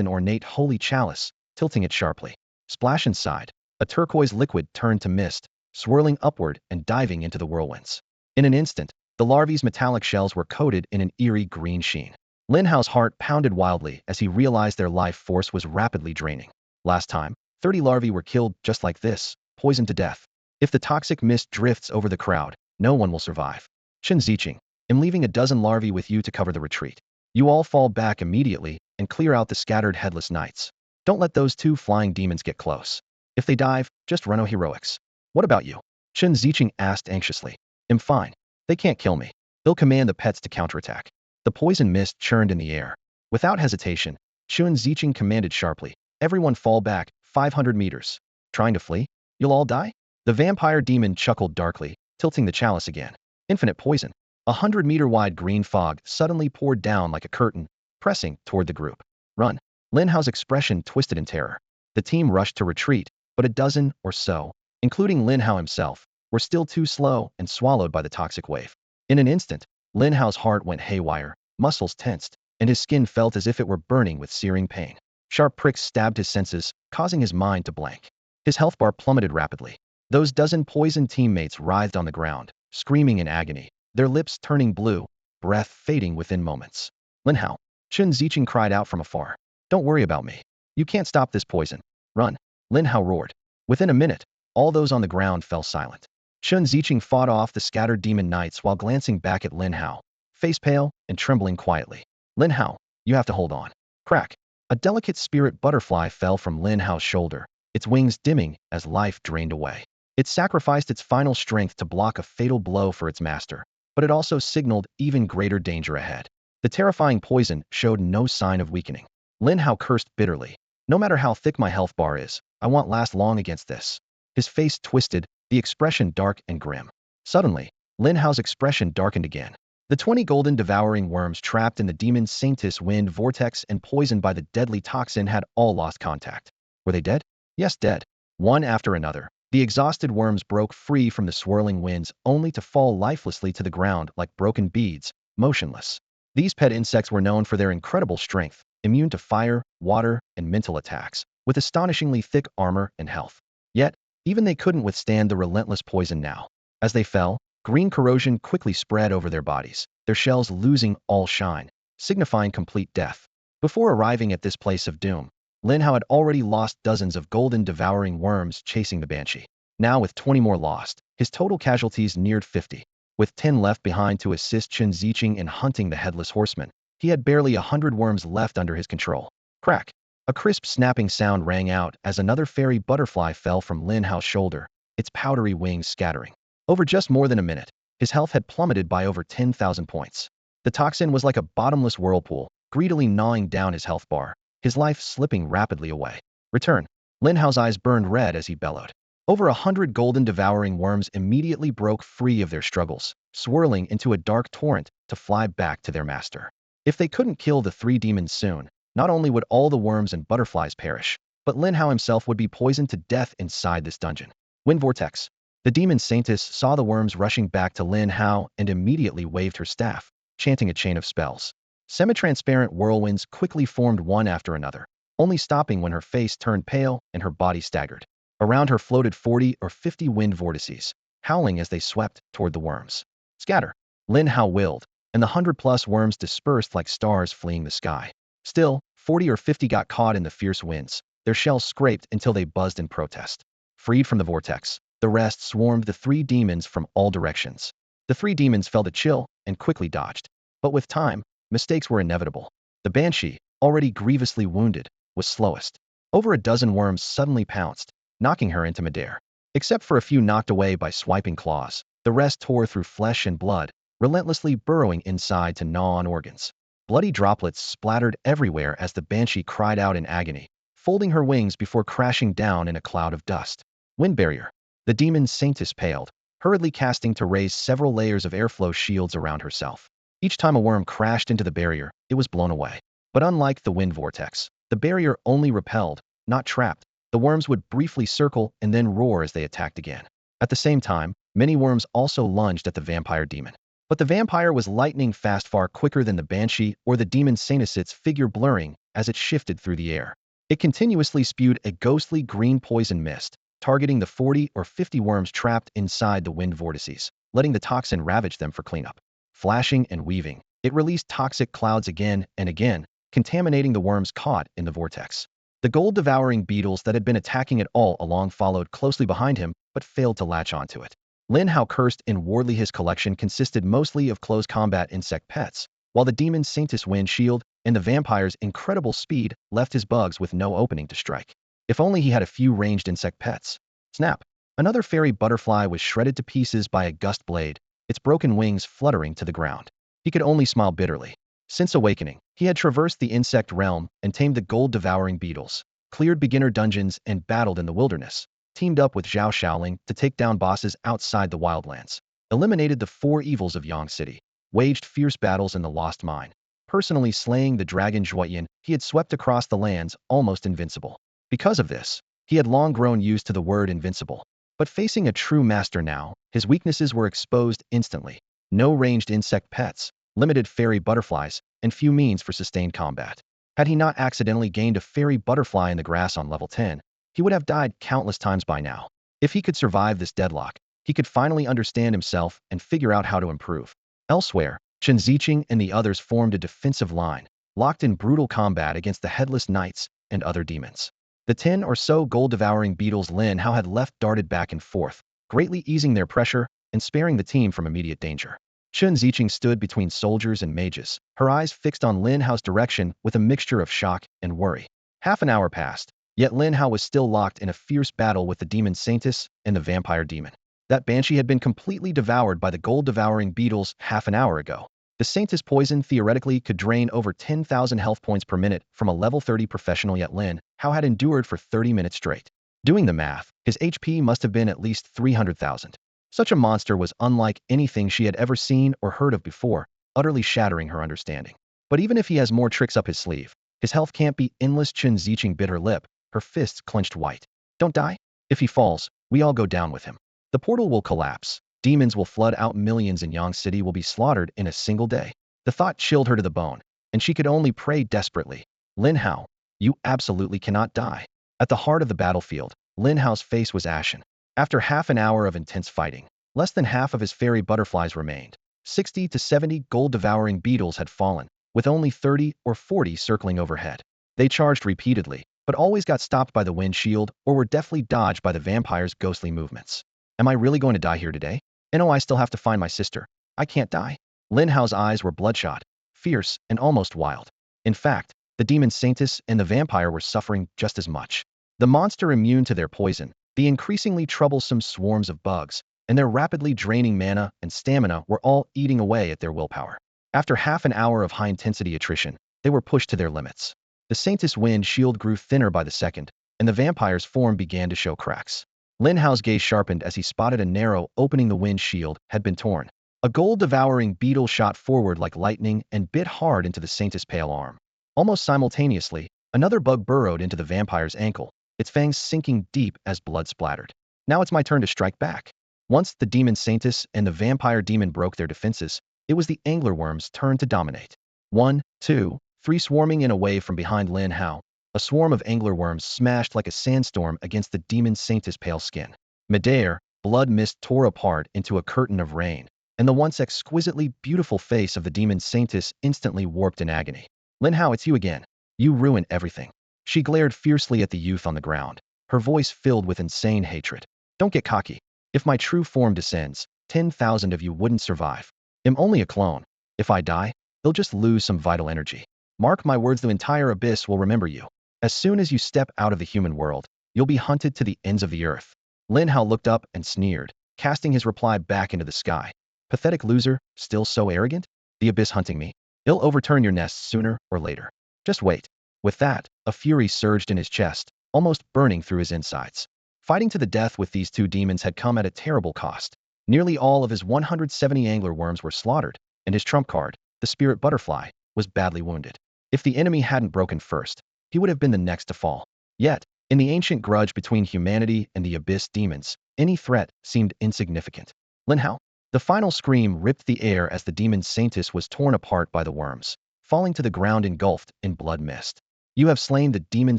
an ornate holy chalice, tilting it sharply. Splash inside, a turquoise liquid turned to mist, swirling upward and diving into the whirlwinds. In an instant, the larvae's metallic shells were coated in an eerie green sheen. Lin Hao's heart pounded wildly as he realized their life force was rapidly draining. Last time, 30 larvae were killed just like this, poisoned to death. If the toxic mist drifts over the crowd, no one will survive. Chen Ziqing, I'm leaving a dozen larvae with you to cover the retreat. You all fall back immediately and clear out the scattered headless knights. Don't let those 2 flying demons get close. If they dive, just run heroics. What about you? Chen Ziqing asked anxiously. I'm fine. They can't kill me. They'll command the pets to counterattack. The poison mist churned in the air. Without hesitation, Chen Ziqing commanded sharply. Everyone fall back, 500 meters. Trying to flee? You'll all die? The vampire demon chuckled darkly, tilting the chalice again. Infinite poison. 100-meter-wide green fog suddenly poured down like a curtain, pressing toward the group. Run. Lin Hao's expression twisted in terror. The team rushed to retreat, but a dozen or so, including Lin Hao himself, were still too slow and swallowed by the toxic wave. In an instant, Lin Hao's heart went haywire, muscles tensed, and his skin felt as if it were burning with searing pain. Sharp pricks stabbed his senses, causing his mind to blank. His health bar plummeted rapidly. Those dozen poisoned teammates writhed on the ground, screaming in agony, their lips turning blue, breath fading within moments. Lin Hao, Chen Ziqing cried out from afar. Don't worry about me. You can't stop this poison. Run. Lin Hao roared. Within a minute, all those on the ground fell silent. Chen Ziqing fought off the scattered demon knights while glancing back at Lin Hao, face pale and trembling quietly. Lin Hao, you have to hold on. Crack. A delicate spirit butterfly fell from Lin Hao's shoulder, its wings dimming as life drained away. It sacrificed its final strength to block a fatal blow for its master, but it also signaled even greater danger ahead. The terrifying poison showed no sign of weakening. Lin Hao cursed bitterly. No matter how thick my health bar is, I won't last long against this. His face twisted, the expression dark and grim. Suddenly, Lin Hao's expression darkened again. The 20 golden devouring worms trapped in the demon Saintis wind vortex and poisoned by the deadly toxin had all lost contact. Were they dead? Yes, dead. One after another, the exhausted worms broke free from the swirling winds only to fall lifelessly to the ground like broken beads, motionless. These pet insects were known for their incredible strength, immune to fire, water, and mental attacks, with astonishingly thick armor and health. Yet, even they couldn't withstand the relentless poison now. As they fell, green corrosion quickly spread over their bodies, their shells losing all shine, signifying complete death. Before arriving at this place of doom, Lin Hao had already lost dozens of golden devouring worms chasing the banshee. Now with 20 more lost, his total casualties neared 50. With 10 left behind to assist Chen Ziqing in hunting the headless horseman, he had barely 100 worms left under his control. Crack! A crisp snapping sound rang out as another fairy butterfly fell from Lin Hao's shoulder, its powdery wings scattering. Over just more than a minute, his health had plummeted by over 10,000 points. The toxin was like a bottomless whirlpool, greedily gnawing down his health bar, his life slipping rapidly away. Return! Lin Hao's eyes burned red as he bellowed. Over 100 golden devouring worms immediately broke free of their struggles, swirling into a dark torrent to fly back to their master. If they couldn't kill the 3 demons soon, not only would all the worms and butterflies perish, but Lin Hao himself would be poisoned to death inside this dungeon. Wind Vortex. The demon Saintis saw the worms rushing back to Lin Hao and immediately waved her staff, chanting a chain of spells. Semi-transparent whirlwinds quickly formed one after another, only stopping when her face turned pale and her body staggered. Around her floated 40 or 50 wind vortices, howling as they swept toward the worms. Scatter! Lin Hao willed, and the 100+ worms dispersed like stars fleeing the sky. Still, 40 or 50 got caught in the fierce winds, their shells scraped until they buzzed in protest. Freed from the vortex, the rest swarmed the 3 demons from all directions. The 3 demons felt a chill and quickly dodged. But with time, mistakes were inevitable. The banshee, already grievously wounded, was slowest. Over a dozen worms suddenly pounced, knocking her into midair. Except for a few knocked away by swiping claws, the rest tore through flesh and blood, relentlessly burrowing inside to gnaw on organs. Bloody droplets splattered everywhere as the banshee cried out in agony, folding her wings before crashing down in a cloud of dust. Wind barrier. The demon Saintis paled, hurriedly casting to raise several layers of airflow shields around herself. Each time a worm crashed into the barrier, it was blown away. But unlike the wind vortex, the barrier only repelled, not trapped. The worms would briefly circle and then roar as they attacked again. At the same time, many worms also lunged at the vampire demon. But the vampire was lightning fast, far quicker than the banshee or the demon Saintis's figure, blurring as it shifted through the air. It continuously spewed a ghostly green poison mist, targeting the 40 or 50 worms trapped inside the wind vortices, letting the toxin ravage them for cleanup. Flashing and weaving, it released toxic clouds again and again, contaminating the worms caught in the vortex. The gold-devouring beetles that had been attacking it all along followed closely behind him, but failed to latch onto it. Lin Hao cursed inwardly. His collection consisted mostly of close combat insect pets, while the demon Saintis wind shield and the vampire's incredible speed left his bugs with no opening to strike. If only he had a few ranged insect pets. Snap! Another fairy butterfly was shredded to pieces by a gust blade, its broken wings fluttering to the ground. He could only smile bitterly. Since awakening, he had traversed the insect realm and tamed the gold-devouring beetles, cleared beginner dungeons and battled in the wilderness, teamed up with Zhao Shaoling to take down bosses outside the wildlands, eliminated the 4 evils of Yang City, waged fierce battles in the Lost Mine, personally slaying the dragon Zhuoyan. He had swept across the lands almost invincible. Because of this, he had long grown used to the word invincible. But facing a true master now, his weaknesses were exposed instantly. No ranged insect pets, limited fairy butterflies, and few means for sustained combat. Had he not accidentally gained a fairy butterfly in the grass on level 10, he would have died countless times by now. If he could survive this deadlock, he could finally understand himself and figure out how to improve. Elsewhere, Chen Ziqing and the others formed a defensive line, locked in brutal combat against the headless knights and other demons. The 10 or so gold-devouring beetles Lin Hao had left darted back and forth, greatly easing their pressure and sparing the team from immediate danger. Chen Ziqing stood between soldiers and mages, her eyes fixed on Lin Hao's direction with a mixture of shock and worry. Half an hour passed, Yet Lin Hao was still locked in a fierce battle with the demon Saintess and the vampire demon. That banshee had been completely devoured by the gold-devouring beetles half an hour ago. The Saintess poison theoretically could drain over 10,000 health points per minute from a level 30 professional, yet Lin Hao had endured for 30 minutes straight. Doing the math, his HP must have been at least 300,000. Such a monster was unlike anything she had ever seen or heard of before, utterly shattering her understanding. But even if he has more tricks up his sleeve, his health can't be endless. Chen Ziqing bit her lip, her fists clenched white. Don't die. If he falls, we all go down with him. The portal will collapse. Demons will flood out. Millions in Yang City will be slaughtered in a single day. The thought chilled her to the bone, and she could only pray desperately. Lin Hao, you absolutely cannot die. At the heart of the battlefield, Lin Hao's face was ashen. After half an hour of intense fighting, less than half of his fairy butterflies remained. 60 to 70 gold-devouring beetles had fallen, with only 30 or 40 circling overhead. They charged repeatedly, but always got stopped by the wind shield or were deftly dodged by the vampire's ghostly movements. Am I really going to die here today? And oh, I still have to find my sister. I can't die. Lin Hao's eyes were bloodshot, fierce, and almost wild. In fact, the demon Saintess and the vampire were suffering just as much. The monster immune to their poison, the increasingly troublesome swarms of bugs, and their rapidly draining mana and stamina were all eating away at their willpower. After half an hour of high-intensity attrition, they were pushed to their limits. The Saintess wind shield grew thinner by the second, and the vampire's form began to show cracks. Lin Hao's gaze sharpened as he spotted a narrow opening. The wind shield had been torn. A gold-devouring beetle shot forward like lightning and bit hard into the Saintess' pale arm. Almost simultaneously, another bug burrowed into the vampire's ankle, its fangs sinking deep as blood splattered. Now it's my turn to strike back. Once the demon Saintess and the vampire demon broke their defenses, it was the anglerworm's turn to dominate. 1, 2, 3 swarming in a wave from behind Lin Hao. A swarm of anglerworms smashed like a sandstorm against the demon Saintess' pale skin. Midair, blood mist tore apart into a curtain of rain, and the once exquisitely beautiful face of the demon Saintess instantly warped in agony. Lin Hao, it's you again. You ruined everything. She glared fiercely at the youth on the ground, her voice filled with insane hatred. Don't get cocky. If my true form descends, 10,000 of you wouldn't survive. I'm only a clone. If I die, they'll just lose some vital energy. Mark my words, the entire abyss will remember you. As soon as you step out of the human world, you'll be hunted to the ends of the earth. Lin Hao looked up and sneered, casting his reply back into the sky. Pathetic loser, still so arrogant? The abyss hunting me? It'll overturn your nests sooner or later. Just wait. With that, a fury surged in his chest, almost burning through his insides. Fighting to the death with these two demons had come at a terrible cost. Nearly all of his 170 anglerworms were slaughtered, and his trump card, the spirit butterfly, was badly wounded. If the enemy hadn't broken first, he would have been the next to fall. Yet, in the ancient grudge between humanity and the abyss demons, any threat seemed insignificant. Lin Hao? The final scream ripped the air as the demon Saintess was torn apart by the worms, falling to the ground engulfed in blood mist. You have slain the demon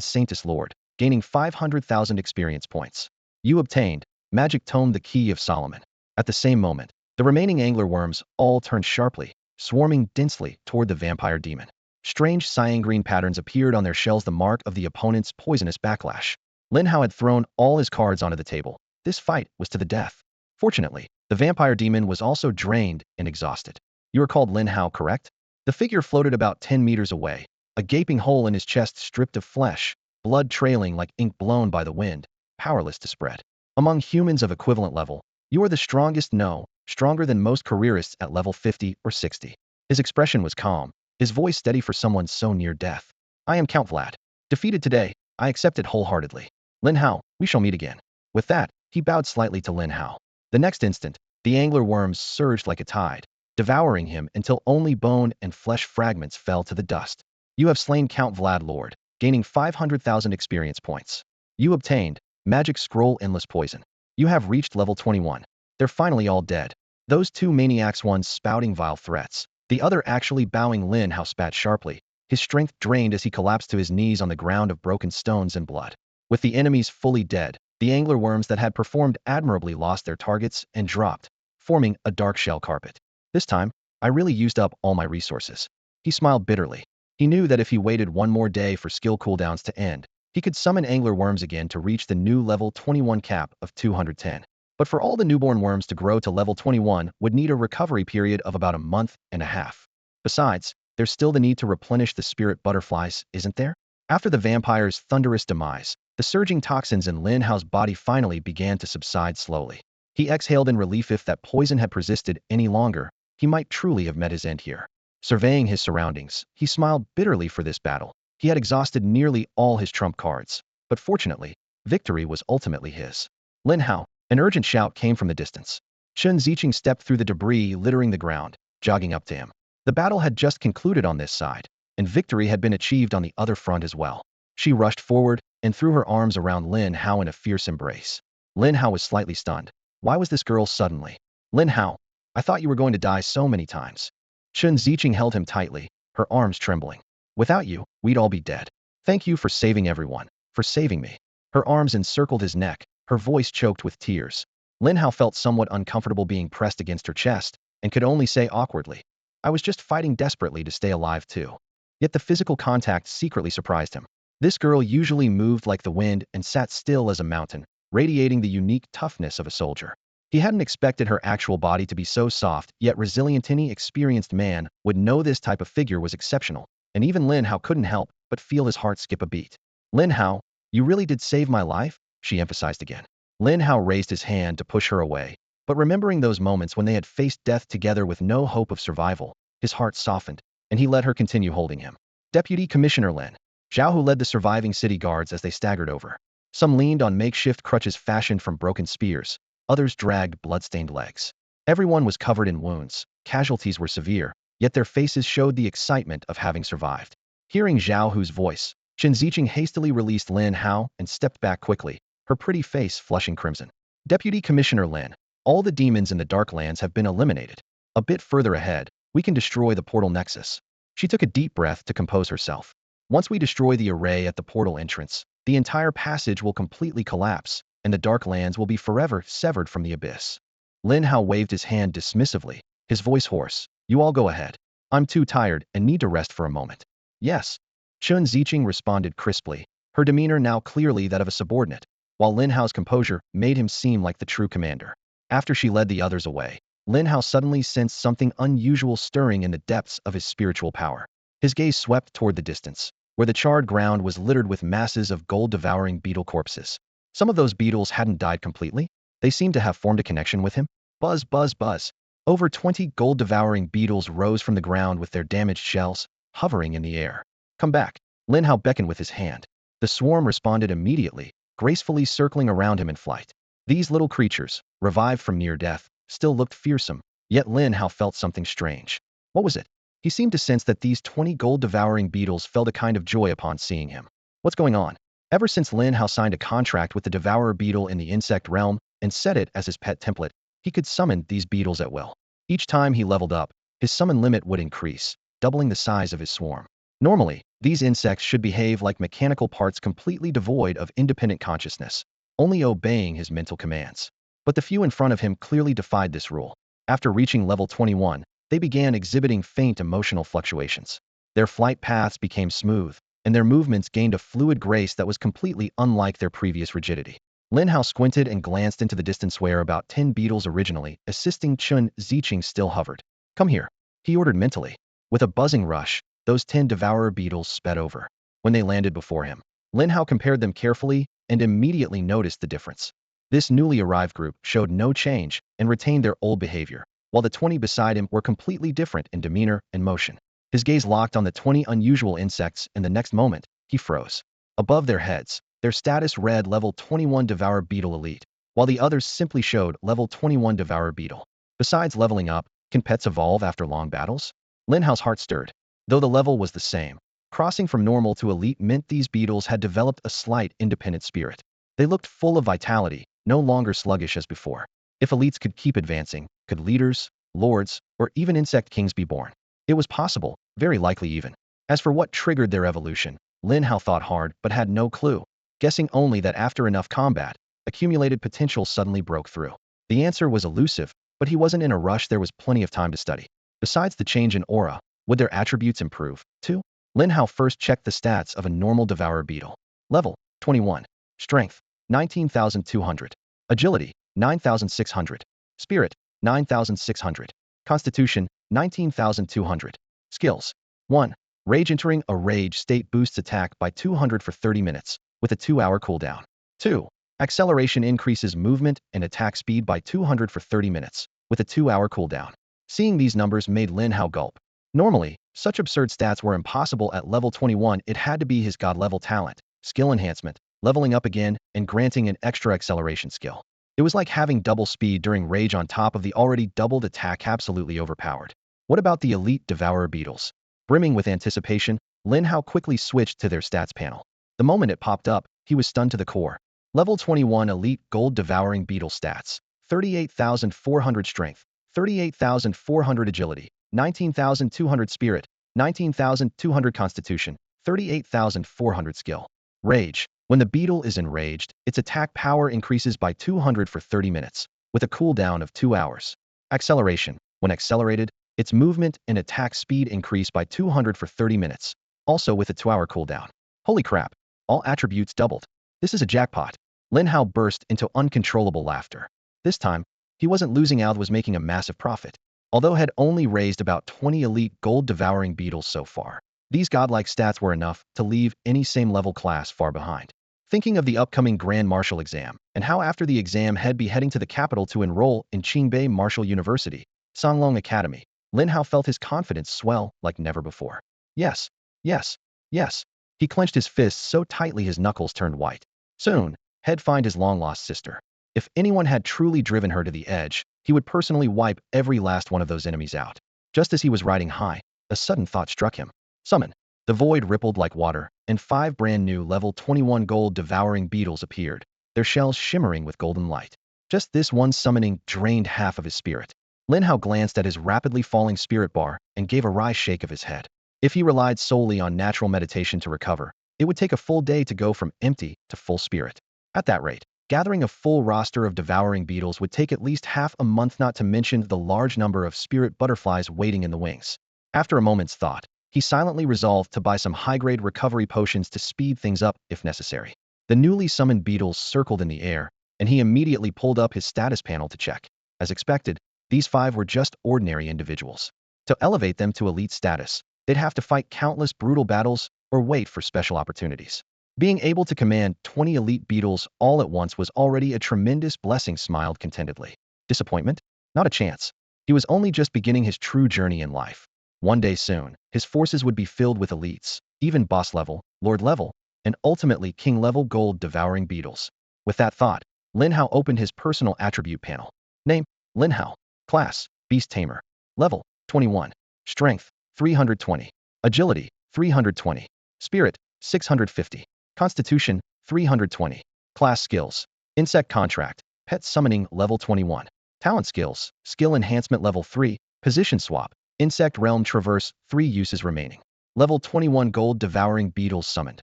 Saintess Lord, gaining 500,000 experience points. You obtained Magic Tome, the Key of Solomon. At the same moment, the remaining anglerworms all turned sharply, swarming densely toward the vampire demon. Strange cyan-green patterns appeared on their shells, the mark of the opponent's poisonous backlash. Lin Hao had thrown all his cards onto the table. This fight was to the death. Fortunately, the vampire demon was also drained and exhausted. You are called Lin Hao, correct? The figure floated about 10 meters away, a gaping hole in his chest stripped of flesh, blood trailing like ink blown by the wind, powerless to spread. Among humans of equivalent level, you are the strongest, no, stronger than most careerists at level 50 or 60. His expression was calm, his voice steady for someone so near death. I am Count Vlad. Defeated today, I accept it wholeheartedly. Lin Hao, we shall meet again. With that, he bowed slightly to Lin Hao. The next instant, the anglerworms surged like a tide, devouring him until only bone and flesh fragments fell to the dust. You have slain Count Vlad Lord, gaining 500,000 experience points. You obtained Magic Scroll Endless Poison. You have reached level 21. They're finally all dead. Those two maniacs, one spouting vile threats, the other actually bowing. Lin Hao spat sharply, his strength drained as he collapsed to his knees on the ground of broken stones and blood. With the enemies fully dead, the anglerworms that had performed admirably lost their targets and dropped, forming a dark shell carpet. This time, I really used up all my resources. He smiled bitterly. He knew that if he waited one more day for skill cooldowns to end, he could summon anglerworms again to reach the new level 21 cap of 210. But for all the newborn worms to grow to level 21 would need a recovery period of about a month and a half. Besides, there's still the need to replenish the spirit butterflies, isn't there? After the vampire's thunderous demise, The surging toxins in Lin Hao's body finally began to subside slowly. He exhaled in relief. If that poison had persisted any longer, he might truly have met his end here. Surveying his surroundings, he smiled bitterly for this battle. He had exhausted nearly all his trump cards, but fortunately, victory was ultimately his. Lin Hao, an urgent shout came from the distance. Chen Ziqing stepped through the debris littering the ground, jogging up to him. The battle had just concluded on this side, and victory had been achieved on the other front as well. She rushed forward and threw her arms around Lin Hao in a fierce embrace. Lin Hao was slightly stunned. Why was this girl suddenly? Lin Hao, I thought you were going to die so many times. Chen Ziqing held him tightly, her arms trembling. Without you, we'd all be dead. Thank you for saving everyone, for saving me. Her arms encircled his neck, her voice choked with tears. Lin Hao felt somewhat uncomfortable being pressed against her chest, and could only say awkwardly, I was just fighting desperately to stay alive too. Yet the physical contact secretly surprised him. This girl usually moved like the wind and sat still as a mountain, radiating the unique toughness of a soldier. He hadn't expected her actual body to be so soft, yet resilient. Any experienced man would know this type of figure was exceptional, and even Lin Hao couldn't help but feel his heart skip a beat. Lin Hao, you really did save my life, she emphasized again. Lin Hao raised his hand to push her away, but remembering those moments when they had faced death together with no hope of survival, his heart softened, and he let her continue holding him. Deputy Commissioner Lin Zhao, who led the surviving city guards as they staggered over. Some leaned on makeshift crutches fashioned from broken spears, others dragged blood-stained legs. Everyone was covered in wounds, casualties were severe, yet their faces showed the excitement of having survived. Hearing Zhao Hu's voice, Chen Ziqing hastily released Lin Hao and stepped back quickly, her pretty face flushing crimson. Deputy Commissioner Lin, all the demons in the Darklands have been eliminated. A bit further ahead, we can destroy the portal nexus. She took a deep breath to compose herself. Once we destroy the array at the portal entrance, the entire passage will completely collapse, and the Darklands will be forever severed from the abyss. Lin Hao waved his hand dismissively, his voice hoarse. You all go ahead. I'm too tired and need to rest for a moment. Yes. Chen Ziqing responded crisply, her demeanor now clearly that of a subordinate, while Lin Hao's composure made him seem like the true commander. After she led the others away, Lin Hao suddenly sensed something unusual stirring in the depths of his spiritual power. His gaze swept toward the distance, where the charred ground was littered with masses of gold-devouring beetle corpses. Some of those beetles hadn't died completely. They seemed to have formed a connection with him. Buzz, buzz, buzz. Over 20 gold-devouring beetles rose from the ground with their damaged shells, hovering in the air. Come back. Lin Hao beckoned with his hand. The swarm responded immediately, gracefully circling around him in flight. These little creatures, revived from near death, still looked fearsome, yet Lin Hao felt something strange. What was it? He seemed to sense that these 20 gold-devouring beetles felt a kind of joy upon seeing him. What's going on? Ever since Lin Hao signed a contract with the devourer beetle in the insect realm and set it as his pet template, he could summon these beetles at will. Each time he leveled up, his summon limit would increase, doubling the size of his swarm. Normally, these insects should behave like mechanical parts completely devoid of independent consciousness, only obeying his mental commands. But the few in front of him clearly defied this rule. After reaching level 21, they began exhibiting faint emotional fluctuations. Their flight paths became smooth, and their movements gained a fluid grace that was completely unlike their previous rigidity. Lin Hao squinted and glanced into the distance where about 10 beetles originally assisting Chen Ziqing still hovered. Come here, he ordered mentally. With a buzzing rush, those 10 devourer beetles sped over. When they landed before him, Lin Hao compared them carefully and immediately noticed the difference. This newly arrived group showed no change and retained their old behavior, while the 20 beside him were completely different in demeanor and motion. His gaze locked on the 20 unusual insects, and the next moment, he froze. Above their heads, their status read level 21 Devourer Beetle Elite, while the others simply showed level 21 Devourer Beetle. Besides leveling up, can pets evolve after long battles? Lin Hao's heart stirred. Though the level was the same, crossing from normal to elite meant these beetles had developed a slight independent spirit. They looked full of vitality, no longer sluggish as before. If elites could keep advancing, could leaders, lords, or even insect kings be born? It was possible, very likely even. As for what triggered their evolution, Lin Hao thought hard but had no clue, guessing only that after enough combat, accumulated potential suddenly broke through. The answer was elusive, but he wasn't in a rush. There was plenty of time to study. Besides the change in aura, would their attributes improve, too? Lin Hao first checked the stats of a normal devourer beetle. Level, 21. Strength, 19,200. Agility, 9,600. Spirit, 9,600. Constitution, 19,200. Skills. 1. Rage. Entering a rage state boosts attack by 200 for 30 minutes, with a 2-hour cooldown. 2. Acceleration increases movement and attack speed by 200 for 30 minutes, with a 2-hour cooldown. Seeing these numbers made Lin Hao gulp. Normally, such absurd stats were impossible at level 21. It had to be his god-level talent, skill enhancement, leveling up again, and granting an extra acceleration skill. It was like having double speed during rage on top of the already doubled attack. Absolutely overpowered. What about the elite devourer beetles? Brimming with anticipation, Lin Hao quickly switched to their stats panel. The moment it popped up, he was stunned to the core. Level 21 elite gold devouring beetle stats. 38,400 strength, 38,400 agility, 19,200 spirit, 19,200 constitution, 38,400 skill. Rage. When the beetle is enraged, its attack power increases by 200 for 30 minutes, with a cooldown of 2 hours. Acceleration. When accelerated, its movement and attack speed increase by 200 for 30 minutes, also with a 2-hour cooldown. Holy crap, all attributes doubled. This is a jackpot. Lin Hao burst into uncontrollable laughter. This time, he wasn't losing out, was making a massive profit. Although had only raised about 20 elite gold-devouring beetles so far, these godlike stats were enough to leave any same level class far behind. Thinking of the upcoming Grand Marshal exam, and how after the exam he'd be heading to the capital to enroll in Qingbei Martial University, Songlong Academy, Lin Hao felt his confidence swell like never before. Yes, yes, yes. He clenched his fists so tightly his knuckles turned white. Soon, he'd find his long-lost sister. If anyone had truly driven her to the edge, he would personally wipe every last one of those enemies out. Just as he was riding high, a sudden thought struck him. Summon. The void rippled like water, and 5 brand-new level 21 gold-devouring beetles appeared, their shells shimmering with golden light. Just this one summoning drained half of his spirit. Lin Hao glanced at his rapidly falling spirit bar and gave a wry shake of his head. If he relied solely on natural meditation to recover, it would take a full day to go from empty to full spirit. At that rate, gathering a full roster of devouring beetles would take at least half a month, not to mention the large number of spirit butterflies waiting in the wings. After a moment's thought, he silently resolved to buy some high-grade recovery potions to speed things up if necessary. The newly summoned beetles circled in the air, and he immediately pulled up his status panel to check. As expected, these 5 were just ordinary individuals. To elevate them to elite status, they'd have to fight countless brutal battles or wait for special opportunities. Being able to command 20 elite beetles all at once was already a tremendous blessing. Smiled contentedly. Disappointment? Not a chance. He was only just beginning his true journey in life. One day soon, his forces would be filled with elites, even boss level, lord level, and ultimately king level gold-devouring beetles. With that thought, Lin Hao opened his personal attribute panel. Name: Lin Hao. Class: Beast Tamer. Level: 21. Strength: 320. Agility: 320. Spirit: 650. Constitution: 320. Class skills: Insect Contract, Pet Summoning Level 21. Talent skills: Skill Enhancement Level 3, Position Swap, Insect Realm Traverse, 3 uses remaining. Level 21 Gold Devouring Beetles summoned,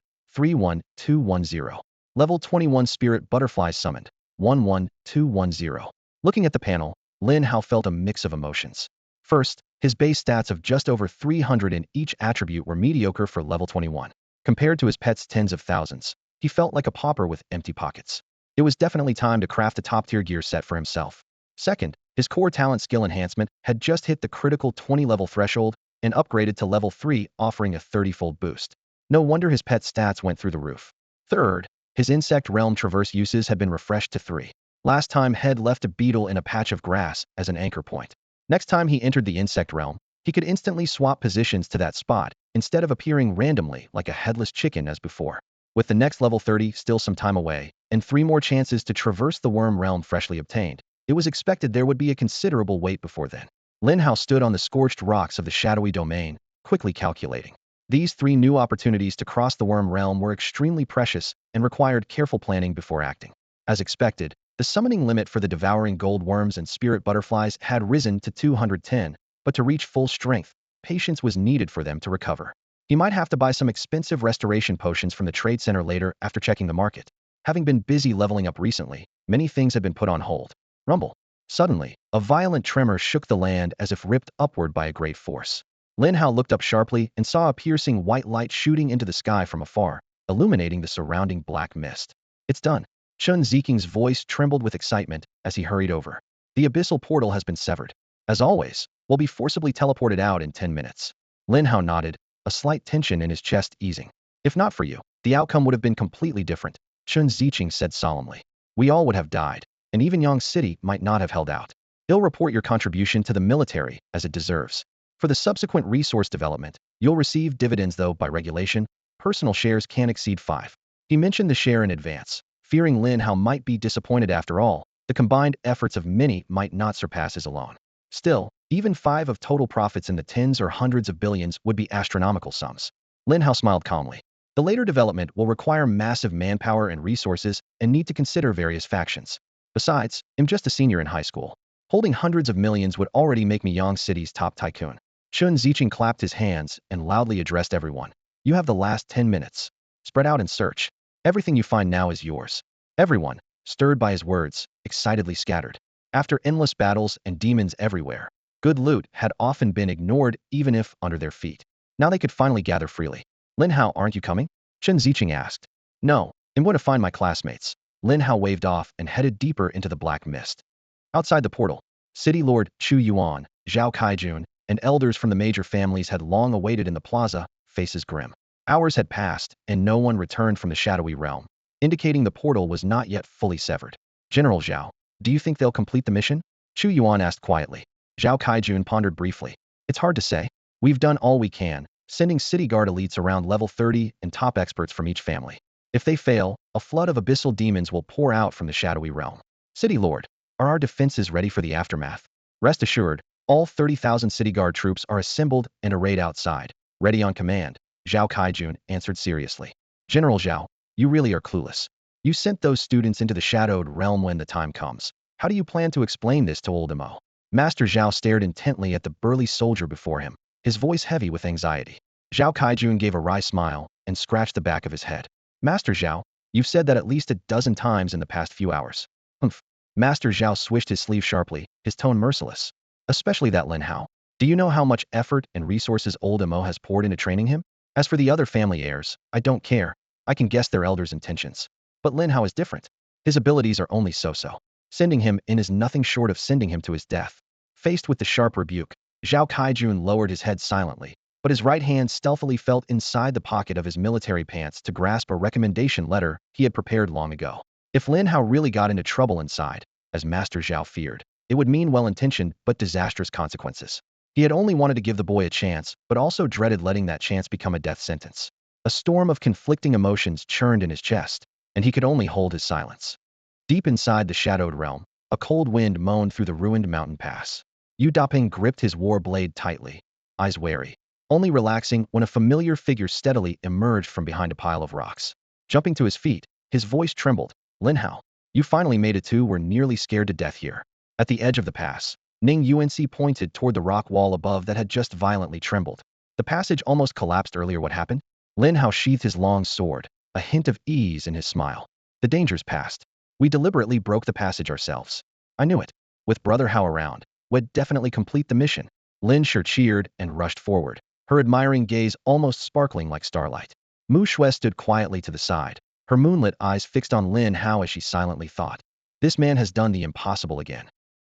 31210. Level 21 Spirit Butterflies summoned, 11210. Looking at the panel, Lin Hao felt a mix of emotions. First, his base stats of just over 300 in each attribute were mediocre for level 21. Compared to his pet's tens of thousands, he felt like a pauper with empty pockets. It was definitely time to craft a top-tier gear set for himself. Second, his core talent skill enhancement had just hit the critical 20 level threshold and upgraded to level 3, offering a 30-fold boost. No wonder his pet stats went through the roof. Third, his insect realm traverse uses had been refreshed to 3. Last time Head left a beetle in a patch of grass as an anchor point. Next time he entered the insect realm, he could instantly swap positions to that spot instead of appearing randomly like a headless chicken as before. With the next level 30 still some time away, and 3 more chances to traverse the worm realm freshly obtained, it was expected there would be a considerable wait before then. Lin Hao stood on the scorched rocks of the shadowy domain, quickly calculating. These 3 new opportunities to cross the worm realm were extremely precious and required careful planning before acting. As expected, the summoning limit for the devouring gold worms and spirit butterflies had risen to 210, but to reach full strength, patience was needed for them to recover. He might have to buy some expensive restoration potions from the trade center later after checking the market. Having been busy leveling up recently, many things had been put on hold. Rumble. Suddenly, a violent tremor shook the land as if ripped upward by a great force. Lin Hao looked up sharply and saw a piercing white light shooting into the sky from afar, illuminating the surrounding black mist. It's done. Chun Ziking's voice trembled with excitement as he hurried over. The abyssal portal has been severed. As always, we'll be forcibly teleported out in 10 minutes. Lin Hao nodded, a slight tension in his chest easing. If not for you, the outcome would have been completely different, Chun Ziqing said solemnly. We all would have died, and even Yang City might not have held out. He'll report your contribution to the military as it deserves. For the subsequent resource development, you'll receive dividends though by regulation, personal shares can't exceed 5. He mentioned the share in advance, fearing Lin Hao might be disappointed after all. The combined efforts of many might not surpass his alone. Still, even 5 of total profits in the tens or hundreds of billions would be astronomical sums. Lin Hao smiled calmly. The later development will require massive manpower and resources and need to consider various factions. Besides, I'm just a senior in high school. Holding hundreds of millions would already make me Yang City's top tycoon. Chun Ziqing clapped his hands and loudly addressed everyone. You have the last 10 minutes. Spread out and search. Everything you find now is yours. Everyone, stirred by his words, excitedly scattered. After endless battles and demons everywhere, good loot had often been ignored even if under their feet. Now they could finally gather freely. Lin Hao, aren't you coming? Chun Ziqing asked. No, I'm going to find my classmates. Lin Hao waved off and headed deeper into the black mist. Outside the portal, City Lord Chu Yuan, Zhao Kaijun, and elders from the major families had long awaited in the plaza, faces grim. Hours had passed, and no one returned from the shadowy realm, indicating the portal was not yet fully severed. General Zhao, do you think they'll complete the mission? Chu Yuan asked quietly. Zhao Kaijun pondered briefly. It's hard to say. We've done all we can, sending city guard elites around level 30 and top experts from each family. If they fail, a flood of abyssal demons will pour out from the shadowy realm. City Lord, are our defenses ready for the aftermath? Rest assured, all 30,000 city guard troops are assembled and arrayed outside, ready on command, Zhao Kaijun answered seriously. General Zhao, you really are clueless. You sent those students into the shadowed realm when the time comes. How do you plan to explain this to old Mo? Master Zhao stared intently at the burly soldier before him, his voice heavy with anxiety. Zhao Kaijun gave a wry smile and scratched the back of his head. Master Zhao, you've said that at least a dozen times in the past few hours. Humph. Master Zhao swished his sleeve sharply, his tone merciless. Especially that Lin Hao. Do you know how much effort and resources old Mo has poured into training him? As for the other family heirs, I don't care. I can guess their elders' intentions. But Lin Hao is different. His abilities are only so-so. Sending him in is nothing short of sending him to his death. Faced with the sharp rebuke, Zhao Kaijun lowered his head silently, but his right hand stealthily felt inside the pocket of his military pants to grasp a recommendation letter he had prepared long ago. If Lin Hao really got into trouble inside, as Master Zhao feared, it would mean well-intentioned but disastrous consequences. He had only wanted to give the boy a chance, but also dreaded letting that chance become a death sentence. A storm of conflicting emotions churned in his chest, and he could only hold his silence. Deep inside the shadowed realm, a cold wind moaned through the ruined mountain pass. Yu Daping gripped his war blade tightly, eyes wary, only relaxing when a familiar figure steadily emerged from behind a pile of rocks. Jumping to his feet, his voice trembled. Lin Hao, you finally made it too. We're nearly scared to death here. At the edge of the pass, Ning Unc pointed toward the rock wall above that had just violently trembled. The passage almost collapsed earlier. What happened? Lin Hao sheathed his long sword, a hint of ease in his smile. The danger's past. We deliberately broke the passage ourselves. I knew it. With Brother Hao around, we'd definitely complete the mission. Lin Shi cheered and rushed forward, her admiring gaze almost sparkling like starlight. Mu Shui stood quietly to the side, her moonlit eyes fixed on Lin Hao as she silently thought. This man has done the impossible again.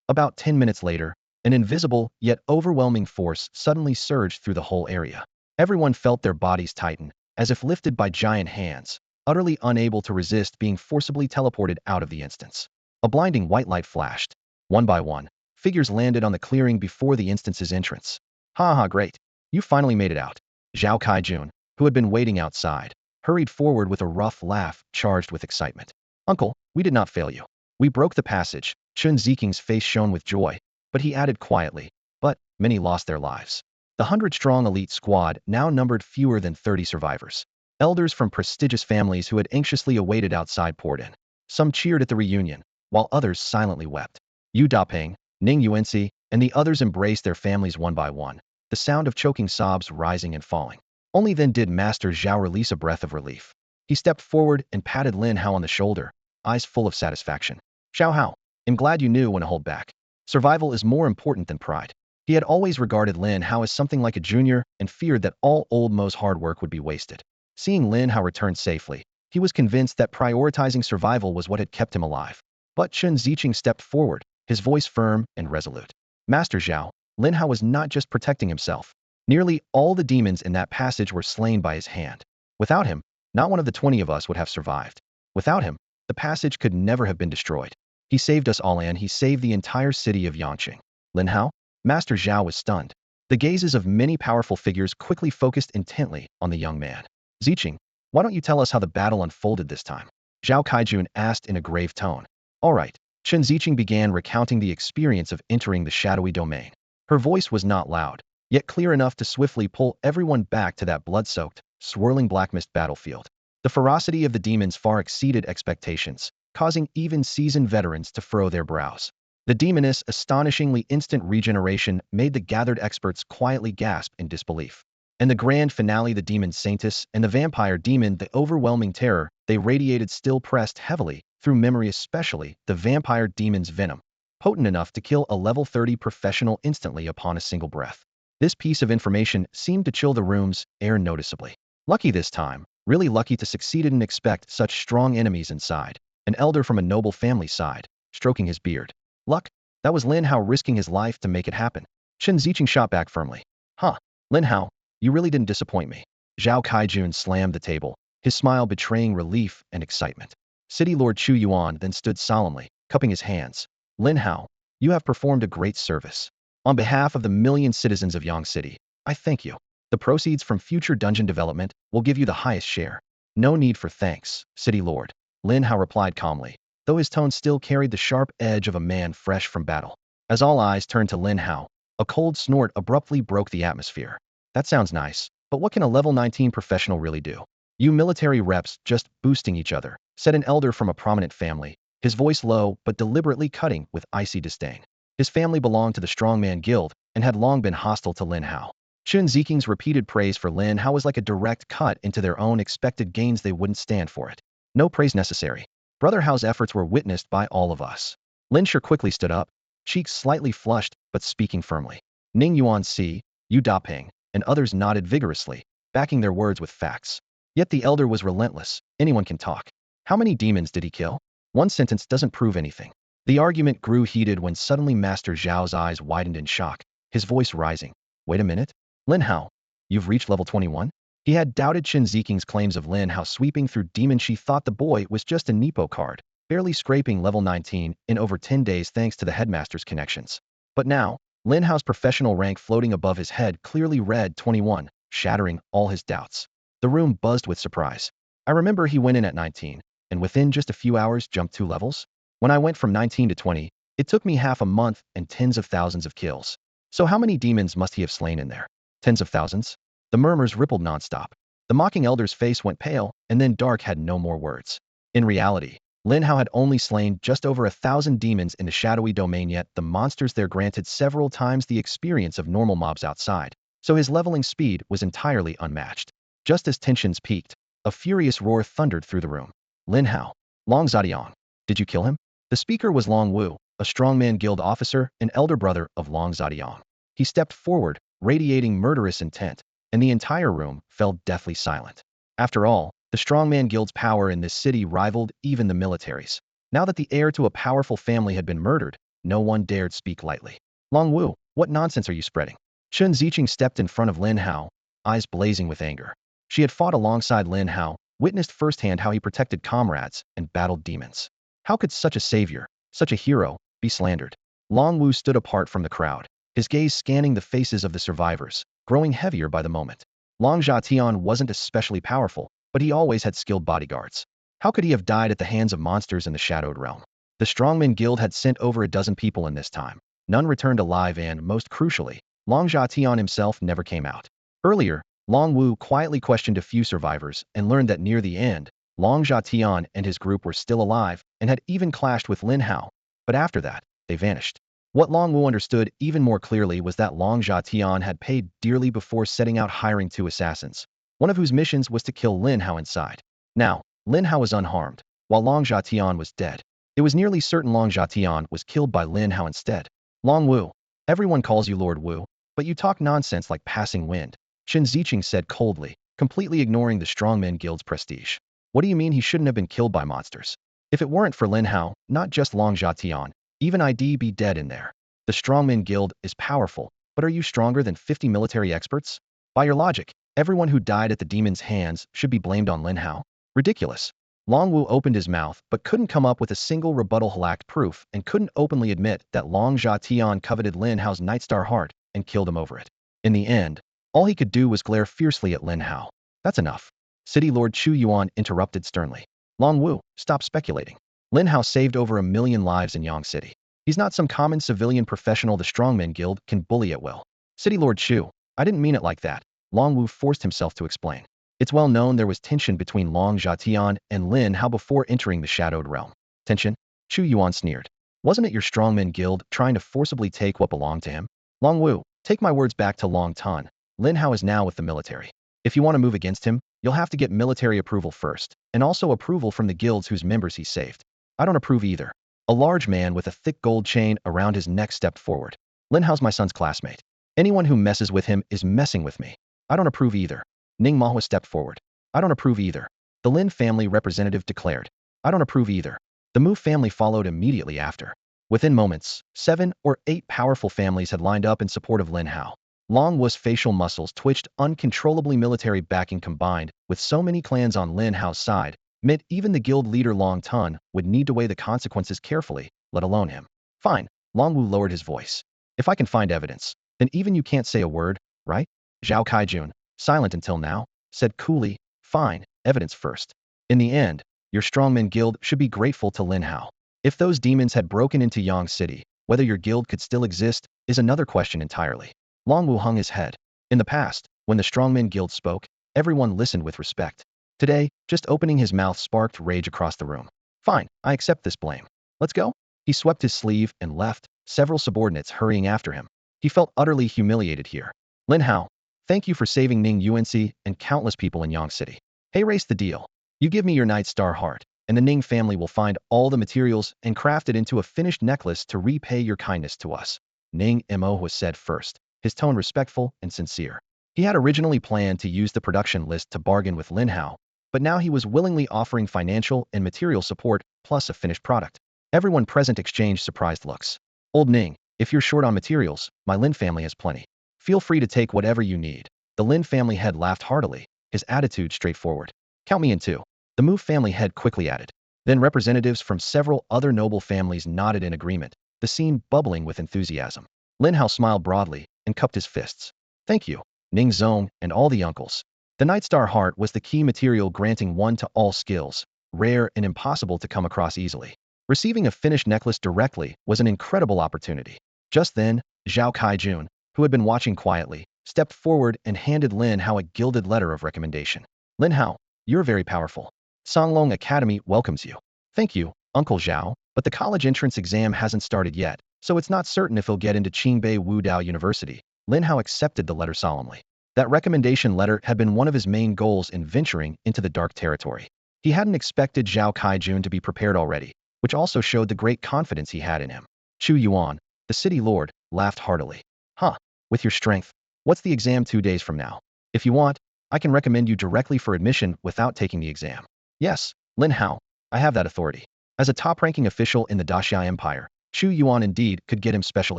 About 10 minutes later, an invisible yet overwhelming force suddenly surged through the whole area. Everyone felt their bodies tighten, as if lifted by giant hands, utterly unable to resist being forcibly teleported out of the instance. A blinding white light flashed. One by one, figures landed on the clearing before the instance's entrance. Ha ha, great. You finally made it out. Zhao Kaijun, who had been waiting outside, hurried forward with a rough laugh charged with excitement. Uncle, we did not fail you. We broke the passage. Chun Ziqing's face shone with joy, but he added quietly, but many lost their lives. The 100-strong elite squad now numbered fewer than 30 survivors. Elders from prestigious families who had anxiously awaited outside poured in. Some cheered at the reunion, while others silently wept. Yu Daping, Ning Unc, and the others embraced their families one by one, the sound of choking sobs rising and falling. Only then did Master Zhao release a breath of relief. He stepped forward and patted Lin Hao on the shoulder, eyes full of satisfaction. Xiao Hao, I'm glad you knew when to hold back. Survival is more important than pride. He had always regarded Lin Hao as something like a junior and feared that all old Mo's hard work would be wasted. Seeing Lin Hao return safely, he was convinced that prioritizing survival was what had kept him alive. But Chun Ziqing stepped forward, his voice firm and resolute. Master Zhao, Lin Hao was not just protecting himself. Nearly all the demons in that passage were slain by his hand. Without him, Not one of the 20 of us would have survived. Without him, the passage could never have been destroyed. He saved us all and he saved the entire city of Yangqing. Lin Hao? Master Zhao was stunned. The gazes of many powerful figures quickly focused intently on the young man. Ziqing, why don't you tell us how the battle unfolded this time? Zhao Kaijun asked in a grave tone. All right. Chen Ziqing began recounting the experience of entering the shadowy domain. Her voice was not loud, yet clear enough to swiftly pull everyone back to that blood-soaked, swirling black mist battlefield. The ferocity of the demons far exceeded expectations, causing even seasoned veterans to furrow their brows. The demoness' astonishingly instant regeneration made the gathered experts quietly gasp in disbelief. And the grand finale, the demon saintess and the vampire demon, the overwhelming terror they radiated still pressed heavily through memory, especially the vampire demon's venom, potent enough to kill a level 30 professional instantly upon a single breath. This piece of information seemed to chill the room's air noticeably. Lucky this time, really lucky to succeed and expect such strong enemies inside. An elder from a noble family sighed, stroking his beard. Luck? That was Lin Hao risking his life to make it happen. Chen Ziqing shot back firmly. Huh, Lin Hao, you really didn't disappoint me. Zhao Kaijun slammed the table, his smile betraying relief and excitement. City Lord Chu Yuan then stood solemnly, cupping his hands. Lin Hao, you have performed a great service. On behalf of the million citizens of Yang City, I thank you. The proceeds from future dungeon development will give you the highest share. No need for thanks, City Lord. Lin Hao replied calmly, though his tone still carried the sharp edge of a man fresh from battle. As all eyes turned to Lin Hao, a cold snort abruptly broke the atmosphere. That sounds nice, but what can a level 19 professional really do? You military reps just boosting each other, said an elder from a prominent family, his voice low but deliberately cutting with icy disdain. His family belonged to the Strongman Guild and had long been hostile to Lin Hao. Chen Ziqing's repeated praise for Lin Hao was like a direct cut into their own expected gains. They wouldn't stand for it. No praise necessary. Brother Hao's efforts were witnessed by all of us. Lin Shi quickly stood up, cheeks slightly flushed but speaking firmly. Ning Yuan Si, Yu Daping, and others nodded vigorously, backing their words with facts. Yet the elder was relentless. Anyone can talk. How many demons did he kill? One sentence doesn't prove anything. The argument grew heated when suddenly Master Zhao's eyes widened in shock, his voice rising. Wait a minute. Lin Hao, you've reached level 21? He had doubted Chen Ziqing's claims of Lin Hao sweeping through demons. She thought the boy was just a Nepo card, barely scraping level 19 in over 10 days thanks to the headmaster's connections. But now, Lin Hao's professional rank floating above his head clearly read 21, shattering all his doubts. The room buzzed with surprise. I remember he went in at 19, and within just a few hours jumped 2 levels? When I went from 19 to 20, it took me half a month and tens of thousands of kills. So how many demons must he have slain in there? Tens of thousands? The murmurs rippled nonstop. The mocking elder's face went pale, and then dark had no more words. In reality, Lin Hao had only slain just over 1,000 demons in the shadowy domain, yet the monsters there granted several times the experience of normal mobs outside, so his leveling speed was entirely unmatched. Just as tensions peaked, a furious roar thundered through the room. Lin Hao, Long Zadiang, did you kill him? The speaker was Long Wu, a strongman guild officer and elder brother of Long Zadiang. He stepped forward, radiating murderous intent, and the entire room fell deathly silent. After all, the strongman guild's power in this city rivaled even the military's. Now that the heir to a powerful family had been murdered, no one dared speak lightly. Long Wu, what nonsense are you spreading? Chen Ziqing stepped in front of Lin Hao, eyes blazing with anger. She had fought alongside Lin Hao, witnessed firsthand how he protected comrades and battled demons. How could such a savior, such a hero, be slandered? Long Wu stood apart from the crowd, his gaze scanning the faces of the survivors, growing heavier by the moment. Long Zhatian wasn't especially powerful, but he always had skilled bodyguards. How could he have died at the hands of monsters in the Shadowed Realm? The Strongman Guild had sent over a dozen people in this time. None returned alive and, most crucially, Long Zhatian himself never came out. Earlier, Long Wu quietly questioned a few survivors and learned that near the end, Long Zhatian and his group were still alive and had even clashed with Lin Hao. But after that, they vanished. What Long Wu understood even more clearly was that Long Zhatian had paid dearly before setting out hiring 2 assassins, one of whose missions was to kill Lin Hao inside. Now, Lin Hao was unharmed, while Long Zhatian was dead. It was nearly certain Long Zhatian was killed by Lin Hao instead. Long Wu, everyone calls you Lord Wu, but you talk nonsense like passing wind, Chen Ziqing said coldly, completely ignoring the Strongman Guild's prestige. What do you mean he shouldn't have been killed by monsters? If it weren't for Lin Hao, not just Long Zhatian, even I'd be dead in there. The Strongman Guild is powerful, but are you stronger than 50 military experts? By your logic, Everyone who died at the demon's hands should be blamed on Lin Hao. Ridiculous. Long Wu opened his mouth but couldn't come up with a single rebuttal halakh proof and couldn't openly admit that Long Zhatian coveted Lin Hao's Nightstar heart and killed him over it. In the end, all he could do was glare fiercely at Lin Hao. That's enough. City Lord Chu Yuan interrupted sternly. Long Wu, stop speculating. Lin Hao saved over 1 million lives in Yang City. He's not some common civilian professional the Strongmen Guild can bully at will. City Lord Chu, I didn't mean it like that. Long Wu forced himself to explain. It's well known there was tension between Long Zhatian and Lin Hao before entering the Shadowed Realm. Tension? Chu Yuan sneered. Wasn't it your Strongmen Guild trying to forcibly take what belonged to him? Long Wu, take my words back to Long Tan. Lin Hao is now with the military. If you want to move against him, you'll have to get military approval first, and also approval from the guilds whose members he saved. I don't approve either. A large man with a thick gold chain around his neck stepped forward. Lin Hao's my son's classmate. Anyone who messes with him is messing with me. I don't approve either. Ning Mahua stepped forward. I don't approve either. The Lin family representative declared. I don't approve either. The Mu family followed immediately after. Within moments, 7 or 8 powerful families had lined up in support of Lin Hao. Long Wu's facial muscles twitched uncontrollably. Military backing combined with so many clans on Lin Hao's side meant even the guild leader Long Tun would need to weigh the consequences carefully, let alone him. Fine. Long Wu lowered his voice. If I can find evidence, then even you can't say a word, right? Zhao Kaijun, silent until now, said coolly, fine, evidence first. In the end, your Strongmen Guild should be grateful to Lin Hao. If those demons had broken into Yang City, whether your guild could still exist is another question entirely. Long Wu hung his head. In the past, when the Strongmen Guild spoke, everyone listened with respect. Today, just opening his mouth sparked rage across the room. Fine, I accept this blame. Let's go. He swept his sleeve and left, several subordinates hurrying after him. He felt utterly humiliated here. Lin Hao, thank you for saving Ning UNC and countless people in Yang City. Hey, race the deal. You give me your Night Star heart, and the Ning family will find all the materials and craft it into a finished necklace to repay your kindness to us. Ning Mo was said first, his tone respectful and sincere. He had originally planned to use the production list to bargain with Lin Hao, but now he was willingly offering financial and material support plus a finished product. Everyone present exchanged surprised looks. Old Ning, if you're short on materials, my Lin family has plenty. Feel free to take whatever you need. The Lin family head laughed heartily, his attitude straightforward. Count me in too. The Mu family head quickly added. Then representatives from several other noble families nodded in agreement, the scene bubbling with enthusiasm. Lin Hao smiled broadly and cupped his fists. Thank you, Ning Zong and all the uncles. The Nightstar heart was the key material granting one to all skills, rare and impossible to come across easily. Receiving a finished necklace directly was an incredible opportunity. Just then, Zhao Kaijun, who had been watching quietly, stepped forward and handed Lin Hao a gilded letter of recommendation. Lin Hao, you're very powerful. Songlong Academy welcomes you. Thank you, Uncle Zhao, but the college entrance exam hasn't started yet, so it's not certain if he'll get into Qingbei Wudao University. Lin Hao accepted the letter solemnly. That recommendation letter had been one of his main goals in venturing into the dark territory. He hadn't expected Zhao Kaijun to be prepared already, which also showed the great confidence he had in him. Chu Yuan, the city lord, laughed heartily. Huh, with your strength, what's the exam 2 days from now? If you want, I can recommend you directly for admission without taking the exam. Yes, Lin Hao, I have that authority. As a top-ranking official in the Daxia Empire, Chu Yuan indeed could get him special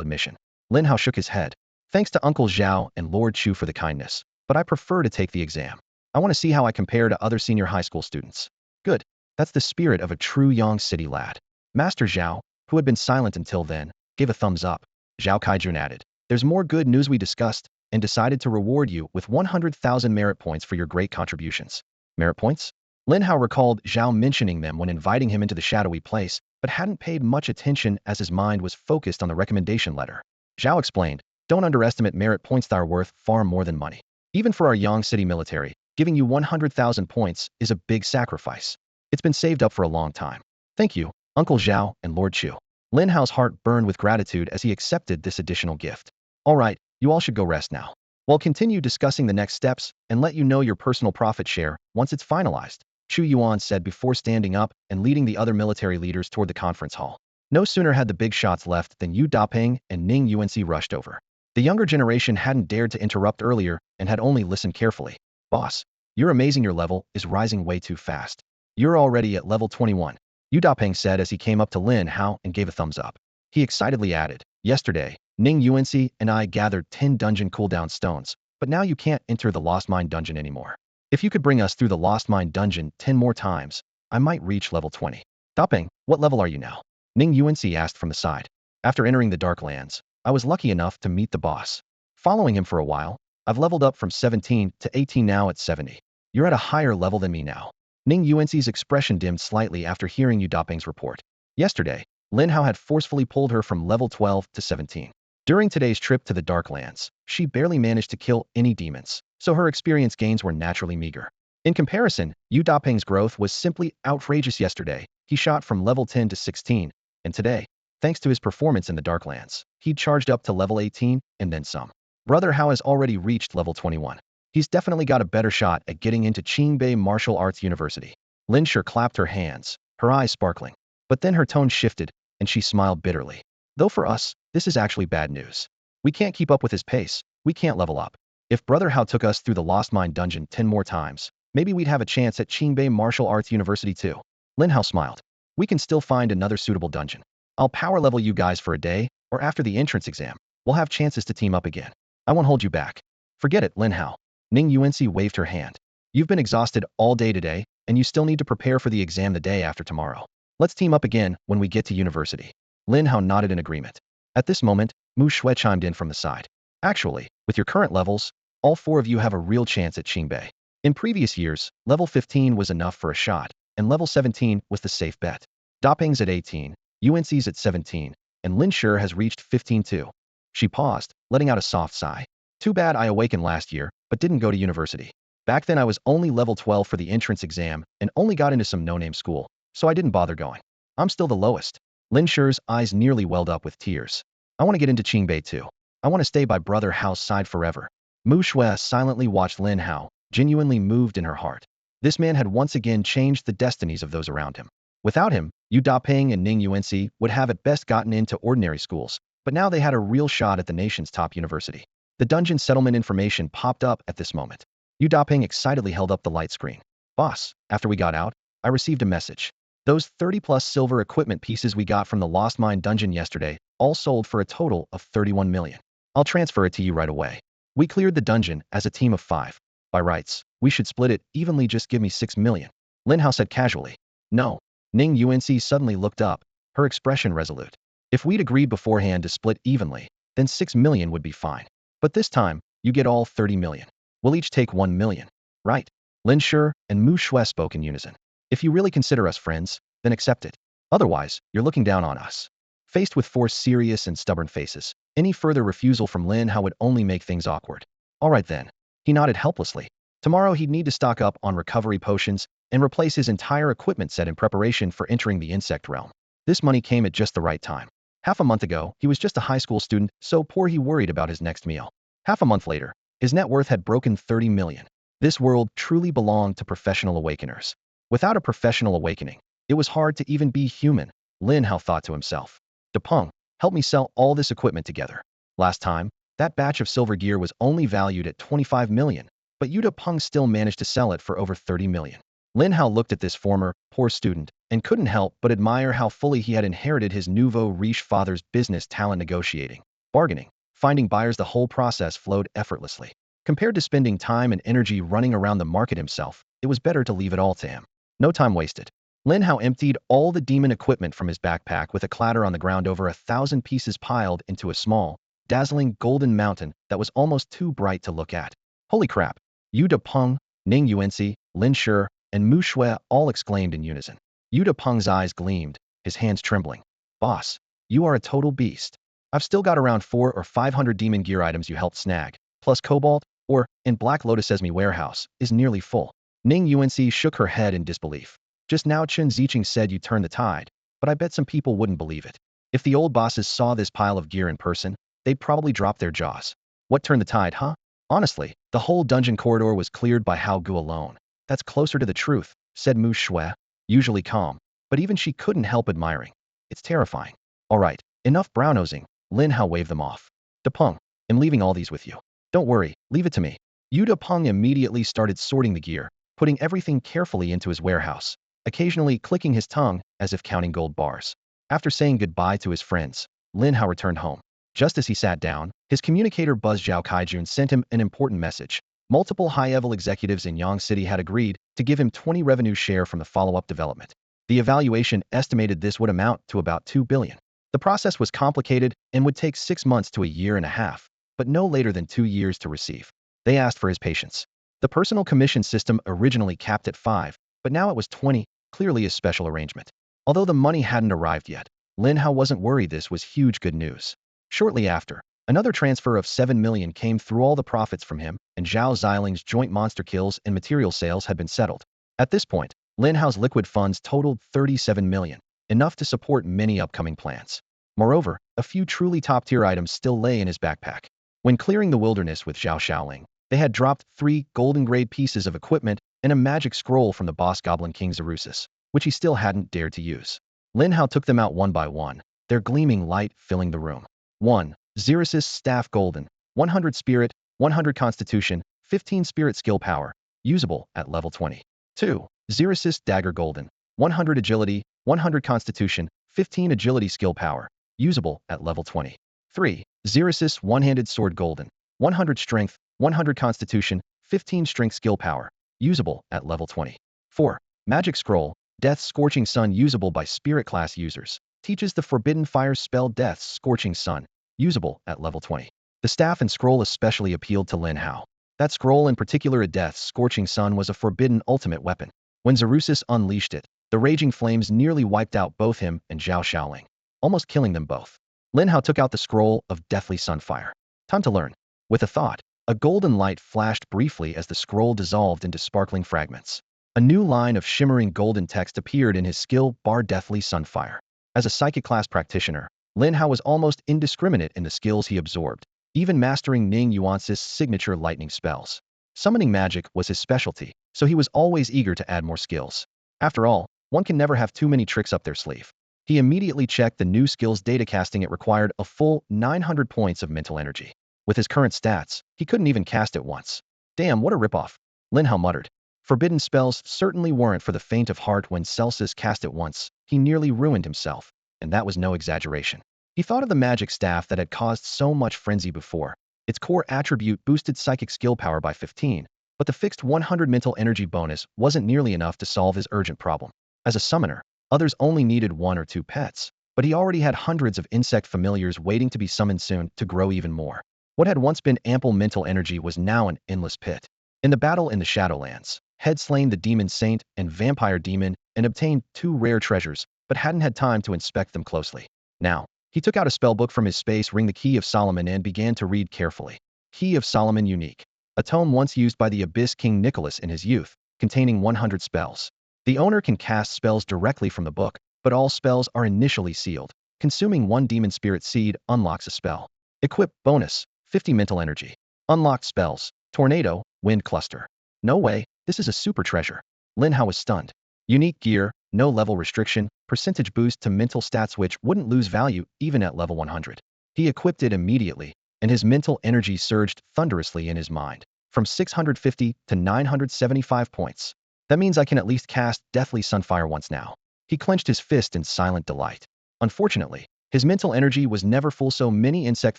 admission. Lin Hao shook his head. Thanks to Uncle Zhao and Lord Chu for the kindness, but I prefer to take the exam. I want to see how I compare to other senior high school students. Good. That's the spirit of a true Yang City lad. Master Zhao, who had been silent until then, gave a thumbs up. Zhao Kaijun added, there's more good news. We discussed and decided to reward you with 100,000 merit points for your great contributions. Merit points? Lin Hao recalled Zhao mentioning them when inviting him into the shadowy place, but hadn't paid much attention as his mind was focused on the recommendation letter. Zhao explained, don't underestimate merit points. They are worth far more than money. Even for our Yang City military, giving you 100,000 points is a big sacrifice. It's been saved up for a long time. Thank you, Uncle Zhao and Lord Chu. Lin Hao's heart burned with gratitude as he accepted this additional gift. All right, you all should go rest now. We'll continue discussing the next steps and let you know your personal profit share once it's finalized, Chu Yuan said before standing up and leading the other military leaders toward the conference hall. No sooner had the big shots left than Yu Dapeng and Ning UNC rushed over. The younger generation hadn't dared to interrupt earlier and had only listened carefully. Boss, you're amazing. Your level is rising way too fast. You're already at level 21, Yu Dapeng said as he came up to Lin Hao and gave a thumbs up. He excitedly added, yesterday, Ning UNC and I gathered 10 dungeon cooldown stones, but now you can't enter the Lost Mine dungeon anymore. If you could bring us through the Lost Mine dungeon 10 more times, I might reach level 20. Dapeng, what level are you now? Ning Yuanci asked from the side. After entering the Dark Lands, I was lucky enough to meet the boss. Following him for a while, I've leveled up from 17 to 18 now at 70. You're at a higher level than me now. Ning Yuanci's expression dimmed slightly after hearing Yu Dapeng's report. Yesterday, Lin Hao had forcefully pulled her from level 12 to 17. During today's trip to the Dark Lands, she barely managed to kill any demons, so her experience gains were naturally meager. In comparison, Yu Dapeng's growth was simply outrageous yesterday. He shot from level 10 to 16, and today, thanks to his performance in the Dark Lands, he'd charged up to level 18 and then some. Brother Hao has already reached level 21. He's definitely got a better shot at getting into Qingbei Martial Arts University. Lin Shi clapped her hands, her eyes sparkling. But then her tone shifted, and she smiled bitterly. Though for us, this is actually bad news. We can't keep up with his pace, we can't level up. If Brother Hao took us through the Lost Mine dungeon 10 more times, maybe we'd have a chance at Qingbei Martial Arts University too. Lin Hao smiled. We can still find another suitable dungeon. I'll power level you guys for a day, or after the entrance exam, we'll have chances to team up again. I won't hold you back. Forget it, Lin Hao. Ning Yuanci waved her hand. You've been exhausted all day today, and you still need to prepare for the exam the day after tomorrow. Let's team up again when we get to university. Lin Hao nodded in agreement. At this moment, Mu Shui chimed in from the side. Actually, with your current levels, all four of you have a real chance at Qingbei. In previous years, level 15 was enough for a shot, and level 17 was the safe bet. Dapeng's at 18, Yuanci's at 17, and Lin Shi has reached 15 too. She paused, letting out a soft sigh. Too bad I awakened last year, but didn't go to university. Back then I was only level 12 for the entrance exam and only got into some no-name school, so I didn't bother going. I'm still the lowest. Lin Shi's eyes nearly welled up with tears. I want to get into Qingbei too. I want to stay by Brother Hao's side forever. Mu Shui silently watched Lin Hao, genuinely moved in her heart. This man had once again changed the destinies of those around him. Without him, Yu Dapeng and Ning Yuanci would have at best gotten into ordinary schools, but now they had a real shot at the nation's top university. The dungeon settlement information popped up at this moment. Yu Dapeng excitedly held up the light screen. Boss, after we got out, I received a message. Those 30+ silver equipment pieces we got from the Lost Mine dungeon yesterday all sold for a total of 31 million. I'll transfer it to you right away. We cleared the dungeon as a team of 5. By rights, we should split it evenly, just give me 6 million. Lin Hao said casually. No. Ning Yuanci suddenly looked up, her expression resolute. If we'd agreed beforehand to split evenly, then 6 million would be fine. But this time, you get all 30 million. We'll each take 1 million. Right? Lin Shi and Mu Shui spoke in unison. If you really consider us friends, then accept it. Otherwise, you're looking down on us. Faced with 4 serious and stubborn faces, any further refusal from Lin Hao would only make things awkward. All right then. He nodded helplessly. Tomorrow he'd need to stock up on recovery potions and replace his entire equipment set in preparation for entering the insect realm. This money came at just the right time. Half a month ago, he was just a high school student, so poor he worried about his next meal. Half a month later, his net worth had broken 30 million. This world truly belonged to professional awakeners. Without a professional awakening, it was hard to even be human, Lin Hao thought to himself. Dapeng, help me sell all this equipment together. Last time, that batch of silver gear was only valued at 25 million, but Yu Dapeng still managed to sell it for over 30 million. Lin Hao looked at this former, poor student, and couldn't help but admire how fully he had inherited his nouveau riche father's business talent. Negotiating, bargaining, finding buyers, the whole process flowed effortlessly. Compared to spending time and energy running around the market himself, it was better to leave it all to him. No time wasted. Lin Hao emptied all the demon equipment from his backpack with a clatter on the ground. Over 1,000 pieces piled into a small, dazzling golden mountain that was almost too bright to look at. Holy crap! Yu Dapeng, Ning Yuanci, Lin Shi, and Mu Shui all exclaimed in unison. Yu Dapeng's eyes gleamed, his hands trembling. Boss, you are a total beast. I've still got around 400 or 500 demon gear items you helped snag, plus Cobalt, or, in Black Lotus's warehouse, is nearly full. Ning Yuanci shook her head in disbelief. Just now Chen Ziqing said you turned the tide, but I bet some people wouldn't believe it. If the old bosses saw this pile of gear in person, they'd probably drop their jaws. What turned the tide, huh? Honestly, the whole dungeon corridor was cleared by Hao Gu alone. That's closer to the truth, said Mu Shui, usually calm, but even she couldn't help admiring. It's terrifying. All right, enough brown-nosing. Lin Hao waved them off. Dapeng, I'm leaving all these with you. Don't worry, leave it to me. Yu Dapeng immediately started sorting the gear, putting everything carefully into his warehouse, occasionally clicking his tongue as if counting gold bars. After saying goodbye to his friends, Lin Hao returned home. Just as he sat down, his communicator Buzz Zhao Kaijun sent him an important message. Multiple high-level executives in Yang City had agreed to give him 20 revenue share from the follow-up development. The evaluation estimated this would amount to about 2 billion. The process was complicated and would take 6 months to a year and a half, but no later than 2 years to receive. They asked for his patience. The personal commission system originally capped at 5, but now it was 20, clearly a special arrangement. Although the money hadn't arrived yet, Lin Hao wasn't worried. This was huge good news. Shortly after, another transfer of 7 million came through. All the profits from him and Zhao Ziling's joint monster kills and material sales had been settled. At this point, Lin Hao's liquid funds totaled 37 million, enough to support many upcoming plans. Moreover, a few truly top-tier items still lay in his backpack. When clearing the wilderness with Zhao Xiaoling, they had dropped 3 golden-grade pieces of equipment and a magic scroll from the boss Goblin King Zerusis, which he still hadn't dared to use. Lin Hao took them out one by one, their gleaming light filling the room. 1. Zerusis Staff Golden, 100 Spirit, 100 Constitution, 15 Spirit Skill Power, usable at level 20. 2. Zerusis Dagger Golden, 100 Agility, 100 Constitution, 15 Agility Skill Power, usable at level 20. 3. Zerusis One-Handed Sword Golden, 100 Strength, 100 Constitution, 15 Strength Skill Power, usable at level 20. 4. Magic Scroll, Death's Scorching Sun, usable by Spirit class users, teaches the Forbidden Fire spell Death's Scorching Sun, usable at level 20. The staff and scroll especially appealed to Lin Hao. That scroll in particular, a Death's Scorching Sun, was a forbidden ultimate weapon. When Zerusis unleashed it, the raging flames nearly wiped out both him and Zhao Xiaoling, almost killing them both. Lin Hao took out the scroll of Deathly Sunfire. Time to learn. With a thought, a golden light flashed briefly as the scroll dissolved into sparkling fragments. A new line of shimmering golden text appeared in his skill bar Deathly Sunfire. As a psychic class practitioner, Lin Hao was almost indiscriminate in the skills he absorbed, even mastering Ning Yuan's signature lightning spells. Summoning magic was his specialty, so he was always eager to add more skills. After all, one can never have too many tricks up their sleeve. He immediately checked the new skills data. Casting it required a full 900 points of mental energy. With his current stats, he couldn't even cast it once. Damn, what a ripoff, Lin Hao muttered. Forbidden spells certainly weren't for the faint of heart. When Celsus cast it once, he nearly ruined himself, and that was no exaggeration. He thought of the magic staff that had caused so much frenzy before. Its core attribute boosted psychic skill power by 15, but the fixed 100 mental energy bonus wasn't nearly enough to solve his urgent problem. As a summoner, others only needed 1 or 2 pets, but he already had hundreds of insect familiars waiting to be summoned soon to grow even more. What had once been ample mental energy was now an endless pit. In the battle in the Shadowlands, had slain the Demon Saint and Vampire Demon and obtained 2 rare treasures, but hadn't had time to inspect them closely. Now, he took out a spellbook from his space ring, the Key of Solomon, and began to read carefully. Key of Solomon Unique, a tome once used by the Abyss King Nicholas in his youth, containing 100 spells. The owner can cast spells directly from the book, but all spells are initially sealed. Consuming 1 demon spirit seed unlocks a spell. Equip bonus, 50 mental energy. Unlocked spells, Tornado, Wind Cluster. No way, this is a super treasure. Lin Hao was stunned. Unique gear, no level restriction, percentage boost to mental stats which wouldn't lose value even at level 100. He equipped it immediately, and his mental energy surged thunderously in his mind, from 650 to 975 points. That means I can at least cast Deathly Sunfire once now. He clenched his fist in silent delight. Unfortunately, his mental energy was never full. So many insect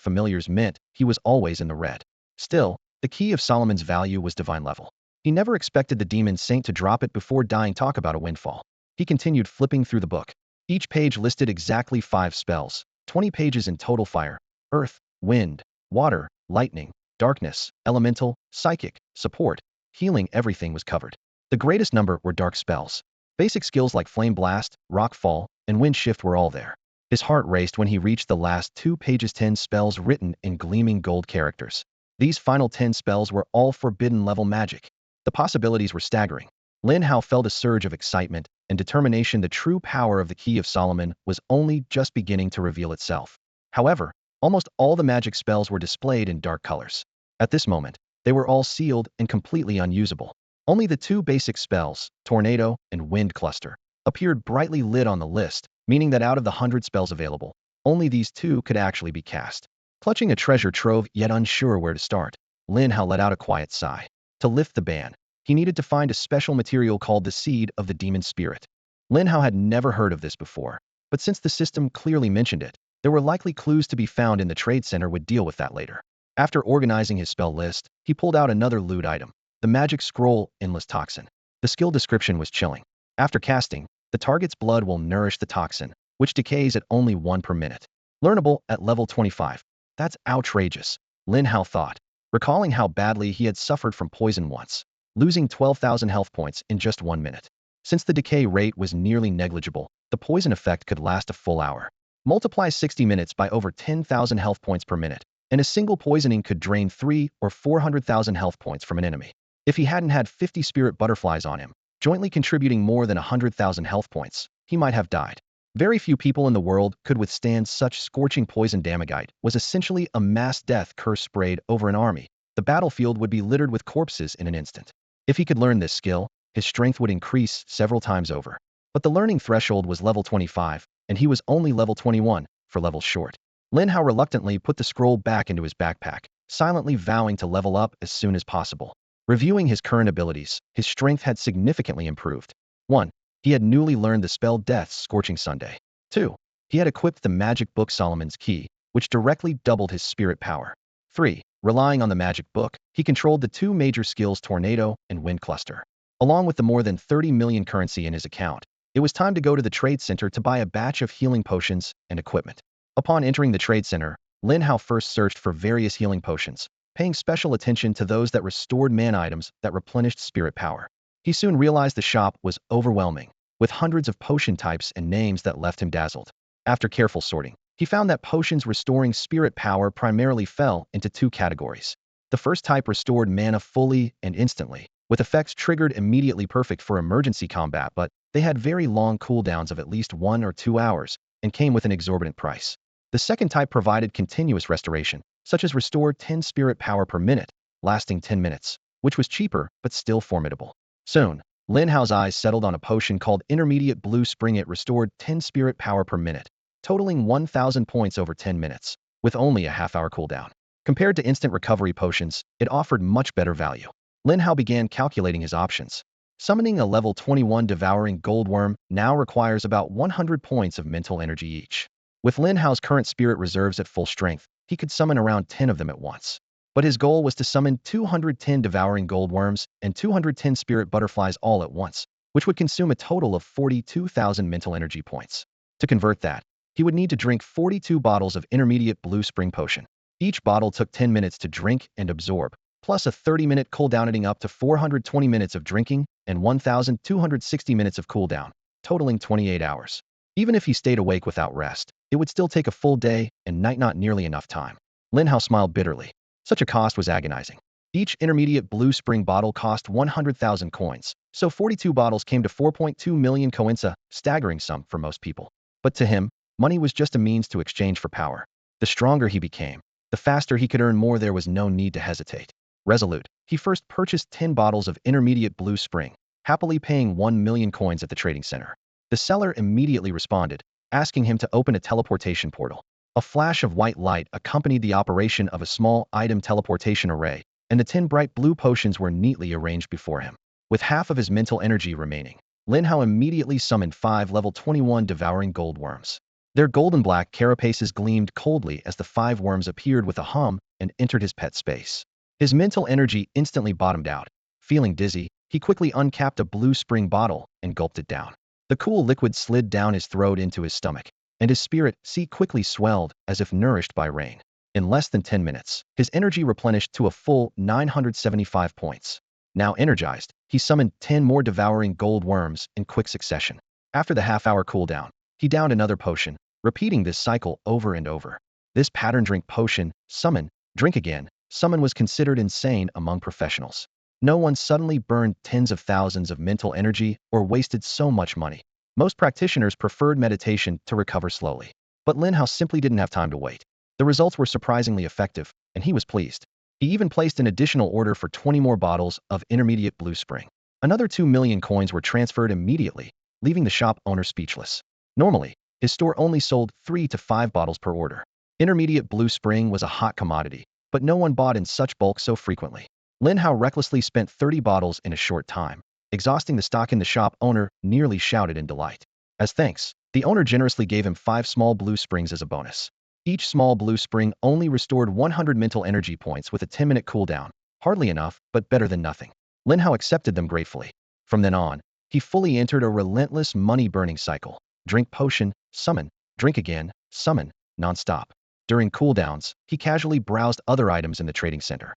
familiars meant he was always in the red. Still, the Key of Solomon's value was divine level. He never expected the Demon Saint to drop it before dying. Talk about a windfall. He continued flipping through the book. Each page listed exactly 5 spells, 20 pages in total. Fire, earth, wind, water, lightning, darkness, elemental, psychic, support, healing. Everything was covered. The greatest number were dark spells. Basic skills like Flame Blast, Rock Fall, and Wind Shift were all there. His heart raced when he reached the last 2 pages. 10 spells written in gleaming gold characters. These final 10 spells were all forbidden level magic. The possibilities were staggering. Lin Hao felt a surge of excitement and determination. The true power of the Key of Solomon was only just beginning to reveal itself. However, almost all the magic spells were displayed in dark colors. At this moment, they were all sealed and completely unusable. Only the 2 basic spells, Tornado and Wind Cluster, appeared brightly lit on the list, meaning that out of the 100 spells available, only these 2 could actually be cast. Clutching a treasure trove yet unsure where to start, Lin Hao let out a quiet sigh. To lift the ban, he needed to find a special material called the Seed of the Demon Spirit. Lin Hao had never heard of this before, but since the system clearly mentioned it, There were likely clues to be found in the trade center would deal with that later. After organizing his spell list, he pulled out another loot item, the magic scroll Endless Toxin. The skill description was chilling. After casting, the target's blood will nourish the toxin, which decays at only 1 per minute. Learnable at level 25. That's outrageous, Lin Hao thought, recalling how badly he had suffered from poison once, losing 12,000 health points in just 1 minute. Since the decay rate was nearly negligible, the poison effect could last a full hour. Multiply 60 minutes by over 10,000 health points per minute, and a single poisoning could drain 3 or 400,000 health points from an enemy. If he hadn't had 50 spirit butterflies on him, jointly contributing more than 100,000 health points, he might have died. Very few people in the world could withstand such scorching poison. Damagite was essentially a mass death curse sprayed over an army. The battlefield would be littered with corpses in an instant. If he could learn this skill, his strength would increase several times over. But the learning threshold was level 25, and he was only level 21, for levels short. Lin Hao reluctantly put the scroll back into his backpack, silently vowing to level up as soon as possible. Reviewing his current abilities, his strength had significantly improved. 1. He had newly learned the spell Death's Scorching Sunday. 2. He had equipped the magic book Solomon's Key, which directly doubled his spirit power. 3. Relying on the magic book, he controlled the 2 major skills Tornado and Wind Cluster. Along with the more than 30 million currency in his account, it was time to go to the trade center to buy a batch of healing potions and equipment. Upon entering the trade center, Lin Hao first searched for various healing potions, paying special attention to those that restored mana items that replenished spirit power. He soon realized the shop was overwhelming, with hundreds of potion types and names that left him dazzled. After careful sorting, he found that potions restoring spirit power primarily fell into 2 categories. The first type restored mana fully and instantly, with effects triggered immediately, perfect for emergency combat, but they had very long cooldowns of at least 1 or 2 hours and came with an exorbitant price. The second type provided continuous restoration, such as restore 10 spirit power per minute, lasting 10 minutes, which was cheaper but still formidable. Soon, Lin Hao's eyes settled on a potion called Intermediate Blue Spring. It restored 10 spirit power per minute, totaling 1,000 points over 10 minutes, with only a half-hour cooldown. Compared to instant recovery potions, it offered much better value. Lin Hao began calculating his options. Summoning a level 21 devouring goldworm now requires about 100 points of mental energy each. With Lin Hao's current spirit reserves at full strength, he could summon around 10 of them at once. But his goal was to summon 210 devouring goldworms and 210 spirit butterflies all at once, which would consume a total of 42,000 mental energy points. To convert that, he would need to drink 42 bottles of Intermediate Blue Spring Potion. Each bottle took 10 minutes to drink and absorb, plus a 30-minute cooldown, adding up to 420 minutes of drinking and 1,260 minutes of cooldown, totaling 28 hours. Even if he stayed awake without rest, it would still take a full day and night, not nearly enough time. Lin Hao smiled bitterly. Such a cost was agonizing. Each Intermediate Blue Spring bottle cost 100,000 coins, so 42 bottles came to 4.2 million coins, a staggering sum for most people. But to him, money was just a means to exchange for power. The stronger he became, the faster he could earn more. There was no need to hesitate. Resolute, he first purchased 10 bottles of Intermediate Blue Spring, happily paying 1 million coins at the trading center. The seller immediately responded, asking him to open a teleportation portal. A flash of white light accompanied the operation of a small item teleportation array, and the 10 bright blue potions were neatly arranged before him. With half of his mental energy remaining, Lin Hao immediately summoned 5 level 21 devouring gold worms. Their golden-black carapaces gleamed coldly as the 5 worms appeared with a hum and entered his pet space. His mental energy instantly bottomed out. Feeling dizzy, he quickly uncapped a blue spring bottle and gulped it down. The cool liquid slid down his throat into his stomach, and his spirit sea quickly swelled as if nourished by rain. In less than 10 minutes, his energy replenished to a full 975 points. Now energized, he summoned 10 more devouring gold worms in quick succession. After the half-hour cooldown, he downed another potion, repeating this cycle over and over. This pattern: drink potion, summon, drink again, summon, was considered insane among professionals. No one suddenly burned tens of thousands of mental energy or wasted so much money. Most practitioners preferred meditation to recover slowly. But Lin Hao simply didn't have time to wait. The results were surprisingly effective, and he was pleased. He even placed an additional order for 20 more bottles of Intermediate Blue Spring. Another 2 million coins were transferred immediately, leaving the shop owner speechless. Normally, his store only sold 3 to 5 bottles per order. Intermediate Blue Spring was a hot commodity, but no one bought in such bulk so frequently. Lin Hao recklessly spent 30 bottles in a short time, exhausting the stock, and the shop owner nearly shouted in delight. As thanks, The owner generously gave him 5 small blue springs as a bonus. Each small blue spring only restored 100 mental energy points with a 10-minute cooldown. Hardly enough, but better than nothing. Lin Hao accepted them gratefully. From then on, he fully entered a relentless money-burning cycle. Drink potion, summon, drink again, summon, non-stop. During cooldowns, he casually browsed other items in the trading center.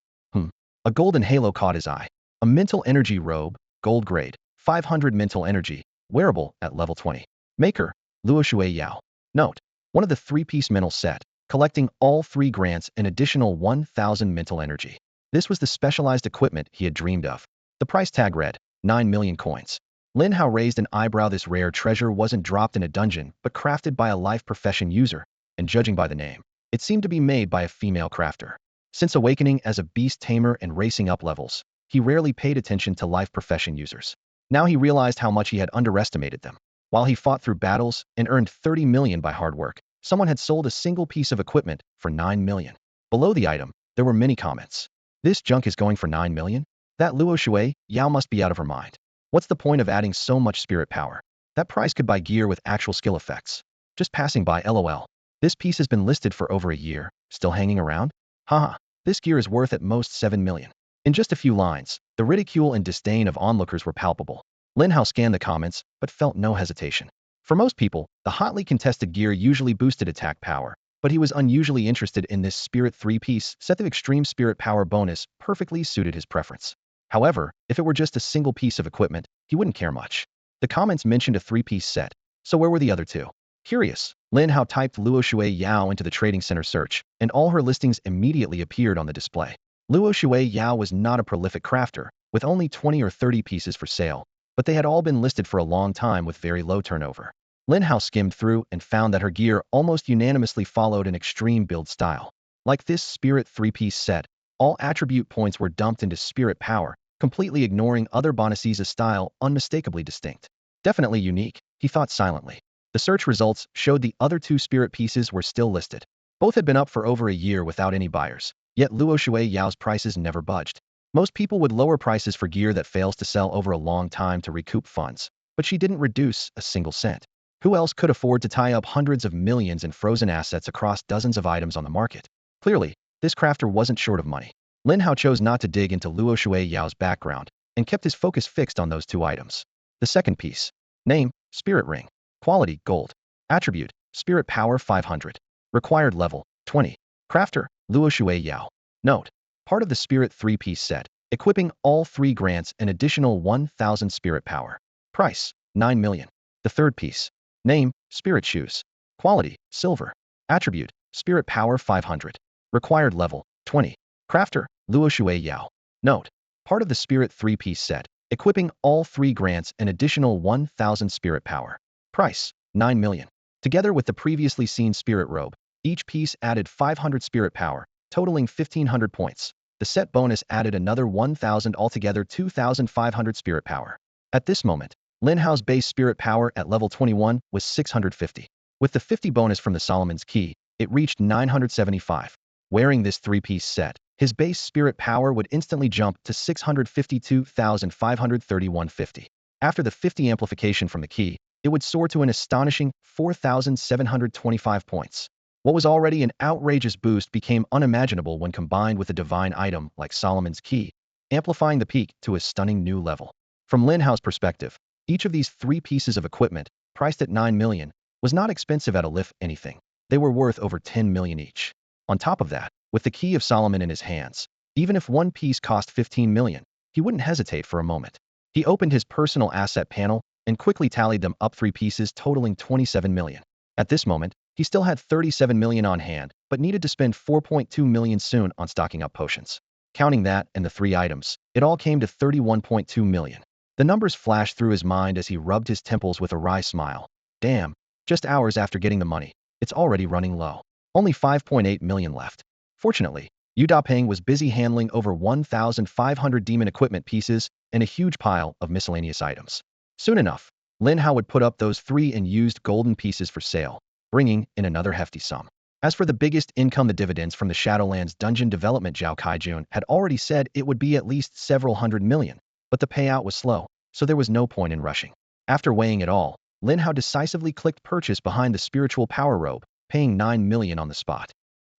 A golden halo caught his eye. A mental energy robe, gold grade, 500 mental energy, wearable at level 20. Maker, Luo Shui Yao. Note, one of the 3-piece mental set, collecting all 3 grants an additional 1,000 mental energy. This was the specialized equipment he had dreamed of. The price tag read, 9 million coins. Lin Hao raised an eyebrow. This rare treasure wasn't dropped in a dungeon, but crafted by a life profession user, and judging by the name, it seemed to be made by a female crafter. Since awakening as a beast tamer and racing up levels, he rarely paid attention to life profession users. Now he realized how much he had underestimated them. While he fought through battles and earned 30 million by hard work, someone had sold a single piece of equipment for 9 million. Below the item, there were many comments. This junk is going for 9 million? That Luo Shui Yao must be out of her mind. What's the point of adding so much spirit power? That price could buy gear with actual skill effects. Just passing by, lol. This piece has been listed for over a year, still hanging around? Haha, this gear is worth at most 7 million. In just a few lines, the ridicule and disdain of onlookers were palpable. Lin Hao scanned the comments, but felt no hesitation. For most people, the hotly contested gear usually boosted attack power, but he was unusually interested in this spirit 3-piece set. The extreme spirit power bonus perfectly suited his preference. However, if it were just a single piece of equipment, he wouldn't care much. The comments mentioned a 3-piece set, so where were the other 2? Curious, Lin Hao typed Luo Shui Yao into the trading center search, and all her listings immediately appeared on the display. Luo Shui Yao was not a prolific crafter, with only 20 or 30 pieces for sale, but they had all been listed for a long time with very low turnover. Lin Hao skimmed through and found that her gear almost unanimously followed an extreme build style. Like this spirit 3-piece set, all attribute points were dumped into spirit power, completely ignoring other bonuses. A style unmistakably distinct. Definitely unique, he thought silently. The search results showed the other 2 spirit pieces were still listed. Both had been up for over a year without any buyers, yet Luo Shui Yao's prices never budged. Most people would lower prices for gear that fails to sell over a long time to recoup funds, but she didn't reduce a single cent. Who else could afford to tie up hundreds of millions in frozen assets across dozens of items on the market? Clearly, this crafter wasn't short of money. Lin Hao chose not to dig into Luo Shui Yao's background and kept his focus fixed on those 2 items. The second piece. Name, Spirit Ring. Quality, gold. Attribute, Spirit Power 500. Required level, 20. Crafter, Luo Shui Yao. Note, part of the Spirit 3-piece set, equipping all 3 grants an additional 1,000 Spirit Power. Price, 9 million. The third piece. Name, Spirit Shoes. Quality, silver. Attribute, Spirit Power 500. Required level, 20. Crafter, Luo Shui Yao. Note, part of the Spirit 3-piece set, equipping all 3 grants an additional 1,000 Spirit Power. Price, 9 million. Together with the previously seen Spirit Robe, each piece added 500 Spirit Power, totaling 1,500 points. The set bonus added another 1,000, altogether 2,500 Spirit Power. At this moment, Lin Hao's base Spirit Power at level 21 was 650. With the 50 bonus from the Solomon's Key, it reached 975. Wearing this 3-piece set, his base Spirit Power would instantly jump to 652,531.50. After the 50 amplification from the key, it would soar to an astonishing 4,725 points. What was already an outrageous boost became unimaginable when combined with a divine item like Solomon's Key, amplifying the peak to a stunning new level. From Lin Hao's perspective, each of these 3 pieces of equipment, priced at 9 million, was not expensive at all if anything. They were worth over 10 million each. On top of that, with the Key of Solomon in his hands, even if one piece cost 15 million, he wouldn't hesitate for a moment. He opened his personal asset panel and quickly tallied them up, 3 pieces totaling 27 million. At this moment, he still had 37 million on hand, but needed to spend 4.2 million soon on stocking up potions. Counting that and the 3 items, it all came to 31.2 million. The numbers flashed through his mind as he rubbed his temples with a wry smile. Damn, just hours after getting the money, it's already running low. Only 5.8 million left. Fortunately, Yu Dapeng was busy handling over 1,500 demon equipment pieces and a huge pile of miscellaneous items. Soon enough, Lin Hao would put up those 3 unused golden pieces for sale, bringing in another hefty sum. As for the biggest income, the dividends from the Shadowlands dungeon development, Zhao Kaijun had already said it would be at least several hundred million, but the payout was slow, so there was no point in rushing. After weighing it all, Lin Hao decisively clicked purchase behind the spiritual power robe, paying 9 million on the spot.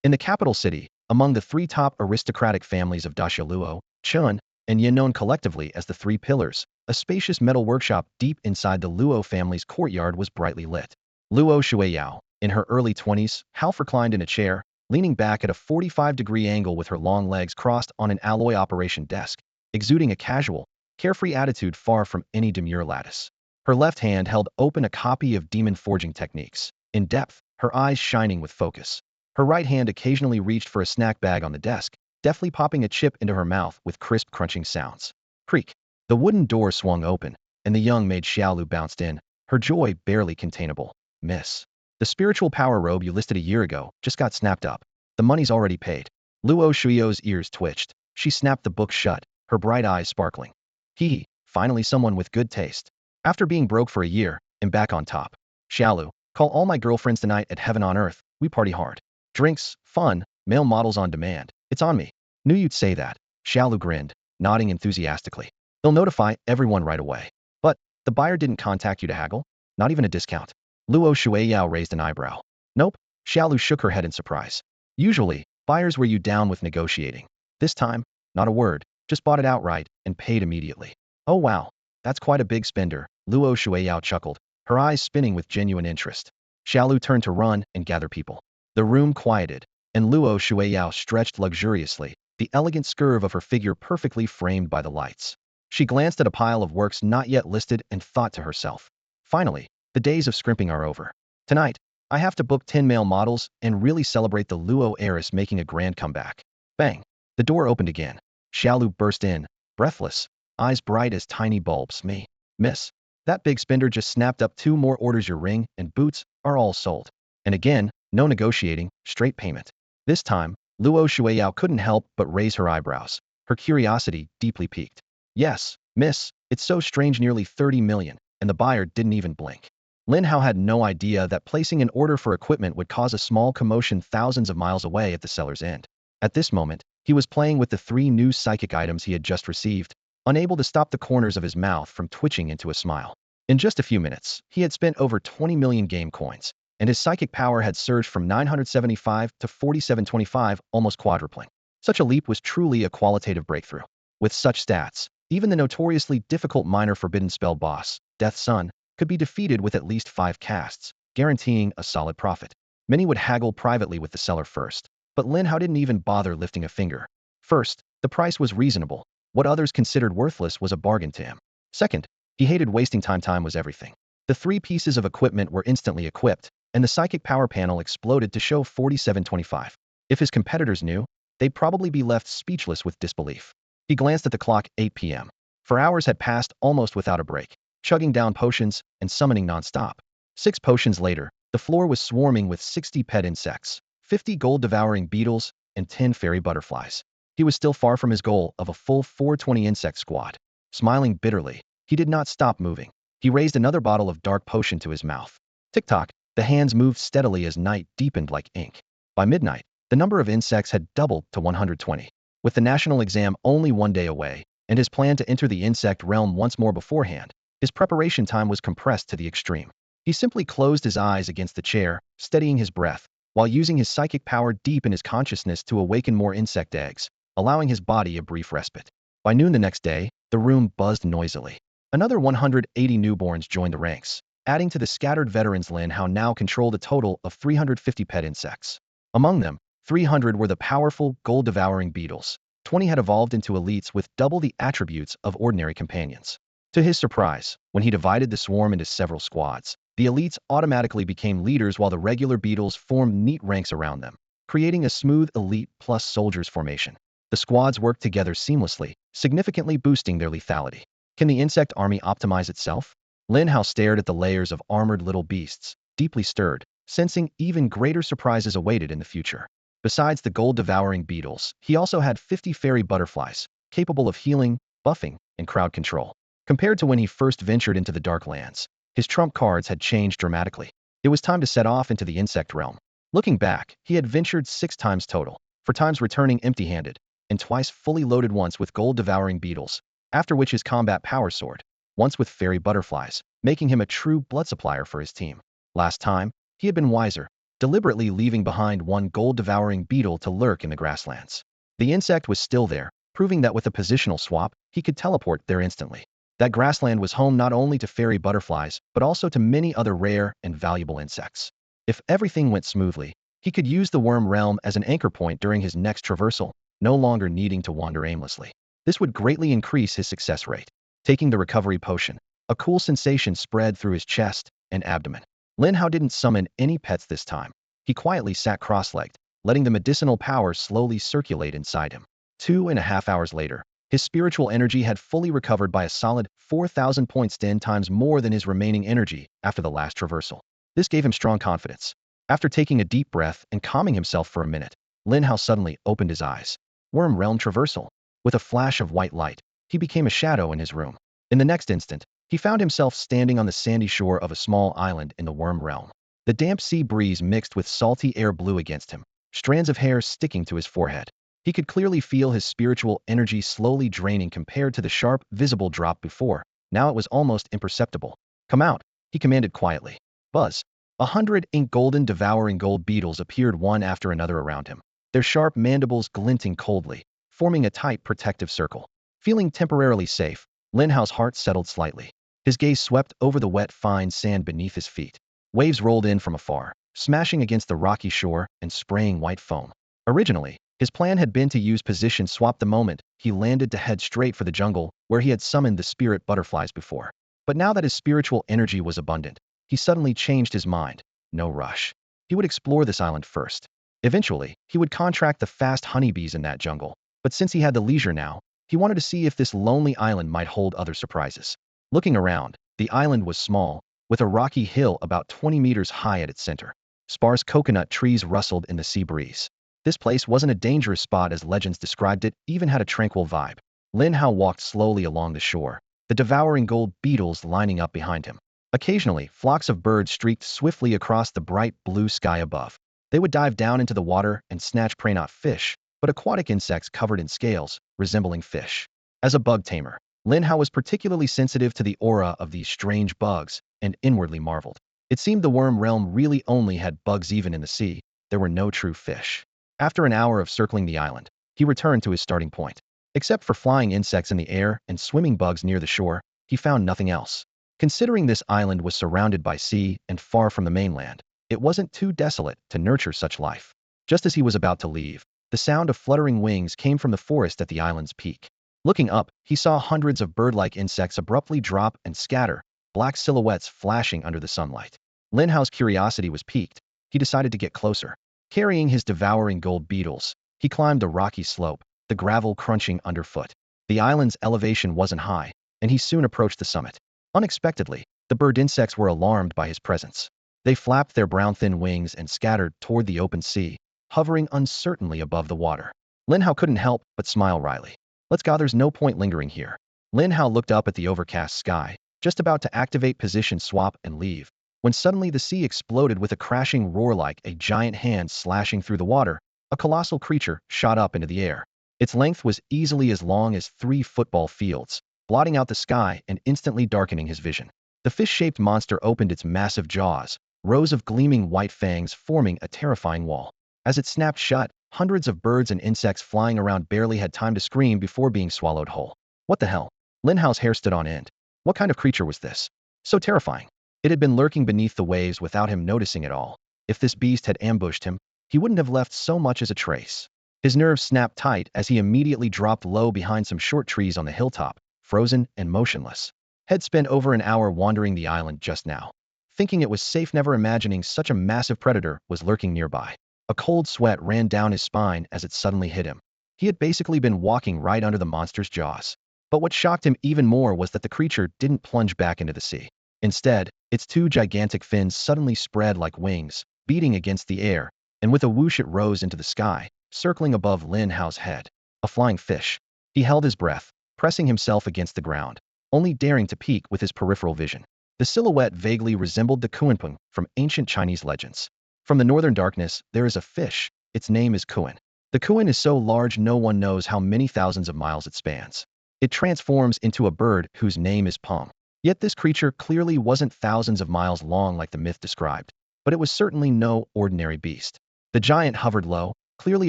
In the capital city, among the three top aristocratic families of Daxia Luo, Chun, and Yin known collectively as the Three Pillars, a spacious metal workshop deep inside the Luo family's courtyard was brightly lit. Luo Shuiyao, in her early 20s, half reclined in a chair, leaning back at a 45-degree angle with her long legs crossed on an alloy operation desk, exuding a casual, carefree attitude far from any demure lattice. Her left hand held open a copy of Demon Forging Techniques, in depth, her eyes shining with focus. Her right hand occasionally reached for a snack bag on the desk, deftly popping a chip into her mouth with crisp crunching sounds. Creak. The wooden door swung open, and the young maid Xiaolu bounced in, her joy barely containable. Miss. The spiritual power robe you listed a year ago just got snapped up. The money's already paid. Luo Shuiyo's ears twitched. She snapped the book shut, her bright eyes sparkling. Hee, finally someone with good taste. After being broke for a year, I'm back on top. Xiaolu, call all my girlfriends tonight at Heaven on Earth, we party hard. Drinks, fun, male models on demand. It's on me. Knew you'd say that. Xiaolu grinned, nodding enthusiastically. They'll notify everyone right away. But, the buyer didn't contact you to haggle? Not even a discount. Luo Shuiyao raised an eyebrow. Nope. Xiaolu shook her head in surprise. Usually, buyers wear you down with negotiating. This time, not a word, just bought it outright and paid immediately. Oh wow, that's quite a big spender, Luo Shuiyao chuckled, her eyes spinning with genuine interest. Xiaolu turned to run and gather people. The room quieted, and Luo Shuiyao stretched luxuriously, the elegant curve of her figure perfectly framed by the lights. She glanced at a pile of works not yet listed and thought to herself. Finally, the days of scrimping are over. Tonight, I have to book 10 male models and really celebrate the Luo heiress making a grand comeback. Bang! The door opened again. Xiaolu burst in, breathless, eyes bright as tiny bulbs. Me, miss. That big spender just snapped up 2 more orders. Your ring and boots are all sold. And again, no negotiating, straight payment. This time, Luo Shuiyao couldn't help but raise her eyebrows, her curiosity deeply piqued. Yes, miss, it's so strange, nearly 30 million, and the buyer didn't even blink. Lin Hao had no idea that placing an order for equipment would cause a small commotion thousands of miles away at the seller's end. At this moment, he was playing with the 3 new psychic items he had just received, unable to stop the corners of his mouth from twitching into a smile. In just a few minutes, he had spent over 20 million game coins, and his psychic power had surged from 975 to 4725, almost quadrupling. Such a leap was truly a qualitative breakthrough. With such stats, even the notoriously difficult minor forbidden spell boss, Death's Son, could be defeated with at least 5 casts, guaranteeing a solid profit. Many would haggle privately with the seller first, but Lin Hao didn't even bother lifting a finger. First, the price was reasonable. What others considered worthless was a bargain to him. Second, he hated wasting time. Time was everything. The 3 pieces of equipment were instantly equipped, and the psychic power panel exploded to show 4725. If his competitors knew, they'd probably be left speechless with disbelief. He glanced at the clock. 8 p.m. 4 hours had passed almost without a break, chugging down potions and summoning nonstop. 6 potions later, the floor was swarming with 60 pet insects, 50 gold-devouring beetles, and 10 fairy butterflies. He was still far from his goal of a full 420 insect squad. Smiling bitterly, he did not stop moving. He raised another bottle of dark potion to his mouth. Tick-tock, the hands moved steadily as night deepened like ink. By midnight, the number of insects had doubled to 120. With the national exam only 1 day away, and his plan to enter the insect realm once more beforehand, his preparation time was compressed to the extreme. He simply closed his eyes against the chair, steadying his breath, while using his psychic power deep in his consciousness to awaken more insect eggs, allowing his body a brief respite. By noon the next day, the room buzzed noisily. Another 180 newborns joined the ranks, adding to the scattered veterans. Lin Hao now controlled a total of 350 pet insects. Among them, 300 were the powerful, gold-devouring beetles. 20 had evolved into elites with double the attributes of ordinary companions. To his surprise, when he divided the swarm into several squads, the elites automatically became leaders while the regular beetles formed neat ranks around them, creating a smooth elite plus soldiers formation. The squads worked together seamlessly, significantly boosting their lethality. Can the insect army optimize itself? Lin Hao stared at the layers of armored little beasts, deeply stirred, sensing even greater surprises awaited in the future. Besides the gold-devouring beetles, he also had 50 fairy butterflies, capable of healing, buffing, and crowd control. Compared to when he first ventured into the Dark Lands, his trump cards had changed dramatically. It was time to set off into the insect realm. Looking back, he had ventured 6 times total, 4 times returning empty-handed, and twice fully loaded, once with gold-devouring beetles, after which his combat power soared. once with fairy butterflies, making him a true blood supplier for his team. Last time, he had been wiser, deliberately leaving behind one gold-devouring beetle to lurk in the grasslands. The insect was still there, proving that with a positional swap, he could teleport there instantly. That grassland was home not only to fairy butterflies, but also to many other rare and valuable insects. If everything went smoothly, he could use the worm realm as an anchor point during his next traversal, no longer needing to wander aimlessly. This would greatly increase his success rate. Taking the recovery potion, a cool sensation spread through his chest and abdomen. Lin Hao didn't summon any pets this time. He quietly sat cross-legged, letting the medicinal power slowly circulate inside him. 2.5 hours later, his spiritual energy had fully recovered by a solid 4,000 points, 10 times more than his remaining energy after the last traversal. This gave him strong confidence. After taking a deep breath and calming himself for a minute, Lin Hao suddenly opened his eyes. Worm realm traversal. With a flash of white light, he became a shadow in his room. In the next instant, he found himself standing on the sandy shore of a small island in the worm realm. The damp sea breeze mixed with salty air blew against him, strands of hair sticking to his forehead. He could clearly feel his spiritual energy slowly draining compared to the sharp, visible drop before. Now it was almost imperceptible. "Come out," he commanded quietly. Buzz. 100 ink golden devouring gold beetles appeared one after another around him, their sharp mandibles glinting coldly, forming a tight protective circle. Feeling temporarily safe, Lin Hao's heart settled slightly. His gaze swept over the wet, fine sand beneath his feet. Waves rolled in from afar, smashing against the rocky shore and spraying white foam. Originally, his plan had been to use position swap the moment he landed to head straight for the jungle where he had summoned the spirit butterflies before. But now that his spiritual energy was abundant, he suddenly changed his mind. No rush. He would explore this island first. Eventually, he would contract the fast honeybees in that jungle. But since he had the leisure now, he wanted to see if this lonely island might hold other surprises. Looking around, the island was small, with a rocky hill about 20 meters high at its center. Sparse coconut trees rustled in the sea breeze. This place wasn't a dangerous spot as legends described it, even had a tranquil vibe. Lin Hao walked slowly along the shore, the devouring gold beetles lining up behind him. Occasionally, flocks of birds streaked swiftly across the bright blue sky above. They would dive down into the water and snatch prey, not fish, but aquatic insects covered in scales, resembling fish. As a bug tamer, Lin Hao was particularly sensitive to the aura of these strange bugs and inwardly marveled. It seemed the worm realm really only had bugs. Even in the sea, there were no true fish. After an hour of circling the island, he returned to his starting point. Except for flying insects in the air and swimming bugs near the shore, he found nothing else. Considering this island was surrounded by sea and far from the mainland, it wasn't too desolate to nurture such life. Just as he was about to leave, the sound of fluttering wings came from the forest at the island's peak. Looking up, he saw hundreds of bird-like insects abruptly drop and scatter, black silhouettes flashing under the sunlight. Lin Hao's curiosity was piqued. He decided to get closer. Carrying his devouring gold beetles, he climbed the rocky slope, the gravel crunching underfoot. The island's elevation wasn't high, and he soon approached the summit. Unexpectedly, the bird insects were alarmed by his presence. They flapped their brown thin wings and scattered toward the open sea, hovering uncertainly above the water. Lin Hao couldn't help but smile wryly. "Let's go, there's no point lingering here." Lin Hao looked up at the overcast sky, just about to activate position swap and leave, when suddenly the sea exploded with a crashing roar like a giant hand slashing through the water. A colossal creature shot up into the air. Its length was easily as long as 3 football fields, blotting out the sky and instantly darkening his vision. The fish-shaped monster opened its massive jaws, rows of gleaming white fangs forming a terrifying wall. As it snapped shut, hundreds of birds and insects flying around barely had time to scream before being swallowed whole. What the hell? Lin Hao's hair stood on end. What kind of creature was this? So terrifying. It had been lurking beneath the waves without him noticing at all. If this beast had ambushed him, he wouldn't have left so much as a trace. His nerves snapped tight as he immediately dropped low behind some short trees on the hilltop, frozen and motionless. Had spent over an hour wandering the island just now, thinking it was safe, never imagining such a massive predator was lurking nearby. A cold sweat ran down his spine as it suddenly hit him. He had basically been walking right under the monster's jaws. But what shocked him even more was that the creature didn't plunge back into the sea. Instead, its 2 gigantic fins suddenly spread like wings, beating against the air, and with a whoosh it rose into the sky, circling above Lin Hao's head. A flying fish. He held his breath, pressing himself against the ground, only daring to peek with his peripheral vision. The silhouette vaguely resembled the Kuanpeng from ancient Chinese legends. From the northern darkness, there is a fish. Its name is Kuan. The Kuan is so large no one knows how many thousands of miles it spans. It transforms into a bird whose name is Peng. Yet this creature clearly wasn't thousands of miles long like the myth described, but it was certainly no ordinary beast. The giant hovered low, clearly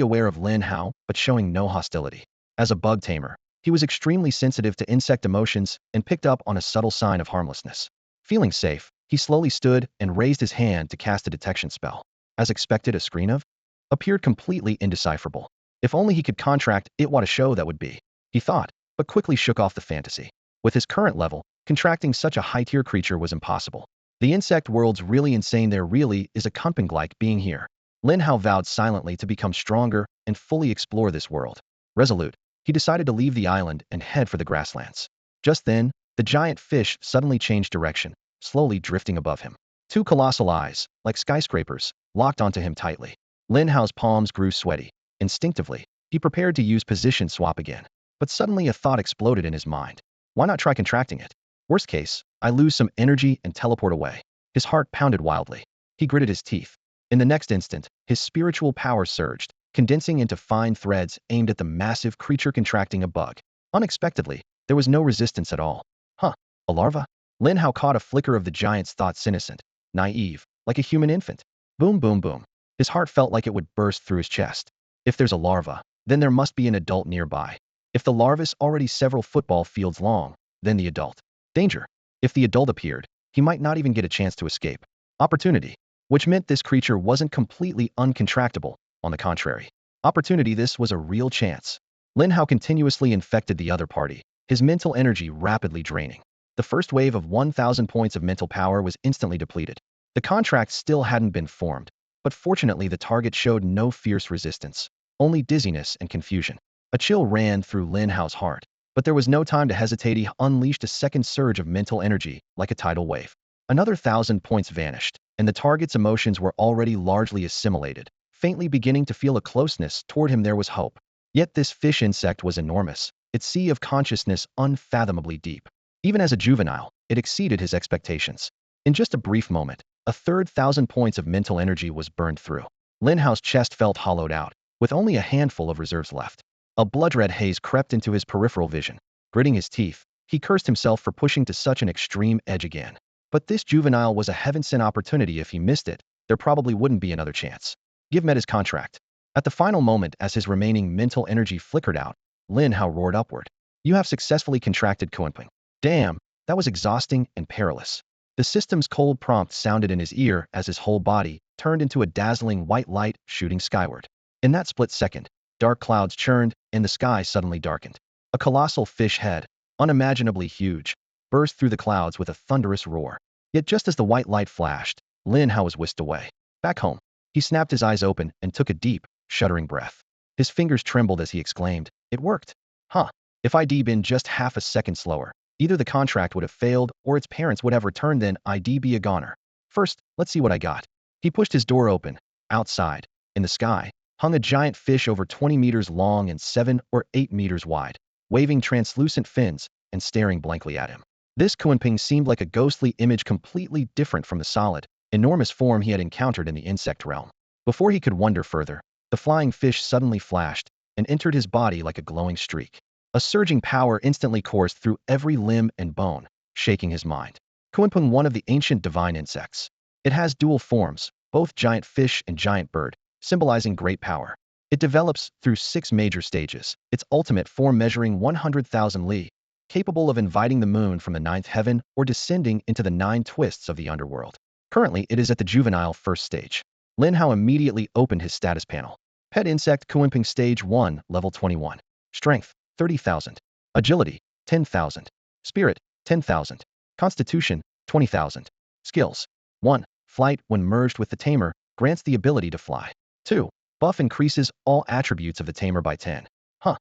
aware of Lin Hao, but showing no hostility. As a bug tamer, he was extremely sensitive to insect emotions and picked up on a subtle sign of harmlessness. Feeling safe, he slowly stood and raised his hand to cast a detection spell. As expected, a screen of appeared completely indecipherable. If only he could contract it, what a show that would be, he thought, but quickly shook off the fantasy. With his current level, contracting such a high-tier creature was impossible. The insect world's really insane. There really is a company-like being here. Lin Hao vowed silently to become stronger and fully explore this world. Resolute, he decided to leave the island and head for the grasslands. Just then, the giant fish suddenly changed direction, slowly drifting above him. Two colossal eyes, like skyscrapers, locked onto him tightly. Lin Hao's palms grew sweaty. Instinctively, he prepared to use position swap again. But suddenly a thought exploded in his mind. Why not try contracting it? Worst case, I lose some energy and teleport away. His heart pounded wildly. He gritted his teeth. In the next instant, his spiritual power surged, condensing into fine threads aimed at the massive creature contracting a bug. Unexpectedly, there was no resistance at all. Huh, a larva? Lin Hao caught a flicker of the giant's thoughts, innocent, naive, like a human infant. Boom, boom, boom. His heart felt like it would burst through his chest. If there's a larva, then there must be an adult nearby. If the larva's already several football fields long, then the adult. Danger. If the adult appeared, he might not even get a chance to escape. Opportunity. Which meant this creature wasn't completely uncontractable. On the contrary. Opportunity. This was a real chance. Lin Hao continuously infected the other party, his mental energy rapidly draining. The first wave of 1,000 points of mental power was instantly depleted. The contract still hadn't been formed, but fortunately the target showed no fierce resistance, only dizziness and confusion. A chill ran through Lin Hao's heart, but there was no time to hesitate. He unleashed a second surge of mental energy, like a tidal wave. Another 1,000 points vanished, and the target's emotions were already largely assimilated. Faintly beginning to feel a closeness toward him, there was hope. Yet this fish insect was enormous, its sea of consciousness unfathomably deep. Even as a juvenile, it exceeded his expectations. In just a brief moment, a third 1,000 points of mental energy was burned through. Lin Hao's chest felt hollowed out, with only a handful of reserves left. A blood-red haze crept into his peripheral vision. Gritting his teeth, he cursed himself for pushing to such an extreme edge again. But this juvenile was a heaven-sent opportunity. If he missed it, there probably wouldn't be another chance. Give met his contract. At the final moment, as his remaining mental energy flickered out, Lin Hao roared upward. You have successfully contracted Coinping. Damn, that was exhausting and perilous. The system's cold prompt sounded in his ear as his whole body turned into a dazzling white light shooting skyward. In that split second, dark clouds churned and the sky suddenly darkened. A colossal fish head, unimaginably huge, burst through the clouds with a thunderous roar. Yet just as the white light flashed, Lin Hao was whisked away. Back home, he snapped his eyes open and took a deep, shuddering breath. His fingers trembled as he exclaimed, "It worked. Huh. If I'd been just half a second slower, either the contract would have failed or its parents would have returned, then I'd be a goner. First, let's see what I got." He pushed his door open. Outside, in the sky, hung a giant fish over 20 meters long and 7 or 8 meters wide, waving translucent fins and staring blankly at him. This Kunping seemed like a ghostly image completely different from the solid, enormous form he had encountered in the insect realm. Before he could wonder further, the flying fish suddenly flashed and entered his body like a glowing streak. A surging power instantly coursed through every limb and bone, shaking his mind. Kunping, one of the ancient divine insects. It has dual forms, both giant fish and giant bird, symbolizing great power. It develops through 6 major stages, its ultimate form measuring 100,000 li, capable of inviting the moon from the 9th heaven or descending into the 9 twists of the underworld. Currently, it is at the juvenile first stage. Lin Hao immediately opened his status panel. Pet insect Kunping stage 1, level 21. Strength, 30,000. Agility, 10,000. Spirit, 10,000. Constitution, 20,000. Skills. 1. Flight, when merged with the Tamer, grants the ability to fly. 2. Buff increases all attributes of the Tamer by 10. Huh.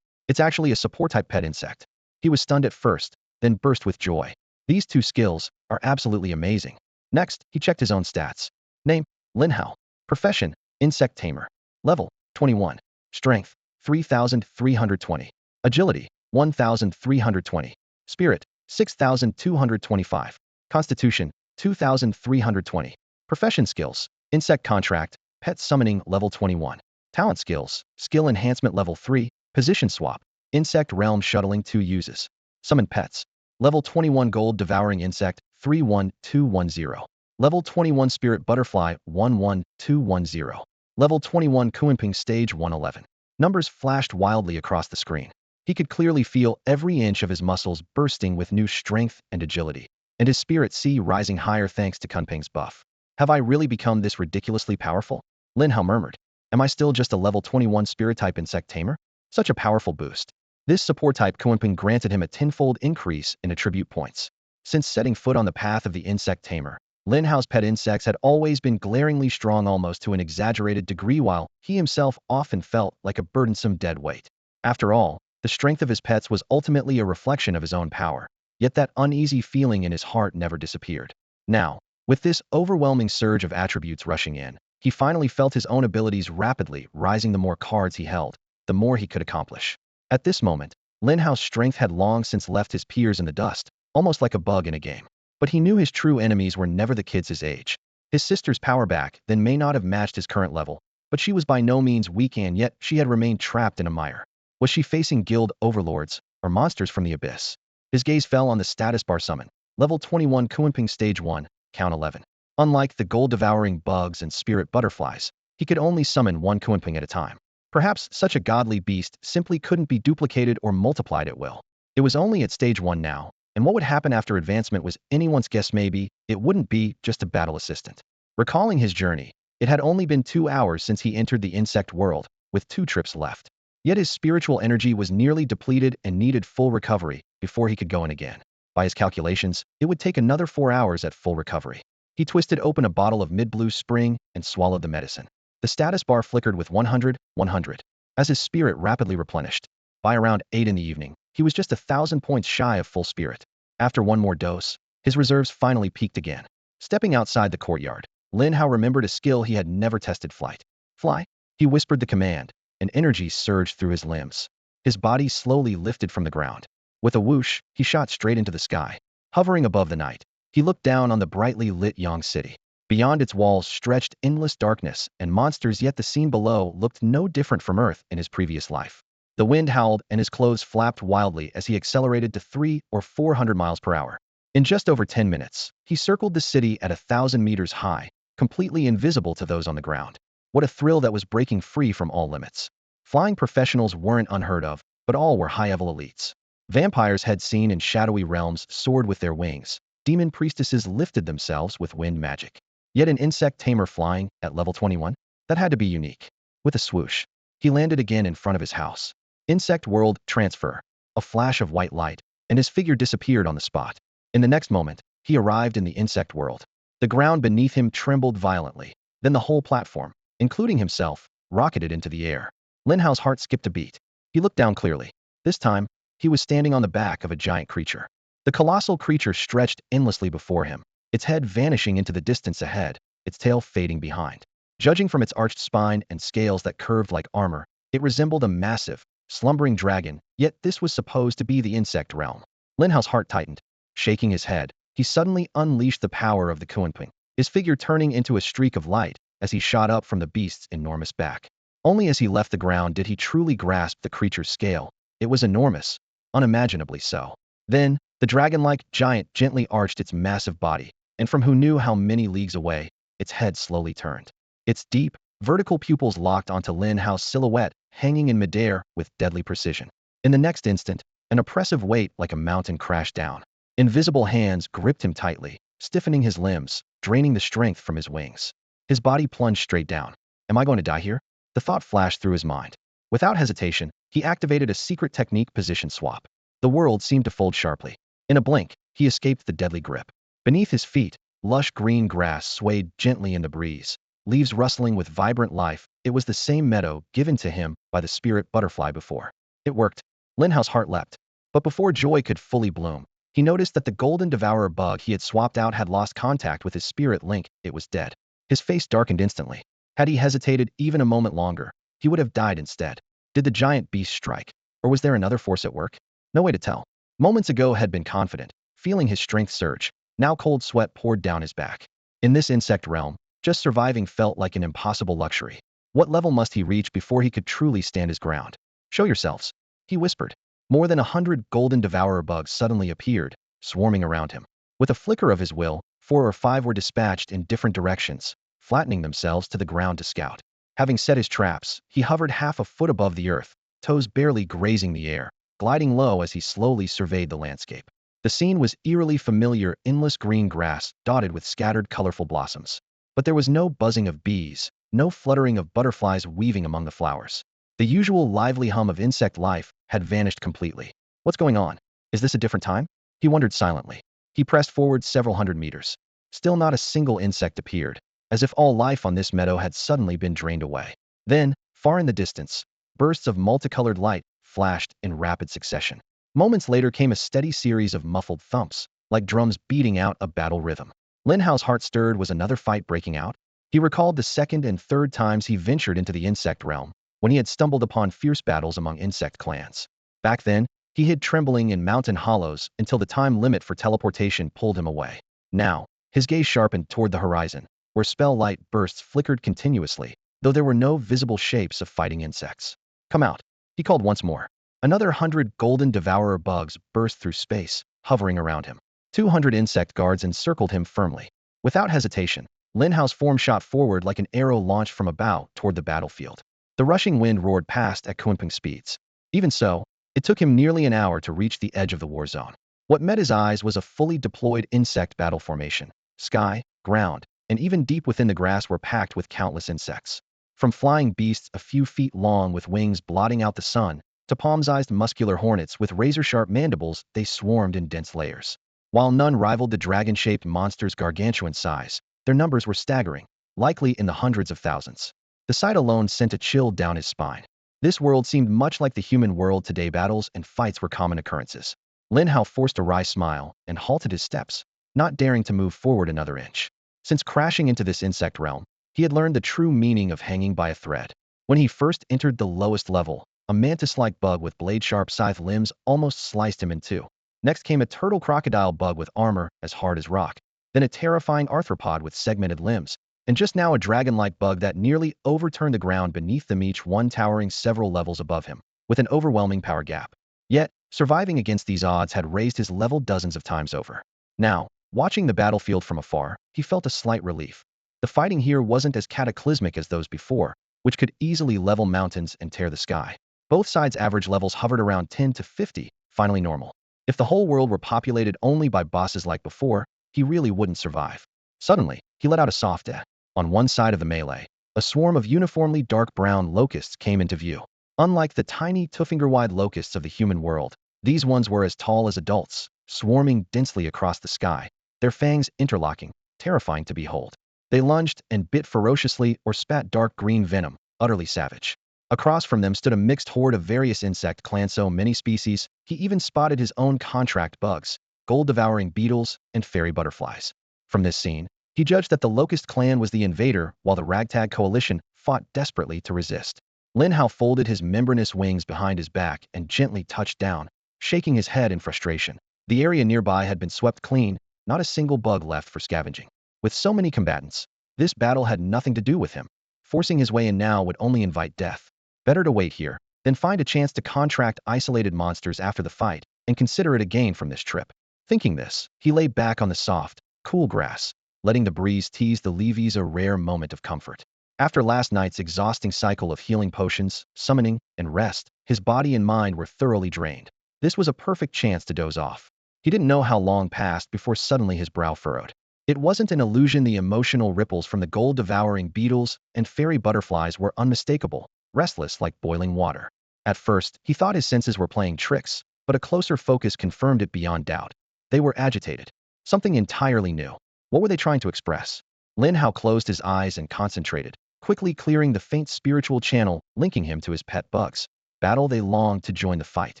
It's actually a support-type pet insect. He was stunned at first, then burst with joy. These 2 skills are absolutely amazing. Next, he checked his own stats. Name, Lin Hao. Profession, Insect Tamer. Level, 21. Strength, 3,320. Agility, 1,320. Spirit, 6,225. Constitution, 2,320. Profession skills, Insect Contract, Pet Summoning level 21. Talent skills, Skill Enhancement level 3, Position Swap, Insect Realm Shuttling 2 uses. Summon pets. Level 21 Gold Devouring Insect 31210. Level 21 Spirit Butterfly 11210. Level 21 Kuimping Stage 111. Numbers flashed wildly across the screen. He could clearly feel every inch of his muscles bursting with new strength and agility, and his spirit sea rising higher thanks to Kunping's buff. Have I really become this ridiculously powerful? Lin Hao murmured. Am I still just a level 21 spirit-type insect tamer? Such a powerful boost. This support-type Kunping granted him a tenfold increase in attribute points. Since setting foot on the path of the insect tamer, Lin Hao's pet insects had always been glaringly strong almost to an exaggerated degree, while he himself often felt like a burdensome dead weight. After all, the strength of his pets was ultimately a reflection of his own power, yet that uneasy feeling in his heart never disappeared. Now, with this overwhelming surge of attributes rushing in, he finally felt his own abilities rapidly rising. The more cards he held, the more he could accomplish. At this moment, Lin Hao's strength had long since left his peers in the dust, almost like a bug in a game. But he knew his true enemies were never the kids his age. His sister's power back then may not have matched his current level, but she was by no means weak, and yet she had remained trapped in a mire. Was she facing guild overlords or monsters from the abyss? His gaze fell on the status bar summon. Level 21 Kuimping Stage 1, Count 11. Unlike the gold-devouring bugs and spirit butterflies, he could only summon one Kuimping at a time. Perhaps such a godly beast simply couldn't be duplicated or multiplied at will. It was only at Stage 1 now, and what would happen after advancement was anyone's guess. Maybe it wouldn't be just a battle assistant. Recalling his journey, it had only been 2 hours since he entered the insect world, with 2 trips left. Yet his spiritual energy was nearly depleted and needed full recovery before he could go in again. By his calculations, it would take another 4 hours at full recovery. He twisted open a bottle of mid-blue spring and swallowed the medicine. The status bar flickered with 100, 100, as his spirit rapidly replenished. By around 8 in the evening, he was just 1,000 points shy of full spirit. After one more dose, his reserves finally peaked again. Stepping outside the courtyard, Lin Hao remembered a skill he had never tested: flight. Fly? He whispered the command, and energy surged through his limbs. His body slowly lifted from the ground. With a whoosh, he shot straight into the sky. Hovering above the night, he looked down on the brightly lit Yang City. Beyond its walls stretched endless darkness and monsters, yet the scene below looked no different from Earth in his previous life. The wind howled and his clothes flapped wildly as he accelerated to 300 or 400 miles per hour. In just over 10 minutes, he circled the city at 1,000 meters high, completely invisible to those on the ground. What a thrill that was, breaking free from all limits. Flying professionals weren't unheard of, but all were high-level elites. Vampires had seen in shadowy realms soared with their wings. Demon priestesses lifted themselves with wind magic. Yet an insect tamer flying at level 21? That had to be unique. With a swoosh, he landed again in front of his house. Insect world transfer. A flash of white light, and his figure disappeared on the spot. In the next moment, he arrived in the insect world. The ground beneath him trembled violently. Then the whole platform, including himself, rocketed into the air. Lin Hao's heart skipped a beat. He looked down clearly. This time, he was standing on the back of a giant creature. The colossal creature stretched endlessly before him, its head vanishing into the distance ahead, its tail fading behind. Judging from its arched spine and scales that curved like armor, it resembled a massive, slumbering dragon, yet this was supposed to be the insect realm. Lin Hao's heart tightened. Shaking his head, he suddenly unleashed the power of the Kunping, his figure turning into a streak of light as he shot up from the beast's enormous back. Only as he left the ground did he truly grasp the creature's scale. It was enormous, unimaginably so. Then, the dragon-like giant gently arched its massive body, and from who knew how many leagues away, its head slowly turned. Its deep, vertical pupils locked onto Lin Hao's silhouette, hanging in midair with deadly precision. In the next instant, an oppressive weight like a mountain crashed down. Invisible hands gripped him tightly, stiffening his limbs, draining the strength from his wings. His body plunged straight down. Am I going to die here? The thought flashed through his mind. Without hesitation, he activated a secret technique: position swap. The world seemed to fold sharply. In a blink, he escaped the deadly grip. Beneath his feet, lush green grass swayed gently in the breeze, leaves rustling with vibrant life. It was the same meadow given to him by the spirit butterfly before. It worked. Lin Hao's heart leapt. But before joy could fully bloom, he noticed that the golden devourer bug he had swapped out had lost contact with his spirit link. It was dead. His face darkened instantly. Had he hesitated even a moment longer, he would have died instead. Did the giant beast strike? Or was there another force at work? No way to tell. Moments ago had been confident, feeling his strength surge. Now cold sweat poured down his back. In this insect realm, just surviving felt like an impossible luxury. What level must he reach before he could truly stand his ground? Show yourselves, he whispered. More than 100 golden devourer bugs suddenly appeared, swarming around him. With a flicker of his will, 4 or 5 were dispatched in different directions, flattening themselves to the ground to scout. Having set his traps, he hovered half a foot above the earth, toes barely grazing the air, gliding low as he slowly surveyed the landscape. The scene was eerily familiar, endless green grass dotted with scattered colorful blossoms. But there was no buzzing of bees, no fluttering of butterflies weaving among the flowers. The usual lively hum of insect life had vanished completely. What's going on? Is this a different time? He wondered silently. He pressed forward several hundred meters. Still not a single insect appeared, as if all life on this meadow had suddenly been drained away. Then, far in the distance, bursts of multicolored light flashed in rapid succession. Moments later came a steady series of muffled thumps, like drums beating out a battle rhythm. Lin Hao's heart stirred. Was another fight breaking out? He recalled the second and third times he ventured into the insect realm, when he had stumbled upon fierce battles among insect clans. Back then, he hid trembling in mountain hollows until the time limit for teleportation pulled him away. Now, his gaze sharpened toward the horizon, where spell light bursts flickered continuously, though there were no visible shapes of fighting insects. Come out, he called once more. Another 100 golden devourer bugs burst through space, hovering around him. 200 insect guards encircled him firmly. Without hesitation, Lin Hao's form shot forward like an arrow launched from a bow toward the battlefield. The rushing wind roared past at quimping speeds. Even so, it took him nearly an hour to reach the edge of the war zone. What met his eyes was a fully deployed insect battle formation. Sky, ground, and even deep within the grass were packed with countless insects. From flying beasts a few feet long with wings blotting out the sun, to palm-sized muscular hornets with razor-sharp mandibles, they swarmed in dense layers. While none rivaled the dragon-shaped monster's gargantuan size, their numbers were staggering, likely in the hundreds of thousands. The sight alone sent a chill down his spine. This world seemed much like the human world today. Battles and fights were common occurrences. Lin Hao forced a wry smile and halted his steps, not daring to move forward another inch. Since crashing into this insect realm, he had learned the true meaning of hanging by a thread. When he first entered the lowest level, a mantis-like bug with blade-sharp scythe limbs almost sliced him in two. Next came a turtle-crocodile bug with armor as hard as rock, then a terrifying arthropod with segmented limbs, and just now a dragon-like bug that nearly overturned the ground beneath them, each one towering several levels above him, with an overwhelming power gap. Yet, surviving against these odds had raised his level dozens of times over. Now, watching the battlefield from afar, he felt a slight relief. The fighting here wasn't as cataclysmic as those before, which could easily level mountains and tear the sky. Both sides' average levels hovered around 10 to 50, finally normal. If the whole world were populated only by bosses like before, he really wouldn't survive. Suddenly, he let out a soft eh. On one side of the melee, a swarm of uniformly dark brown locusts came into view. Unlike the tiny two-finger-wide locusts of the human world, these ones were as tall as adults, swarming densely across the sky, their fangs interlocking, terrifying to behold. They lunged and bit ferociously or spat dark green venom, utterly savage. Across from them stood a mixed horde of various insect clans, so many species, he even spotted his own contract bugs, gold-devouring beetles, and fairy butterflies. From this scene, he judged that the Locust clan was the invader while the Ragtag coalition fought desperately to resist. Lin Hao folded his membranous wings behind his back and gently touched down, shaking his head in frustration. The area nearby had been swept clean, not a single bug left for scavenging. With so many combatants, this battle had nothing to do with him. Forcing his way in now would only invite death. Better to wait here, than find a chance to contract isolated monsters after the fight, and consider it a gain from this trip. Thinking this, he lay back on the soft, cool grass, letting the breeze tease the leaves, a rare moment of comfort. After last night's exhausting cycle of healing potions, summoning, and rest, his body and mind were thoroughly drained. This was a perfect chance to doze off. He didn't know how long passed before suddenly his brow furrowed. It wasn't an illusion. The emotional ripples from the gold-devouring beetles and fairy butterflies were unmistakable, restless like boiling water. At first, he thought his senses were playing tricks, but a closer focus confirmed it beyond doubt. They were agitated. Something entirely new. What were they trying to express? Lin Hao closed his eyes and concentrated, quickly clearing the faint spiritual channel linking him to his pet bugs. Battle, they longed to join the fight.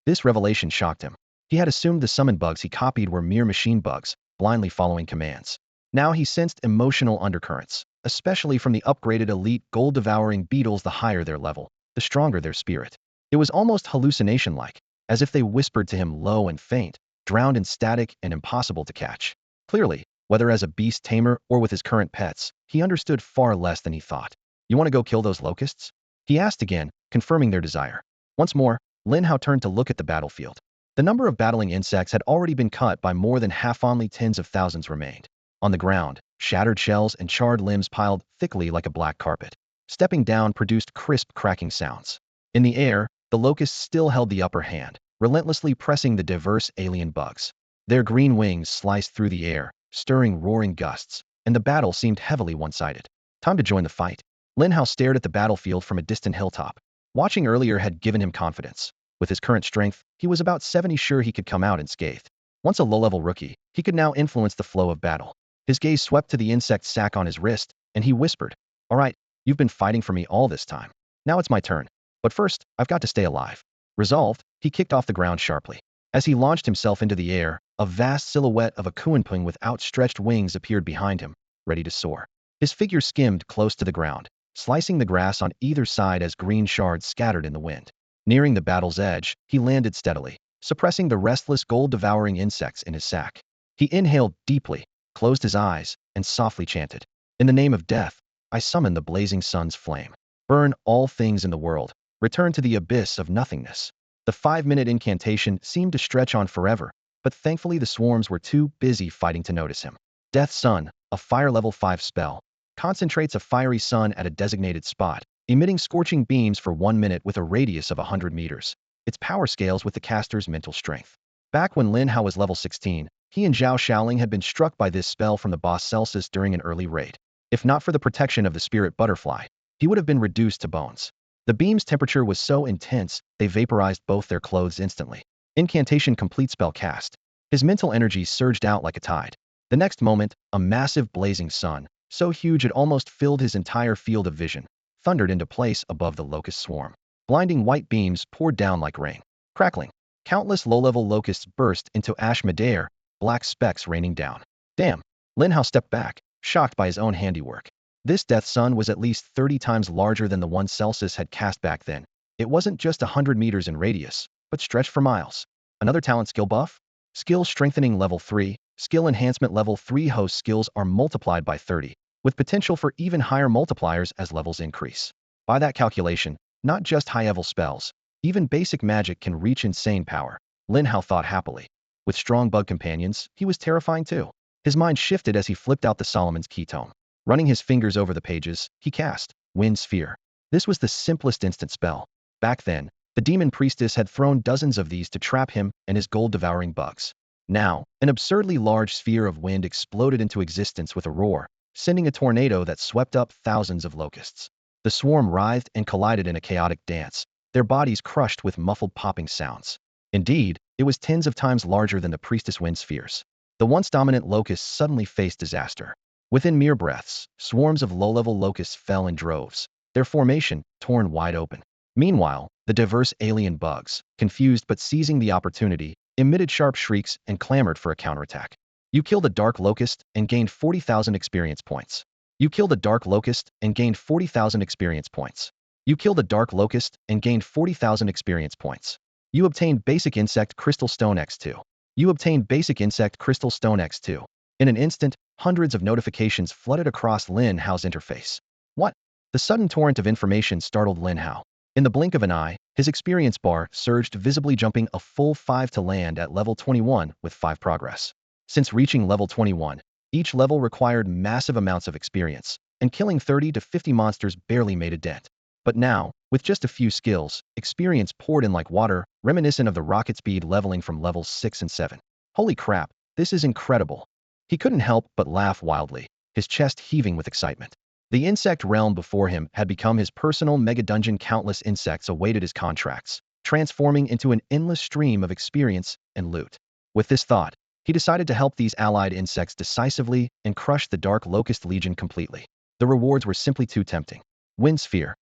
This revelation shocked him. He had assumed the summoned bugs he copied were mere machine bugs, blindly following commands. Now he sensed emotional undercurrents, especially from the upgraded elite gold-devouring beetles. The higher their level, the stronger their spirit. It was almost hallucination-like, as if they whispered to him low and faint, drowned in static and impossible to catch. Clearly, whether as a beast tamer or with his current pets, he understood far less than he thought. You want to go kill those locusts? He asked again, confirming their desire. Once more, Lin Hao turned to look at the battlefield. The number of battling insects had already been cut by more than half. Only tens of thousands remained. On the ground, shattered shells and charred limbs piled thickly like a black carpet. Stepping down produced crisp cracking sounds. In the air, the locusts still held the upper hand, relentlessly pressing the diverse alien bugs. Their green wings sliced through the air, stirring roaring gusts, and the battle seemed heavily one-sided. Time to join the fight. Lin Hao stared at the battlefield from a distant hilltop. Watching earlier had given him confidence. With his current strength, he was about 70 sure he could come out unscathed. Once a low-level rookie, he could now influence the flow of battle. His gaze swept to the insect sac on his wrist, and he whispered, "All right, you've been fighting for me all this time. Now it's my turn. But first, I've got to stay alive." Resolved, he kicked off the ground sharply. As he launched himself into the air, a vast silhouette of a kuanping with outstretched wings appeared behind him, ready to soar. His figure skimmed close to the ground, slicing the grass on either side as green shards scattered in the wind. Nearing the battle's edge, he landed steadily, suppressing the restless gold-devouring insects in his sack. He inhaled deeply, closed his eyes, and softly chanted, "In the name of death, I summon the blazing sun's flame. Burn all things in the world. Return to the abyss of nothingness." The 5-minute incantation seemed to stretch on forever, but thankfully the swarms were too busy fighting to notice him. Death Sun, a fire level 5 spell, concentrates a fiery sun at a designated spot, emitting scorching beams for 1 minute with a radius of 100 meters. Its power scales with the caster's mental strength. Back when Lin Hao was level 16, he and Zhao Xiaoling had been struck by this spell from the boss Celsus during an early raid. If not for the protection of the spirit butterfly, he would have been reduced to bones. The beam's temperature was so intense, they vaporized both their clothes instantly. Incantation complete spell cast. His mental energy surged out like a tide. The next moment, a massive blazing sun, so huge it almost filled his entire field of vision, thundered into place above the locust swarm. Blinding white beams poured down like rain. Crackling, countless low-level locusts burst into ash midair, black specks raining down. Damn! Lin Hao stepped back, shocked by his own handiwork. This death sun was at least 30 times larger than the one Celsus had cast back then. It wasn't just 100 meters in radius, but stretched for miles. Another talent skill buff? Skill strengthening level 3, skill enhancement level 3 host skills are multiplied by 30, with potential for even higher multipliers as levels increase. By that calculation, not just high-level spells, even basic magic can reach insane power, Lin Hao thought happily. With strong bug companions, he was terrifying too. His mind shifted as he flipped out the Solomon's key tome. Running his fingers over the pages, he cast Wind Sphere. This was the simplest instant spell. Back then, the demon priestess had thrown dozens of these to trap him and his gold-devouring bugs. Now, an absurdly large sphere of wind exploded into existence with a roar, sending a tornado that swept up thousands of locusts. The swarm writhed and collided in a chaotic dance, their bodies crushed with muffled popping sounds. Indeed, it was tens of times larger than the priestess wind spheres. The once dominant locusts suddenly faced disaster. Within mere breaths, swarms of low-level locusts fell in droves, their formation torn wide open. Meanwhile, the diverse alien bugs, confused but seizing the opportunity, emitted sharp shrieks and clamored for a counterattack. You killed a dark locust and gained 40,000 experience points. You killed a dark locust and gained 40,000 experience points. You killed a dark locust and gained 40,000 experience points. You obtained Basic Insect Crystal Stone X2. You obtained Basic Insect Crystal Stone X2. In an instant, hundreds of notifications flooded across Lin Hao's interface. What? The sudden torrent of information startled Lin Hao. In the blink of an eye, his experience bar surged visibly, jumping a full 5 to land at level 21 with 5 progress. Since reaching level 21, each level required massive amounts of experience, and killing 30 to 50 monsters barely made a dent. But now, with just a few skills, experience poured in like water, reminiscent of the rocket speed leveling from levels 6 and 7. Holy crap, this is incredible. He couldn't help but laugh wildly, his chest heaving with excitement. The insect realm before him had become his personal mega-dungeon. Countless insects awaited his contracts, transforming into an endless stream of experience and loot. With this thought, he decided to help these allied insects decisively and crush the Dark Locust Legion completely. The rewards were simply too tempting. Wind Sphere,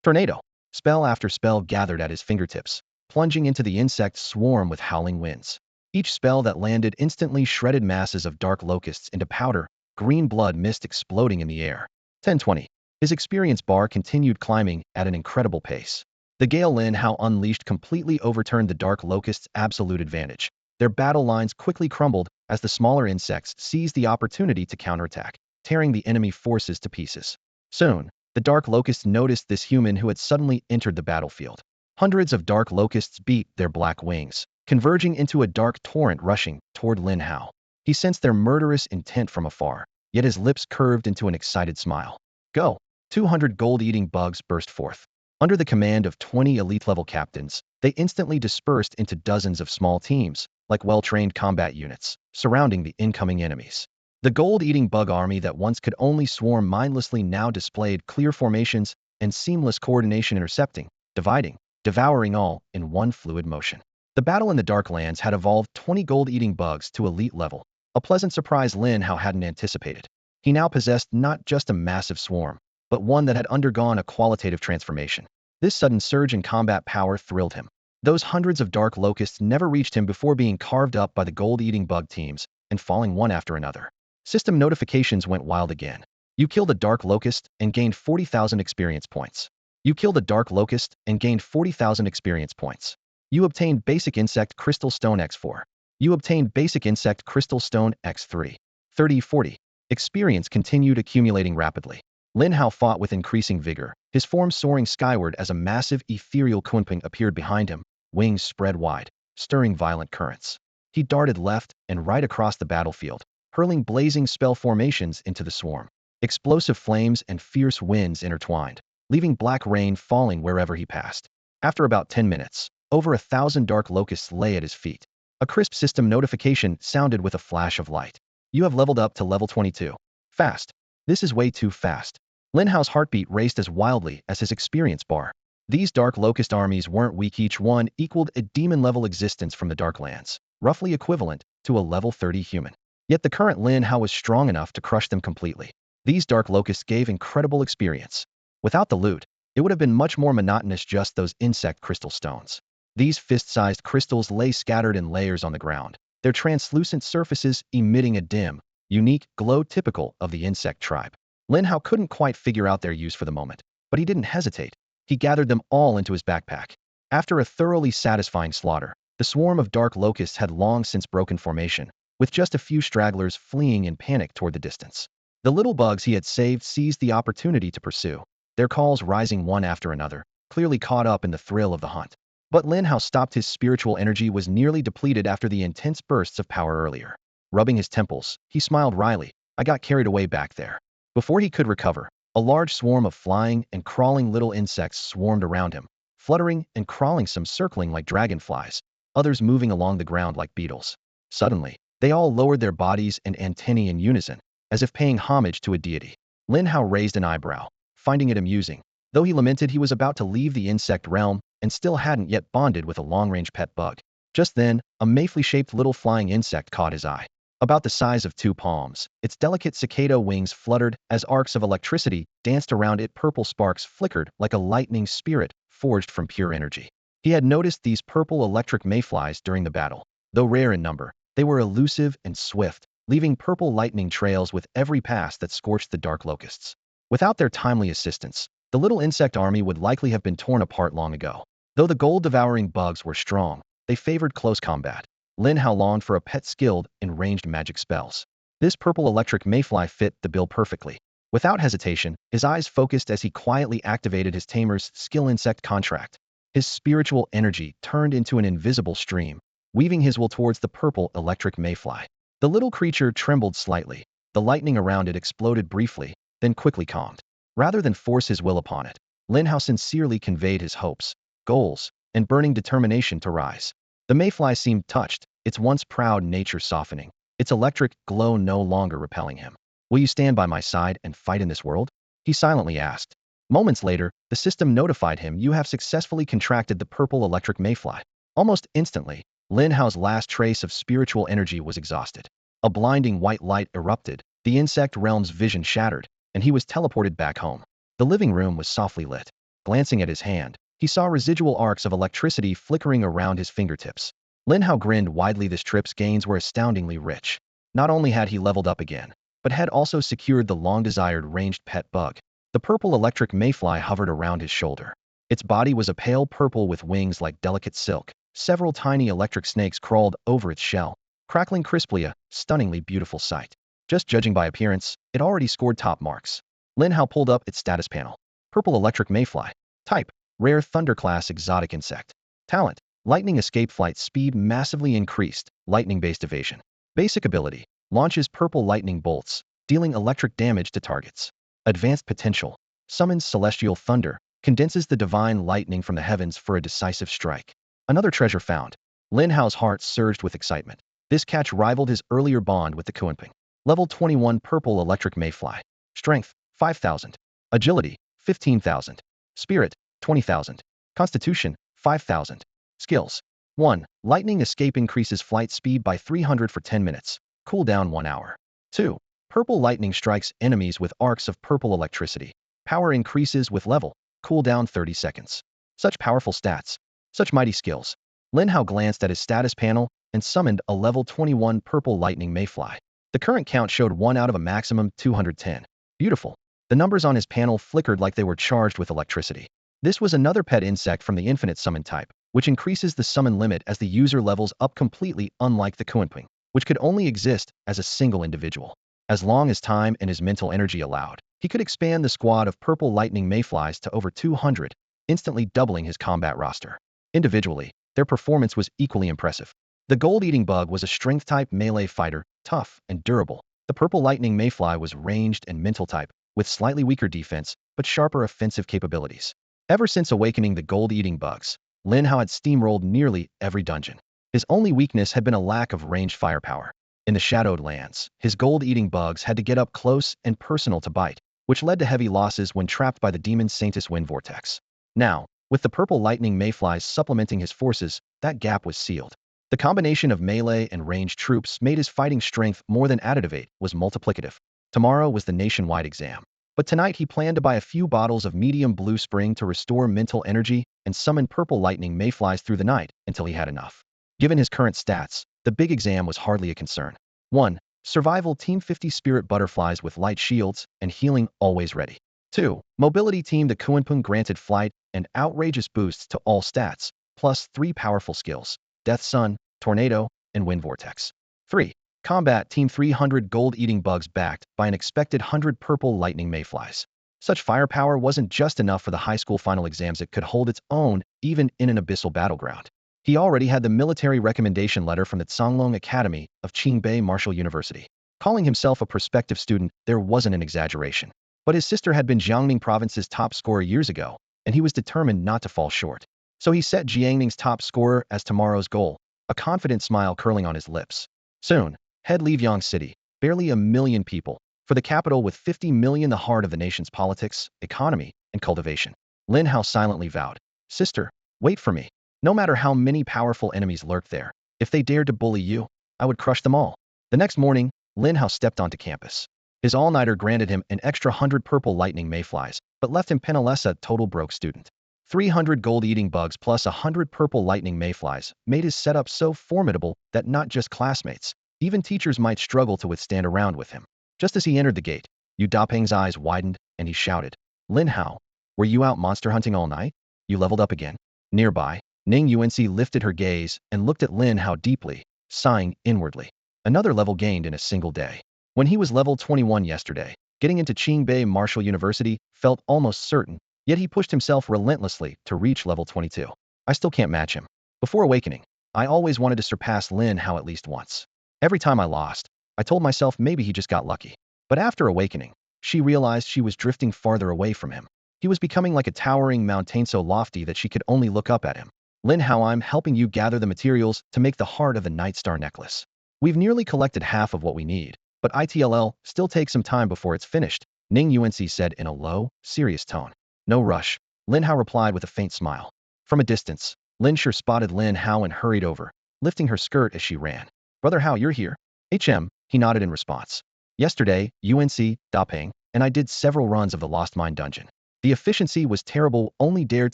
Tornado. Spell after spell gathered at his fingertips, plunging into the insect swarm with howling winds. Each spell that landed instantly shredded masses of dark locusts into powder, green blood mist exploding in the air. 1020. His experience bar continued climbing at an incredible pace. The gale Lin Hao unleashed completely overturned the dark locusts' absolute advantage. Their battle lines quickly crumbled as the smaller insects seized the opportunity to counterattack, tearing the enemy forces to pieces. Soon, the dark locusts noticed this human who had suddenly entered the battlefield. Hundreds of dark locusts beat their black wings, converging into a dark torrent rushing toward Lin Hao. He sensed their murderous intent from afar, yet his lips curved into an excited smile. Go! 200 gold-eating bugs burst forth. Under the command of 20 elite-level captains, they instantly dispersed into dozens of small teams, like well-trained combat units, surrounding the incoming enemies. The gold-eating bug army that once could only swarm mindlessly now displayed clear formations and seamless coordination, intercepting, dividing, devouring all in one fluid motion. The battle in the Darklands had evolved 20 gold-eating bugs to elite level, a pleasant surprise Lin Hao hadn't anticipated. He now possessed not just a massive swarm, but one that had undergone a qualitative transformation. This sudden surge in combat power thrilled him. Those hundreds of dark locusts never reached him before being carved up by the gold-eating bug teams and falling one after another. System notifications went wild again. You killed a dark locust and gained 40,000 experience points. You killed a dark locust and gained 40,000 experience points. You obtained basic insect crystal stone X4. You obtained basic insect crystal stone X3. 30-40. Experience continued accumulating rapidly. Lin Hao fought with increasing vigor, his form soaring skyward as a massive ethereal kunping appeared behind him, wings spread wide, stirring violent currents. He darted left and right across the battlefield, hurling blazing spell formations into the swarm. Explosive flames and fierce winds intertwined, leaving black rain falling wherever he passed. After about 10 minutes, over 1,000 dark locusts lay at his feet. A crisp system notification sounded with a flash of light. You have leveled up to level 22. Fast. This is way too fast. Lin Hao's heartbeat raced as wildly as his experience bar. These dark locust armies weren't weak, each one equaled a demon-level existence from the Darklands, roughly equivalent to a level 30 human. Yet the current Lin Hao was strong enough to crush them completely. These dark locusts gave incredible experience. Without the loot, it would have been much more monotonous, just those insect crystal stones. These fist-sized crystals lay scattered in layers on the ground, their translucent surfaces emitting a dim, unique glow typical of the insect tribe. Lin Hao couldn't quite figure out their use for the moment, but he didn't hesitate. He gathered them all into his backpack. After a thoroughly satisfying slaughter, the swarm of dark locusts had long since broken formation, with just a few stragglers fleeing in panic toward the distance. The little bugs he had saved seized the opportunity to pursue, their calls rising one after another, clearly caught up in the thrill of the hunt. But Lin Hao stopped. His spiritual energy was nearly depleted after the intense bursts of power earlier. Rubbing his temples, he smiled wryly. I got carried away back there. Before he could recover, a large swarm of flying and crawling little insects swarmed around him, fluttering and crawling, some circling like dragonflies, others moving along the ground like beetles. Suddenly, they all lowered their bodies and antennae in unison, as if paying homage to a deity. Lin Hao raised an eyebrow, finding it amusing, though he lamented he was about to leave the insect realm and still hadn't yet bonded with a long-range pet bug. Just then, a mayfly-shaped little flying insect caught his eye. About the size of 2 palms, its delicate cicada wings fluttered as arcs of electricity danced around it. Purple sparks flickered like a lightning spirit forged from pure energy. He had noticed these purple electric mayflies during the battle. Though rare in number, they were elusive and swift, leaving purple lightning trails with every pass that scorched the dark locusts. Without their timely assistance, the little insect army would likely have been torn apart long ago. Though the gold-devouring bugs were strong, they favored close combat. Lin Hao longed for a pet skilled in ranged magic spells. This purple electric mayfly fit the bill perfectly. Without hesitation, his eyes focused as he quietly activated his Tamer's skill insect contract. His spiritual energy turned into an invisible stream, weaving his will towards the purple electric mayfly. The little creature trembled slightly. The lightning around it exploded briefly, then quickly calmed. Rather than force his will upon it, Lin Hao sincerely conveyed his hopes, goals, and burning determination to rise. The mayfly seemed touched, its once proud nature softening, its electric glow no longer repelling him. Will you stand by my side and fight in this world? He silently asked. Moments later, the system notified him, you have successfully contracted the purple electric mayfly. Almost instantly, Lin Hao's last trace of spiritual energy was exhausted. A blinding white light erupted, the insect realm's vision shattered, and he was teleported back home. The living room was softly lit. Glancing at his hand, he saw residual arcs of electricity flickering around his fingertips. Lin Hao grinned widely. This trip's gains were astoundingly rich. Not only had he leveled up again, but had also secured the long-desired ranged pet bug. The purple electric mayfly hovered around his shoulder. Its body was a pale purple with wings like delicate silk. Several tiny electric snakes crawled over its shell, crackling crisply, a stunningly beautiful sight. Just judging by appearance, it already scored top marks. Lin Hao pulled up its status panel. Purple electric mayfly. Type: Rare Thunder-class exotic insect. Talent. Lightning escape flight speed massively increased, lightning-based evasion. Basic ability. Launches purple lightning bolts, dealing electric damage to targets. Advanced potential. Summons celestial thunder, condenses the divine lightning from the heavens for a decisive strike. Another treasure found. Lin Hao's heart surged with excitement. This catch rivaled his earlier bond with the Kuanping. Level 21 Purple Electric Mayfly. Strength, 5,000. Agility, 15,000. Spirit, 20,000. Constitution, 5,000. Skills. 1. Lightning escape increases flight speed by 300 for 10 minutes. Cooldown 1 hour. 2. Purple lightning strikes enemies with arcs of purple electricity. Power increases with level. Cooldown 30 seconds. Such powerful stats. Such mighty skills. Lin Hao glanced at his status panel and summoned a level 21 Purple Lightning Mayfly. The current count showed 1 out of a maximum 210. Beautiful. The numbers on his panel flickered like they were charged with electricity. This was another pet insect from the infinite summon type, which increases the summon limit as the user levels up completely, unlike the Kuanping, which could only exist as a single individual. As long as time and his mental energy allowed, he could expand the squad of Purple Lightning Mayflies to over 200, instantly doubling his combat roster. Individually, their performance was equally impressive. The gold-eating bug was a strength-type melee fighter, tough and durable. The Purple Lightning Mayfly was ranged and mental type, with slightly weaker defense, but sharper offensive capabilities. Ever since awakening the gold-eating bugs, Lin Hao had steamrolled nearly every dungeon. His only weakness had been a lack of ranged firepower. In the Shadowed Lands, his gold-eating bugs had to get up close and personal to bite, which led to heavy losses when trapped by the Demon Saintus Wind Vortex. Now, with the Purple Lightning Mayflies supplementing his forces, that gap was sealed. The combination of melee and ranged troops made his fighting strength more than additive, was multiplicative. Tomorrow was the nationwide exam. But tonight he planned to buy a few bottles of medium blue spring to restore mental energy and summon Purple Lightning Mayflies through the night until he had enough. Given his current stats, the big exam was hardly a concern. 1. Survival Team 50 Spirit Butterflies with light shields and healing always ready. 2. Mobility Team the Kuanping granted flight and outrageous boosts to all stats, plus 3 powerful skills: Death Sun, Tornado, and Wind Vortex. 3. Combat Team 300 Gold-Eating Bugs backed by an expected 100 Purple Lightning Mayflies. Such firepower wasn't just enough for the high school final exams, it could hold its own even in an abyssal battleground. He already had the military recommendation letter from the Tsanglong Academy of Qingbei Martial University. Calling himself a prospective student, there wasn't an exaggeration. But his sister had been Jiangning Province's top scorer years ago, and he was determined not to fall short. So he set Jiangning's top scorer as tomorrow's goal, a confident smile curling on his lips. Soon, head Livyang City, barely 1 million people, for the capital with 50 million, the heart of the nation's politics, economy, and cultivation. Lin Hao silently vowed, "Sister, wait for me. No matter how many powerful enemies lurked there, if they dared to bully you, I would crush them all." The next morning, Lin Hao stepped onto campus. His all-nighter granted him an extra 100 Purple Lightning Mayflies, but left him penniless, a total broke student. 300 gold-eating bugs plus 100 Purple Lightning Mayflies made his setup so formidable that not just classmates, even teachers might struggle to withstand a round with him. Just as he entered the gate, Yu Dapeng's eyes widened, and he shouted, "Lin Hao, were you out monster hunting all night? You leveled up again?" Nearby, Ning UNC lifted her gaze and looked at Lin Hao deeply, sighing inwardly. Another level gained in a single day. When he was level 21 yesterday, getting into Qingbei Martial University felt almost certain, yet he pushed himself relentlessly to reach level 22. I still can't match him. Before awakening, I always wanted to surpass Lin Hao at least once. Every time I lost, I told myself maybe he just got lucky. But after awakening, she realized she was drifting farther away from him. He was becoming like a towering mountain so lofty that she could only look up at him. "Lin Hao, I'm helping you gather the materials to make the heart of the Night Star necklace. We've nearly collected half of what we need, but ITLL still takes some time before it's finished," Ning UNC said in a low, serious tone. "No rush," Lin Hao replied with a faint smile. From a distance, Lin Sure spotted Lin Hao and hurried over, lifting her skirt as she ran. "Brother Hao, you're here?" He nodded in response. "Yesterday, UNC, Dapeng, and I did several runs of the Lost Mine dungeon. The efficiency was terrible, only dared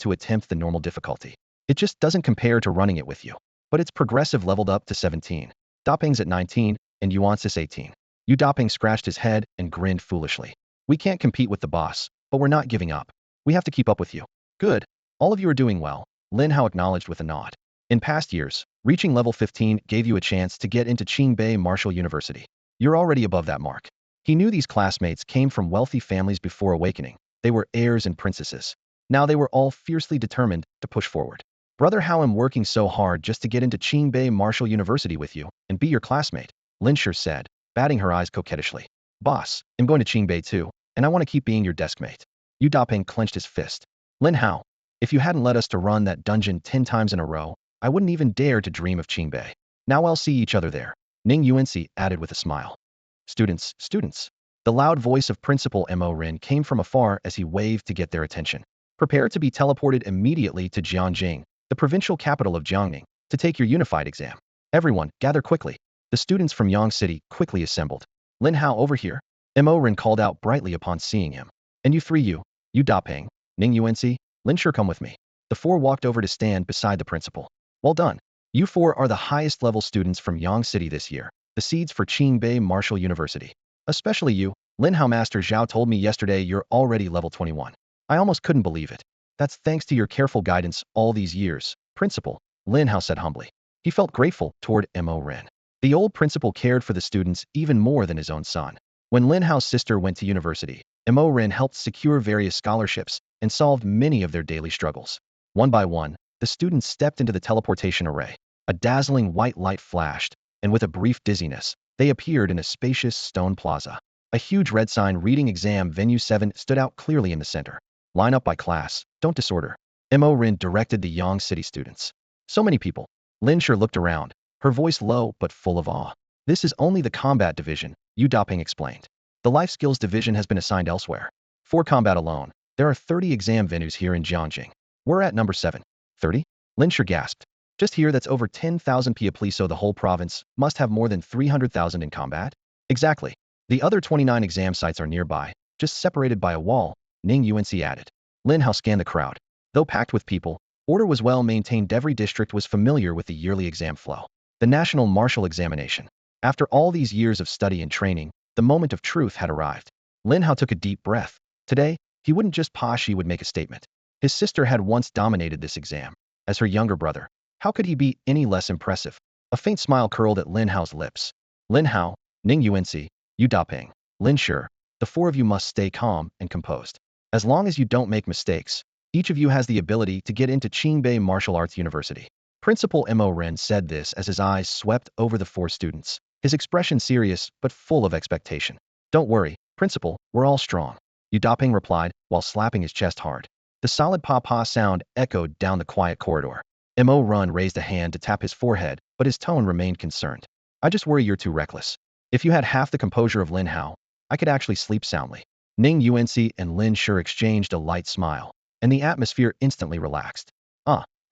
to attempt the normal difficulty. It just doesn't compare to running it with you. But it's progressive, leveled up to 17. Dapeng's at 19, and Yuansis 18. Yu Dapeng scratched his head and grinned foolishly. "We can't compete with the boss, but we're not giving up. We have to keep up with you." "Good. All of you are doing well," Lin Hao acknowledged with a nod. "In past years, reaching level 15 gave you a chance to get into Qingbei Martial University. You're already above that mark." He knew these classmates came from wealthy families before awakening. They were heirs and princesses. Now they were all fiercely determined to push forward. Brother, how I'm working so hard just to get into Qingbei Martial University with you and be your classmate, Lin Sure said, batting her eyes coquettishly. Boss, I'm going to Qingbei too, and I want to keep being your deskmate. Yu Daping clenched his fist. Lin Hao, if you hadn't led us to run that dungeon 10 times in a row, I wouldn't even dare to dream of Qingbei. Now I'll see each other there, Ning Yuanci added with a smile. Students, students. The loud voice of Principal Mo Rin came from afar as he waved to get their attention. Prepare to be teleported immediately to Jianjing, the provincial capital of Jiangning, to take your unified exam. Everyone, gather quickly. The students from Yang City quickly assembled. Lin Hao, over here. Mo Rin called out brightly upon seeing him. And you three, Yu Daping, Ning Yuanci, Lin Sure, come with me. The four walked over to stand beside the principal. Well done. You four are the highest level students from Yang City this year, the seeds for Qingbei Martial University. Especially you, Lin Hao. Master Zhao told me yesterday you're already level 21. I almost couldn't believe it. That's thanks to your careful guidance all these years, Principal, Lin Hao said humbly. He felt grateful toward Mo Rin. The old principal cared for the students even more than his own son. When Lin Hao's sister went to university, Mo Rin helped secure various scholarships and solved many of their daily struggles. One by one, the students stepped into the teleportation array. A dazzling white light flashed, and with a brief dizziness, they appeared in a spacious stone plaza. A huge red sign reading Exam Venue 7 stood out clearly in the center. Line up by class, don't disorder. Mo Rin directed the Yang City students. So many people. Lin Sure looked around, her voice low but full of awe. This is only the combat division, Yu Daping explained. The life skills division has been assigned elsewhere. For combat alone, there are 30 exam venues here in Jianjing. We're at number 7. 30? Lin Sure gasped. Just here, that's over 10,000 people, so the whole province must have more than 300,000 in combat? Exactly. The other 29 exam sites are nearby, just separated by a wall, Ning Yuanci added. Lin Hao scanned the crowd. Though packed with people, order was well maintained. Every district was familiar with the yearly exam flow. The National Martial Examination. After all these years of study and training, the moment of truth had arrived. Lin Hao took a deep breath. Today, he wouldn't just pass, he would make a statement. His sister had once dominated this exam. As her younger brother, how could he be any less impressive? A faint smile curled at Lin Hao's lips. Lin Hao, Ning Yuanci, Yu Daping, Lin Sure, the four of you must stay calm and composed. As long as you don't make mistakes, each of you has the ability to get into Qingbei Martial Arts University. Principal Mo Rin said this as his eyes swept over the four students, his expression serious but full of expectation. Don't worry, Principal, we're all strong, Yu Daping replied while slapping his chest hard. The solid pa-pa sound echoed down the quiet corridor. Mo Rin raised a hand to tap his forehead, but his tone remained concerned. I just worry you're too reckless. If you had half the composure of Lin Hao, I could actually sleep soundly. Ning Yuanci and Lin Sure exchanged a light smile, and the atmosphere instantly relaxed.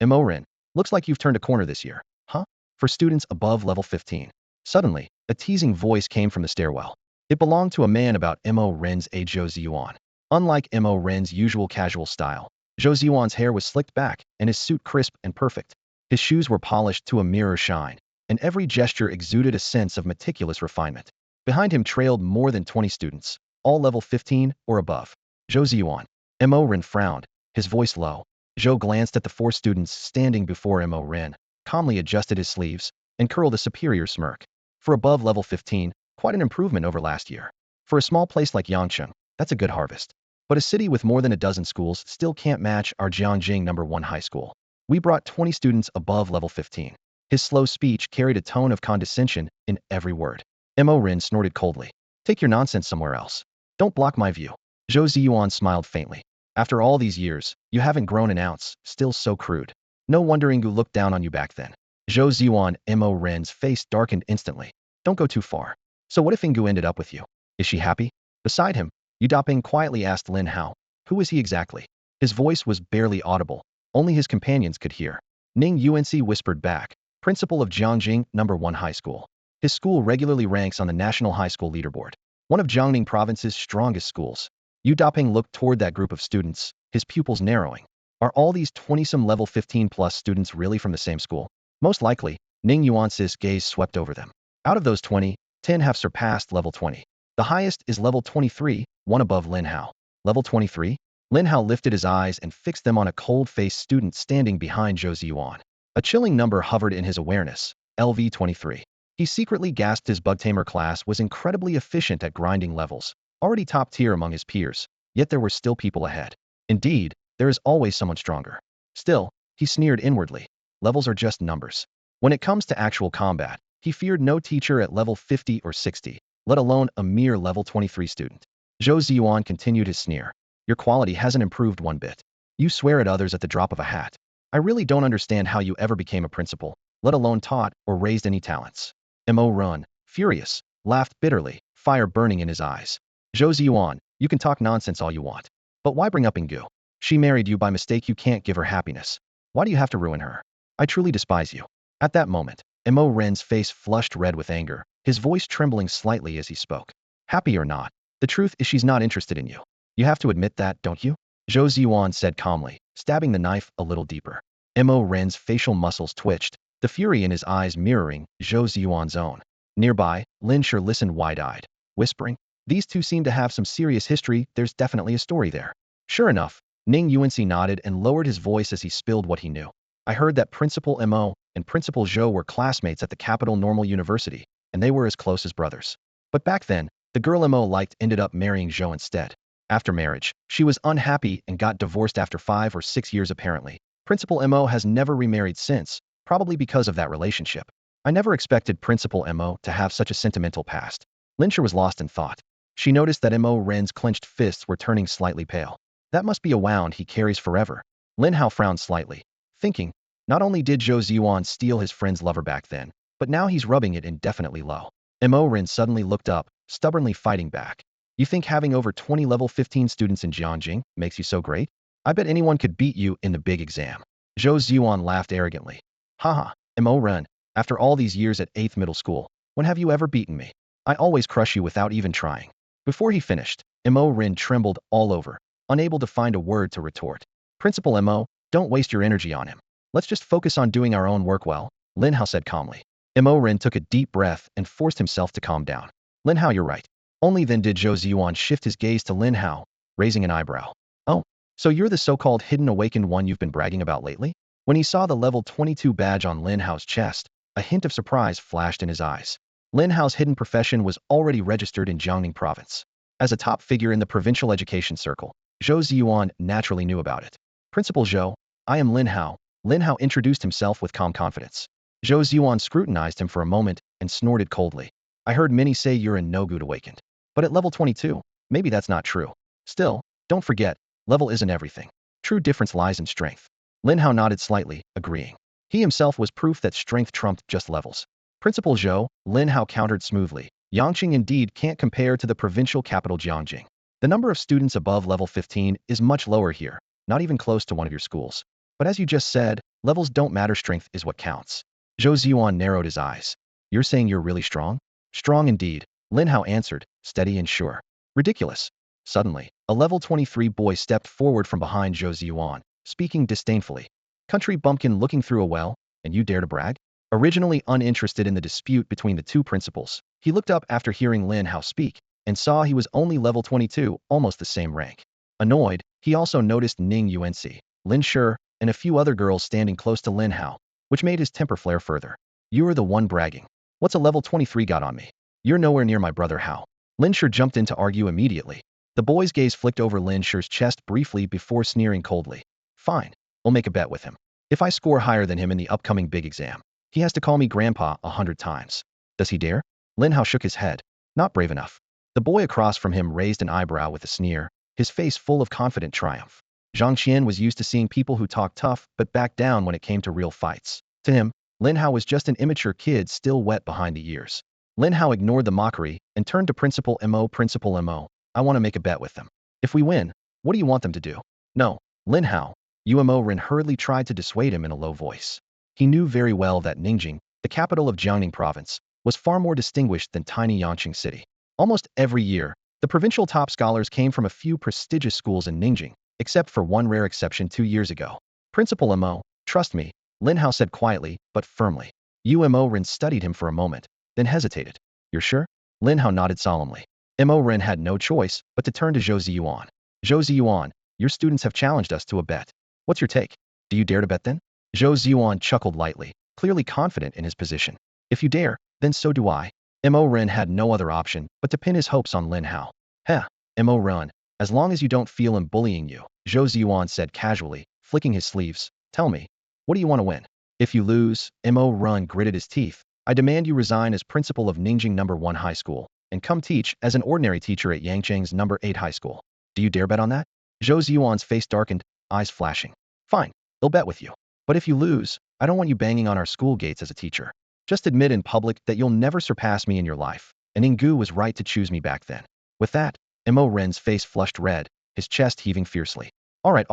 Mo Rin, looks like you've turned a corner this year, huh? For students above level 15. Suddenly, a teasing voice came from the stairwell. It belonged to a man about Mo Rin's age, Zhou Ziyuan. Unlike Mo Rin's usual casual style, Zhou Ziyuan's hair was slicked back and his suit crisp and perfect. His shoes were polished to a mirror shine, and every gesture exuded a sense of meticulous refinement. Behind him trailed more than 20 students, all level 15 or above. Zhou Ziyuan. Mo Rin frowned, his voice low. Zhou glanced at the four students standing before Mo Rin, calmly adjusted his sleeves, and curled a superior smirk. For above level 15, quite an improvement over last year. For a small place like Yangcheng, that's a good harvest. But a city with more than a dozen schools still can't match our Jianjing number 1 high school. We brought 20 students above level 15. His slow speech carried a tone of condescension in every word. Mo Rin snorted coldly. Take your nonsense somewhere else. Don't block my view. Zhou Ziyuan smiled faintly. After all these years, you haven't grown an ounce, still so crude. No wonder Ingu looked down on you back then. Zhou Ziyuan, Mo Rin's face darkened instantly. Don't go too far. So what if Ingu ended up with you? Is she happy? Beside him, Yu Daping quietly asked Lin Hao. Who is he exactly? His voice was barely audible. Only his companions could hear. Ning Yuanci whispered back. Principal of Jianjing number 1 high school. His school regularly ranks on the national high school leaderboard. One of Jiangning province's strongest schools. Yu Daping looked toward that group of students, his pupils narrowing. Are all these 20-some level 15-plus students really from the same school? Most likely, Ning Yuanci's gaze swept over them. Out of those 20, 10 have surpassed level 20. The highest is level 23, one above Lin Hao. Level 23? Lin Hao lifted his eyes and fixed them on a cold-faced student standing behind Zhou Ziyuan. A chilling number hovered in his awareness, LV 23. He secretly gasped his bug tamer class was incredibly efficient at grinding levels, already top tier among his peers, yet there were still people ahead. Indeed, There is always someone stronger. Still, he sneered inwardly. Levels are just numbers. When it comes to actual combat, he feared no teacher at level 50 or 60, let alone a mere level 23 student. Zhou Ziyuan continued his sneer. Your quality hasn't improved one bit. You swear at others at the drop of a hat. I really don't understand how you ever became a principal, let alone taught or raised any talents. Mo Run, furious, laughed bitterly, fire burning in his eyes. Zhou Ziyuan, you can talk nonsense all you want. But why bring up Ingu? She married you by mistake. You can't give her happiness. Why do you have to ruin her? I truly despise you. At that moment, Mo Ren's face flushed red with anger, his voice trembling slightly as he spoke. Happy or not, the truth is she's not interested in you. You have to admit that, don't you? Zhou Ziyuan said calmly, stabbing the knife a little deeper. Mo Ren's facial muscles twitched, the fury in his eyes mirroring Zhou Ziyuan's own. Nearby, Lin Sure listened wide-eyed, whispering, these two seem to have some serious history. There's definitely a story there. Sure enough, Ning Yuanci nodded and lowered his voice as he spilled what he knew. I heard that Principal Mo and Principal Zhou were classmates at the Capital Normal University, and they were as close as brothers. But back then, the girl Mo liked ended up marrying Zhou instead. After marriage, she was unhappy and got divorced after 5 or 6 years apparently. Principal Mo has never remarried since, probably because of that relationship. I never expected Principal Mo to have such a sentimental past. Linsher was lost in thought. She noticed that Mo Ren's clenched fists were turning slightly pale. That must be a wound he carries forever. Lin Hao frowned slightly, thinking, not only did Zhou Ziyuan steal his friend's lover back then, but now he's rubbing it indefinitely low. Mo Ren suddenly looked up, stubbornly fighting back. You think having over 20 level 15 students in Jiangjing makes you so great? I bet anyone could beat you in the big exam. Zhou Ziyuan laughed arrogantly. Haha, Mo Ren, after all these years at 8th middle school, when have you ever beaten me? I always crush you without even trying. Before he finished, Mo Ren trembled all over, unable to find a word to retort. Principal Mo, don't waste your energy on him. Let's just focus on doing our own work well, Lin Hao said calmly. Mo Ren took a deep breath and forced himself to calm down. Lin Hao, you're right. Only then did Zhou Ziyuan shift his gaze to Lin Hao, raising an eyebrow. Oh, so you're the so-called hidden awakened one you've been bragging about lately? When he saw the level 22 badge on Lin Hao's chest, a hint of surprise flashed in his eyes. Lin Hao's hidden profession was already registered in Jiangning province. As a top figure in the provincial education circle, Zhou Ziyuan naturally knew about it. Principal Zhou, I am Lin Hao. Lin Hao introduced himself with calm confidence. Zhou Ziyuan scrutinized him for a moment and snorted coldly. I heard many say you're in no good awakened. But at level 22, maybe that's not true. Still, don't forget, level isn't everything. True difference lies in strength. Lin Hao nodded slightly, agreeing. He himself was proof that strength trumped just levels. Principal Zhou, Lin Hao countered smoothly. Yangqing indeed can't compare to the provincial capital Jiangjing. The number of students above level 15 is much lower here, not even close to one of your schools. But as you just said, levels don't matter, strength is what counts. Zhou Ziyuan narrowed his eyes. You're saying you're really strong? Strong indeed, Lin Hao answered, steady and sure. Ridiculous. Suddenly, a level 23 boy stepped forward from behind Zhou Ziyuan, speaking disdainfully. Country bumpkin looking through a well, and you dare to brag? Originally uninterested in the dispute between the two principals, he looked up after hearing Lin Hao speak, and saw he was only level 22, almost the same rank. Annoyed, he also noticed Ning Yuanci, Lin Sure, and a few other girls standing close to Lin Hao, which made his temper flare further. You are the one bragging. What's a level 23 got on me? You're nowhere near my brother Hao. Lin Sure jumped in to argue immediately. The boy's gaze flicked over Lin Sure's chest briefly before sneering coldly. Fine, we'll make a bet with him. If I score higher than him in the upcoming big exam, he has to call me grandpa 100 times. Does he dare? Lin Hao shook his head. Not brave enough. The boy across from him raised an eyebrow with a sneer, his face full of confident triumph. Zhang Qian was used to seeing people who talked tough but backed down when it came to real fights. To him, Lin Hao was just an immature kid still wet behind the ears. Lin Hao ignored the mockery and turned to Principal Mo. Principal Mo, I want to make a bet with them. If we win, what do you want them to do? No, Lin Hao. Mo Ren hurriedly tried to dissuade him in a low voice. He knew very well that Ningjing, the capital of Jiangning province, was far more distinguished than tiny Yangqing city. Almost every year, the provincial top scholars came from a few prestigious schools in Ningjing, except for one rare exception 2 years ago. Principal Mo, trust me, Lin Hao said quietly but firmly. Mo Ren studied him for a moment, then hesitated. You're sure? Lin Hao nodded solemnly. Mo Ren had no choice but to turn to Zhou Ziyuan. Zhou Ziyuan, your students have challenged us to a bet. What's your take? Do you dare to bet then? Zhou Ziyuan chuckled lightly, clearly confident in his position. If you dare, then so do I. Mo Ren had no other option but to pin his hopes on Lin Hao. Heh, Mo Ren, As long as you don't feel I'm bullying you, Zhou Ziyuan said casually, flicking his sleeves. Tell me, what do you want to win? If you lose, Mo Run gritted his teeth. I demand you resign as principal of Ningjing number 1 high school and come teach as an ordinary teacher at Yangcheng's number 8 high school. Do you dare bet on that? Zhou Ziyuan's face darkened, eyes flashing. Fine, I'll bet with you. But if you lose, I don't want you banging on our school gates as a teacher. Just admit in public that you'll never surpass me in your life. And Ingu was right to choose me back then. With that, Mo Ren's face flushed red, his chest heaving fiercely. All right.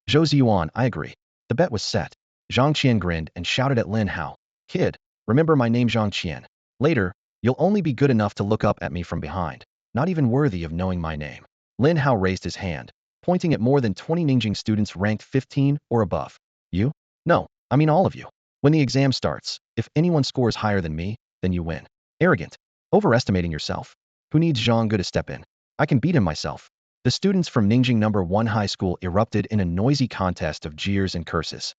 Zhou Ziyuan, I agree. The bet was set. Zhang Qian grinned and shouted at Lin Hao. Kid, remember my name Zhang Qian. Later, you'll only be good enough to look up at me from behind, not even worthy of knowing my name. Lin Hao raised his hand, pointing at more than 20 Ningjing students ranked 15 or above. You? No, I mean all of you. When the exam starts, if anyone scores higher than me, then you win. Arrogant. Overestimating yourself. Who needs Zhang Gu to step in? I can beat him myself. The students from Ningjing number 1 high school erupted in a noisy contest of jeers and curses.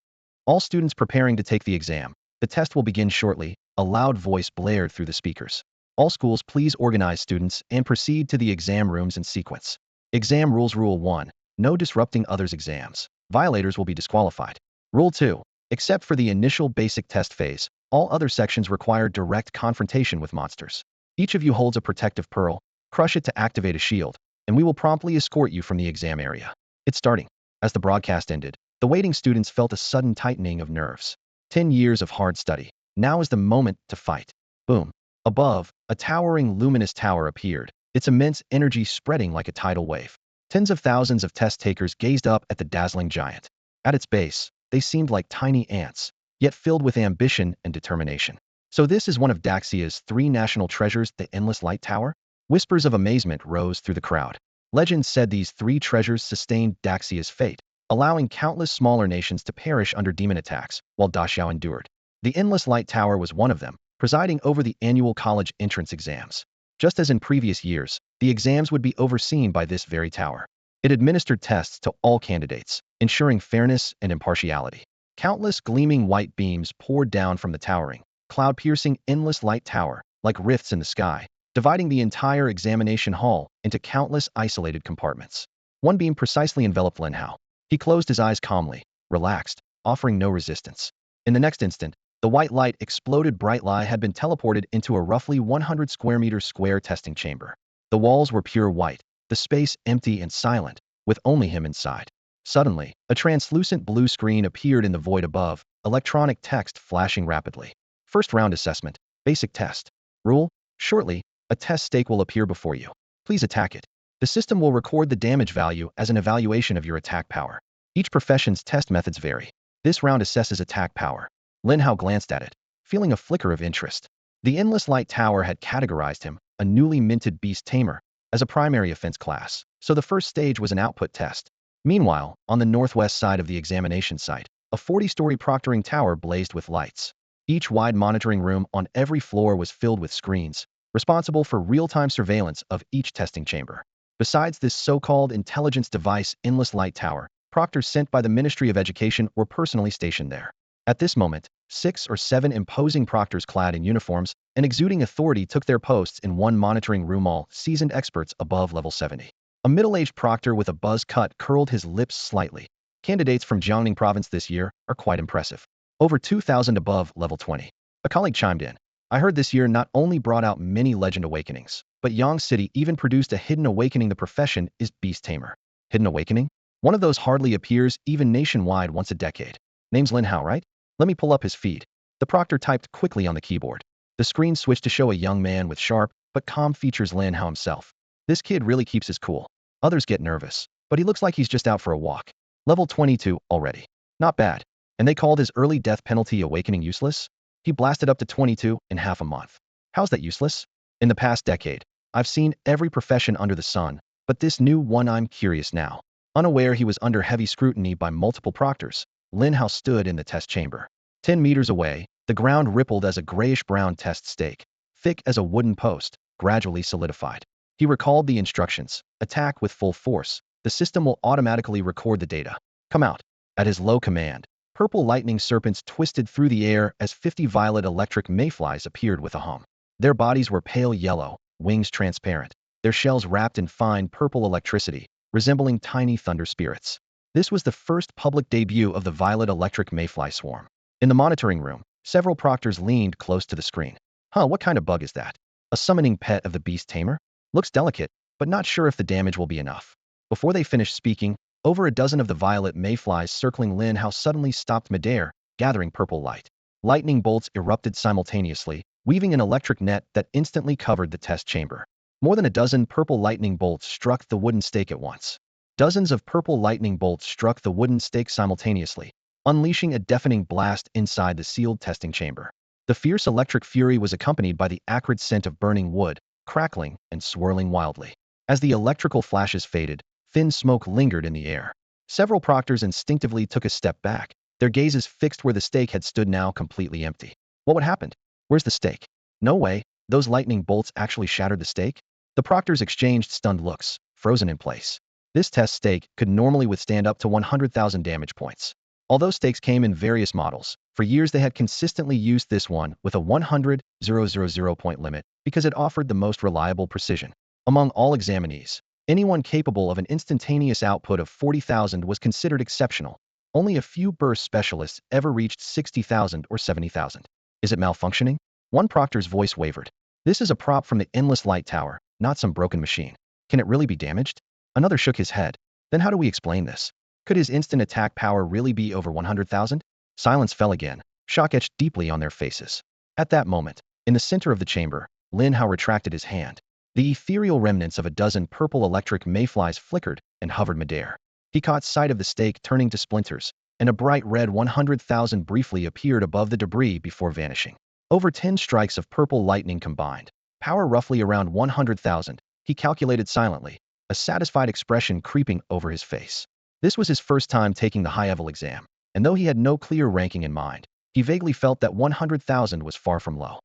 All students preparing to take the exam. The test will begin shortly, a loud voice blared through the speakers. All schools please organize students and proceed to the exam rooms in sequence. Exam rules. Rule 1. No disrupting others' exams. Violators will be disqualified. Rule 2. Except for the initial basic test phase, all other sections require direct confrontation with monsters. Each of you holds a protective pearl. Crush it to activate a shield, and we will promptly escort you from the exam area. It's starting. As the broadcast ended, the waiting students felt a sudden tightening of nerves. 10 years of hard study. Now is the moment to fight. Boom. Above, a towering luminous tower appeared, its immense energy spreading like a tidal wave. Tens of thousands of test takers gazed up at the dazzling giant. At its base, they seemed like tiny ants, yet filled with ambition and determination. So this is one of Daxia's 3 national treasures, the Endless Light Tower? Whispers of amazement rose through the crowd. Legends said these 3 treasures sustained Daxia's fate, allowing countless smaller nations to perish under demon attacks, while Daxiao endured. The Endless Light Tower was one of them, presiding over the annual college entrance exams. Just as in previous years, the exams would be overseen by this very tower. It administered tests to all candidates, ensuring fairness and impartiality. Countless gleaming white beams poured down from the towering, cloud-piercing Endless Light Tower, like rifts in the sky, dividing the entire examination hall into countless isolated compartments. One beam precisely enveloped Lin Hao. He closed his eyes calmly, relaxed, offering no resistance. In the next instant, the white light exploded. Bright light had been teleported into a roughly 100 square meter square testing chamber. The walls were pure white, the space empty and silent, with only him inside. Suddenly, a translucent blue screen appeared in the void above, electronic text flashing rapidly. First round assessment, basic test. Rule: shortly, a test stake will appear before you. Please attack it. The system will record the damage value as an evaluation of your attack power. Each profession's test methods vary. This round assesses attack power. Lin Hao glanced at it, feeling a flicker of interest. The Endless Light Tower had categorized him, a newly minted beast Tamer, as a primary offense class, so the first stage was an output test. Meanwhile, on the northwest side of the examination site, a 40-story proctoring tower blazed with lights. Each wide monitoring room on every floor was filled with screens, responsible for real-time surveillance of each testing chamber. Besides this so-called intelligence device Endless Light Tower, proctors sent by the Ministry of Education were personally stationed there. At this moment, 6 or 7 imposing proctors clad in uniforms and exuding authority took their posts in one monitoring room, all seasoned experts above level 70. A middle-aged proctor with a buzz cut curled his lips slightly. Candidates from Jiangning province this year are quite impressive. Over 2,000 above level 20. A colleague chimed in. I heard this year not only brought out many legend awakenings, but Yang City even produced a hidden awakening. The profession is Beast Tamer. Hidden awakening? One of those hardly appears even nationwide once a decade. Name's Lin Hao, right? Let me pull up his feed. The proctor typed quickly on the keyboard. The screen switched to show a young man with sharp but calm features. Lin Hao himself. This kid really keeps his cool. Others get nervous, but he looks like he's just out for a walk. Level 22 already. Not bad. And they called his early death penalty awakening useless? He blasted up to 22 in half a month. How's that useless? In the past decade, I've seen every profession under the sun, but this new one, I'm curious now. Unaware he was under heavy scrutiny by multiple proctors, Lin Hao stood in the test chamber. 10 meters away, the ground rippled as a grayish-brown test stake, thick as a wooden post, gradually solidified. He recalled the instructions. Attack with full force. The system will automatically record the data. Come out. At his low command, purple lightning serpents twisted through the air as 50 violet electric mayflies appeared with a hum. Their bodies were pale yellow, wings transparent, their shells wrapped in fine purple electricity, resembling tiny thunder spirits. This was the first public debut of the Violet Electric Mayfly swarm. In the monitoring room, several proctors leaned close to the screen. What kind of bug is that? A summoning pet of the beast Tamer? Looks delicate, but not sure if the damage will be enough. Before they finished speaking, over a dozen of the Violet Mayflies circling Lin Hao suddenly stopped midair, gathering purple light. Lightning bolts erupted simultaneously, weaving an electric net that instantly covered the test chamber. More than a dozen purple lightning bolts struck the wooden stake at once. Dozens of purple lightning bolts struck the wooden stake simultaneously, unleashing a deafening blast inside the sealed testing chamber. The fierce electric fury was accompanied by the acrid scent of burning wood, crackling and swirling wildly. As the electrical flashes faded, thin smoke lingered in the air. Several proctors instinctively took a step back, their gazes fixed where the stake had stood now completely empty. What would happen? Where's the stake? No way, those lightning bolts actually shattered the stake? The proctors exchanged stunned looks, frozen in place. This test stake could normally withstand up to 100,000 damage points. Although stakes came in various models, for years they had consistently used this one with a 100,000 point limit because it offered the most reliable precision. Among all examinees, anyone capable of an instantaneous output of 40,000 was considered exceptional. Only a few burst specialists ever reached 60,000 or 70,000. Is it malfunctioning? One proctor's voice wavered. This is a prop from the Endless Light Tower, not some broken machine. Can it really be damaged? Another shook his head. Then how do we explain this? Could his instant attack power really be over 100,000? Silence fell again, shock etched deeply on their faces. At that moment, in the center of the chamber, Lin Hao retracted his hand. The ethereal remnants of a dozen purple electric mayflies flickered and hovered midair. He caught sight of the stake turning to splinters, and a bright red 100,000 briefly appeared above the debris before vanishing. Over 10 strikes of purple lightning combined, power roughly around 100,000, he calculated silently, a satisfied expression creeping over his face. This was his first time taking the high-level exam, and though he had no clear ranking in mind, he vaguely felt that 100,000 was far from low.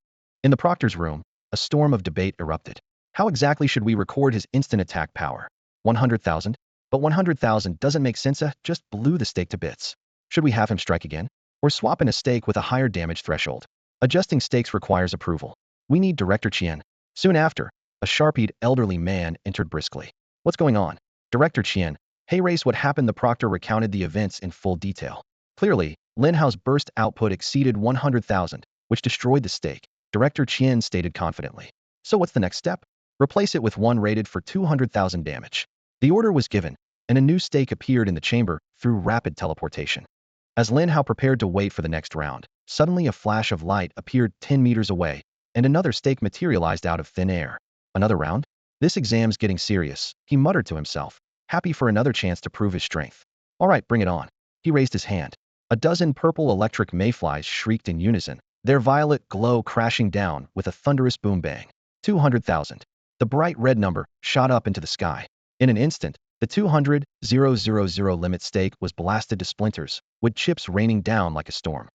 In the proctor's room, a storm of debate erupted. How exactly should we record his instant attack power? 100,000? But 100,000 doesn't make sense, just blew the stake to bits. Should we have him strike again? Or swap in a stake with a higher damage threshold? Adjusting stakes requires approval. We need Director Qian. Soon after, a sharp-eyed elderly man entered briskly. What's going on? Director Qian. Hey Race, what happened? The proctor recounted the events in full detail. Clearly, Lin Hao's burst output exceeded 100,000, which destroyed the stake. Director Qian stated confidently. So what's the next step? Replace it with one rated for 200,000 damage. The order was given, and a new stake appeared in the chamber through rapid teleportation. As Lin Hao prepared to wait for the next round, suddenly a flash of light appeared 10 meters away, and another stake materialized out of thin air. Another round? This exam's getting serious, he muttered to himself, happy for another chance to prove his strength. All right, bring it on. He raised his hand. A dozen purple electric mayflies shrieked in unison, their violet glow crashing down with a thunderous boom bang. 200,000. The bright red number shot up into the sky. In an instant, the 200,000 limit stake was blasted to splinters, with chips raining down like a storm.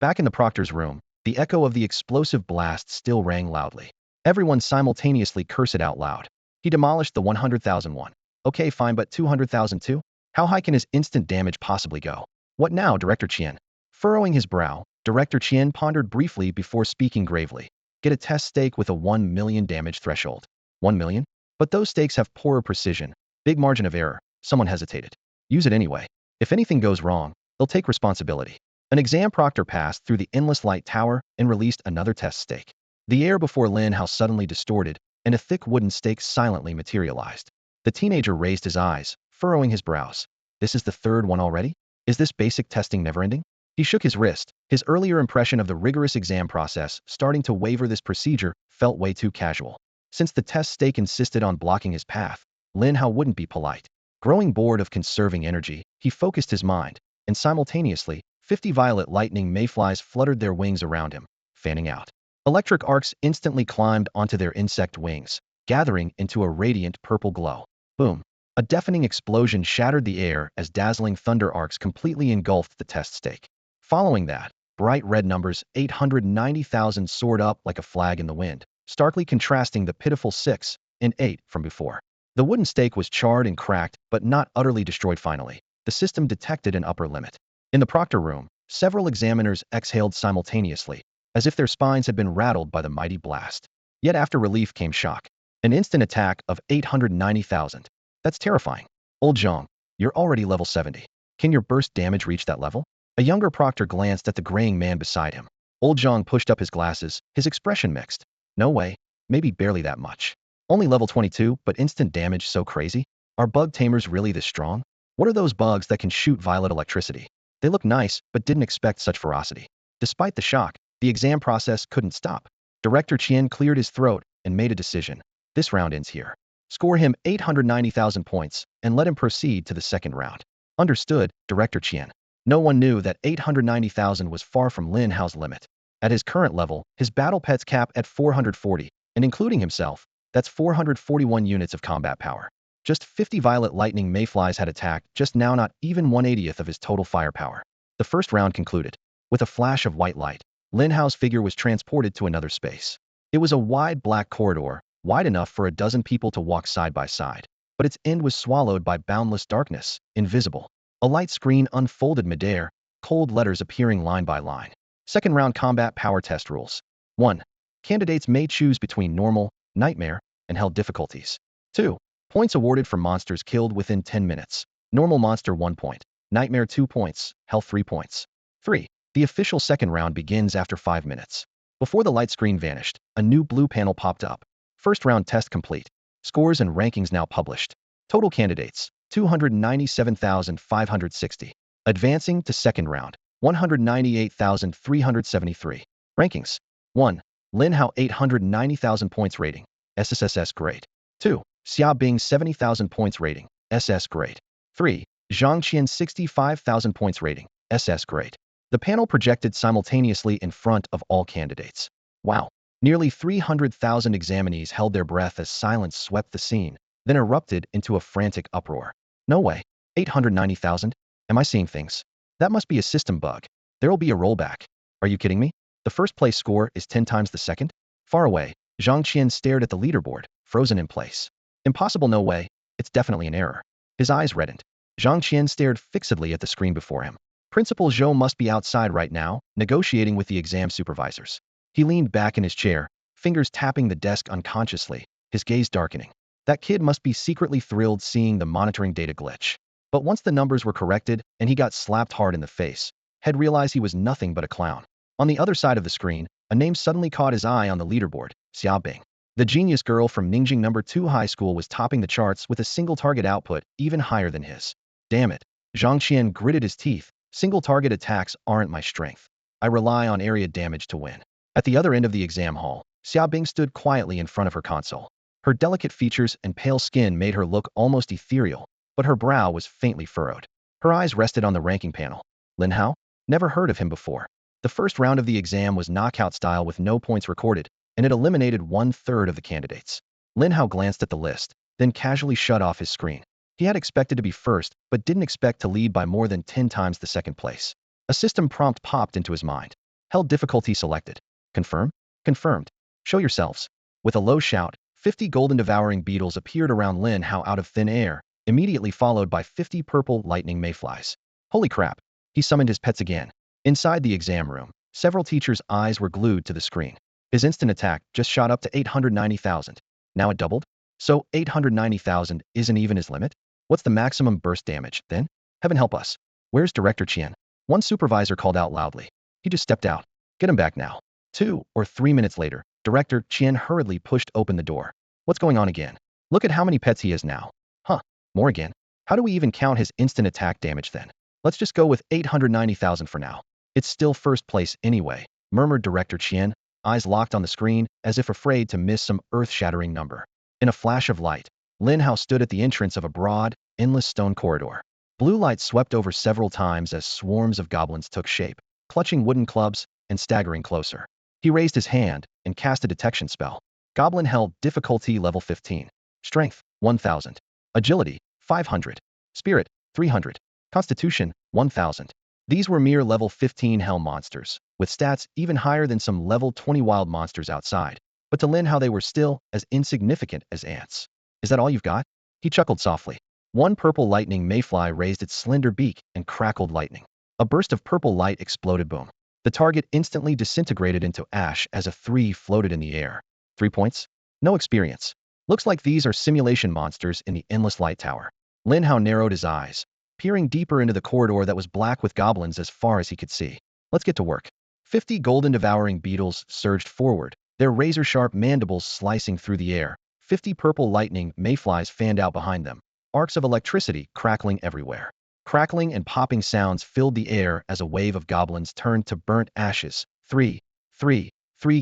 Back in the proctor's room, the echo of the explosive blast still rang loudly. Everyone simultaneously cursed out loud. He demolished the 100,000 one. Okay, fine, but 200,000 too? How high can his instant damage possibly go? What now, Director Qian? Furrowing his brow, Director Qian pondered briefly before speaking gravely. Get a test stake with a 1 million damage threshold. 1 million? But those stakes have poorer precision, big margin of error. Someone hesitated. Use it anyway. If anything goes wrong, they'll take responsibility. An exam proctor passed through the Endless Light Tower and released another test stake. The air before Lin Hao suddenly distorted, and a thick wooden stake silently materialized. The teenager raised his eyes, furrowing his brows. This is the third one already? Is this basic testing never-ending? He shook his wrist. His earlier impression of the rigorous exam process starting to waver. This procedure felt way too casual. Since the test stake insisted on blocking his path, Lin Hao wouldn't be polite. Growing bored of conserving energy, he focused his mind, and simultaneously, 50 Violet Lightning Mayflies fluttered their wings around him, fanning out. Electric arcs instantly climbed onto their insect wings, gathering into a radiant purple glow. Boom! A deafening explosion shattered the air as dazzling thunder arcs completely engulfed the test stake. Following that, bright red numbers 890,000 soared up like a flag in the wind, starkly contrasting the pitiful 6 and 8 from before. The wooden stake was charred and cracked, but not utterly destroyed finally. The system detected an upper limit. In the proctor room, several examiners exhaled simultaneously, as if their spines had been rattled by the mighty blast. Yet after relief came shock. An instant attack of 890,000. That's terrifying. Old Zhang, you're already level 70. Can your burst damage reach that level? A younger proctor glanced at the graying man beside him. Old Zhang pushed up his glasses, his expression mixed. No way, maybe barely that much. Only level 22, but instant damage so crazy? Are bug tamers really this strong? What are those bugs that can shoot violet electricity? They look nice, but didn't expect such ferocity. Despite the shock, the exam process couldn't stop. Director Qian cleared his throat and made a decision. This round ends here. Score him 890,000 points and let him proceed to the second round. Understood, Director Qian. No one knew that 890,000 was far from Lin Hao's limit. At his current level, his battle pets cap at 440, and including himself, that's 441 units of combat power. Just 50 Violet Lightning Mayflies had attacked, just now not even 1/80th of his total firepower. The first round concluded. With a flash of white light, Lin Hao's figure was transported to another space. It was a wide black corridor, wide enough for a dozen people to walk side by side. But its end was swallowed by boundless darkness, invisible. A light screen unfolded midair, cold letters appearing line by line. Second round combat power test rules. 1. Candidates may choose between normal, nightmare, and hell difficulties. 2. Points awarded for monsters killed within 10 minutes. Normal monster 1 point, nightmare 2 points, hell 3 points. 3. The official second round begins after 5 minutes. Before the light screen vanished, a new blue panel popped up. First round test complete. Scores and rankings now published. Total candidates, 297,560. Advancing to second round, 198,373. Rankings. 1. Lin Hao 890,000 points rating, SSS grade. 2. Xiaobing 70,000 points rating, SS grade. 3. Zhang Qian 65,000 points rating, SS grade. The panel projected simultaneously in front of all candidates. Wow. Nearly 300,000 examinees held their breath as silence swept the scene, then erupted into a frantic uproar. No way. 890,000? Am I seeing things? That must be a system bug. There'll be a rollback. Are you kidding me? The first place score is 10 times the second? Far away, Zhang Qian stared at the leaderboard, frozen in place. Impossible, no way. It's definitely an error. His eyes reddened. Zhang Qian stared fixedly at the screen before him. Principal Zhou must be outside right now, negotiating with the exam supervisors. He leaned back in his chair, fingers tapping the desk unconsciously, his gaze darkening. That kid must be secretly thrilled seeing the monitoring data glitch. But once the numbers were corrected and he got slapped hard in the face, Head realized he was nothing but a clown. On the other side of the screen, a name suddenly caught his eye on the leaderboard, Xiaobing. The genius girl from Ningjing No. 2 High School was topping the charts with a single target output even higher than his. Damn it. Zhang Qian gritted his teeth. Single target attacks aren't my strength. I rely on area damage to win. At the other end of the exam hall, Xiaobing stood quietly in front of her console. Her delicate features and pale skin made her look almost ethereal, but her brow was faintly furrowed. Her eyes rested on the ranking panel. Lin Hao? Never heard of him before. The first round of the exam was knockout style with no points recorded, and it eliminated 1/3 of the candidates. Lin Hao glanced at the list, then casually shut off his screen. He had expected to be first, but didn't expect to lead by more than 10 times the second place. A system prompt popped into his mind. Held difficulty selected. Confirm? Confirmed. Show yourselves. With a low shout, 50 golden-devouring beetles appeared around Lin Hao out of thin air, immediately followed by 50 purple lightning mayflies. Holy crap. He summoned his pets again. Inside the exam room, several teachers' eyes were glued to the screen. His instant attack just shot up to 890,000. Now it doubled? So 890,000 isn't even his limit? What's the maximum burst damage, then? Heaven help us. Where's Director Qian? One supervisor called out loudly. He just stepped out. Get him back now. 2 or 3 minutes later, Director Qian hurriedly pushed open the door. What's going on again? Look at how many pets he has now. Huh, more again. How do we even count his instant attack damage then? Let's just go with 890,000 for now. It's still first place anyway, murmured Director Qian, eyes locked on the screen as if afraid to miss some earth-shattering number. In a flash of light, Lin Hao stood at the entrance of a broad, endless stone corridor. Blue light swept over several times as swarms of goblins took shape, clutching wooden clubs and staggering closer. He raised his hand and cast a detection spell. Goblin held difficulty level 15. Strength, 1000. Agility, 500. Spirit, 300. Constitution, 1000. These were mere level 15 hell monsters, with stats even higher than some level 20 wild monsters outside. But to Lin Hao they were still as insignificant as ants. Is that all you've got? He chuckled softly. One purple lightning mayfly raised its slender beak and crackled lightning. A burst of purple light exploded, boom. The target instantly disintegrated into ash as a 3 floated in the air. 3 points? No experience. Looks like these are simulation monsters in the Endless Light Tower. Lin Hao narrowed his eyes, peering deeper into the corridor that was black with goblins as far as he could see. Let's get to work. 50 golden devouring beetles surged forward, their razor-sharp mandibles slicing through the air. 50 purple lightning mayflies fanned out behind them, arcs of electricity crackling everywhere. Crackling and popping sounds filled the air as a wave of goblins turned to burnt ashes. Three, three,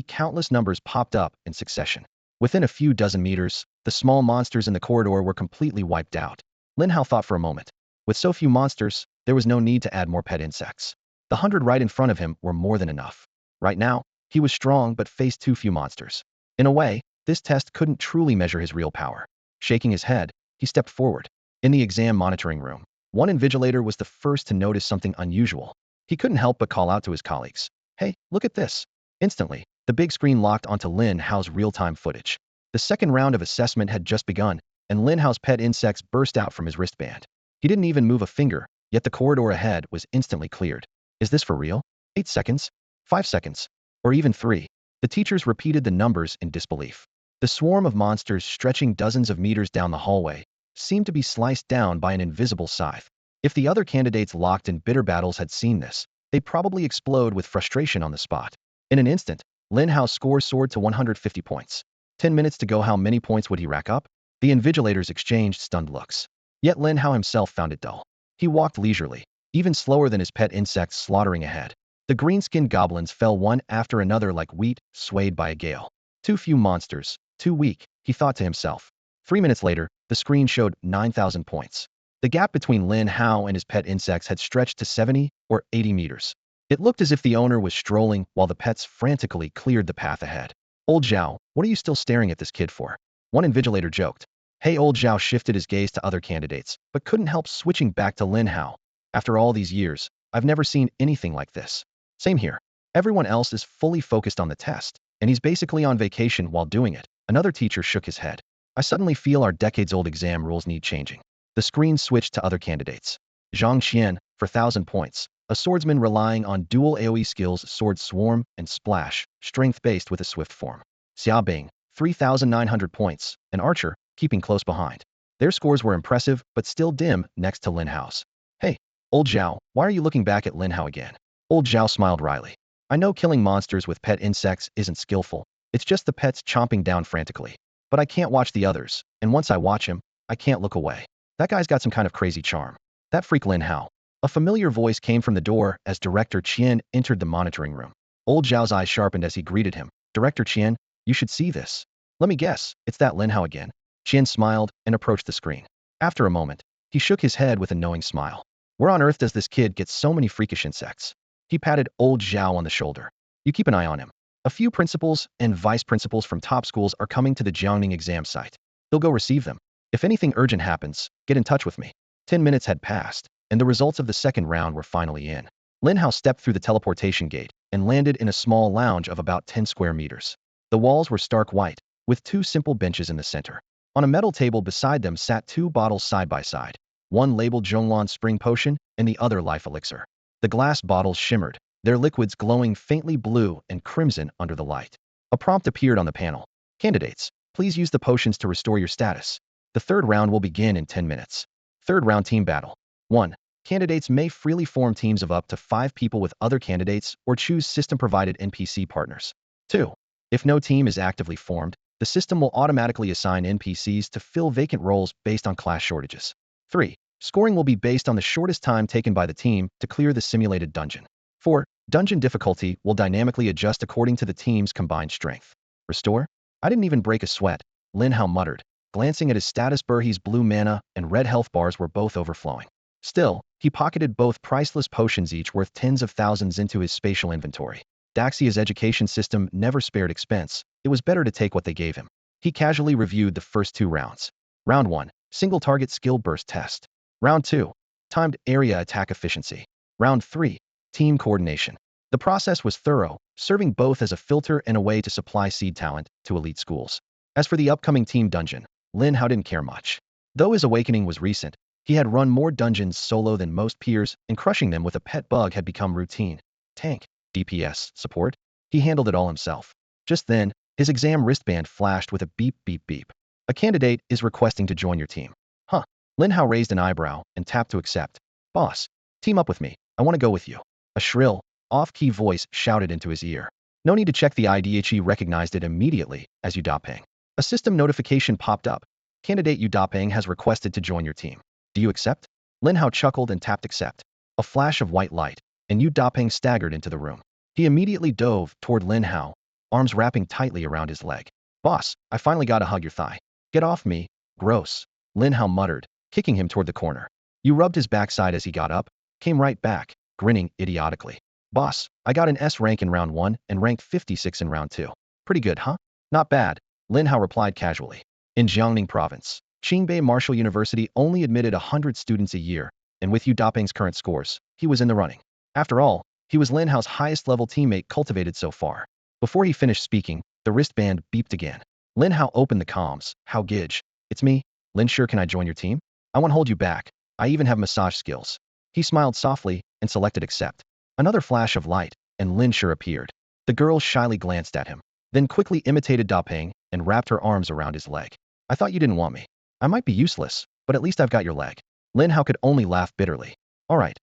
countless numbers popped up in succession. Within a few dozen meters, the small monsters in the corridor were completely wiped out. Lin Hao thought for a moment. With so few monsters, there was no need to add more pet insects. The 100 right in front of him were more than enough. Right now, he was strong but faced too few monsters. In a way, this test couldn't truly measure his real power. Shaking his head, he stepped forward. In the exam monitoring room, one invigilator was the first to notice something unusual. He couldn't help but call out to his colleagues. Hey, look at this. Instantly, the big screen locked onto Lin Hao's real-time footage. The second round of assessment had just begun, and Lin Hao's pet insects burst out from his wristband. He didn't even move a finger, yet the corridor ahead was instantly cleared. Is this for real? 8 seconds? 5 seconds? Or even 3? The teachers repeated the numbers in disbelief. The swarm of monsters stretching dozens of meters down the hallway seemed to be sliced down by an invisible scythe. If the other candidates locked in bitter battles had seen this, they'd probably explode with frustration on the spot. In an instant, Lin Hao's score soared to 150 points. 10 minutes to go. How many points would he rack up? The invigilators exchanged stunned looks. Yet Lin Hao himself found it dull. He walked leisurely, even slower than his pet insects slaughtering ahead. The green-skinned goblins fell one after another like wheat swayed by a gale. Too few monsters, too weak, he thought to himself. 3 minutes later, the screen showed 9,000 points. The gap between Lin Hao and his pet insects had stretched to 70 or 80 meters. It looked as if the owner was strolling while the pets frantically cleared the path ahead. Old Zhao, what are you still staring at this kid for? One invigilator joked. Hey, Old Zhao shifted his gaze to other candidates, but couldn't help switching back to Lin Hao. After all these years, I've never seen anything like this. Same here. Everyone else is fully focused on the test, and he's basically on vacation while doing it. Another teacher shook his head. I suddenly feel our decades-old exam rules need changing. The screen switched to other candidates. Zhang Qian, for 1,000 points. A swordsman relying on dual AoE skills Sword Swarm and Splash, strength-based with a swift form. Xia Bing, 3,900 points. An archer, keeping close behind. Their scores were impressive, but still dim next to Lin Hao's. Hey, Old Zhao, why are you looking back at Lin Hao again? Old Zhao smiled wryly. I know killing monsters with pet insects isn't skillful. It's just the pets chomping down frantically. But I can't watch the others, and once I watch him, I can't look away. That guy's got some kind of crazy charm. That freak Lin Hao. A familiar voice came from the door as Director Qian entered the monitoring room. Old Zhao's eyes sharpened as he greeted him. Director Qian, you should see this. Let me guess, it's that Lin Hao again. Qian smiled and approached the screen. After a moment, he shook his head with a knowing smile. Where on earth does this kid get so many freakish insects? He patted Old Zhao on the shoulder. You keep an eye on him. A few principals and vice principals from top schools are coming to the Jiangning exam site. He'll go receive them. If anything urgent happens, get in touch with me. 10 minutes had passed, and the results of the second round were finally in. Lin Hao stepped through the teleportation gate and landed in a small lounge of about 10 square meters. The walls were stark white, with 2 simple benches in the center. On a metal table beside them sat 2 bottles side by side, one labeled Zhongluan Spring Potion and the other Life Elixir. The glass bottles shimmered, their liquids glowing faintly blue and crimson under the light. A prompt appeared on the panel. Candidates, please use the potions to restore your status. The third round will begin in 10 minutes. Third round team battle. 1. Candidates may freely form teams of up to 5 people with other candidates or choose system-provided NPC partners. 2. If no team is actively formed, the system will automatically assign NPCs to fill vacant roles based on class shortages. 3. Scoring will be based on the shortest time taken by the team to clear the simulated dungeon. 4. Dungeon difficulty will dynamically adjust according to the team's combined strength. Restore? I didn't even break a sweat, Lin Hao muttered, glancing at his status bar. His blue mana and red health bars were both overflowing. Still, he pocketed both priceless potions each worth tens of thousands into his spatial inventory. Daxia's education system never spared expense. It was better to take what they gave him. He casually reviewed the first 2 rounds. Round 1, single target skill burst test. Round 2, timed area attack efficiency. Round 3, team coordination. The process was thorough, serving both as a filter and a way to supply seed talent to elite schools. As for the upcoming team dungeon, Lin Hao didn't care much. Though his awakening was recent, he had run more dungeons solo than most peers, and crushing them with a pet bug had become routine. Tank, DPS, support, he handled it all himself. Just then, his exam wristband flashed with a beep beep beep. A candidate is requesting to join your team. Huh. Lin Hao raised an eyebrow and tapped to accept. Boss, team up with me. I want to go with you. A shrill, off-key voice shouted into his ear. No need to check the ID. He recognized it immediately as Yu Dapeng. A system notification popped up. Candidate Yu Dapeng has requested to join your team. Do you accept? Lin Hao chuckled and tapped accept. A flash of white light, and Yu Dapeng staggered into the room. He immediately dove toward Lin Hao, arms wrapping tightly around his leg. Boss, I finally got to hug your thigh. Get off me. Gross. Lin Hao muttered, kicking him toward the corner. Yu rubbed his backside as he got up, came right back, grinning idiotically. Boss, I got an S rank in round 1 and ranked 56 in round 2. Pretty good, huh? Not bad, Lin Hao replied casually. In Jiangning province, Qingbei Martial University only admitted 100 students a year, and with Yu Dapeng's current scores, he was in the running. After all, he was Lin Hao's highest-level teammate cultivated so far. Before he finished speaking, the wristband beeped again. Lin Hao opened the comms. How gidge. It's me. Lin, sure, can I join your team? I won't hold you back. I even have massage skills. He smiled softly and selected accept. Another flash of light, and Lin Sure appeared. The girl shyly glanced at him, then quickly imitated Dapeng and wrapped her arms around his leg. I thought you didn't want me. I might be useless, but at least I've got your leg. Lin Hao could only laugh bitterly. All right.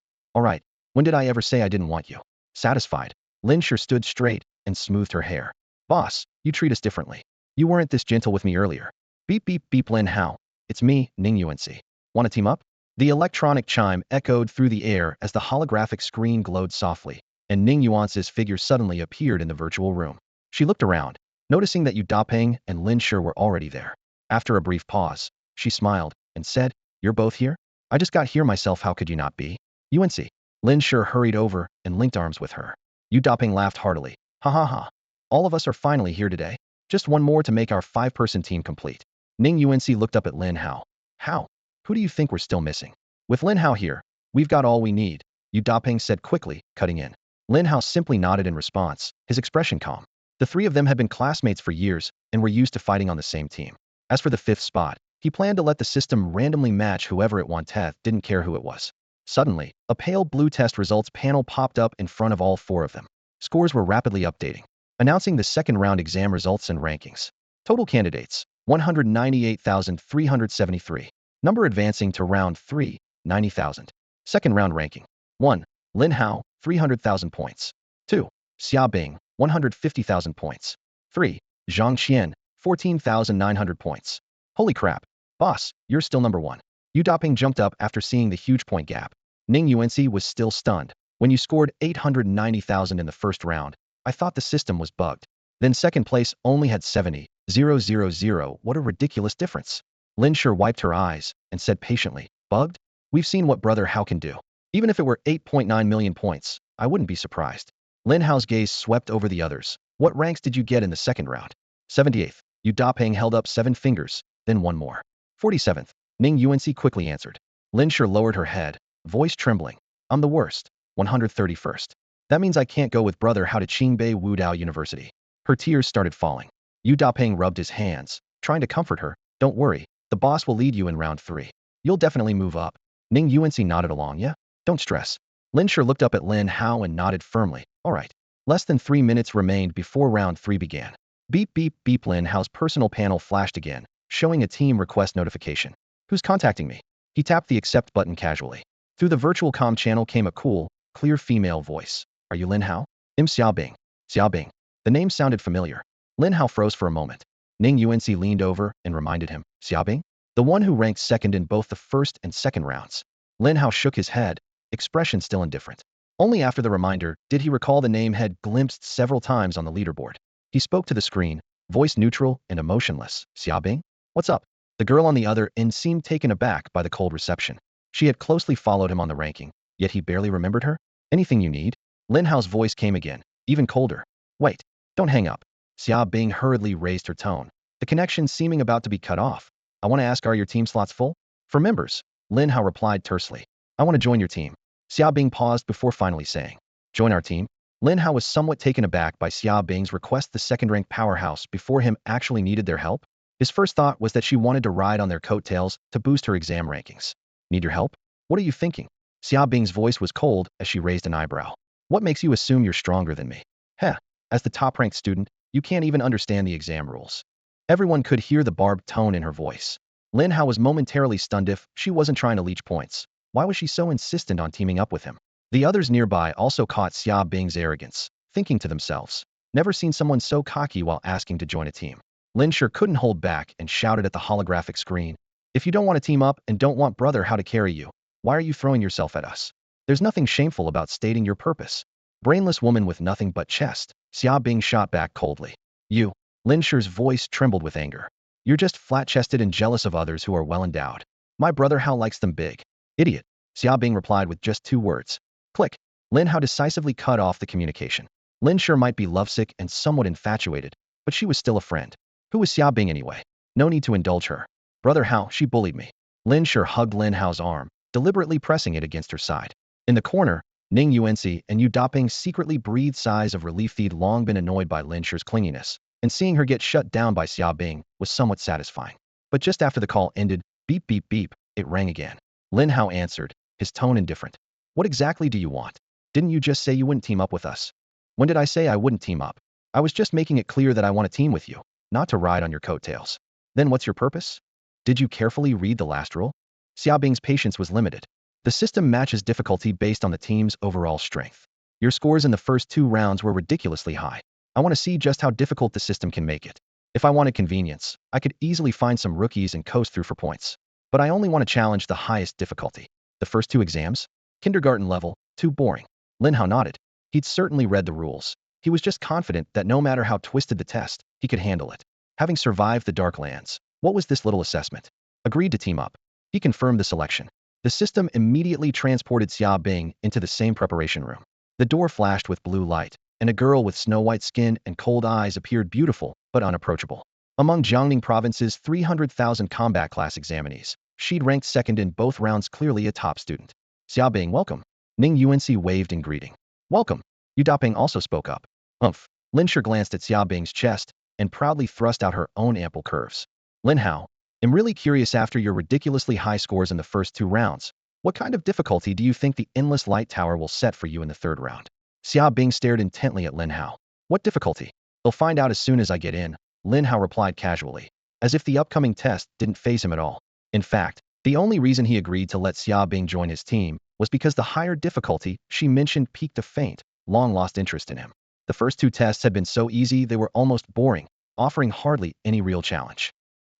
When did I ever say I didn't want you? Satisfied, Lin Sure stood straight and smoothed her hair. Boss, you treat us differently. You weren't this gentle with me earlier. Beep beep beep. Lin Hao. It's me, Ning Yuanci. Want to team up? The electronic chime echoed through the air as the holographic screen glowed softly, and Ning Yuanci's figure suddenly appeared in the virtual room. She looked around, noticing that Yu Dapeng and Lin Sure were already there. After a brief pause, she smiled and said, You're both here? I just got here myself, how could you not be? Yuanci. Lin Sure hurried over and linked arms with her. Yu Dapeng laughed heartily. Ha ha ha. All of us are finally here today. Just one more to make our 5-person team complete. Ning Yuanci looked up at Lin Hao. How? Who do you think we're still missing? With Lin Hao here, we've got all we need, Yu Dapeng said quickly, cutting in. Lin Hao simply nodded in response, his expression calm. The three of them had been classmates for years and were used to fighting on the same team. As for the 5th spot, he planned to let the system randomly match whoever it wanted, didn't care who it was. Suddenly, a pale blue test results panel popped up in front of all 4 of them. Scores were rapidly updating, announcing the second round exam results and rankings. Total candidates, 198,373. Number advancing to round 3, 90,000. Second round ranking. 1. Lin Hao, 300,000 points. 2. Xia Bing, 150,000 points. 3. Zhang Qian, 14,900 points. Holy crap. Boss, you're still number 1. Yu Dapeng jumped up after seeing the huge point gap. Ning Yuanci was still stunned. When you scored 890,000 in the first round, I thought the system was bugged. Then second place only had 70,000. What a ridiculous difference. Lin Sure wiped her eyes and said patiently, Bugged? We've seen what Brother Hao can do. Even if it were 8.9 million points, I wouldn't be surprised. Lin Hao's gaze swept over the others. What ranks did you get in the second round? 78th. Yu Dapeng held up 7 fingers, then one more. 47th. Ning Yuanci quickly answered. Lin Sure lowered her head, voice trembling. I'm the worst. 131st. That means I can't go with Brother Hao to Qingbei Wudao University. Her tears started falling. Yu Dapeng rubbed his hands, trying to comfort her. Don't worry, the boss will lead you in round 3. You'll definitely move up. Ning Yuanci nodded along. Yeah? Don't stress. Lin Sure looked up at Lin Hao and nodded firmly. All right. Less than 3 minutes remained before round 3 began. Beep beep beep. Lin Hao's personal panel flashed again, showing a team request notification. Who's contacting me? He tapped the accept button casually. Through the virtual comm channel came a cool, clear female voice. Are you Lin Hao? I'm Xia Bing. Xia Bing. The name sounded familiar. Lin Hao froze for a moment. Ning Yuanci leaned over and reminded him. Xia Bing? The one who ranked second in both the first and second rounds. Lin Hao shook his head, expression still indifferent. Only after the reminder did he recall the name had glimpsed several times on the leaderboard. He spoke to the screen, voice neutral and emotionless. Xia Bing? What's up? The girl on the other end seemed taken aback by the cold reception. She had closely followed him on the ranking, yet he barely remembered her. Anything you need? Lin Hao's voice came again, even colder. Wait, don't hang up. Xia Bing hurriedly raised her tone, the connection seeming about to be cut off. I want to ask, are your team slots full? For members, Lin Hao replied tersely. I want to join your team. Xia Bing paused before finally saying, Join our team? Lin Hao was somewhat taken aback by Xia Bing's request. The second-ranked powerhouse before him actually needed their help. His first thought was that she wanted to ride on their coattails to boost her exam rankings. Need your help? What are you thinking? Xia Bing's voice was cold as she raised an eyebrow. What makes you assume you're stronger than me? Heh, as the top-ranked student, you can't even understand the exam rules. Everyone could hear the barbed tone in her voice. Lin Hao was momentarily stunned. If she wasn't trying to leech points, why was she so insistent on teaming up with him? The others nearby also caught Xia Bing's arrogance, thinking to themselves, never seen someone so cocky while asking to join a team. Lin sure couldn't hold back and shouted at the holographic screen, if you don't want to team up and don't want brother Hao to carry you, why are you throwing yourself at us? There's nothing shameful about stating your purpose. Brainless woman with nothing but chest, Xia Bing shot back coldly. You. Lin Sher's voice trembled with anger. You're just flat-chested and jealous of others who are well endowed. My brother Hao likes them big. Idiot. Xia Bing replied with just 2 words. Click. Lin Hao decisively cut off the communication. Lin Sher might be lovesick and somewhat infatuated, but she was still a friend. Who was Xia Bing anyway? No need to indulge her. Brother Hao, she bullied me. Lin Sher hugged Lin Hao's arm, deliberately pressing it against her side. In the corner, Ning Yuanxi and Yu Daping secretly breathed sighs of relief. They'd long been annoyed by Lin Sher's clinginess, and seeing her get shut down by Xia Bing was somewhat satisfying. But just after the call ended, beep beep beep, it rang again. Lin Hao answered, his tone indifferent. What exactly do you want? Didn't you just say you wouldn't team up with us? When did I say I wouldn't team up? I was just making it clear that I want to team with you, not to ride on your coattails. Then what's your purpose? Did you carefully read the last rule? Xia Bing's patience was limited. The system matches difficulty based on the team's overall strength. Your scores in the first 2 rounds were ridiculously high. I want to see just how difficult the system can make it. If I wanted convenience, I could easily find some rookies and coast through for points. But I only want to challenge the highest difficulty. The first 2 exams? Kindergarten level, too boring. Lin Hao nodded. He'd certainly read the rules. He was just confident that no matter how twisted the test, he could handle it. Having survived the Dark Lands, what was this little assessment? Agreed to team up. He confirmed the selection. The system immediately transported Xia Bing into the same preparation room. The door flashed with blue light, and a girl with snow-white skin and cold eyes appeared beautiful but unapproachable. Among Jiangning Province's 300,000 combat class examinees, she'd ranked second in both rounds, clearly a top student. Xia Bing, welcome. Ning Yuanxi waved in greeting. Welcome. Yu Daping also spoke up. Umph. Lin Sher glanced at Xia Bing's chest and proudly thrust out her own ample curves. Lin Hao, I'm really curious, after your ridiculously high scores in the first 2 rounds, what kind of difficulty do you think the Endless Light Tower will set for you in the 3rd round? Xia Bing stared intently at Lin Hao. What difficulty? They'll find out as soon as I get in, Lin Hao replied casually, as if the upcoming test didn't faze him at all. In fact, the only reason he agreed to let Xia Bing join his team was because the higher difficulty she mentioned piqued a faint, long-lost interest in him. The first 2 tests had been so easy they were almost boring, offering hardly any real challenge.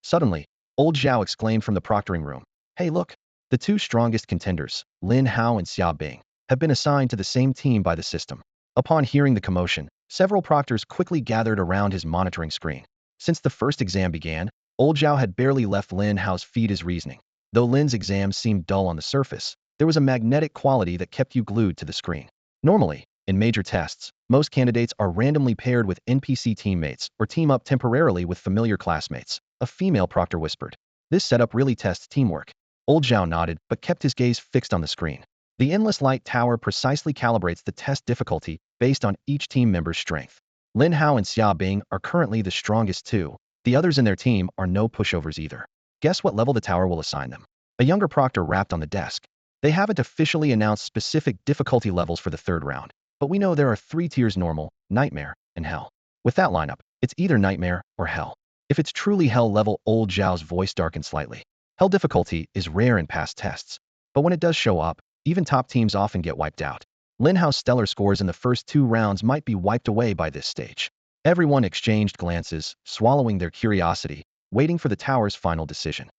Suddenly, Old Zhao exclaimed from the proctoring room, hey look, the 2 strongest contenders, Lin Hao and Xia Bing, have been assigned to the same team by the system. Upon hearing the commotion, several proctors quickly gathered around his monitoring screen. Since the first exam began, Old Zhao had barely left Lin Hao's feed his reasoning. Though Lin's exams seemed dull on the surface, there was a magnetic quality that kept you glued to the screen. Normally, in major tests, most candidates are randomly paired with NPC teammates or team up temporarily with familiar classmates, a female proctor whispered. This setup really tests teamwork. Old Zhao nodded but kept his gaze fixed on the screen. The Endless Light Tower precisely calibrates the test difficulty based on each team member's strength. Lin Hao and Xia Bing are currently the strongest 2. The others in their team are no pushovers either. Guess what level the tower will assign them? A younger proctor rapped on the desk. They haven't officially announced specific difficulty levels for the 3rd round, but we know there are 3 tiers: normal, nightmare, and hell. With that lineup, it's either nightmare or hell. If it's truly hell level, Old Zhao's voice darkened slightly. Hell difficulty is rare in past tests, but when it does show up, even top teams often get wiped out. Lin Hao's stellar scores in the first 2 rounds might be wiped away by this stage. Everyone exchanged glances, swallowing their curiosity, waiting for the tower's final decision.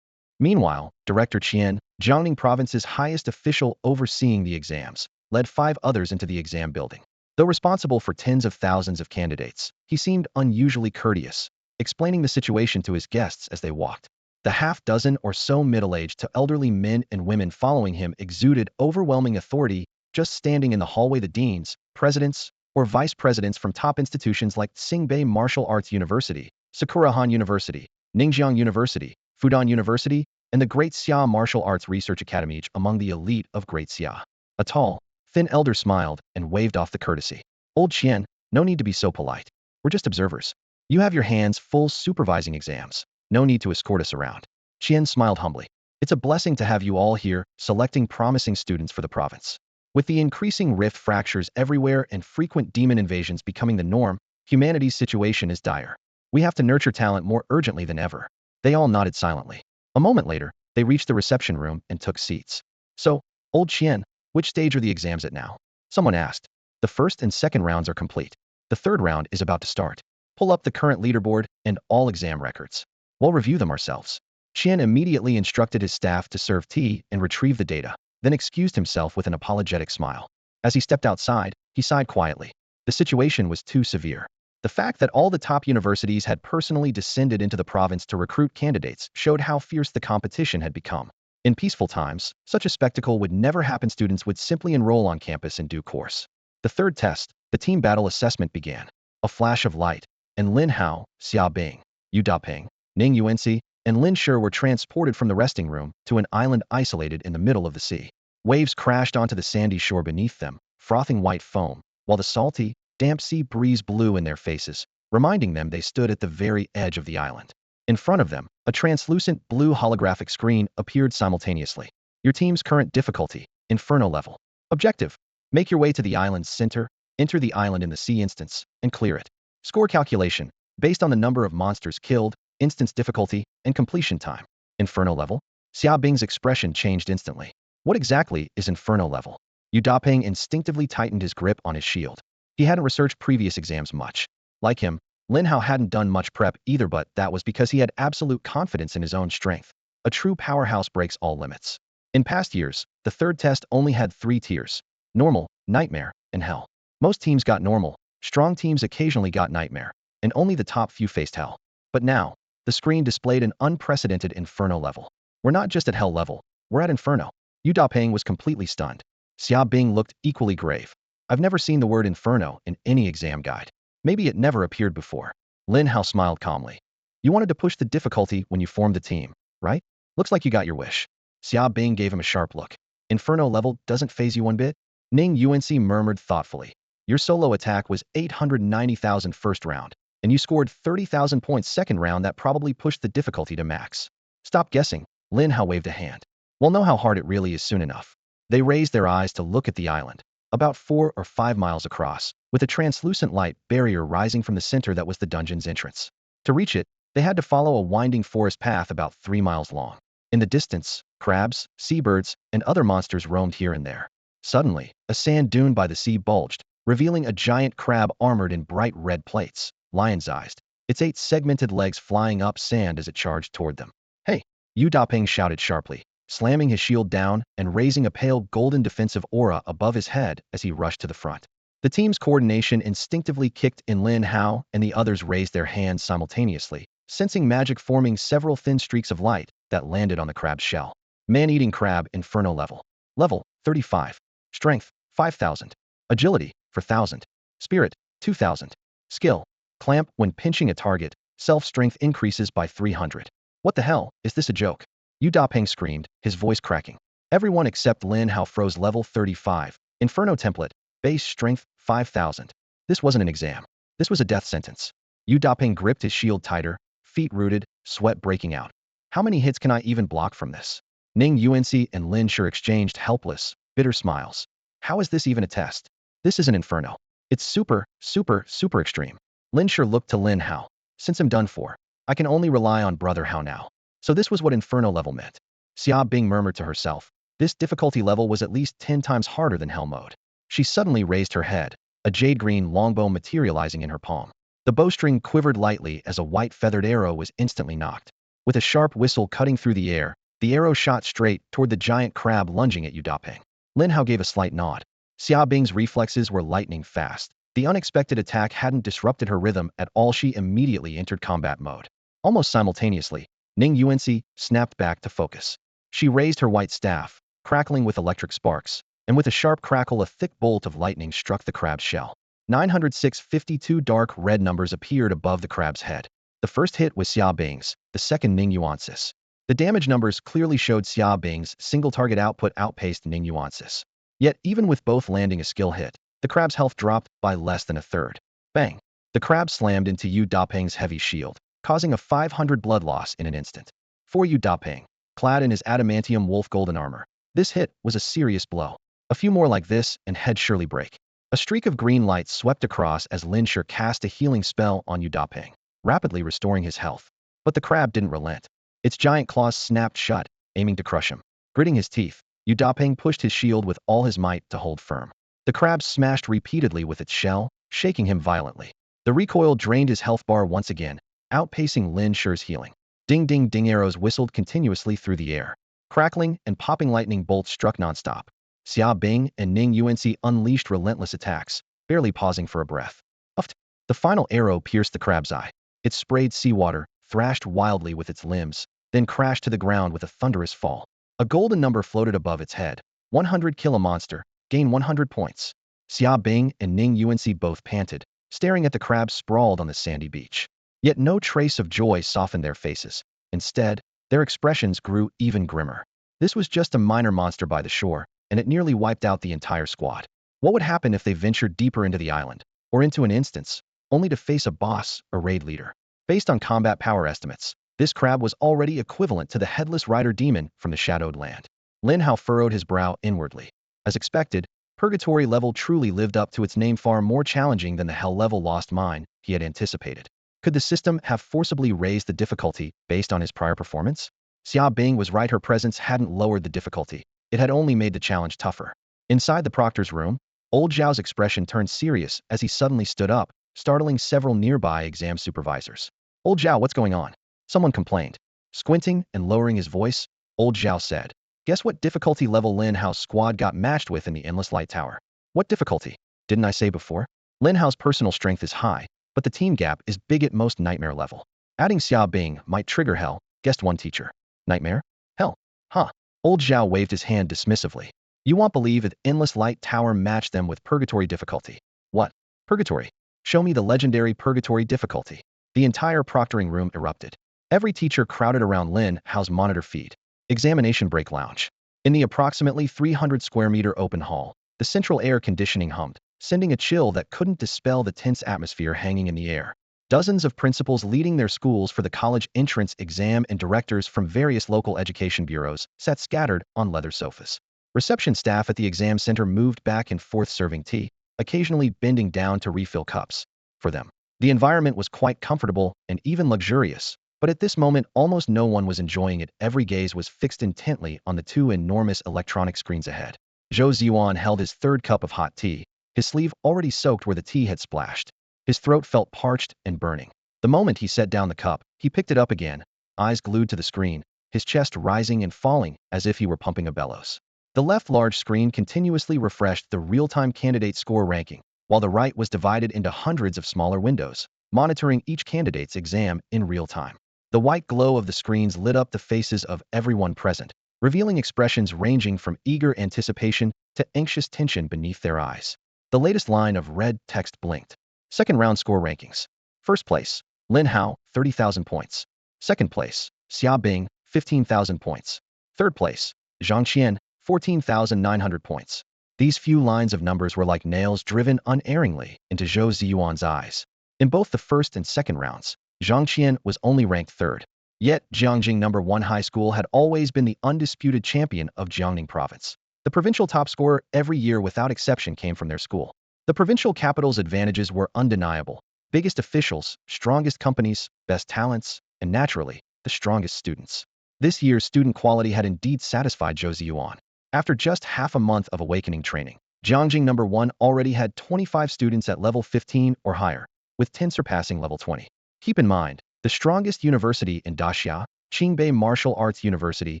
Meanwhile, Director Qian, Jiangning Province's highest official overseeing the exams, led 5 others into the exam building. Though responsible for tens of thousands of candidates, he seemed unusually courteous, explaining the situation to his guests as they walked. The half-dozen or so middle-aged to elderly men and women following him exuded overwhelming authority. Just standing in the hallway, the deans, presidents, or vice presidents from top institutions like Tsingbei Martial Arts University, Sakurahan University, Ningxiang University, Fudan University, and the Great Xia Martial Arts Research Academy, each among the elite of Great Xia. A tall, thin elder smiled and waved off the courtesy. Old Qian, no need to be so polite. We're just observers. You have your hands full supervising exams. No need to escort us around. Qian smiled humbly. It's a blessing to have you all here, selecting promising students for the province. With the increasing rift fractures everywhere and frequent demon invasions becoming the norm, humanity's situation is dire. We have to nurture talent more urgently than ever. They all nodded silently. A moment later, they reached the reception room and took seats. So, old Qian, which stage are the exams at now? Someone asked. The first and second rounds are complete. The third round is about to start. Pull up the current leaderboard and all exam records. We'll review them ourselves. Qian immediately instructed his staff to serve tea and retrieve the data, then excused himself with an apologetic smile. As he stepped outside, he sighed quietly. The situation was too severe. The fact that all the top universities had personally descended into the province to recruit candidates showed how fierce the competition had become. In peaceful times, such a spectacle would never happen. Students would simply enroll on campus in due course. The third test, the team battle assessment, began. A flash of light, and Lin Hao, Xia Bing, Yu Daping, Ning Yuanxi, and Lin Shi were transported from the resting room to an island isolated in the middle of the sea. Waves crashed onto the sandy shore beneath them, frothing white foam, while the salty, damp sea breeze blew in their faces, reminding them they stood at the very edge of the island. In front of them, a translucent blue holographic screen appeared simultaneously. Your team's current difficulty, Inferno level. Objective: make your way to the island's center, enter the island in the sea instance, and clear it. Score calculation, based on the number of monsters killed, instance difficulty, and completion time. Inferno level? Xia Bing's expression changed instantly. What exactly is Inferno level? Yu Daping instinctively tightened his grip on his shield. He hadn't researched previous exams much. Like him, Lin Hao hadn't done much prep either, but that was because he had absolute confidence in his own strength. A true powerhouse breaks all limits. In past years, the third test only had 3 tiers: normal, nightmare, and hell. Most teams got normal, strong teams occasionally got nightmare, and only the top few faced hell. But now, the screen displayed an unprecedented Inferno level. We're not just at hell level, we're at Inferno. Yu Daping was completely stunned. Xia Bing looked equally grave. I've never seen the word Inferno in any exam guide. Maybe it never appeared before. Lin Hao smiled calmly. You wanted to push the difficulty when you formed the team, right? Looks like you got your wish. Xia Bing gave him a sharp look. Inferno level doesn't faze you one bit? Ning Yuanxi murmured thoughtfully. Your solo attack was 890,000 first round, and you scored 30,000 points second round. That probably pushed the difficulty to max. Stop guessing. Lin Hao waved a hand. We'll know how hard it really is soon enough. They raised their eyes to look at the island, about 4 or 5 miles across, with a translucent light barrier rising from the center that was the dungeon's entrance. To reach it, they had to follow a winding forest path about 3 miles long. In the distance, crabs, seabirds, and other monsters roamed here and there. Suddenly, a sand dune by the sea bulged, revealing a giant crab armored in bright red plates, lion's-eyed, its 8 segmented legs flying up sand as it charged toward them. Hey! Yu Daping shouted sharply, slamming his shield down and raising a pale golden defensive aura above his head as he rushed to the front. The team's coordination instinctively kicked in. Lin Hao and the others raised their hands simultaneously, sensing magic forming several thin streaks of light that landed on the crab's shell. Man-eating crab Inferno level. Level 35. Strength 5,000. Agility 4,000. Spirit 2,000. Skill: clamp when pinching a target. Self-strength increases by 300. What the hell, is this a joke? Yu Daping screamed, his voice cracking. Everyone except Lin Hao froze. Level 35. Inferno template. Base strength 5,000. This wasn't an exam. This was a death sentence. Yu Daping gripped his shield tighter, feet rooted, sweat breaking out. How many hits can I even block from this? Ning Yuanxi and Lin Shi exchanged helpless, bitter smiles. How is this even a test? This is an Inferno. It's super, super, super extreme. Lin Shi looked to Lin Hao. Since I'm done for, I can only rely on Brother Hao now. So this was what Inferno level meant. Xia Bing murmured to herself. This difficulty level was at least 10 times harder than Hell mode. She suddenly raised her head, a jade-green longbow materializing in her palm. The bowstring quivered lightly as a white feathered arrow was instantly knocked. With a sharp whistle cutting through the air, the arrow shot straight toward the giant crab lunging at Yu Daping. Lin Hao gave a slight nod. Xia Bing's reflexes were lightning fast. The unexpected attack hadn't disrupted her rhythm at all. She immediately entered combat mode. Almost simultaneously, Ning Yuanxi snapped back to focus. She raised her white staff, crackling with electric sparks, and with a sharp crackle a thick bolt of lightning struck the crab's shell. 906-52 dark red numbers appeared above the crab's head. The first hit was Xia Bing's, the second Ning Yuanxi's. The damage numbers clearly showed Xia Bing's single target output outpaced Ning Yuanxi's. Yet even with both landing a skill hit, the crab's health dropped by less than a third. Bang! The crab slammed into Yu Daping's heavy shield, causing a 500 blood loss in an instant. For Yu Daping, clad in his adamantium wolf golden armor, this hit was a serious blow. A few more like this and head surely break. A streak of green light swept across as Lin Shi cast a healing spell on Yu Daping, rapidly restoring his health. But the crab didn't relent. Its giant claws snapped shut, aiming to crush him. Gritting his teeth, Yu Dapeng pushed his shield with all his might to hold firm. The crab smashed repeatedly with its shell, shaking him violently. The recoil drained his health bar once again, outpacing Lin Shi's healing. Ding ding ding, arrows whistled continuously through the air. Crackling and popping lightning bolts struck nonstop. Xia Bing and Ning Yuanxi unleashed relentless attacks, barely pausing for a breath. Uft! The final arrow pierced the crab's eye. It sprayed seawater, thrashed wildly with its limbs, then crashed to the ground with a thunderous fall. A golden number floated above its head. 100, kill a monster, gain 100 points. Xia Bing and Ning Yuanxi both panted, staring at the crab sprawled on the sandy beach. Yet no trace of joy softened their faces. Instead, their expressions grew even grimmer. This was just a minor monster by the shore, and it nearly wiped out the entire squad. What would happen if they ventured deeper into the island, or into an instance, only to face a boss or raid leader? Based on combat power estimates, this crab was already equivalent to the headless rider demon from the Shadowed Land. Lin Hao furrowed his brow inwardly. As expected, Purgatory level truly lived up to its name, far more challenging than the Hell level Lost Mine he had anticipated. Could the system have forcibly raised the difficulty based on his prior performance? Xia Bing was right, her presence hadn't lowered the difficulty. It had only made the challenge tougher. Inside the proctor's room, old Zhao's expression turned serious as he suddenly stood up, startling several nearby exam supervisors. Old Zhao, what's going on? Someone complained. Squinting and lowering his voice, old Zhao said, guess what difficulty level Lin Hao's squad got matched with in the Endless Light Tower? What difficulty? Didn't I say before? Lin Hao's personal strength is high, but the team gap is big at most nightmare level. Adding Xia Bing might trigger hell, guessed one teacher. Nightmare? Hell? Huh. Old Zhao waved his hand dismissively. You won't believe it, Endless Light Tower matched them with Purgatory difficulty. What? Purgatory? Show me the legendary Purgatory difficulty. The entire proctoring room erupted. Every teacher crowded around Lin Hao's monitor feed. Examination break lounge. In the approximately 300 square meter open hall, the central air conditioning hummed, sending a chill that couldn't dispel the tense atmosphere hanging in the air. Dozens of principals leading their schools for the college entrance exam and directors from various local education bureaus sat scattered on leather sofas. Reception staff at the exam center moved back and forth serving tea, occasionally bending down to refill cups. For them, the environment was quite comfortable and even luxurious, but at this moment almost no one was enjoying it. Every gaze was fixed intently on the two enormous electronic screens ahead. Zhou Ziyuan held his third cup of hot tea, his sleeve already soaked where the tea had splashed. His throat felt parched and burning. The moment he set down the cup, he picked it up again, eyes glued to the screen, his chest rising and falling as if he were pumping a bellows. The left large screen continuously refreshed the real-time candidate score ranking, while the right was divided into hundreds of smaller windows, monitoring each candidate's exam in real time. The white glow of the screens lit up the faces of everyone present, revealing expressions ranging from eager anticipation to anxious tension beneath their eyes. The latest line of red text blinked. Second round score rankings. First place, Lin Hao, 30,000 points. Second place, Xia Bing, 15,000 points. Third place, Zhang Qian, 14,900 points. These few lines of numbers were like nails driven unerringly into Zhou Ziyuan's eyes. In both the first and second rounds, Zhang Qian was only ranked third. Yet, Jiangjing No. 1 High School had always been the undisputed champion of Jiangning Province. The provincial top scorer every year without exception came from their school. The provincial capital's advantages were undeniable. Biggest officials, strongest companies, best talents, and naturally, the strongest students. This year's student quality had indeed satisfied Zhou Ziyuan. After just half a month of awakening training, Jiangjing No. 1 already had 25 students at level 15 or higher, with 10 surpassing level 20. Keep in mind, the strongest university in Daxia, Qingbei Martial Arts University,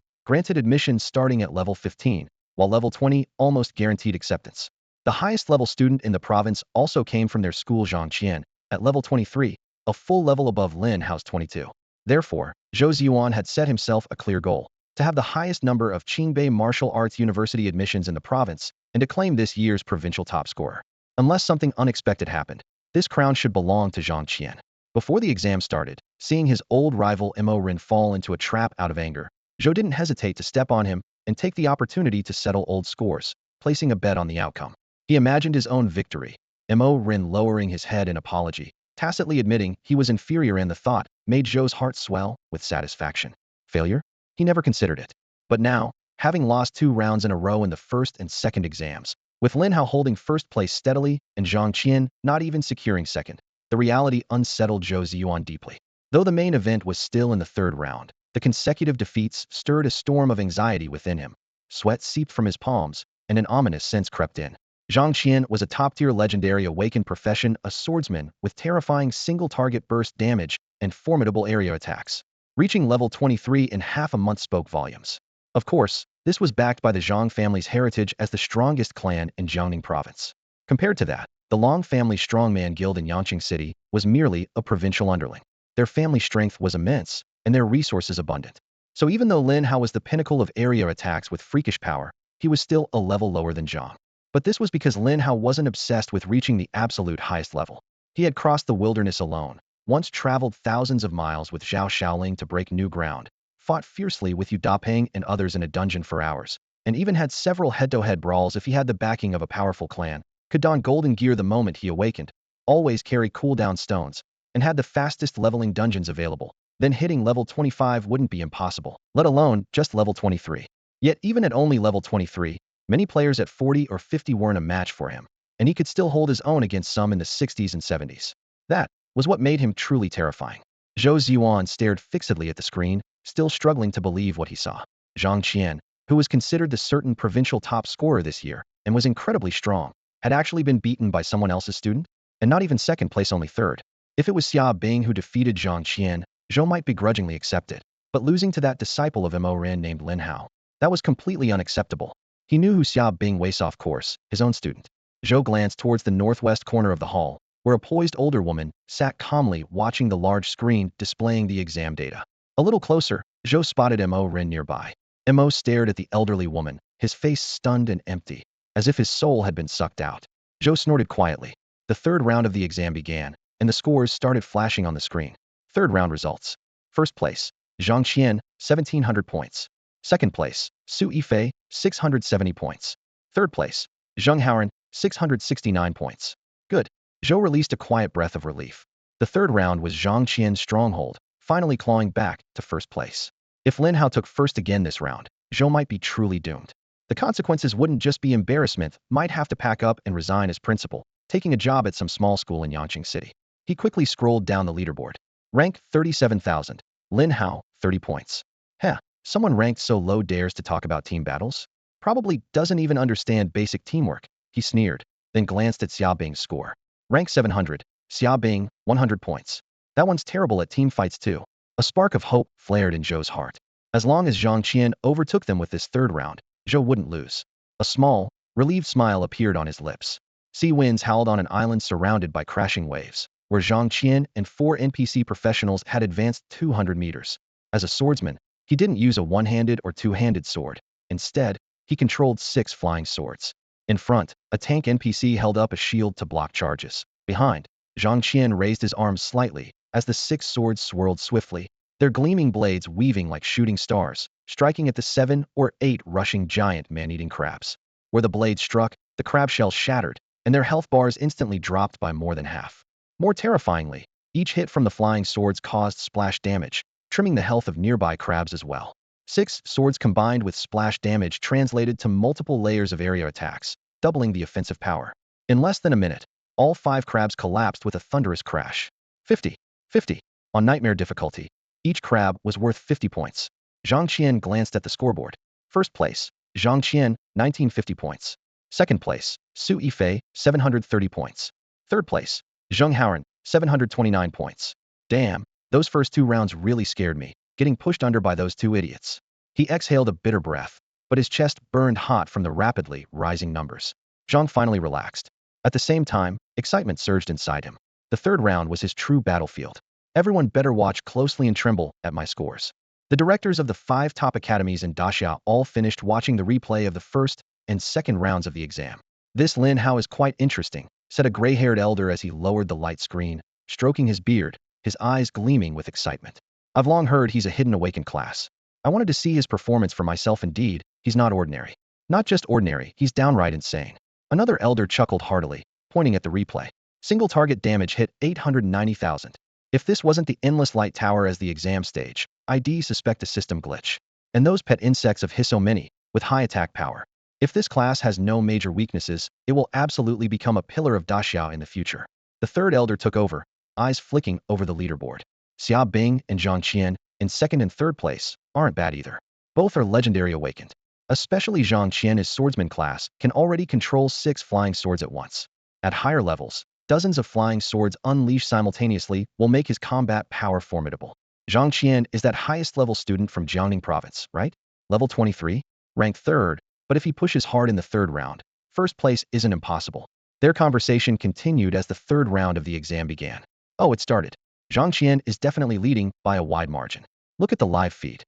granted admissions starting at level 15, while level 20 almost guaranteed acceptance. The highest level student in the province also came from their school, Zhang Qian, at level 23, a full level above Lin Hao's 22. Therefore, Zhou Ziyuan had set himself a clear goal, to have the highest number of Qingbei Martial Arts University admissions in the province and to claim this year's provincial top scorer. Unless something unexpected happened, this crown should belong to Zhang Qian. Before the exam started, seeing his old rival Mo Rin fall into a trap out of anger, Zhou didn't hesitate to step on him and take the opportunity to settle old scores, placing a bet on the outcome. He imagined his own victory, Mo Rin lowering his head in apology, tacitly admitting he was inferior, and the thought made Zhou's heart swell with satisfaction. Failure? He never considered it. But now, having lost 2 rounds in a row in the first and second exams, with Lin Hao holding first place steadily and Zhang Qian not even securing second, the reality unsettled Zhou Ziyuan deeply. Though the main event was still in the third round, The consecutive defeats stirred a storm of anxiety within him. Sweat seeped from his palms, and an ominous sense crept in. Zhang Qian was a top-tier legendary awakened profession, a swordsman with terrifying single-target burst damage and formidable area attacks. Reaching level 23 in half a month spoke volumes. Of course, this was backed by the Zhang family's heritage as the strongest clan in Jiangning province. Compared to that, the Long family strongman guild in Yangqing City was merely a provincial underling. Their family strength was immense, and their resources abundant. So even though Lin Hao was the pinnacle of area attacks with freakish power, he was still a level lower than Zhang. But this was because Lin Hao wasn't obsessed with reaching the absolute highest level. He had crossed the wilderness alone, once traveled thousands of miles with Zhao Shaoling to break new ground, fought fiercely with Yu Dapeng and others in a dungeon for hours, and even had several head-to-head brawls if he had the backing of a powerful clan, could don golden gear the moment he awakened, always carry cooldown stones, and had the fastest leveling dungeons available. Then hitting level 25 wouldn't be impossible, let alone just level 23. Yet even at only level 23, many players at 40 or 50 weren't a match for him, and he could still hold his own against some in the 60s and 70s. That was what made him truly terrifying. Zhou Ziyuan stared fixedly at the screen, still struggling to believe what he saw. Zhang Qian, who was considered the certain provincial top scorer this year and was incredibly strong, had actually been beaten by someone else's student, and not even second place, only third. If it was Xia Bing who defeated Zhang Qian, Zhou might begrudgingly accept it, but losing to that disciple of Mo Ren named Lin Hao, that was completely unacceptable. He knew who Xia Bing was, of course, his own student. Zhou glanced towards the northwest corner of the hall, where a poised older woman sat calmly watching the large screen displaying the exam data. A little closer, Zhou spotted Mo Ren nearby. Mo stared at the elderly woman, his face stunned and empty, as if his soul had been sucked out. Zhou snorted quietly. The third round of the exam began, and the scores started flashing on the screen. Third round results. First place, Zhang Qian, 1,700 points. Second place, Su Yifei, 670 points. Third place, Zheng Haoran, 669 points. Good. Zhou released a quiet breath of relief. The third round was Zhang Qian's stronghold, finally clawing back to first place. If Lin Hao took first again this round, Zhou might be truly doomed. The consequences wouldn't just be embarrassment, might have to pack up and resign as principal, taking a job at some small school in Yangqing City. He quickly scrolled down the leaderboard. Rank 37,000. Lin Hao, 30 points. Heh, someone ranked so low dares to talk about team battles? Probably doesn't even understand basic teamwork, he sneered, then glanced at Xia Bing's score. Rank 700. Xia Bing, 100 points. That one's terrible at team fights too. A spark of hope flared in Zhou's heart. As long as Zhang Qian overtook them with this third round, Zhou wouldn't lose. A small, relieved smile appeared on his lips. Sea winds howled on an island surrounded by crashing waves, where Zhang Qian and 4 NPC professionals had advanced 200 meters. As a swordsman, he didn't use a one-handed or two-handed sword. Instead, he controlled 6 flying swords. In front, a tank NPC held up a shield to block charges. Behind, Zhang Qian raised his arms slightly as the 6 swords swirled swiftly, their gleaming blades weaving like shooting stars, striking at the 7 or 8 rushing giant man-eating crabs. Where the blade struck, the crab shells shattered, and their health bars instantly dropped by more than half. More terrifyingly, each hit from the flying swords caused splash damage, trimming the health of nearby crabs as well. 6 swords combined with splash damage translated to multiple layers of area attacks, doubling the offensive power. In less than a minute, all 5 crabs collapsed with a thunderous crash. 50. 50. On nightmare difficulty, each crab was worth 50 points. Zhang Qian glanced at the scoreboard. First place, Zhang Qian, 1950 points. Second place, Su Yifei, 730 points. Third place, Zheng Haoran, 729 points. Damn, those first 2 rounds really scared me, getting pushed under by those 2 idiots. He exhaled a bitter breath, but his chest burned hot from the rapidly rising numbers. Zhang finally relaxed. At the same time, excitement surged inside him. The third round was his true battlefield. Everyone better watch closely and tremble at my scores. The directors of the 5 top academies in Daxia all finished watching the replay of the first and second rounds of the exam. This Lin Hao is quite interesting, said a gray-haired elder as he lowered the light screen, stroking his beard, his eyes gleaming with excitement. I've long heard he's a hidden awakened class. I wanted to see his performance for myself. Indeed, he's not ordinary. Not just ordinary, he's downright insane. Another elder chuckled heartily, pointing at the replay. Single target damage hit 890,000. If this wasn't the endless light tower as the exam stage, I'd suspect a system glitch. And those pet insects of his so many, with high attack power. If this class has no major weaknesses, it will absolutely become a pillar of Daxiao in the future. The third elder took over, eyes flicking over the leaderboard. Xia Bing and Zhang Qian, in second and third place, aren't bad either. Both are legendary awakened. Especially Zhang Qian's swordsman class can already control 6 flying swords at once. At higher levels, dozens of flying swords unleashed simultaneously will make his combat power formidable. Zhang Qian is that highest level student from Jiangning province, right? Level 23? Ranked 3rd, but if he pushes hard in the 3rd round, first place isn't impossible. Their conversation continued as the 3rd round of the exam began. Oh, it started. Zhang Qian is definitely leading by a wide margin. Look at the live feed.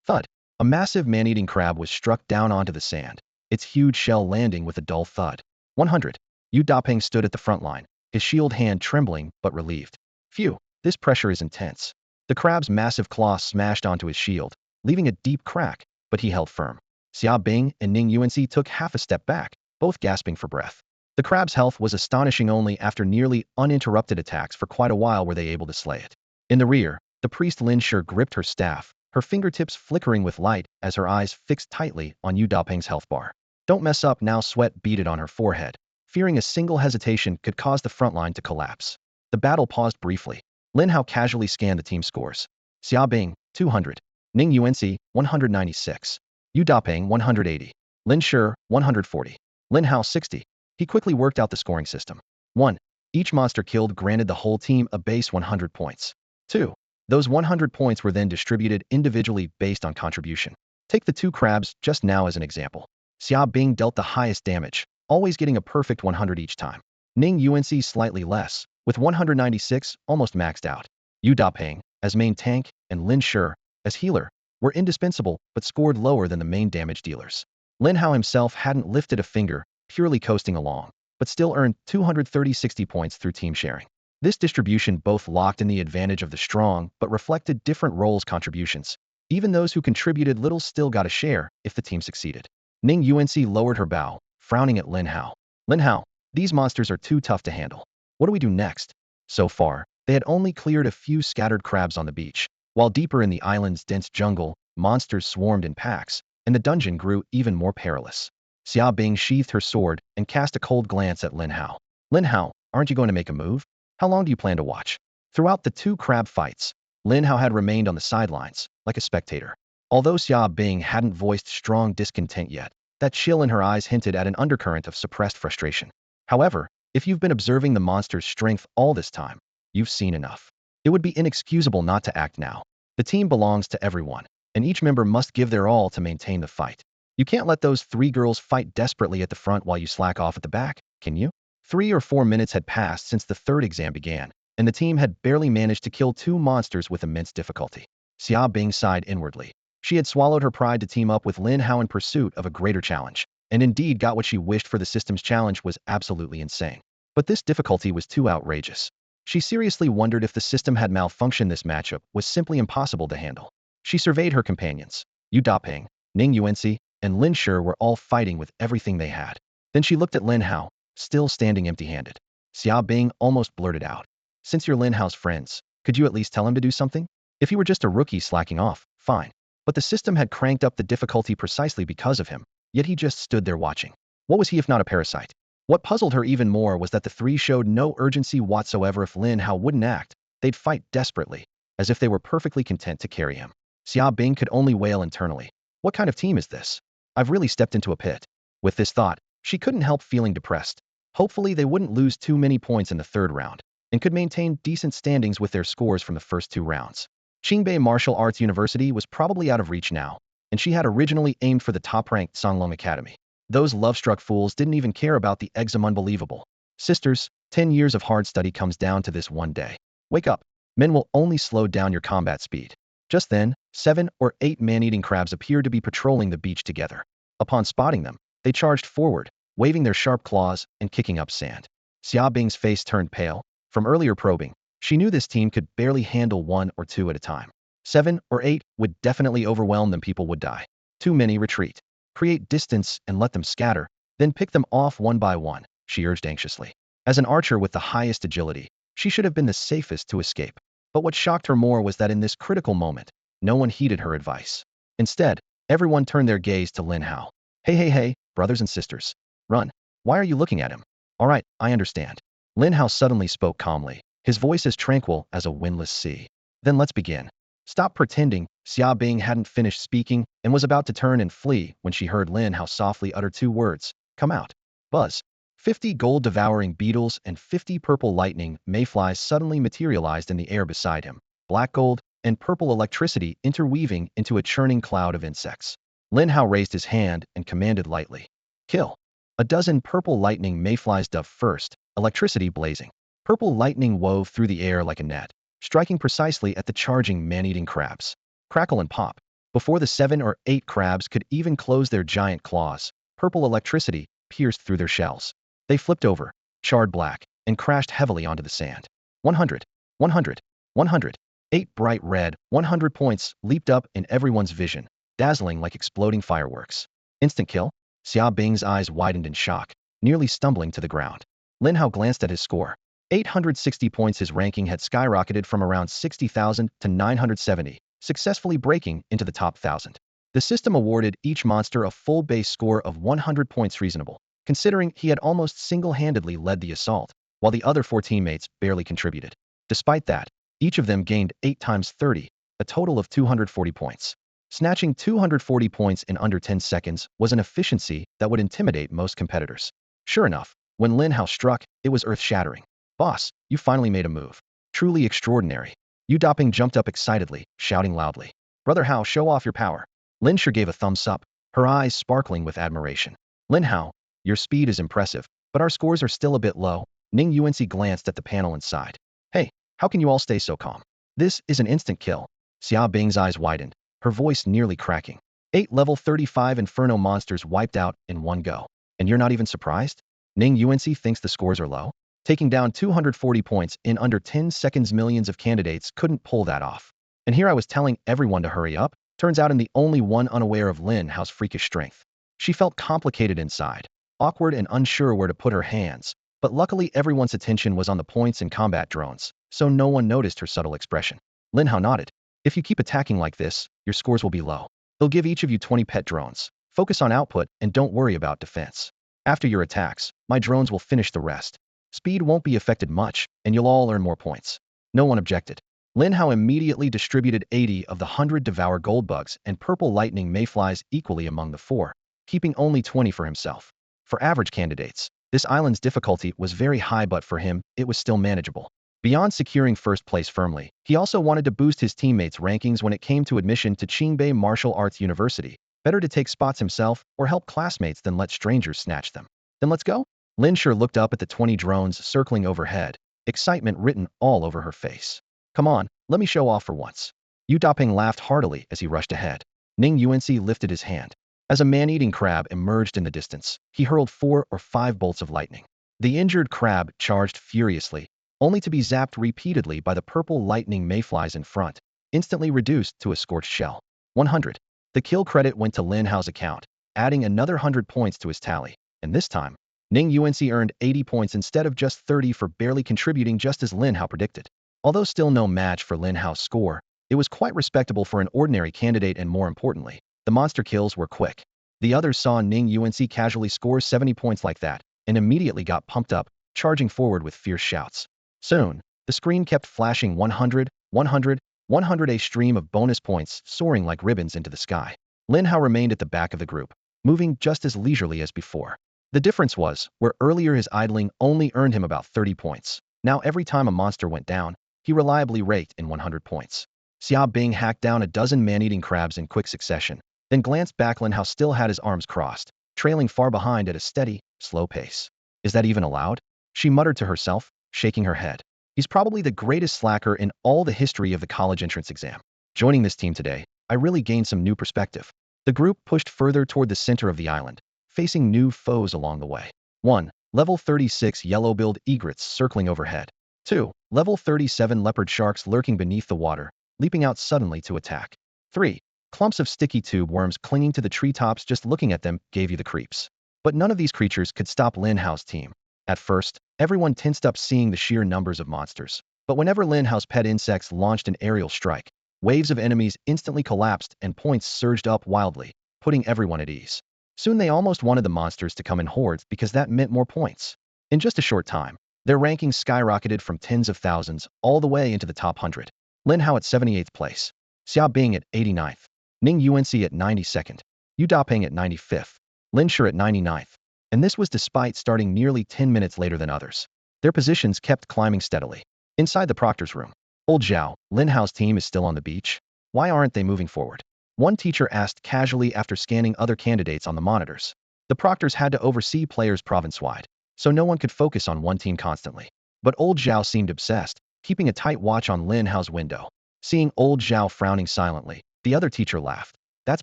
Thud. A massive man-eating crab was struck down onto the sand, its huge shell landing with a dull thud. 100. Yu Dapeng stood at the front line, his shield hand trembling but relieved. Phew, this pressure is intense. The crab's massive claw smashed onto his shield, leaving a deep crack, but he held firm. Xia Bing and Ning Yuanxi took half a step back, both gasping for breath. The crab's health was astonishing. Only after nearly uninterrupted attacks for quite a while were they able to slay it. In the rear, the priest Lin Shi gripped her staff, her fingertips flickering with light as her eyes fixed tightly on Yu Dapeng's health bar. Don't mess up now. Sweat beaded on her forehead, fearing a single hesitation could cause the front line to collapse. The battle paused briefly. Lin Hao casually scanned the team scores. Xia Bing, 200. Ning Yuanxi, 196. Yu Dapeng, 180. Lin Shi, 140. Lin Hao, 60. He quickly worked out the scoring system. 1. Each monster killed granted the whole team a base 100 points. 2. Those 100 points were then distributed individually based on contribution. Take the 2 crabs just now as an example. Xia Bing dealt the highest damage, always getting a perfect 100 each time. Ning Yuanxi slightly less, with 196 almost maxed out. Yu Dapeng, as main tank, and Lin Shi, as healer, were indispensable but scored lower than the main damage dealers. Lin Hao himself hadn't lifted a finger, purely coasting along, but still earned 230-60 points through team sharing. This distribution both locked in the advantage of the strong but reflected different roles' contributions. Even those who contributed little still got a share if the team succeeded. Ning Yuanxi lowered her bow, frowning at Lin Hao. Lin Hao, these monsters are too tough to handle. What do we do next? So far, they had only cleared a few scattered crabs on the beach, while deeper in the island's dense jungle, monsters swarmed in packs, and the dungeon grew even more perilous. Xia Bing sheathed her sword and cast a cold glance at Lin Hao. Lin Hao, aren't you going to make a move? How long do you plan to watch? Throughout the 2 crab fights, Lin Hao had remained on the sidelines, like a spectator. Although Xia Bing hadn't voiced strong discontent yet, that chill in her eyes hinted at an undercurrent of suppressed frustration. However, if you've been observing the monster's strength all this time, you've seen enough. It would be inexcusable not to act now. The team belongs to everyone, and each member must give their all to maintain the fight. You can't let those 3 girls fight desperately at the front while you slack off at the back, can you? 3 or 4 minutes had passed since the 3rd exam began, and the team had barely managed to kill 2 monsters with immense difficulty. Xia Bing sighed inwardly. She had swallowed her pride to team up with Lin Hao in pursuit of a greater challenge, and indeed got what she wished, for the system's challenge was absolutely insane. But this difficulty was too outrageous. She seriously wondered if the system had malfunctioned. This matchup was simply impossible to handle. She surveyed her companions. Yu Dapeng, Ning Yuanxi, and Lin Shi were all fighting with everything they had. Then she looked at Lin Hao, still standing empty-handed. Xia Bing almost blurted out. Since you're Lin Hao's friends, could you at least tell him to do something? If he were just a rookie slacking off, fine. But the system had cranked up the difficulty precisely because of him, yet he just stood there watching. What was he if not a parasite? What puzzled her even more was that the 3 showed no urgency whatsoever. If Lin Hao wouldn't act, they'd fight desperately, as if they were perfectly content to carry him. Xia Bing could only wail internally. What kind of team is this? I've really stepped into a pit. With this thought, she couldn't help feeling depressed. Hopefully they wouldn't lose too many points in the 3rd round, and could maintain decent standings with their scores from the first 2 rounds. Qingbei Martial Arts University was probably out of reach now, and she had originally aimed for the top-ranked Songlong Academy. Those love-struck fools didn't even care about the exam. Unbelievable. Sisters, 10 years of hard study comes down to this one day. Wake up. Men will only slow down your combat speed. Just then, 7 or 8 man-eating crabs appeared to be patrolling the beach together. Upon spotting them, they charged forward, waving their sharp claws and kicking up sand. Xia Bing's face turned pale. From earlier probing, she knew this team could barely handle 1 or 2 at a time. 7 or 8 would definitely overwhelm them. People would die. Too many. Retreat. Create distance and let them scatter, then pick them off one by one, she urged anxiously. As an archer with the highest agility, she should have been the safest to escape. But what shocked her more was that in this critical moment, no one heeded her advice. Instead, everyone turned their gaze to Lin Hao. Hey, brothers and sisters. Run. Why are you looking at him? All right, I understand. Lin Hao suddenly spoke calmly, his voice as tranquil as a windless sea. Then let's begin. Stop pretending. Xia Bing hadn't finished speaking and was about to turn and flee when she heard Lin Hao softly utter two words, "Come out." Buzz. 50 gold-devouring beetles and 50 purple lightning mayflies suddenly materialized in the air beside him, black gold and purple electricity interweaving into a churning cloud of insects. Lin Hao raised his hand and commanded lightly, "Kill." A dozen purple lightning mayflies dove first, electricity blazing. Purple lightning wove through the air like a net, striking precisely at the charging man-eating crabs. Crackle and pop. Before the 7 or 8 crabs could even close their giant claws, purple electricity pierced through their shells. They flipped over, charred black, and crashed heavily onto the sand. 100, 100, 100. 8 bright red 100 points leaped up in everyone's vision, dazzling like exploding fireworks. Instant kill? Xia Bing's eyes widened in shock, nearly stumbling to the ground. Lin Hao glanced at his score. 860 points. His ranking had skyrocketed from around 60,000 to 970, successfully breaking into the top 1,000. The system awarded each monster a full base score of 100 points, reasonable, considering he had almost single-handedly led the assault, while the other 4 teammates barely contributed. Despite that, each of them gained 8 times 30, a total of 240 points. Snatching 240 points in under 10 seconds was an efficiency that would intimidate most competitors. Sure enough, when Lin Hao struck, it was earth-shattering. "Boss, you finally made a move. Truly extraordinary." Yu Doping jumped up excitedly, shouting loudly, "Brother Hao, show off your power." Lin Shi gave a thumbs up, her eyes sparkling with admiration. "Lin Hao, your speed is impressive, but our scores are still a bit low." Ning Yuanxi glanced at the panel and sighed. "Hey, how can you all stay so calm? This is an instant kill." Xia Bing's eyes widened, her voice nearly cracking. 8 level 35 Inferno monsters wiped out in one go. And you're not even surprised? Ning Yuanxi thinks the scores are low? Taking down 240 points in under 10 seconds, millions of candidates couldn't pull that off. And here I was telling everyone to hurry up, turns out I'm the only one unaware of Lin Hao's freakish strength. She felt complicated inside, awkward and unsure where to put her hands, but luckily everyone's attention was on the points and combat drones, so no one noticed her subtle expression. Lin Hao nodded. "If you keep attacking like this, your scores will be low. They'll give each of you 20 pet drones. Focus on output and don't worry about defense. After your attacks, my drones will finish the rest. Speed won't be affected much, and you'll all earn more points." No one objected. Lin Hao immediately distributed 80 of the 100 devour gold bugs and purple lightning mayflies equally among the 4, keeping only 20 for himself. For average candidates, this island's difficulty was very high, but for him, it was still manageable. Beyond securing first place firmly, he also wanted to boost his teammates' rankings when it came to admission to Qingbei Martial Arts University. Better to take spots himself or help classmates than let strangers snatch them. "Then let's go?" Lin Shi looked up at the 20 drones circling overhead, excitement written all over her face. "Come on, let me show off for once." Yu Doping laughed heartily as he rushed ahead. Ning Yuanxi lifted his hand. As a man-eating crab emerged in the distance, he hurled 4 or 5 bolts of lightning. The injured crab charged furiously, only to be zapped repeatedly by the purple lightning mayflies in front, instantly reduced to a scorched shell. 100. The kill credit went to Lin Hao's account, adding another 100 points to his tally, and this time, Ning Yuanxi earned 80 points instead of just 30 for barely contributing, just as Lin Hao predicted. Although still no match for Lin Hao's score, it was quite respectable for an ordinary candidate, and more importantly, the monster kills were quick. The others saw Ning Yuanxi casually score 70 points like that, and immediately got pumped up, charging forward with fierce shouts. Soon, the screen kept flashing 100, 100, 100, a stream of bonus points soaring like ribbons into the sky. Lin Hao remained at the back of the group, moving just as leisurely as before. The difference was, where earlier his idling only earned him about 30 points, now every time a monster went down, he reliably raked in 100 points. Xia Bing hacked down a dozen man-eating crabs in quick succession, then glanced back. Lin Hao still had his arms crossed, trailing far behind at a steady, slow pace. "Is that even allowed?" she muttered to herself, shaking her head. "He's probably the greatest slacker in all the history of the college entrance exam. Joining this team today, I really gained some new perspective." The group pushed further toward the center of the island, facing new foes along the way. 1. Level 36 yellow-billed egrets circling overhead. 2. Level 37 leopard sharks lurking beneath the water, leaping out suddenly to attack. 3. Clumps of sticky tube worms clinging to the treetops. Just looking at them gave you the creeps. But none of these creatures could stop Lin Hao's team. At first, everyone tensed up seeing the sheer numbers of monsters. But whenever Lin Hao's pet insects launched an aerial strike, waves of enemies instantly collapsed and points surged up wildly, putting everyone at ease. Soon they almost wanted the monsters to come in hordes because that meant more points. In just a short time, their rankings skyrocketed from tens of thousands all the way into the top 100. Lin Hao at 78th place. Xia Bing at 89th, Ning Yuanci at 92nd, Yu Dapeng at 95th, Lin Shi at 99th, and this was despite starting nearly 10 minutes later than others. Their positions kept climbing steadily. Inside the proctor's room, old Zhao, Lin Hao's team is still on the beach. Why aren't they moving forward? One teacher asked casually after scanning other candidates on the monitors. The proctors had to oversee players province-wide, so no one could focus on one team constantly. But old Zhao seemed obsessed, keeping a tight watch on Lin Hao's window. Seeing old Zhao frowning silently, the other teacher laughed. That's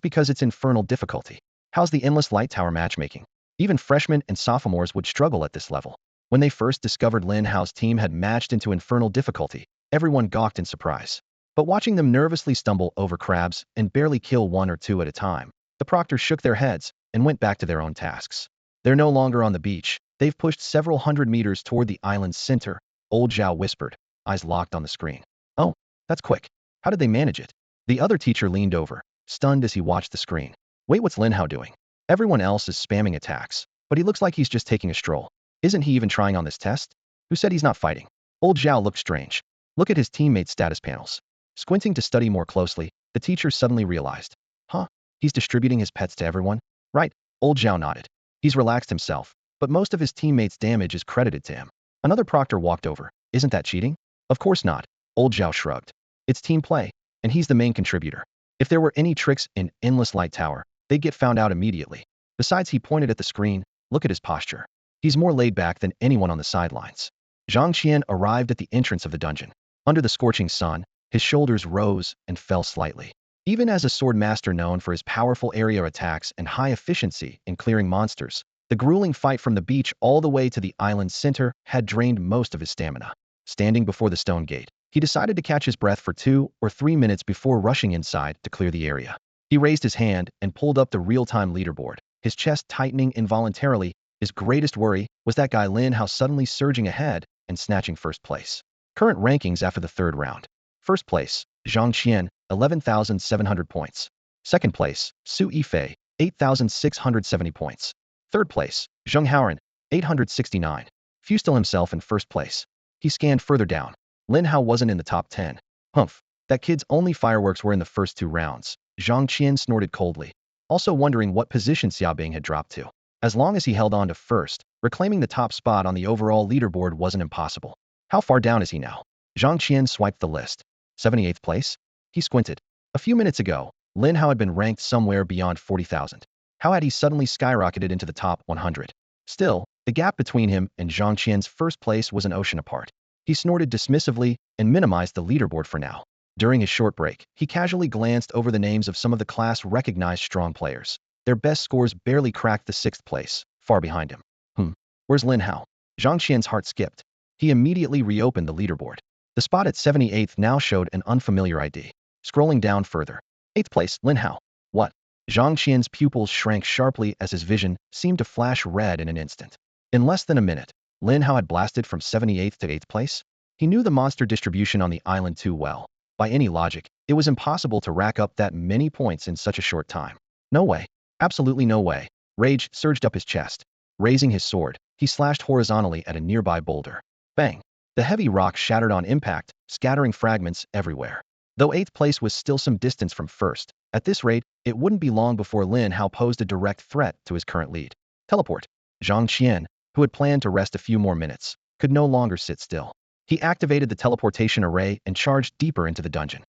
because it's infernal difficulty. How's the endless light tower matchmaking? Even freshmen and sophomores would struggle at this level. When they first discovered Lin Hao's team had matched into infernal difficulty, everyone gawked in surprise. But watching them nervously stumble over crabs and barely kill one or two at a time, the proctors shook their heads and went back to their own tasks. They're no longer on the beach. They've pushed several hundred meters toward the island's center, old Zhao whispered, eyes locked on the screen. Oh, that's quick. How did they manage it? The other teacher leaned over, stunned as he watched the screen. Wait, what's Lin Hao doing? Everyone else is spamming attacks, but he looks like he's just taking a stroll. Isn't he even trying on this test? Who said he's not fighting? Old Zhao looked strange. Look at his teammates' status panels. Squinting to study more closely, the teacher suddenly realized. Huh? He's distributing his pets to everyone? Right, old Zhao nodded. He's relaxed himself, but most of his teammates' damage is credited to him. Another proctor walked over. Isn't that cheating? Of course not, old Zhao shrugged. It's team play, and he's the main contributor. If there were any tricks in Endless Light Tower, they'd get found out immediately. Besides, he pointed at the screen. Look at his posture. He's more laid back than anyone on the sidelines. Zhang Qian arrived at the entrance of the dungeon. Under the scorching sun, his shoulders rose and fell slightly. Even as a sword master known for his powerful area attacks and high efficiency in clearing monsters, the grueling fight from the beach all the way to the island's center had drained most of his stamina. Standing before the stone gate, he decided to catch his breath for 2 or 3 minutes before rushing inside to clear the area. He raised his hand and pulled up the real-time leaderboard, his chest tightening involuntarily. His greatest worry was that guy Lin Hao suddenly surging ahead and snatching first place. Current rankings after the third round. First place, Zhang Qian, 11,700 points. Second place, Su Yifei, 8,670 points. Third place, Zheng Haoran, 869. Fu still himself in first place. He scanned further down. Lin Hao wasn't in the top 10. Humph, that kid's only fireworks were in the first 2 rounds. Zhang Qian snorted coldly, also wondering what position Xia Bing had dropped to. As long as he held on to first, reclaiming the top spot on the overall leaderboard wasn't impossible. How far down is he now? Zhang Qian swiped the list. 78th place? He squinted. A few minutes ago, Lin Hao had been ranked somewhere beyond 40,000. How had he suddenly skyrocketed into the top 100? Still, the gap between him and Zhang Qian's first place was an ocean apart. He snorted dismissively and minimized the leaderboard for now. During his short break, he casually glanced over the names of some of the class-recognized strong players. Their best scores barely cracked the 6th place, far behind him. Where's Lin Hao? Zhang Qian's heart skipped. He immediately reopened the leaderboard. The spot at 78th now showed an unfamiliar ID. Scrolling down further. 8th place, Lin Hao. What? Zhang Qian's pupils shrank sharply as his vision seemed to flash red in an instant. In less than a minute, Lin Hao had blasted from 78th to 8th place. He knew the monster distribution on the island too well. By any logic, it was impossible to rack up that many points in such a short time. No way. Absolutely no way. Rage surged up his chest. Raising his sword, he slashed horizontally at a nearby boulder. Bang! The heavy rock shattered on impact, scattering fragments everywhere. Though 8th place was still some distance from first, at this rate, it wouldn't be long before Lin Hao posed a direct threat to his current lead. Teleport. Zhang Qian, who had planned to rest a few more minutes, could no longer sit still. He activated the teleportation array and charged deeper into the dungeon.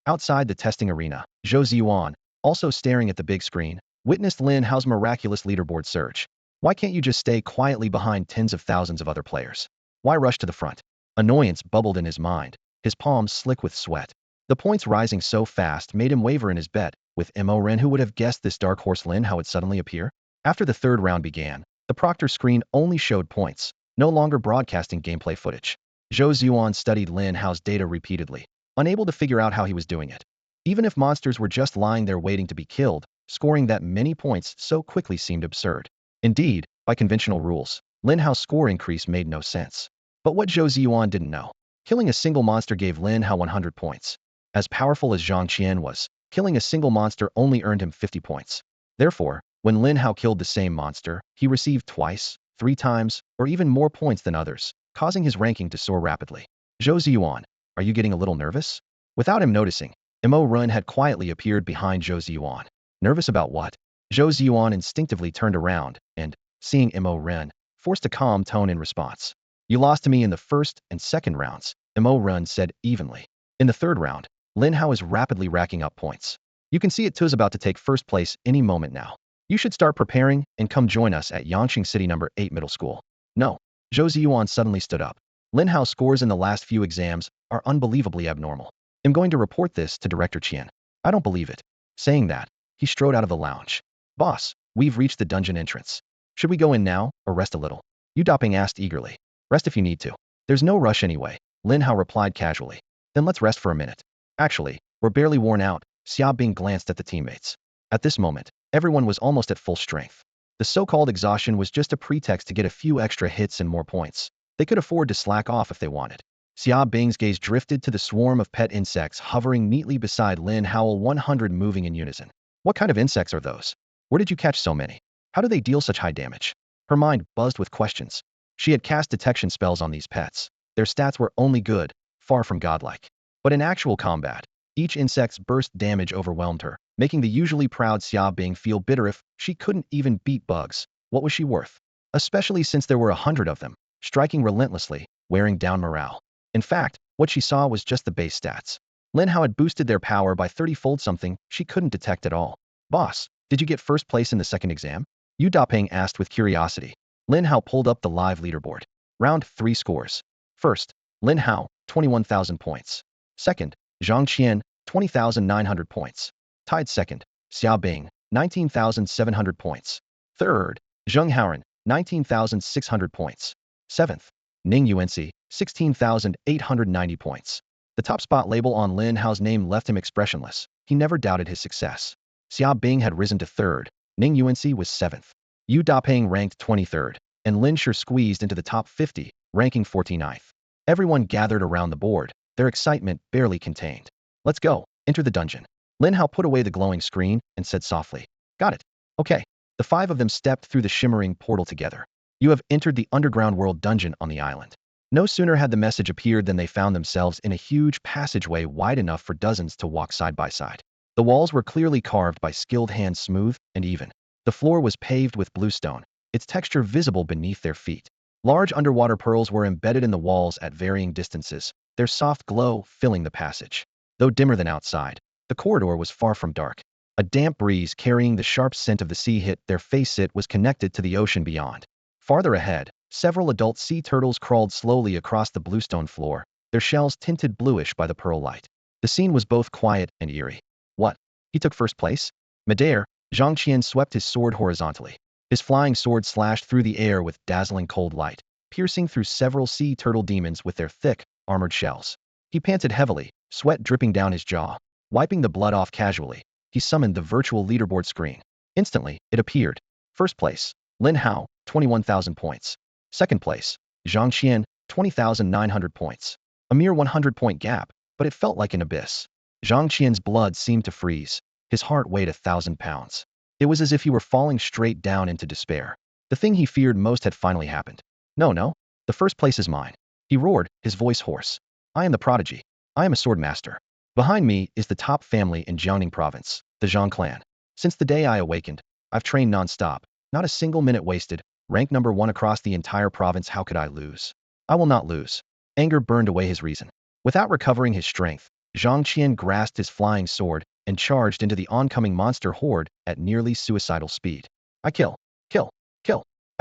Outside the testing arena, Zhou Ziyuan, also staring at the big screen, witnessed Lin Hao's miraculous leaderboard surge. Why can't you just stay quietly behind tens of thousands of other players? Why rush to the front? Annoyance bubbled in his mind, his palms slick with sweat. The points rising so fast made him waver in his bet. With Mo Ren, who would have guessed this dark horse Lin Hao would suddenly appear? After the third round began, the proctor screen only showed points, no longer broadcasting gameplay footage. Zhou Ziyuan studied Lin Hao's data repeatedly, unable to figure out how he was doing it. Even if monsters were just lying there waiting to be killed, scoring that many points so quickly seemed absurd. Indeed, by conventional rules, Lin Hao's score increase made no sense. But what Zhou Ziyuan didn't know, killing a single monster gave Lin Hao 100 points. As powerful as Zhang Qian was, killing a single monster only earned him 50 points. Therefore, when Lin Hao killed the same monster, he received twice, 3 times, or even more points than others, causing his ranking to soar rapidly. Zhou Ziyuan, are you getting a little nervous? Without him noticing, Mo Run had quietly appeared behind Zhou Ziyuan. Nervous about what? Zhou Ziyuan instinctively turned around and, seeing Mo Ren, forced a calm tone in response. You lost to me in the first and second rounds, Mo Run said evenly. In the third round, Lin Hao is rapidly racking up points. You can see it too's about to take first place any moment now. You should start preparing and come join us at Yangqing City number 8 Middle School. No. Zhou Ziyuan suddenly stood up. Lin Hao's scores in the last few exams are unbelievably abnormal. I'm going to report this to Director Qian. I don't believe it. Saying that, he strode out of the lounge. Boss, we've reached the dungeon entrance. Should we go in now, or rest a little? Yu Daping asked eagerly. Rest if you need to. There's no rush anyway, Lin Hao replied casually. Then let's rest for a minute. Actually, we're barely worn out, Xia Bing glanced at the teammates. At this moment, everyone was almost at full strength. The so-called exhaustion was just a pretext to get a few extra hits and more points. They could afford to slack off if they wanted. Xia Bing's gaze drifted to the swarm of pet insects hovering neatly beside Lin Hao, 100 moving in unison. What kind of insects are those? Where did you catch so many? How do they deal such high damage? Her mind buzzed with questions. She had cast detection spells on these pets. Their stats were only good, far from godlike. But in actual combat, each insect's burst damage overwhelmed her, making the usually proud Xia Bing feel bitter if she couldn't even beat bugs. What was she worth? Especially since there were 100 of them, striking relentlessly, wearing down morale. In fact, what she saw was just the base stats. Lin Hao had boosted their power by 30-fold, something she couldn't detect at all. Boss, did you get first place in the second exam? Yu Daping asked with curiosity. Lin Hao pulled up the live leaderboard. Round 3 scores. First, Lin Hao, 21,000 points. Second, Zhang Qian, 20,900 points. Tied second, Xia Bing, 19,700 points. Third, Zheng Haoran, 19,600 points. Seventh, Ning Yuanxi, 16,890 points. The top spot label on Lin Hao's name left him expressionless. He never doubted his success. Xia Bing had risen to third. Ning Yuanxi was seventh. Yu Daping ranked 23rd, and Lin Shi squeezed into the top 50, ranking 49th. Everyone gathered around the board, their excitement barely contained. Let's go, enter the dungeon. Lin Hao put away the glowing screen and said softly. Got it. Okay. The 5 of them stepped through the shimmering portal together. You have entered the underground world dungeon on the island. No sooner had the message appeared than they found themselves in a huge passageway wide enough for dozens to walk side by side. The walls were clearly carved by skilled hands, smooth and even. The floor was paved with blue stone, its texture visible beneath their feet. Large underwater pearls were embedded in the walls at varying distances, their soft glow filling the passage. Though dimmer than outside, the corridor was far from dark. A damp breeze carrying the sharp scent of the sea hit their face. It was connected to the ocean beyond. Farther ahead, several adult sea turtles crawled slowly across the bluestone floor, their shells tinted bluish by the pearl light. The scene was both quiet and eerie. What? He took first place? Midair, Zhang Qian swept his sword horizontally. His flying sword slashed through the air with dazzling cold light, piercing through several sea turtle demons with their thick, armored shells. He panted heavily, sweat dripping down his jaw. Wiping the blood off casually, he summoned the virtual leaderboard screen. Instantly, it appeared. First place, Lin Hao, 21,000 points. Second place, Zhang Qian, 20,900 points. A mere 100-point gap, but it felt like an abyss. Zhang Qian's blood seemed to freeze. His heart weighed 1,000 pounds. It was as if he were falling straight down into despair. The thing he feared most had finally happened. No, the first place is mine. He roared, his voice hoarse. I am the prodigy. I am a sword master. Behind me is the top family in Jiangning province, the Zhang clan. Since the day I awakened, I've trained non-stop, not a single minute wasted, ranked number 1 across the entire province. How could I lose? I will not lose. Anger burned away his reason. Without recovering his strength, Zhang Qian grasped his flying sword and charged into the oncoming monster horde at nearly suicidal speed. I kill.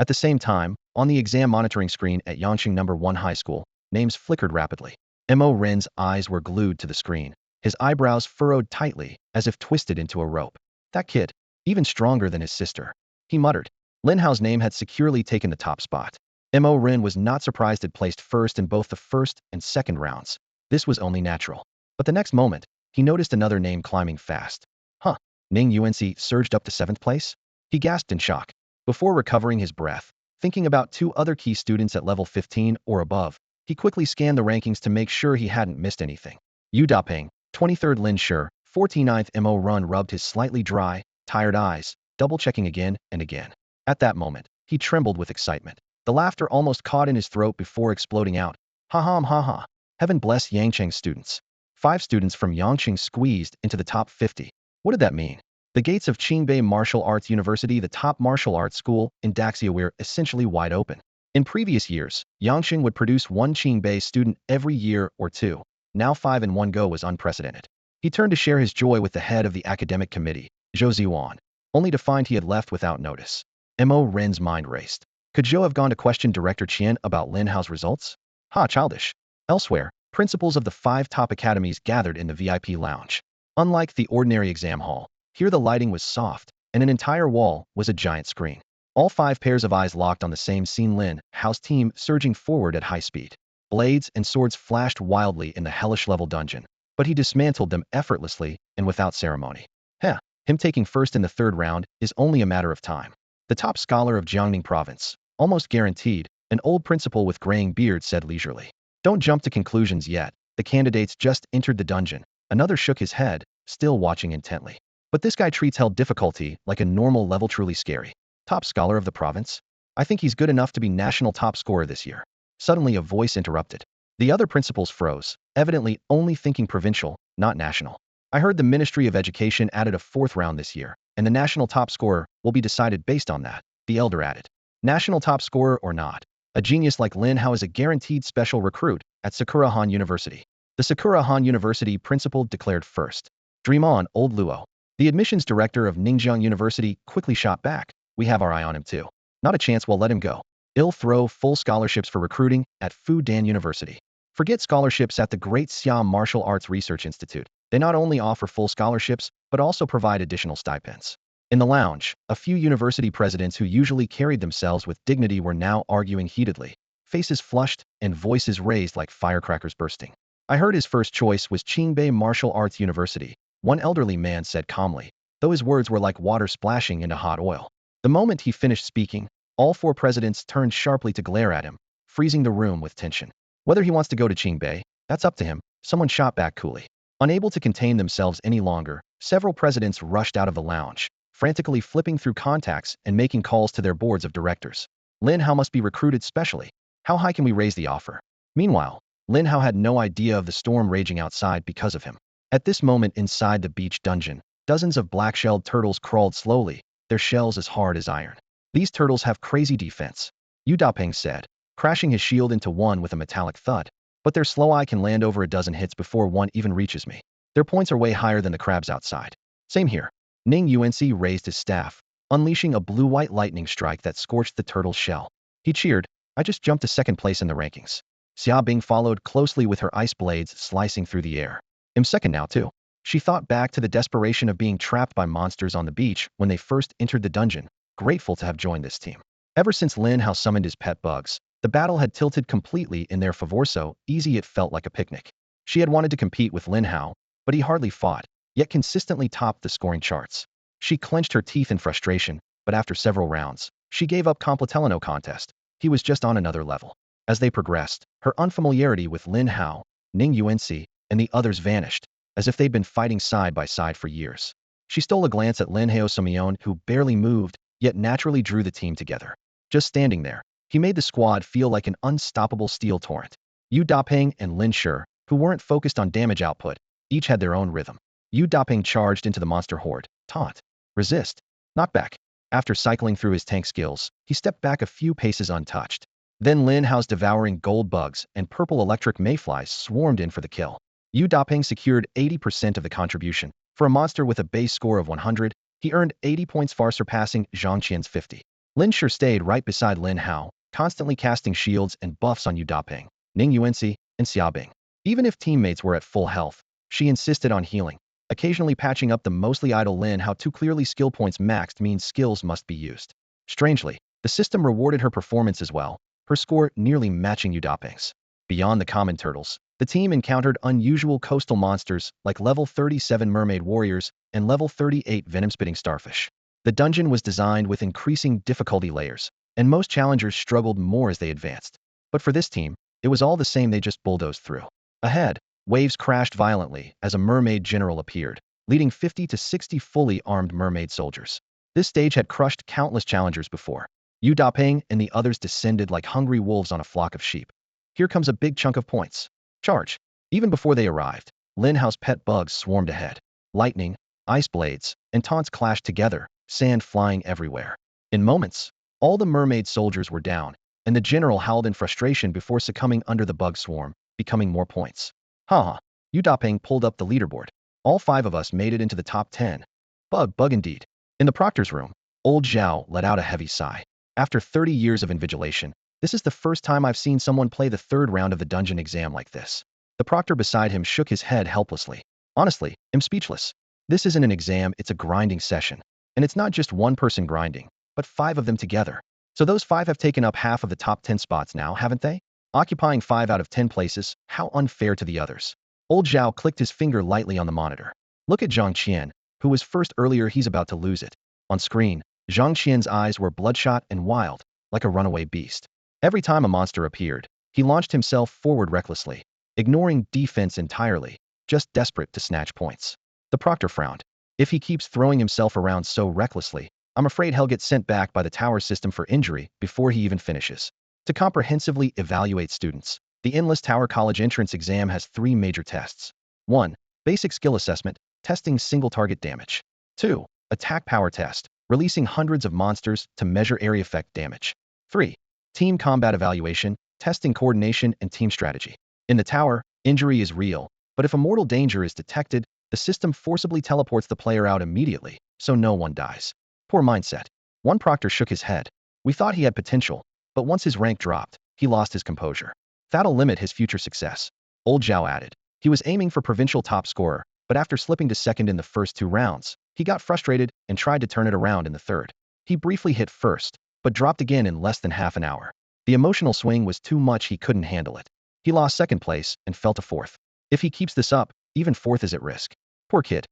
At the same time, on the exam monitoring screen at Yangqing number 1 high school, names flickered rapidly. Mo Ren's eyes were glued to the screen. His eyebrows furrowed tightly, as if twisted into a rope. That kid, even stronger than his sister. He muttered. Lin Hao's name had securely taken the top spot. Mo Ren was not surprised it placed first in both the first and second rounds. This was only natural. But the next moment, he noticed another name climbing fast. Ning Yuanxi surged up to 7th place? He gasped in shock. Before recovering his breath, thinking about 2 other key students at level 15 or above, he quickly scanned the rankings to make sure he hadn't missed anything. Yu Daping, 23rd Lin Shi, 49th Mo Run rubbed his slightly dry, tired eyes, double-checking again and again. At that moment, he trembled with excitement. The laughter almost caught in his throat before exploding out. Ha ha. Heaven bless Yangcheng students. 5 students from Yangqing squeezed into the top 50. What did that mean? The gates of Qingbei Martial Arts University, the top martial arts school in Daxia, were essentially wide open. In previous years, Yangqing would produce one Qingbei student every year or two. Now 5 in one go was unprecedented. He turned to share his joy with the head of the academic committee, Zhou Ziwan, only to find he had left without notice. Mo Ren's mind raced. Could Zhou have gone to question Director Qian about Lin Hao's results? Ha, childish. Elsewhere, principals of the 5 top academies gathered in the VIP lounge. Unlike the ordinary exam hall, here the lighting was soft, and an entire wall was a giant screen. All 5 pairs of eyes locked on the same scene. Lin Hao's team surging forward at high speed. Blades and swords flashed wildly in the hellish-level dungeon, but he dismantled them effortlessly and without ceremony. Him taking first in the 3rd round is only a matter of time. The top scholar of Jiangning province, almost guaranteed, an old principal with graying beard, said leisurely. Don't jump to conclusions yet. The candidates just entered the dungeon. Another shook his head, still watching intently. But this guy treats hell difficulty like a normal level. Truly scary. Top scholar of the province? I think he's good enough to be national top scorer this year. Suddenly a voice interrupted. The other principals froze, evidently only thinking provincial, not national. I heard the Ministry of Education added a 4th round this year, and the national top scorer will be decided based on that, the elder added. National top scorer or not, a genius like Lin Hao is a guaranteed special recruit at Sakura Han University. The Sakura Han University principal declared first. Dream on, old Luo. The admissions director of Ningjiang University quickly shot back. We have our eye on him too. Not a chance, we'll let him go. He'll throw full scholarships for recruiting at Fudan University. Forget scholarships at the Great Siam Martial Arts Research Institute. They not only offer full scholarships, but also provide additional stipends. In the lounge, a few university presidents who usually carried themselves with dignity were now arguing heatedly, faces flushed and voices raised like firecrackers bursting. I heard his first choice was Qingbei Martial Arts University, one elderly man said calmly, though his words were like water splashing into hot oil. The moment he finished speaking, all 4 presidents turned sharply to glare at him, freezing the room with tension. Whether he wants to go to Qingbei, that's up to him, someone shot back coolly. Unable to contain themselves any longer, several presidents rushed out of the lounge, frantically flipping through contacts and making calls to their boards of directors. Lin Hao must be recruited specially. How high can we raise the offer? Meanwhile, Lin Hao had no idea of the storm raging outside because of him. At this moment inside the beach dungeon, dozens of black-shelled turtles crawled slowly, their shells as hard as iron. These turtles have crazy defense, Yu Dapeng said, crashing his shield into one with a metallic thud. But their slow eye can land over a dozen hits before one even reaches me. Their points are way higher than the crabs outside. Same here. Ning Yuanci raised his staff, unleashing a blue-white lightning strike that scorched the turtle's shell. He cheered, I just jumped to 2nd place in the rankings. Xia Bing followed closely with her ice blades slicing through the air. I'm 2nd now too. She thought back to the desperation of being trapped by monsters on the beach when they first entered the dungeon, grateful to have joined this team. Ever since Lin Hao summoned his pet bugs, the battle had tilted completely in their favor, so easy it felt like a picnic. She had wanted to compete with Lin Hao, but he hardly fought, yet consistently topped the scoring charts. She clenched her teeth in frustration, but after several rounds, she gave up Completellino contest. He was just on another level. As they progressed, her unfamiliarity with Lin Hao, Ning Yuanci, and the others vanished, as if they'd been fighting side by side for years. She stole a glance at Lin Hao Simeon, who barely moved, yet naturally drew the team together. Just standing there, he made the squad feel like an unstoppable steel torrent. Yu Dapeng and Lin Shi, who weren't focused on damage output, each had their own rhythm. Yu Dapeng charged into the monster horde, taunt, resist, knock back. After cycling through his tank skills, he stepped back a few paces untouched. Then Lin Hao's devouring gold bugs and purple electric mayflies swarmed in for the kill. Yu Dapeng secured 80% of the contribution. For a monster with a base score of 100, he earned 80 points, far surpassing Zhang Qian's 50. Lin Shi stayed right beside Lin Hao, constantly casting shields and buffs on Yu Dapeng, Ning Yuanci, and Xia Bing. Even if teammates were at full health, she insisted on healing, occasionally patching up the mostly idle Lin Hao. Too clearly skill points maxed means skills must be used. Strangely, the system rewarded her performance as well, her score nearly matching Yu Dapeng's. Beyond the common turtles, the team encountered unusual coastal monsters like level 37 mermaid warriors and level 38 venom-spitting starfish. The dungeon was designed with increasing difficulty layers, and most challengers struggled more as they advanced. But for this team, it was all the same, they just bulldozed through. Ahead, waves crashed violently as a mermaid general appeared, leading 50 to 60 fully armed mermaid soldiers. This stage had crushed countless challengers before. Yu Dapeng and the others descended like hungry wolves on a flock of sheep. Here comes a big chunk of points. Charge. Even before they arrived, Lin Hao's pet bugs swarmed ahead. Lightning, ice blades, and taunts clashed together, sand flying everywhere. In moments, all the mermaid soldiers were down, and the general howled in frustration before succumbing under the bug swarm, becoming more points. Haha, Yu Dapeng pulled up the leaderboard. All 5 of us made it into the top 10. Bug indeed. In the proctor's room, old Zhao let out a heavy sigh. After 30 years of invigilation, this is the first time I've seen someone play the 3rd round of the dungeon exam like this. The proctor beside him shook his head helplessly. Honestly, I'm speechless. This isn't an exam, it's a grinding session. And it's not just one person grinding, but 5 of them together. So those 5 have taken up half of the top 10 spots now, haven't they? Occupying 5 out of 10 places, how unfair to the others. Old Zhao clicked his finger lightly on the monitor. Look at Zhang Qian, who was first earlier, he's about to lose it. On screen, Zhang Qian's eyes were bloodshot and wild, like a runaway beast. Every time a monster appeared, he launched himself forward recklessly, ignoring defense entirely, just desperate to snatch points. The proctor frowned. If he keeps throwing himself around so recklessly, I'm afraid he'll get sent back by the tower system for injury before he even finishes. To comprehensively evaluate students, the Endless Tower College entrance exam has 3 major tests. 1. Basic skill assessment, testing single target damage. 2. Attack power test, releasing hundreds of monsters to measure area effect damage. 3. Team combat evaluation, testing coordination and team strategy. In the tower, injury is real, but if a mortal danger is detected, the system forcibly teleports the player out immediately, so no one dies. Poor mindset. One proctor shook his head. We thought he had potential, but once his rank dropped, he lost his composure. That'll limit his future success. Old Zhao added. He was aiming for provincial top scorer, but after slipping to 2nd in the first 2 rounds, he got frustrated and tried to turn it around in the 3rd. He briefly hit 1st, but dropped again in less than half an hour. The emotional swing was too much, he couldn't handle it. He lost 2nd place and fell to 4th. If he keeps this up, even 4th is at risk. Poor kid.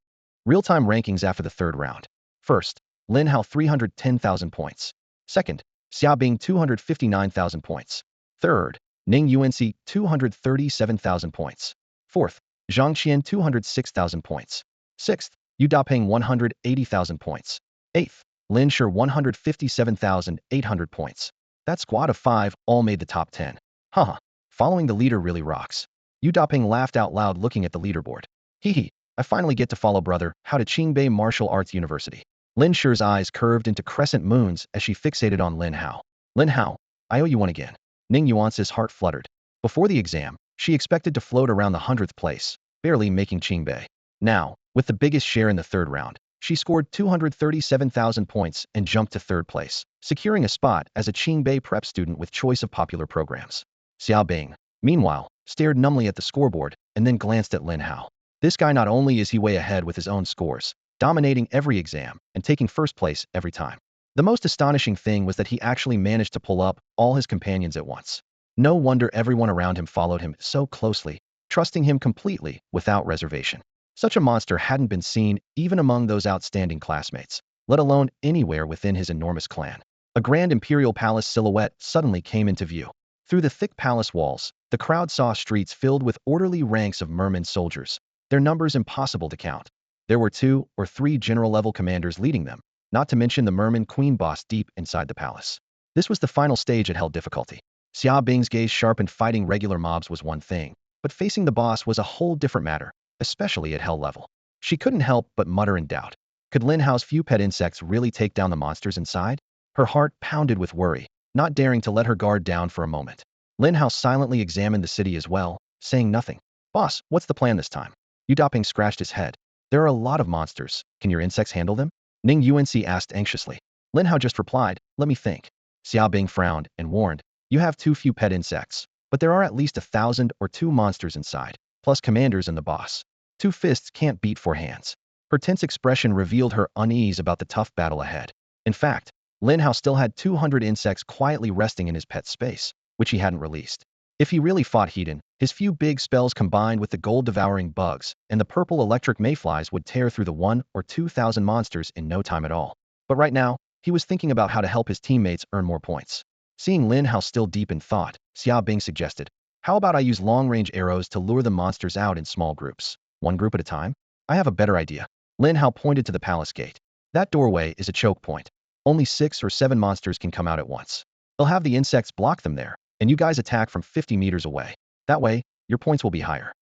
Real-time rankings after the 3rd round. 1st, Lin Hao 310,000 points. 2nd, Xiaobing 259,000 points. 3rd, Ning Yuanxi 237,000 points. 4th, Zhang Qian 206,000 points. 6th, Yu Dapeng 180,000 points. 8th, Lin Shi 157,800 points. That squad of 5 all made the top 10. Haha, following the leader really rocks. Yu Dapeng laughed out loud looking at the leaderboard. Hee, I finally get to follow brother, how to Qingbei Martial Arts University. Lin Shi's eyes curved into crescent moons as she fixated on Lin Hao. Lin Hao, I owe you one again. Ning Yuan's heart fluttered. Before the exam, she expected to float around the 100th place, barely making Qingbei. Now, with the biggest share in the 3rd round, she scored 237,000 points and jumped to 3rd place, securing a spot as a Qingbei prep student with choice of popular programs. Xiaobing, meanwhile, stared numbly at the scoreboard and then glanced at Lin Hao. This guy, not only is he way ahead with his own scores, dominating every exam and taking 1st place every time. The most astonishing thing was that he actually managed to pull up all his companions at once. No wonder everyone around him followed him so closely, trusting him completely without reservation. Such a monster hadn't been seen even among those outstanding classmates, let alone anywhere within his enormous clan. A grand imperial palace silhouette suddenly came into view. Through the thick palace walls, the crowd saw streets filled with orderly ranks of merman soldiers, their numbers impossible to count. There were 2 or 3 general-level commanders leading them, not to mention the merman queen boss deep inside the palace. This was the final stage at hell difficulty. Xia Bing's gaze sharpened. Fighting regular mobs was one thing, but facing the boss was a whole different matter, especially at hell level. She couldn't help but mutter in doubt. Could Lin Hao's few pet insects really take down the monsters inside? Her heart pounded with worry, not daring to let her guard down for a moment. Lin Hao silently examined the city as well, saying nothing. Boss, what's the plan this time? Yu Dapeng scratched his head. There are a lot of monsters. Can your insects handle them? Ning Yuanxi asked anxiously. Lin Hao just replied, let me think. Xiaobing frowned and warned, you have too few pet insects, but there are at least 1,000 or 2 monsters inside, plus commanders and the boss. 2 fists can't beat 4 hands. Her tense expression revealed her unease about the tough battle ahead. In fact, Lin Hao still had 200 insects quietly resting in his pet space, which he hadn't released. If he really fought Hedon, his few big spells combined with the gold-devouring bugs and the purple electric mayflies would tear through the 1,000 or 2,000 monsters in no time at all. But right now, he was thinking about how to help his teammates earn more points. Seeing Lin Hao still deep in thought, Xia Bing suggested, how about I use long-range arrows to lure the monsters out in small groups, 1 group at a time? I have a better idea. Lin Hao pointed to the palace gate. That doorway is a choke point. Only 6 or 7 monsters can come out at once. They'll have the insects block them there, and you guys attack from 50 meters away. That way, your points will be higher.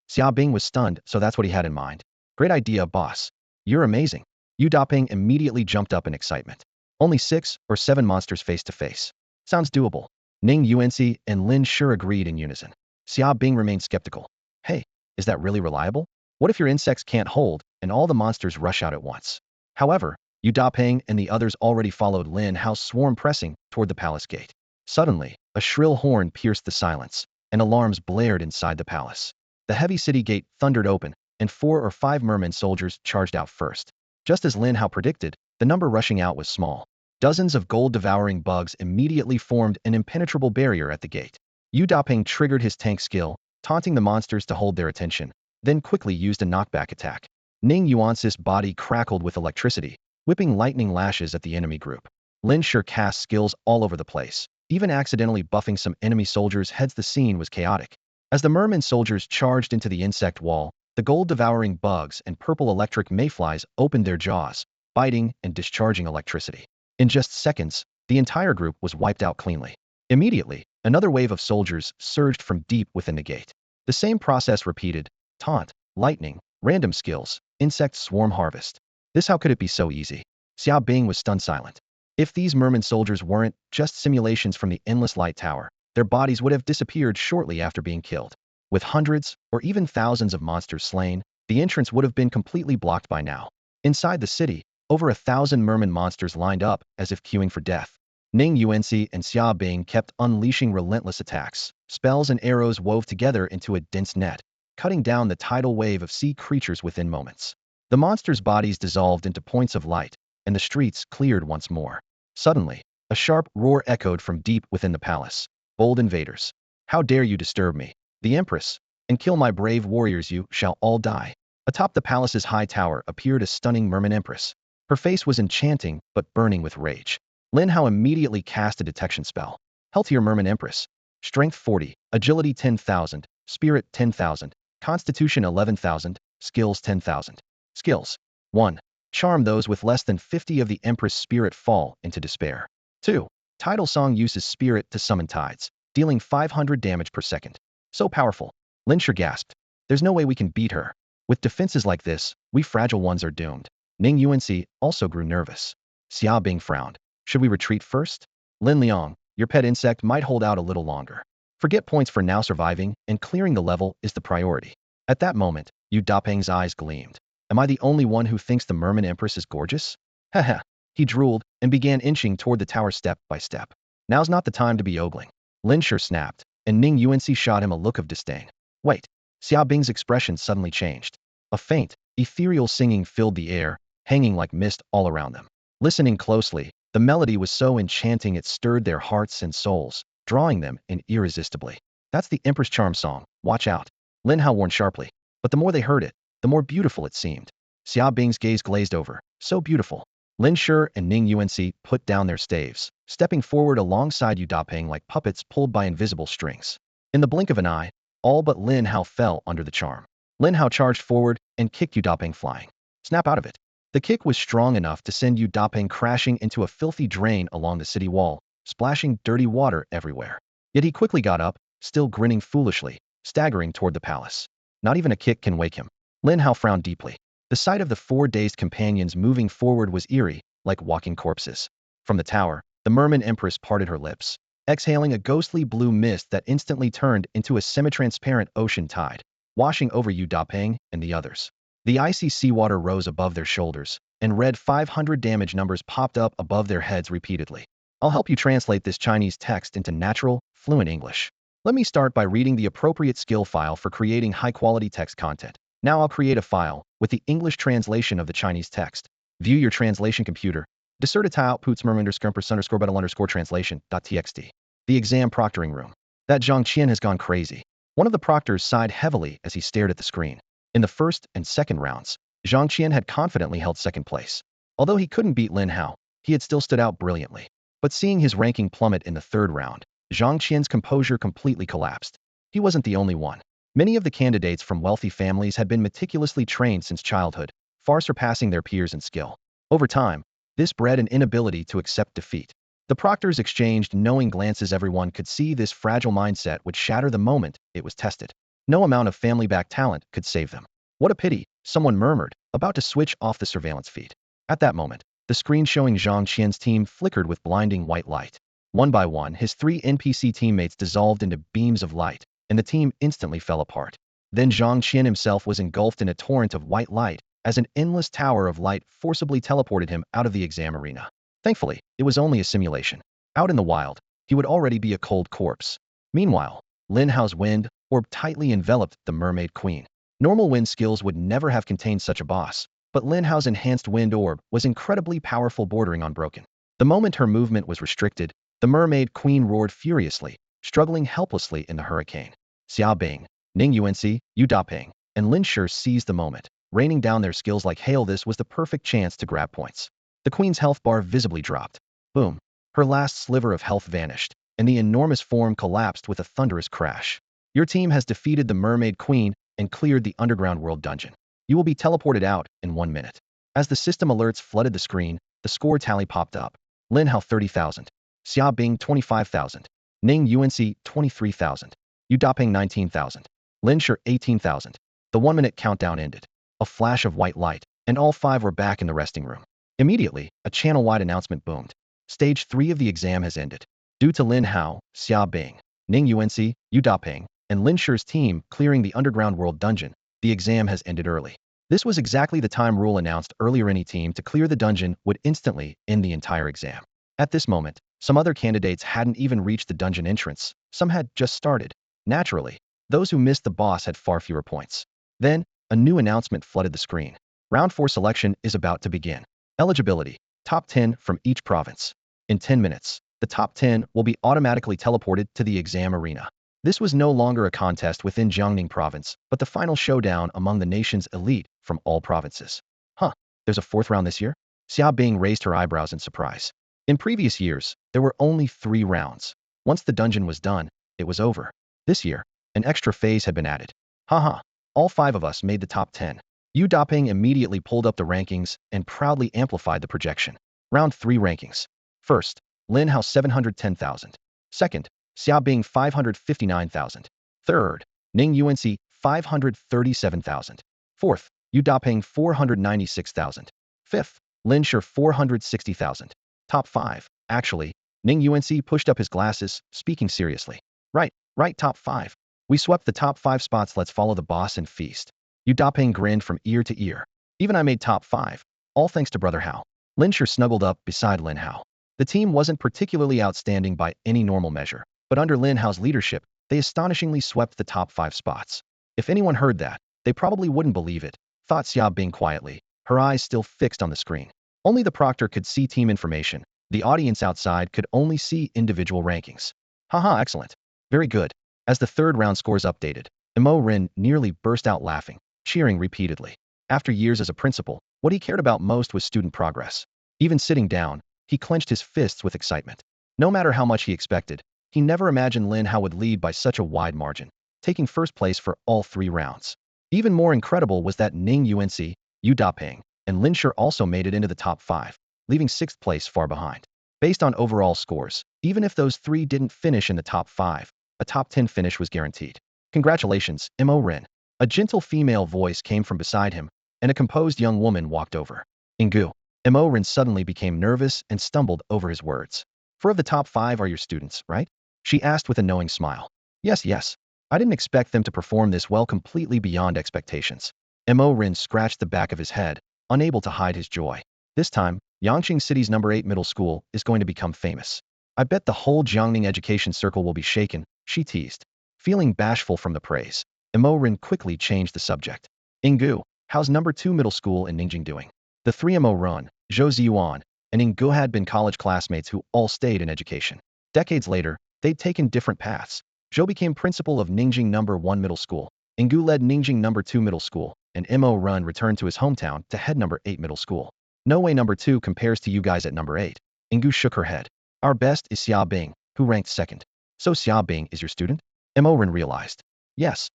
Xiaobing was stunned, so that's what he had in mind. Great idea, boss. You're amazing. Yu Daping immediately jumped up in excitement. Only 6 or 7 monsters face to face. Sounds doable. Ning Yuanxi and Lin Shi agreed in unison. Xiaobing remained skeptical. Hey, is that really reliable? What if your insects can't hold and all the monsters rush out at once? However, Yu Daping and the others already followed Lin Hao's swarm pressing toward the palace gate. Suddenly, a shrill horn pierced the silence, and alarms blared inside the palace. The heavy city gate thundered open, and 4 or 5 merman soldiers charged out first. Just as Lin Hao predicted, the number rushing out was small. Dozens of gold-devouring bugs immediately formed an impenetrable barrier at the gate. Yu Daping triggered his tank skill, taunting the monsters to hold their attention, then quickly used a knockback attack. Ning Yuanxi's body crackled with electricity, whipping lightning lashes at the enemy group. Lin Shi cast skills all over the place, even accidentally buffing some enemy soldiers' heads. The scene was chaotic. As the merman soldiers charged into the insect wall, the gold-devouring bugs and purple electric mayflies opened their jaws, biting and discharging electricity. In just seconds, the entire group was wiped out cleanly. Immediately, another wave of soldiers surged from deep within the gate. The same process repeated: taunt, lightning, random skills, insect swarm harvest. How could it be so easy? Xiao Bing was stunned silent. If these merman soldiers weren't just simulations from the endless light tower, their bodies would have disappeared shortly after being killed. With hundreds, or even thousands of monsters slain, the entrance would have been completely blocked by now. Inside the city, over 1,000 merman monsters lined up as if queuing for death. Ning Yuanxi and Xia Bing kept unleashing relentless attacks. Spells and arrows wove together into a dense net, cutting down the tidal wave of sea creatures within moments. The monsters' bodies dissolved into points of light, and the streets cleared once more. Suddenly, a sharp roar echoed from deep within the palace. Bold invaders! How dare you disturb me, the Empress, and kill my brave warriors? You shall all die. Atop the palace's high tower appeared a stunning merman empress. Her face was enchanting, but burning with rage. Lin Hao immediately cast a detection spell. Healthier merman empress. Strength 40, agility 10,000, spirit 10,000, constitution 11,000, skills 10,000. Skills. 1. Charm those with less than 50 of the empress spirit fall into despair. 2. Tidal Song uses spirit to summon tides, dealing 500 damage per second. So powerful. Lin Shi gasped. There's no way we can beat her. With defenses like this, we fragile ones are doomed. Ning Yuanxi also grew nervous. Xia Bing frowned. Should we retreat first? Lin Liang, your pet insect might hold out a little longer. Forget points for now. Surviving and clearing the level is the priority. At that moment, Yu Daping's eyes gleamed. Am I the only one who thinks the merman empress is gorgeous? Haha. He drooled and began inching toward the tower step by step. Now's not the time to be ogling. Lin Shi snapped, and Ning Yuanxi shot him a look of disdain. Wait. Xia Bing's expression suddenly changed. A faint, ethereal singing filled the air, hanging like mist all around them. Listening closely, the melody was so enchanting it stirred their hearts and souls, drawing them in irresistibly. That's the Empress Charm song. Watch out. Lin Hao warned sharply. But the more they heard it, the more beautiful it seemed. Xia Bing's gaze glazed over. So beautiful. Lin Shi and Ning Yuanxi put down their staves, stepping forward alongside Yu Daping like puppets pulled by invisible strings. In the blink of an eye, all but Lin Hao fell under the charm. Lin Hao charged forward and kicked Yu Daping flying. Snap out of it. The kick was strong enough to send Yu Daping crashing into a filthy drain along the city wall, splashing dirty water everywhere. Yet he quickly got up, still grinning foolishly, staggering toward the palace. Not even a kick can wake him. Lin Hao frowned deeply. The sight of the 4 dazed companions moving forward was eerie, like walking corpses. From the tower, the merman empress parted her lips, exhaling a ghostly blue mist that instantly turned into a semi-transparent ocean tide, washing over Yu Daping and the others. The icy seawater rose above their shoulders, and red 500 damage numbers popped up above their heads repeatedly. I'll help you translate this Chinese text into natural, fluent English. Let me start by reading the appropriate skill file for creating high-quality text content. Now I'll create a file with the English translation of the Chinese text. View your translation computer. Disserta outputs _translation.txt. The exam proctoring room. That Zhang Qian has gone crazy. One of the proctors sighed heavily as he stared at the screen. In the first and second rounds, Zhang Qian had confidently held second place. Although he couldn't beat Lin Hao, he had still stood out brilliantly. But seeing his ranking plummet in the third round, Zhang Qian's composure completely collapsed. He wasn't the only one. Many of the candidates from wealthy families had been meticulously trained since childhood, far surpassing their peers in skill. Over time, this bred an inability to accept defeat. The proctors exchanged knowing glances. Everyone could see this fragile mindset would shatter the moment it was tested. No amount of family-backed talent could save them. What a pity, someone murmured, about to switch off the surveillance feed. At that moment, the screen showing Zhang Qian's team flickered with blinding white light. One by one, his 3 NPC teammates dissolved into beams of light, and the team instantly fell apart. Then Zhang Qian himself was engulfed in a torrent of white light, as an endless tower of light forcibly teleported him out of the exam arena. Thankfully, it was only a simulation. Out in the wild, he would already be a cold corpse. Meanwhile, Lin Hao's wind orb tightly enveloped the Mermaid Queen. Normal wind skills would never have contained such a boss, but Lin Hao's enhanced wind orb was incredibly powerful, bordering on broken. The moment her movement was restricted, the Mermaid Queen roared furiously, struggling helplessly in the hurricane. Xia Bing, Ning Yuanxi, Yu Daping, and Lin Shi seized the moment, raining down their skills like hail. This was the perfect chance to grab points. The queen's health bar visibly dropped. Boom. Her last sliver of health vanished, and the enormous form collapsed with a thunderous crash. Your team has defeated the Mermaid Queen and cleared the underground world dungeon. You will be teleported out in 1 minute. As the system alerts flooded the screen, the score tally popped up. Lin Hao 30,000. Xia Bing 25,000. Ning Yuanxi 23,000. Yu Daping 19,000. Lin Shi 18,000. The 1-minute countdown ended. A flash of white light, and all 5 were back in the resting room. Immediately, a channel-wide announcement boomed. Stage 3 of the exam has ended. Due to Lin Hao, Xia Bing, Ning Yuanxi, Yu Daping, and Lin Shi's team clearing the underground world dungeon, the exam has ended early. This was exactly the time rule announced earlier. Any team to clear the dungeon would instantly end the entire exam. At this moment, some other candidates hadn't even reached the dungeon entrance. Some had just started. Naturally, those who missed the boss had far fewer points. Then, a new announcement flooded the screen. Round 4 selection is about to begin. Eligibility: top 10 from each province. In 10 minutes, the top 10 will be automatically teleported to the exam arena. This was no longer a contest within Jiangning province, but the final showdown among the nation's elite from all provinces. Huh, there's a 4th round this year? Xia Bing raised her eyebrows in surprise. In previous years, there were only 3 rounds. Once the dungeon was done, it was over. This year, an extra phase had been added. Haha, all 5 of us made the top 10. Yu Daping immediately pulled up the rankings and proudly amplified the projection. Round 3 rankings. First, Lin Hao 710,000. Second, Xia Bing 559,000. Third, Ning Yuanxi 537,000. Fourth, Yu Daping 496,000. Fifth, Lin Shi 460,000. Top 5. Actually, Ning Yuanxi pushed up his glasses, speaking seriously. Right, top 5. We swept the top 5 spots. Let's follow the boss and feast. Yu Daping grinned from ear to ear. Even I made top 5. All thanks to Brother Hao. Lin Shi snuggled up beside Lin Hao. The team wasn't particularly outstanding by any normal measure, but under Lin Hao's leadership, they astonishingly swept the top 5 spots. If anyone heard that, they probably wouldn't believe it, thought Xia Bing quietly, her eyes still fixed on the screen. Only the proctor could see team information. The audience outside could only see individual rankings. Haha, excellent. Very good. As the 3rd round scores updated, Mo Rin nearly burst out laughing, cheering repeatedly. After years as a principal, what he cared about most was student progress. Even sitting down, he clenched his fists with excitement. No matter how much he expected, he never imagined Lin Hao would lead by such a wide margin, taking 1st place for all 3 rounds. Even more incredible was that Ning Yuanxi, Yu Daping, and Lin Shi also made it into the top 5, leaving 6th place far behind. Based on overall scores, even if those 3 didn't finish in the top 5, a top 10 finish was guaranteed. Congratulations, Mo Rin. A gentle female voice came from beside him, and a composed young woman walked over. Ingu. Mo Rin suddenly became nervous and stumbled over his words. 4 of the top 5 are your students, right? She asked with a knowing smile. Yes. I didn't expect them to perform this well, completely beyond expectations. Mo Rin scratched the back of his head, unable to hide his joy. This time, Yangqing City's number 8 middle school is going to become famous. I bet the whole Jiangning education circle will be shaken, she teased. Feeling bashful from the praise, Mo Rin quickly changed the subject. Ingu, how's number 2 middle school in Ningjing doing? The 3 Mo Rin, Zhou Ziyuan, and Ingu had been college classmates who all stayed in education. Decades later, they'd taken different paths. Zhou became principal of Ningjing number 1 middle school. Ingu led Ningjing number 2 middle school, and Mo Rin returned to his hometown to head number 8 middle school. No way number 2 compares to you guys at number 8. Ingu shook her head. Our best is Xia Bing, who ranked 2nd. So Xia Bing is your student? Mo Rin realized. Yes.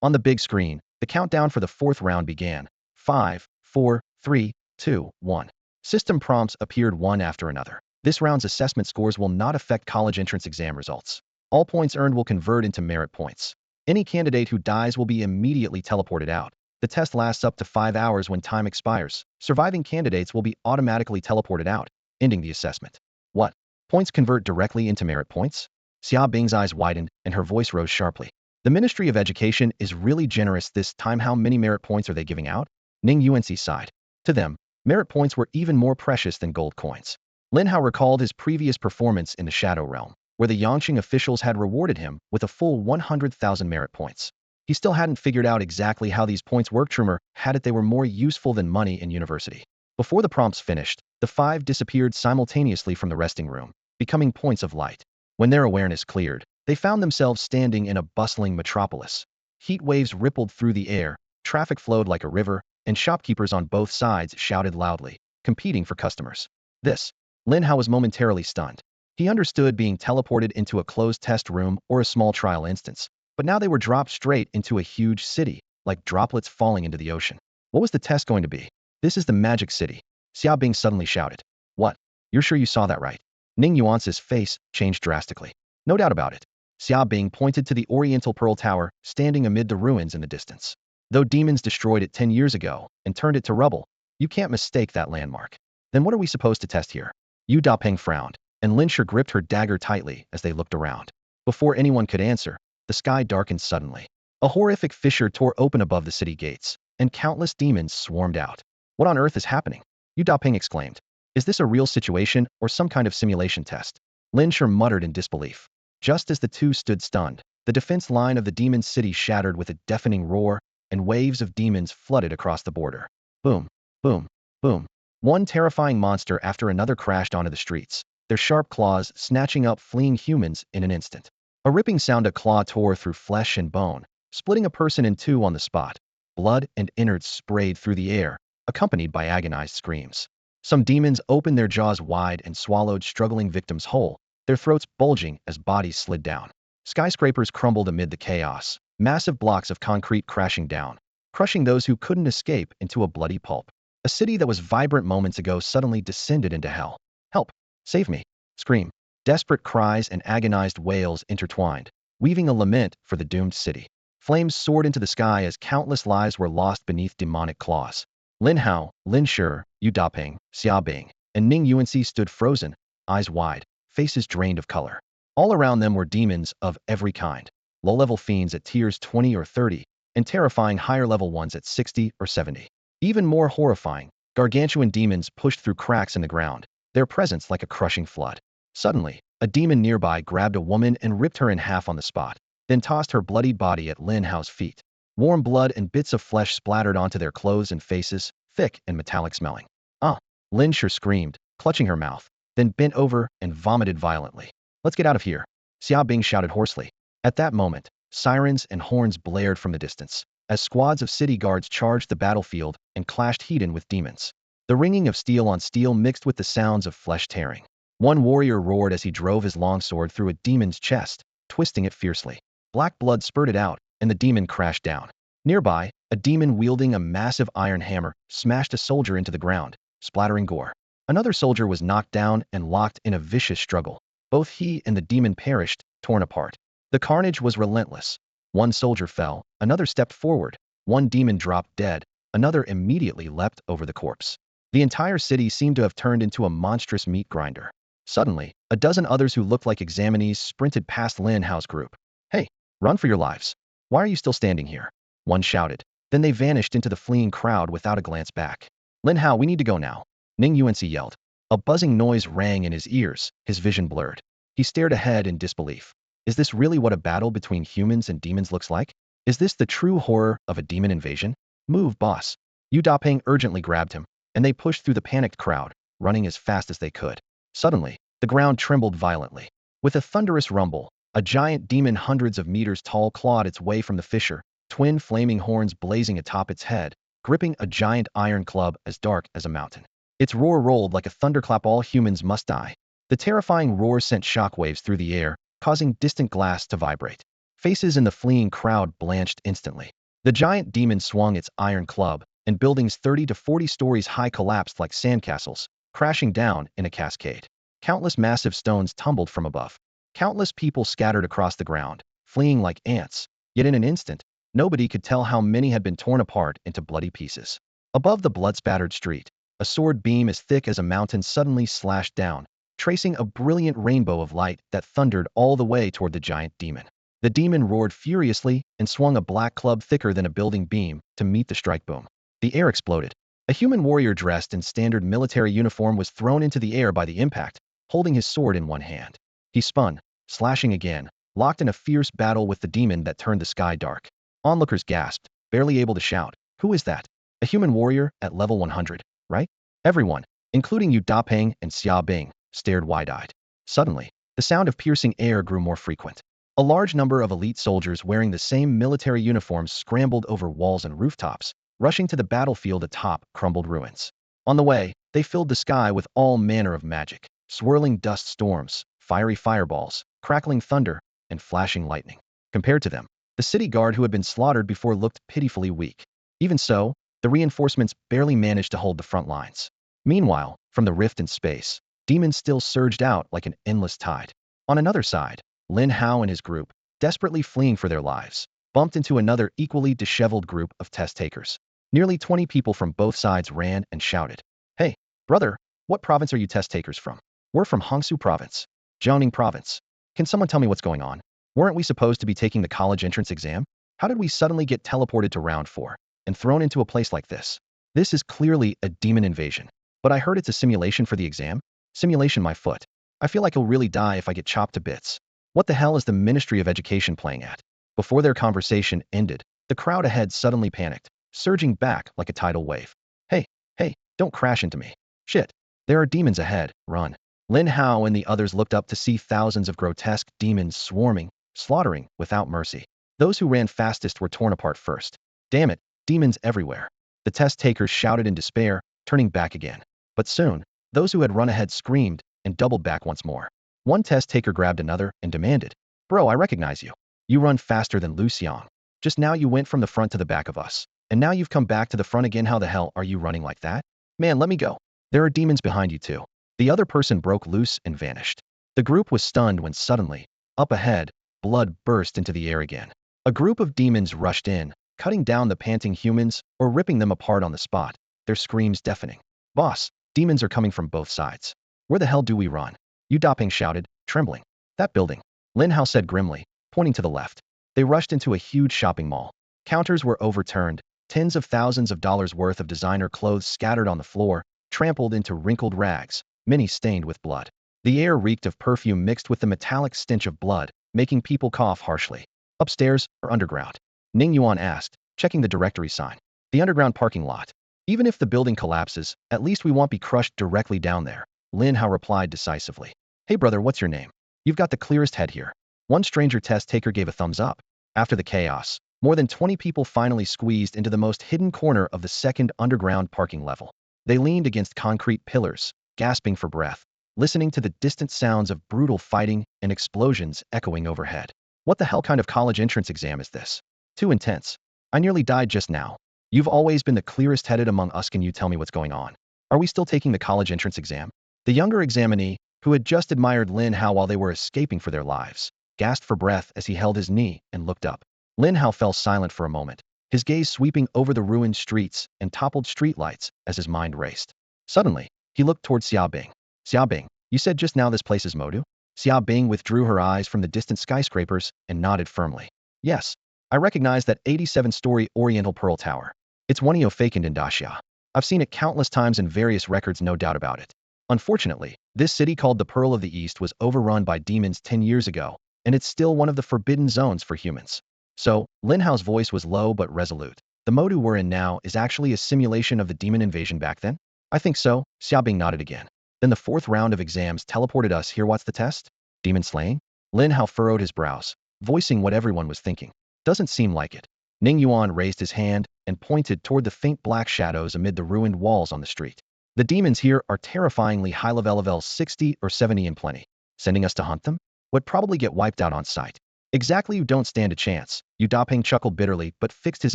On the big screen, the countdown for the 4th round began. 5, 4, 3, 2, 1. System prompts appeared one after another. This round's assessment scores will not affect college entrance exam results. All points earned will convert into merit points. Any candidate who dies will be immediately teleported out. The test lasts up to 5 hours when time expires. Surviving candidates will be automatically teleported out, ending the assessment. What? Points convert directly into merit points? Xia Bing's eyes widened and her voice rose sharply. The Ministry of Education is really generous this time. How many merit points are they giving out? Ning Yuanxi sighed. To them, merit points were even more precious than gold coins. Lin Hao recalled his previous performance in the Shadow Realm, where the Yangqing officials had rewarded him with a full 100,000 merit points. He still hadn't figured out exactly how these points worked. Rumor had it they were more useful than money in university. Before the prompts finished, the 5 disappeared simultaneously from the resting room, becoming points of light. When their awareness cleared, they found themselves standing in a bustling metropolis. Heat waves rippled through the air, traffic flowed like a river, and shopkeepers on both sides shouted loudly, competing for customers. This. Lin Hao was momentarily stunned. He understood being teleported into a closed test room or a small trial instance, but now they were dropped straight into a huge city, like droplets falling into the ocean. What was the test going to be? This is the Magic City. Xia Bing suddenly shouted. What? You're sure you saw that right? Ning Yuan's face changed drastically. No doubt about it. Xia Bing pointed to the Oriental Pearl Tower, standing amid the ruins in the distance. Though demons destroyed it 10 years ago and turned it to rubble, you can't mistake that landmark. Then what are we supposed to test here? Yu Dapeng frowned, and Lin Shi gripped her dagger tightly as they looked around. Before anyone could answer, the sky darkened suddenly. A horrific fissure tore open above the city gates, and countless demons swarmed out. What on earth is happening? Yu Dapeng exclaimed. Is this a real situation or some kind of simulation test? Lin Shi muttered in disbelief. Just as the two stood stunned, the defense line of the demon city shattered with a deafening roar, and waves of demons flooded across the border. Boom, boom, boom. One terrifying monster after another crashed onto the streets, their sharp claws snatching up fleeing humans in an instant. A ripping sound, a claw tore through flesh and bone, splitting a person in two on the spot. Blood and innards sprayed through the air, accompanied by agonized screams. Some demons opened their jaws wide and swallowed struggling victims whole, their throats bulging as bodies slid down. Skyscrapers crumbled amid the chaos, massive blocks of concrete crashing down, crushing those who couldn't escape into a bloody pulp. A city that was vibrant moments ago suddenly descended into hell. Help! Save me! Scream! Desperate cries and agonized wails intertwined, weaving a lament for the doomed city. Flames soared into the sky as countless lives were lost beneath demonic claws. Lin Hao, Lin Shi, Yu Dapeng, Xia Bing, and Ning Yuanxi stood frozen, eyes wide, faces drained of color. All around them were demons of every kind. Low-level fiends at tiers 20 or 30, and terrifying higher-level ones at 60 or 70. Even more horrifying, gargantuan demons pushed through cracks in the ground, their presence like a crushing flood. Suddenly, a demon nearby grabbed a woman and ripped her in half on the spot, then tossed her bloodied body at Lin Hao's feet. Warm blood and bits of flesh splattered onto their clothes and faces, thick and metallic smelling. Ah! Lin Shi screamed, clutching her mouth, then bent over and vomited violently. Let's get out of here, Xia Bing shouted hoarsely. At that moment, sirens and horns blared from the distance, as squads of city guards charged the battlefield and clashed head-on with demons. The ringing of steel on steel mixed with the sounds of flesh tearing. One warrior roared as he drove his longsword through a demon's chest, twisting it fiercely. Black blood spurted out, and the demon crashed down. Nearby, a demon wielding a massive iron hammer smashed a soldier into the ground, splattering gore. Another soldier was knocked down and locked in a vicious struggle. Both he and the demon perished, torn apart. The carnage was relentless. One soldier fell, another stepped forward, one demon dropped dead, another immediately leapt over the corpse. The entire city seemed to have turned into a monstrous meat grinder. Suddenly, a dozen others who looked like examinees sprinted past Lin Hao's group. Hey, run for your lives. Why are you still standing here? One shouted. Then they vanished into the fleeing crowd without a glance back. Lin Hao, we need to go now, Ning Yuanxi yelled. A buzzing noise rang in his ears, his vision blurred. He stared ahead in disbelief. Is this really what a battle between humans and demons looks like? Is this the true horror of a demon invasion? Move, boss. Yu Dapeng urgently grabbed him, and they pushed through the panicked crowd, running as fast as they could. Suddenly, the ground trembled violently. With a thunderous rumble, a giant demon hundreds of meters tall clawed its way from the fissure, twin flaming horns blazing atop its head, gripping a giant iron club as dark as a mountain. Its roar rolled like a thunderclap. All humans must die. The terrifying roar sent shockwaves through the air, causing distant glass to vibrate. Faces in the fleeing crowd blanched instantly. The giant demon swung its iron club, and buildings 30 to 40 stories high collapsed like sandcastles, crashing down in a cascade. Countless massive stones tumbled from above. Countless people scattered across the ground, fleeing like ants, Yet in an instant, nobody could tell how many had been torn apart into bloody pieces. Above the blood-spattered street, a sword beam as thick as a mountain suddenly slashed down, tracing a brilliant rainbow of light that thundered all the way toward the giant demon. The demon roared furiously and swung a black club thicker than a building beam to meet the strike boom. The air exploded. A human warrior dressed in standard military uniform was thrown into the air by the impact, holding his sword in one hand. He spun, slashing again, locked in a fierce battle with the demon that turned the sky dark. Onlookers gasped, barely able to shout, "Who is that? A human warrior at level 100, right?" Everyone, including Yu Dapeng and Xia Bing, stared wide-eyed. Suddenly, the sound of piercing air grew more frequent. A large number of elite soldiers wearing the same military uniforms scrambled over walls and rooftops, rushing to the battlefield atop crumbled ruins. On the way, they filled the sky with all manner of magic, swirling dust storms, fiery fireballs, crackling thunder, and flashing lightning. Compared to them, the city guard who had been slaughtered before looked pitifully weak. Even so, the reinforcements barely managed to hold the front lines. Meanwhile, from the rift in space, demons still surged out like an endless tide. On another side, Lin Hao and his group, desperately fleeing for their lives, bumped into another equally disheveled group of test takers. Nearly 20 people from both sides ran and shouted, "Hey, brother, what province are you test takers from?" "We're from Hangzhou Province." "Jiangning Province." "Can someone tell me what's going on? Weren't we supposed to be taking the college entrance exam? How did we suddenly get teleported to round 4 and thrown into a place like this? This is clearly a demon invasion. But I heard it's a simulation for the exam." "Simulation my foot. I feel like I'll really die if I get chopped to bits. What the hell is the Ministry of Education playing at?" Before their conversation ended, the crowd ahead suddenly panicked, surging back like a tidal wave. Hey, don't crash into me. Shit. There are demons ahead, run." Lin Hao and the others looked up to see thousands of grotesque demons swarming, slaughtering without mercy. Those who ran fastest were torn apart first. "Damn it, demons everywhere." The test takers shouted in despair, turning back again. But soon, those who had run ahead screamed and doubled back once more. One test taker grabbed another and demanded, "Bro, I recognize you. You run faster than Lu Xiang. Just now you went from the front to the back of us, and now you've come back to the front again. How the hell are you running like that? Man, let me go. There are demons behind you too." The other person broke loose and vanished. The group was stunned when suddenly, up ahead, blood burst into the air again. A group of demons rushed in, cutting down the panting humans or ripping them apart on the spot, their screams deafening. "Boss, demons are coming from both sides. Where the hell do we run?" Yu Dapeng shouted, trembling. "That building," Lin Hao said grimly, pointing to the left. They rushed into a huge shopping mall. Counters were overturned, tens of thousands of dollars worth of designer clothes scattered on the floor, trampled into wrinkled rags, many stained with blood. The air reeked of perfume mixed with the metallic stench of blood, making people cough harshly. "Upstairs or underground?" Ning Yuan asked, checking the directory sign. "The underground parking lot. Even if the building collapses, at least we won't be crushed directly down there," Lin Hao replied decisively. "Hey brother, what's your name? You've got the clearest head here." One stranger test taker gave a thumbs up. After the chaos, more than 20 people finally squeezed into the most hidden corner of the second underground parking level. They leaned against concrete pillars, gasping for breath, listening to the distant sounds of brutal fighting and explosions echoing overhead. "What the hell kind of college entrance exam is this? Too intense. I nearly died just now. You've always been the clearest headed among us. Can you tell me what's going on? Are we still taking the college entrance exam?" The younger examinee, who had just admired Lin Hao while they were escaping for their lives, gasped for breath as he held his knee and looked up. Lin Hao fell silent for a moment, his gaze sweeping over the ruined streets and toppled streetlights as his mind raced. Suddenly, he looked toward Xia Bing. "Xia Bing, you said just now this place is Modu?" Xia Bing withdrew her eyes from the distant skyscrapers and nodded firmly. "Yes, I recognize that 87-story Oriental Pearl Tower. It's one of vacant in Daxia. I've seen it countless times in various records, no doubt about it. Unfortunately, this city called the Pearl of the East was overrun by demons 10 years ago, and it's still one of the forbidden zones for humans." So, Lin Hao's voice was low but resolute. "The Modu we're in now is actually a simulation of the demon invasion back then?" "I think so," Xiaobing nodded again. "Then the fourth round of exams teleported us here. What's the test? Demon slaying?" Lin Hao furrowed his brows, voicing what everyone was thinking. "Doesn't seem like it." Ning Yuan raised his hand and pointed toward the faint black shadows amid the ruined walls on the street. "The demons here are terrifyingly high level 60 or 70 in plenty. Sending us to hunt them? Would probably get wiped out on sight." "Exactly, you don't stand a chance." Yu Dapeng chuckled bitterly but fixed his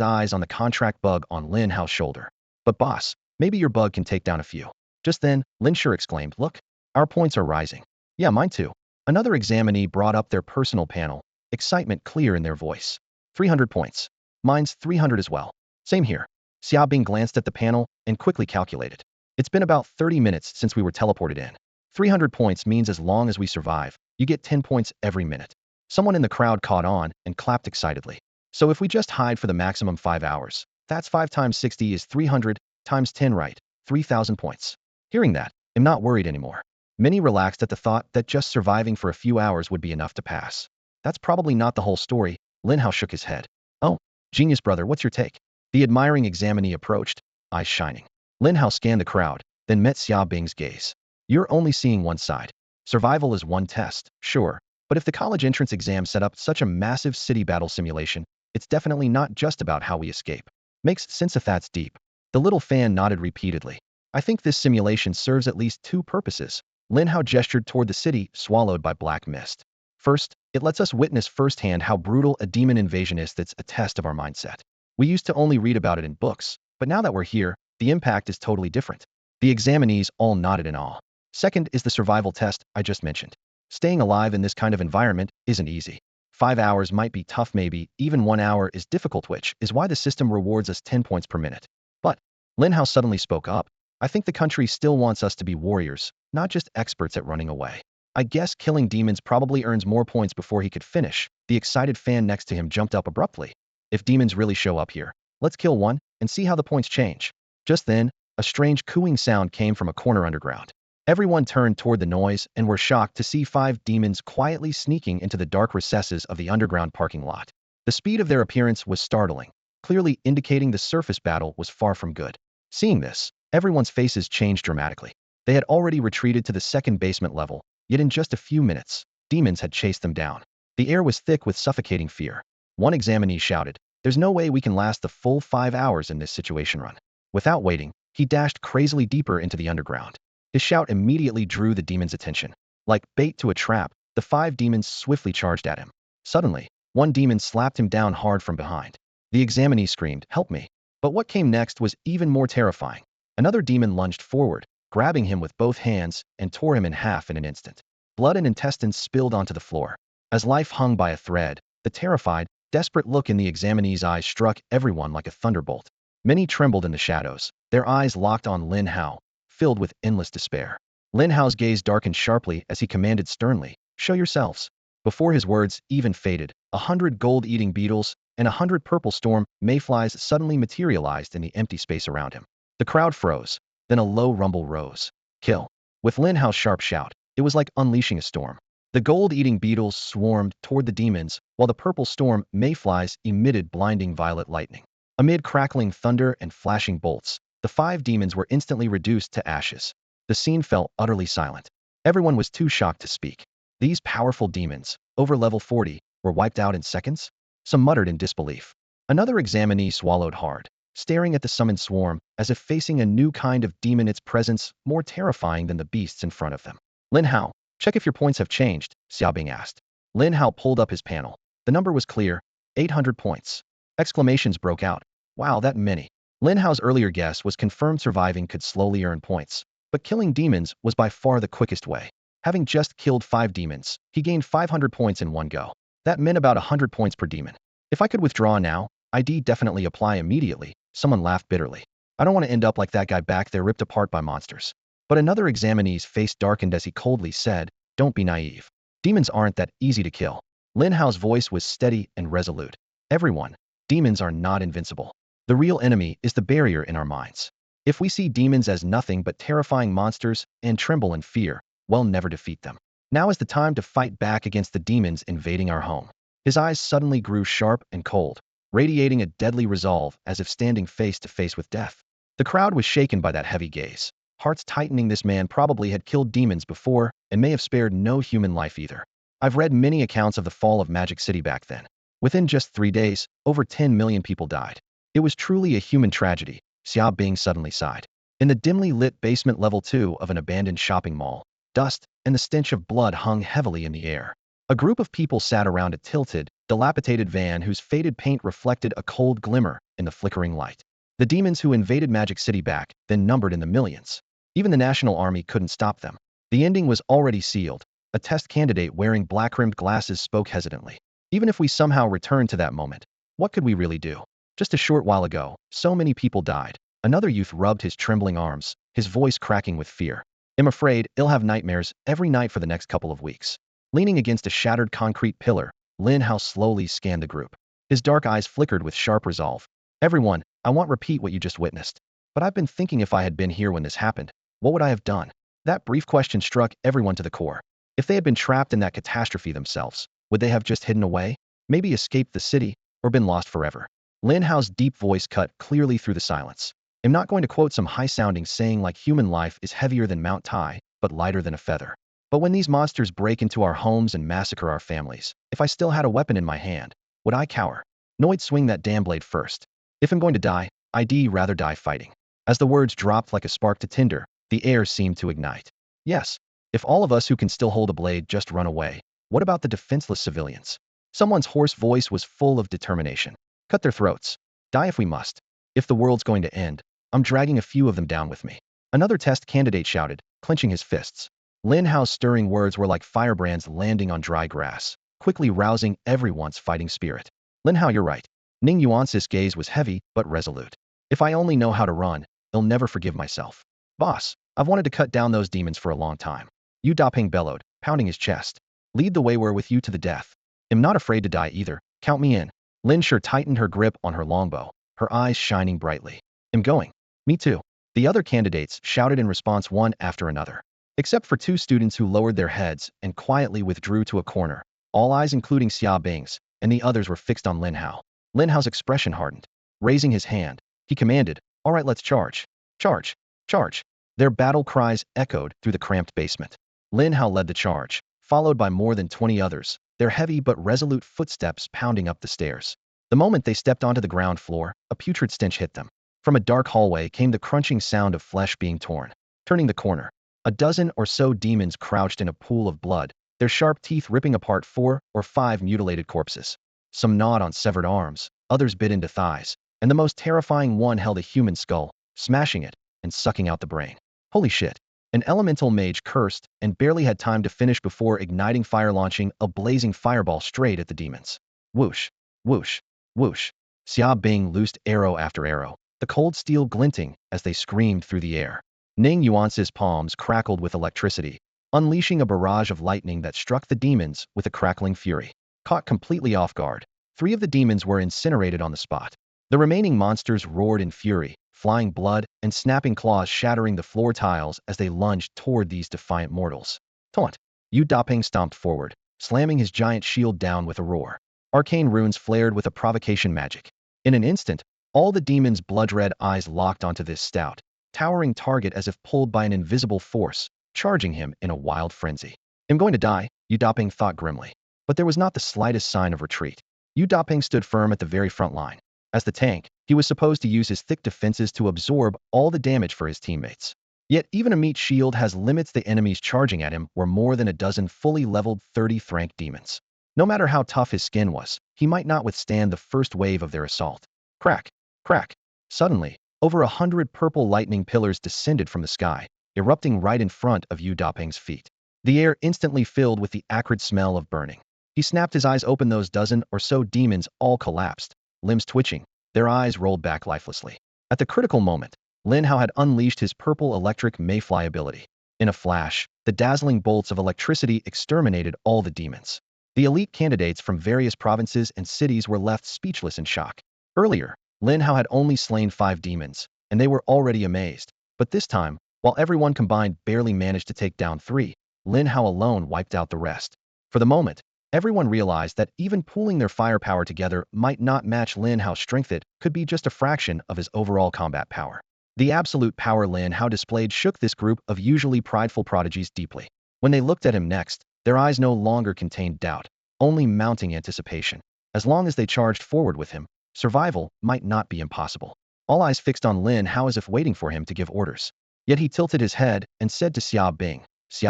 eyes on the contract bug on Lin Hao's shoulder. "But boss, maybe your bug can take down a few." Just then, Lin Sure exclaimed, "Look, our points are rising." "Yeah, mine too." Another examinee brought up their personal panel, excitement clear in their voice. 300 points. Mine's 300 as well. Same here. Xiaobing glanced at the panel and quickly calculated. It's been about 30 minutes since we were teleported in. 300 points means as long as we survive, you get 10 points every minute. Someone in the crowd caught on and clapped excitedly. So if we just hide for the maximum 5 hours, that's 5 times 60 is 300 times 10, right? 3,000 points. Hearing that, I'm not worried anymore. Many relaxed at the thought that just surviving for a few hours would be enough to pass. That's probably not the whole story. Lin Hao shook his head. Oh, genius brother, what's your take? The admiring examinee approached, eyes shining. Lin Hao scanned the crowd, then met Xiaobing's gaze. You're only seeing one side. Survival is one test, sure, but if the college entrance exam set up such a massive city battle simulation, it's definitely not just about how we escape. Makes sense if that's deep. The little fan nodded repeatedly. I think this simulation serves at least two purposes. Lin Hao gestured toward the city, swallowed by black mist. First, it lets us witness firsthand how brutal a demon invasion is. That's a test of our mindset. We used to only read about it in books, but now that we're here, the impact is totally different. The examinees all nodded in awe. Second is the survival test I just mentioned. Staying alive in this kind of environment isn't easy. 5 hours might be tough, maybe even 1 hour is difficult, which is why the system rewards us 10 points per minute. But, Lin Hao suddenly spoke up, I think the country still wants us to be warriors, not just experts at running away. I guess killing demons probably earns more points before he could finish. The excited fan next to him jumped up abruptly. If demons really show up here, let's kill one and see how the points change. Just then, a strange cooing sound came from a corner underground. Everyone turned toward the noise and were shocked to see 5 demons quietly sneaking into the dark recesses of the underground parking lot. The speed of their appearance was startling, clearly indicating the surface battle was far from good. Seeing this, everyone's faces changed dramatically. They had already retreated to the second basement level, yet in just a few minutes, demons had chased them down. The air was thick with suffocating fear. One examinee shouted, "There's no way we can last the full 5 hours in this situation run." Without waiting, he dashed crazily deeper into the underground. His shout immediately drew the demons' attention. Like bait to a trap, the 5 demons swiftly charged at him. Suddenly, one demon slapped him down hard from behind. The examinee screamed, "Help me!" But what came next was even more terrifying. Another demon lunged forward, grabbing him with both hands and tore him in half in an instant. Blood and intestines spilled onto the floor. As life hung by a thread, the terrified, desperate look in the examinee's eyes struck everyone like a thunderbolt. Many trembled in the shadows, their eyes locked on Lin Hao, filled with endless despair. Lin Hao's gaze darkened sharply as he commanded sternly, "Show yourselves." Before his words even faded, 100 gold-eating beetles and 100 purple storm mayflies suddenly materialized in the empty space around him. The crowd froze, then a low rumble rose. Kill. With Lin Hao's sharp shout, it was like unleashing a storm. The gold-eating beetles swarmed toward the demons, while the purple storm mayflies emitted blinding violet lightning. Amid crackling thunder and flashing bolts, the 5 demons were instantly reduced to ashes. The scene fell utterly silent. Everyone was too shocked to speak. These powerful demons, over level 40, were wiped out in seconds? Some muttered in disbelief. Another examinee swallowed hard, staring at the summoned swarm as if facing a new kind of demon, its presence more terrifying than the beasts in front of them. Lin Hao, check if your points have changed, Xiaobing asked. Lin Hao pulled up his panel. The number was clear, 800 points. Exclamations broke out. Wow, that many. Lin Hao's earlier guess was confirmed. Surviving could slowly earn points, but killing demons was by far the quickest way. Having just killed 5 demons, he gained 500 points in one go. That meant about 100 points per demon. If I could withdraw now, I'd definitely apply immediately. Someone laughed bitterly. I don't want to end up like that guy back there ripped apart by monsters. But another examinee's face darkened as he coldly said, "Don't be naive. Demons aren't that easy to kill." Lin Hao's voice was steady and resolute. "Everyone, demons are not invincible. The real enemy is the barrier in our minds. If we see demons as nothing but terrifying monsters and tremble in fear, we'll never defeat them. Now is the time to fight back against the demons invading our home." His eyes suddenly grew sharp and cold, radiating a deadly resolve as if standing face to face with death. The crowd was shaken by that heavy gaze, hearts tightening. This man probably had killed demons before and may have spared no human life either. I've read many accounts of the fall of Magic City back then. Within just 3 days, over 10 million people died. It was truly a human tragedy, Xiaobing suddenly sighed. In the dimly lit basement level 2 of an abandoned shopping mall, dust and the stench of blood hung heavily in the air. A group of people sat around a tilted, dilapidated van whose faded paint reflected a cold glimmer in the flickering light. The demons who invaded Magic City back then numbered in the millions. Even the National Army couldn't stop them. The ending was already sealed. A test candidate wearing black-rimmed glasses spoke hesitantly. Even if we somehow return to that moment, What could we really do? Just a short while ago, so many people died. Another youth rubbed his trembling arms, his voice cracking with fear. I'm afraid he'll have nightmares every night for the next couple of weeks. Leaning against a shattered concrete pillar, Lin Hao slowly scanned the group. His dark eyes flickered with sharp resolve. Everyone, I won't repeat what you just witnessed. But I've been thinking if I had been here when this happened, what would I have done? That brief question struck everyone to the core. If they had been trapped in that catastrophe themselves, would they have just hidden away? Maybe escaped the city, or been lost forever? Lin Hao's deep voice cut clearly through the silence. I'm not going to quote some high-sounding saying like human life is heavier than Mount Tai, but lighter than a feather. But when these monsters break into our homes and massacre our families, if I still had a weapon in my hand, would I cower? No, I'd swing that damn blade first. If I'm going to die, I'd rather die fighting. As the words dropped like a spark to tinder, the air seemed to ignite. Yes, if all of us who can still hold a blade just run away, what about the defenseless civilians? Someone's hoarse voice was full of determination. Cut their throats. Die if we must. If the world's going to end, I'm dragging a few of them down with me. Another test candidate shouted, clenching his fists. Lin Hao's stirring words were like firebrands landing on dry grass, quickly rousing everyone's fighting spirit. Lin Hao, you're right. Ning Yuan's gaze was heavy but resolute. If I only know how to run, I'll never forgive myself. Boss, I've wanted to cut down those demons for a long time. Yu Daping bellowed, pounding his chest. Lead the way, we're with you to the death. I'm not afraid to die either. Count me in. Lin Shi tightened her grip on her longbow, her eyes shining brightly. I'm going. Me too. The other candidates shouted in response one after another. Except for two students who lowered their heads and quietly withdrew to a corner. All eyes, including Xia Bing's, and the others were fixed on Lin Hao. Lin Hao's expression hardened. Raising his hand, he commanded, all right, let's charge. Charge. Charge. Their battle cries echoed through the cramped basement. Lin Hao led the charge, followed by more than 20 others, their heavy but resolute footsteps pounding up the stairs. The moment they stepped onto the ground floor, a putrid stench hit them. From a dark hallway came the crunching sound of flesh being torn. Turning the corner, a dozen or so demons crouched in a pool of blood, their sharp teeth ripping apart 4 or 5 mutilated corpses. Some gnawed on severed arms, others bit into thighs, and the most terrifying one held a human skull, smashing it and sucking out the brain. Holy shit. An elemental mage cursed and barely had time to finish before igniting fire, launching a blazing fireball straight at the demons. Whoosh, whoosh, whoosh. Xia Bing loosed arrow after arrow, the cold steel glinting as they screamed through the air. Ning Yuan's palms crackled with electricity, unleashing a barrage of lightning that struck the demons with a crackling fury. Caught completely off guard, 3 of the demons were incinerated on the spot. The remaining monsters roared in fury, flying blood and snapping claws shattering the floor tiles as they lunged toward these defiant mortals. Taunt! Yu Daping stomped forward, slamming his giant shield down with a roar. Arcane runes flared with a provocation magic. In an instant, all the demons' blood-red eyes locked onto this stout, towering target as if pulled by an invisible force, charging him in a wild frenzy. I'm going to die, Yu Daping thought grimly. But there was not the slightest sign of retreat. Yu Daping stood firm at the very front line. As the tank, he was supposed to use his thick defenses to absorb all the damage for his teammates. Yet even a meat shield has limits. The enemies charging at him were more than a dozen fully leveled 30th-rank demons. No matter how tough his skin was, he might not withstand the first wave of their assault. Crack! Crack! Suddenly, over 100 purple lightning pillars descended from the sky, erupting right in front of Yu Daping's feet. The air instantly filled with the acrid smell of burning. He snapped his eyes open. Those dozen or so demons all collapsed, limbs twitching, their eyes rolled back lifelessly. At the critical moment, Lin Hao had unleashed his purple electric mayfly ability. In a flash, the dazzling bolts of electricity exterminated all the demons. The elite candidates from various provinces and cities were left speechless in shock. Earlier, Lin Hao had only slain 5 demons, and they were already amazed. But this time, while everyone combined barely managed to take down 3, Lin Hao alone wiped out the rest. For the moment, everyone realized that even pooling their firepower together might not match Lin Hao's strength. It could be just a fraction of his overall combat power. The absolute power Lin Hao displayed shook this group of usually prideful prodigies deeply. When they looked at him next, their eyes no longer contained doubt, only mounting anticipation. As long as they charged forward with him, survival might not be impossible. All eyes fixed on Lin Hao as if waiting for him to give orders. Yet he tilted his head and said to Xia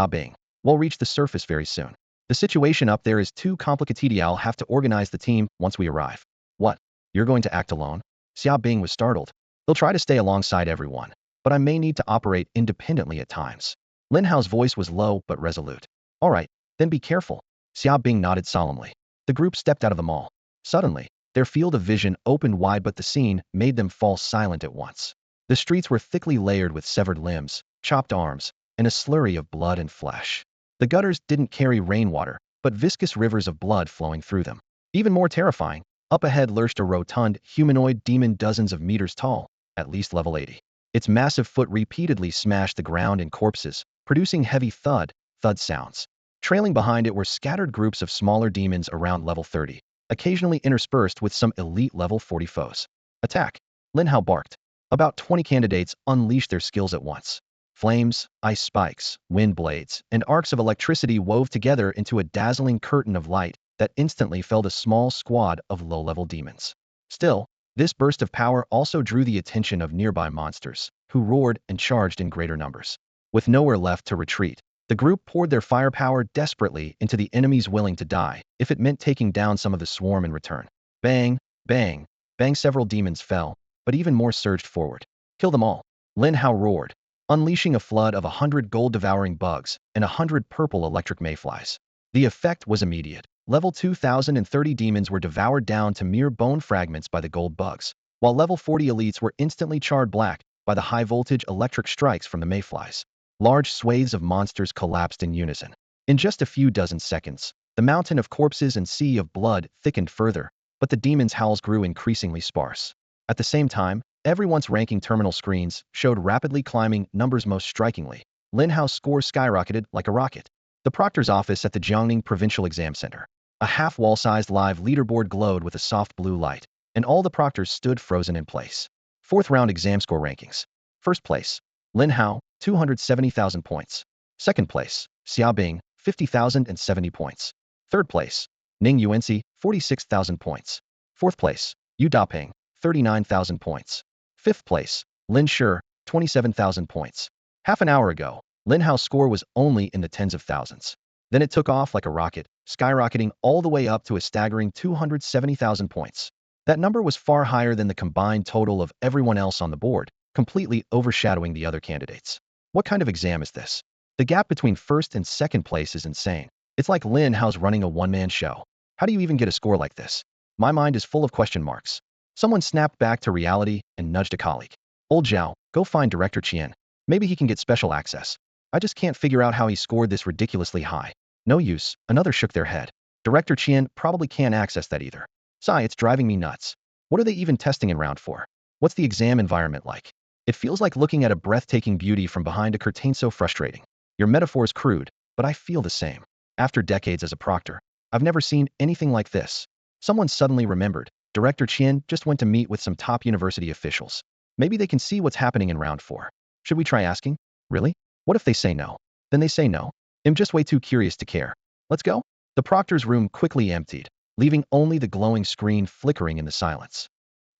Bing, we'll reach the surface very soon. The situation up there is too complicated. I'll have to organize the team once we arrive. What? You're going to act alone? Xia Bing was startled. They'll try to stay alongside everyone, but I may need to operate independently at times. Lin Hao's voice was low but resolute. All right, then be careful. Xia Bing nodded solemnly. The group stepped out of the mall. Suddenly, Their field of vision opened wide, but the scene made them fall silent at once. The streets were thickly layered with severed limbs, chopped arms, and a slurry of blood and flesh. The gutters didn't carry rainwater, but viscous rivers of blood flowing through them. Even more terrifying, up ahead lurched a rotund, humanoid demon dozens of meters tall, at least level 80. Its massive foot repeatedly smashed the ground and corpses, producing heavy thud sounds. Trailing behind it were scattered groups of smaller demons around level 30, occasionally interspersed with some elite level 40 foes. Attack! Lin Hao barked. About 20 candidates unleashed their skills at once. Flames, ice spikes, wind blades, and arcs of electricity wove together into a dazzling curtain of light that instantly felled a small squad of low-level demons. Still, this burst of power also drew the attention of nearby monsters, who roared and charged in greater numbers. With nowhere left to retreat, the group poured their firepower desperately into the enemies willing to die, if it meant taking down some of the swarm in return. Bang, bang, bang, several demons fell, but even more surged forward. Kill them all, Lin Hao roared, unleashing a flood of 100 gold-devouring bugs and 100 purple electric mayflies. The effect was immediate. Level 2030 demons were devoured down to mere bone fragments by the gold bugs, while level 40 elites were instantly charred black by the high-voltage electric strikes from the mayflies. Large swathes of monsters collapsed in unison. In just a few dozen seconds, the mountain of corpses and sea of blood thickened further, but the demons' howls grew increasingly sparse. At the same time, everyone's ranking terminal screens showed rapidly climbing numbers. Most strikingly, Lin Hao's score skyrocketed like a rocket. The proctor's office at the Jiangning Provincial Exam Center. A half-wall-sized live leaderboard glowed with a soft blue light, and all the proctors stood frozen in place. Fourth round exam score rankings. First place, Lin Hao, 270,000 points. Second place, Xiaobing, 50,070 points. Third place, Ning Yuanxi, 46,000 points. Fourth place, Yu Daping, 39,000 points. Fifth place, Lin Shi, 27,000 points. Half an hour ago, Lin Hao's score was only in the tens of thousands. Then it took off like a rocket, skyrocketing all the way up to a staggering 270,000 points. That number was far higher than the combined total of everyone else on the board, completely overshadowing the other candidates. What kind of exam is this? The gap between first and second place is insane. It's like Lin Hao's running a one-man show. How do you even get a score like this? My mind is full of question marks. Someone snapped back to reality and nudged a colleague. Old Zhao, go find Director Qian. Maybe he can get special access. I just can't figure out how he scored this ridiculously high. No use, another shook their head. Director Qian probably can't access that either. Sigh, it's driving me nuts. What are they even testing in round 4? What's the exam environment like? It feels like looking at a breathtaking beauty from behind a curtain. So frustrating. Your metaphor's crude, but I feel the same. After decades as a proctor, I've never seen anything like this. Someone suddenly remembered. Director Qian just went to meet with some top university officials. Maybe they can see what's happening in round 4. Should we try asking? Really? What if they say no? Then they say no. I'm just way too curious to care. Let's go? The proctor's room quickly emptied, leaving only the glowing screen flickering in the silence.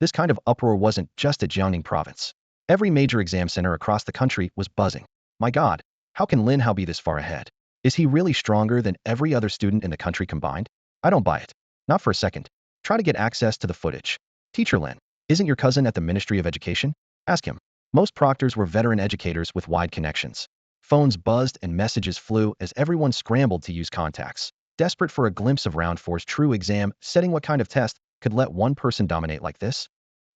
This kind of uproar wasn't just at Jiangning province. Every major exam center across the country was buzzing. My God, how can Lin Hao be this far ahead? Is he really stronger than every other student in the country combined? I don't buy it. Not for a second. Try to get access to the footage. Teacher Lin, isn't your cousin at the Ministry of Education? Ask him. Most proctors were veteran educators with wide connections. Phones buzzed and messages flew as everyone scrambled to use contacts, desperate for a glimpse of round 4's true exam setting. What kind of test could let one person dominate like this?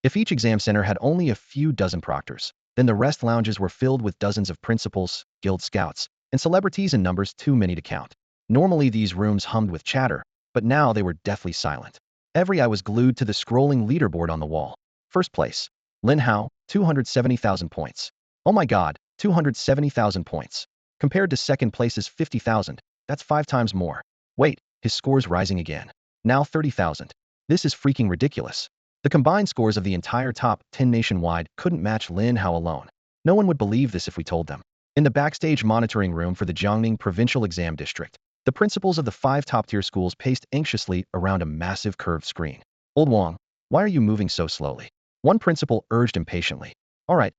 If each exam center had only a few dozen proctors, then the rest lounges were filled with dozens of principals, guild scouts, and celebrities in numbers too many to count. Normally these rooms hummed with chatter, but now they were deathly silent. Every eye was glued to the scrolling leaderboard on the wall. First place, Lin Hao, 270,000 points. Oh my God, 270,000 points. Compared to second place's 50,000, that's 5 times more. Wait, his score's rising again. Now 30,000. This is freaking ridiculous. The combined scores of the entire top 10 nationwide couldn't match Lin Hao alone. No one would believe this if we told them. In the backstage monitoring room for the Jiangning Provincial Exam District, the principals of the 5 top-tier schools paced anxiously around a massive curved screen. Old Wang, why are you moving so slowly? One principal urged impatiently. All right,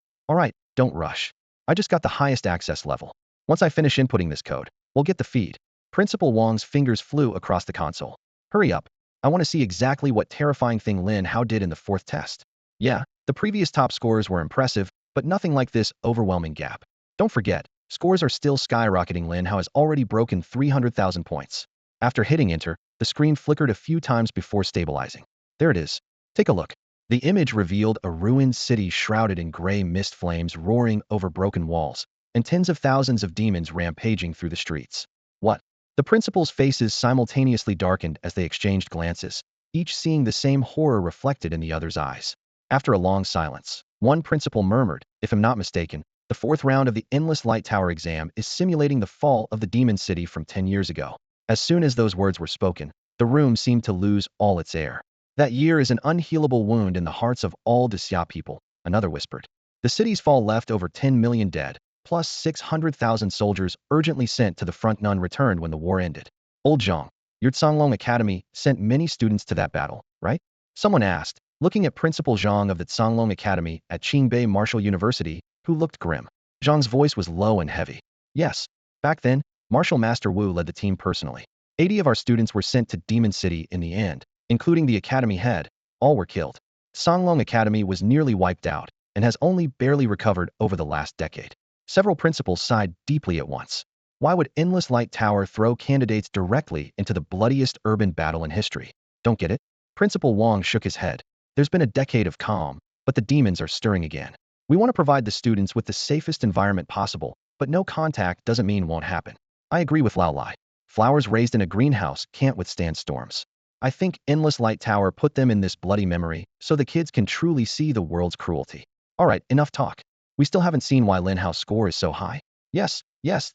don't rush. I just got the highest access level. Once I finish inputting this code, we'll get the feed. Principal Wang's fingers flew across the console. Hurry up. I want to see exactly what terrifying thing Lin Hao did in the 4th test. Yeah, the previous top scores were impressive, but nothing like this overwhelming gap. Don't forget, scores are still skyrocketing. Lin Hao has already broken 300,000 points. After hitting enter, the screen flickered a few times before stabilizing. There it is. Take a look. The image revealed a ruined city shrouded in gray mist flames roaring over broken walls, and tens of thousands of demons rampaging through the streets. What? The principals' faces simultaneously darkened as they exchanged glances, each seeing the same horror reflected in the other's eyes. After a long silence, one principal murmured, "If I'm not mistaken, the fourth round of the Endless Light Tower exam is simulating the fall of the demon city from 10 years ago." As soon as those words were spoken, the room seemed to lose all its air. "That year is an unhealable wound in the hearts of all Xia people," another whispered. "The city's fall left over 10 million dead, plus 600,000 soldiers urgently sent to the front. None returned when the war ended. Old Zhang, your Canglong Academy sent many students to that battle, right?" Someone asked, looking at Principal Zhang of the Canglong Academy at Qingbei Martial University, who looked grim. Zhang's voice was low and heavy. "Yes. Back then, Martial Master Wu led the team personally. 80 of our students were sent to Demon City in the end, including the academy head. All were killed. Canglong Academy was nearly wiped out and has only barely recovered over the last decade." Several principals sighed deeply at once. Why would Endless Light Tower throw candidates directly into the bloodiest urban battle in history? Don't get it? Principal Wang shook his head. "There's been a decade of calm, but the demons are stirring again. We want to provide the students with the safest environment possible, but no contact doesn't mean won't happen." I agree with Lao Lai. Flowers raised in a greenhouse can't withstand storms. I think Endless Light Tower put them in this bloody memory so the kids can truly see the world's cruelty. All right, enough talk. We still haven't seen why Lin Hao's score is so high. Yes,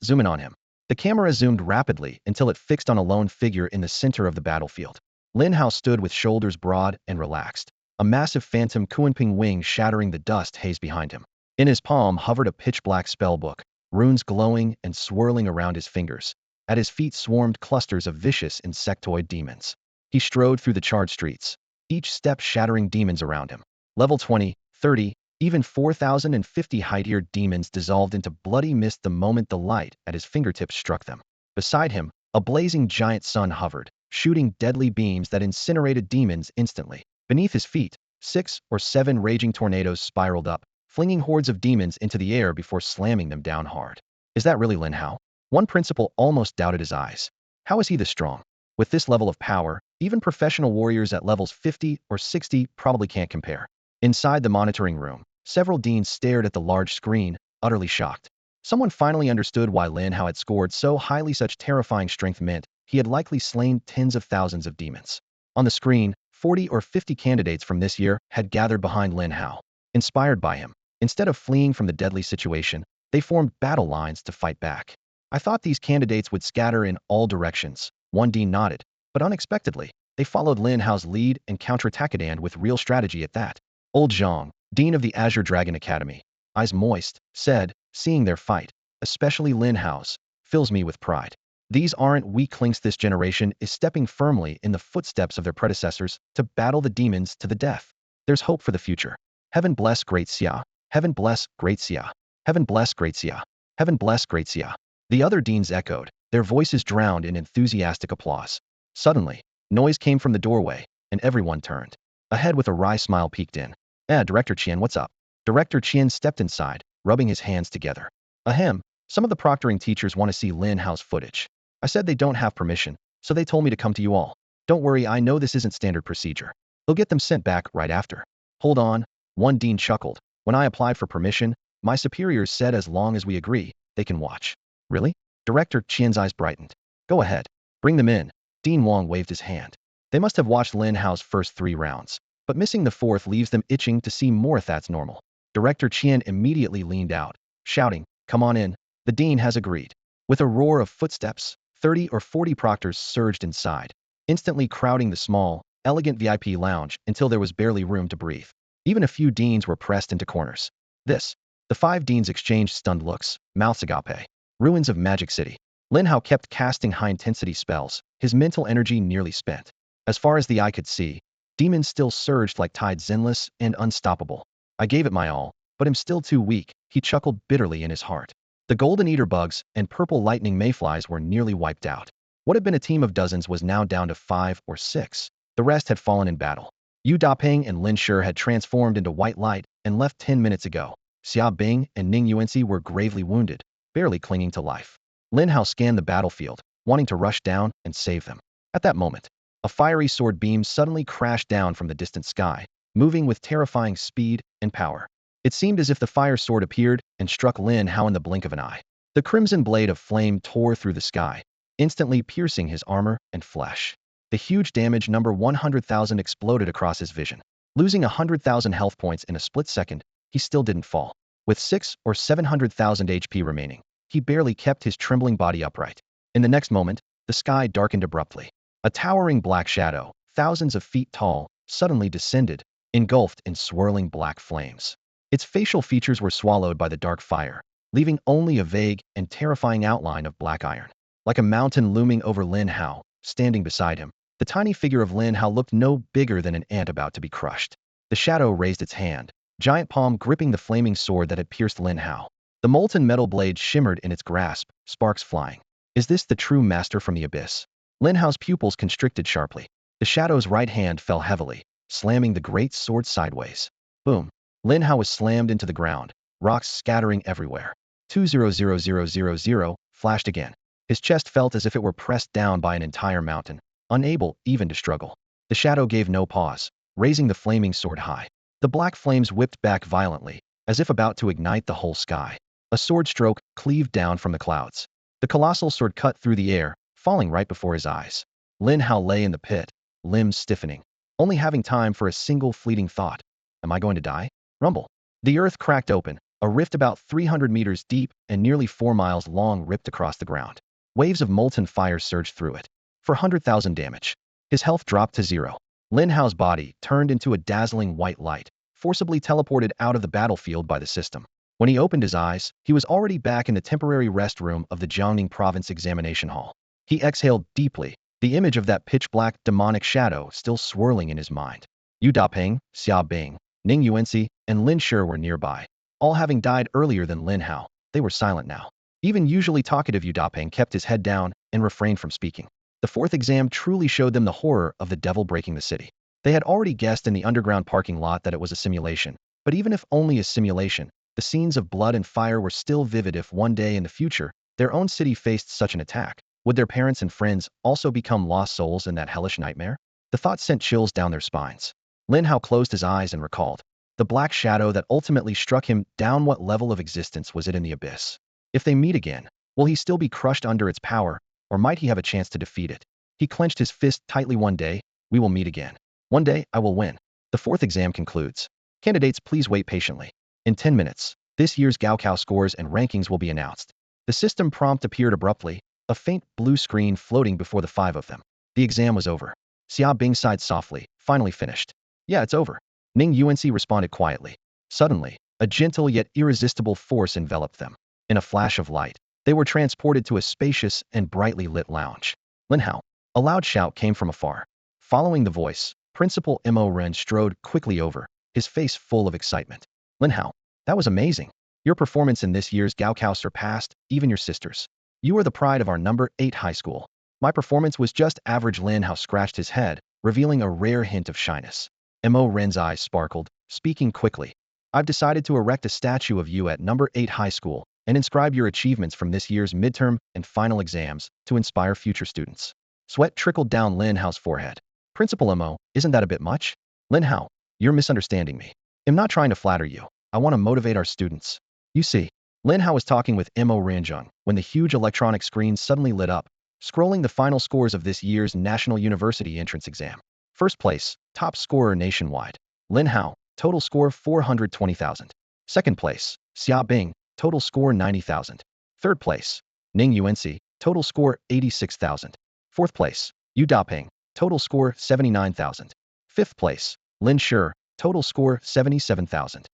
zoom in on him. The camera zoomed rapidly until it fixed on a lone figure in the center of the battlefield. Lin Hao stood with shoulders broad and relaxed, a massive phantom Kuanping wing shattering the dust haze behind him. In his palm hovered a pitch-black spellbook, runes glowing and swirling around his fingers. At his feet swarmed clusters of vicious insectoid demons. He strode through the charred streets, each step shattering demons around him. Level 20, 30, even 4,050 height-eared demons dissolved into bloody mist the moment the light at his fingertips struck them. Beside him, a blazing giant sun hovered, shooting deadly beams that incinerated demons instantly. Beneath his feet, 6 or 7 raging tornadoes spiraled up, flinging hordes of demons into the air before slamming them down hard. Is that really Lin Hao? One principal almost doubted his eyes. How is he this strong? With this level of power, even professional warriors at levels 50 or 60 probably can't compare. Inside the monitoring room, several deans stared at the large screen, utterly shocked. Someone finally understood why Lin Hao had scored so highly. Such terrifying strength meant he had likely slain tens of thousands of demons. On the screen, 40 or 50 candidates from this year had gathered behind Lin Hao. Inspired by him, instead of fleeing from the deadly situation, they formed battle lines to fight back. "I thought these candidates would scatter in all directions," one dean nodded, but unexpectedly, they followed Lin Hao's lead and counterattacked and with real strategy at that. Old Zhang, dean of the Azure Dragon Academy, eyes moist, said, "Seeing their fight, especially Lin Hao's, fills me with pride. These aren't weaklings. This generation is stepping firmly in the footsteps of their predecessors to battle the demons to the death. There's hope for the future. Heaven bless Great Xia. Heaven bless Great Xia. Heaven bless Great Xia. Heaven bless Great Xia." The other deans echoed, their voices drowned in enthusiastic applause. Suddenly, noise came from the doorway, and everyone turned. A head with a wry smile peeked in. Director Qian, what's up?" Director Qian stepped inside, rubbing his hands together. "Ahem, some of the proctoring teachers want to see Lin Hao's footage. I said they don't have permission, so they told me to come to you all. Don't worry, I know this isn't standard procedure. They'll get them sent back right after." "Hold on," one dean chuckled. "When I applied for permission, my superiors said as long as we agree, they can watch." "Really?" Director Qian's eyes brightened. "Go ahead. Bring them in." Dean Wang waved his hand. They must have watched Lin Hao's first 3 rounds, but missing the 4th leaves them itching to see more if that's normal. Director Qian immediately leaned out, shouting, "Come on in." The dean has agreed. With a roar of footsteps, 30 or 40 proctors surged inside, instantly crowding the small, elegant VIP lounge until there was barely room to breathe. Even a few deans were pressed into corners. The 5 deans exchanged stunned looks, mouths agape. Ruins of Magic City. Lin Hao kept casting high-intensity spells, his mental energy nearly spent. As far as the eye could see, demons still surged like tides, endless and unstoppable. "I gave it my all, but am still too weak," he chuckled bitterly in his heart. The golden eater bugs and purple lightning mayflies were nearly wiped out. What had been a team of dozens was now down to 5 or 6. The rest had fallen in battle. Yu Daping and Lin Shi had transformed into white light and left 10 minutes ago. Xia Bing and Ning Yuanxi were gravely wounded, barely clinging to life. Lin Hao scanned the battlefield, wanting to rush down and save them. At that moment, A fiery sword beam suddenly crashed down from the distant sky, moving with terrifying speed and power. It seemed as if the fire sword appeared and struck Lin Hao in the blink of an eye. The crimson blade of flame tore through the sky, instantly piercing his armor and flesh. The huge damage number 100,000 exploded across his vision. Losing 100,000 health points in a split second, he still didn't fall. With 6 or 700,000 HP remaining, he barely kept his trembling body upright. In the next moment, the sky darkened abruptly. A towering black shadow, thousands of feet tall, suddenly descended, engulfed in swirling black flames. Its facial features were swallowed by the dark fire, leaving only a vague and terrifying outline of black iron. Like a mountain looming over Lin Hao, standing beside him, the tiny figure of Lin Hao looked no bigger than an ant about to be crushed. The shadow raised its hand, giant palm gripping the flaming sword that had pierced Lin Hao. The molten metal blade shimmered in its grasp, sparks flying. Is this the true master from the abyss? Lin Hao's pupils constricted sharply. The shadow's right hand fell heavily, slamming the great sword sideways. Boom. Lin Hao was slammed into the ground, rocks scattering everywhere. 200,000 flashed again. His chest felt as if it were pressed down by an entire mountain, unable even to struggle. The shadow gave no pause, raising the flaming sword high. The black flames whipped back violently, as if about to ignite the whole sky. A sword stroke cleaved down from the clouds. The colossal sword cut through the air, falling right before his eyes. Lin Hao lay in the pit, limbs stiffening, only having time for a single fleeting thought. Am I going to die? Rumble. The earth cracked open, a rift about 300 meters deep and nearly 4 miles long ripped across the ground. Waves of molten fire surged through it. For 100,000 damage. His health dropped to 0. Lin Hao's body turned into a dazzling white light, forcibly teleported out of the battlefield by the system. When he opened his eyes, he was already back in the temporary rest room of the Jiangning Province Examination Hall. He exhaled deeply, the image of that pitch-black demonic shadow still swirling in his mind. Yu Dapeng, Xia Bing, Ning Yuanxi, and Lin Shi were nearby. All having died earlier than Lin Hao, they were silent now. Even usually talkative Yu Dapeng kept his head down and refrained from speaking. The fourth exam truly showed them the horror of the devil breaking the city. They had already guessed in the underground parking lot that it was a simulation, but even if only a simulation, the scenes of blood and fire were still vivid. If one day in the future, their own city faced such an attack, would their parents and friends also become lost souls in that hellish nightmare? The thought sent chills down their spines. Lin Hao closed his eyes and recalled. The black shadow that ultimately struck him down. What level of existence was it in the abyss? If they meet again, will he still be crushed under its power, or might he have a chance to defeat it? He clenched his fist tightly. One day, we will meet again. One day, I will win. The fourth exam concludes. Candidates, please wait patiently. In 10 minutes, this year's Gaokao scores and rankings will be announced. The system prompt appeared abruptly, a faint blue screen floating before the 5 of them. The exam was over. Xia Bing sighed softly, finally finished. Yeah, it's over. Ning Yuanxi responded quietly. Suddenly, a gentle yet irresistible force enveloped them. In a flash of light, they were transported to a spacious and brightly lit lounge. Lin Hao. A loud shout came from afar. Following the voice, Principal Mo Ren strode quickly over, his face full of excitement. Lin Hao, that was amazing. Your performance in this year's Gaokao surpassed even your sister's. You are the pride of our number 8 high school. My performance was just average. Lin Hao scratched his head, revealing a rare hint of shyness. Mo Ren's eyes sparkled, speaking quickly. I've decided to erect a statue of you at number 8 high school and inscribe your achievements from this year's midterm and final exams to inspire future students. Sweat trickled down Lin Hao's forehead. Principal Mo, isn't that a bit much? Lin Hao, you're misunderstanding me. I'm not trying to flatter you. I want to motivate our students. You see, Lin Hao was talking with Mo Renjung when the huge electronic screen suddenly lit up, scrolling the final scores of this year's National University Entrance Exam. First place, top scorer nationwide. Lin Hao, total score 420,000. Second place, Xia Bing, total score 90,000. Third place, Ning Yuanxi, total score 86,000. Fourth place, Yu Dapeng, total score 79,000. Fifth place, Lin Shi, total score 77,000.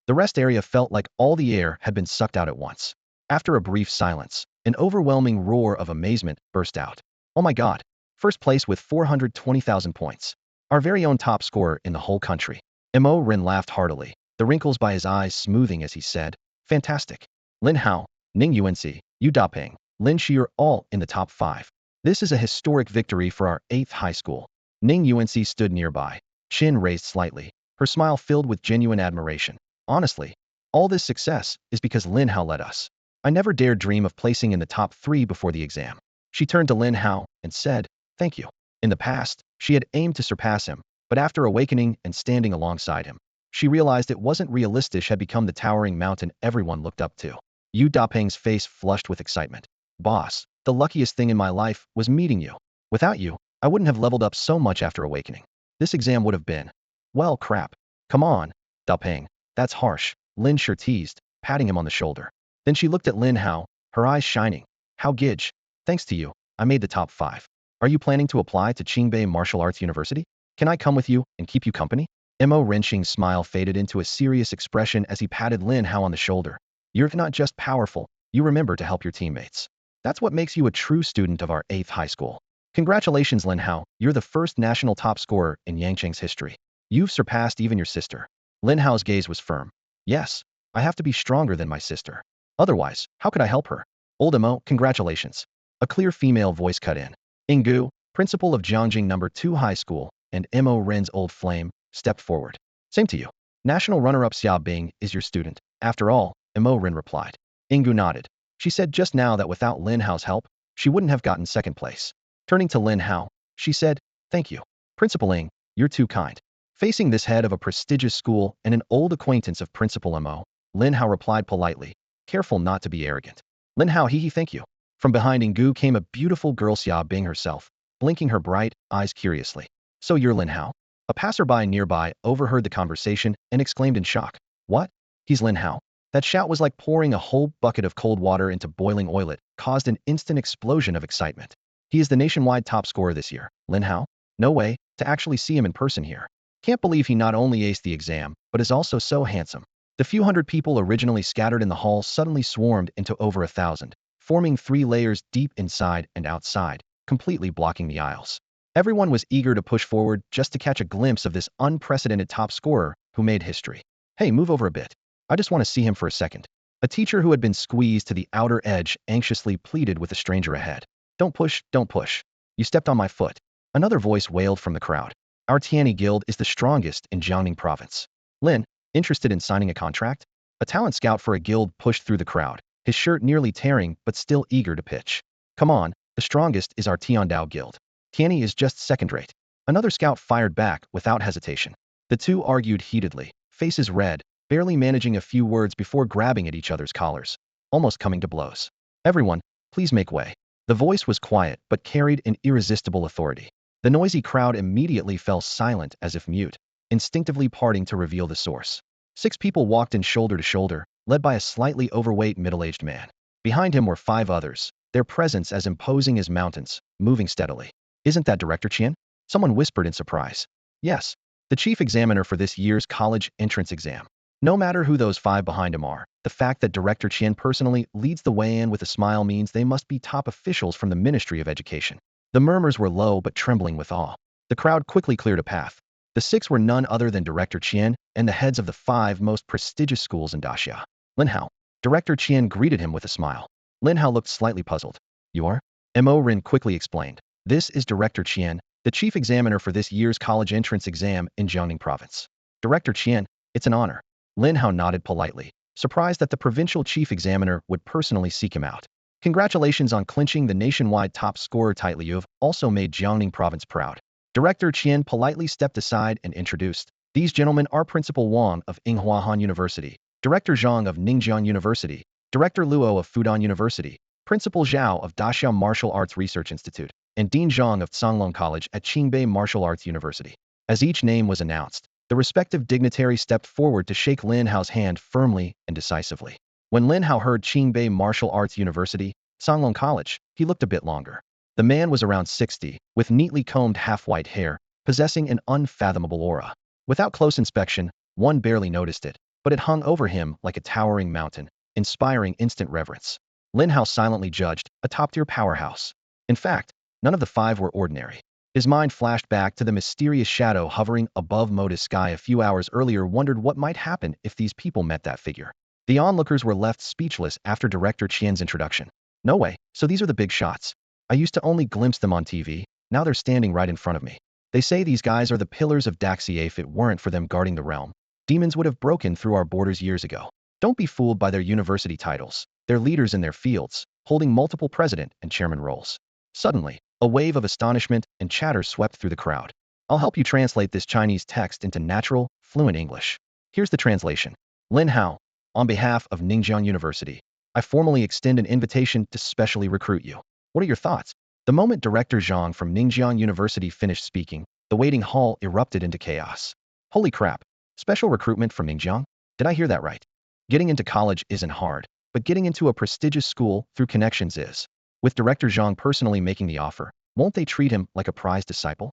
The rest area felt like all the air had been sucked out at once. After a brief silence, an overwhelming roar of amazement burst out. Oh my god! First place with 420,000 points. Our very own top scorer in the whole country. Mo Ren laughed heartily, the wrinkles by his eyes smoothing as he said, fantastic. Lin Hao, Ning Yuanxi, Yu Dapeng, Lin Shi are all in the top 5. This is a historic victory for our 8th high school. Ning Yuanxi stood nearby, chin raised slightly, her smile filled with genuine admiration. Honestly, all this success is because Lin Hao led us. I never dared dream of placing in the top 3 before the exam. She turned to Lin Hao and said, thank you. In the past, she had aimed to surpass him, but after awakening and standing alongside him, she realized it wasn't realistic. Had become the towering mountain everyone looked up to. Yu Dapeng's face flushed with excitement. Boss, the luckiest thing in my life was meeting you. Without you, I wouldn't have leveled up so much after awakening. This exam would have been, well, crap. Come on, Dapeng. That's harsh, Lin Sure teased, patting him on the shoulder. Then she looked at Lin Hao, her eyes shining. How gidge. Thanks to you, I made the top 5. Are you planning to apply to Qingbei Martial Arts University? Can I come with you and keep you company? Mo Renqing's smile faded into a serious expression as he patted Lin Hao on the shoulder. You're not just powerful, you remember to help your teammates. That's what makes you a true student of our 8th high school. Congratulations, Lin Hao, you're the first national top scorer in Yangcheng's history. You've surpassed even your sister. Lin Hao's gaze was firm. Yes, I have to be stronger than my sister. Otherwise, how could I help her? Old Mo, congratulations. A clear female voice cut in. Ingu, principal of Jiangjing No. 2 High School, and Mo Ren's old flame, stepped forward. Same to you. National runner-up Xia Bing is your student. After all, Mo Ren replied. Ingu nodded. She said just now that without Lin Hao's help, she wouldn't have gotten second place. Turning to Lin Hao, she said, thank you. Principal Ing, you're too kind. Facing this head of a prestigious school and an old acquaintance of Principal Mo, Lin Hao replied politely, careful not to be arrogant. Lin Hao, thank you. From behind Ingu came a beautiful girl Xia Bing herself, blinking her bright eyes curiously. So you're Lin Hao? A passerby nearby overheard the conversation and exclaimed in shock. What? He's Lin Hao. That shout was like pouring a whole bucket of cold water into boiling oil. It caused an instant explosion of excitement. He is the nationwide top scorer this year. Lin Hao? No way, to actually see him in person here. Can't believe he not only aced the exam, but is also so handsome. The few hundred people originally scattered in the hall suddenly swarmed into over 1,000, forming 3 layers deep inside and outside, completely blocking the aisles. Everyone was eager to push forward just to catch a glimpse of this unprecedented top scorer who made history. Hey, move over a bit. I just want to see him for a second. A teacher who had been squeezed to the outer edge anxiously pleaded with the stranger ahead. Don't push, don't push. You stepped on my foot. Another voice wailed from the crowd. Our Tianyi Guild is the strongest in Jiangning province. Lin, interested in signing a contract? A talent scout for a guild pushed through the crowd, his shirt nearly tearing but still eager to pitch. Come on, the strongest is our Tiandao Guild. Tianyi is just second-rate. Another scout fired back without hesitation. The two argued heatedly, faces red, barely managing a few words before grabbing at each other's collars, almost coming to blows. Everyone, please make way. The voice was quiet but carried an irresistible authority. The noisy crowd immediately fell silent as if mute, instinctively parting to reveal the source. 6 people walked in shoulder to shoulder, led by a slightly overweight middle-aged man. Behind him were 5 others, their presence as imposing as mountains, moving steadily. Isn't that Director Qian? Someone whispered in surprise. Yes, the chief examiner for this year's college entrance exam. No matter who those 5 behind him are, the fact that Director Qian personally leads the way in with a smile means they must be top officials from the Ministry of Education. The murmurs were low but trembling with awe. The crowd quickly cleared a path. The 6 were none other than Director Qian and the heads of the 5 most prestigious schools in Daxia. Lin Hao. Director Qian greeted him with a smile. Lin Hao looked slightly puzzled. You are? Mo Rin quickly explained. This is Director Qian, the chief examiner for this year's college entrance exam in Jiangning province. Director Qian, it's an honor. Lin Hao nodded politely, surprised that the provincial chief examiner would personally seek him out. Congratulations on clinching the nationwide top scorer title. You've also made Jiangning province proud. Director Qian politely stepped aside and introduced. These gentlemen are Principal Wang of Inghuahan University, Director Zhang of Ningjiang University, Director Luo of Fudan University, Principal Zhao of Daxiao Martial Arts Research Institute, and Dean Zhang of Tsanglong College at Qingbei Martial Arts University. As each name was announced, the respective dignitary stepped forward to shake Lin Hao's hand firmly and decisively. When Lin Hao heard Qingbei Martial Arts University, Tsanglong College, he looked a bit longer. The man was around 60, with neatly combed half-white hair, possessing an unfathomable aura. Without close inspection, one barely noticed it, but it hung over him like a towering mountain, inspiring instant reverence. Lin Hao silently judged, a top-tier powerhouse. In fact, none of the 5 were ordinary. His mind flashed back to the mysterious shadow hovering above Moda's sky a few hours earlier, wondered what might happen if these people met that figure. The onlookers were left speechless after Director Qian's introduction. No way, so these are the big shots. I used to only glimpse them on TV, now they're standing right in front of me. They say these guys are the pillars of Daxia. If it weren't for them guarding the realm, demons would have broken through our borders years ago. Don't be fooled by their university titles. They're leaders in their fields, holding multiple president and chairman roles. Suddenly, a wave of astonishment and chatter swept through the crowd. I'll help you translate this Chinese text into natural, fluent English. Here's the translation. Lin Hao, on behalf of Ningjiang University, I formally extend an invitation to specially recruit you. What are your thoughts? The moment Director Zhang from Ningjiang University finished speaking, the waiting hall erupted into chaos. Holy crap! Special recruitment from Ningjiang? Did I hear that right? Getting into college isn't hard, but getting into a prestigious school through connections is. With Director Zhang personally making the offer, won't they treat him like a prized disciple?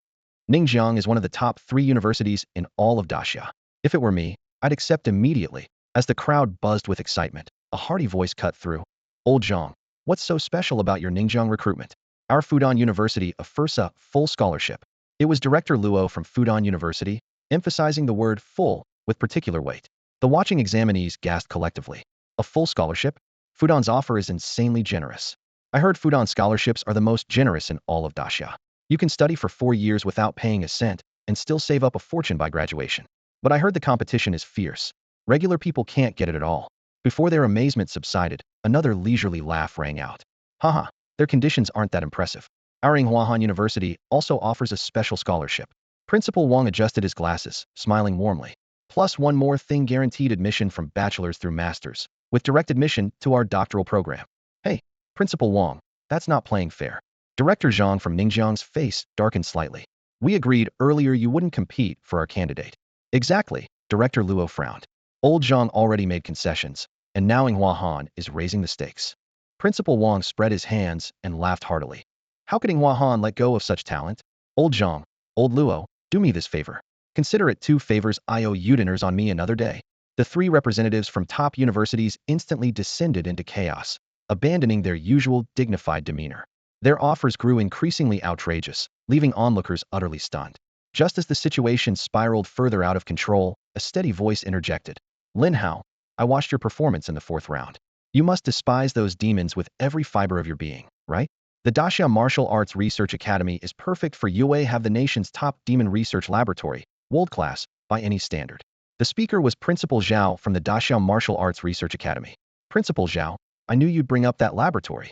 Ningjiang is one of the top 3 universities in all of Daxia. If it were me, I'd accept immediately. As the crowd buzzed with excitement, a hearty voice cut through. Old Zhang, what's so special about your Ningjiang recruitment? Our Fudan University offers a full scholarship. It was Director Luo from Fudan University, emphasizing the word full with particular weight. The watching examinees gasped collectively. A full scholarship? Fudan's offer is insanely generous. I heard Fudan scholarships are the most generous in all of Daxia. You can study for 4 years without paying a cent and still save up a fortune by graduation. But I heard the competition is fierce. Regular people can't get it at all. Before their amazement subsided, another leisurely laugh rang out. Haha, their conditions aren't that impressive. Our Yinghuahan University also offers a special scholarship. Principal Wang adjusted his glasses, smiling warmly. Plus one more thing, guaranteed admission from bachelor's through master's, with direct admission to our doctoral program. Hey, Principal Wang, that's not playing fair. Director Zhang from Ningjiang's face darkened slightly. We agreed earlier you wouldn't compete for our candidate. Exactly, Director Luo frowned. Old Zhang already made concessions, and now Yinghua Han is raising the stakes. Principal Wang spread his hands and laughed heartily. How could Yinghua Han let go of such talent? Old Zhang, Old Luo, do me this favor. Consider it 2 favors I owe you, dinners on me another day. The 3 representatives from top universities instantly descended into chaos, abandoning their usual dignified demeanor. Their offers grew increasingly outrageous, leaving onlookers utterly stunned. Just as the situation spiraled further out of control, a steady voice interjected. Lin Hao, I watched your performance in the 4th round. You must despise those demons with every fiber of your being, right? The Daxia Martial Arts Research Academy is perfect for you. Have the nation's top demon research laboratory, world class, by any standard. The speaker was Principal Zhao from the Daxia Martial Arts Research Academy. Principal Zhao, I knew you'd bring up that laboratory.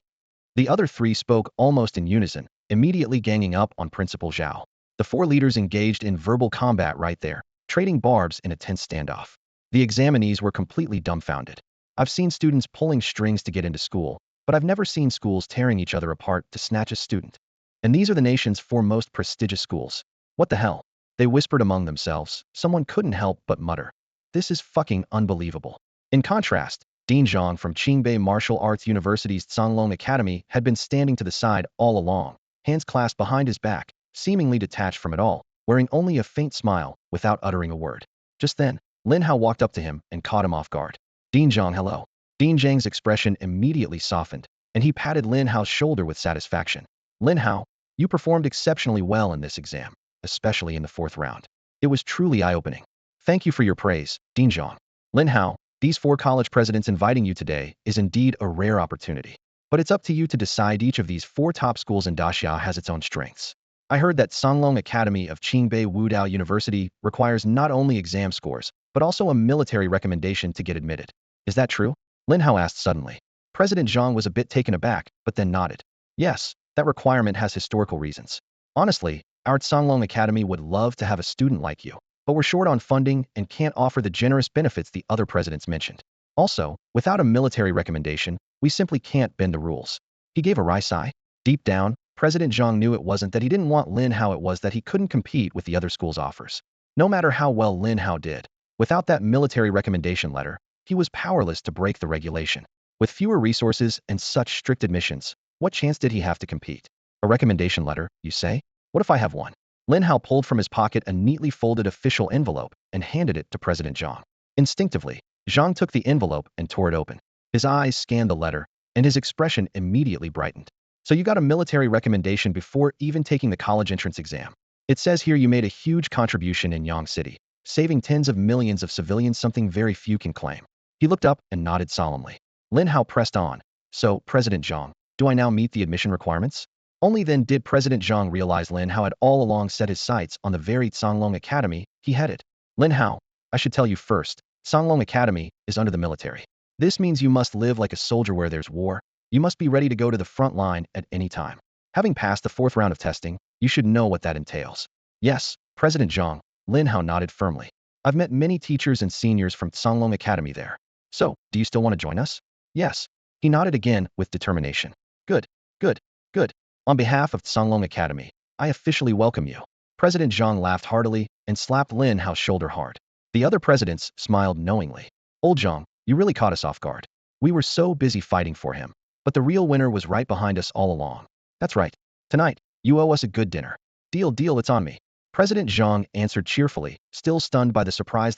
The other 3 spoke almost in unison, immediately ganging up on Principal Zhao. The 4 leaders engaged in verbal combat right there, trading barbs in a tense standoff. The examinees were completely dumbfounded. I've seen students pulling strings to get into school, but I've never seen schools tearing each other apart to snatch a student. And these are the nation's 4 most prestigious schools. What the hell? They whispered among themselves. Someone couldn't help but mutter. This is fucking unbelievable. In contrast, Dean Zhang from Qingbei Martial Arts University's Tsanglong Academy had been standing to the side all along, hands clasped behind his back, seemingly detached from it all, wearing only a faint smile without uttering a word. Just then, Lin Hao walked up to him and caught him off guard. Dean Zhang, hello. Dean Zhang's expression immediately softened, and he patted Lin Hao's shoulder with satisfaction. Lin Hao, you performed exceptionally well in this exam, especially in the 4th round. It was truly eye-opening. Thank you for your praise, Dean Zhang. Lin Hao, these 4 college presidents inviting you today is indeed a rare opportunity. But it's up to you to decide. Each of these 4 top schools in Daxia has its own strengths. I heard that Songlong Academy of Qingbei Wudao University requires not only exam scores, but also a military recommendation to get admitted. Is that true? Lin Hao asked suddenly. President Zhang was a bit taken aback, but then nodded. Yes, that requirement has historical reasons. Honestly, our Songlong Academy would love to have a student like you, but we're short on funding and can't offer the generous benefits the other presidents mentioned. Also, without a military recommendation, we simply can't bend the rules. He gave a wry sigh. Deep down, President Zhang knew it wasn't that he didn't want Lin Hao, it was that he couldn't compete with the other school's offers. No matter how well Lin Hao did, without that military recommendation letter, he was powerless to break the regulation. With fewer resources and such strict admissions, what chance did he have to compete? A recommendation letter, you say? What if I have one? Lin Hao pulled from his pocket a neatly folded official envelope and handed it to President Zhang. Instinctively, Zhang took the envelope and tore it open. His eyes scanned the letter, and his expression immediately brightened. So you got a military recommendation before even taking the college entrance exam. It says here you made a huge contribution in Yang City, saving tens of millions of civilians, something very few can claim. He looked up and nodded solemnly. Lin Hao pressed on. So, President Zhang, do I now meet the admission requirements? Only then did President Zhang realize Lin Hao had all along set his sights on the very Songlong Academy he headed. Lin Hao, I should tell you first, Songlong Academy is under the military. This means you must live like a soldier where there's war. You must be ready to go to the front line at any time. Having passed the fourth round of testing, you should know what that entails. Yes, President Zhang, Lin Hao nodded firmly. I've met many teachers and seniors from Songlong Academy there. So, do you still want to join us? Yes. He nodded again with determination. Good, good, good. On behalf of Songlong Academy, I officially welcome you. President Zhang laughed heartily and slapped Lin Hao's shoulder hard. The other presidents smiled knowingly. Old Zhang, you really caught us off guard. We were so busy fighting for him. But the real winner was right behind us all along. That's right. Tonight, you owe us a good dinner. Deal, it's on me. President Zhang answered cheerfully, still stunned by the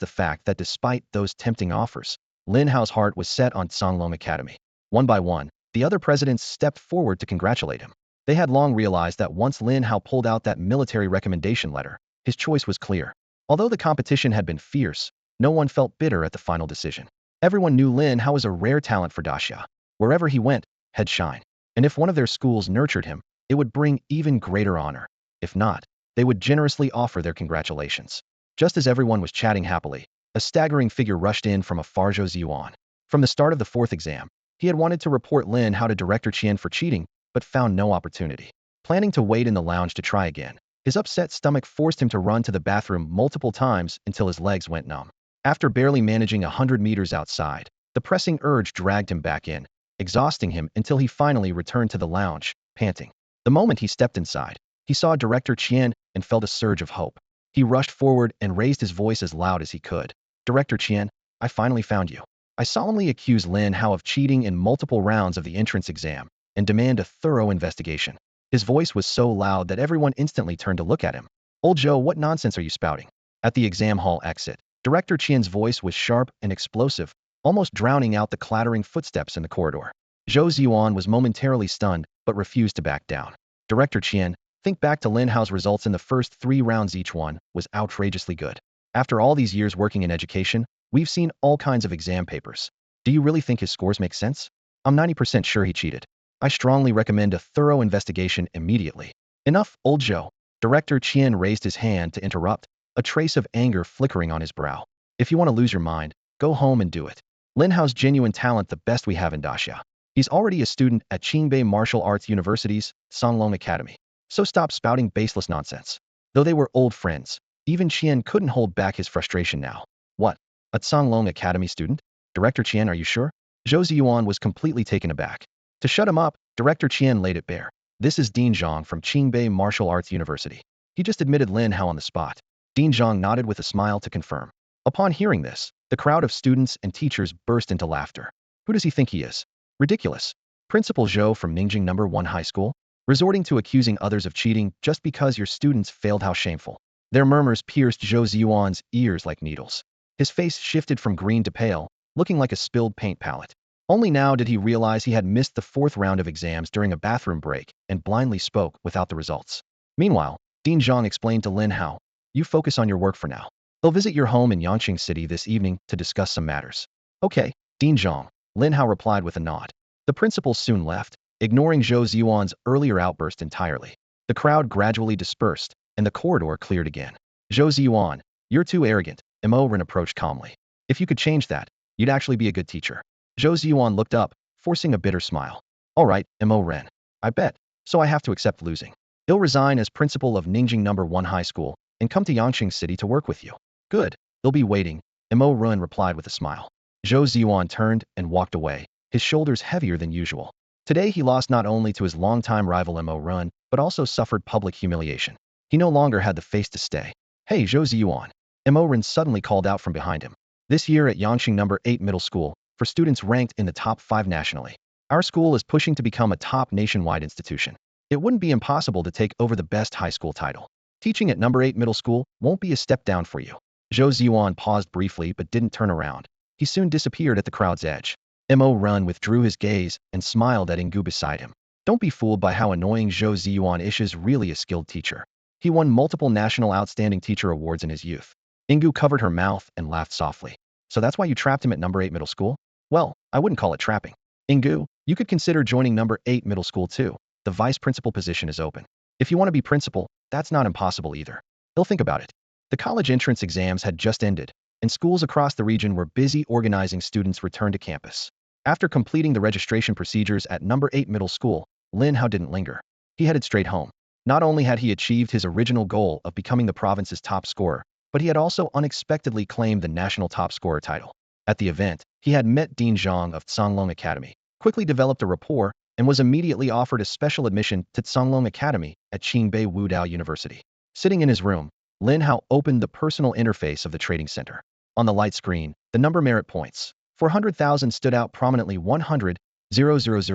fact that despite those tempting offers, Lin Hao's heart was set on Songlong Academy. One by one, the other presidents stepped forward to congratulate him. They had long realized that once Lin Hao pulled out that military recommendation letter, his choice was clear. Although the competition had been fierce, no one felt bitter at the final decision. Everyone knew Lin Hao was a rare talent for Daxia. Wherever he went, he'd shine. And if one of their schools nurtured him, it would bring even greater honor. If not, they would generously offer their congratulations. Just as everyone was chatting happily, a staggering figure rushed in from afar. Zhou Ziyuan. From the start of the fourth exam, he had wanted to report Lin Hao to Director Qian for cheating, but found no opportunity. Planning to wait in the lounge to try again, his upset stomach forced him to run to the bathroom multiple times until his legs went numb. After barely managing 100 meters outside, the pressing urge dragged him back in, exhausting him until he finally returned to the lounge, panting. The moment he stepped inside, he saw Director Qian and felt a surge of hope. He rushed forward and raised his voice as loud as he could. Director Qian, I finally found you. I solemnly accuse Lin Hao of cheating in multiple rounds of the entrance exam and demand a thorough investigation. His voice was so loud that everyone instantly turned to look at him. Old Joe, what nonsense are you spouting? At the exam hall exit, Director Qian's voice was sharp and explosive, almost drowning out the clattering footsteps in the corridor. Zhou Ziyuan was momentarily stunned, but refused to back down. Director Qian, think back to Lin Hao's results in the first 3 rounds. Each one was outrageously good. After all these years working in education, we've seen all kinds of exam papers. Do you really think his scores make sense? I'm 90% sure he cheated. I strongly recommend a thorough investigation immediately. Enough, old Joe. Director Qian raised his hand to interrupt, a trace of anger flickering on his brow. If you want to lose your mind, go home and do it. Lin Hao's genuine talent, the best we have in Daxia. He's already a student at Qingbei Martial Arts University's Songlong Academy. So stop spouting baseless nonsense. Though they were old friends, even Qian couldn't hold back his frustration now. What? A Songlong Academy student? Director Qian, are you sure? Zhou Ziyuan was completely taken aback. To shut him up, Director Qian laid it bare. This is Dean Zhang from Qingbei Martial Arts University. He just admitted Lin Hao on the spot. Dean Zhang nodded with a smile to confirm. Upon hearing this, the crowd of students and teachers burst into laughter. Who does he think he is? Ridiculous. Principal Zhou from Ningjing No. 1 High School? Resorting to accusing others of cheating just because your students failed, how shameful. Their murmurs pierced Zhou Ziyuan's ears like needles. His face shifted from green to pale, looking like a spilled paint palette. Only now did he realize he had missed the 4th round of exams during a bathroom break and blindly spoke without the results. Meanwhile, Dean Zhang explained to Lin Hao, you focus on your work for now. They'll visit your home in Yangqing City this evening to discuss some matters. Okay, Dean Zhang, Lin Hao replied with a nod. The principal soon left, ignoring Zhou Ziyuan's earlier outburst entirely. The crowd gradually dispersed, and the corridor cleared again. Zhou Ziyuan, you're too arrogant, Mo Ren approached calmly. If you could change that, you'd actually be a good teacher. Zhou Ziyuan looked up, forcing a bitter smile. All right, Mo Ren. I bet. So I have to accept losing. He'll resign as principal of Ningjing No. 1 High School and come to Yangqing City to work with you. Good. They'll be waiting, Mo Ren replied with a smile. Zhou Ziyuan turned and walked away, his shoulders heavier than usual. Today he lost not only to his longtime rival Mo Ren, but also suffered public humiliation. He no longer had the face to stay. Hey Zhou Ziyuan. Mo Ren suddenly called out from behind him. This year at Yangqing No. 8 Middle School, for students ranked in the top 5 nationally, our school is pushing to become a top nationwide institution. It wouldn't be impossible to take over the best high school title. Teaching at No. 8 Middle School won't be a step down for you. Zhou Ziyuan paused briefly but didn't turn around. He soon disappeared at the crowd's edge. Mo Ren withdrew his gaze and smiled at Ingu beside him. Don't be fooled by how annoying Zhou Ziyuan is really a skilled teacher. He won multiple national outstanding teacher awards in his youth. Ingu covered her mouth and laughed softly. So that's why you trapped him at No. 8 Middle School? Well, I wouldn't call it trapping. Ingu, you could consider joining No. 8 Middle School too. The vice principal position is open. If you want to be principal, that's not impossible either. He'll think about it. The college entrance exams had just ended, and schools across the region were busy organizing students' return to campus. After completing the registration procedures at No. 8 Middle School, Lin Hao didn't linger. he headed straight home. Not only had he achieved his original goal of becoming the province's top scorer, but he had also unexpectedly claimed the national top scorer title. At the event, he had met Dean Zhang of Songlong Academy, quickly developed a rapport, and was immediately offered a special admission to Songlong Academy at Qingbei Wudao University. Sitting in his room, Lin Hao opened the personal interface of the trading center. On the light screen, the number merit points, 400,000, stood out prominently, 100,000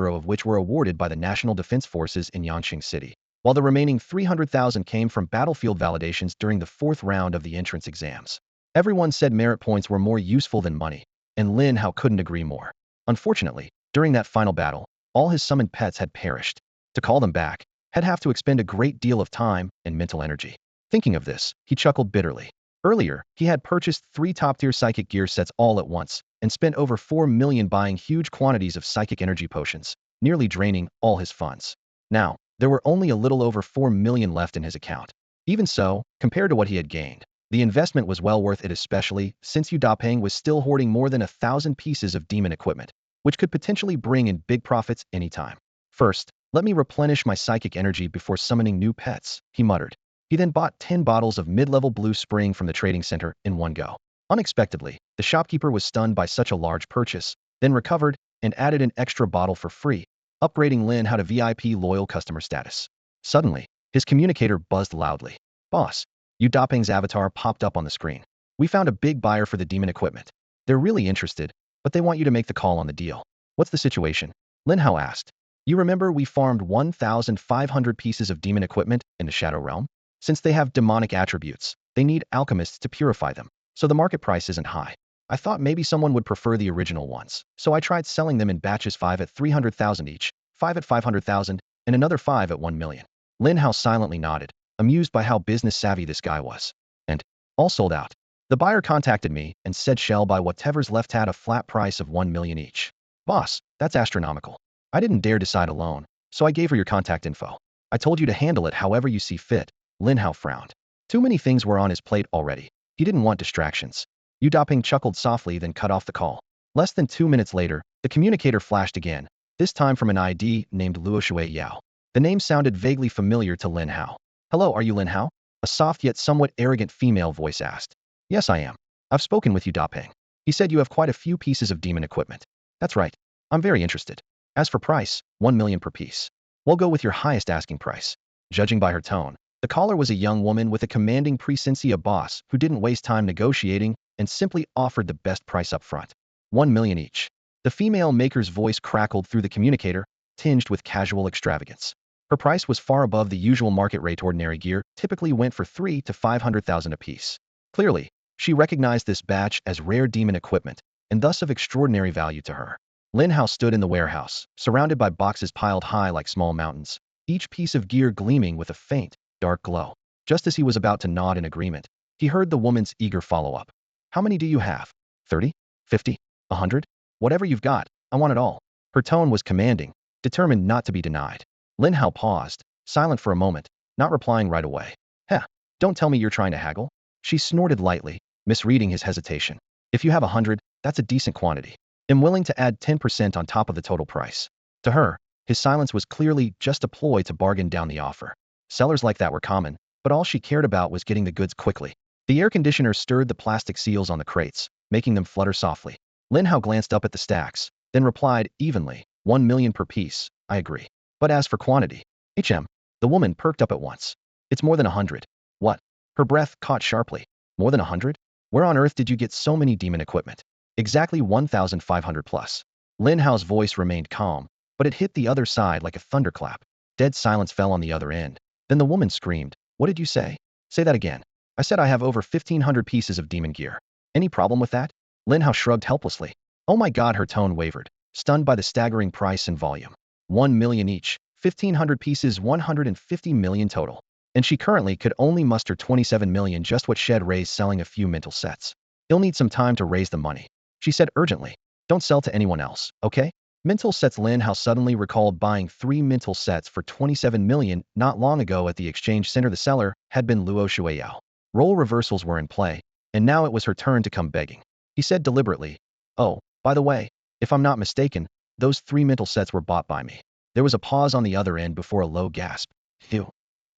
of which were awarded by the National Defense Forces in Yangqing City, while the remaining 300,000 came from battlefield validations during the fourth round of the entrance exams. Everyone said merit points were more useful than money, and Lin Hao couldn't agree more. Unfortunately, during that final battle, all his summoned pets had perished. To call them back, he'd have to expend a great deal of time and mental energy. Thinking of this, he chuckled bitterly. Earlier, he had purchased 3 top-tier psychic gear sets all at once, and spent over 4 million buying huge quantities of psychic energy potions, nearly draining all his funds. Now, there were only a little over 4 million left in his account. Even so, compared to what he had gained, the investment was well worth it, especially since Yu Dapeng was still hoarding more than 1,000 pieces of demon equipment, which could potentially bring in big profits anytime. First, let me replenish my psychic energy before summoning new pets, he muttered. He then bought 10 bottles of mid-level blue spring from the trading center in one go. Unexpectedly, the shopkeeper was stunned by such a large purchase, then recovered and added an extra bottle for free, upgrading Lin Hao to VIP loyal customer status. Suddenly, his communicator buzzed loudly. Boss, Yu Dapeng's avatar popped up on the screen. We found a big buyer for the demon equipment. They're really interested, but they want you to make the call on the deal. What's the situation? Lin Hao asked. You remember we farmed 1,500 pieces of demon equipment in the Shadow Realm? Since they have demonic attributes, they need alchemists to purify them, so the market price isn't high. I thought maybe someone would prefer the original ones, so I tried selling them in batches, 5 at 300,000 each, 5 at 500,000, and another 5 at 1 million. Lin Hao silently nodded, amused by how business-savvy this guy was. And all sold out. The buyer contacted me and said shall buy whatever's left at a flat price of 1 million each. Boss, that's astronomical. I didn't dare decide alone, so I gave her your contact info. I told you to handle it however you see fit. Lin Hao frowned. Too many things were on his plate already. He didn't want distractions. Yu Dapeng chuckled softly, then cut off the call. Less than 2 minutes later, the communicator flashed again, this time from an ID named Luo Shui Yao. The name sounded vaguely familiar to Lin Hao. Hello, are you Lin Hao? A soft yet somewhat arrogant female voice asked. Yes, I am. I've spoken with Yu Dapeng. He said you have quite a few pieces of demon equipment. That's right. I'm very interested. As for price, 1 million per piece. We'll go with your highest asking price. Judging by her tone, the caller was a young woman with a commanding presence, a boss who didn't waste time negotiating and simply offered the best price up front. 1 million each. The female maker's voice crackled through the communicator, tinged with casual extravagance. Her price was far above the usual market rate. Ordinary gear typically went for 3 to 500,000 apiece. Clearly, she recognized this batch as rare demon equipment, and thus of extraordinary value to her. Lin Hao stood in the warehouse, surrounded by boxes piled high like small mountains, each piece of gear gleaming with a faint, dark glow. Just as he was about to nod in agreement, he heard the woman's eager follow-up. How many do you have? 30? 50? 100? Whatever you've got, I want it all. Her tone was commanding, determined not to be denied. Lin Hao paused, silent for a moment, not replying right away. Heh, don't tell me you're trying to haggle? She snorted lightly, misreading his hesitation. If you have 100, that's a decent quantity. I'm willing to add 10% on top of the total price. To her, his silence was clearly just a ploy to bargain down the offer. Sellers like that were common, but all she cared about was getting the goods quickly. The air conditioner stirred the plastic seals on the crates, making them flutter softly. Lin Hao glanced up at the stacks, then replied evenly, 1 million per piece, I agree. But as for quantity, the woman perked up at once. It's more than 100. What? Her breath caught sharply. More than 100? Where on earth did you get so many demon equipment? Exactly 1,500 plus. Lin Hao's voice remained calm, but it hit the other side like a thunderclap. Dead silence fell on the other end. Then the woman screamed, what did you say? Say that again. I said I have over 1,500 pieces of demon gear. Any problem with that? Lin Hao shrugged helplessly. Oh my god, her tone wavered, stunned by the staggering price and volume. 1 million each, 1,500 pieces, 150 million total. And she currently could only muster 27 million, just what she'd raised selling a few mental sets. You'll need some time to raise the money, she said urgently. Don't sell to anyone else, okay? Mental sets. Lin Hao suddenly recalled buying 3 mental sets for 27 million not long ago at the exchange center. The seller had been Luo Shuiyao. Role reversals were in play, and now it was her turn to come begging. He said deliberately, oh, by the way, if I'm not mistaken, those 3 mental sets were bought by me. There was a pause on the other end before a low gasp. Phew.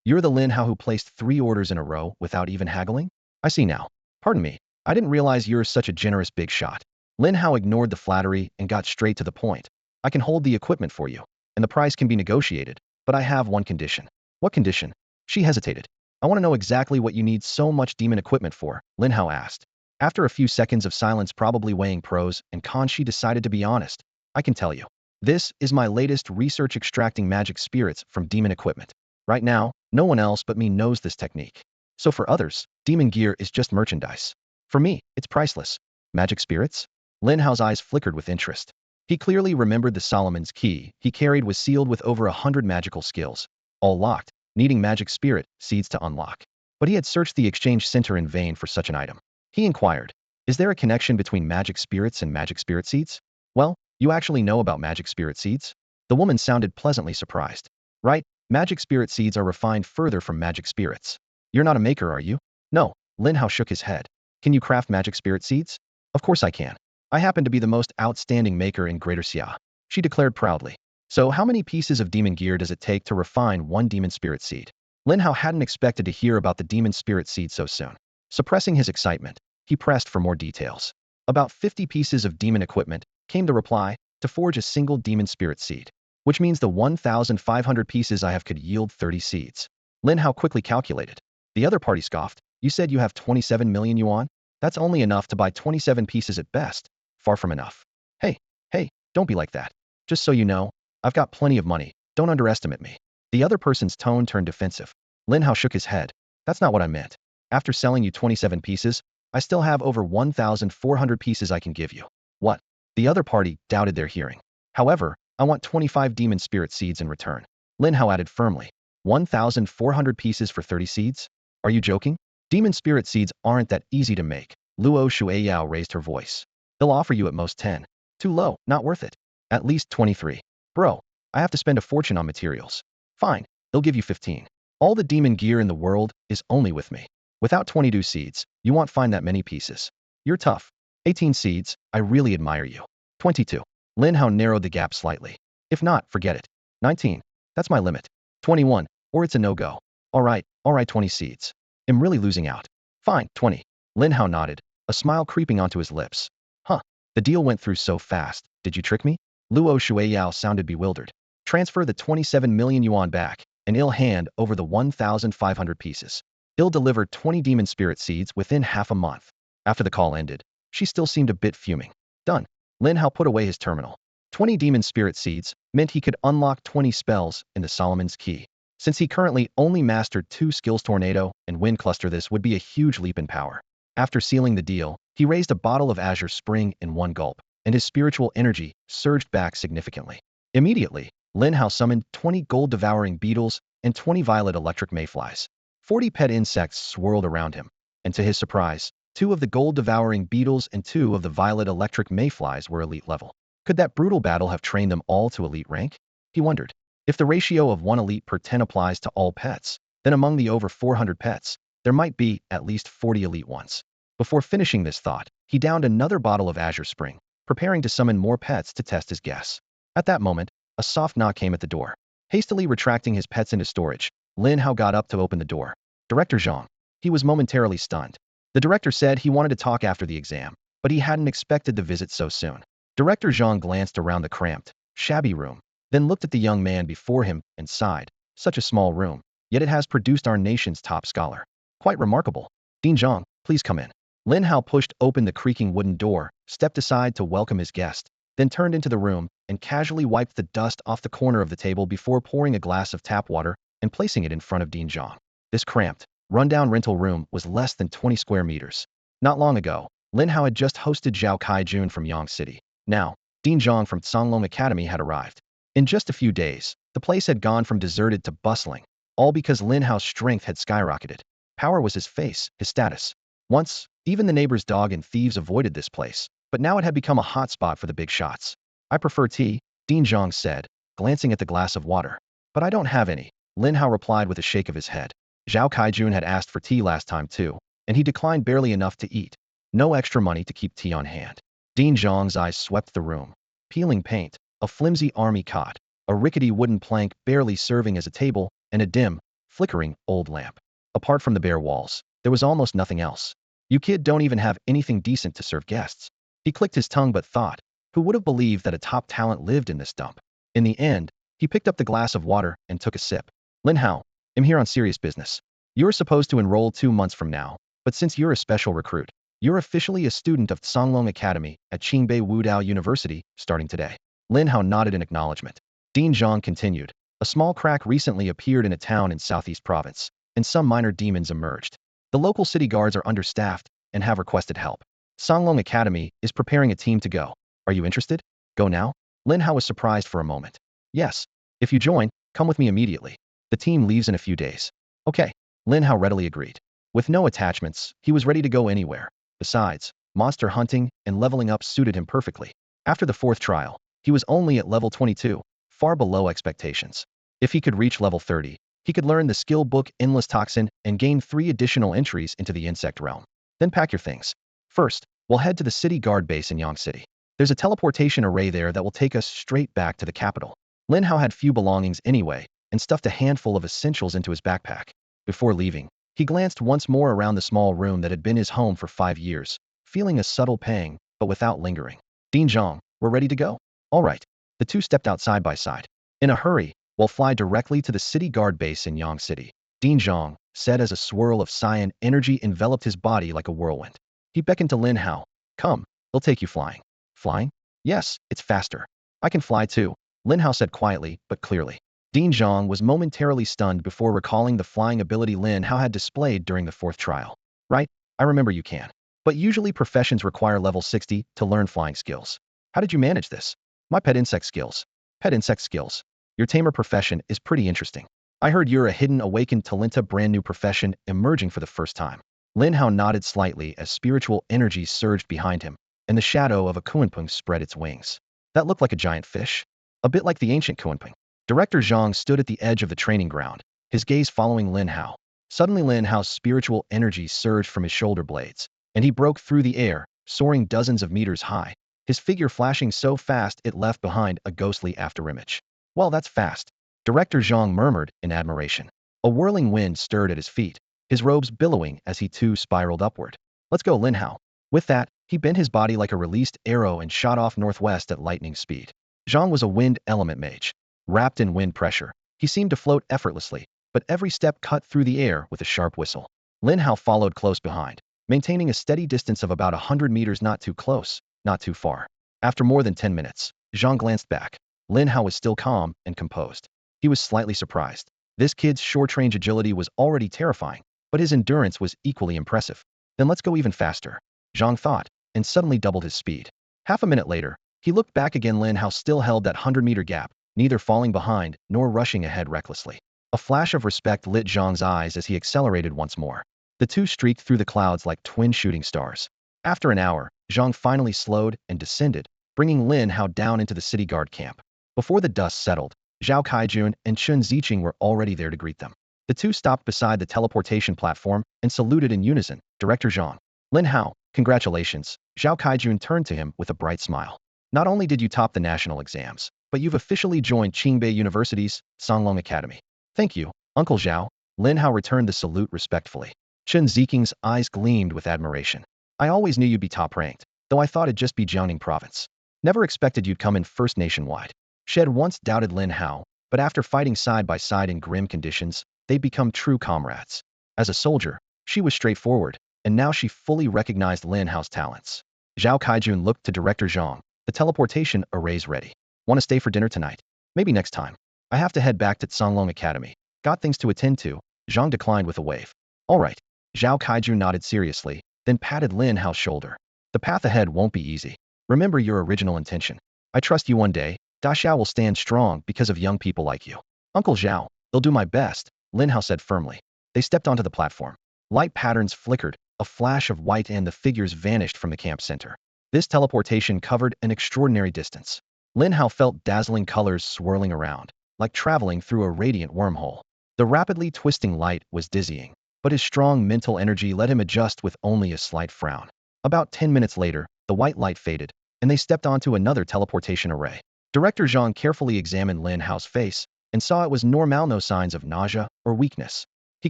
You're the Lin Hao who placed 3 orders in a row without even haggling? I see now. Pardon me. I didn't realize you're such a generous big shot. Lin Hao ignored the flattery and got straight to the point. I can hold the equipment for you, and the price can be negotiated, but I have one condition. What condition? She hesitated. I want to know exactly what you need so much demon equipment for, Lin Hao asked. After a few seconds of silence probably weighing pros and cons, she decided to be honest. I can tell you. This is my latest research extracting magic spirits from demon equipment. Right now, no one else but me knows this technique. So for others, demon gear is just merchandise. For me, it's priceless. Magic spirits? Lin Hao's eyes flickered with interest. He clearly remembered the Solomon's key he carried was sealed with over 100 magical skills, all locked, needing magic spirit seeds to unlock. But he had searched the exchange center in vain for such an item. He inquired, is there a connection between magic spirits and magic spirit seeds? Well, you actually know about magic spirit seeds? The woman sounded pleasantly surprised. Right, magic spirit seeds are refined further from magic spirits. You're not a maker, are you? No, Lin Hao shook his head. Can you craft magic spirit seeds? Of course I can. I happen to be the most outstanding maker in Greater Xia, she declared proudly. So how many pieces of demon gear does it take to refine one demon spirit seed? Lin Hao hadn't expected to hear about the demon spirit seed so soon. Suppressing his excitement, he pressed for more details. About 50 pieces of demon equipment, came the reply, to forge a single demon spirit seed. Which means the 1,500 pieces I have could yield 30 seeds. Lin Hao quickly calculated. The other party scoffed. You said you have 27 million yuan? That's only enough to buy 27 pieces at best. Far from enough. Hey, don't be like that. Just so you know, I've got plenty of money. Don't underestimate me. The other person's tone turned defensive. Lin Hao shook his head. That's not what I meant. After selling you 27 pieces, I still have over 1,400 pieces I can give you. What? The other party doubted their hearing. However, I want 25 demon spirit seeds in return. Lin Hao added firmly. 1,400 pieces for 30 seeds? Are you joking? Demon spirit seeds aren't that easy to make. Luo Shuiyao raised her voice. They'll offer you at most 10. Too low, not worth it. At least 23. Bro, I have to spend a fortune on materials. Fine, they'll give you 15. All the demon gear in the world is only with me. Without 22 seeds, you won't find that many pieces. You're tough. 18 seeds, I really admire you. 22. Lin Hao narrowed the gap slightly. If not, forget it. 19. That's my limit. 21, or it's a no-go. All right, 20 seeds. I'm really losing out. Fine, 20. Lin Hao nodded, a smile creeping onto his lips. Huh, the deal went through so fast. Did you trick me? Luo Shuiyao sounded bewildered. Transfer the 27 million yuan back, and I'll hand over the 1,500 pieces. I'll deliver 20 demon spirit seeds within half a month. After the call ended, she still seemed a bit fuming. Done. Lin Hao put away his terminal. 20 demon spirit seeds meant he could unlock 20 spells in the Solomon's key. Since he currently only mastered 2 skills, Tornado and Wind Cluster, this would be a huge leap in power. After sealing the deal, he raised a bottle of Azure Spring in one gulp, and his spiritual energy surged back significantly. Immediately, Lin Hao summoned 20 gold-devouring beetles and 20 violet electric mayflies. 40 pet insects swirled around him, and to his surprise, 2 of the gold-devouring beetles and 2 of the violet electric mayflies were elite level. Could that brutal battle have trained them all to elite rank? He wondered. If the ratio of 1 elite per 10 applies to all pets, then among the over 400 pets, there might be at least 40 elite ones. Before finishing this thought, he downed another bottle of Azure Spring, preparing to summon more pets to test his guess. At that moment, a soft knock came at the door. Hastily retracting his pets into storage, Lin Hao got up to open the door. Director Zhang. He was momentarily stunned. The director said he wanted to talk after the exam, but he hadn't expected the visit so soon. Director Zhang glanced around the cramped, shabby room, then looked at the young man before him and sighed. Such a small room, yet it has produced our nation's top scholar. Quite remarkable. Dean Zhang, please come in. Lin Hao pushed open the creaking wooden door, stepped aside to welcome his guest, then turned into the room and casually wiped the dust off the corner of the table before pouring a glass of tap water and placing it in front of Dean Zhang. This cramped, rundown rental room was less than 20 square meters. Not long ago, Lin Hao had just hosted Zhao Kaijun from Yang City. Now, Dean Zhang from Songlong Academy had arrived. In just a few days, the place had gone from deserted to bustling, all because Lin Hao's strength had skyrocketed. Power was his face, his status. Once, even the neighbor's dog and thieves avoided this place, but now it had become a hotspot for the big shots. I prefer tea, Dean Zhang said, glancing at the glass of water. But I don't have any, Lin Hao replied with a shake of his head. Zhao Kaijun had asked for tea last time too, and he declined barely enough to eat. No extra money to keep tea on hand. Dean Zhang's eyes swept the room. Peeling paint, a flimsy army cot, a rickety wooden plank barely serving as a table, and a dim, flickering old lamp. Apart from the bare walls, there was almost nothing else. You kid don't even have anything decent to serve guests. He clicked his tongue but thought, who would have believed that a top talent lived in this dump? In the end, he picked up the glass of water and took a sip. Lin Hao, I'm here on serious business. You're supposed to enroll 2 months from now, but since you're a special recruit, you're officially a student of Songlong Academy at Qingbei Wudao University starting today. Lin Hao nodded in acknowledgement. Dean Zhang continued. A small crack recently appeared in a town in southeast province, and some minor demons emerged. The local city guards are understaffed and have requested help. Songlong Academy is preparing a team to go. Are you interested? Go now? Lin Hao was surprised for a moment. Yes. If you join, come with me immediately. The team leaves in a few days. Okay. Lin Hao readily agreed. With no attachments, he was ready to go anywhere. Besides, monster hunting and leveling up suited him perfectly. After the 4th trial, he was only at level 22, far below expectations. If he could reach level 30, he could learn the skill book Endless Toxin and gain 3 additional entries into the insect realm. Then pack your things. First, we'll head to the city guard base in Yang City. There's a teleportation array there that will take us straight back to the capital. Lin Hao had few belongings anyway and stuffed a handful of essentials into his backpack. Before leaving, he glanced once more around the small room that had been his home for 5 years, feeling a subtle pang, but without lingering. Dean Zhang, we're ready to go? All right. The two stepped out side by side. In a hurry, we'll fly directly to the city guard base in Yang City. Dean Zhang said as a swirl of cyan energy enveloped his body like a whirlwind. He beckoned to Lin Hao. Come, they'll take you flying. Flying? Yes, it's faster. I can fly too, Lin Hao said quietly, but clearly. Dean Zhang was momentarily stunned before recalling the flying ability Lin Hao had displayed during the 4th trial. Right, I remember you can. But usually professions require level 60 to learn flying skills. How did you manage this? My pet insect skills. Pet insect skills. Your tamer profession is pretty interesting. I heard you're a hidden awakened talenta brand new profession emerging for the first time. Lin Hao nodded slightly as spiritual energy surged behind him, and the shadow of a Kuanping spread its wings. That looked like a giant fish. A bit like the ancient Kuanping. Director Zhang stood at the edge of the training ground, his gaze following Lin Hao. Suddenly Lin Hao's spiritual energy surged from his shoulder blades, and he broke through the air, soaring dozens of meters high, his figure flashing so fast it left behind a ghostly afterimage. Well, that's fast, Director Zhang murmured in admiration. A whirling wind stirred at his feet, his robes billowing as he too spiraled upward. Let's go, Lin Hao. With that, he bent his body like a released arrow and shot off northwest at lightning speed. Zhang was a wind element mage. Wrapped in wind pressure, he seemed to float effortlessly, but every step cut through the air with a sharp whistle. Lin Hao followed close behind, maintaining a steady distance of about 100 meters, not too close, not too far. After more than 10 minutes, Zhang glanced back. Lin Hao was still calm and composed. He was slightly surprised. This kid's short-range agility was already terrifying, but his endurance was equally impressive. Then let's go even faster, Zhang thought, and suddenly doubled his speed. Half a minute later, he looked back again. Lin Hao still held that 100-meter gap, neither falling behind nor rushing ahead recklessly. A flash of respect lit Zhang's eyes as he accelerated once more. The two streaked through the clouds like twin shooting stars. After an hour, Zhang finally slowed and descended, bringing Lin Hao down into the city guard camp. Before the dust settled, Zhao Kaijun and Chun Ziqing were already there to greet them. The two stopped beside the teleportation platform and saluted in unison. Director Zhang. Lin Hao, congratulations. Zhao Kaijun turned to him with a bright smile. Not only did you top the national exams, but you've officially joined Qingbei University's Songlong Academy. Thank you, Uncle Zhao. Lin Hao returned the salute respectfully. Chun Ziqing's eyes gleamed with admiration. I always knew you'd be top-ranked, though I thought it'd just be Jiangning province. Never expected you'd come in first nationwide. Shed once doubted Lin Hao, but after fighting side by side in grim conditions, they'd become true comrades. As a soldier, she was straightforward, and now she fully recognized Lin Hao's talents. Zhao Kaijun looked to Director Zhang. The teleportation array's ready. Want to stay for dinner tonight? Maybe next time. I have to head back to Songlong Academy. Got things to attend to. Zhang declined with a wave. All right. Zhao Kaijun nodded seriously, then patted Lin Hao's shoulder. The path ahead won't be easy. Remember your original intention. I trust you one day. Da Xiao will stand strong because of young people like you. Uncle Zhao, they'll do my best, Lin Hao said firmly. They stepped onto the platform. Light patterns flickered, a flash of white, and the figures vanished from the camp center. This teleportation covered an extraordinary distance. Lin Hao felt dazzling colors swirling around, like traveling through a radiant wormhole. The rapidly twisting light was dizzying, but his strong mental energy let him adjust with only a slight frown. About 10 minutes later, the white light faded, and they stepped onto another teleportation array. Director Zhang carefully examined Lin Hao's face and saw it was normal, no signs of nausea or weakness. He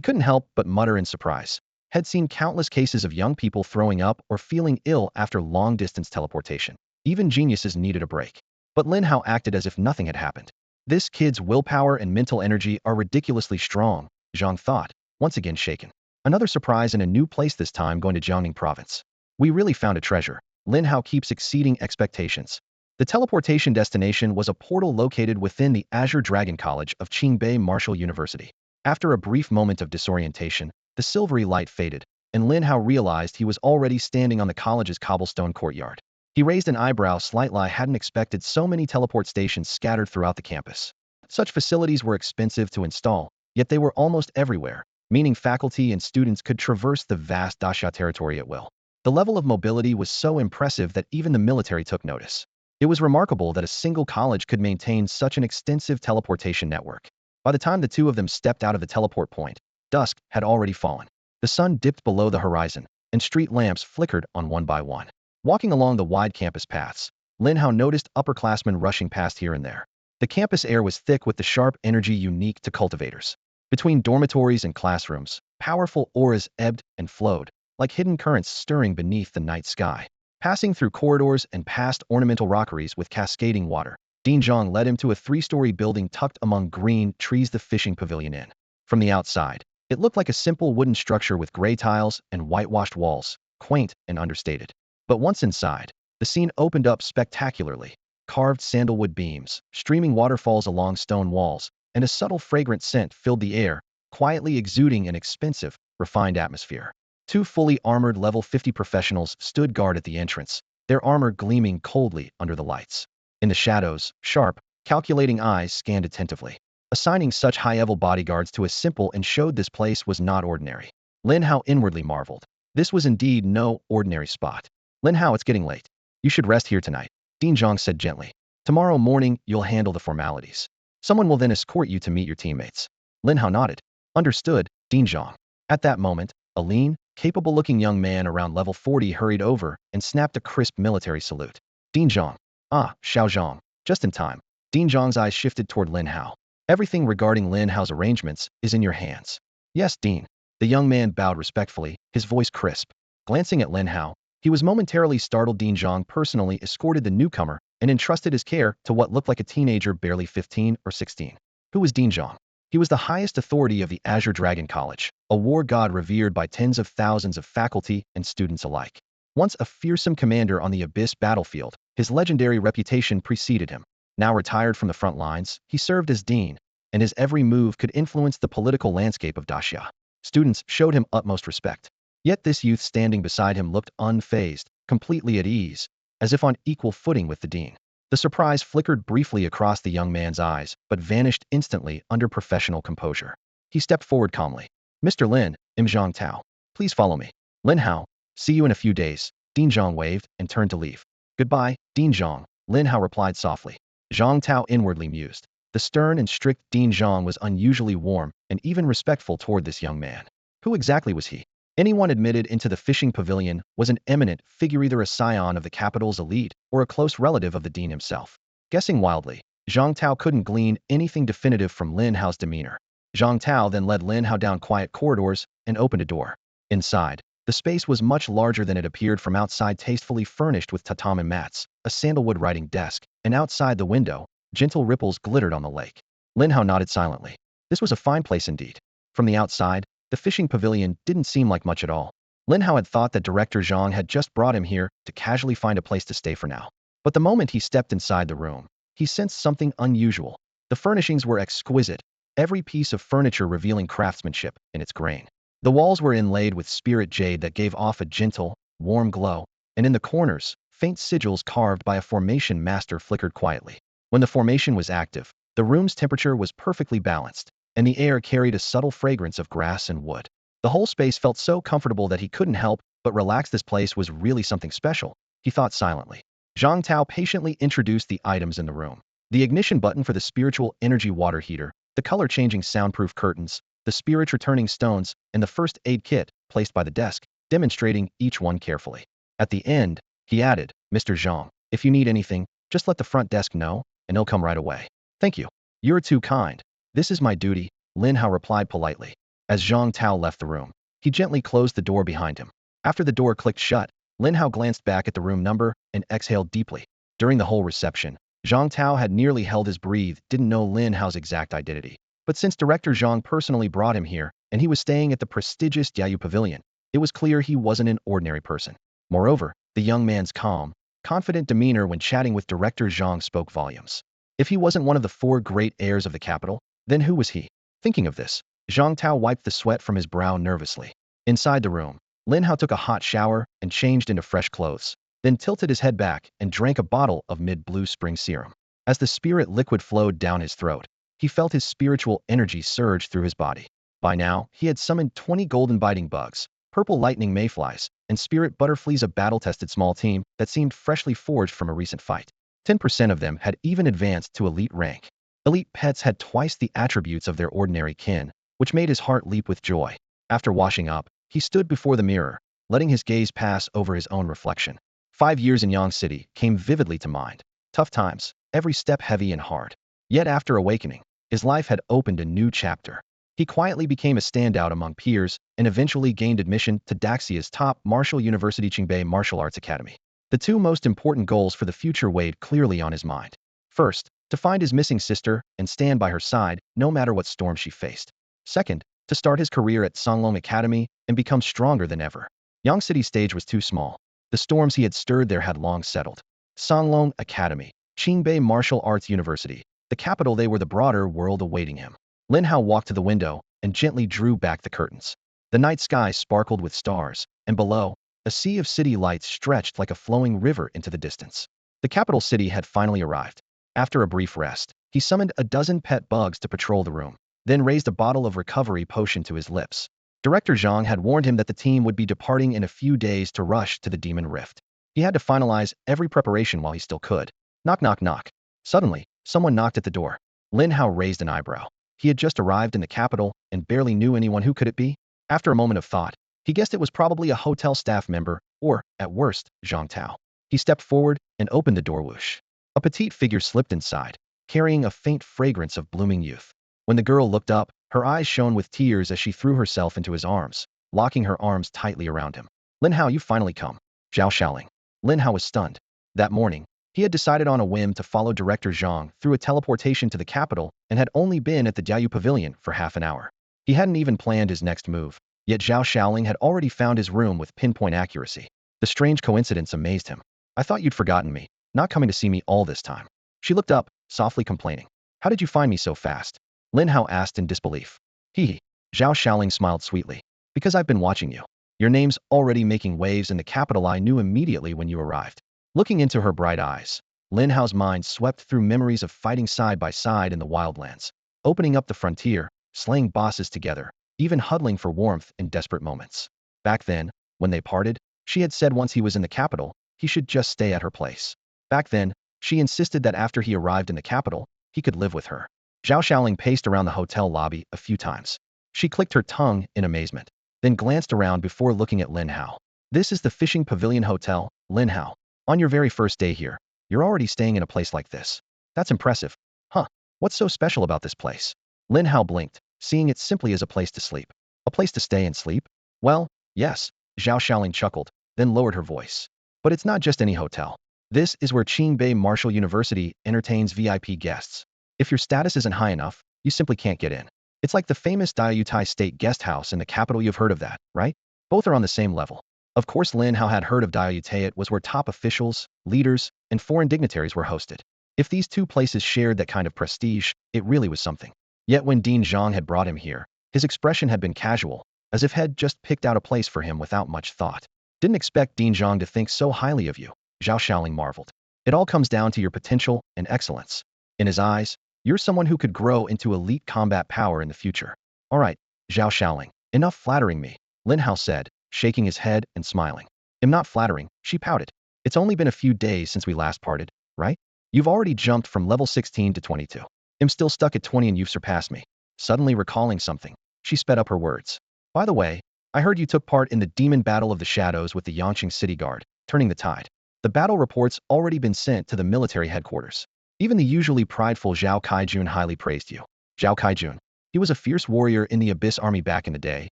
couldn't help but mutter in surprise. Had seen countless cases of young people throwing up or feeling ill after long-distance teleportation. Even geniuses needed a break. But Lin Hao acted as if nothing had happened. This kid's willpower and mental energy are ridiculously strong, Zhang thought, once again shaken. Another surprise in a new place, this time going to Jiangning province. We really found a treasure. Lin Hao keeps exceeding expectations. The teleportation destination was a portal located within the Azure Dragon College of Qingbei Martial University. After a brief moment of disorientation, the silvery light faded, and Lin Hao realized he was already standing on the college's cobblestone courtyard. He raised an eyebrow slightly. Hadn't expected so many teleport stations scattered throughout the campus. Such facilities were expensive to install, yet they were almost everywhere, meaning faculty and students could traverse the vast Daxia territory at will. The level of mobility was so impressive that even the military took notice. It was remarkable that a single college could maintain such an extensive teleportation network. By the time the two of them stepped out of the teleport point, dusk had already fallen. The sun dipped below the horizon, and street lamps flickered on one by one. Walking along the wide campus paths, Lin Hao noticed upperclassmen rushing past here and there. The campus air was thick with the sharp energy unique to cultivators. Between dormitories and classrooms, powerful auras ebbed and flowed, like hidden currents stirring beneath the night sky. Passing through corridors and past ornamental rockeries with cascading water, Dean Zhang led him to a three-story building tucked among green trees, the fishing pavilion inn. From the outside, it looked like a simple wooden structure with gray tiles and whitewashed walls, quaint and understated. But once inside, the scene opened up spectacularly. Carved sandalwood beams, streaming waterfalls along stone walls, and a subtle fragrant scent filled the air, quietly exuding an expensive, refined atmosphere. Two fully armored level 50 professionals stood guard at the entrance, their armor gleaming coldly under the lights. In the shadows, sharp, calculating eyes scanned attentively. Assigning such high-level bodyguards to a simple and showed this place was not ordinary. Lin Hao inwardly marveled. This was indeed no ordinary spot. Lin Hao, it's getting late. You should rest here tonight, Dean Zhang said gently. Tomorrow morning, you'll handle the formalities. Someone will then escort you to meet your teammates. Lin Hao nodded. Understood, Dean Zhang. At that moment, a lean, capable-looking young man around level 40 hurried over and snapped a crisp military salute. Dean Zhang. Ah, Xiao Zhang. Just in time. Dean Zhang's eyes shifted toward Lin Hao. Everything regarding Lin Hao's arrangements is in your hands. Yes, Dean. The young man bowed respectfully, his voice crisp. Glancing at Lin Hao, he was momentarily startled. Dean Zhang personally escorted the newcomer and entrusted his care to what looked like a teenager barely 15 or 16. Who was Dean Zhang? He was the highest authority of the Azure Dragon College, a war god revered by tens of thousands of faculty and students alike. Once a fearsome commander on the Abyss battlefield, his legendary reputation preceded him. Now retired from the front lines, he served as dean, and his every move could influence the political landscape of Daxia. Students showed him utmost respect. Yet this youth standing beside him looked unfazed, completely at ease, as if on equal footing with the dean. The surprise flickered briefly across the young man's eyes, but vanished instantly under professional composure. He stepped forward calmly. Mr. Lin, Zhang Tao, please follow me. Lin Hao, see you in a few days. Dean Zhang waved and turned to leave. Goodbye, Dean Zhang, Lin Hao replied softly. Zhang Tao inwardly mused. The stern and strict Dean Zhang was unusually warm and even respectful toward this young man. Who exactly was he? Anyone admitted into the fishing pavilion was an eminent figure, either a scion of the capital's elite or a close relative of the dean himself. Guessing wildly, Zhang Tao couldn't glean anything definitive from Lin Hao's demeanor. Zhang Tao then led Lin Hao down quiet corridors and opened a door. Inside, the space was much larger than it appeared from outside, tastefully furnished with tatami mats, a sandalwood writing desk, and outside the window, gentle ripples glittered on the lake. Lin Hao nodded silently. This was a fine place indeed. From the outside, the fishing pavilion didn't seem like much at all. Lin Hao had thought that Director Zhang had just brought him here to casually find a place to stay for now. But the moment he stepped inside the room, he sensed something unusual. The furnishings were exquisite, every piece of furniture revealing craftsmanship in its grain. The walls were inlaid with spirit jade that gave off a gentle, warm glow, and in the corners, faint sigils carved by a formation master flickered quietly. When the formation was active, the room's temperature was perfectly balanced, and the air carried a subtle fragrance of grass and wood. The whole space felt so comfortable that he couldn't help but relax. This place was really something special, he thought silently. Zhang Tao patiently introduced the items in the room. The ignition button for the spiritual energy water heater, the color-changing soundproof curtains, the spirit-returning stones, and the first aid kit placed by the desk, demonstrating each one carefully. At the end, he added, Mr. Zhang, if you need anything, just let the front desk know. and he'll come right away. Thank you. You're too kind. This is my duty, Lin Hao replied politely. As Zhang Tao left the room, he gently closed the door behind him. After the door clicked shut, Lin Hao glanced back at the room number and exhaled deeply. During the whole reception, Zhang Tao had nearly held his breath, didn't know Lin Hao's exact identity. But since Director Zhang personally brought him here, and he was staying at the prestigious Diaoyu Pavilion, it was clear he wasn't an ordinary person. Moreover, the young man's calm, confident demeanor when chatting with Director Zhang spoke volumes. If he wasn't one of the four great heirs of the capital, then who was he? Thinking of this, Zhang Tao wiped the sweat from his brow nervously. Inside the room, Lin Hao took a hot shower and changed into fresh clothes, then tilted his head back and drank a bottle of mid-blue spring serum. As the spirit liquid flowed down his throat, he felt his spiritual energy surge through his body. By now, he had summoned 20 golden biting bugs, purple lightning mayflies, and spirit butterflies, a battle-tested small team that seemed freshly forged from a recent fight. 10% of them had even advanced to elite rank. Elite pets had twice the attributes of their ordinary kin, which made his heart leap with joy. After washing up, he stood before the mirror, letting his gaze pass over his own reflection. 5 years in Yang City came vividly to mind. Tough times, every step heavy and hard. Yet after awakening, his life had opened a new chapter. He quietly became a standout among peers and eventually gained admission to Daxia's top martial university, Qingbei Martial Arts Academy. The two most important goals for the future weighed clearly on his mind. First, to find his missing sister and stand by her side no matter what storm she faced. Second, to start his career at Songlong Academy and become stronger than ever. Yang City's stage was too small. The storms he had stirred there had long settled. Songlong Academy, Qingbei Martial Arts University, the capital, they were the broader world awaiting him. Lin Hao walked to the window and gently drew back the curtains. The night sky sparkled with stars, and below, a sea of city lights stretched like a flowing river into the distance. The capital city had finally arrived. After a brief rest, he summoned a dozen pet bugs to patrol the room, then raised a bottle of recovery potion to his lips. Director Zhang had warned him that the team would be departing in a few days to rush to the Demon Rift. He had to finalize every preparation while he still could. Knock, knock, knock. Suddenly, someone knocked at the door. Lin Hao raised an eyebrow. He had just arrived in the capital and barely knew anyone. Who could it be? After a moment of thought, he guessed it was probably a hotel staff member, or, at worst, Zhang Tao. He stepped forward and opened the door. Whoosh. A petite figure slipped inside, carrying a faint fragrance of blooming youth. When the girl looked up, her eyes shone with tears as she threw herself into his arms, locking her arms tightly around him. Lin Hao, you've finally come. Zhao Shaoling. Lin Hao was stunned. That morning, he had decided on a whim to follow Director Zhang through a teleportation to the capital and had only been at the Diaoyu Pavilion for half an hour. He hadn't even planned his next move, yet Zhao Shaoling had already found his room with pinpoint accuracy. The strange coincidence amazed him. I thought you'd forgotten me, not coming to see me all this time. She looked up, softly complaining. How did you find me so fast? Lin Hao asked in disbelief. Hee. Zhao Shaoling smiled sweetly. Because I've been watching you. Your name's already making waves in the capital. I knew immediately when you arrived. Looking into her bright eyes, Lin Hao's mind swept through memories of fighting side by side in the wildlands, opening up the frontier, slaying bosses together, even huddling for warmth in desperate moments. Back then, when they parted, she had said once he was in the capital, he should just stay at her place. Back then, she insisted that after he arrived in the capital, he could live with her. Zhao Shaoling paced around the hotel lobby a few times. She clicked her tongue in amazement, then glanced around before looking at Lin Hao. This is the Fishing Pavilion Hotel, Lin Hao. On your very first day here, you're already staying in a place like this. That's impressive. Huh, what's so special about this place? Lin Hao blinked, seeing it simply as a place to sleep. A place to stay and sleep? Well, yes, Zhao Shaoling chuckled, then lowered her voice. But it's not just any hotel. This is where Qingbei Martial University entertains VIP guests. If your status isn't high enough, you simply can't get in. It's like the famous Diaoyu State Guest House in the capital. You've heard of that, right? Both are on the same level. Of course, Lin Hao had heard of Diaoyu. It was where top officials, leaders, and foreign dignitaries were hosted. If these two places shared that kind of prestige, it really was something. Yet when Dean Zhang had brought him here, his expression had been casual, as if he'd just picked out a place for him without much thought. Didn't expect Dean Zhang to think so highly of you, Zhao Shaoling marveled. It all comes down to your potential and excellence. In his eyes, you're someone who could grow into elite combat power in the future. All right, Zhao Shaoling, enough flattering me, Lin Hao said, shaking his head and smiling. I'm not flattering, she pouted. It's only been a few days since we last parted, right? You've already jumped from level 16 to 22. I'm still stuck at 20 and you've surpassed me. Suddenly recalling something, she sped up her words. By the way, I heard you took part in the demon battle of the shadows with the Yangqing City Guard, turning the tide. The battle report's already been sent to the military headquarters. Even the usually prideful Zhao Kaijun highly praised you. Zhao Kaijun. He was a fierce warrior in the Abyss Army back in the day,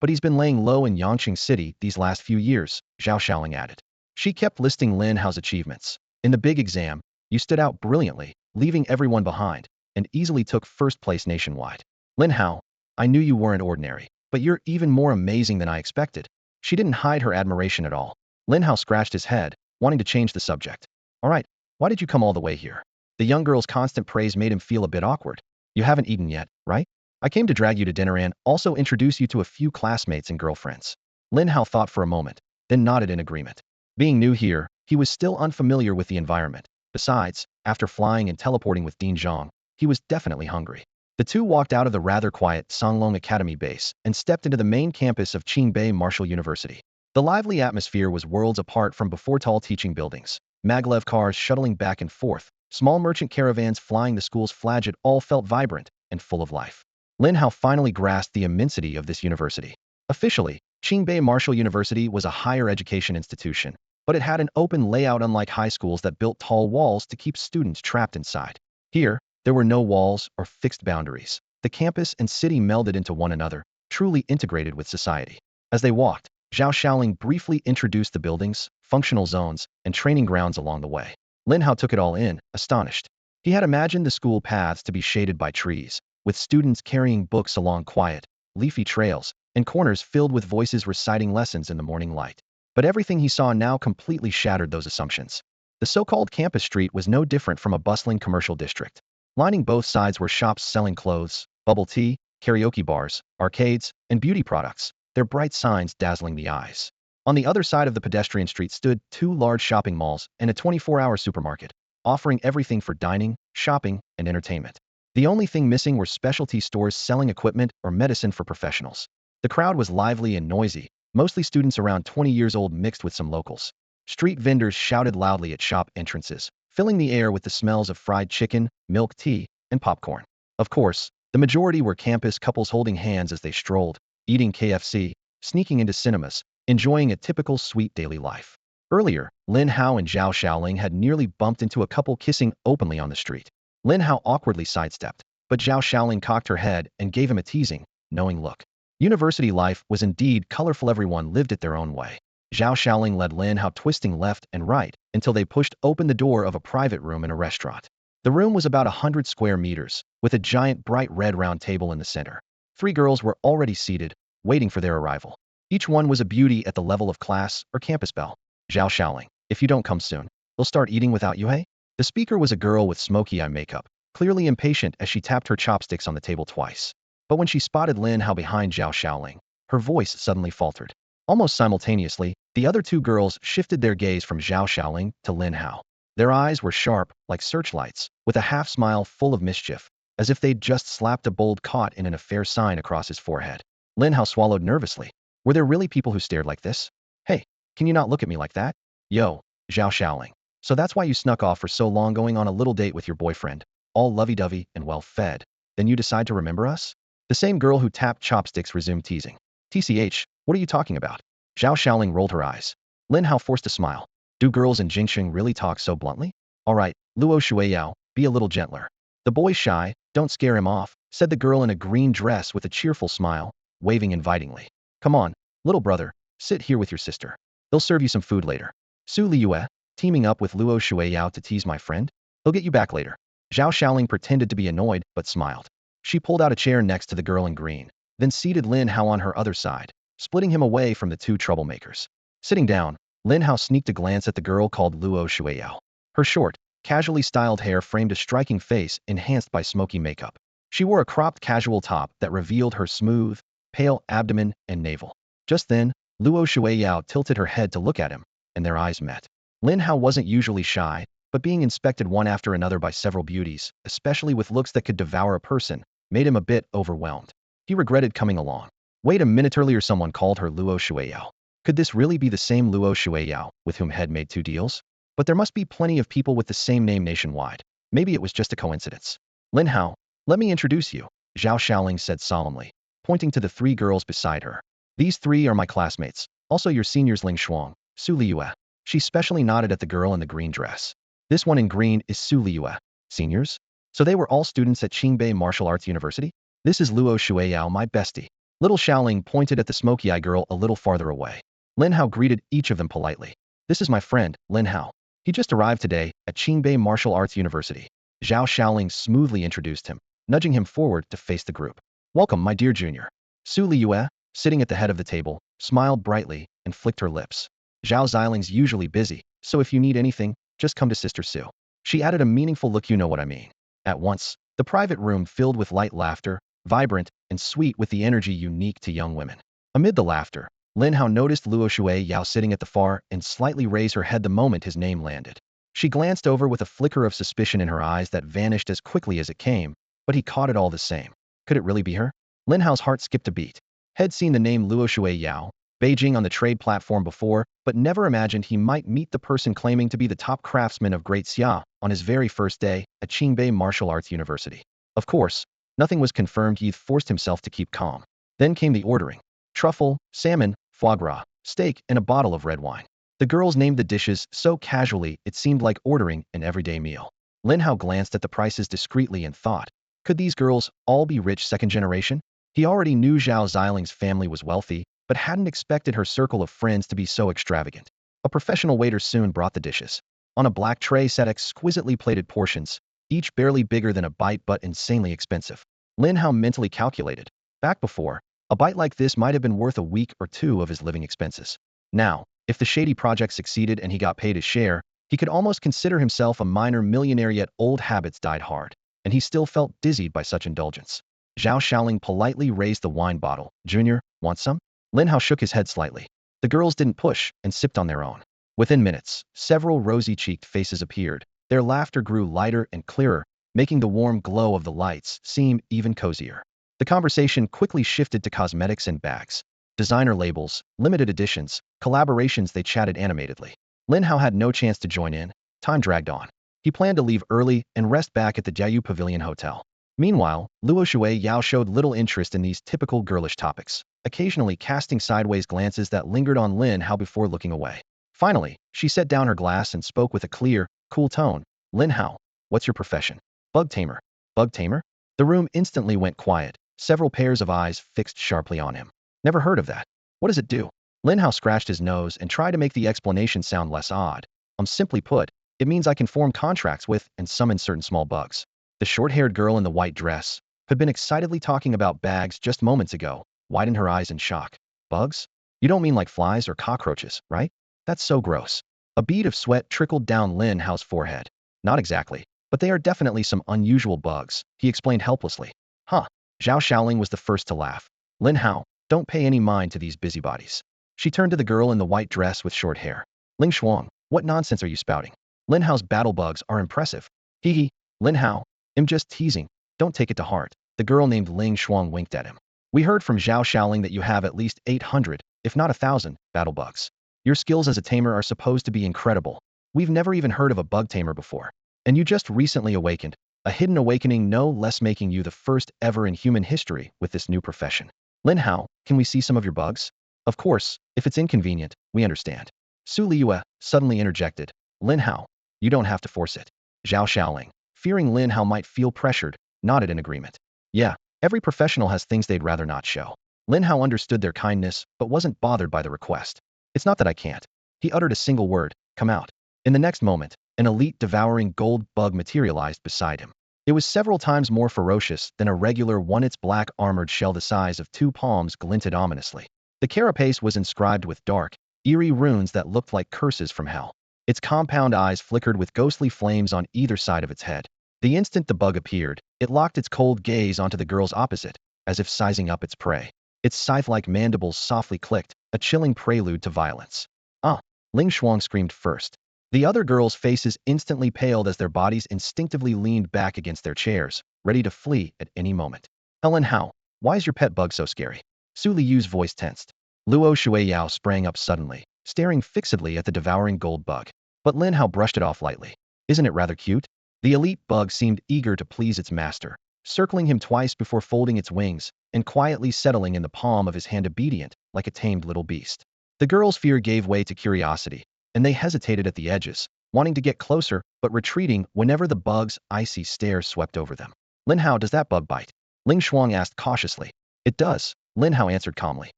but he's been laying low in Yangqing City these last few years, Zhao Xiaoling added. She kept listing Lin Hao's achievements. In the big exam, you stood out brilliantly, leaving everyone behind, and easily took first place nationwide. Lin Hao, I knew you weren't ordinary, but you're even more amazing than I expected. She didn't hide her admiration at all. Lin Hao scratched his head, wanting to change the subject. All right, why did you come all the way here? The young girl's constant praise made him feel a bit awkward. You haven't eaten yet, right? I came to drag you to dinner and also introduce you to a few classmates and girlfriends. Lin Hao thought for a moment, then nodded in agreement. Being new here, he was still unfamiliar with the environment. Besides, after flying and teleporting with Dean Zhang, he was definitely hungry. The two walked out of the rather quiet Songlong Academy base and stepped into the main campus of Qingbei Martial University. The lively atmosphere was worlds apart from before tall teaching buildings. Maglev cars shuttling back and forth, small merchant caravans flying the school's flag, it all felt vibrant and full of life. Lin Hao finally grasped the immensity of this university. Officially, Qingbei Martial University was a higher education institution, but it had an open layout unlike high schools that built tall walls to keep students trapped inside. Here, there were no walls or fixed boundaries. The campus and city melded into one another, truly integrated with society. As they walked, Zhao Xiaoling briefly introduced the buildings, functional zones, and training grounds along the way. Lin Hao took it all in, astonished. He had imagined the school paths to be shaded by trees, with students carrying books along quiet, leafy trails, and corners filled with voices reciting lessons in the morning light. But everything he saw now completely shattered those assumptions. The so-called campus street was no different from a bustling commercial district. Lining both sides were shops selling clothes, bubble tea, karaoke bars, arcades, and beauty products, their bright signs dazzling the eyes. On the other side of the pedestrian street stood two large shopping malls and a 24-hour supermarket, offering everything for dining, shopping, and entertainment. The only thing missing were specialty stores selling equipment or medicine for professionals. The crowd was lively and noisy, mostly students around 20 years old mixed with some locals. Street vendors shouted loudly at shop entrances, filling the air with the smells of fried chicken, milk tea, and popcorn. Of course, the majority were campus couples holding hands as they strolled, eating KFC, sneaking into cinemas, enjoying a typical sweet daily life. Earlier, Lin Hao and Zhao Xiaoling had nearly bumped into a couple kissing openly on the street. Lin Hao awkwardly sidestepped, but Zhao Xiaoling cocked her head and gave him a teasing, knowing look. University life was indeed colorful, everyone lived it their own way. Zhao Xiaoling led Lin Hao twisting left and right until they pushed open the door of a private room in a restaurant. The room was about 100 square meters, with a giant bright red round table in the center. 3 girls were already seated, waiting for their arrival. Each one was a beauty at the level of class or campus belle. Zhao Xiaoling, if you don't come soon, they'll start eating without you, hey? The speaker was a girl with smoky eye makeup, clearly impatient as she tapped her chopsticks on the table twice. But when she spotted Lin Hao behind Zhao Xiaoling, her voice suddenly faltered. Almost simultaneously, the other 2 girls shifted their gaze from Zhao Xiaoling to Lin Hao. Their eyes were sharp, like searchlights, with a half-smile full of mischief, as if they'd just slapped a bold caught in an affair sign across his forehead. Lin Hao swallowed nervously. Were there really people who stared like this? Hey, can you not look at me like that? Yo, Zhao Xiaoling. So that's why you snuck off for so long going on a little date with your boyfriend, all lovey-dovey and well-fed. Then you decide to remember us? The same girl who tapped chopsticks resumed teasing. TCH, what are you talking about? Zhao Xiaoling rolled her eyes. Lin Hao forced a smile. Do girls in Jingxing really talk so bluntly? All right, Luo Shuiyao, be a little gentler. The boy's shy, don't scare him off, said the girl in a green dress with a cheerful smile, waving invitingly. Come on, little brother, sit here with your sister. They'll serve you some food later. Su Liyue, teaming up with Luo Shuiyao to tease my friend? He'll get you back later. Zhao Xiaoling pretended to be annoyed, but smiled. She pulled out a chair next to the girl in green, then seated Lin Hao on her other side, splitting him away from the 2 troublemakers. Sitting down, Lin Hao sneaked a glance at the girl called Luo Shuiyao. Her short, casually styled hair framed a striking face enhanced by smoky makeup. She wore a cropped casual top that revealed her smooth, pale abdomen and navel. Just then, Luo Shuiyao tilted her head to look at him, and their eyes met. Lin Hao wasn't usually shy, but being inspected one after another by several beauties, especially with looks that could devour a person, made him a bit overwhelmed. He regretted coming along. Wait a minute, earlier someone called her Luo Shuiyao. Could this really be the same Luo Shuiyao with whom Head made 2 deals? But there must be plenty of people with the same name nationwide. Maybe it was just a coincidence. Lin Hao, let me introduce you, Zhao Xiaoling said solemnly, pointing to the 3 girls beside her. These 3 are my classmates, also your seniors Ling Shuang, Su Liyue. She specially nodded at the girl in the green dress. This one in green is Su Liyue. Seniors? So they were all students at Qingbei Martial Arts University? This is Luo Shueyao, my bestie. Little Xiaoling pointed at the smoky-eyed girl a little farther away. Lin Hao greeted each of them politely. This is my friend, Lin Hao. He just arrived today at Qingbei Martial Arts University. Zhao Xiaoling smoothly introduced him, nudging him forward to face the group. Welcome, my dear junior. Su Liyue, sitting at the head of the table, smiled brightly and flicked her lips. Zhao Xiling's usually busy, so if you need anything, just come to Sister Su. She added a meaningful look, you know what I mean. At once, the private room filled with light laughter, vibrant and sweet with the energy unique to young women. Amid the laughter, Lin Hao noticed Luo Shueyao sitting at the far and slightly raised her head the moment his name landed. She glanced over with a flicker of suspicion in her eyes that vanished as quickly as it came, but he caught it all the same. Could it really be her? Lin Hao's heart skipped a beat. Had seen the name Luo Shueyao, Beijing on the trade platform before, but never imagined he might meet the person claiming to be the top craftsman of Great Xia on his very first day at Qingbei Martial Arts University. Of course, nothing was confirmed. He forced himself to keep calm. Then came the ordering. Truffle, salmon, foie gras, steak, and a bottle of red wine. The girls named the dishes so casually it seemed like ordering an everyday meal. Lin Hao glanced at the prices discreetly and thought, could these girls all be rich second generation? He already knew Zhao Xiling's family was wealthy, but hadn't expected her circle of friends to be so extravagant. A professional waiter soon brought the dishes. On a black tray sat exquisitely plated portions, each barely bigger than a bite but insanely expensive. Lin Hao mentally calculated. Back before, a bite like this might have been worth a week or two of his living expenses. Now, if the shady project succeeded and he got paid his share, he could almost consider himself a minor millionaire, yet old habits died hard, and he still felt dizzied by such indulgence. Zhao Xiaoling politely raised the wine bottle. Junior, want some? Lin Hao shook his head slightly. The girls didn't push and sipped on their own. Within minutes, several rosy-cheeked faces appeared. Their laughter grew lighter and clearer, making the warm glow of the lights seem even cozier. The conversation quickly shifted to cosmetics and bags. Designer labels, limited editions, collaborations. They chatted animatedly. Lin Hao had no chance to join in. Time dragged on. He planned to leave early and rest back at the Jiayu Pavilion Hotel. Meanwhile, Luo Shueyao showed little interest in these typical girlish topics, occasionally casting sideways glances that lingered on Lin Hao before looking away. Finally, she set down her glass and spoke with a clear, cool tone. Lin Hao, what's your profession? Bug tamer. Bug tamer? The room instantly went quiet, several pairs of eyes fixed sharply on him. Never heard of that. What does it do? Lin Hao scratched his nose and tried to make the explanation sound less odd. Simply put, it means I can form contracts with and summon certain small bugs. The short-haired girl in the white dress, who had been excitedly talking about bags just moments ago, widened her eyes in shock. Bugs? You don't mean like flies or cockroaches, right? That's so gross. A bead of sweat trickled down Lin Hao's forehead. Not exactly, but they are definitely some unusual bugs, he explained helplessly. Huh. Zhao Xiaoling was the first to laugh. Lin Hao, don't pay any mind to these busybodies. She turned to the girl in the white dress with short hair. Ling Shuang, what nonsense are you spouting? Lin Hao's battle bugs are impressive. Hee hee. Lin Hao, I'm just teasing. Don't take it to heart. The girl named Ling Shuang winked at him. We heard from Zhao Xiaoling that you have at least 800, if not 1,000, battle bugs. Your skills as a tamer are supposed to be incredible. We've never even heard of a bug tamer before. And you just recently awakened, a hidden awakening no less, making you the first ever in human history with this new profession. Lin Hao, can we see some of your bugs? Of course, if it's inconvenient, we understand. Su Liyue suddenly interjected. Lin Hao, you don't have to force it. Zhao Xiaoling, fearing Lin Hao might feel pressured, nodded in agreement. Yeah, every professional has things they'd rather not show. Lin Hao understood their kindness, but wasn't bothered by the request. It's not that I can't. He uttered a single word, come out. In the next moment, an elite devouring gold bug materialized beside him. It was several times more ferocious than a regular one. Its black armored shell the size of 2 palms glinted ominously. The carapace was inscribed with dark, eerie runes that looked like curses from hell. Its compound eyes flickered with ghostly flames on either side of its head. The instant the bug appeared, it locked its cold gaze onto the girl's opposite, as if sizing up its prey. Its scythe-like mandibles softly clicked, a chilling prelude to violence. Ah! Ling Shuang screamed first. The other girls' faces instantly paled as their bodies instinctively leaned back against their chairs, ready to flee at any moment. Lin Hao, why is your pet bug so scary? Su Liyue's voice tensed. Luo Shueyao sprang up suddenly, staring fixedly at the devouring gold bug. But Lin Hao brushed it off lightly. Isn't it rather cute? The elite bug seemed eager to please its master, circling him twice before folding its wings and quietly settling in the palm of his hand, obedient, like a tamed little beast. The girls' fear gave way to curiosity, and they hesitated at the edges, wanting to get closer but retreating whenever the bug's icy stare swept over them. Lin Hao, does that bug bite? Ling Shuang asked cautiously. It does, Lin Hao answered calmly.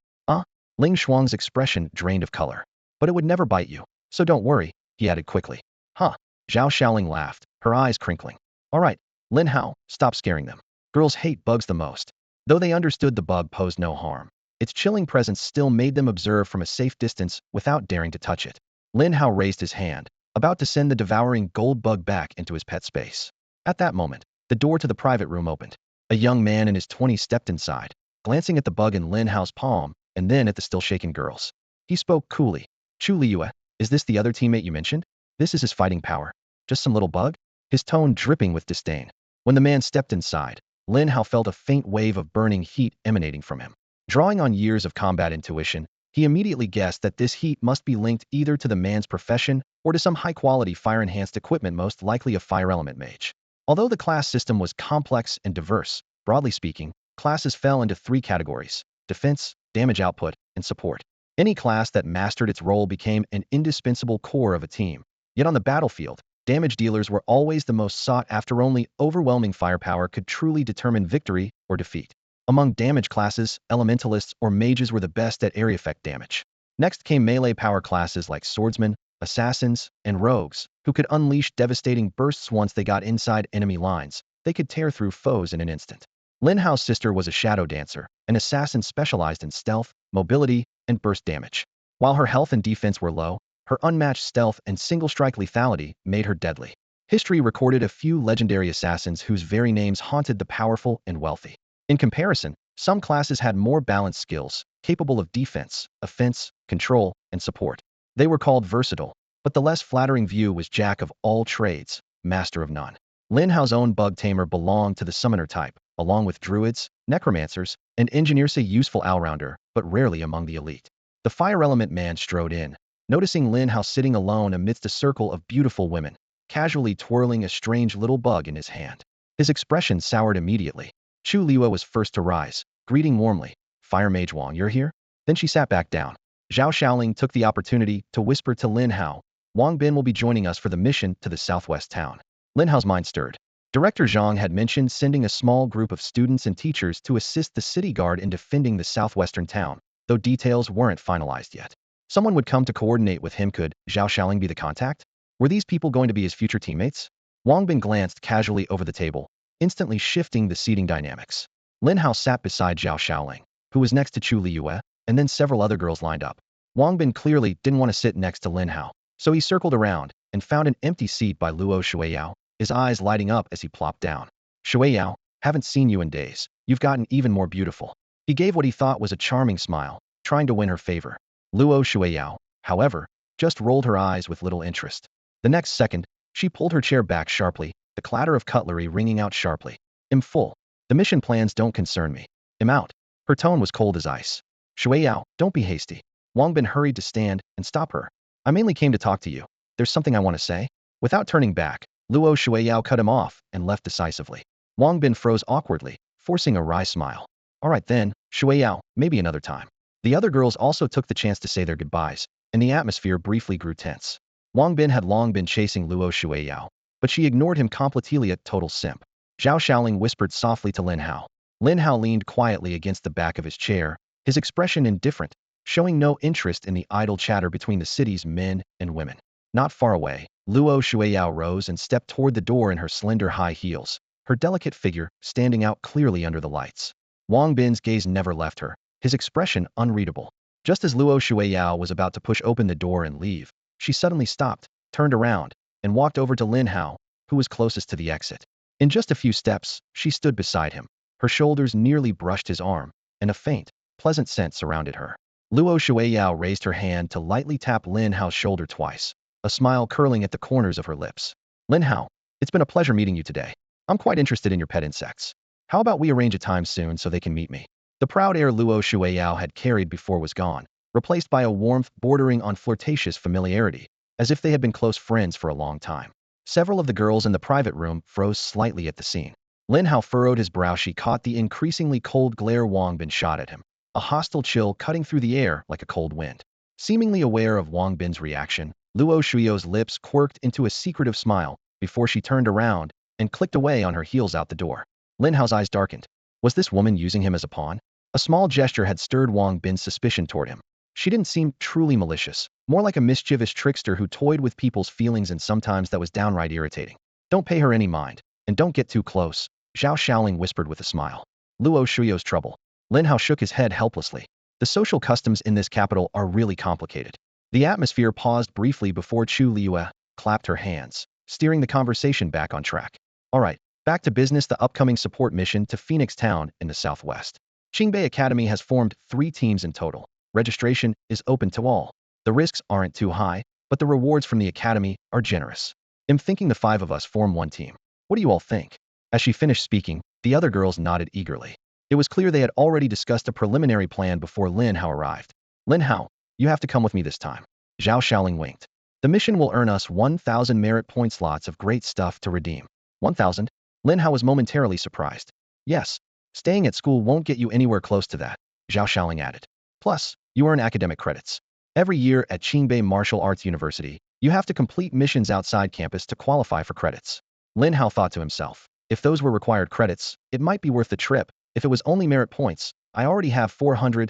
Ling Shuang's expression drained of color. But it would never bite you, so don't worry, he added quickly. Huh. Zhao Xiaoling laughed, her eyes crinkling. All right, Lin Hao, stop scaring them. Girls hate bugs the most. Though they understood the bug posed no harm, its chilling presence still made them observe from a safe distance without daring to touch it. Lin Hao raised his hand, about to send the devouring gold bug back into his pet space. At that moment, the door to the private room opened. A young man in his 20s stepped inside, glancing at the bug in Lin Hao's palm and then at the still-shaken girls. He spoke coolly. Chu Liyue, is this the other teammate you mentioned? This is his fighting power. Just some little bug? His tone dripping with disdain. When the man stepped inside, Lin Hao felt a faint wave of burning heat emanating from him. Drawing on years of combat intuition, he immediately guessed that this heat must be linked either to the man's profession or to some high-quality fire-enhanced equipment, most likely a fire element mage. Although the class system was complex and diverse, broadly speaking, classes fell into three categories: defense, damage output, and support. Any class that mastered its role became an indispensable core of a team. Yet on the battlefield, damage dealers were always the most sought after. Only overwhelming firepower could truly determine victory or defeat. Among damage classes, elementalists or mages were the best at area effect damage. Next came melee power classes like swordsmen, assassins, and rogues, who could unleash devastating bursts once they got inside enemy lines. They could tear through foes in an instant. Lin Hao's sister was a shadow dancer, an assassin specialized in stealth, mobility, and burst damage. While her health and defense were low, her unmatched stealth and single-strike lethality made her deadly. History recorded a few legendary assassins whose very names haunted the powerful and wealthy. In comparison, some classes had more balanced skills, capable of defense, offense, control, and support. They were called versatile, but the less flattering view was jack of all trades, master of none. Lin Hao's own bug Tamer belonged to the summoner type, along with druids, necromancers, and engineers, a useful all-rounder, but rarely among the elite. The fire element man strode in, noticing Lin Hao sitting alone amidst a circle of beautiful women, casually twirling a strange little bug in his hand. His expression soured immediately. Chu Liyue was first to rise, greeting warmly. Fire Mage Wang, you're here? Then she sat back down. Zhao Xiaoling took the opportunity to whisper to Lin Hao, Wang Bin will be joining us for the mission to the southwest town. Lin Hao's mind stirred. Director Zhang had mentioned sending a small group of students and teachers to assist the city guard in defending the southwestern town, though details weren't finalized yet. Someone would come to coordinate with him. Could Zhao Xiaoling be the contact? Were these people going to be his future teammates? Wang Bin glanced casually over the table, instantly shifting the seating dynamics. Lin Hao sat beside Zhao Xiaoling, who was next to Chu Liyue, and then several other girls lined up. Wang Bin clearly didn't want to sit next to Lin Hao, so he circled around and found an empty seat by Luo Shuiyao, his eyes lighting up as he plopped down. Shuiyao, haven't seen you in days. You've gotten even more beautiful. He gave what he thought was a charming smile, trying to win her favor. Luo Shuiyao, however, just rolled her eyes with little interest. The next second, she pulled her chair back sharply, the clatter of cutlery ringing out sharply. I'm full. The mission plans don't concern me. I'm out. Her tone was cold as ice. Shuiyao, don't be hasty. Wang Bin hurried to stand and stop her. I mainly came to talk to you. There's something I want to say. Without turning back, Luo Shuiyao cut him off and left decisively. Wang Bin froze awkwardly, forcing a wry smile. All right then, Shuiyao, maybe another time. The other girls also took the chance to say their goodbyes, and the atmosphere briefly grew tense. Wang Bin had long been chasing Luo Shuiyao, but she ignored him completely. A total simp. Zhao Xiaoling whispered softly to Lin Hao. Lin Hao leaned quietly against the back of his chair, his expression indifferent, showing no interest in the idle chatter between the city's men and women. Not far away, Luo Shuiyao rose and stepped toward the door in her slender high heels, her delicate figure standing out clearly under the lights. Wang Bin's gaze never left her, his expression unreadable. Just as Luo Shuiyao was about to push open the door and leave, she suddenly stopped, turned around, and walked over to Lin Hao, who was closest to the exit. In just a few steps, she stood beside him. Her shoulders nearly brushed his arm, and a faint, pleasant scent surrounded her. Luo Shuiyao raised her hand to lightly tap Lin Hao's shoulder twice, a smile curling at the corners of her lips. Lin Hao, it's been a pleasure meeting you today. I'm quite interested in your pet insects. How about we arrange a time soon so they can meet me? The proud air Luo Shuiyao had carried before was gone, replaced by a warmth bordering on flirtatious familiarity, as if they had been close friends for a long time. Several of the girls in the private room froze slightly at the scene. Lin Hao furrowed his brow. She caught the increasingly cold glare Wang Bin shot at him, a hostile chill cutting through the air like a cold wind. Seemingly aware of Wang Bin's reaction, Luo Shuyo's lips quirked into a secretive smile before she turned around and clicked away on her heels out the door. Lin Hao's eyes darkened. Was this woman using him as a pawn? A small gesture had stirred Wang Bin's suspicion toward him. She didn't seem truly malicious, more like a mischievous trickster who toyed with people's feelings, and sometimes that was downright irritating. Don't pay her any mind, and don't get too close, Zhao Shaoling whispered with a smile. Luo Shuyo's trouble. Lin Hao shook his head helplessly. The social customs in this capital are really complicated. The atmosphere paused briefly before Chu Liue clapped her hands, steering the conversation back on track. All right, back to business. The upcoming support mission to Phoenix Town in the southwest. Qingbei Academy has formed 3 teams in total. Registration is open to all. The risks aren't too high, but the rewards from the academy are generous. I'm thinking the 5 of us form one team. What do you all think? As she finished speaking, the other girls nodded eagerly. It was clear they had already discussed a preliminary plan before Lin Hao arrived. Lin Hao, you have to come with me this time. Zhao Shaoling winked. The mission will earn us 1,000 merit point slots of great stuff to redeem. 1,000? Lin Hao was momentarily surprised. Yes, staying at school won't get you anywhere close to that, Zhao Shaoling added. Plus, you earn academic credits. Every year at Qingbei Martial Arts University, you have to complete missions outside campus to qualify for credits. Lin Hao thought to himself, if those were required credits, it might be worth the trip. If it was only merit points, I already have 400,000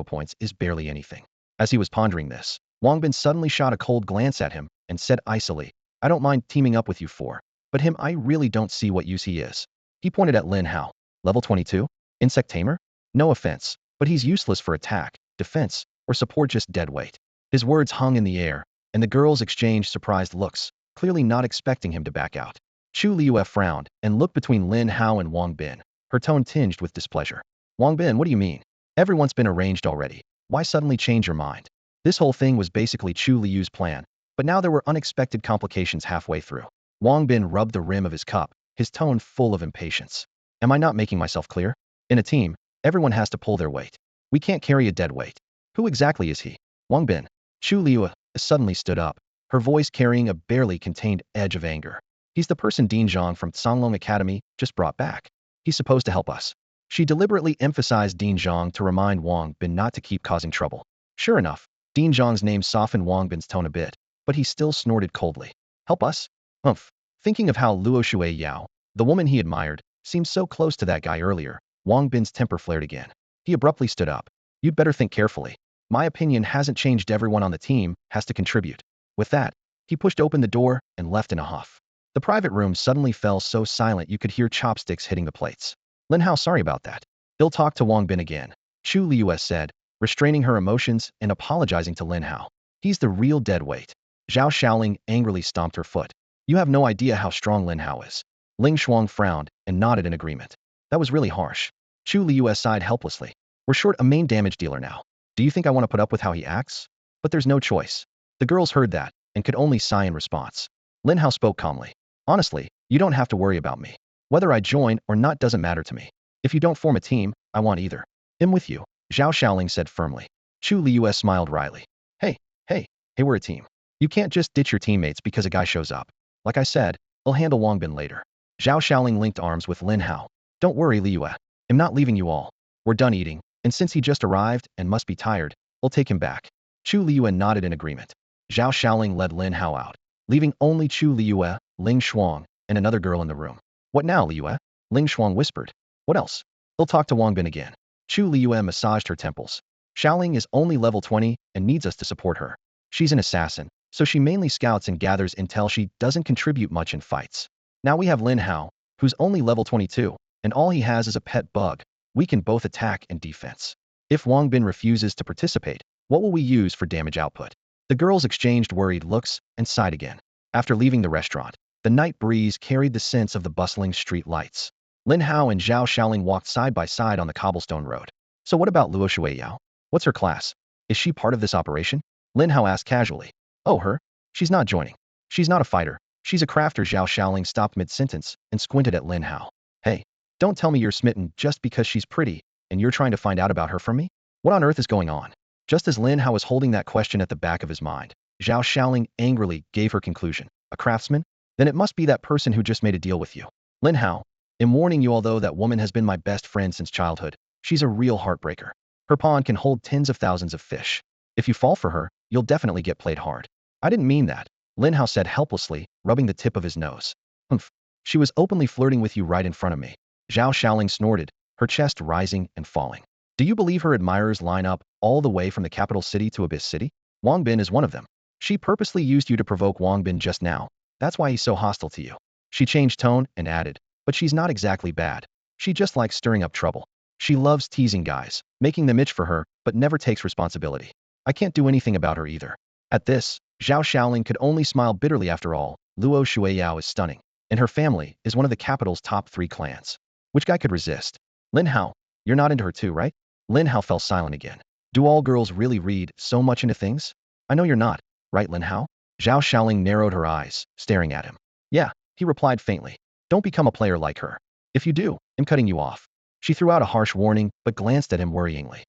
points is barely anything. As he was pondering this, Wang Bin suddenly shot a cold glance at him and said icily, I don't mind teaming up with you for, but him I really don't see what use he is. He pointed at Lin Hao. Level 22? Insect Tamer? No offense, but he's useless for attack, defense, or support, just dead weight. His words hung in the air, and the girls exchanged surprised looks, clearly not expecting him to back out. Chu Liue frowned and looked between Lin Hao and Wang Bin, her tone tinged with displeasure. Wang Bin, what do you mean? Everyone's been arranged already. Why suddenly change your mind? This whole thing was basically Chu Liu's plan, but now there were unexpected complications halfway through. Wang Bin rubbed the rim of his cup, his tone full of impatience. Am I not making myself clear? In a team, everyone has to pull their weight. We can't carry a dead weight. Who exactly is he? Wang Bin. Chu Liue suddenly stood up, her voice carrying a barely contained edge of anger. He's the person Dean Zhang from Songlong Academy just brought back. He's supposed to help us. She deliberately emphasized Dean Zhang to remind Wang Bin not to keep causing trouble. Sure enough, Dean Zhang's name softened Wang Bin's tone a bit, but he still snorted coldly. Help us? Umph. Thinking of how Luo Shui Yao, the woman he admired, seemed so close to that guy earlier, Wang Bin's temper flared again. He abruptly stood up. You'd better think carefully. My opinion hasn't changed. Everyone on the team has to contribute. With that, he pushed open the door and left in a huff. The private room suddenly fell so silent you could hear chopsticks hitting the plates. Lin Hao, sorry about that. He'll talk to Wang Bin again, Chu Liue said, restraining her emotions and apologizing to Lin Hao. He's the real deadweight. Zhao Shaoling angrily stomped her foot. You have no idea how strong Lin Hao is. Ling Shuang frowned and nodded in agreement. That was really harsh. Chu Liue sighed helplessly. We're short a main damage dealer now. Do you think I want to put up with how he acts? But there's no choice. The girls heard that and could only sigh in response. Lin Hao spoke calmly. Honestly, you don't have to worry about me. Whether I join or not doesn't matter to me. If you don't form a team, I want either. I'm with you, Zhao Shaoling said firmly. Chu Liue smiled wryly. Hey, we're a team. You can't just ditch your teammates because a guy shows up. Like I said, I'll handle Wang Bin later. Zhao Shaoling linked arms with Lin Hao. Don't worry, Liue. I'm not leaving you all. We're done eating, and since he just arrived and must be tired, I'll take him back. Chu Liue nodded in agreement. Zhao Shaoling led Lin Hao out, leaving only Chu Liue, Ling Shuang, and another girl in the room. What now, Liue? Ling Shuang whispered. What else? He'll talk to Wang Bin again. Chu Liue massaged her temples. Shaoling is only level 20 and needs us to support her. She's an assassin, so she mainly scouts and gathers intel. She doesn't contribute much in fights. Now we have Lin Hao, who's only level 22, and all he has is a pet bug. We can both attack and defense. If Wang Bin refuses to participate, what will we use for damage output? The girls exchanged worried looks and sighed again. After leaving the restaurant, the night breeze carried the sense of the bustling street lights. Lin Hao and Zhao Shaoling walked side by side on the cobblestone road. So what about Luo Shui Yao? What's her class? Is she part of this operation? Lin Hao asked casually. Oh, her? She's not joining. She's not a fighter. She's a crafter. Zhao Shaoling stopped mid-sentence and squinted at Lin Hao. Hey, don't tell me you're smitten just because she's pretty and you're trying to find out about her from me? What on earth is going on? Just as Lin Hao was holding that question at the back of his mind, Zhao Shaoling angrily gave her conclusion. A craftsman? Then it must be that person who just made a deal with you. Lin Hao, I'm warning you, although that woman has been my best friend since childhood, she's a real heartbreaker. Her pond can hold tens of thousands of fish. If you fall for her, you'll definitely get played hard. I didn't mean that, Lin Hao said helplessly, rubbing the tip of his nose. Humph. She was openly flirting with you right in front of me. Zhao Xiaoling snorted, her chest rising and falling. Do you believe her admirers line up all the way from the capital city to Abyss City? Wang Bin is one of them. She purposely used you to provoke Wang Bin just now. That's why he's so hostile to you. She changed tone and added, but she's not exactly bad. She just likes stirring up trouble. She loves teasing guys, making them itch for her, but never takes responsibility. I can't do anything about her either. At this, Zhao Xiaoling could only smile bitterly. After all, Luo Shuiyao is stunning, and her family is one of the capital's top 3 clans. Which guy could resist? Lin Hao, you're not into her too, right? Lin Hao fell silent again. Do all girls really read so much into things? I know you're not, right, Lin Hao? Zhao Xiaoling narrowed her eyes, staring at him. Yeah, he replied faintly. Don't become a player like her. If you do, I'm cutting you off. She threw out a harsh warning, but glanced at him worryingly.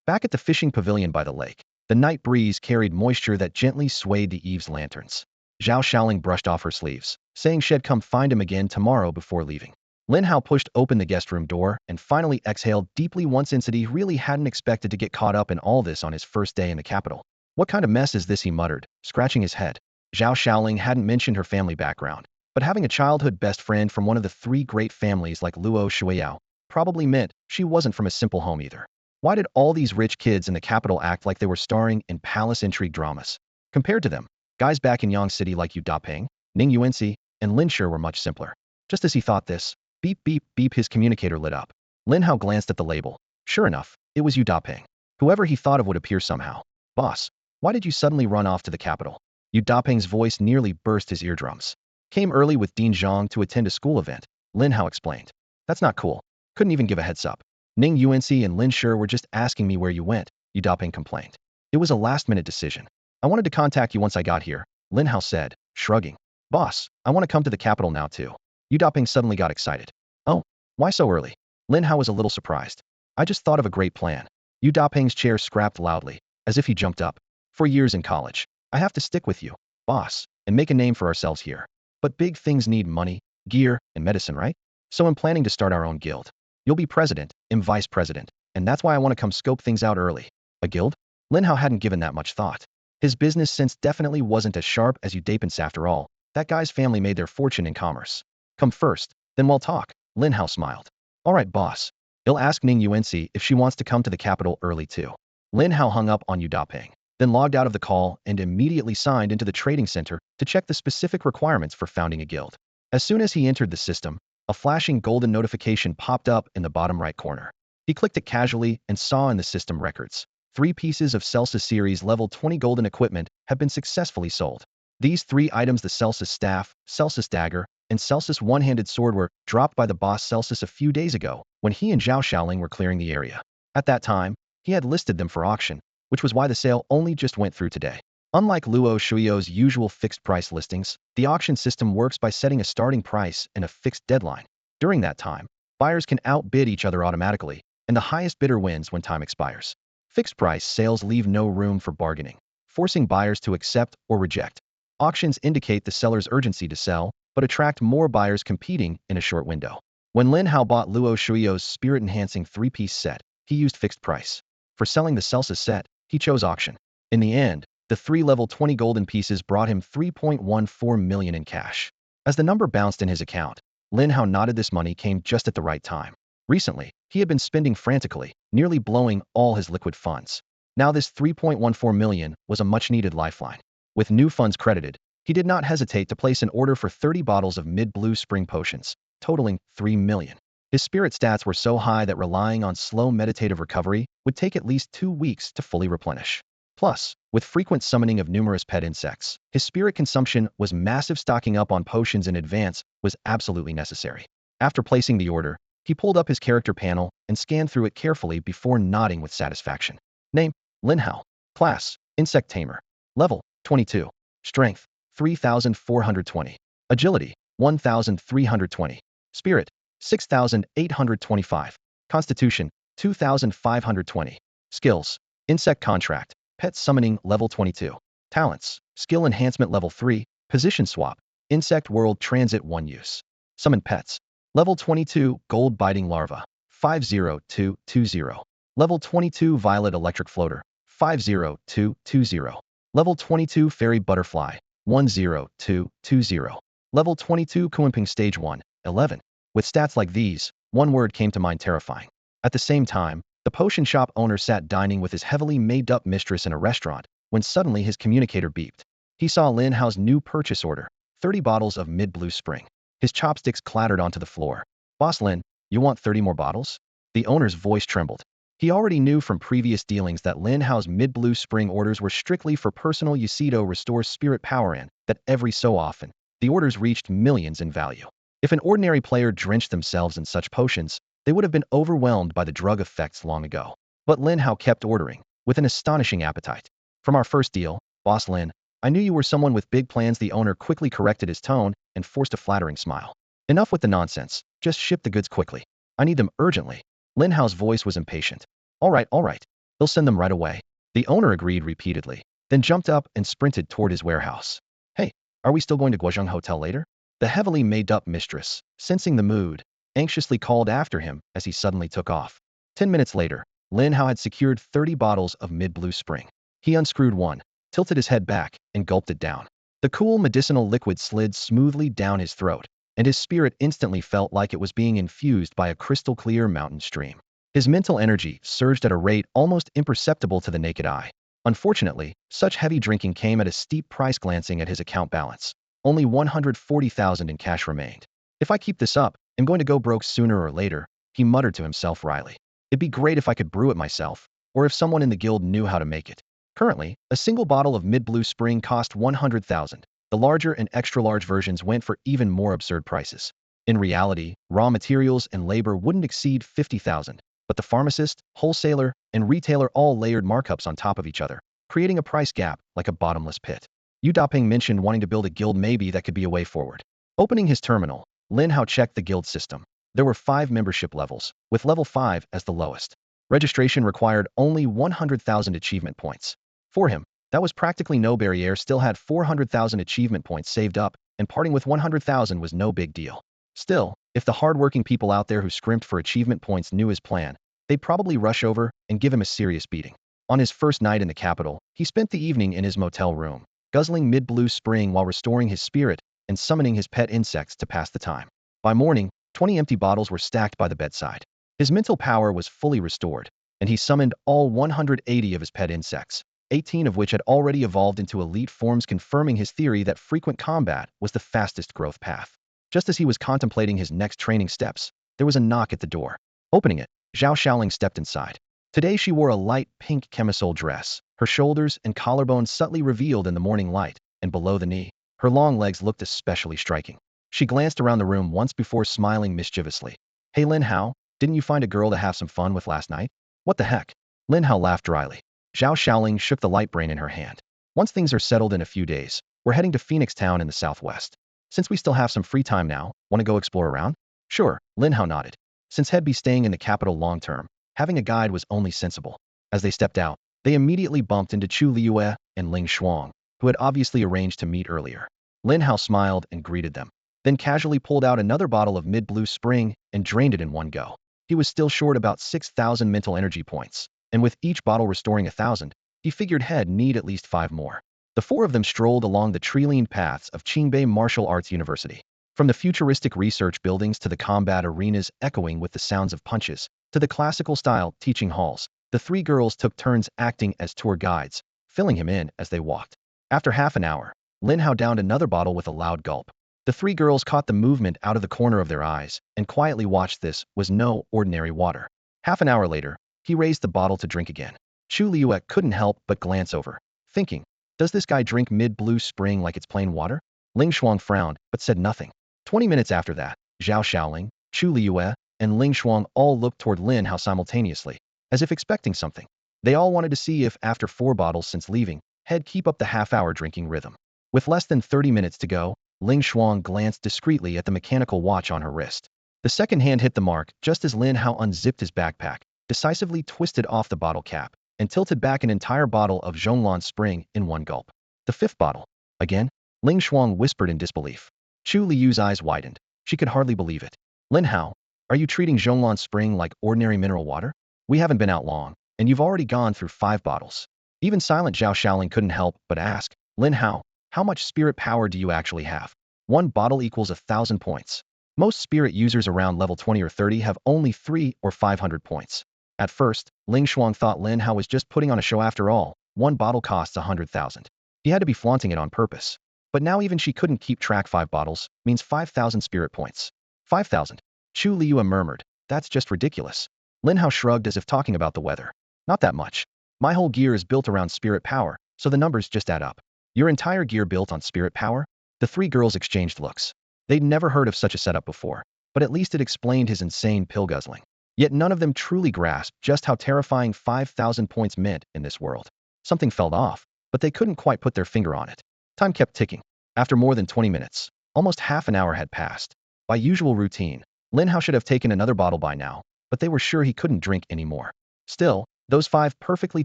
Back at the fishing pavilion by the lake, the night breeze carried moisture that gently swayed the eve's lanterns. Zhao Xiaoling brushed off her sleeves, saying she'd come find him again tomorrow before leaving. Lin Hao pushed open the guest room door and finally exhaled deeply once in. He really hadn't expected to get caught up in all this on his first day in the capital. What kind of mess is this, he muttered, scratching his head. Zhao Xiaoling hadn't mentioned her family background, but having a childhood best friend from one of the 3 great families like Luo Shuiyao probably meant she wasn't from a simple home either. Why did all these rich kids in the capital act like they were starring in palace intrigue dramas? Compared to them, guys back in Yang City like Yu Dapeng, Ning Yuanxi, and Lin Shi were much simpler. Just as he thought this, beep beep beep, his communicator lit up. Lin Hao glanced at the label. Sure enough, it was Yu Dapeng. Whoever he thought of would appear somehow. Boss, why did you suddenly run off to the capital? Yu Dapeng's voice nearly burst his eardrums. Came early with Dean Zhang to attend a school event, Lin Hao explained. That's not cool. Couldn't even give a heads up. Ning Yuanxi and Lin Shi were just asking me where you went, Yu Dapeng complained. It was a last-minute decision. I wanted to contact you once I got here, Lin Hao said, shrugging. Boss, I want to come to the capital now too. Yu Dapeng suddenly got excited. Oh, why so early? Lin Hao was a little surprised. I just thought of a great plan. Yu Dapeng's chair scrapped loudly, as if he jumped up. For years in college, I have to stick with you, boss, and make a name for ourselves here. But big things need money, gear, and medicine, right? So I'm planning to start our own guild. You'll be president, I'm vice president, and that's why I want to come scope things out early. A guild? Lin Hao hadn't given that much thought. His business sense definitely wasn't as sharp as Yu Dapeng's after all. That guy's family made their fortune in commerce. Come first, then we'll talk, Lin Hao smiled. All right, boss. I'll ask Ning Yuanxi if she wants to come to the capital early too. Lin Hao hung up on Yu Dapeng, then logged out of the call and immediately signed into the trading center to check the specific requirements for founding a guild. As soon as he entered the system, a flashing golden notification popped up in the bottom right corner. He clicked it casually and saw in the system records. 3 pieces of Celsus Series level 20 golden equipment have been successfully sold. These 3 items, the Celsus Staff, Celsus Dagger, and Celsus One-Handed Sword, were dropped by the boss Celsus a few days ago when he and Zhao Xiaoling were clearing the area. At that time, he had listed them for auction, which was why the sale only just went through today. Unlike Luo Shuiyao's usual fixed-price listings, the auction system works by setting a starting price and a fixed deadline. During that time, buyers can outbid each other automatically, and the highest bidder wins when time expires. Fixed-price sales leave no room for bargaining, forcing buyers to accept or reject. Auctions indicate the seller's urgency to sell, but attract more buyers competing in a short window. When Lin Hao bought Luo Shuiyao's spirit-enhancing 3-piece set, he used fixed price. For selling the Celsus set, he chose auction. In the end, the 3 level 20 golden pieces brought him 3.14 million in cash. As the number bounced in his account, Lin Hao nodded. This money came just at the right time. Recently, he had been spending frantically, nearly blowing all his liquid funds. Now this 3.14 million was a much-needed lifeline. With new funds credited, he did not hesitate to place an order for 30 bottles of mid-blue spring potions, totaling 3 million. His spirit stats were so high that relying on slow meditative recovery would take at least 2 weeks to fully replenish. Plus, with frequent summoning of numerous pet insects, his spirit consumption was massive. Stocking up on potions in advance was absolutely necessary. After placing the order, he pulled up his character panel and scanned through it carefully before nodding with satisfaction. Name: Lin Hao. Class: Insect Tamer. Level: 22. Strength: 3,420. Agility: 1,320. Spirit: 6,825. Constitution: 2,520. Skills: Insect Contract. Pet Summoning Level 22. Talents: Skill Enhancement Level 3. Position Swap. Insect World Transit 1 use. Summon Pets. Level 22 Gold Biting Larva. 50220. Level 22 Violet Electric Floater. 50220. Level 22 Fairy Butterfly, 10220. Level 22 Kuimping Stage 1, 11. With stats like these, one word came to mind: terrifying. At the same time, the potion shop owner sat dining with his heavily made-up mistress in a restaurant when suddenly his communicator beeped. He saw Lin Hao's new purchase order, 30 bottles of mid-blue spring. His chopsticks clattered onto the floor. Boss Lin, you want 30 more bottles? The owner's voice trembled. He already knew from previous dealings that Lin Hao's mid-blue spring orders were strictly for personal Yusito restores spirit power and that every so often, the orders reached millions in value. If an ordinary player drenched themselves in such potions, they would have been overwhelmed by the drug effects long ago. But Lin Hao kept ordering, with an astonishing appetite. From our first deal, Boss Lin, I knew you were someone with big plans. The owner quickly corrected his tone and forced a flattering smile. Enough with the nonsense, just ship the goods quickly. I need them urgently. Lin Hao's voice was impatient. All right, they'll send them right away. The owner agreed repeatedly, then jumped up and sprinted toward his warehouse. Hey, are we still going to Guozhong Hotel later? The heavily made-up mistress, sensing the mood, anxiously called after him as he suddenly took off. 10 minutes later, Lin Hao had secured 30 bottles of mid-blue spring. He unscrewed one, tilted his head back, and gulped it down. The cool medicinal liquid slid smoothly down his throat, and his spirit instantly felt like it was being infused by a crystal-clear mountain stream. His mental energy surged at a rate almost imperceptible to the naked eye. Unfortunately, such heavy drinking came at a steep price. Glancing at his account balance, only 140,000 in cash remained. If I keep this up, I'm going to go broke sooner or later, he muttered to himself wryly. It'd be great if I could brew it myself, or if someone in the guild knew how to make it. Currently, a single bottle of mid-blue spring cost 100,000. The larger and extra-large versions went for even more absurd prices. In reality, raw materials and labor wouldn't exceed 50,000, but the pharmacist, wholesaler, and retailer all layered markups on top of each other, creating a price gap like a bottomless pit. Yu Daping mentioned wanting to build a guild. Maybe that could be a way forward. Opening his terminal, Lin Hao checked the guild system. There were 5 membership levels, with level 5 as the lowest. Registration required only 100,000 achievement points. For him, that was practically no barrier. Still had 400,000 achievement points saved up, and parting with 100,000 was no big deal. Still, if the hard-working people out there who scrimped for achievement points knew his plan, they'd probably rush over and give him a serious beating. On his first night in the capital, he spent the evening in his motel room, guzzling mid-blue spring while restoring his spirit and summoning his pet insects to pass the time. By morning, 20 empty bottles were stacked by the bedside. His mental power was fully restored, and he summoned all 180 of his pet insects, 18 of which had already evolved into elite forms, confirming his theory that frequent combat was the fastest growth path. Just as he was contemplating his next training steps, there was a knock at the door. Opening it, Zhao Xiaoling stepped inside. Today she wore a light pink camisole dress, her shoulders and collarbones subtly revealed in the morning light, and below the knee, her long legs looked especially striking. She glanced around the room once before smiling mischievously. Hey Lin Hao, didn't you find a girl to have some fun with last night? What the heck? Lin Hao laughed dryly. Zhao Xiaoling shook the light brain in her hand. Once things are settled in a few days, we're heading to Phoenix Town in the southwest. Since we still have some free time now, want to go explore around? Sure, Lin Hao nodded. Since he'd be staying in the capital long term, having a guide was only sensible. As they stepped out, they immediately bumped into Chu Liyue and Ling Shuang, who had obviously arranged to meet earlier. Lin Hao smiled and greeted them, then casually pulled out another bottle of mid-blue spring and drained it in one go. He was still short about 6,000 mental energy points, and with each bottle restoring 1,000, he figured he'd need at least 5 more. The 4 of them strolled along the tree-lined paths of Qingbei Martial Arts University. From the futuristic research buildings to the combat arenas echoing with the sounds of punches, to the classical-style teaching halls, the 3 girls took turns acting as tour guides, filling him in as they walked. After half an hour, Lin Hao downed another bottle with a loud gulp. The 3 girls caught the movement out of the corner of their eyes and quietly watched. This was no ordinary water. Half an hour later, he raised the bottle to drink again. Chu Liyue couldn't help but glance over, thinking, does this guy drink mid-blue spring like it's plain water? Ling Shuang frowned, but said nothing. 20 minutes after that, Zhao Xiaoling, Chu Liyue, and Ling Shuang all looked toward Lin Hao simultaneously, as if expecting something. They all wanted to see if, after 4 bottles since leaving, he'd keep up the half-hour drinking rhythm. With less than 30 minutes to go, Ling Shuang glanced discreetly at the mechanical watch on her wrist. The second hand hit the mark just as Lin Hao unzipped his backpack, decisively twisted off the bottle cap, and tilted back an entire bottle of Zhonglan Spring in one gulp. The 5th bottle. Again? Ling Shuang whispered in disbelief. Chu Liyu's eyes widened. She could hardly believe it. Lin Hao, are you treating Zhonglan Spring like ordinary mineral water? We haven't been out long, and you've already gone through 5 bottles. Even silent Zhao Shaoling couldn't help but ask, Lin Hao, how much spirit power do you actually have? One bottle equals 1,000 points. Most spirit users around level 20 or 30 have only 3 or 500 points. At first, Ling Shuang thought Lin Hao was just putting on a show after all. One bottle costs 100,000. He had to be flaunting it on purpose. But now even she couldn't keep track. 5 bottles means 5,000 spirit points. 5,000. Chu Liua murmured, that's just ridiculous. Lin Hao shrugged as if talking about the weather. Not that much. My whole gear is built around spirit power, so the numbers just add up. Your entire gear built on spirit power? The three girls exchanged looks. They'd never heard of such a setup before, but at least it explained his insane pill guzzling. Yet none of them truly grasped just how terrifying 5,000 points meant in this world. Something felt off, but they couldn't quite put their finger on it. Time kept ticking. After more than 20 minutes, almost half an hour had passed. By usual routine, Lin Hao should have taken another bottle by now, but they were sure he couldn't drink anymore. Still, those 5 perfectly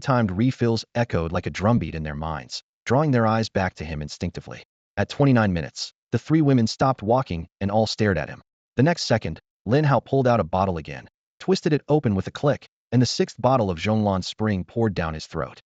timed refills echoed like a drumbeat in their minds, drawing their eyes back to him instinctively. At 29 minutes, the 3 women stopped walking and all stared at him. The next second, Lin Hao pulled out a bottle again, twisted it open with a click, and the 6th bottle of Zhonglan Spring poured down his throat.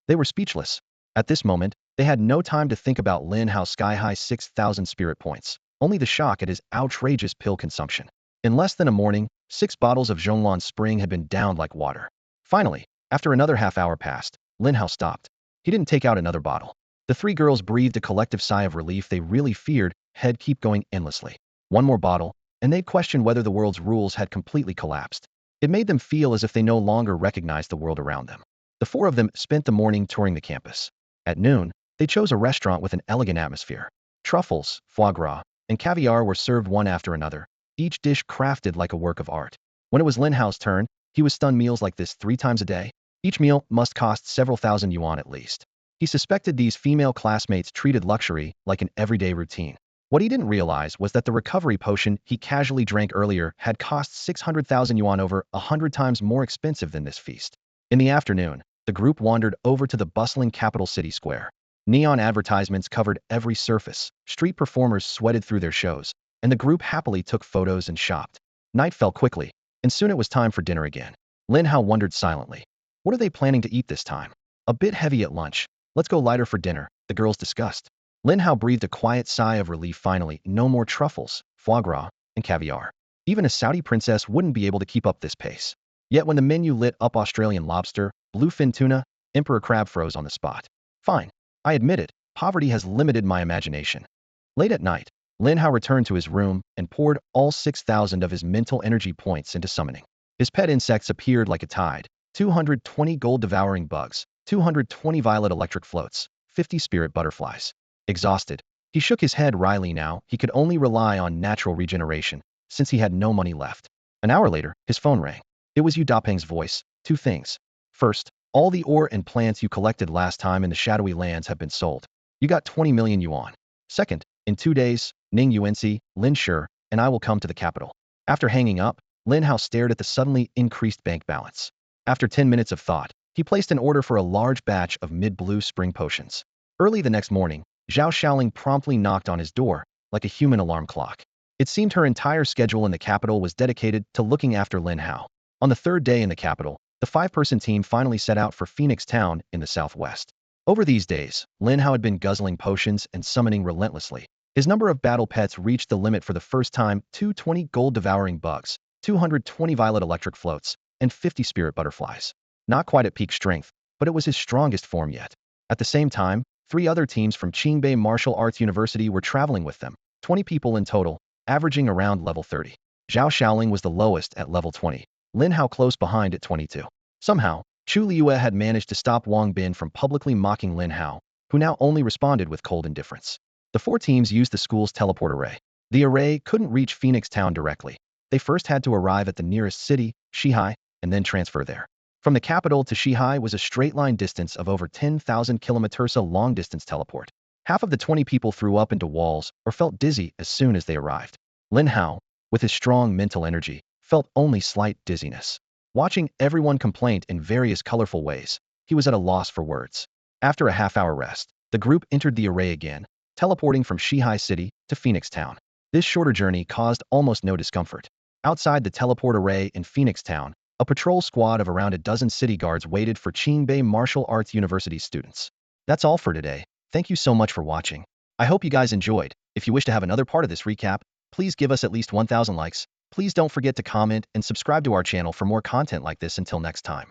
They were speechless. At this moment, they had no time to think about Lin Hao's sky-high 6,000 spirit points, only the shock at his outrageous pill consumption. In less than a morning, 6 bottles of Zhonglan Spring had been downed like water. Finally, after another half hour passed, Lin Hao stopped. He didn't take out another bottle. The 3 girls breathed a collective sigh of relief. They really feared he'd keep going endlessly. One more bottle, and they'd question whether the world's rules had completely collapsed. It made them feel as if they no longer recognized the world around them. The 4 of them spent the morning touring the campus. At noon, they chose a restaurant with an elegant atmosphere. Truffles, foie gras, and caviar were served one after another, each dish crafted like a work of art. When it was Lin Hao's turn, he was stunned. Meals like this 3 times a day. Each meal must cost several thousand yuan at least. He suspected these female classmates treated luxury like an everyday routine. What he didn't realize was that the recovery potion he casually drank earlier had cost 600,000 yuan, over 100 times more expensive than this feast. In the afternoon, the group wandered over to the bustling capital city square. Neon advertisements covered every surface, street performers sweated through their shows, and the group happily took photos and shopped. Night fell quickly, and soon it was time for dinner again. Lin Hao wondered silently. What are they planning to eat this time? A bit heavy at lunch. Let's go lighter for dinner, the girls discussed. Lin Hao breathed a quiet sigh of relief. Finally, no more truffles, foie gras, and caviar. Even a Saudi princess wouldn't be able to keep up this pace. Yet when the menu lit up Australian lobster, bluefin tuna, emperor crab, froze on the spot. Fine. I admit it, poverty has limited my imagination. Late at night, Lin Hao returned to his room and poured all 6,000 of his mental energy points into summoning. His pet insects appeared like a tide. 220 gold-devouring bugs, 220 violet electric floats, 50 spirit butterflies. Exhausted, he shook his head wryly. Now he could only rely on natural regeneration, since he had no money left. An hour later, his phone rang. It was Yu Dapeng's voice. 2 things. First, all the ore and plants you collected last time in the shadowy lands have been sold. You got 20 million yuan. Second, in 2 days, Ning Yuanxi, Lin Shi, and I will come to the capital. After hanging up, Lin Hao stared at the suddenly increased bank balance. After 10 minutes of thought, he placed an order for a large batch of mid-blue spring potions. Early the next morning, Zhao Shaoling promptly knocked on his door, like a human alarm clock. It seemed her entire schedule in the capital was dedicated to looking after Lin Hao. On the 3rd day in the capital, the 5-person team finally set out for Phoenix Town in the southwest. Over these days, Lin Hao had been guzzling potions and summoning relentlessly. His number of battle pets reached the limit for the first time: 220 gold-devouring bugs, 220 violet electric floats, and 50 spirit butterflies. Not quite at peak strength, but it was his strongest form yet. At the same time, 3 other teams from Qingbei Martial Arts University were traveling with them, 20 people in total, averaging around level 30. Zhao Shaoling was the lowest at level 20, Lin Hao close behind at 22. Somehow, Chu Liue had managed to stop Wang Bin from publicly mocking Lin Hao, who now only responded with cold indifference. The 4 teams used the school's teleport array. The array couldn't reach Phoenix Town directly. They first had to arrive at the nearest city, Shihai, and then transfer there. From the capital to Shihai was a straight-line distance of over 10,000 kilometers. A long-distance teleport. Half of the 20 people threw up into walls or felt dizzy as soon as they arrived. Lin Hao, with his strong mental energy, felt only slight dizziness. Watching everyone complain in various colorful ways, he was at a loss for words. After a half-hour rest, the group entered the array again, teleporting from Shihai City to Phoenix Town. This shorter journey caused almost no discomfort. Outside the teleport array in Phoenix Town, A patrol squad of around a dozen city guards waited for Qingbei Martial Arts University students. That's all for today. Thank you so much for watching. I hope you guys enjoyed. If you wish to have another part of this recap, please give us at least 1,000 likes. Please don't forget to comment and subscribe to our channel for more content like this. Until next time.